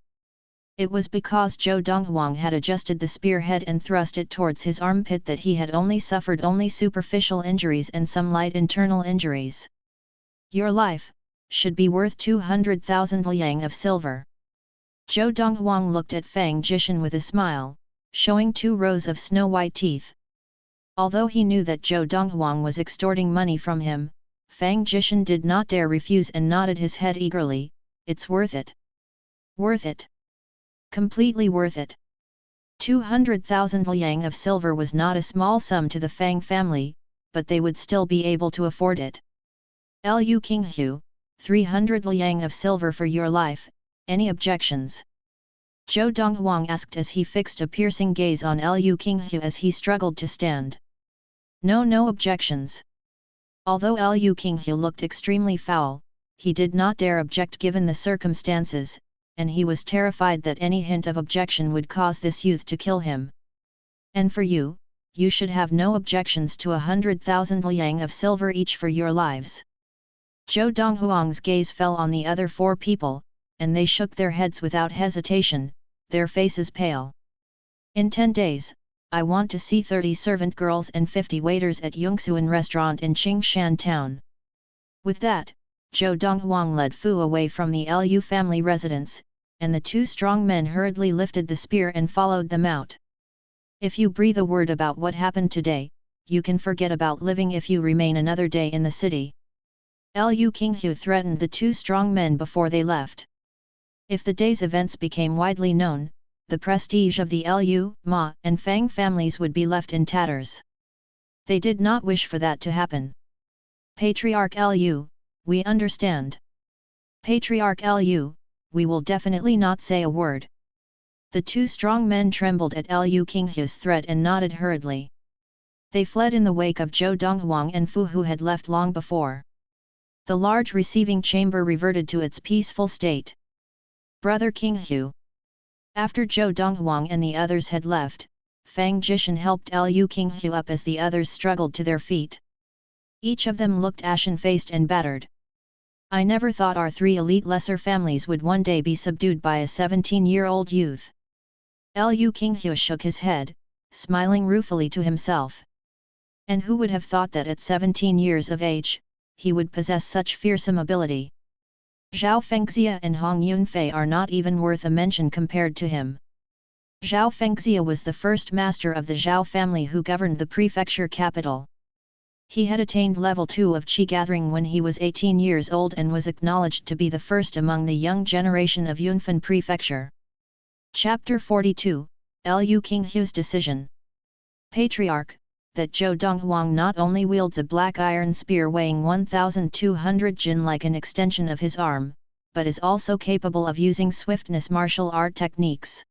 It was because Zhou Donghuang had adjusted the spearhead and thrust it towards his armpit that he had only suffered superficial injuries and some light internal injuries. Your life should be worth 200,000 liang of silver. Zhou Donghuang looked at Fang Jishan with a smile, showing 2 rows of snow-white teeth. Although he knew that Zhou Donghuang was extorting money from him, Fang Jishan did not dare refuse and nodded his head eagerly. It's worth it. Worth it. Completely worth it. 200,000 liang of silver was not a small sum to the Fang family, but they would still be able to afford it. Liu Qinghu, 300 liang of silver for your life, any objections? Zhou Donghuang asked as he fixed a piercing gaze on Liu Qinghu as he struggled to stand. No objections. Although Liu Qinghu looked extremely foul, he did not dare object given the circumstances, and he was terrified that any hint of objection would cause this youth to kill him. And for you, you should have no objections to 100,000 liang of silver each for your lives. Zhou Donghuang's gaze fell on the other 4 people, and they shook their heads without hesitation, their faces pale. In 10 days, I want to see 30 servant girls and 50 waiters at Yongxuan restaurant in Qingshan town. With that, Zhou Donghuang led Fu away from the Liu family residence, and the 2 strong men hurriedly lifted the spear and followed them out. If you breathe a word about what happened today, you can forget about living if you remain another day in the city. Liu Qinghu threatened the 2 strong men before they left. If the day's events became widely known, the prestige of the Liu, Ma, and Fang families would be left in tatters. They did not wish for that to happen. Patriarch Liu, we understand. Patriarch Liu, we will definitely not say a word. The 2 strong men trembled at Liu Qinghu's threat and nodded hurriedly. They fled in the wake of Zhou Donghuang and Fu who had left long before. The large receiving chamber reverted to its peaceful state. Brother Qinghu. After Zhou Donghuang and the others had left, Fang Jishan helped Liu Qinghu up as the others struggled to their feet. Each of them looked ashen-faced and battered. I never thought our 3 elite lesser families would one day be subdued by a 17-year-old youth. Liu Qinghu shook his head, smiling ruefully to himself. And who would have thought that at 17 years of age, he would possess such fearsome ability? Zhao Fengxia and Hong Yunfei are not even worth a mention compared to him. Zhao Fengxia was the first master of the Zhao family who governed the prefecture capital. He had attained level 2 of Qi gathering when he was 18 years old and was acknowledged to be the first among the young generation of Yunfan Prefecture. Chapter 42, Liu Qinghu's decision. Patriarch, that Zhou Donghuang not only wields a black iron spear weighing 1,200 jin like an extension of his arm, but is also capable of using swiftness martial art techniques.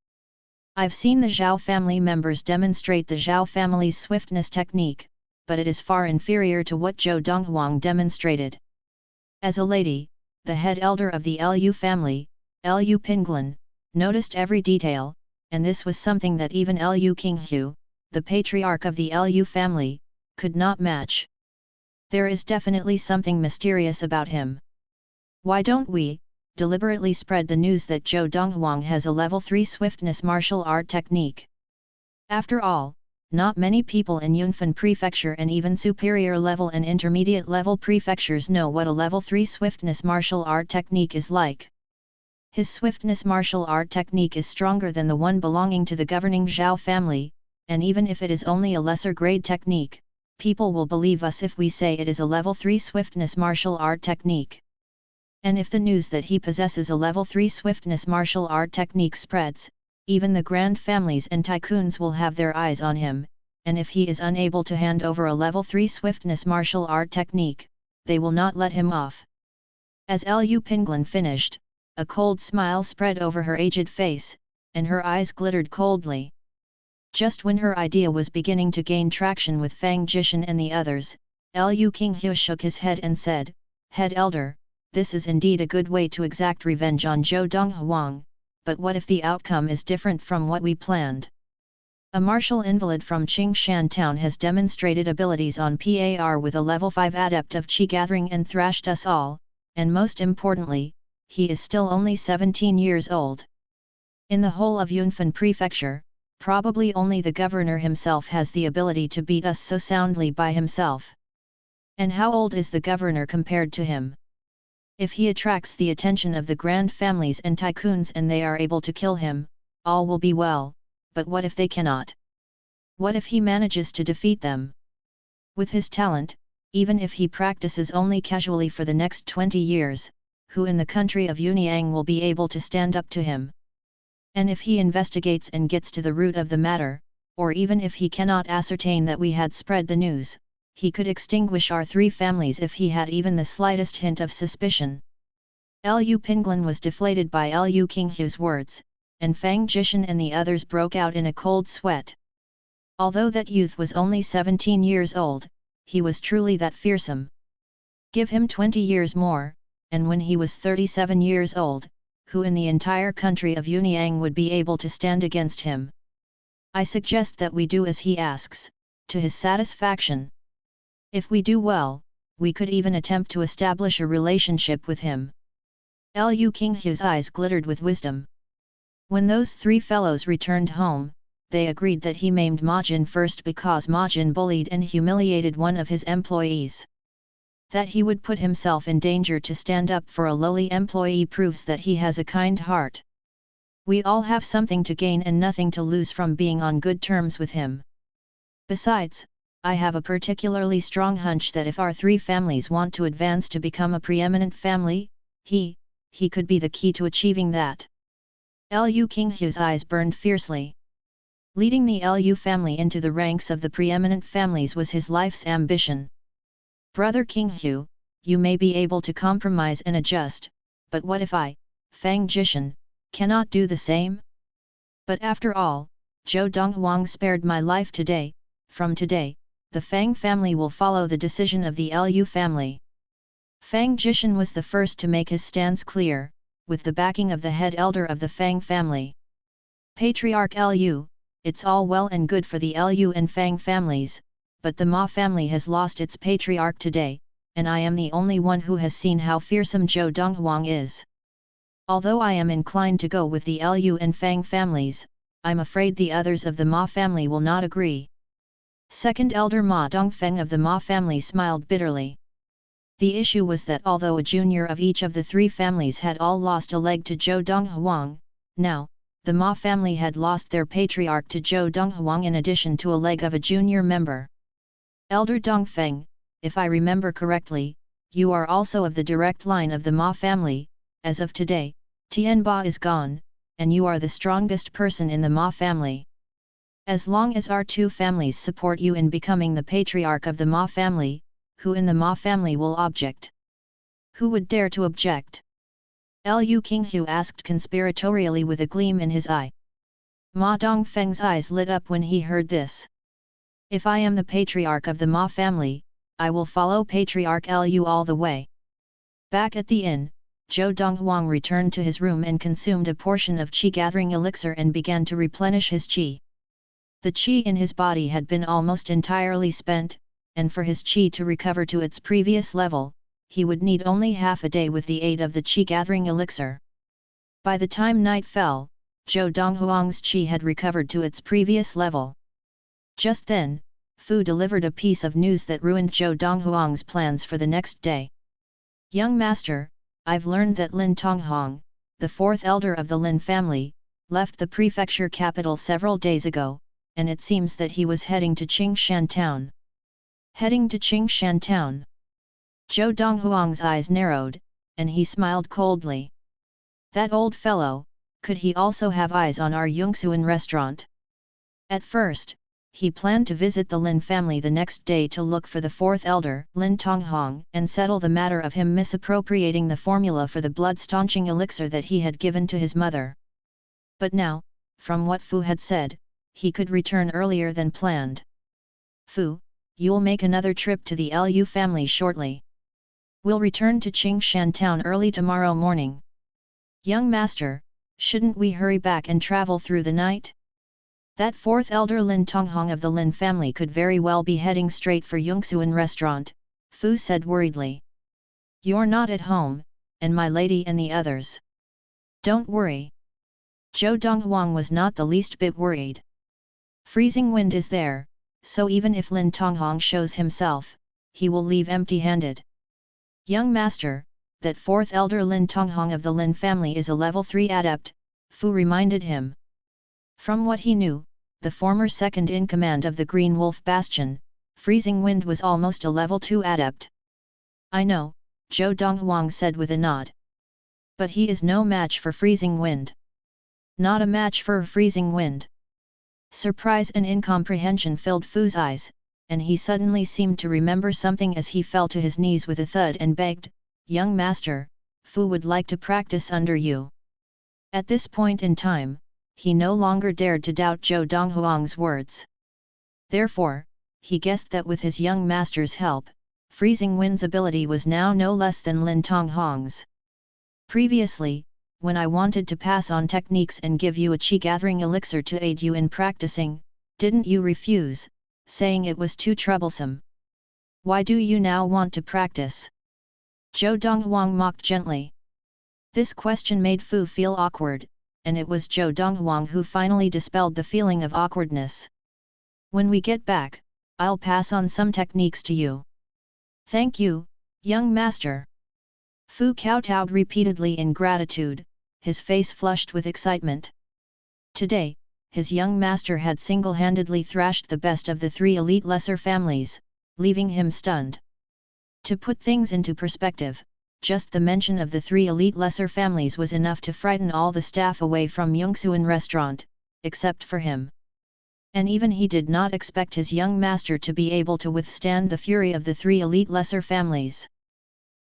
I've seen the Zhao family members demonstrate the Zhao family's swiftness technique, but it is far inferior to what Zhou Donghuang demonstrated. As a lady, the head elder of the Lu family, Lu Pinglin, noticed every detail, and this was something that even Lu Qinghu, the patriarch of the Lu family, could not match. There is definitely something mysterious about him. Why don't we deliberately spread the news that Zhou Donghuang has a level 3 swiftness martial art technique? After all, not many people in Yunfan Prefecture and even superior level and intermediate level prefectures know what a level 3 swiftness martial art technique is like. His swiftness martial art technique is stronger than the one belonging to the governing Zhao family, and even if it is only a lesser grade technique, people will believe us if we say it is a level 3 swiftness martial art technique. And if the news that he possesses a level 3 swiftness martial art technique spreads, even the grand families and tycoons will have their eyes on him, and if he is unable to hand over a level 3 swiftness martial art technique, they will not let him off. As Lu Pinglin finished, a cold smile spread over her aged face, and her eyes glittered coldly. Just when her idea was beginning to gain traction with Fang Jishan and the others, Lu Qinghu shook his head and said, "Head elder, this is indeed a good way to exact revenge on Zhou Donghuang, but what if the outcome is different from what we planned? A martial invalid from Qingshan town has demonstrated abilities on PAR with a level 5 adept of Qi gathering and thrashed us all, and most importantly, he is still only 17 years old. In the whole of Yunfan Prefecture, probably only the governor himself has the ability to beat us so soundly by himself. And how old is the governor compared to him? If he attracts the attention of the grand families and tycoons and they are able to kill him, all will be well, but what if they cannot? What if he manages to defeat them? With his talent, even if he practices only casually for the next 20 years, who in the country of Yunyang will be able to stand up to him? And if he investigates and gets to the root of the matter, or even if he cannot ascertain that we had spread the news, he could extinguish our 3 families if he had even the slightest hint of suspicion." Lu Pinglin was deflated by Lu Qinghu's words, and Fang Jishan and the others broke out in a cold sweat. Although that youth was only 17 years old, he was truly that fearsome. Give him 20 years more, and when he was 37 years old, who in the entire country of Yunyang would be able to stand against him? I suggest that we do as he asks, to his satisfaction. If we do well, we could even attempt to establish a relationship with him." Lu Qinghu's eyes glittered with wisdom. When those 3 fellows returned home, they agreed that he maimed Ma Jin first because Ma Jin bullied and humiliated one of his employees. That he would put himself in danger to stand up for a lowly employee proves that he has a kind heart. We all have something to gain and nothing to lose from being on good terms with him. Besides, I have a particularly strong hunch that if our 3 families want to advance to become a preeminent family, he could be the key to achieving that." Lu Qinghu's eyes burned fiercely. Leading the Lu family into the ranks of the preeminent families was his life's ambition. "Brother Qinghu, you may be able to compromise and adjust, but what if I, Fang Jishan, cannot do the same? But after all, Zhou Donghuang spared my life today. From today, the Fang family will follow the decision of the Lu family." Fang Jishan was the first to make his stance clear, with the backing of the head elder of the Fang family. "Patriarch Lu, it's all well and good for the Lu and Fang families, but the Ma family has lost its patriarch today, and I am the only one who has seen how fearsome Zhou Donghuang is. Although I am inclined to go with the Lu and Fang families, I'm afraid the others of the Ma family will not agree." Second elder Ma Dongfeng of the Ma family smiled bitterly. The issue was that although a junior of each of the 3 families had all lost a leg to Zhou Donghuang, now, the Ma family had lost their patriarch to Zhou Donghuang in addition to a leg of a junior member. "Elder Dongfeng, if I remember correctly, you are also of the direct line of the Ma family. As of today, Tianba is gone, and you are the strongest person in the Ma family. As long as our 2 families support you in becoming the patriarch of the Ma family, who in the Ma family will object? Who would dare to object?" Lu Qinghu asked conspiratorially with a gleam in his eye. Ma Dongfeng's eyes lit up when he heard this. "If I am the patriarch of the Ma family, I will follow Patriarch Lu all the way." Back at the inn, Zhou Donghuang returned to his room and consumed a portion of qi-gathering elixir and began to replenish his qi. The qi in his body had been almost entirely spent, and for his qi to recover to its previous level, he would need only half a day with the aid of the qi-gathering elixir. By the time night fell, Zhou Donghuang's qi had recovered to its previous level. Just then, Fu delivered a piece of news that ruined Zhou Donghuang's plans for the next day. "Young master, I've learned that Lin Tonghong, the fourth elder of the Lin family, left the prefecture capital several days ago, and it seems that he was heading to Qingshan town." "Heading to Qingshan town?" Zhou Donghuang's eyes narrowed, and he smiled coldly. "That old fellow, could he also have eyes on our Yongxuan restaurant?" At first, he planned to visit the Lin family the next day to look for the fourth elder, Lin Tonghong, and settle the matter of him misappropriating the formula for the blood-staunching elixir that he had given to his mother. But now, from what Fu had said, he could return earlier than planned. "Fu, you'll make another trip to the Lu family shortly. We'll return to Qingshan town early tomorrow morning." "Young master, shouldn't we hurry back and travel through the night? That fourth elder Lin Tonghong of the Lin family could very well be heading straight for Yongxuan restaurant," Fu said worriedly. "You're not at home, and my lady and the others." "Don't worry." Zhou Donghuang was not the least bit worried. "Freezing wind is there, so even if Lin Tonghong shows himself, he will leave empty-handed." "Young master, that fourth elder Lin Tonghong of the Lin family is a level 3 adept," Fu reminded him. From what he knew, the former second-in-command of the Green Wolf Bastion, Freezing Wind was almost a level 2 adept. "I know," Zhou Donghuang said with a nod. "But he is no match for Freezing Wind." "Not a match for Freezing Wind?" Surprise and incomprehension filled Fu's eyes, and he suddenly seemed to remember something as he fell to his knees with a thud and begged, "Young master, Fu would like to practice under you." At this point in time, he no longer dared to doubt Zhou Donghuang's words. Therefore, he guessed that with his young master's help, Freezing Wind's ability was now no less than Lin Tonghong's. "Previously, when I wanted to pass on techniques and give you a qi-gathering elixir to aid you in practicing, didn't you refuse, saying it was too troublesome? Why do you now want to practice?" Zhou Donghuang mocked gently. This question made Fu feel awkward, and it was Zhou Donghuang who finally dispelled the feeling of awkwardness. "When we get back, I'll pass on some techniques to you." "Thank you, young master." Fu kowtowed repeatedly in gratitude, his face flushed with excitement. Today, his young master had single-handedly thrashed the best of the 3 elite lesser families, leaving him stunned. To put things into perspective, just the mention of the 3 elite lesser families was enough to frighten all the staff away from Yongxuan restaurant, except for him. And even he did not expect his young master to be able to withstand the fury of the 3 elite lesser families.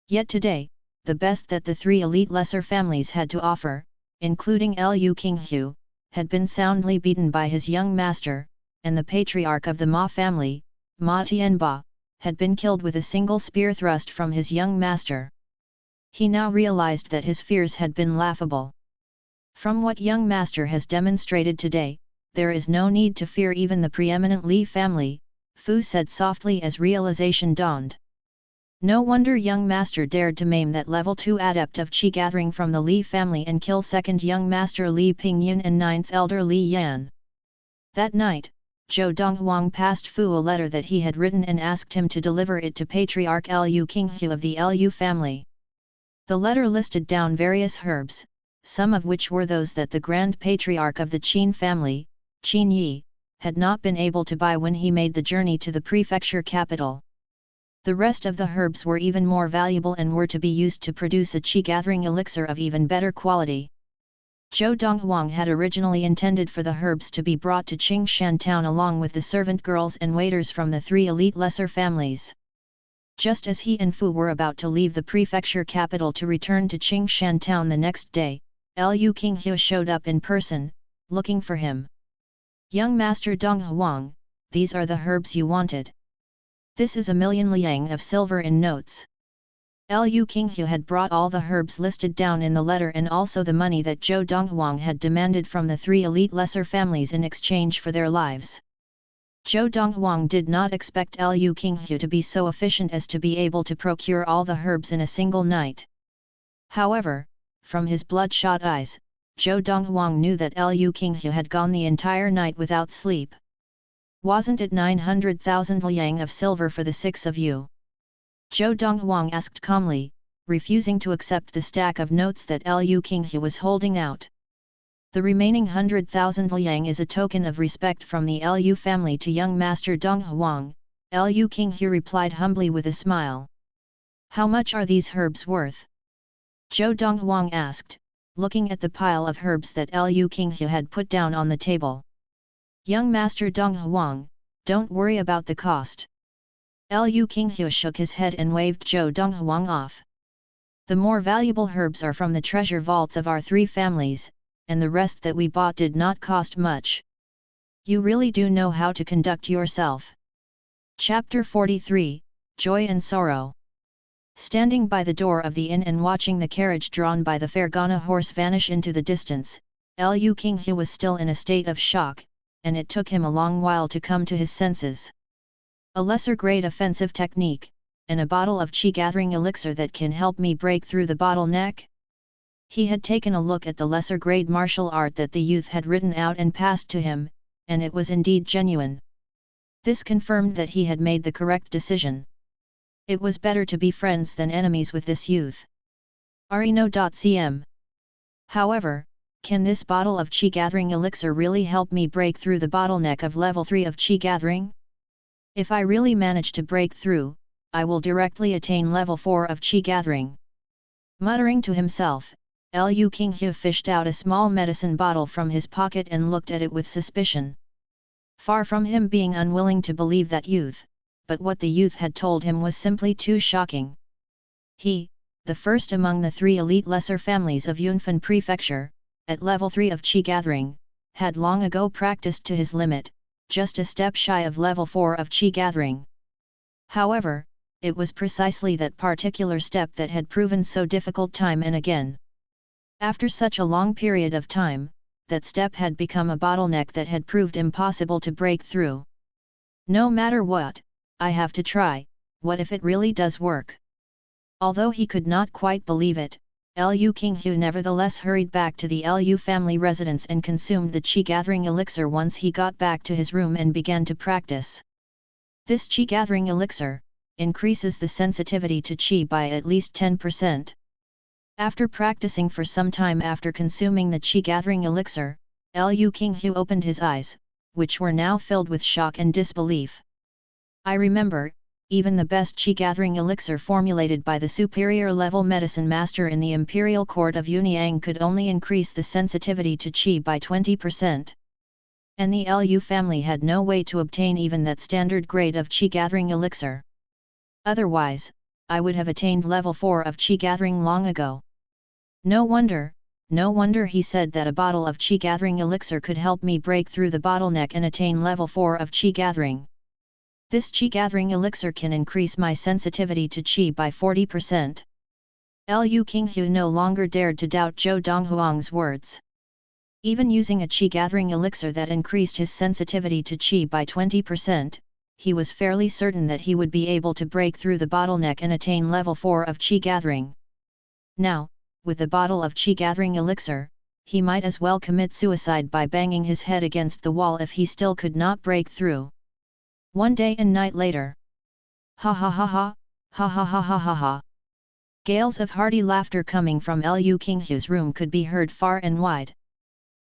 Yet today, the best that the 3 elite lesser families had to offer, including Lu Qinghu, had been soundly beaten by his young master, and the patriarch of the Ma family, Ma Tianba, had been killed with a single spear thrust from his young master. He now realized that his fears had been laughable. From what young master has demonstrated today, there is no need to fear even the preeminent Li family, Fu said softly as realization dawned. No wonder young master dared to maim that level 2 adept of qi gathering from the Li family and kill second young master Li Pingyan and 9th elder Li Yan. That night, Zhou Donghuang passed Fu a letter that he had written and asked him to deliver it to Patriarch Lu Qinghu of the Lu family. The letter listed down various herbs, some of which were those that the Grand Patriarch of the Qin family, Qin Yi, had not been able to buy when he made the journey to the prefecture capital. The rest of the herbs were even more valuable and were to be used to produce a qi-gathering elixir of even better quality. Zhou Donghuang had originally intended for the herbs to be brought to Qingshan town along with the servant girls and waiters from the 3 elite lesser families. Just as he and Fu were about to leave the prefecture capital to return to Qingshan town the next day, Lu Qinghu showed up in person, looking for him. "Young Master Donghuang, these are the herbs you wanted. This is 1,000,000 liang of silver in notes." Liu Qinghu had brought all the herbs listed down in the letter and also the money that Zhou Donghuang had demanded from the 3 elite lesser families in exchange for their lives. Zhou Donghuang did not expect Liu Qinghu to be so efficient as to be able to procure all the herbs in a single night. However, from his bloodshot eyes, Zhou Donghuang knew that Liu Qinghu had gone the entire night without sleep. "Wasn't it 900,000 liang of silver for the 6 of you?" Zhou Donghuang asked calmly, refusing to accept the stack of notes that Liu Qinghu was holding out. "The remaining 100,000 liang is a token of respect from the Liu family to young Master Donghuang," Liu Qinghu replied humbly with a smile. "How much are these herbs worth?" Zhou Donghuang asked, looking at the pile of herbs that Liu Qinghu had put down on the table. "Young Master Donghuang, don't worry about the cost." Liu Qinghu shook his head and waved Zhou Donghuang off. "The more valuable herbs are from the treasure vaults of our 3 families, and the rest that we bought did not cost much. You really do know how to conduct yourself." Chapter 43, Joy and Sorrow. Standing by the door of the inn and watching the carriage drawn by the Fergana horse vanish into the distance, Liu Qinghu was still in a state of shock, and it took him a long while to come to his senses. "A lesser-grade offensive technique, and a bottle of chi-gathering elixir that can help me break through the bottleneck?" He had taken a look at the lesser-grade martial art that the youth had written out and passed to him, and it was indeed genuine. This confirmed that he had made the correct decision. It was better to be friends than enemies with this youth. Arino.cm. However, can this bottle of chi-gathering elixir really help me break through the bottleneck of level 3 of chi-gathering? If I really manage to break through, I will directly attain level 4 of chi-gathering. Muttering to himself, Liu Qinghu fished out a small medicine bottle from his pocket and looked at it with suspicion. Far from him being unwilling to believe that youth, but what the youth had told him was simply too shocking. He, the first among the 3 elite lesser families of Yunfan Prefecture, at level 3 of chi-gathering, had long ago practiced to his limit, just a step shy of level 4 of chi-gathering. However, it was precisely that particular step that had proven so difficult time and again. After such a long period of time, that step had become a bottleneck that had proved impossible to break through. No matter what, I have to try. What if it really does work? Although he could not quite believe it, Liu Qinghu nevertheless hurried back to the Liu family residence and consumed the chi-gathering elixir once he got back to his room and began to practice. This chi-gathering elixir increases the sensitivity to chi by at least 10%. After practicing for some time after consuming the chi-gathering elixir, Liu Qinghu opened his eyes, which were now filled with shock and disbelief. "I remember, even the best chi-gathering elixir formulated by the superior-level medicine master in the imperial court of Yunyang could only increase the sensitivity to chi by 20%. And the Liu family had no way to obtain even that standard grade of chi-gathering elixir. Otherwise, I would have attained level 4 of chi-gathering long ago. No wonder," he said, "that a bottle of chi-gathering elixir could help me break through the bottleneck and attain level 4 of chi-gathering. This chi-gathering elixir can increase my sensitivity to chi by 40%. Liu Qinghu no longer dared to doubt Zhou Donghuang's words. Even using a chi-gathering elixir that increased his sensitivity to chi by 20%, he was fairly certain that he would be able to break through the bottleneck and attain level 4 of chi-gathering. Now, with the bottle of chi-gathering elixir, he might as well commit suicide by banging his head against the wall if he still could not break through. One day and night later. Ha ha ha ha, ha ha ha ha ha ha. Gales of hearty laughter coming from Liu Qinghu's room could be heard far and wide.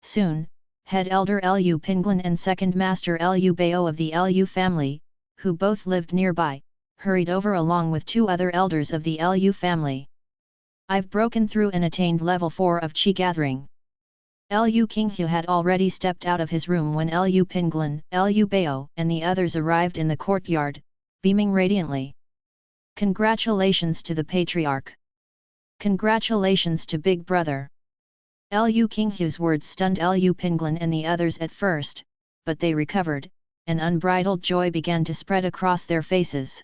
Soon, head elder Liu Pinglin and second master Liu Bao of the Liu family, who both lived nearby, hurried over along with 2 other elders of the Liu family. "I've broken through and attained level 4 of chi-gathering." Liu Qinghu had already stepped out of his room when Liu Pinglin, Liu Bao and the others arrived in the courtyard, beaming radiantly. "Congratulations to the patriarch! Congratulations to Big Brother!" Liu Qinghu's words stunned Liu Pinglin and the others at first, but they recovered, and unbridled joy began to spread across their faces.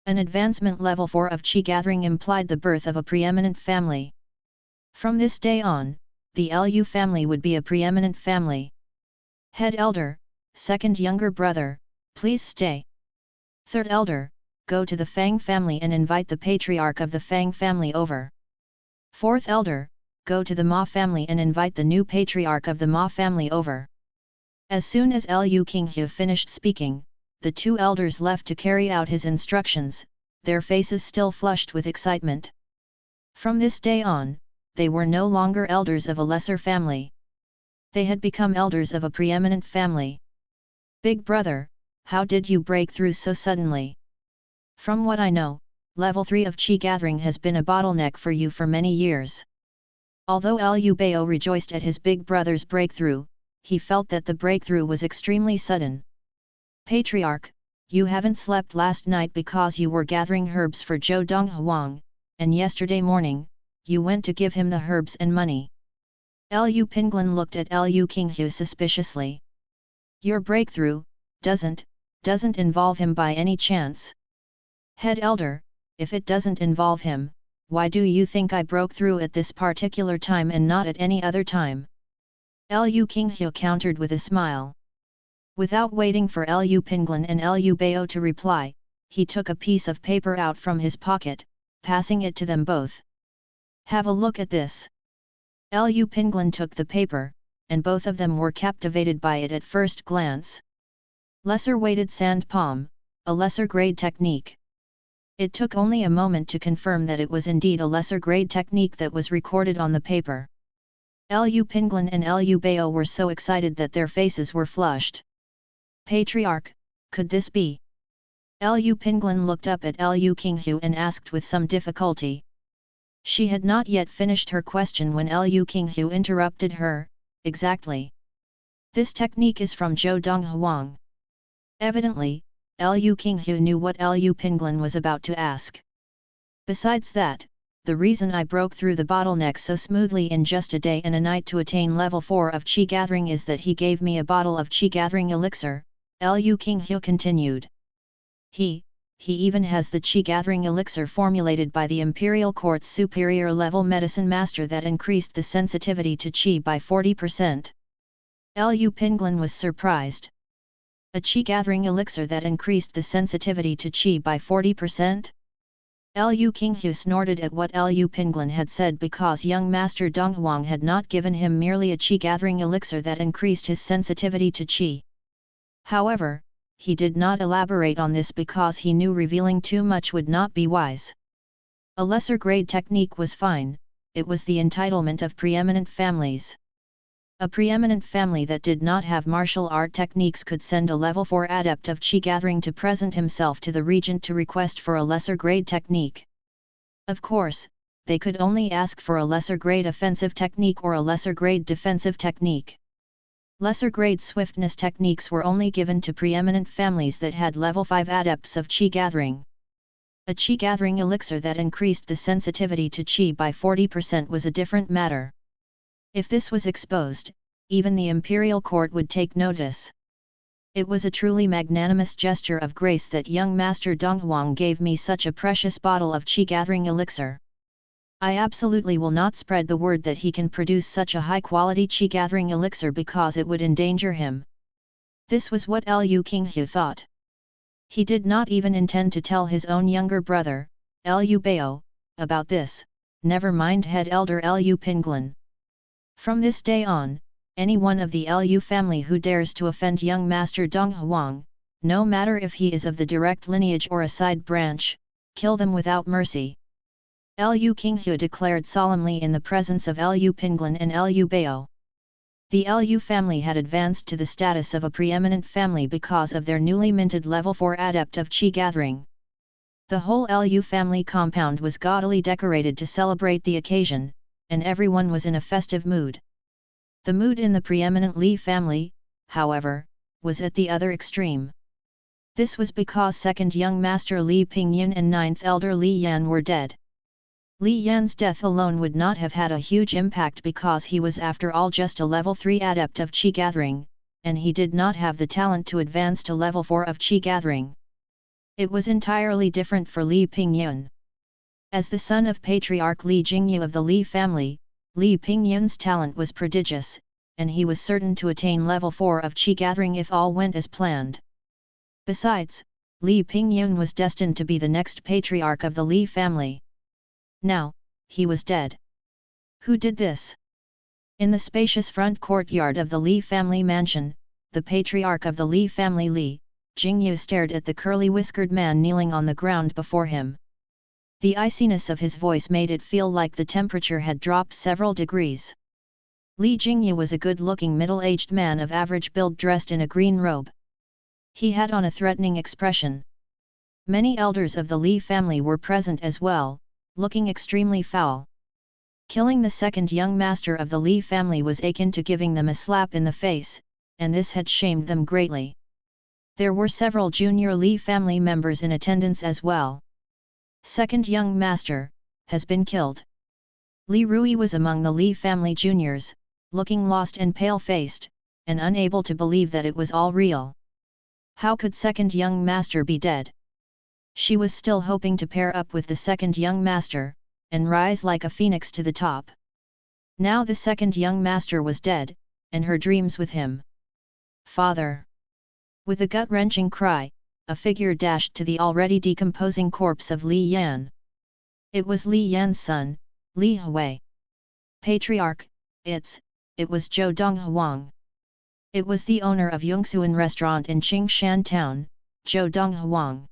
An advancement level 4 of Qi gathering implied the birth of a preeminent family. From this day on, the Lu family would be a preeminent family. Head elder, second younger brother, please stay. Third elder, go to the Fang family and invite the patriarch of the Fang family over. Fourth elder, go to the Ma family and invite the new patriarch of the Ma family over. As soon as Lu Qinghe finished speaking, the two elders left to carry out his instructions, their faces still flushed with excitement. From this day on, they were no longer elders of a lesser family. They had become elders of a preeminent family. Big brother, how did you break through so suddenly? From what I know, level 3 of Qi gathering has been a bottleneck for you for many years. Although Liu Bao rejoiced at his big brother's breakthrough, he felt that the breakthrough was extremely sudden. Patriarch, you haven't slept last night because you were gathering herbs for Zhou Donghuang, and yesterday morning, you went to give him the herbs and money. Liu Pinglin looked at Liu Qinghe suspiciously. Your breakthrough doesn't involve him by any chance. Head elder, if it doesn't involve him, why do you think I broke through at this particular time and not at any other time? Liu Qinghe countered with a smile. Without waiting for Liu Pinglin and Liu Bao to reply, he took a piece of paper out from his pocket, passing it to them both. Have a look at this. Liu Pinglin took the paper, and both of them were captivated by it at first glance. Lesser weighted sand palm, a lesser grade technique. It took only a moment to confirm that it was indeed a lesser grade technique that was recorded on the paper. Liu Pinglin and Liu Bao were so excited that their faces were flushed. Patriarch, could this be? Liu Pinglin looked up at Liu Qinghe and asked with some difficulty. She had not yet finished her question when Liu Qinghe interrupted her. Exactly. This technique is from Zhou Donghuang. Evidently, Liu Qinghe knew what Liu Pinglin was about to ask. Besides that, the reason I broke through the bottleneck so smoothly in just a day and a night to attain level 4 of Qi gathering is that he gave me a bottle of Qi gathering elixir, Liu Qinghe continued. He even has the Qi gathering elixir formulated by the Imperial Court's superior level medicine master that increased the sensitivity to Qi by 40%. Liu Pinglin was surprised. A Qi gathering elixir that increased the sensitivity to Qi by 40%? Liu Qinghe snorted at what Liu Pinglin had said because young Master Donghuang had not given him merely a Qi gathering elixir that increased his sensitivity to Qi. However, he did not elaborate on this because he knew revealing too much would not be wise. A lesser grade technique was fine, it was the entitlement of preeminent families. A preeminent family that did not have martial art techniques could send a level 4 adept of Qi gathering to present himself to the regent to request for a lesser grade technique. Of course, they could only ask for a lesser grade offensive technique or a lesser grade defensive technique. Lesser grade swiftness techniques were only given to preeminent families that had level 5 adepts of Qi gathering. A Qi gathering elixir that increased the sensitivity to Qi by 40% was a different matter. If this was exposed, even the Imperial Court would take notice. It was a truly magnanimous gesture of grace that young Master Donghuang gave me such a precious bottle of Qi gathering elixir. I absolutely will not spread the word that he can produce such a high-quality Qi gathering elixir because it would endanger him. This was what Liu Qinghe thought. He did not even intend to tell his own younger brother, Liu Bao, about this, never mind head elder Liu Pinglin. From this day on, any one of the Liu family who dares to offend young Master Donghuang, no matter if he is of the direct lineage or a side branch, kill them without mercy. Liu Qinghe declared solemnly in the presence of Liu Pinglin and Liu Bao. The Liu family had advanced to the status of a preeminent family because of their newly minted level 4 adept of Qi gathering. The whole Liu family compound was gaudily decorated to celebrate the occasion, and everyone was in a festive mood. The mood in the preeminent Li family, however, was at the other extreme. This was because second young master Li Pingyan and ninth elder Li Yan were dead. Li Yan's death alone would not have had a huge impact because he was after all just a level 3 adept of Qi gathering, and he did not have the talent to advance to level 4 of Qi gathering. It was entirely different for Li Pingyun. As the son of Patriarch Li Jingyu of the Li family, Li Pingyun's talent was prodigious, and he was certain to attain level 4 of Qi gathering if all went as planned. Besides, Li Pingyun was destined to be the next patriarch of the Li family. Now, he was dead. Who did this? In the spacious front courtyard of the Li family mansion, the patriarch of the Li family Li Jingyu stared at the curly-whiskered man kneeling on the ground before him. The iciness of his voice made it feel like the temperature had dropped several degrees. Li Jingyu was a good-looking middle-aged man of average build dressed in a green robe. He had on a threatening expression. Many elders of the Li family were present as well, looking extremely foul. Killing the second young master of the Li family was akin to giving them a slap in the face, and this had shamed them greatly. There were several junior Li family members in attendance as well. Second young master has been killed. Li Rui was among the Li family juniors, looking lost and pale-faced, and unable to believe that it was all real. How could second young master be dead? She was still hoping to pair up with the second young master, and rise like a phoenix to the top. Now the second young master was dead, and her dreams with him. Father! With a gut-wrenching cry, a figure dashed to the already decomposing corpse of Li Yan. It was Li Yan's son, Li Hui. Patriarch, it was Zhou Donghuang. It was the owner of Yongxuan restaurant in Qingshan town, Zhou Donghuang.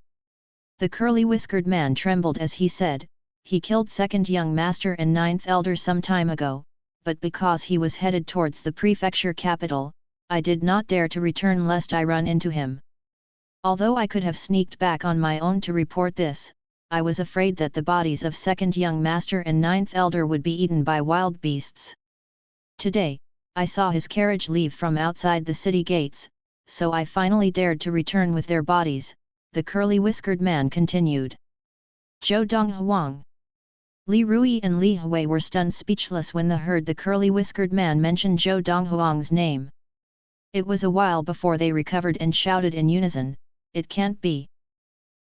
The curly-whiskered man trembled as he said, he killed second young master and ninth elder some time ago, but because he was headed towards the prefecture capital, I did not dare to return lest I run into him. Although I could have sneaked back on my own to report this, I was afraid that the bodies of second young master and ninth elder would be eaten by wild beasts. Today, I saw his carriage leave from outside the city gates, so I finally dared to return with their bodies, the curly-whiskered man continued. Zhou Donghuang. Li Rui and Li Hui were stunned speechless when they heard the curly-whiskered man mention Zhou Donghuang's name. It was a while before they recovered and shouted in unison, "It can't be!"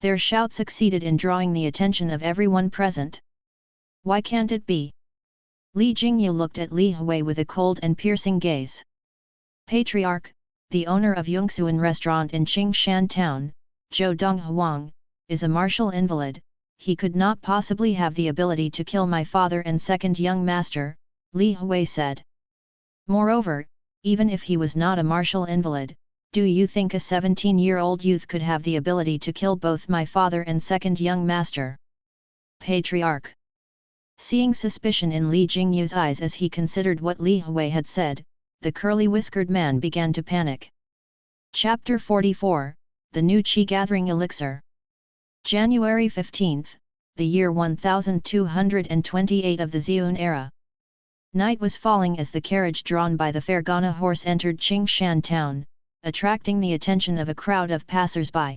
Their shout succeeded in drawing the attention of everyone present. Why can't it be? Li Jingyu looked at Li Hui with a cold and piercing gaze. Patriarch, the owner of Yongxuan restaurant in Qingshan town, Zhou Donghuang, is a martial invalid. He could not possibly have the ability to kill my father and second young master, Li Hui said. Moreover, even if he was not a martial invalid, do you think a 17-year-old youth could have the ability to kill both my father and second young master? Patriarch. Seeing suspicion in Li Jingyu's eyes as he considered what Li Hui had said, the curly-whiskered man began to panic. Chapter 44, The New Qi Gathering Elixir. January 15, the year 1228 of the Xiun era. Night was falling as the carriage drawn by the Fergana horse entered Qingshan town, attracting the attention of a crowd of passers-by.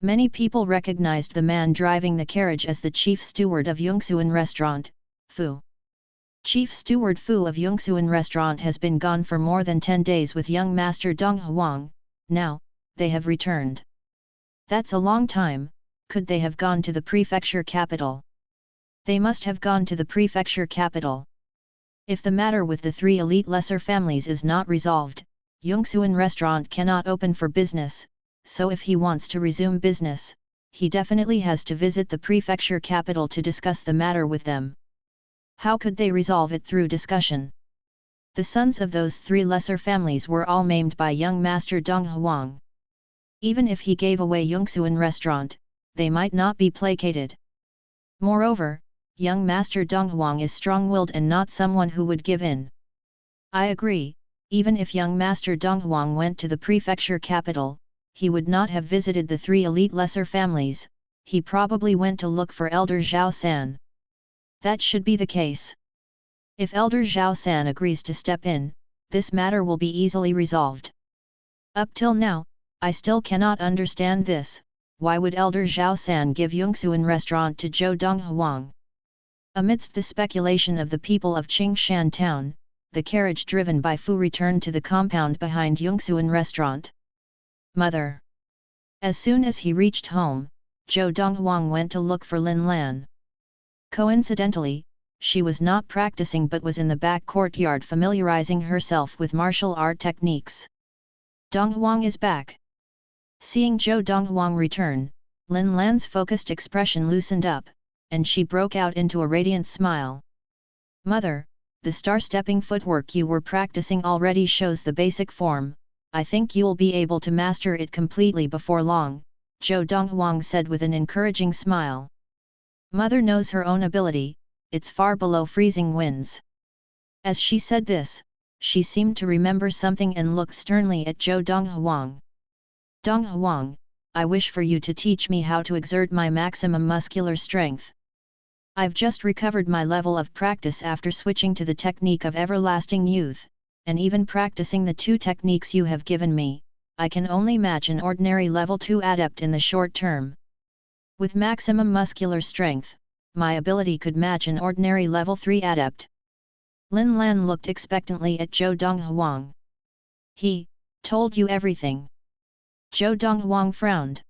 Many people recognized the man driving the carriage as the chief steward of Yongxuan restaurant, Fu. Chief steward Fu of Yongxuan restaurant has been gone for more than 10 days with young master Donghuang. Now, they have returned. That's a long time. Could they have gone to the prefecture capital? They must have gone to the prefecture capital. If the matter with the 3 elite lesser families is not resolved, Yongxuan restaurant cannot open for business, so if he wants to resume business, he definitely has to visit the prefecture capital to discuss the matter with them. How could they resolve it through discussion? The sons of those 3 lesser families were all maimed by young master Donghuang. Even if he gave away Yongxuan restaurant, they might not be placated. Moreover, young master Donghuang is strong-willed and not someone who would give in. I agree, even if young master Donghuang went to the prefecture capital, he would not have visited the 3 elite lesser families, he probably went to look for Elder Zhao San. That should be the case. If Elder Zhao San agrees to step in, this matter will be easily resolved. Up till now, I still cannot understand this. Why would Elder Zhao San give Yongxuan restaurant to Zhou Donghuang? Amidst the speculation of the people of Qingshan town, the carriage driven by Fu returned to the compound behind Yongxuan restaurant. Mother! As soon as he reached home, Zhou Donghuang went to look for Lin Lan. Coincidentally, she was not practicing but was in the back courtyard familiarizing herself with martial art techniques. Donghuang is back. Seeing Zhou Donghuang return, Lin Lan's focused expression loosened up, and she broke out into a radiant smile. Mother, the star-stepping footwork you were practicing already shows the basic form. I think you'll be able to master it completely before long, Zhou Donghuang said with an encouraging smile. Mother knows her own ability, it's far below freezing winds. As she said this, she seemed to remember something and looked sternly at Zhou Donghuang. Donghuang, I wish for you to teach me how to exert my maximum muscular strength. I've just recovered my level of practice after switching to the technique of everlasting youth, and even practicing the 2 techniques you have given me, I can only match an ordinary level 2 adept in the short term. With maximum muscular strength, my ability could match an ordinary level 3 adept. Lin Lan looked expectantly at Zhou Donghuang. He told you everything. Zhou Donghuang frowned.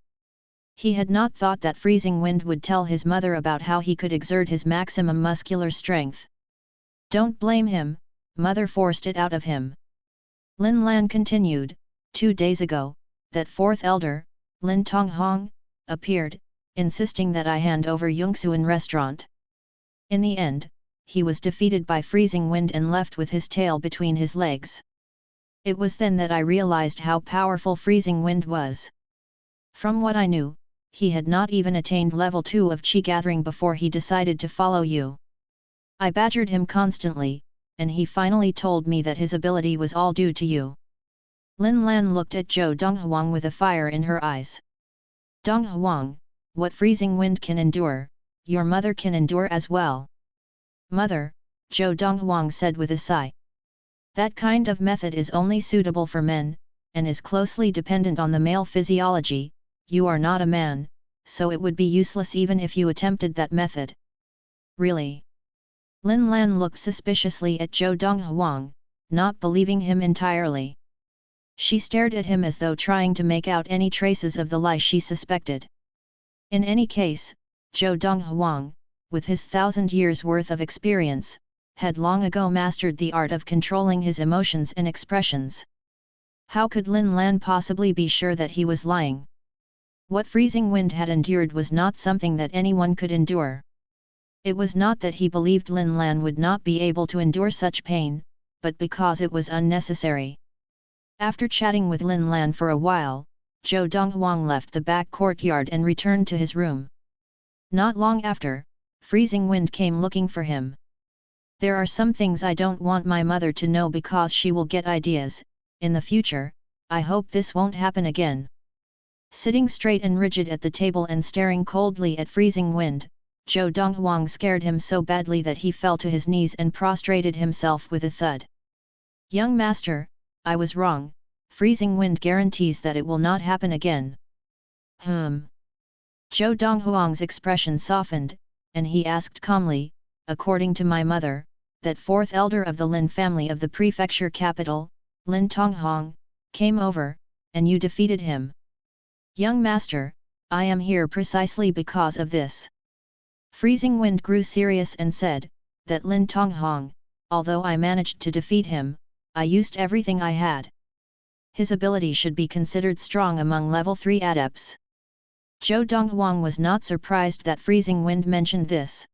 He had not thought that freezing wind would tell his mother about how he could exert his maximum muscular strength. Don't blame him, mother forced it out of him. Lin Lan continued, 2 days ago, that 4th elder, Lin Tonghong, appeared, insisting that I hand over Yongxuan restaurant. In the end, he was defeated by freezing wind and left with his tail between his legs. It was then that I realized how powerful freezing wind was. From what I knew, he had not even attained level 2 of Qi gathering before he decided to follow you. I badgered him constantly, and he finally told me that his ability was all due to you. Lin Lan looked at Zhou Donghuang with a fire in her eyes. Donghuang, what freezing wind can endure, your mother can endure as well. Mother, Zhou Donghuang said with a sigh. That kind of method is only suitable for men, and is closely dependent on the male physiology. You are not a man, so it would be useless even if you attempted that method. Really? Lin Lan looked suspiciously at Zhou Donghuang, not believing him entirely. She stared at him as though trying to make out any traces of the lie she suspected. In any case, Zhou Donghuang, with his 1,000 years' worth of experience, had long ago mastered the art of controlling his emotions and expressions. How could Lin Lan possibly be sure that he was lying? What freezing wind had endured was not something that anyone could endure. It was not that he believed Lin Lan would not be able to endure such pain, but because it was unnecessary. After chatting with Lin Lan for a while, Zhou Donghuang left the back courtyard and returned to his room. Not long after, freezing wind came looking for him. There are some things I don't want my mother to know because she will get ideas. In the future, I hope this won't happen again. Sitting straight and rigid at the table and staring coldly at freezing wind, Zhou Donghuang scared him so badly that he fell to his knees and prostrated himself with a thud. Young master, I was wrong, freezing wind guarantees that it will not happen again. Zhou Donghuang's expression softened, and he asked calmly, according to my mother, that 4th elder of the Lin family of the prefecture capital, Lin Tonghong, came over, and you defeated him. Young master, I am here precisely because of this. Freezing wind grew serious and said, that Lin Tonghong, although I managed to defeat him, I used everything I had. His ability should be considered strong among level 3 adepts. Zhou Donghuang was not surprised that freezing wind mentioned this.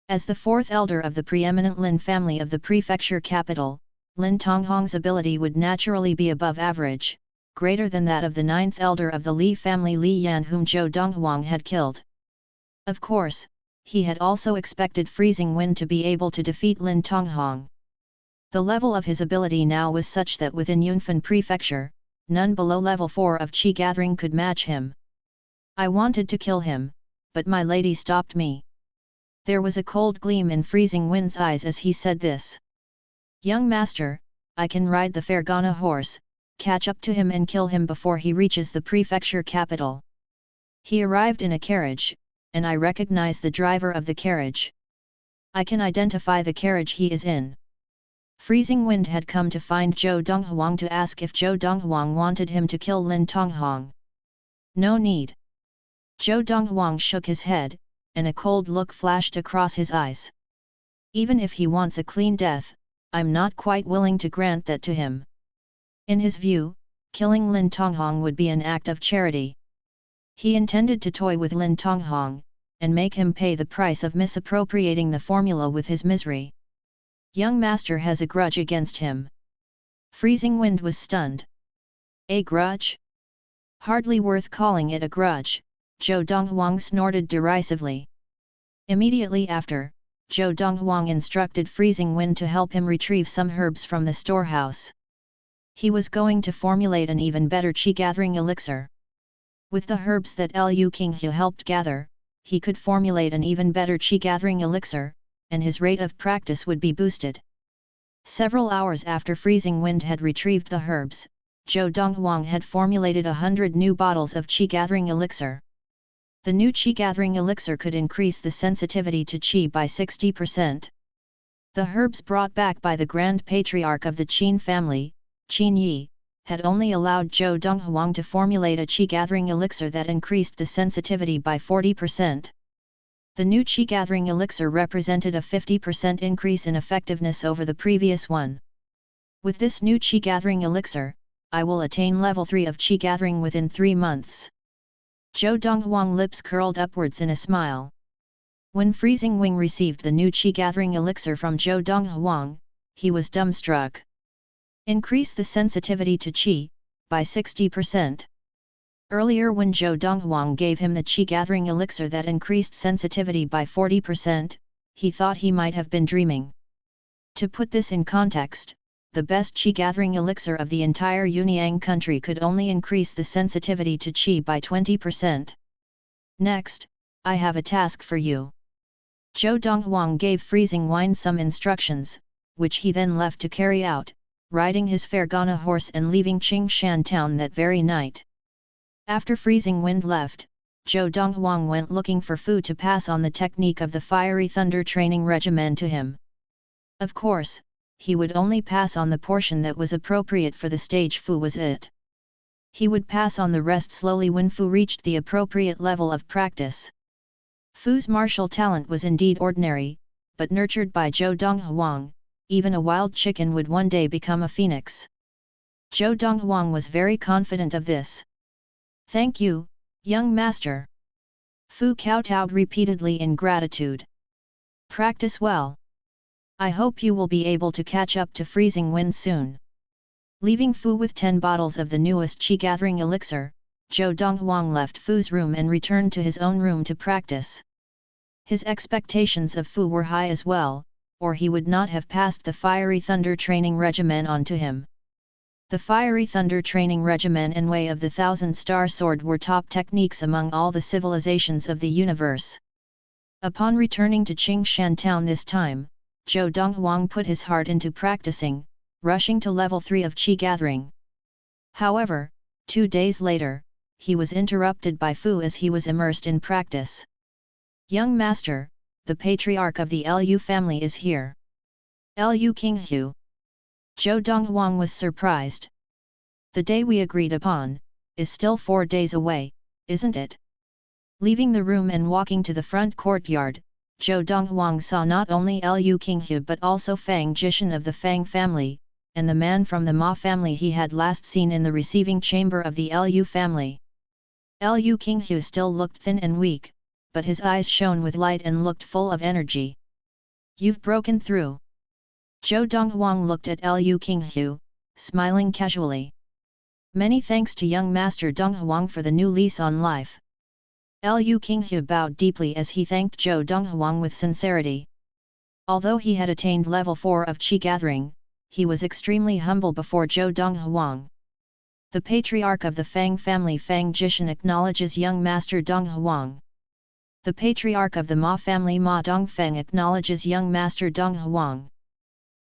As the 4th elder of the preeminent Lin family of the prefecture capital, Lin Tonghong's ability would naturally be above average, greater than that of the 9th elder of the Li family Li Yan whom Zhou Donghuang had killed. Of course, he had also expected freezing wind to be able to defeat Lin Tonghong. The level of his ability now was such that within Yunfan prefecture, none below level 4 of Qi gathering could match him. I wanted to kill him, but my lady stopped me. There was a cold gleam in freezing wind's eyes as he said this. Young master, I can ride the Fergana horse, catch up to him and kill him before he reaches the prefecture capital. He arrived in a carriage, and I recognize the driver of the carriage. I can identify the carriage he is in. Freezing wind had come to find Zhou Donghuang to ask if Zhou Donghuang wanted him to kill Lin Tonghong. No need. Zhou Donghuang shook his head, and a cold look flashed across his eyes. Even if he wants a clean death, I'm not quite willing to grant that to him. In his view, killing Lin Tonghong would be an act of charity. He intended to toy with Lin Tonghong, and make him pay the price of misappropriating the formula with his misery. Young master has a grudge against him. Freezing Wind was stunned. A grudge? Hardly worth calling it a grudge, Zhou Donghuang snorted derisively. Immediately after, Zhou Donghuang instructed Freezing Wind to help him retrieve some herbs from the storehouse. He was going to formulate an even better qi-gathering elixir. With the herbs that Liu Qinghu helped gather, he could formulate an even better qi-gathering elixir, and his rate of practice would be boosted. Several hours after Freezing Wind had retrieved the herbs, Zhou Donghuang had formulated 100 new bottles of qi-gathering elixir. The new qi-gathering elixir could increase the sensitivity to qi by 60%. The herbs brought back by the Grand Patriarch of the Qin family, Qin Yi, had only allowed Zhou Donghuang to formulate a qi-gathering elixir that increased the sensitivity by 40%. The new qi-gathering elixir represented a 50% increase in effectiveness over the previous one. With this new qi-gathering elixir, I will attain level 3 of qi-gathering within 3 months. Zhou Donghuang lips curled upwards in a smile. When Freezing Wing received the new qi-gathering elixir from Zhou Donghuang, he was dumbstruck. Increase the sensitivity to qi, by 60%. Earlier when Zhou Donghuang gave him the qi-gathering elixir that increased sensitivity by 40%, he thought he might have been dreaming. To put this in context, the best qi-gathering elixir of the entire Yunyang country could only increase the sensitivity to qi by 20%. Next, I have a task for you. Zhou Donghuang gave Freezing Wind some instructions, which he then left to carry out, riding his Fergana horse and leaving Qingshan town that very night. After Freezing Wind left, Zhou Donghuang went looking for Fu to pass on the technique of the Fiery Thunder training regimen to him. Of course, he would only pass on the portion that was appropriate for the stage Fu was it. He would pass on the rest slowly when Fu reached the appropriate level of practice. Fu's martial talent was indeed ordinary, but nurtured by Zhou Donghuang, even a wild chicken would one day become a phoenix. Zhou Donghuang was very confident of this. Thank you, young master. Fu kowtowed repeatedly in gratitude. Practice well. I hope you will be able to catch up to Freezing Wind soon. Leaving Fu with 10 bottles of the newest qi-gathering elixir, Zhou Donghuang left Fu's room and returned to his own room to practice. His expectations of Fu were high as well, or he would not have passed the Fiery Thunder training regimen on to him. The Fiery Thunder training regimen and Way of the Thousand-Star Sword were top techniques among all the civilizations of the universe. Upon returning to Qingshan town this time, Zhou Donghuang put his heart into practicing, rushing to level 3 of qi gathering. However, 2 days later, he was interrupted by Fu as he was immersed in practice. Young master, the patriarch of the Liu family is here. Liu Qinghu. Zhou Donghuang was surprised. The day we agreed upon, is still 4 days away, isn't it? Leaving the room and walking to the front courtyard, Zhou Donghuang saw not only Liu Qinghu but also Fang Jishan of the Fang family, and the man from the Ma family he had last seen in the receiving chamber of the Liu family. Liu Qinghu still looked thin and weak, but his eyes shone with light and looked full of energy. You've broken through. Zhou Donghuang looked at Liu Qinghu, smiling casually. Many thanks to young master Donghuang for the new lease on life. Liu Qinghu bowed deeply as he thanked Zhou Donghuang with sincerity. Although he had attained level 4 of qi gathering, he was extremely humble before Zhou Donghuang. The patriarch of the Fang family Fang Jishan acknowledges young master Donghuang. The patriarch of the Ma family Ma Dongfeng acknowledges young master Donghuang.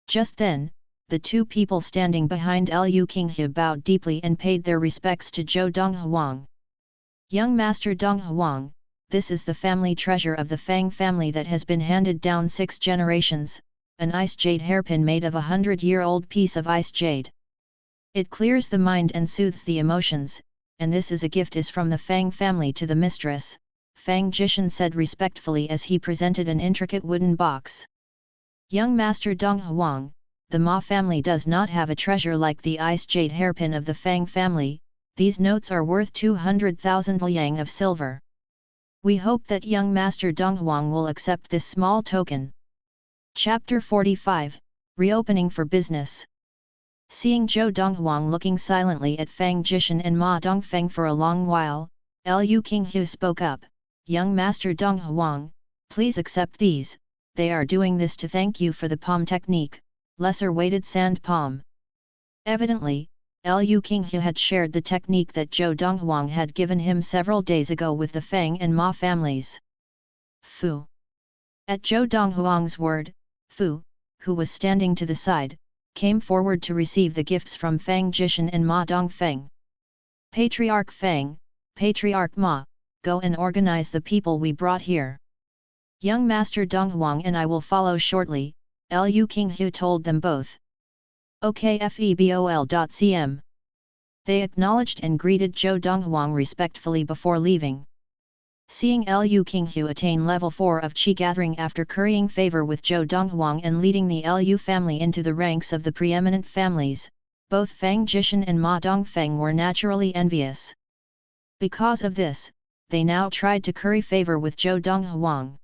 Just then, the 2 people standing behind Liu Qinghu bowed deeply and paid their respects to Zhou Donghuang. Young master Donghuang, this is the family treasure of the Fang family that has been handed down 6 generations, an ice jade hairpin made of a 100-year-old piece of ice jade. It clears the mind and soothes the emotions, and this is a gift is from the Fang family to the mistress, Fang Jishan said respectfully as he presented an intricate wooden box. Young Master Donghuang, the Ma family does not have a treasure like the ice jade hairpin of the Fang family. These notes are worth 200,000 liang of silver. We hope that young Master Donghuang will accept this small token. Chapter 45, Reopening for Business. Seeing Zhou Donghuang looking silently at Fang Jishan and Ma Dongfeng for a long while, Lu Qinghu spoke up, "Young Master Donghuang, please accept these, they are doing this to thank you for the palm technique, lesser weighted sand palm." Evidently, Lu Qinghu had shared the technique that Zhou Donghuang had given him several days ago with the Fang and Ma families. Fu. At Zhou Donghuang's word, Fu, who was standing to the side, came forward to receive the gifts from Fang Jishan and Ma Dongfeng. "Patriarch Fang, Patriarch Ma, go and organize the people we brought here. Young Master Donghuang and I will follow shortly," Lu Qinghu told them both. "OKFEBOL.cm." They acknowledged and greeted Zhou Donghuang respectfully before leaving. Seeing Lu Qinghu attain level 4 of Qi gathering after currying favor with Zhou Donghuang and leading the Lu family into the ranks of the preeminent families, both Fang Jishan and Ma Dongfeng were naturally envious. Because of this, they now tried to curry favor with Zhou Donghuang.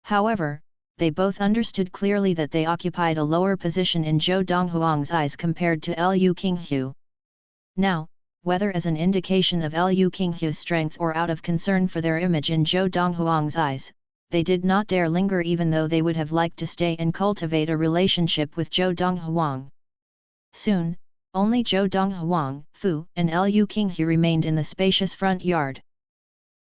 However, they both understood clearly that they occupied a lower position in Zhou Donghuang's eyes compared to Lu Qinghu. Now, whether as an indication of Lu Qinghu's strength or out of concern for their image in Zhou Donghuang's eyes, they did not dare linger even though they would have liked to stay and cultivate a relationship with Zhou Donghuang. Soon, only Zhou Donghuang, Fu, and Lu Qinghu remained in the spacious front yard.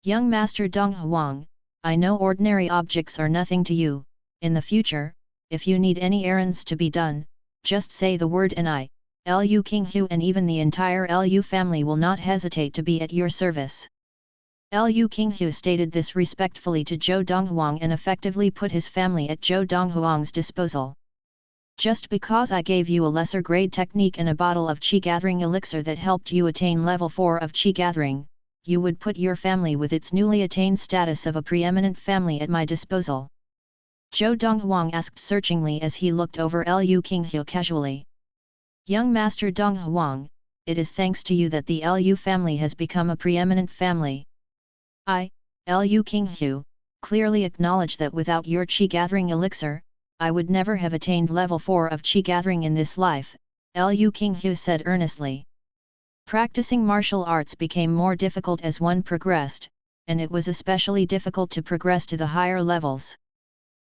"Young Master Donghuang, I know ordinary objects are nothing to you. In the future, if you need any errands to be done, just say the word and I, Lu Qinghu and even the entire Lu family will not hesitate to be at your service." Lu Qinghu stated this respectfully to Zhou Donghuang and effectively put his family at Zhou Donghuang's disposal. "Just because I gave you a lesser grade technique and a bottle of Qi gathering elixir that helped you attain level 4 of Qi gathering, you would put your family with its newly attained status of a preeminent family at my disposal?" Zhou Donghuang asked searchingly as he looked over Lu Qinghu casually. "Young Master Donghuang, it is thanks to you that the Lu family has become a preeminent family. I, Lu Qinghu, clearly acknowledge that without your Qi gathering elixir, I would never have attained level 4 of Qi gathering in this life," Lu Qinghu said earnestly. Practicing martial arts became more difficult as one progressed, and it was especially difficult to progress to the higher levels.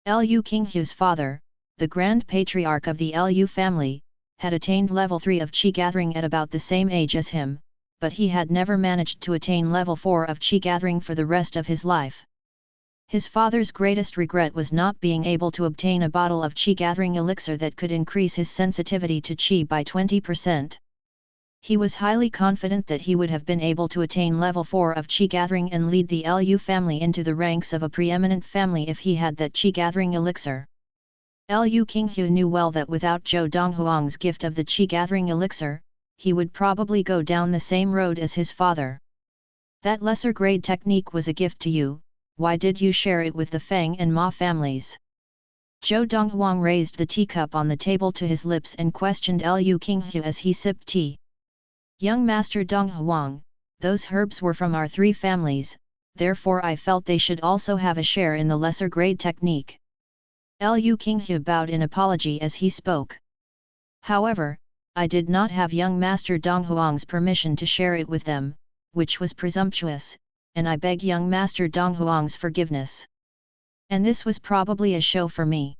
Lu Qinghu's father, the Grand Patriarch of the Lu family, had attained level 3 of Qi gathering at about the same age as him, but he had never managed to attain level 4 of Qi gathering for the rest of his life. His father's greatest regret was not being able to obtain a bottle of Qi gathering elixir that could increase his sensitivity to Qi by 20%. He was highly confident that he would have been able to attain level 4 of Qi gathering and lead the Lu family into the ranks of a preeminent family if he had that Qi gathering elixir. Lu Qinghu knew well that without Zhou Donghuang's gift of the Qi gathering elixir, he would probably go down the same road as his father. "That lesser grade technique was a gift to you, why did you share it with the Fang and Ma families?" Zhou Donghuang raised the teacup on the table to his lips and questioned Lu Qinghu as he sipped tea. "Young Master Donghuang, those herbs were from our 3 families, therefore I felt they should also have a share in the lesser grade technique." Lu Qinghu bowed in apology as he spoke. "However, I did not have young Master Donghuang's permission to share it with them, which was presumptuous, and I beg young Master Donghuang's forgiveness. And this was probably a show for me."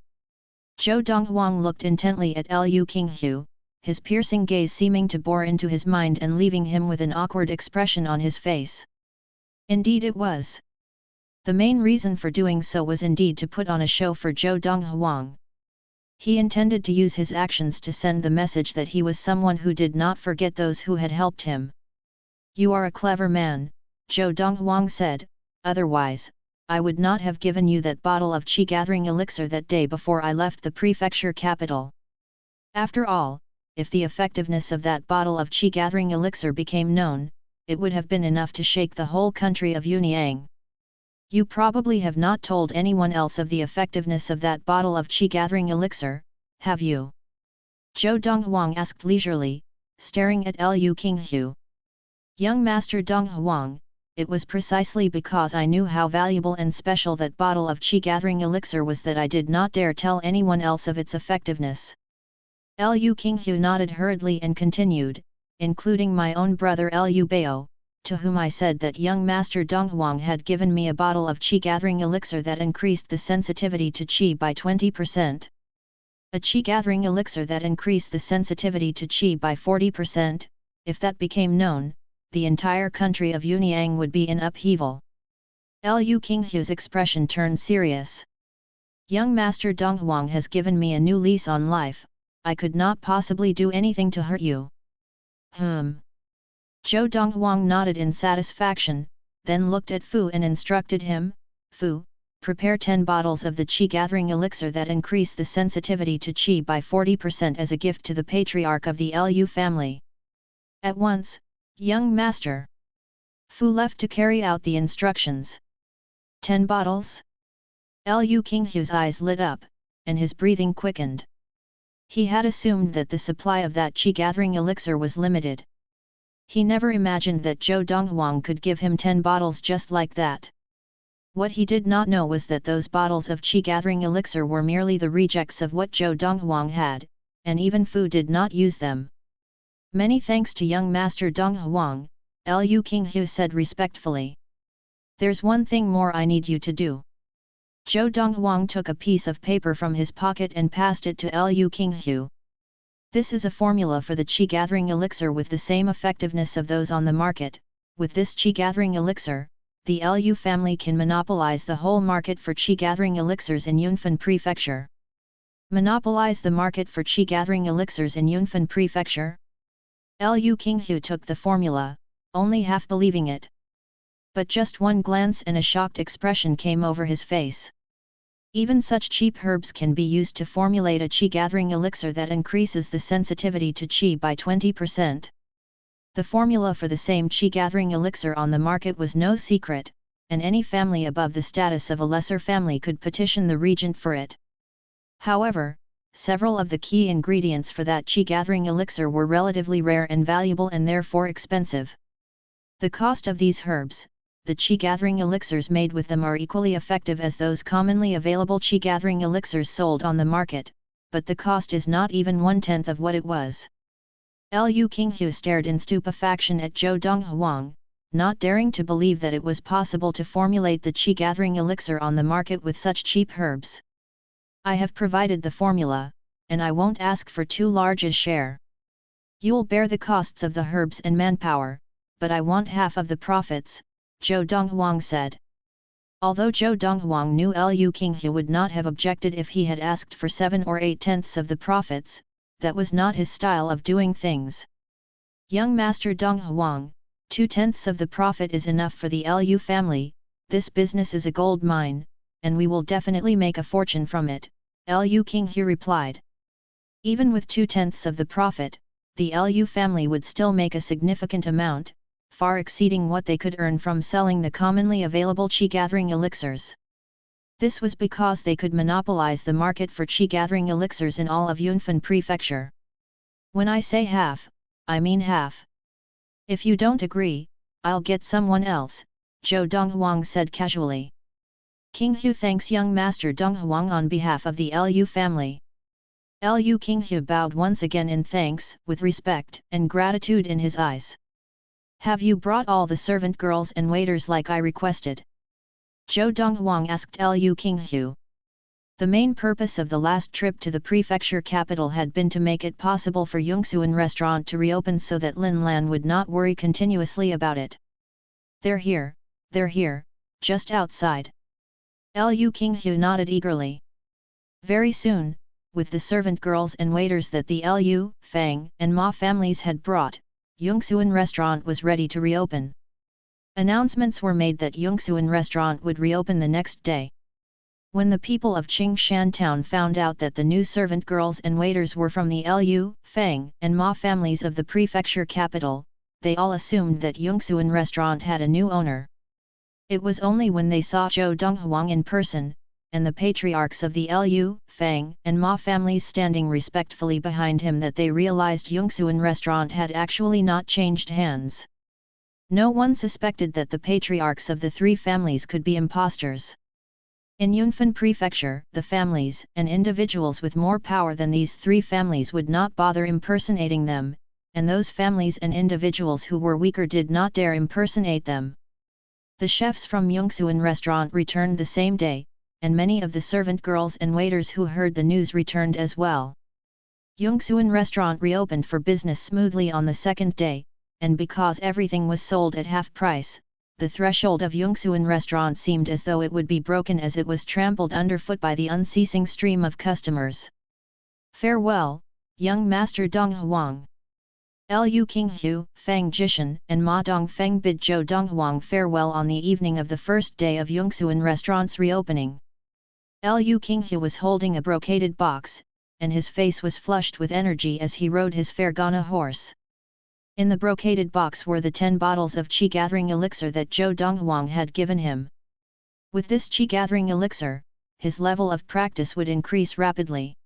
Zhou Donghuang looked intently at Lu Qinghu, his piercing gaze seeming to bore into his mind and leaving him with an awkward expression on his face. Indeed it was. The main reason for doing so was indeed to put on a show for Zhou Donghuang. He intended to use his actions to send the message that he was someone who did not forget those who had helped him. "You are a clever man," Zhou Donghuang said, "otherwise, I would not have given you that bottle of Qi gathering elixir that day before I left the prefecture capital. After all, if the effectiveness of that bottle of Qi gathering elixir became known, it would have been enough to shake the whole country of Yunyang. You probably have not told anyone else of the effectiveness of that bottle of chi-gathering elixir, have you? Zhou Donghuang asked leisurely, staring at Liu Qinghu. Young Master Donghuang, it was precisely because I knew how valuable and special that bottle of chi-gathering elixir was that I did not dare tell anyone else of its effectiveness. Liu Qinghu nodded hurriedly and continued, including my own brother Liu Bao, to whom I said that young Master Donghuang had given me a bottle of chi-gathering elixir that increased the sensitivity to chi by 20%. A chi-gathering elixir that increased the sensitivity to chi by 40%, if that became known, the entire country of Yunyang would be in upheaval. Liu Qinghu's expression turned serious. Young Master Donghuang has given me a new lease on life, I could not possibly do anything to hurt you. Zhou Donghuang nodded in satisfaction, then looked at Fu and instructed him, Fu, prepare 10 bottles of the chi-gathering elixir that increase the sensitivity to chi by 40% as a gift to the patriarch of the Liu family. At once, young master. Fu left to carry out the instructions. 10 bottles? Liu Qinghu's eyes lit up, and his breathing quickened. He had assumed that the supply of that chi-gathering elixir was limited. He never imagined that Zhou Donghuang could give him 10 bottles just like that. What he did not know was that those bottles of chi-gathering elixir were merely the rejects of what Zhou Donghuang had, and even Fu did not use them. Many thanks to young Master Donghuang, Liu Qinghu said respectfully. There's one thing more I need you to do. Zhou Donghuang took a piece of paper from his pocket and passed it to Liu Qinghu. This is a formula for the chi-gathering elixir with the same effectiveness of those on the market. With this chi-gathering elixir, the Liu family can monopolize the whole market for chi-gathering elixirs in Yunfan Prefecture. Monopolize the market for chi-gathering elixirs in Yunfan Prefecture? Liu Qinghu took the formula, only half believing it. But just one glance and a shocked expression came over his face. Even such cheap herbs can be used to formulate a chi-gathering elixir that increases the sensitivity to chi by 20%. The formula for the same chi-gathering elixir on the market was no secret, and any family above the status of a lesser family could petition the regent for it. However, several of the key ingredients for that chi-gathering elixir were relatively rare and valuable and therefore expensive. The cost of these herbs, the chi-gathering elixirs made with them, are equally effective as those commonly available chi-gathering elixirs sold on the market, but the cost is not even 1/10 of what it was. Liu Qinghu stared in stupefaction at Zhou Donghuang, not daring to believe that it was possible to formulate the chi-gathering elixir on the market with such cheap herbs. I have provided the formula, and I won't ask for too large a share. You'll bear the costs of the herbs and manpower, but I want half of the profits, Zhou Donghuang said. Although Zhou Donghuang knew Liu Qinghu would not have objected if he had asked for 7 or 8/10 of the profits, that was not his style of doing things. Young Master Donghuang, 2/10 of the profit is enough for the Liu family, this business is a gold mine, and we will definitely make a fortune from it, Liu Qinghu replied. Even with 2/10 of the profit, the Liu family would still make a significant amount, far exceeding what they could earn from selling the commonly available chi-gathering elixirs. This was because they could monopolize the market for chi-gathering elixirs in all of Yunfan Prefecture. When I say half, I mean half. If you don't agree, I'll get someone else, Zhou Donghuang said casually. Qinghu thanks young Master Donghuang on behalf of the Liu family. Liu Qinghu bowed once again in thanks, with respect and gratitude in his eyes. Have you brought all the servant girls and waiters like I requested? Zhou Donghuang asked Liu Qinghu. The main purpose of the last trip to the prefecture capital had been to make it possible for Xuanhuan restaurant to reopen so that Lin Lan would not worry continuously about it. They're here, just outside. Liu Qinghu nodded eagerly. Very soon, with the servant girls and waiters that the Liu, Fang and Ma families had brought, Xuanhuan restaurant was ready to reopen. Announcements were made that Xuanhuan restaurant would reopen the next day. When the people of Qingshan town found out that the new servant girls and waiters were from the Liu, Fang and Ma families of the prefecture capital, they all assumed that Yongsuan restaurant had a new owner. It was only when they saw Zhou Donghuang in person, and the patriarchs of the Lu, Fang, and Ma families standing respectfully behind him that they realized Yongsuan restaurant had actually not changed hands. No one suspected that the patriarchs of the three families could be impostors. In Yunfan Prefecture, the families and individuals with more power than these three families would not bother impersonating them, and those families and individuals who were weaker did not dare impersonate them. The chefs from Yongsuan restaurant returned the same day, and many of the servant girls and waiters who heard the news returned as well. Yongsuan restaurant reopened for business smoothly on the second day, and because everything was sold at half price, the threshold of Yongsuan restaurant seemed as though it would be broken as it was trampled underfoot by the unceasing stream of customers. Farewell, young master Donghuang. Lu Qinghu, Fang Jishan, and Ma Dongfeng bid Zhou Donghuang farewell on the evening of the first day of Yongsuan restaurant's reopening. Lu Qinghu was holding a brocaded box, and his face was flushed with energy as he rode his Fergana horse. In the brocaded box were the 10 bottles of qi-gathering elixir that Zhou Donghuang had given him. With this qi-gathering elixir, his level of practice would increase rapidly.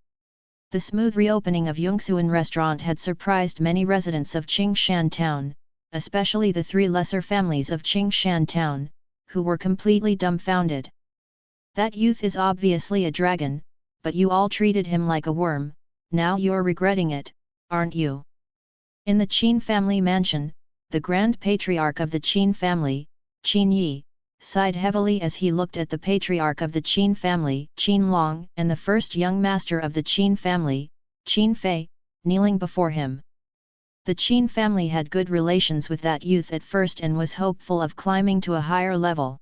The smooth reopening of Yongsuan restaurant had surprised many residents of Qingshan town, especially the 3 lesser families of Qingshan town, who were completely dumbfounded. That youth is obviously a dragon, but you all treated him like a worm, now you're regretting it, aren't you? In the Qin family mansion, the grand patriarch of the Qin family, Qin Yi, sighed heavily as he looked at the patriarch of the Qin family, Qin Long, and the first young master of the Qin family, Qin Fei, kneeling before him. The Qin family had good relations with that youth at first and was hopeful of climbing to a higher level.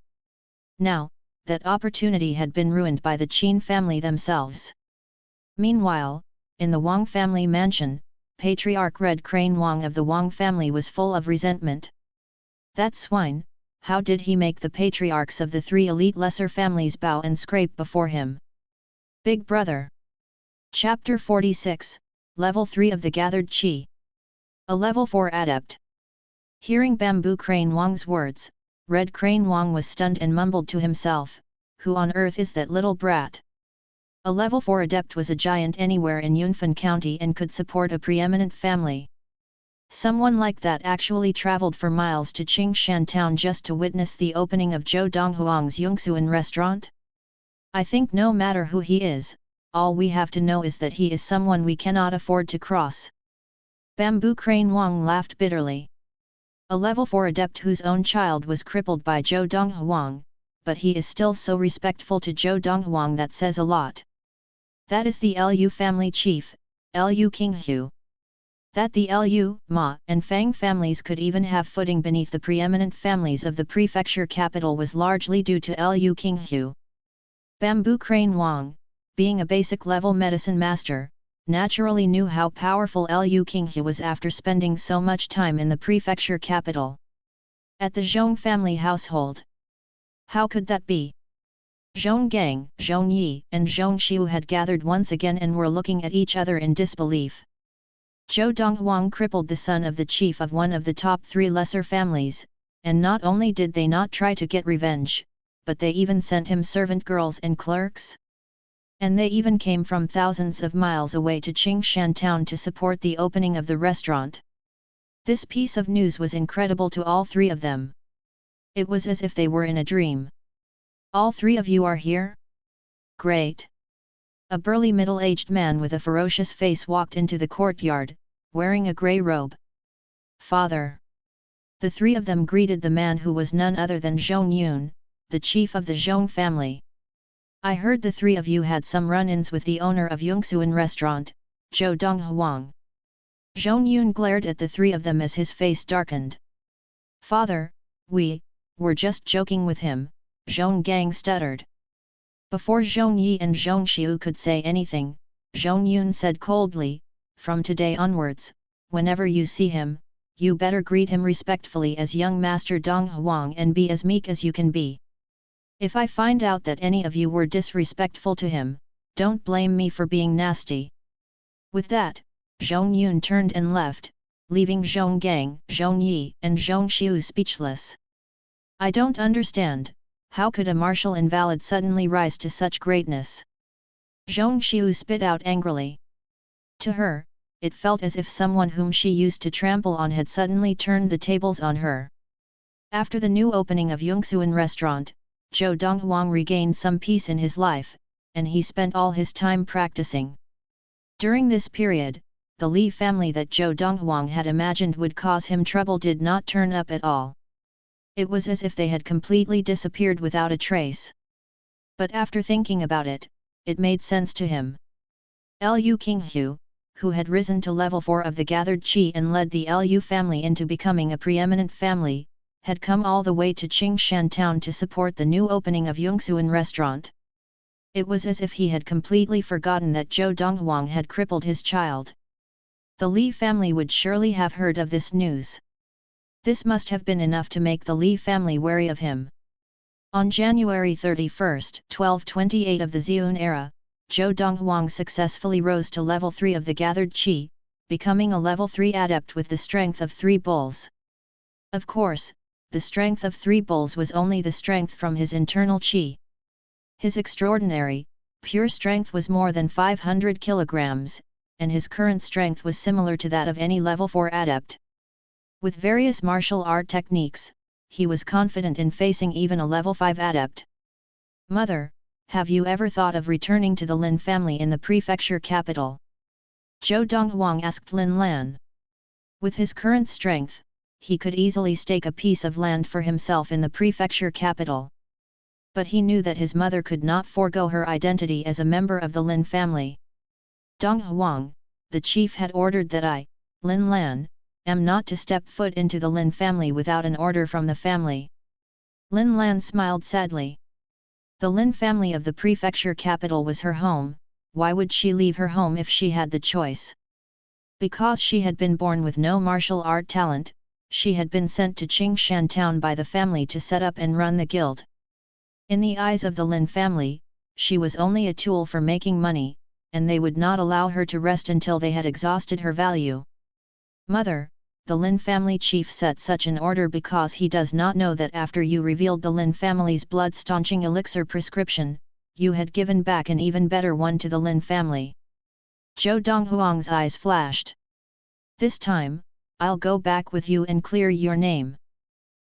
Now, that opportunity had been ruined by the Qin family themselves. Meanwhile, in the Wang family mansion, Patriarch Red Crane Wang of the Wang family was full of resentment. That swine, how did he make the patriarchs of the 3 elite lesser families bow and scrape before him? Big Brother. Chapter 46, Level 3 of the Gathered Qi. A Level 4 Adept. Hearing Bamboo Crane Wang's words, Red Crane Wang was stunned and mumbled to himself, who on earth is that little brat? A Level 4 Adept was a giant anywhere in Yunfan County and could support a preeminent family. Someone like that actually traveled for miles to Qingshan town just to witness the opening of Zhou Donghuang's Yongsuan restaurant? I think no matter who he is, all we have to know is that he is someone we cannot afford to cross. Bamboo Crane Wang laughed bitterly. A Level 4 Adept whose own child was crippled by Zhou Donghuang, but he is still so respectful to Zhou Donghuang that says a lot. That is the Lu family chief, Lu Qinghu. That the Lu, Ma, and Fang families could even have footing beneath the preeminent families of the prefecture capital was largely due to Lu Qinghu. Bamboo Crane Wang, being a basic level medicine master, naturally knew how powerful Lu Qinghu was after spending so much time in the prefecture capital. At the Zhong family household. How could that be? Zhong Gang, Zhong Yi, and Zhong Xiu had gathered once again and were looking at each other in disbelief. Zhou Donghuang crippled the son of the chief of one of the top 3 lesser families, and not only did they not try to get revenge, but they even sent him servant girls and clerks. And they even came from thousands of miles away to Qingshan town to support the opening of the restaurant. This piece of news was incredible to all 3 of them. It was as if they were in a dream. All 3 of you are here? Great! A burly middle-aged man with a ferocious face walked into the courtyard, wearing a grey robe. Father! The 3 of them greeted the man who was none other than Zhong Yun, the chief of the Zhong family. I heard the 3 of you had some run-ins with the owner of Yongsuan restaurant, Zhou Donghuang. Zhong Yun glared at the 3 of them as his face darkened. Father, we were just joking with him, Zhong Gang stuttered. Before Zhong Yi and Zhong Xiu could say anything, Zhong Yun said coldly, from today onwards, whenever you see him, you better greet him respectfully as young master Donghuang and be as meek as you can be. If I find out that any of you were disrespectful to him, don't blame me for being nasty. With that, Zhong Yun turned and left, leaving Zhong Gang, Zhong Yi, and Zhong Xiu speechless. I don't understand, how could a martial invalid suddenly rise to such greatness? Zhong Xiu spit out angrily. To her, it felt as if someone whom she used to trample on had suddenly turned the tables on her. After the new opening of Yongxuan restaurant, Zhou Donghuang regained some peace in his life, and he spent all his time practicing. During this period, the Li family that Zhou Donghuang had imagined would cause him trouble did not turn up at all. It was as if they had completely disappeared without a trace. But after thinking about it, it made sense to him. Lu Qinghu, who had risen to level 4 of the gathered qi and led the Lu family into becoming a preeminent family, had come all the way to Qingshan town to support the new opening of Yongxuan restaurant. It was as if he had completely forgotten that Zhou Donghuang had crippled his child. The Li family would surely have heard of this news. This must have been enough to make the Li family wary of him. On January 31, 1228 of the Ziyun era, Zhou Donghuang successfully rose to level 3 of the gathered qi, becoming a level 3 adept with the strength of 3 bulls. Of course, the strength of 3 bulls was only the strength from his internal qi. His extraordinary, pure strength was more than 500 kilograms, and his current strength was similar to that of any level 4 adept. With various martial art techniques, he was confident in facing even a level 5 adept. Mother, have you ever thought of returning to the Lin family in the prefecture capital? Zhou Donghuang asked Lin Lan. With his current strength, he could easily stake a piece of land for himself in the prefecture capital. But he knew that his mother could not forego her identity as a member of the Lin family. Donghuang, the chief had ordered that I, Lin Lan, am not to step foot into the Lin family without an order from the family. Lin Lan smiled sadly. The Lin family of the prefecture capital was her home. Why would she leave her home if she had the choice? Because she had been born with no martial art talent, she had been sent to Qingshan town by the family to set up and run the guild. In the eyes of the Lin family, she was only a tool for making money, and they would not allow her to rest until they had exhausted her value. Mother, the Lin family chief set such an order because he does not know that after you revealed the Lin family's blood-staunching elixir prescription, you had given back an even better one to the Lin family. Zhou Donghuang's eyes flashed. This time, I'll go back with you and clear your name.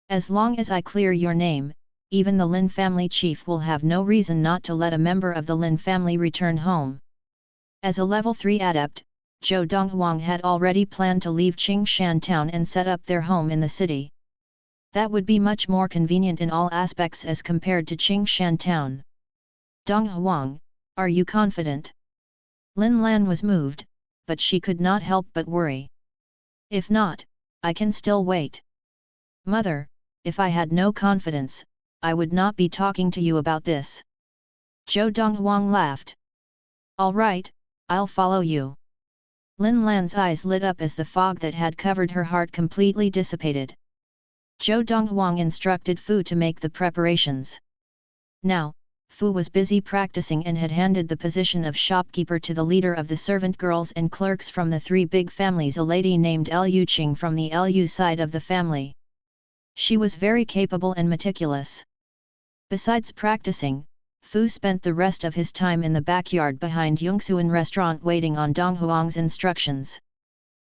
As long as I clear your name, even the Lin family chief will have no reason not to let a member of the Lin family return home. As a level 3 adept, Zhou Donghuang had already planned to leave Qingshan town and set up their home in the city. That would be much more convenient in all aspects as compared to Qingshan town. Donghuang, are you confident? Lin Lan was moved, but she could not help but worry. If not, I can still wait. Mother, if I had no confidence, I would not be talking to you about this. Zhou Donghuang laughed. All right, I'll follow you. Lin Lan's eyes lit up as the fog that had covered her heart completely dissipated. Zhou Donghuang instructed Fu to make the preparations. Now, Fu was busy practicing and had handed the position of shopkeeper to the leader of the servant girls and clerks from the 3 big families, a lady named Lu Qing from the Lu side of the family. She was very capable and meticulous. Besides practicing, Fu spent the rest of his time in the backyard behind Yongxuan restaurant waiting on Donghuang's instructions.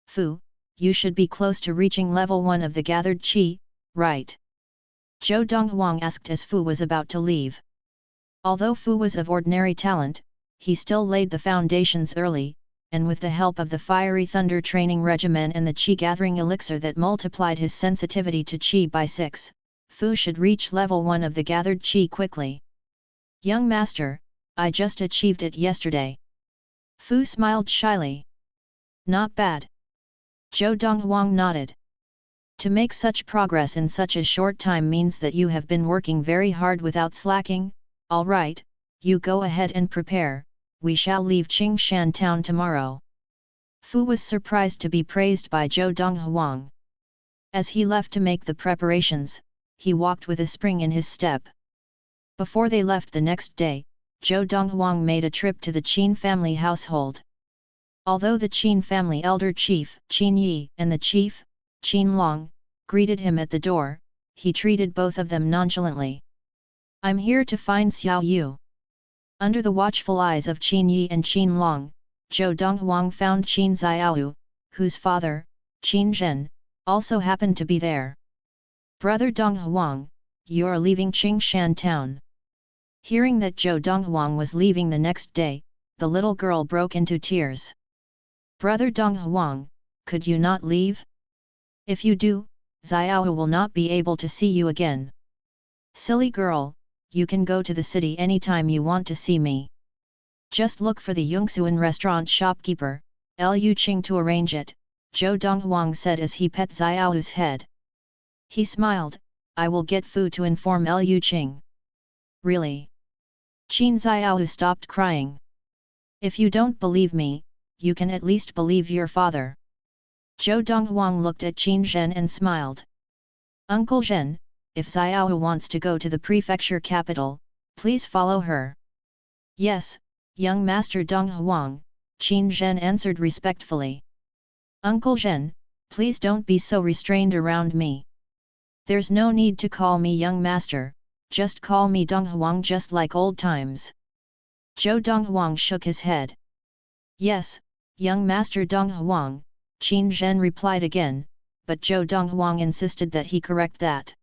Fu, you should be close to reaching level 1 of the gathered qi, right? Zhou Donghuang asked as Fu was about to leave. Although Fu was of ordinary talent, he still laid the foundations early, and with the help of the Fiery Thunder training regimen and the qi-gathering elixir that multiplied his sensitivity to qi by 6, Fu should reach level 1 of the gathered qi quickly. Young master, I just achieved it yesterday. Fu smiled shyly. Not bad. Zhou Donghuang nodded. To make such progress in such a short time means that you have been working very hard without slacking. All right, you go ahead and prepare, we shall leave Qingshan town tomorrow. Fu was surprised to be praised by Zhou Donghuang. As he left to make the preparations, he walked with a spring in his step. Before they left the next day, Zhou Donghuang made a trip to the Qin family household. Although the Qin family elder chief, Qin Yi, and the chief, Qin Long, greeted him at the door, he treated both of them nonchalantly. I'm here to find Xiao Yu. Under the watchful eyes of Qin Yi and Qin Long, Zhou Donghuang found Qin Xiaoyu, whose father, Qin Zhen, also happened to be there. Brother Donghuang, you're leaving Qingshan town. Hearing that Zhou Donghuang was leaving the next day, the little girl broke into tears. Brother Donghuang, could you not leave? If you do, Xiao will not be able to see you again. Silly girl, you can go to the city anytime you want to see me. Just look for the Yongxuan restaurant shopkeeper, Liu Qing, to arrange it, Zhou Donghuang said as he pet Xiao's head. He smiled, I will get Fu to inform Liu Qing. Really? Qin Xiao stopped crying. If you don't believe me, you can at least believe your father. Zhou Donghuang looked at Qin Zhen and smiled. Uncle Zhen, if Xiao wants to go to the prefecture capital, please follow her. Yes, young Master Donghuang, Qin Zhen answered respectfully. Uncle Zhen, please don't be so restrained around me. There's no need to call me young master, just call me Donghuang just like old times. Zhou Donghuang shook his head. Yes, young master Donghuang, Qin Zhen replied again, but Zhou Donghuang insisted that he correct that.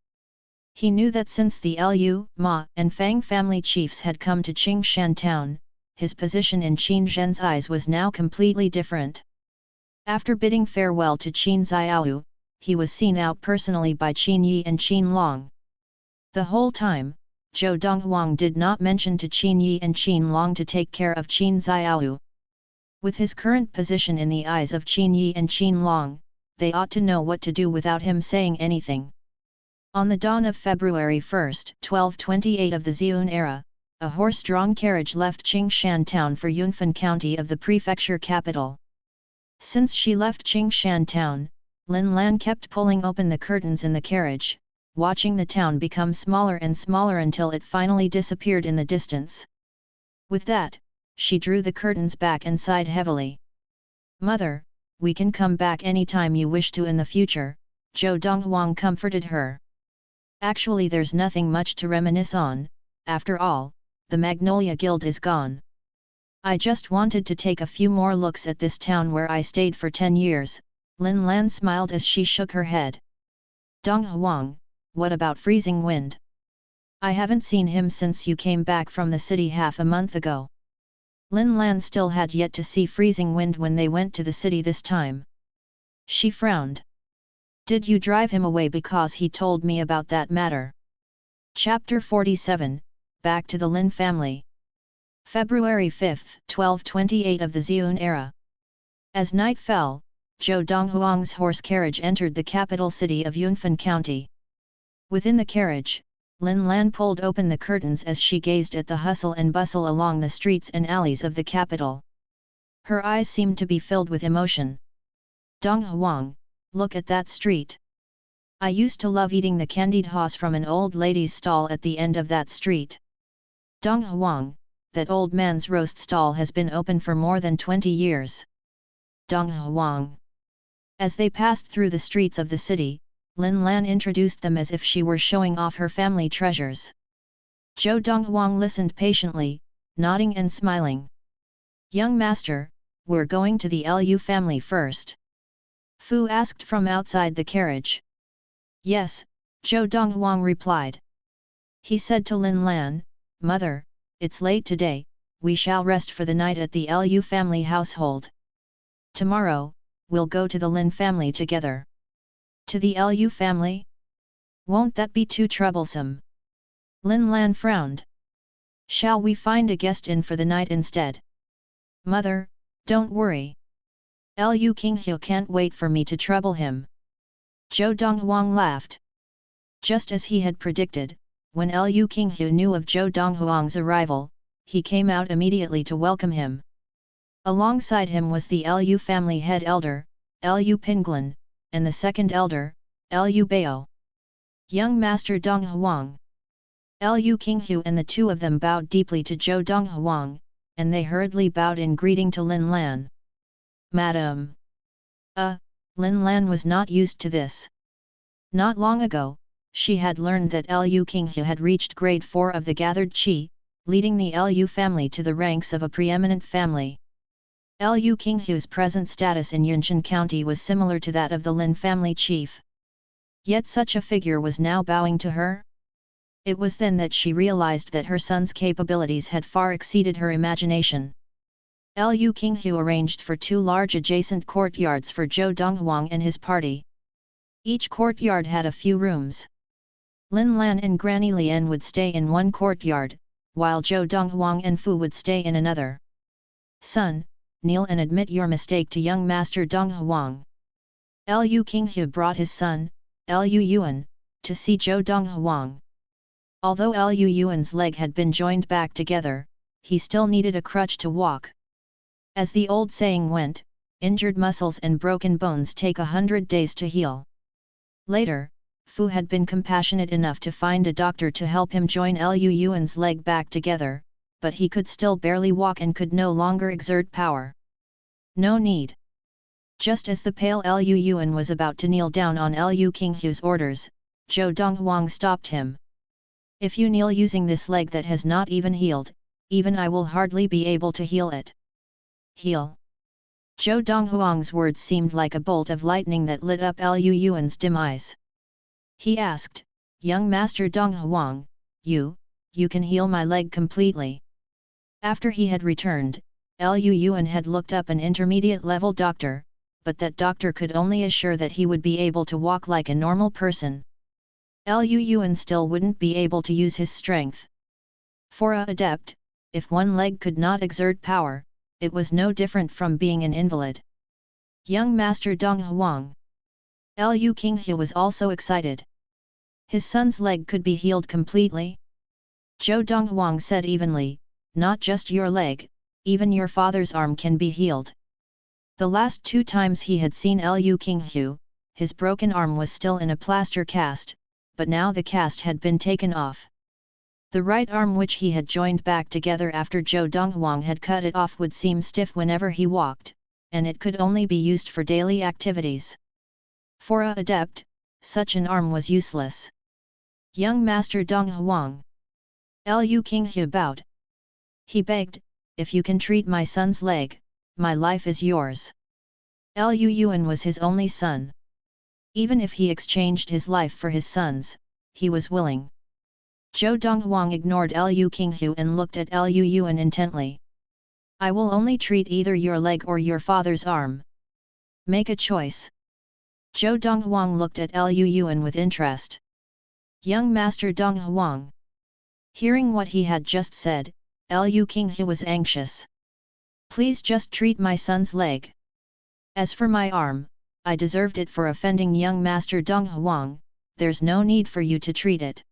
He knew that since the Liu, Ma, and Fang family chiefs had come to Qingshan town, his position in Qin Zhen's eyes was now completely different. After bidding farewell to Qin Xiao, he was seen out personally by Qin Yi and Qin Long. The whole time, Zhou Donghuang did not mention to Qin Yi and Qin Long to take care of Qin Xiao. With his current position in the eyes of Qin Yi and Qin Long, they ought to know what to do without him saying anything. On the dawn of February 1, 1228 of the Xiun era, a horse-drawn carriage left Qingshan town for Yunfan County of the prefecture capital. Since she left Qingshan town, Lin Lan kept pulling open the curtains in the carriage, watching the town become smaller and smaller until it finally disappeared in the distance. With that, she drew the curtains back and sighed heavily. Mother, we can come back anytime you wish to in the future, Zhou Donghuang comforted her. Actually, there's nothing much to reminisce on, after all, the Magnolia Guild is gone. I just wanted to take a few more looks at this town where I stayed for 10 years, Lin Lan smiled as she shook her head. Donghuang, what about Freezing Wind? I haven't seen him since you came back from the city half a month ago. Lin Lan still had yet to see Freezing Wind when they went to the city this time. She frowned. Did you drive him away because he told me about that matter? Chapter 47, Back to the Lin family. February 5, 1228 of the Xiun era. As night fell, Zhou Donghuang's horse carriage entered the capital city of Yunfan County. Within the carriage, Lin Lan pulled open the curtains as she gazed at the hustle and bustle along the streets and alleys of the capital. Her eyes seemed to be filled with emotion. Donghuang, look at that street. I used to love eating the candied haws from an old lady's stall at the end of that street. Donghuang, that old man's roast stall has been open for more than 20 years. Donghuang. As they passed through the streets of the city, Lin Lan introduced them as if she were showing off her family treasures. Zhou Donghuang listened patiently, nodding and smiling. Young master, we're going to the Liu family first. Fu asked from outside the carriage. Yes, Zhou Donghuang replied. He said to Lin Lan, Mother, it's late today, we shall rest for the night at the Liu family household. Tomorrow, we'll go to the Lin family together. To the Liu family? Won't that be too troublesome? Lin Lan frowned. Shall we find a guest in for the night instead? Mother, don't worry. Liu Qinghu can't wait for me to trouble him. Zhou Donghuang laughed. Just as he had predicted, when Liu Qinghu knew of Zhou Donghuang's arrival, he came out immediately to welcome him. Alongside him was the Liu family head elder, Liu Pinglin, and the second elder, Liu Bao. Young Master Donghuang. Liu Qinghu and the two of them bowed deeply to Zhou Donghuang, and they hurriedly bowed in greeting to Lin Lan. Madam. Lin Lan was not used to this. Not long ago, she had learned that Lu Qinghu had reached grade 4 of the gathered qi, leading the Lu family to the ranks of a preeminent family. Lu Qinghu's present status in Yunqian County was similar to that of the Lin family chief. Yet such a figure was now bowing to her? It was then that she realized that her son's capabilities had far exceeded her imagination. Lu Qinghu arranged for 2 large adjacent courtyards for Zhou Donghuang and his party. Each courtyard had a few rooms. Lin Lan and Granny Lian would stay in one courtyard, while Zhou Donghuang and Fu would stay in another. Son, kneel and admit your mistake to young Master Donghuang. Lu Qinghu brought his son, Lu Yuan, to see Zhou Donghuang. Although Lu Yuan's leg had been joined back together, he still needed a crutch to walk. As the old saying went, injured muscles and broken bones take 100 days to heal. Later, Fu had been compassionate enough to find a doctor to help him join Lu Yuan's leg back together, but he could still barely walk and could no longer exert power. No need. Just as the pale Lu Yuan was about to kneel down on Lu Qinghu's orders, Zhou Donghuang stopped him. If you kneel using this leg that has not even healed, even I will hardly be able to heal it. Heal. Zhou Donghuang's words seemed like a bolt of lightning that lit up Lu Yuan's dim eyes. He asked, Young Master Donghuang, you can heal my leg completely. After he had returned, Lu Yuan had looked up an intermediate-level doctor, but that doctor could only assure that he would be able to walk like a normal person. Lu Yuan still wouldn't be able to use his strength. For a adept, if one leg could not exert power, it was no different from being an invalid. Young Master Donghuang. Lu Qinghu was also excited. His son's leg could be healed completely? Zhou Donghuang said evenly, not just your leg, even your father's arm can be healed. The last 2 times he had seen Lu Qinghu, his broken arm was still in a plaster cast, but now the cast had been taken off. The right arm which he had joined back together after Zhou Donghuang had cut it off would seem stiff whenever he walked, and it could only be used for daily activities. For a adept, such an arm was useless. Young Master Donghuang. Lu Qinghu bowed. He begged, if you can treat my son's leg, my life is yours. Lu Yuan was his only son. Even if he exchanged his life for his son's, he was willing. Zhou Donghuang ignored Lu Qinghu and looked at Lu Yuan intently. I will only treat either your leg or your father's arm. Make a choice. Zhou Donghuang looked at Lu Yuan with interest. Young Master Donghuang. Hearing what he had just said, Lu Qinghu was anxious. Please just treat my son's leg. As for my arm, I deserved it for offending young Master Donghuang, there's no need for you to treat it.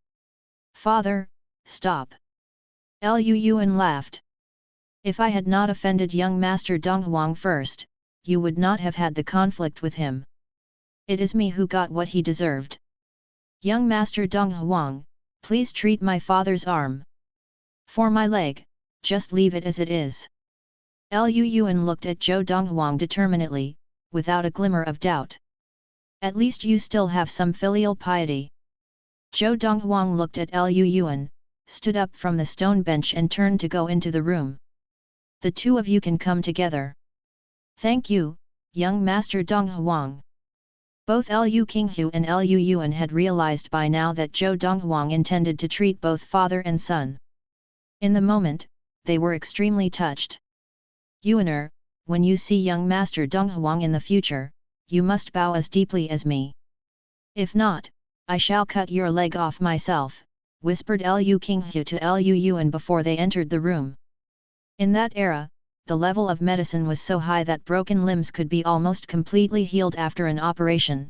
Father, stop. Lu Yuan laughed. If I had not offended young Master Donghuang first, you would not have had the conflict with him. It is me who got what he deserved. Young Master Donghuang, please treat my father's arm. For my leg, just leave it as it is. Lu Yuan looked at Zhou Donghuang determinedly, without a glimmer of doubt. At least you still have some filial piety. Zhou Donghuang looked at Lu Yuan, stood up from the stone bench and turned to go into the room. The 2 of you can come together. Thank you, young Master Donghuang. Both Lu Qinghu and Lu Yuan had realized by now that Zhou Donghuang intended to treat both father and son. In the moment, they were extremely touched. Yuaner, when you see young Master Donghuang in the future, you must bow as deeply as me. If not, I shall cut your leg off myself, whispered Lu Qinghu to Lu Yuan before they entered the room. In that era, the level of medicine was so high that broken limbs could be almost completely healed after an operation.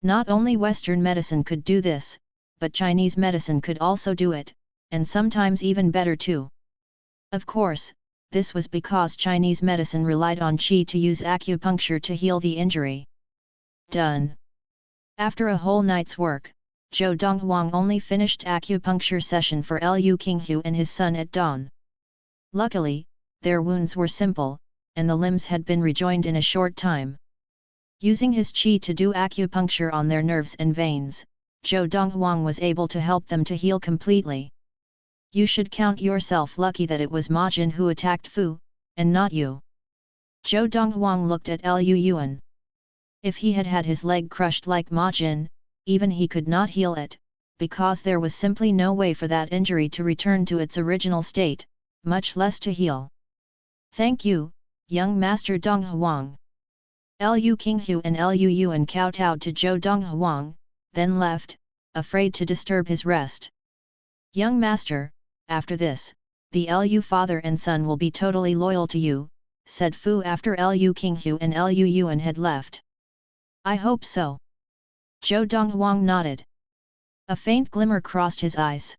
Not only Western medicine could do this, but Chinese medicine could also do it, and sometimes even better too. Of course, this was because Chinese medicine relied on qi to use acupuncture to heal the injury. Done. After a whole night's work, Zhou Donghuang only finished acupuncture session for Lu Qinghu and his son at dawn. Luckily, their wounds were simple, and the limbs had been rejoined in a short time. Using his qi to do acupuncture on their nerves and veins, Zhou Donghuang was able to help them to heal completely. You should count yourself lucky that it was Ma Jin who attacked Fu, and not you. Zhou Donghuang looked at Liu Yuan. If he had had his leg crushed like Ma Jin, even he could not heal it, because there was simply no way for that injury to return to its original state, much less to heal. Thank you, young Master Donghuang. Liu Qinghu and Liu Yuan kowtowed to Zhou Donghuang, then left, afraid to disturb his rest. Young Master, after this, the Liu father and son will be totally loyal to you, said Fu after Liu Qinghu and Liu Yuan had left. I hope so. Zhou Donghuang nodded. A faint glimmer crossed his eyes.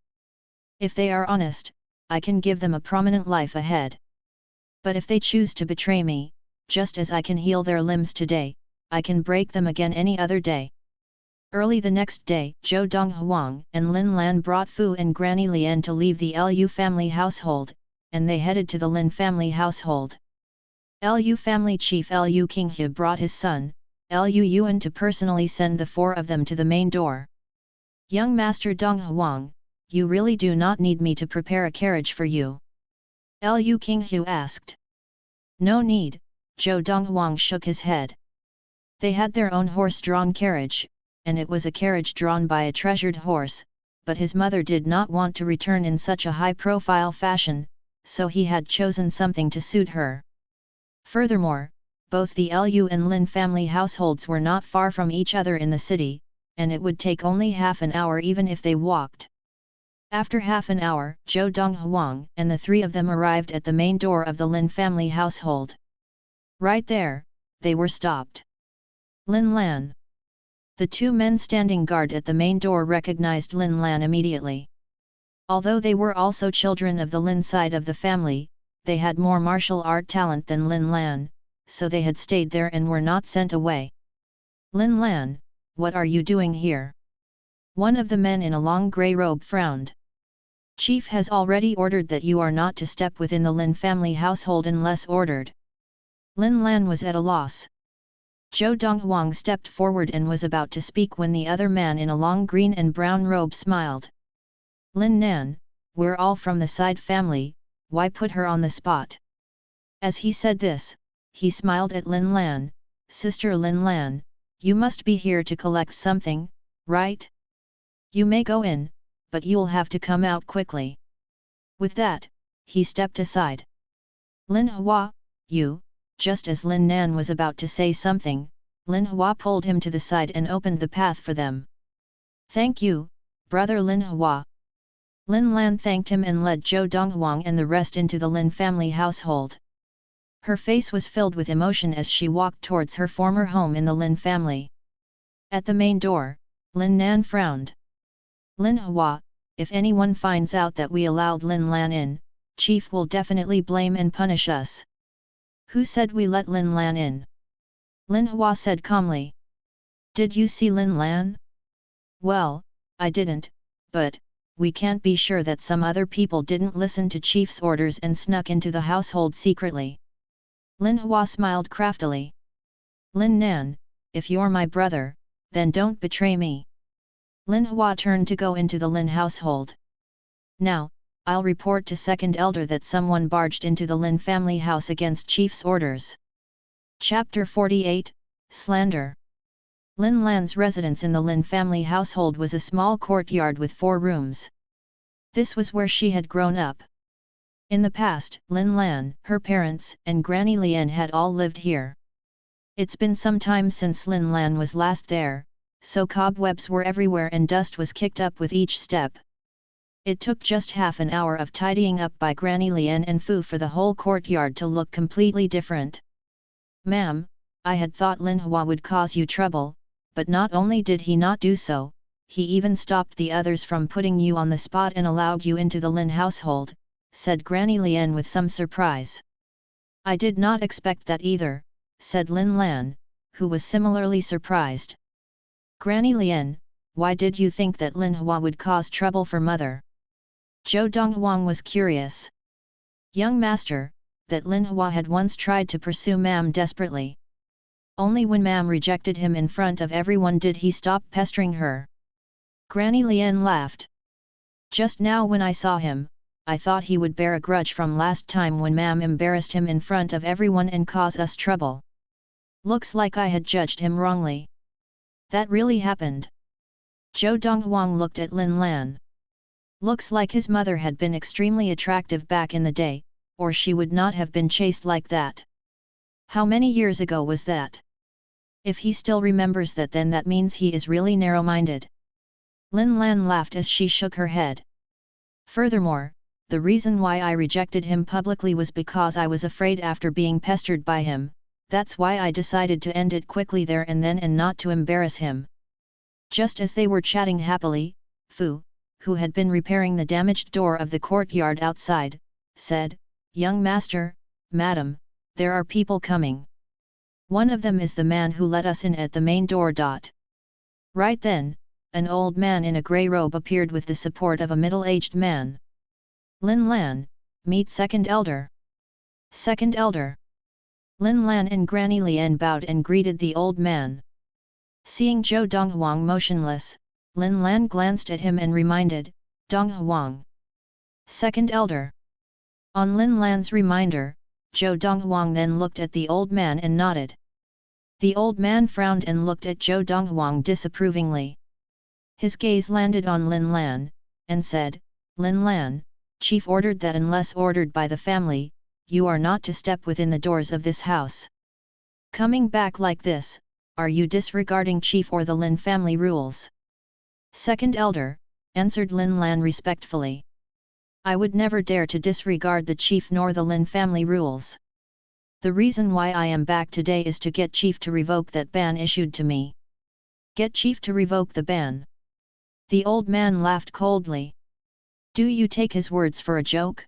If they are honest, I can give them a prominent life ahead. But if they choose to betray me, just as I can heal their limbs today, I can break them again any other day. Early the next day, Zhou Donghuang and Lin Lan brought Fu and Granny Lian to leave the Liu family household, and they headed to the Lin family household. Liu family chief Liu Qinghe brought his son, Liu Yuan, to personally send the four of them to the main door. Young Master Donghuang, you really do not need me to prepare a carriage for you? Liu Qinghe asked. No need, Zhou Donghuang shook his head. They had their own horse-drawn carriage, and it was a carriage drawn by a treasured horse, but his mother did not want to return in such a high-profile fashion, so he had chosen something to suit her. Furthermore, both the Liu and Lin family households were not far from each other in the city, and it would take only half an hour even if they walked. After half an hour, Zhou Donghuang and the three of them arrived at the main door of the Lin family household. Right there, they were stopped. Lin Lan. The two men standing guard at the main door recognized Lin Lan immediately. Although they were also children of the Lin side of the family, they had more martial art talent than Lin Lan, so they had stayed there and were not sent away. Lin Lan, what are you doing here? One of the men in a long grey robe frowned. Chief has already ordered that you are not to step within the Lin family household unless ordered. Lin Lan was at a loss. Zhou Donghuang stepped forward and was about to speak when the other man in a long green and brown robe smiled. Lin Nan, we're all from the side family, why put her on the spot? As he said this, he smiled at Lin Lan. Sister Lin Lan, you must be here to collect something, right? You may go in, but you'll have to come out quickly. With that, he stepped aside. Lin Hua, you. Just as Lin Nan was about to say something, Lin Hua pulled him to the side and opened the path for them. Thank you, brother Lin Hua. Lin Lan thanked him and led Zhou Donghuang and the rest into the Lin family household. Her face was filled with emotion as she walked towards her former home in the Lin family. At the main door, Lin Nan frowned. Lin Hua, if anyone finds out that we allowed Lin Lan in, Chief will definitely blame and punish us. Who said we let Lin Lan in? Lin Hua said calmly. Did you see Lin Lan? Well, I didn't, but we can't be sure that some other people didn't listen to Chief's orders and snuck into the household secretly. Lin Hua smiled craftily. Lin Nan, if you're my brother, then don't betray me. Lin Hua turned to go into the Lin household. Now, I'll report to Second Elder that someone barged into the Lin family house against Chief's orders. Chapter 48, Slander. Lin Lan's residence in the Lin family household was a small courtyard with 4 rooms. This was where she had grown up. In the past, Lin Lan, her parents, and Granny Lian had all lived here. It's been some time since Lin Lan was last there, so cobwebs were everywhere and dust was kicked up with each step. It took just half an hour of tidying up by Granny Lian and Fu for the whole courtyard to look completely different. Ma'am, I had thought Lin Hua would cause you trouble, but not only did he not do so, he even stopped the others from putting you on the spot and allowed you into the Lin household, said Granny Lian with some surprise. I did not expect that either, said Lin Lan, who was similarly surprised. Granny Lian, why did you think that Lin Hua would cause trouble for mother? Zhou Donghuang was curious. Young master, that Manhwa had once tried to pursue Mam desperately. Only when Mam rejected him in front of everyone did he stop pestering her. Granny Lien laughed. Just now when I saw him, I thought he would bear a grudge from last time when Mam embarrassed him in front of everyone and cause us trouble. Looks like I had judged him wrongly. That really happened. Zhou Donghuang looked at Lin Lan. Looks like his mother had been extremely attractive back in the day, or she would not have been chased like that. How many years ago was that? If he still remembers that, then that means he is really narrow-minded. Lin Lan laughed as she shook her head. Furthermore, the reason why I rejected him publicly was because I was afraid after being pestered by him. That's why I decided to end it quickly there and then and not to embarrass him. Just as they were chatting happily, Fu, who had been repairing the damaged door of the courtyard outside, said, "Young master, madam, there are people coming. One of them is the man who let us in at the main door. Right then, an old man in a grey robe appeared with the support of a middle-aged man. Lin Lan, meet second elder. Second elder." Lin Lan and Granny Lien bowed and greeted the old man. Seeing Zhou Donghuang motionless, Lin Lan glanced at him and reminded, "Donghuang. Second elder." On Lin Lan's reminder, Zhou Donghuang then looked at the old man and nodded. The old man frowned and looked at Zhou Donghuang disapprovingly. His gaze landed on Lin Lan, and said, "Lin Lan, chief ordered that unless ordered by the family, you are not to step within the doors of this house. Coming back like this, are you disregarding chief or the Lin family rules?" "Second elder," answered Lin Lan respectfully. "I would never dare to disregard the chief nor the Lin family rules. The reason why I am back today is to get chief to revoke that ban issued to me." "Get chief to revoke the ban?" The old man laughed coldly. "Do you take his words for a joke?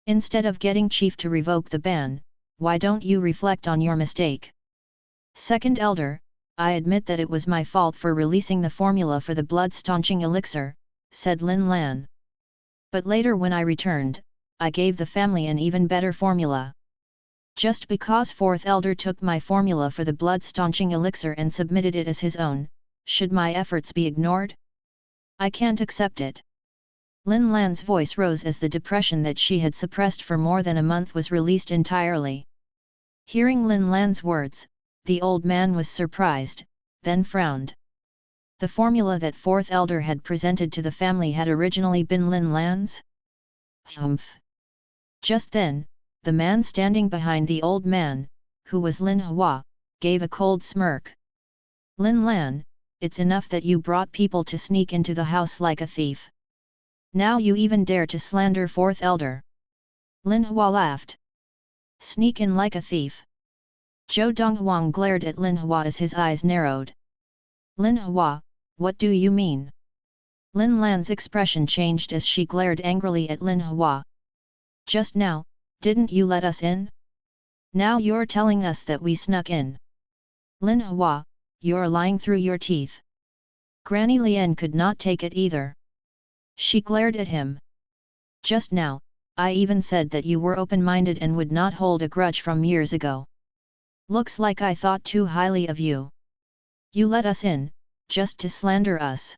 Instead of getting chief to revoke the ban, why don't you reflect on your mistake?" "Second elder, I admit that it was my fault for releasing the formula for the blood-staunching elixir," said Lin Lan. "But later when I returned, I gave the family an even better formula. Just because fourth elder took my formula for the blood-staunching elixir and submitted it as his own, should my efforts be ignored? I can't accept it." Lin Lan's voice rose as the depression that she had suppressed for more than a month was released entirely. Hearing Lin Lan's words, the old man was surprised, then frowned. The formula that fourth elder had presented to the family had originally been Lin Lan's? Humph! Just then, the man standing behind the old man, who was Lin Hua, gave a cold smirk. "Lin Lan, it's enough that you brought people to sneak into the house like a thief. Now you even dare to slander fourth elder." Lin Hua laughed. "Sneak in like a thief?" Zhou Donghuang glared at Lin Hua as his eyes narrowed. "Lin Hua, what do you mean?" Lin Lan's expression changed as she glared angrily at Lin Hua. "Just now, didn't you let us in? Now you're telling us that we snuck in. Lin Hua, you're lying through your teeth." Granny Lien could not take it either. She glared at him. "Just now, I even said that you were open-minded and would not hold a grudge from years ago. Looks like I thought too highly of you. You let us in, just to slander us."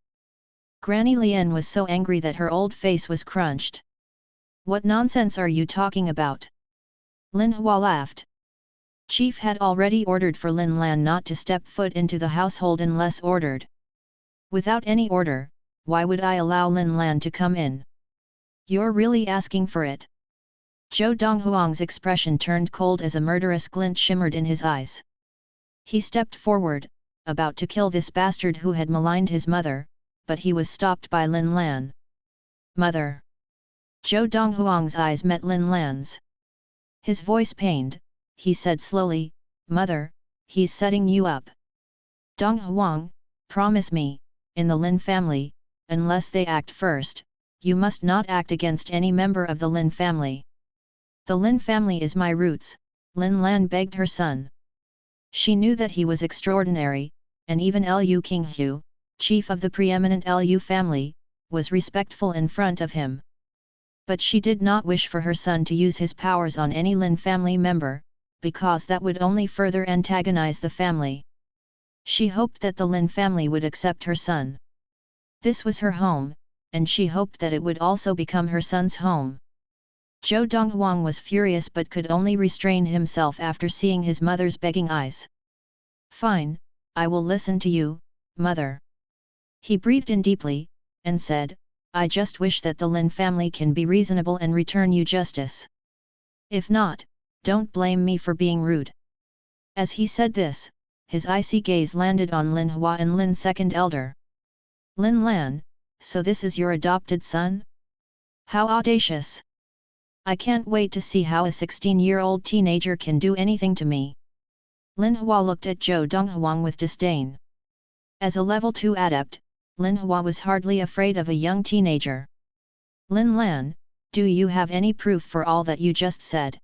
Granny Lien was so angry that her old face was crunched. "What nonsense are you talking about?" Lin Hua laughed. Chief had already ordered for Lin Lan not to step foot into the household unless ordered. Without any order, why would I allow Lin Lan to come in? You're really asking for it? Zhou Donghuang's expression turned cold as a murderous glint shimmered in his eyes. He stepped forward, about to kill this bastard who had maligned his mother, but he was stopped by Lin Lan. "Mother!" Zhou Donghuang's eyes met Lin Lan's. His voice pained, he said slowly, "Mother, he's setting you up. Donghuang, promise me, in the Lin family, unless they act first, you must not act against any member of the Lin family." "The Lin family is my roots," Lin Lan begged her son. She knew that he was extraordinary, and even Lu Qinghu, chief of the preeminent Lu family, was respectful in front of him. But she did not wish for her son to use his powers on any Lin family member, because that would only further antagonize the family. She hoped that the Lin family would accept her son. This was her home, and she hoped that it would also become her son's home. Zhou Donghuang was furious but could only restrain himself after seeing his mother's begging eyes. "Fine, I will listen to you, mother." He breathed in deeply, and said, "I just wish that the Lin family can be reasonable and return you justice. If not, don't blame me for being rude." As he said this, his icy gaze landed on Lin Hua and Lin's second elder. "Lin Lan, so this is your adopted son? How audacious! I can't wait to see how a 16-year-old teenager can do anything to me." Lin Hua looked at Zhou Donghuang with disdain. As a level 2 adept, Lin Hua was hardly afraid of a young teenager. "Lin Lan, do you have any proof for all that you just said?"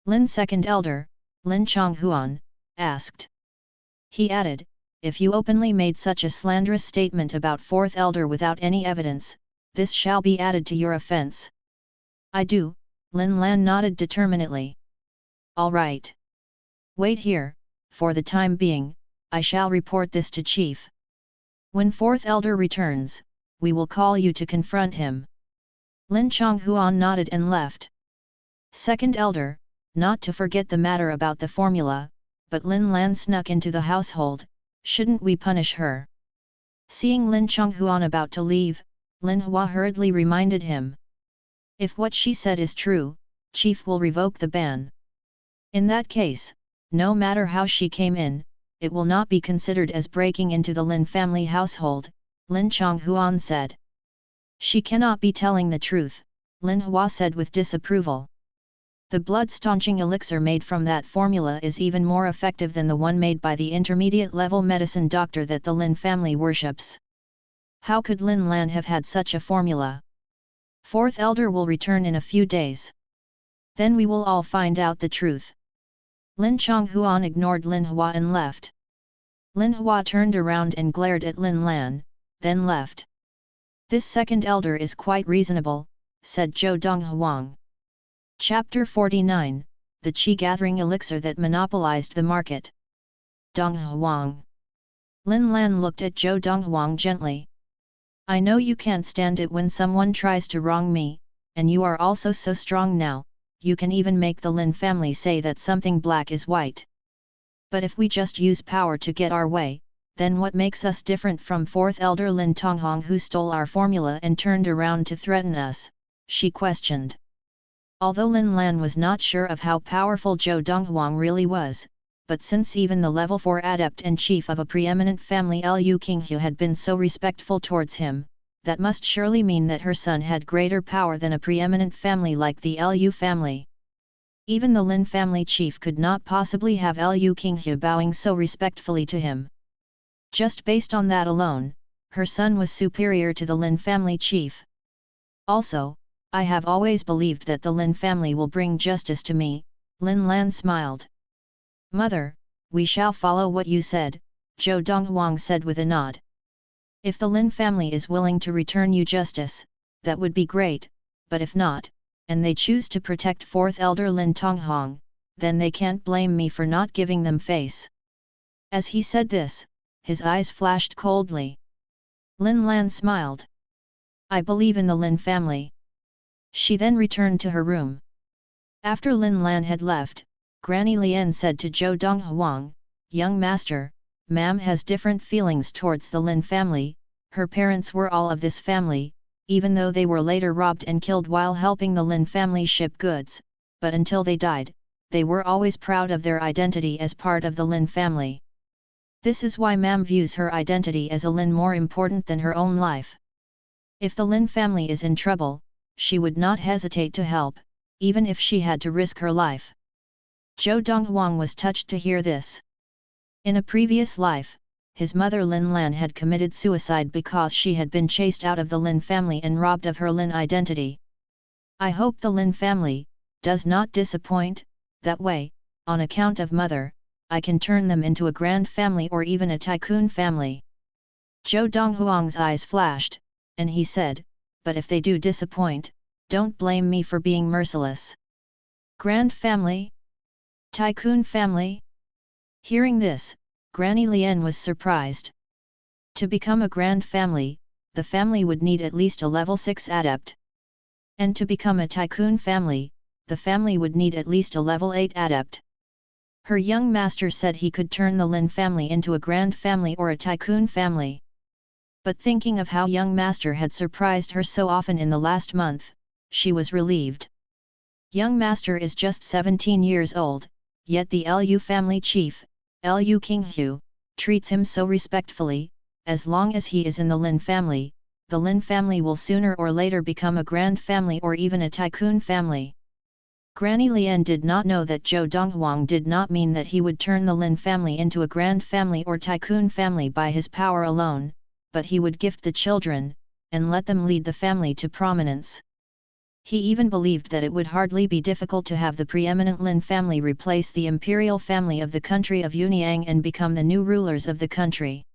Lin's second elder, Lin Chonghuan, asked. He added, "If you openly made such a slanderous statement about fourth elder without any evidence, this shall be added to your offense." "I do," Lin Lan nodded determinedly. "All right. Wait here, for the time being, I shall report this to Chief. When fourth elder returns, we will call you to confront him." Lin Chonghuan nodded and left. Second elder, not to forget the matter about the formula, but Lin Lan snuck into the household, shouldn't we punish her? Seeing Lin Chonghuan about to leave, Lin Hua hurriedly reminded him. "If what she said is true, Chief will revoke the ban. In that case, no matter how she came in, it will not be considered as breaking into the Lin family household," Lin Chonghuan said. "She cannot be telling the truth," Lin Hua said with disapproval. "The blood-staunching elixir made from that formula is even more effective than the one made by the intermediate-level medicine doctor that the Lin family worships. How could Lin Lan have had such a formula? Fourth elder will return in a few days. Then we will all find out the truth." Lin Chonghuan ignored Lin Hua and left. Lin Hua turned around and glared at Lin Lan, then left. "This second elder is quite reasonable," said Zhou Donghuang. Chapter 49, The Qi-gathering elixir that monopolized the market. Donghuang. Lin Lan looked at Zhou Donghuang gently. "I know you can't stand it when someone tries to wrong me, and you are also so strong now, you can even make the Lin family say that something black is white. But if we just use power to get our way, then what makes us different from fourth elder Lin Tonghong who stole our formula and turned around to threaten us?" she questioned. Although Lin Lan was not sure of how powerful Zhou Donghuang really was, but since even the level 4 adept and chief of a preeminent family Liu Qinghu had been so respectful towards him, that must surely mean that her son had greater power than a preeminent family like the Liu family. Even the Lin family chief could not possibly have Liu Qinghu bowing so respectfully to him. Just based on that alone, her son was superior to the Lin family chief. "Also, I have always believed that the Lin family will bring justice to me," Lin Lan smiled. "Mother, we shall follow what you said," Zhou Donghuang said with a nod. "If the Lin family is willing to return you justice, that would be great, but if not, and they choose to protect fourth elder Lin Tonghong, then they can't blame me for not giving them face." As he said this, his eyes flashed coldly. Lin Lan smiled. "I believe in the Lin family." She then returned to her room. After Lin Lan had left, Granny Lian said to Zhou Donghuang, "Young master, Ma'am has different feelings towards the Lin family. Her parents were all of this family, even though they were later robbed and killed while helping the Lin family ship goods, but until they died, they were always proud of their identity as part of the Lin family. This is why Ma'am views her identity as a Lin more important than her own life. If the Lin family is in trouble, she would not hesitate to help, even if she had to risk her life." Zhou Donghuang was touched to hear this. In a previous life, his mother Lin Lan had committed suicide because she had been chased out of the Lin family and robbed of her Lin identity. "I hope the Lin family does not disappoint, that way, on account of mother, I can turn them into a grand family or even a tycoon family." Zhou Donghuang's eyes flashed, and he said, "But if they do disappoint, Don't blame me for being merciless. Grand family? Tycoon family? Hearing this, Granny Lien was surprised. To become a grand family, the family would need at least a level 6 adept. And to become a tycoon family, the family would need at least a level 8 adept. Her young master said he could turn the Lin family into a grand family or a tycoon family. But thinking of how young master had surprised her so often in the last month, she was relieved. Young master is just 17 years old, yet the Lu family chief, Lu Qinghu, treats him so respectfully. As long as he is in the Lin family, the Lin family will sooner or later become a grand family or even a tycoon family. Granny Lien did not know that Zhou Donghuang did not mean that he would turn the Lin family into a grand family or tycoon family by his power alone, but he would gift the children, and let them lead the family to prominence. He even believed that it would hardly be difficult to have the preeminent Lin family replace the imperial family of the country of Yunyang and become the new rulers of the country.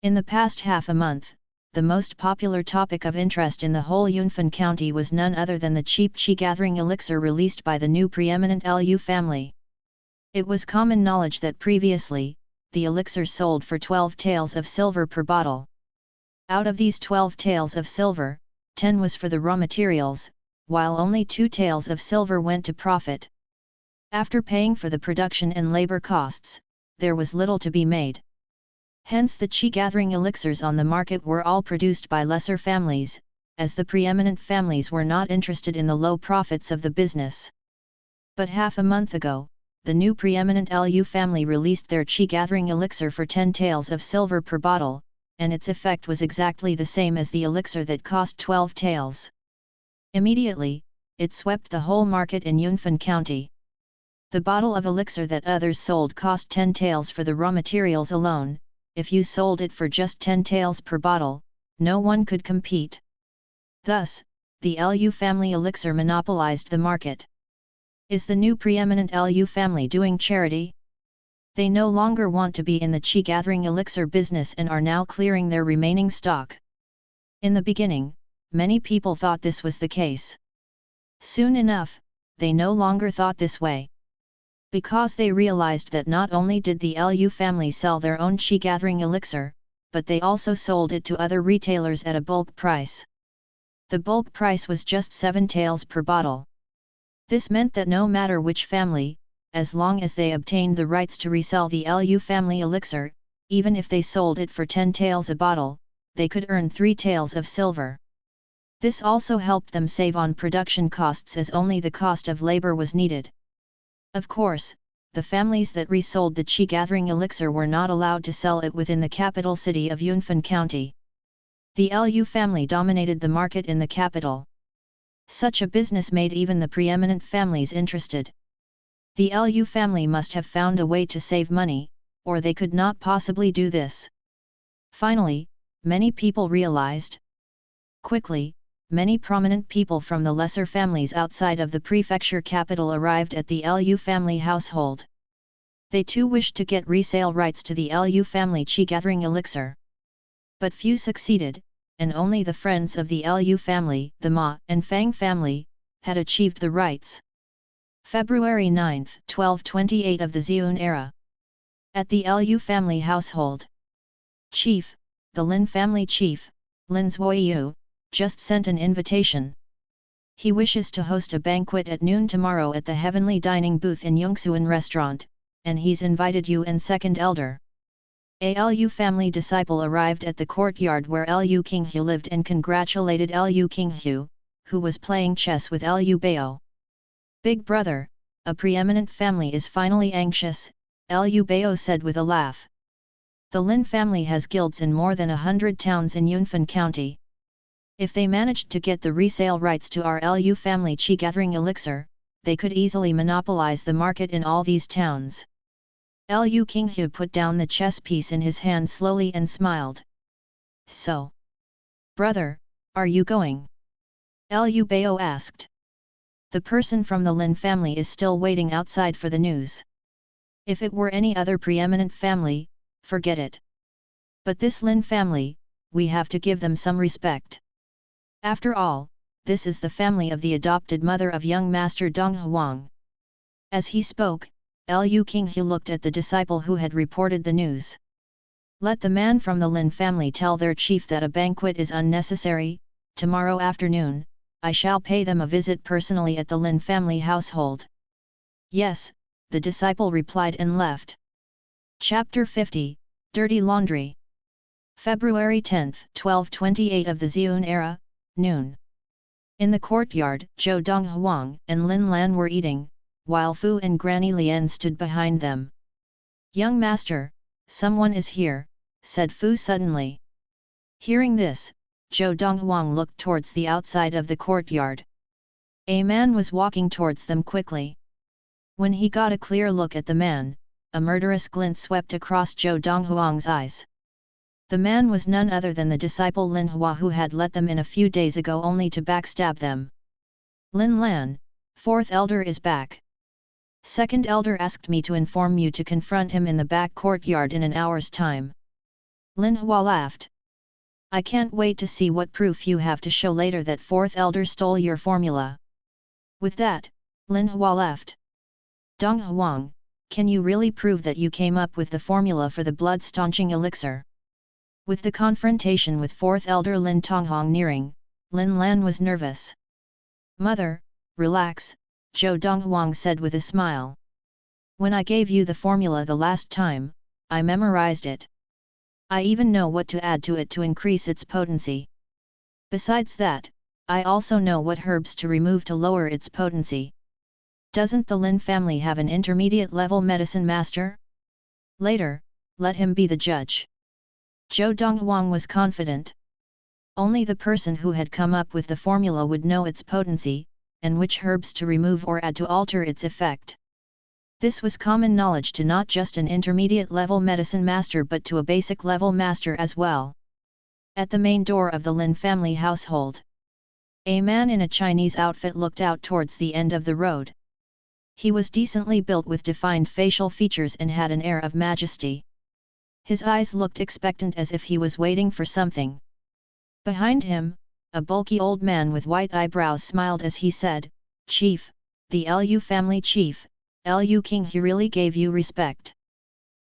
In the past half a month, the most popular topic of interest in the whole Yunfan County was none other than the cheap qi gathering elixir released by the new preeminent Lu family. It was common knowledge that previously, the elixir sold for 12 taels of silver per bottle. Out of these 12 taels of silver, 10 was for the raw materials, while only 2 taels of silver went to profit. After paying for the production and labor costs, there was little to be made. Hence the qi gathering elixirs on the market were all produced by lesser families, as the preeminent families were not interested in the low profits of the business. But half a month ago, the new preeminent Lu family released their qi gathering elixir for 10 taels of silver per bottle, and its effect was exactly the same as the elixir that cost 12 taels. Immediately, it swept the whole market in Yunfan County. The bottle of elixir that others sold cost 10 taels for the raw materials alone. If you sold it for just 10 taels per bottle, no one could compete. Thus, the Lu family elixir monopolized the market. Is the new preeminent Lu family doing charity? They no longer want to be in the qi gathering elixir business and are now clearing their remaining stock. In the beginning, many people thought this was the case. Soon enough, they no longer thought this way. Because they realized that not only did the Lu family sell their own qi gathering elixir, but they also sold it to other retailers at a bulk price. The bulk price was just 7 taels per bottle. This meant that no matter which family, as long as they obtained the rights to resell the Lu family elixir, even if they sold it for 10 taels a bottle, they could earn 3 taels of silver. This also helped them save on production costs as only the cost of labor was needed. Of course, the families that resold the qi gathering elixir were not allowed to sell it within the capital city of Yunfan County. The Lu family dominated the market in the capital. Such a business made even the preeminent families interested. The Lu family must have found a way to save money, or they could not possibly do this. Finally, many people realized. Quickly, many prominent people from the lesser families outside of the prefecture capital arrived at the Lu family household. They too wished to get resale rights to the Lu family qi gathering elixir. But few succeeded, and only the friends of the Lu family, the Ma and Fang family, had achieved the rights. February 9, 1228 of the Xiun era. At the Lu family household. Chief, the Lin family chief, Lin Zuoyu, just sent an invitation. He wishes to host a banquet at noon tomorrow at the Heavenly Dining booth in Yongsuan restaurant, and he's invited you and second elder. A Lu family disciple arrived at the courtyard where Lu Qinghu lived and congratulated Lu Qinghu, who was playing chess with Lu Bao. Big brother, a preeminent family is finally anxious, Lu Bao said with a laugh. The Lin family has guilds in more than 100 towns in Yunfan County. If they managed to get the resale rights to our Lu family qi gathering elixir, they could easily monopolize the market in all these towns. Lu Qinghu put down the chess piece in his hand slowly and smiled. So, brother, are you going? Lu Bao asked. The person from the Lin family is still waiting outside for the news. If it were any other preeminent family, forget it. But this Lin family, we have to give them some respect. After all, this is the family of the adopted mother of young Master Donghuang. As he spoke, Lu Qinghu looked at the disciple who had reported the news. Let the man from the Lin family tell their chief that a banquet is unnecessary. Tomorrow afternoon, I shall pay them a visit personally at the Lin family household. Yes, the disciple replied and left. Chapter 50, Dirty Laundry. February 10, 1228 of the Xiun era, noon. In the courtyard, Zhou Donghuang and Lin Lan were eating, while Fu and Granny Lian stood behind them. Young master, someone is here, said Fu suddenly. Hearing this, Zhou Donghuang looked towards the outside of the courtyard. A man was walking towards them quickly. When he got a clear look at the man, a murderous glint swept across Zhou Donghuang's eyes. The man was none other than the disciple Manhwa who had let them in a few days ago only to backstab them. Lin Lan, fourth elder is back. Second elder asked me to inform you to confront him in the back courtyard in an hour's time. Manhwa laughed. I can't wait to see what proof you have to show later that fourth elder stole your formula. With that, Manhwa left. Donghuang, can you really prove that you came up with the formula for the blood-staunching elixir? With the confrontation with fourth elder Lin Tonghong nearing, Lin Lan was nervous. Mother, relax, Zhou Donghuang said with a smile. When I gave you the formula the last time, I memorized it. I even know what to add to it to increase its potency. Besides that, I also know what herbs to remove to lower its potency. Doesn't the Lin family have an intermediate level medicine master? Later, let him be the judge. Zhou Donghuang was confident. Only the person who had come up with the formula would know its potency, and which herbs to remove or add to alter its effect. This was common knowledge to not just an intermediate level medicine master but to a basic level master as well. At the main door of the Lin family household, a man in a Chinese outfit looked out towards the end of the road. He was decently built with defined facial features and had an air of majesty. His eyes looked expectant as if he was waiting for something. Behind him, a bulky old man with white eyebrows smiled as he said, Chief, the Lu family chief, Lu Qinghu really gave you respect.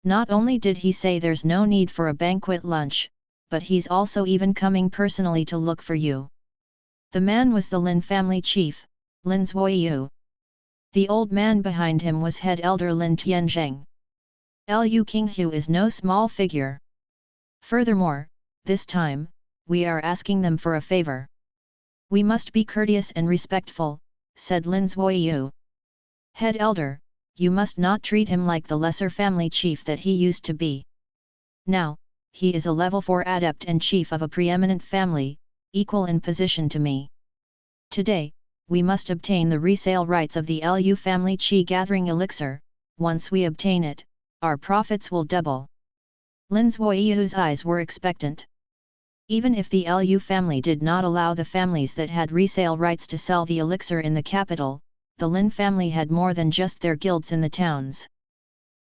Not only did he say there's no need for a banquet lunch, but he's also even coming personally to look for you. The man was the Lin family chief, Lin Zuoyu. The old man behind him was head elder Lin Tianzheng. Lu Qinghu is no small figure. Furthermore, this time, we are asking them for a favor. We must be courteous and respectful, said Lin Zuoyu. Head elder, you must not treat him like the lesser family chief that he used to be. Now, he is a level 4 adept and chief of a preeminent family, equal in position to me. Today, we must obtain the resale rights of the Lu family chi gathering elixir. Once we obtain it, our profits will double. Lin Zuoyu's eyes were expectant. Even if the Lu family did not allow the families that had resale rights to sell the elixir in the capital, the Lin family had more than just their guilds in the towns.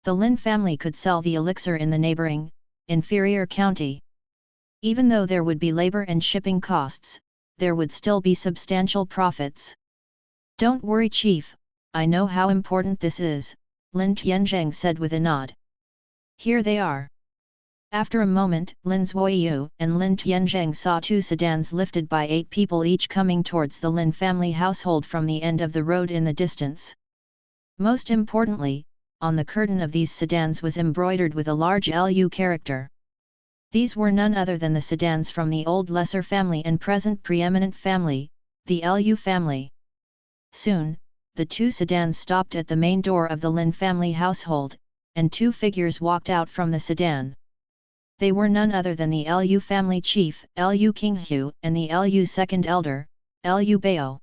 The Lin family could sell the elixir in the neighboring, inferior county. Even though there would be labor and shipping costs, there would still be substantial profits. Don't worry, chief, I know how important this is, Lin Tianzheng said with a nod. Here they are. After a moment, Lin Zuoyu and Lin Tianzheng saw 2 sedans lifted by 8 people each coming towards the Lin family household from the end of the road in the distance. Most importantly, on the curtain of these sedans was embroidered with a large Lu character. These were none other than the sedans from the old lesser family and present preeminent family, the Lu family. Soon, the 2 sedans stopped at the main door of the Lin family household, and 2 figures walked out from the sedan. They were none other than the Lu family chief, Lu Qinghu, and the Lu second elder, Lu Bao.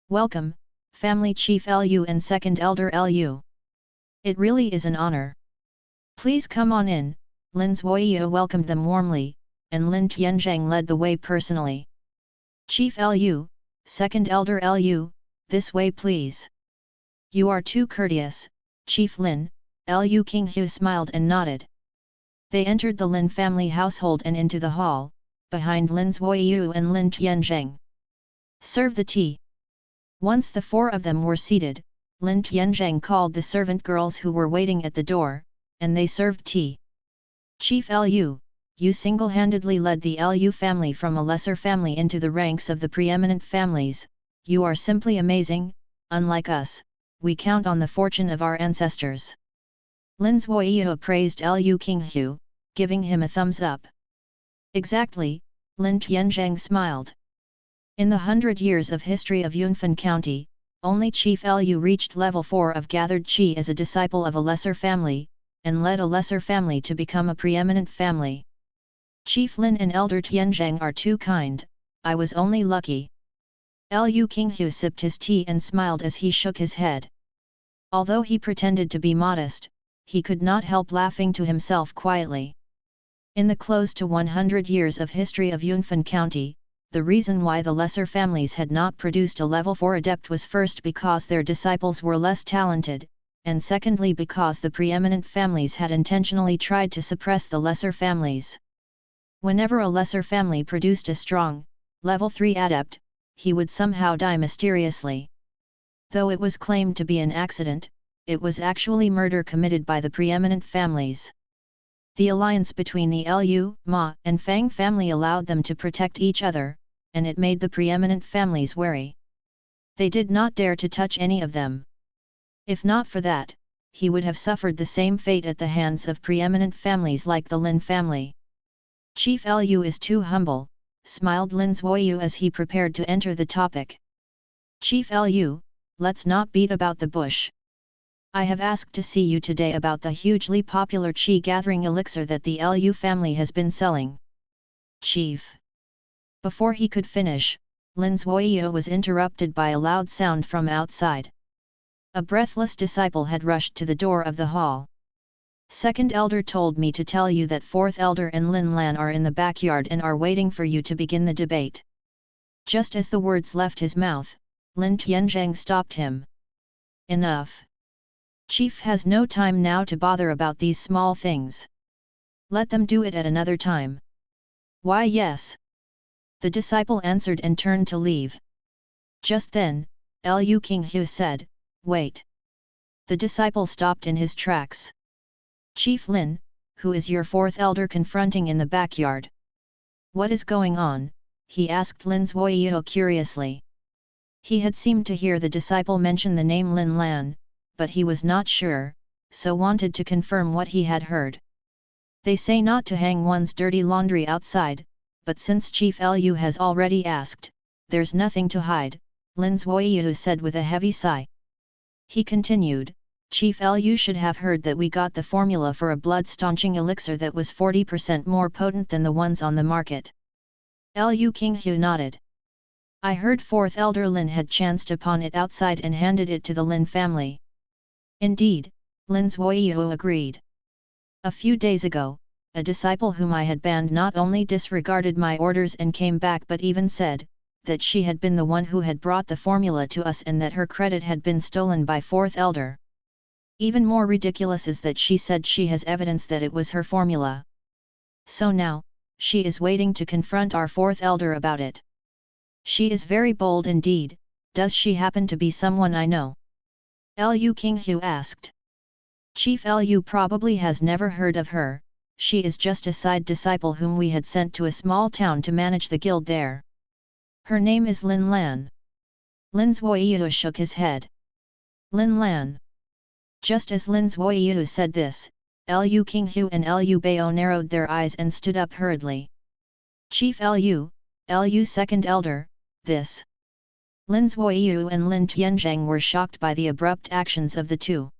Welcome, family chief Lu and second elder Lu. It really is an honor. Please come on in, Lin Zuoyu welcomed them warmly, and Lin Tianzheng led the way personally. Chief Lu, second elder Lu, this way please. You are too courteous, Chief Lin, Lu Qinghu smiled and nodded. They entered the Lin family household and into the hall, behind Lin Zuoyu and Lin Tianzheng. Serve the tea. Once the four of them were seated, Lin Tianzhang called the servant girls who were waiting at the door, and they served tea. Chief Lu, you single-handedly led the Lu family from a lesser family into the ranks of the preeminent families. You are simply amazing. Unlike us, we count on the fortune of our ancestors. Lin Zuoyi praised Lu Qinghu, giving him a thumbs up. Exactly, Lin Tianzhang smiled. In the 100 years of history of Yunfan County, only Chief Lu reached level 4 of gathered qi as a disciple of a lesser family, and led a lesser family to become a preeminent family. Chief Lin and Elder Tianzhang are too kind. I was only lucky. Lu Qinghu sipped his tea and smiled as he shook his head. Although he pretended to be modest, he could not help laughing to himself quietly. In the close to 100 years of history of Yunfan County, the reason why the lesser families had not produced a level 4 adept was first because their disciples were less talented, and secondly because the preeminent families had intentionally tried to suppress the lesser families. Whenever a lesser family produced a strong, level 3 adept, he would somehow die mysteriously. Though it was claimed to be an accident, it was actually murder committed by the preeminent families. The alliance between the Lu, Ma, and Fang family allowed them to protect each other, and it made the preeminent families wary. They did not dare to touch any of them. If not for that, he would have suffered the same fate at the hands of preeminent families like the Lin family. Chief Lu is too humble, smiled Lin Zuoyu as he prepared to enter the topic. Chief Lu, let's not beat about the bush. I have asked to see you today about the hugely popular qi gathering elixir that the Lu family has been selling. Chief. Before he could finish, Lin Zuoyu was interrupted by a loud sound from outside. A breathless disciple had rushed to the door of the hall. Second elder told me to tell you that fourth elder and Lin Lan are in the backyard and are waiting for you to begin the debate. Just as the words left his mouth, Lin Tianzhang stopped him. Enough. Chief has no time now to bother about these small things. Let them do it at another time. Why yes. The disciple answered and turned to leave. Just then, Lu Qinghu said, wait. The disciple stopped in his tracks. Chief Lin, who is your fourth elder confronting in the backyard? What is going on? He asked Lin Zuoyu curiously. He had seemed to hear the disciple mention the name Lin Lan, but he was not sure, so wanted to confirm what he had heard. They say not to hang one's dirty laundry outside, but since Chief Lu has already asked, there's nothing to hide, Lin Zuoyu said with a heavy sigh. He continued, Chief Lu should have heard that we got the formula for a blood-staunching elixir that was 40% more potent than the ones on the market. Lu Qinghu nodded. I heard fourth elder Lin had chanced upon it outside and handed it to the Lin family. Indeed, Lin Zuoyu agreed. A few days ago, a disciple whom I had banned not only disregarded my orders and came back but even said, that she had been the one who had brought the formula to us and that her credit had been stolen by fourth elder. Even more ridiculous is that she said she has evidence that it was her formula. So now, she is waiting to confront our fourth elder about it. She is very bold indeed. Does she happen to be someone I know? Lu Qinghu asked. Chief Lu probably has never heard of her. She is just a side disciple whom we had sent to a small town to manage the guild there. Her name is Lin Lan. Lin Zuoyu shook his head. Lin Lan. Just as Lin Zuoyu said this, Lu Qinghu and Lu Bao narrowed their eyes and stood up hurriedly. Chief Lu second elder, this. Lin Zuoyu and Lin Tianzhang were shocked by the abrupt actions of the two.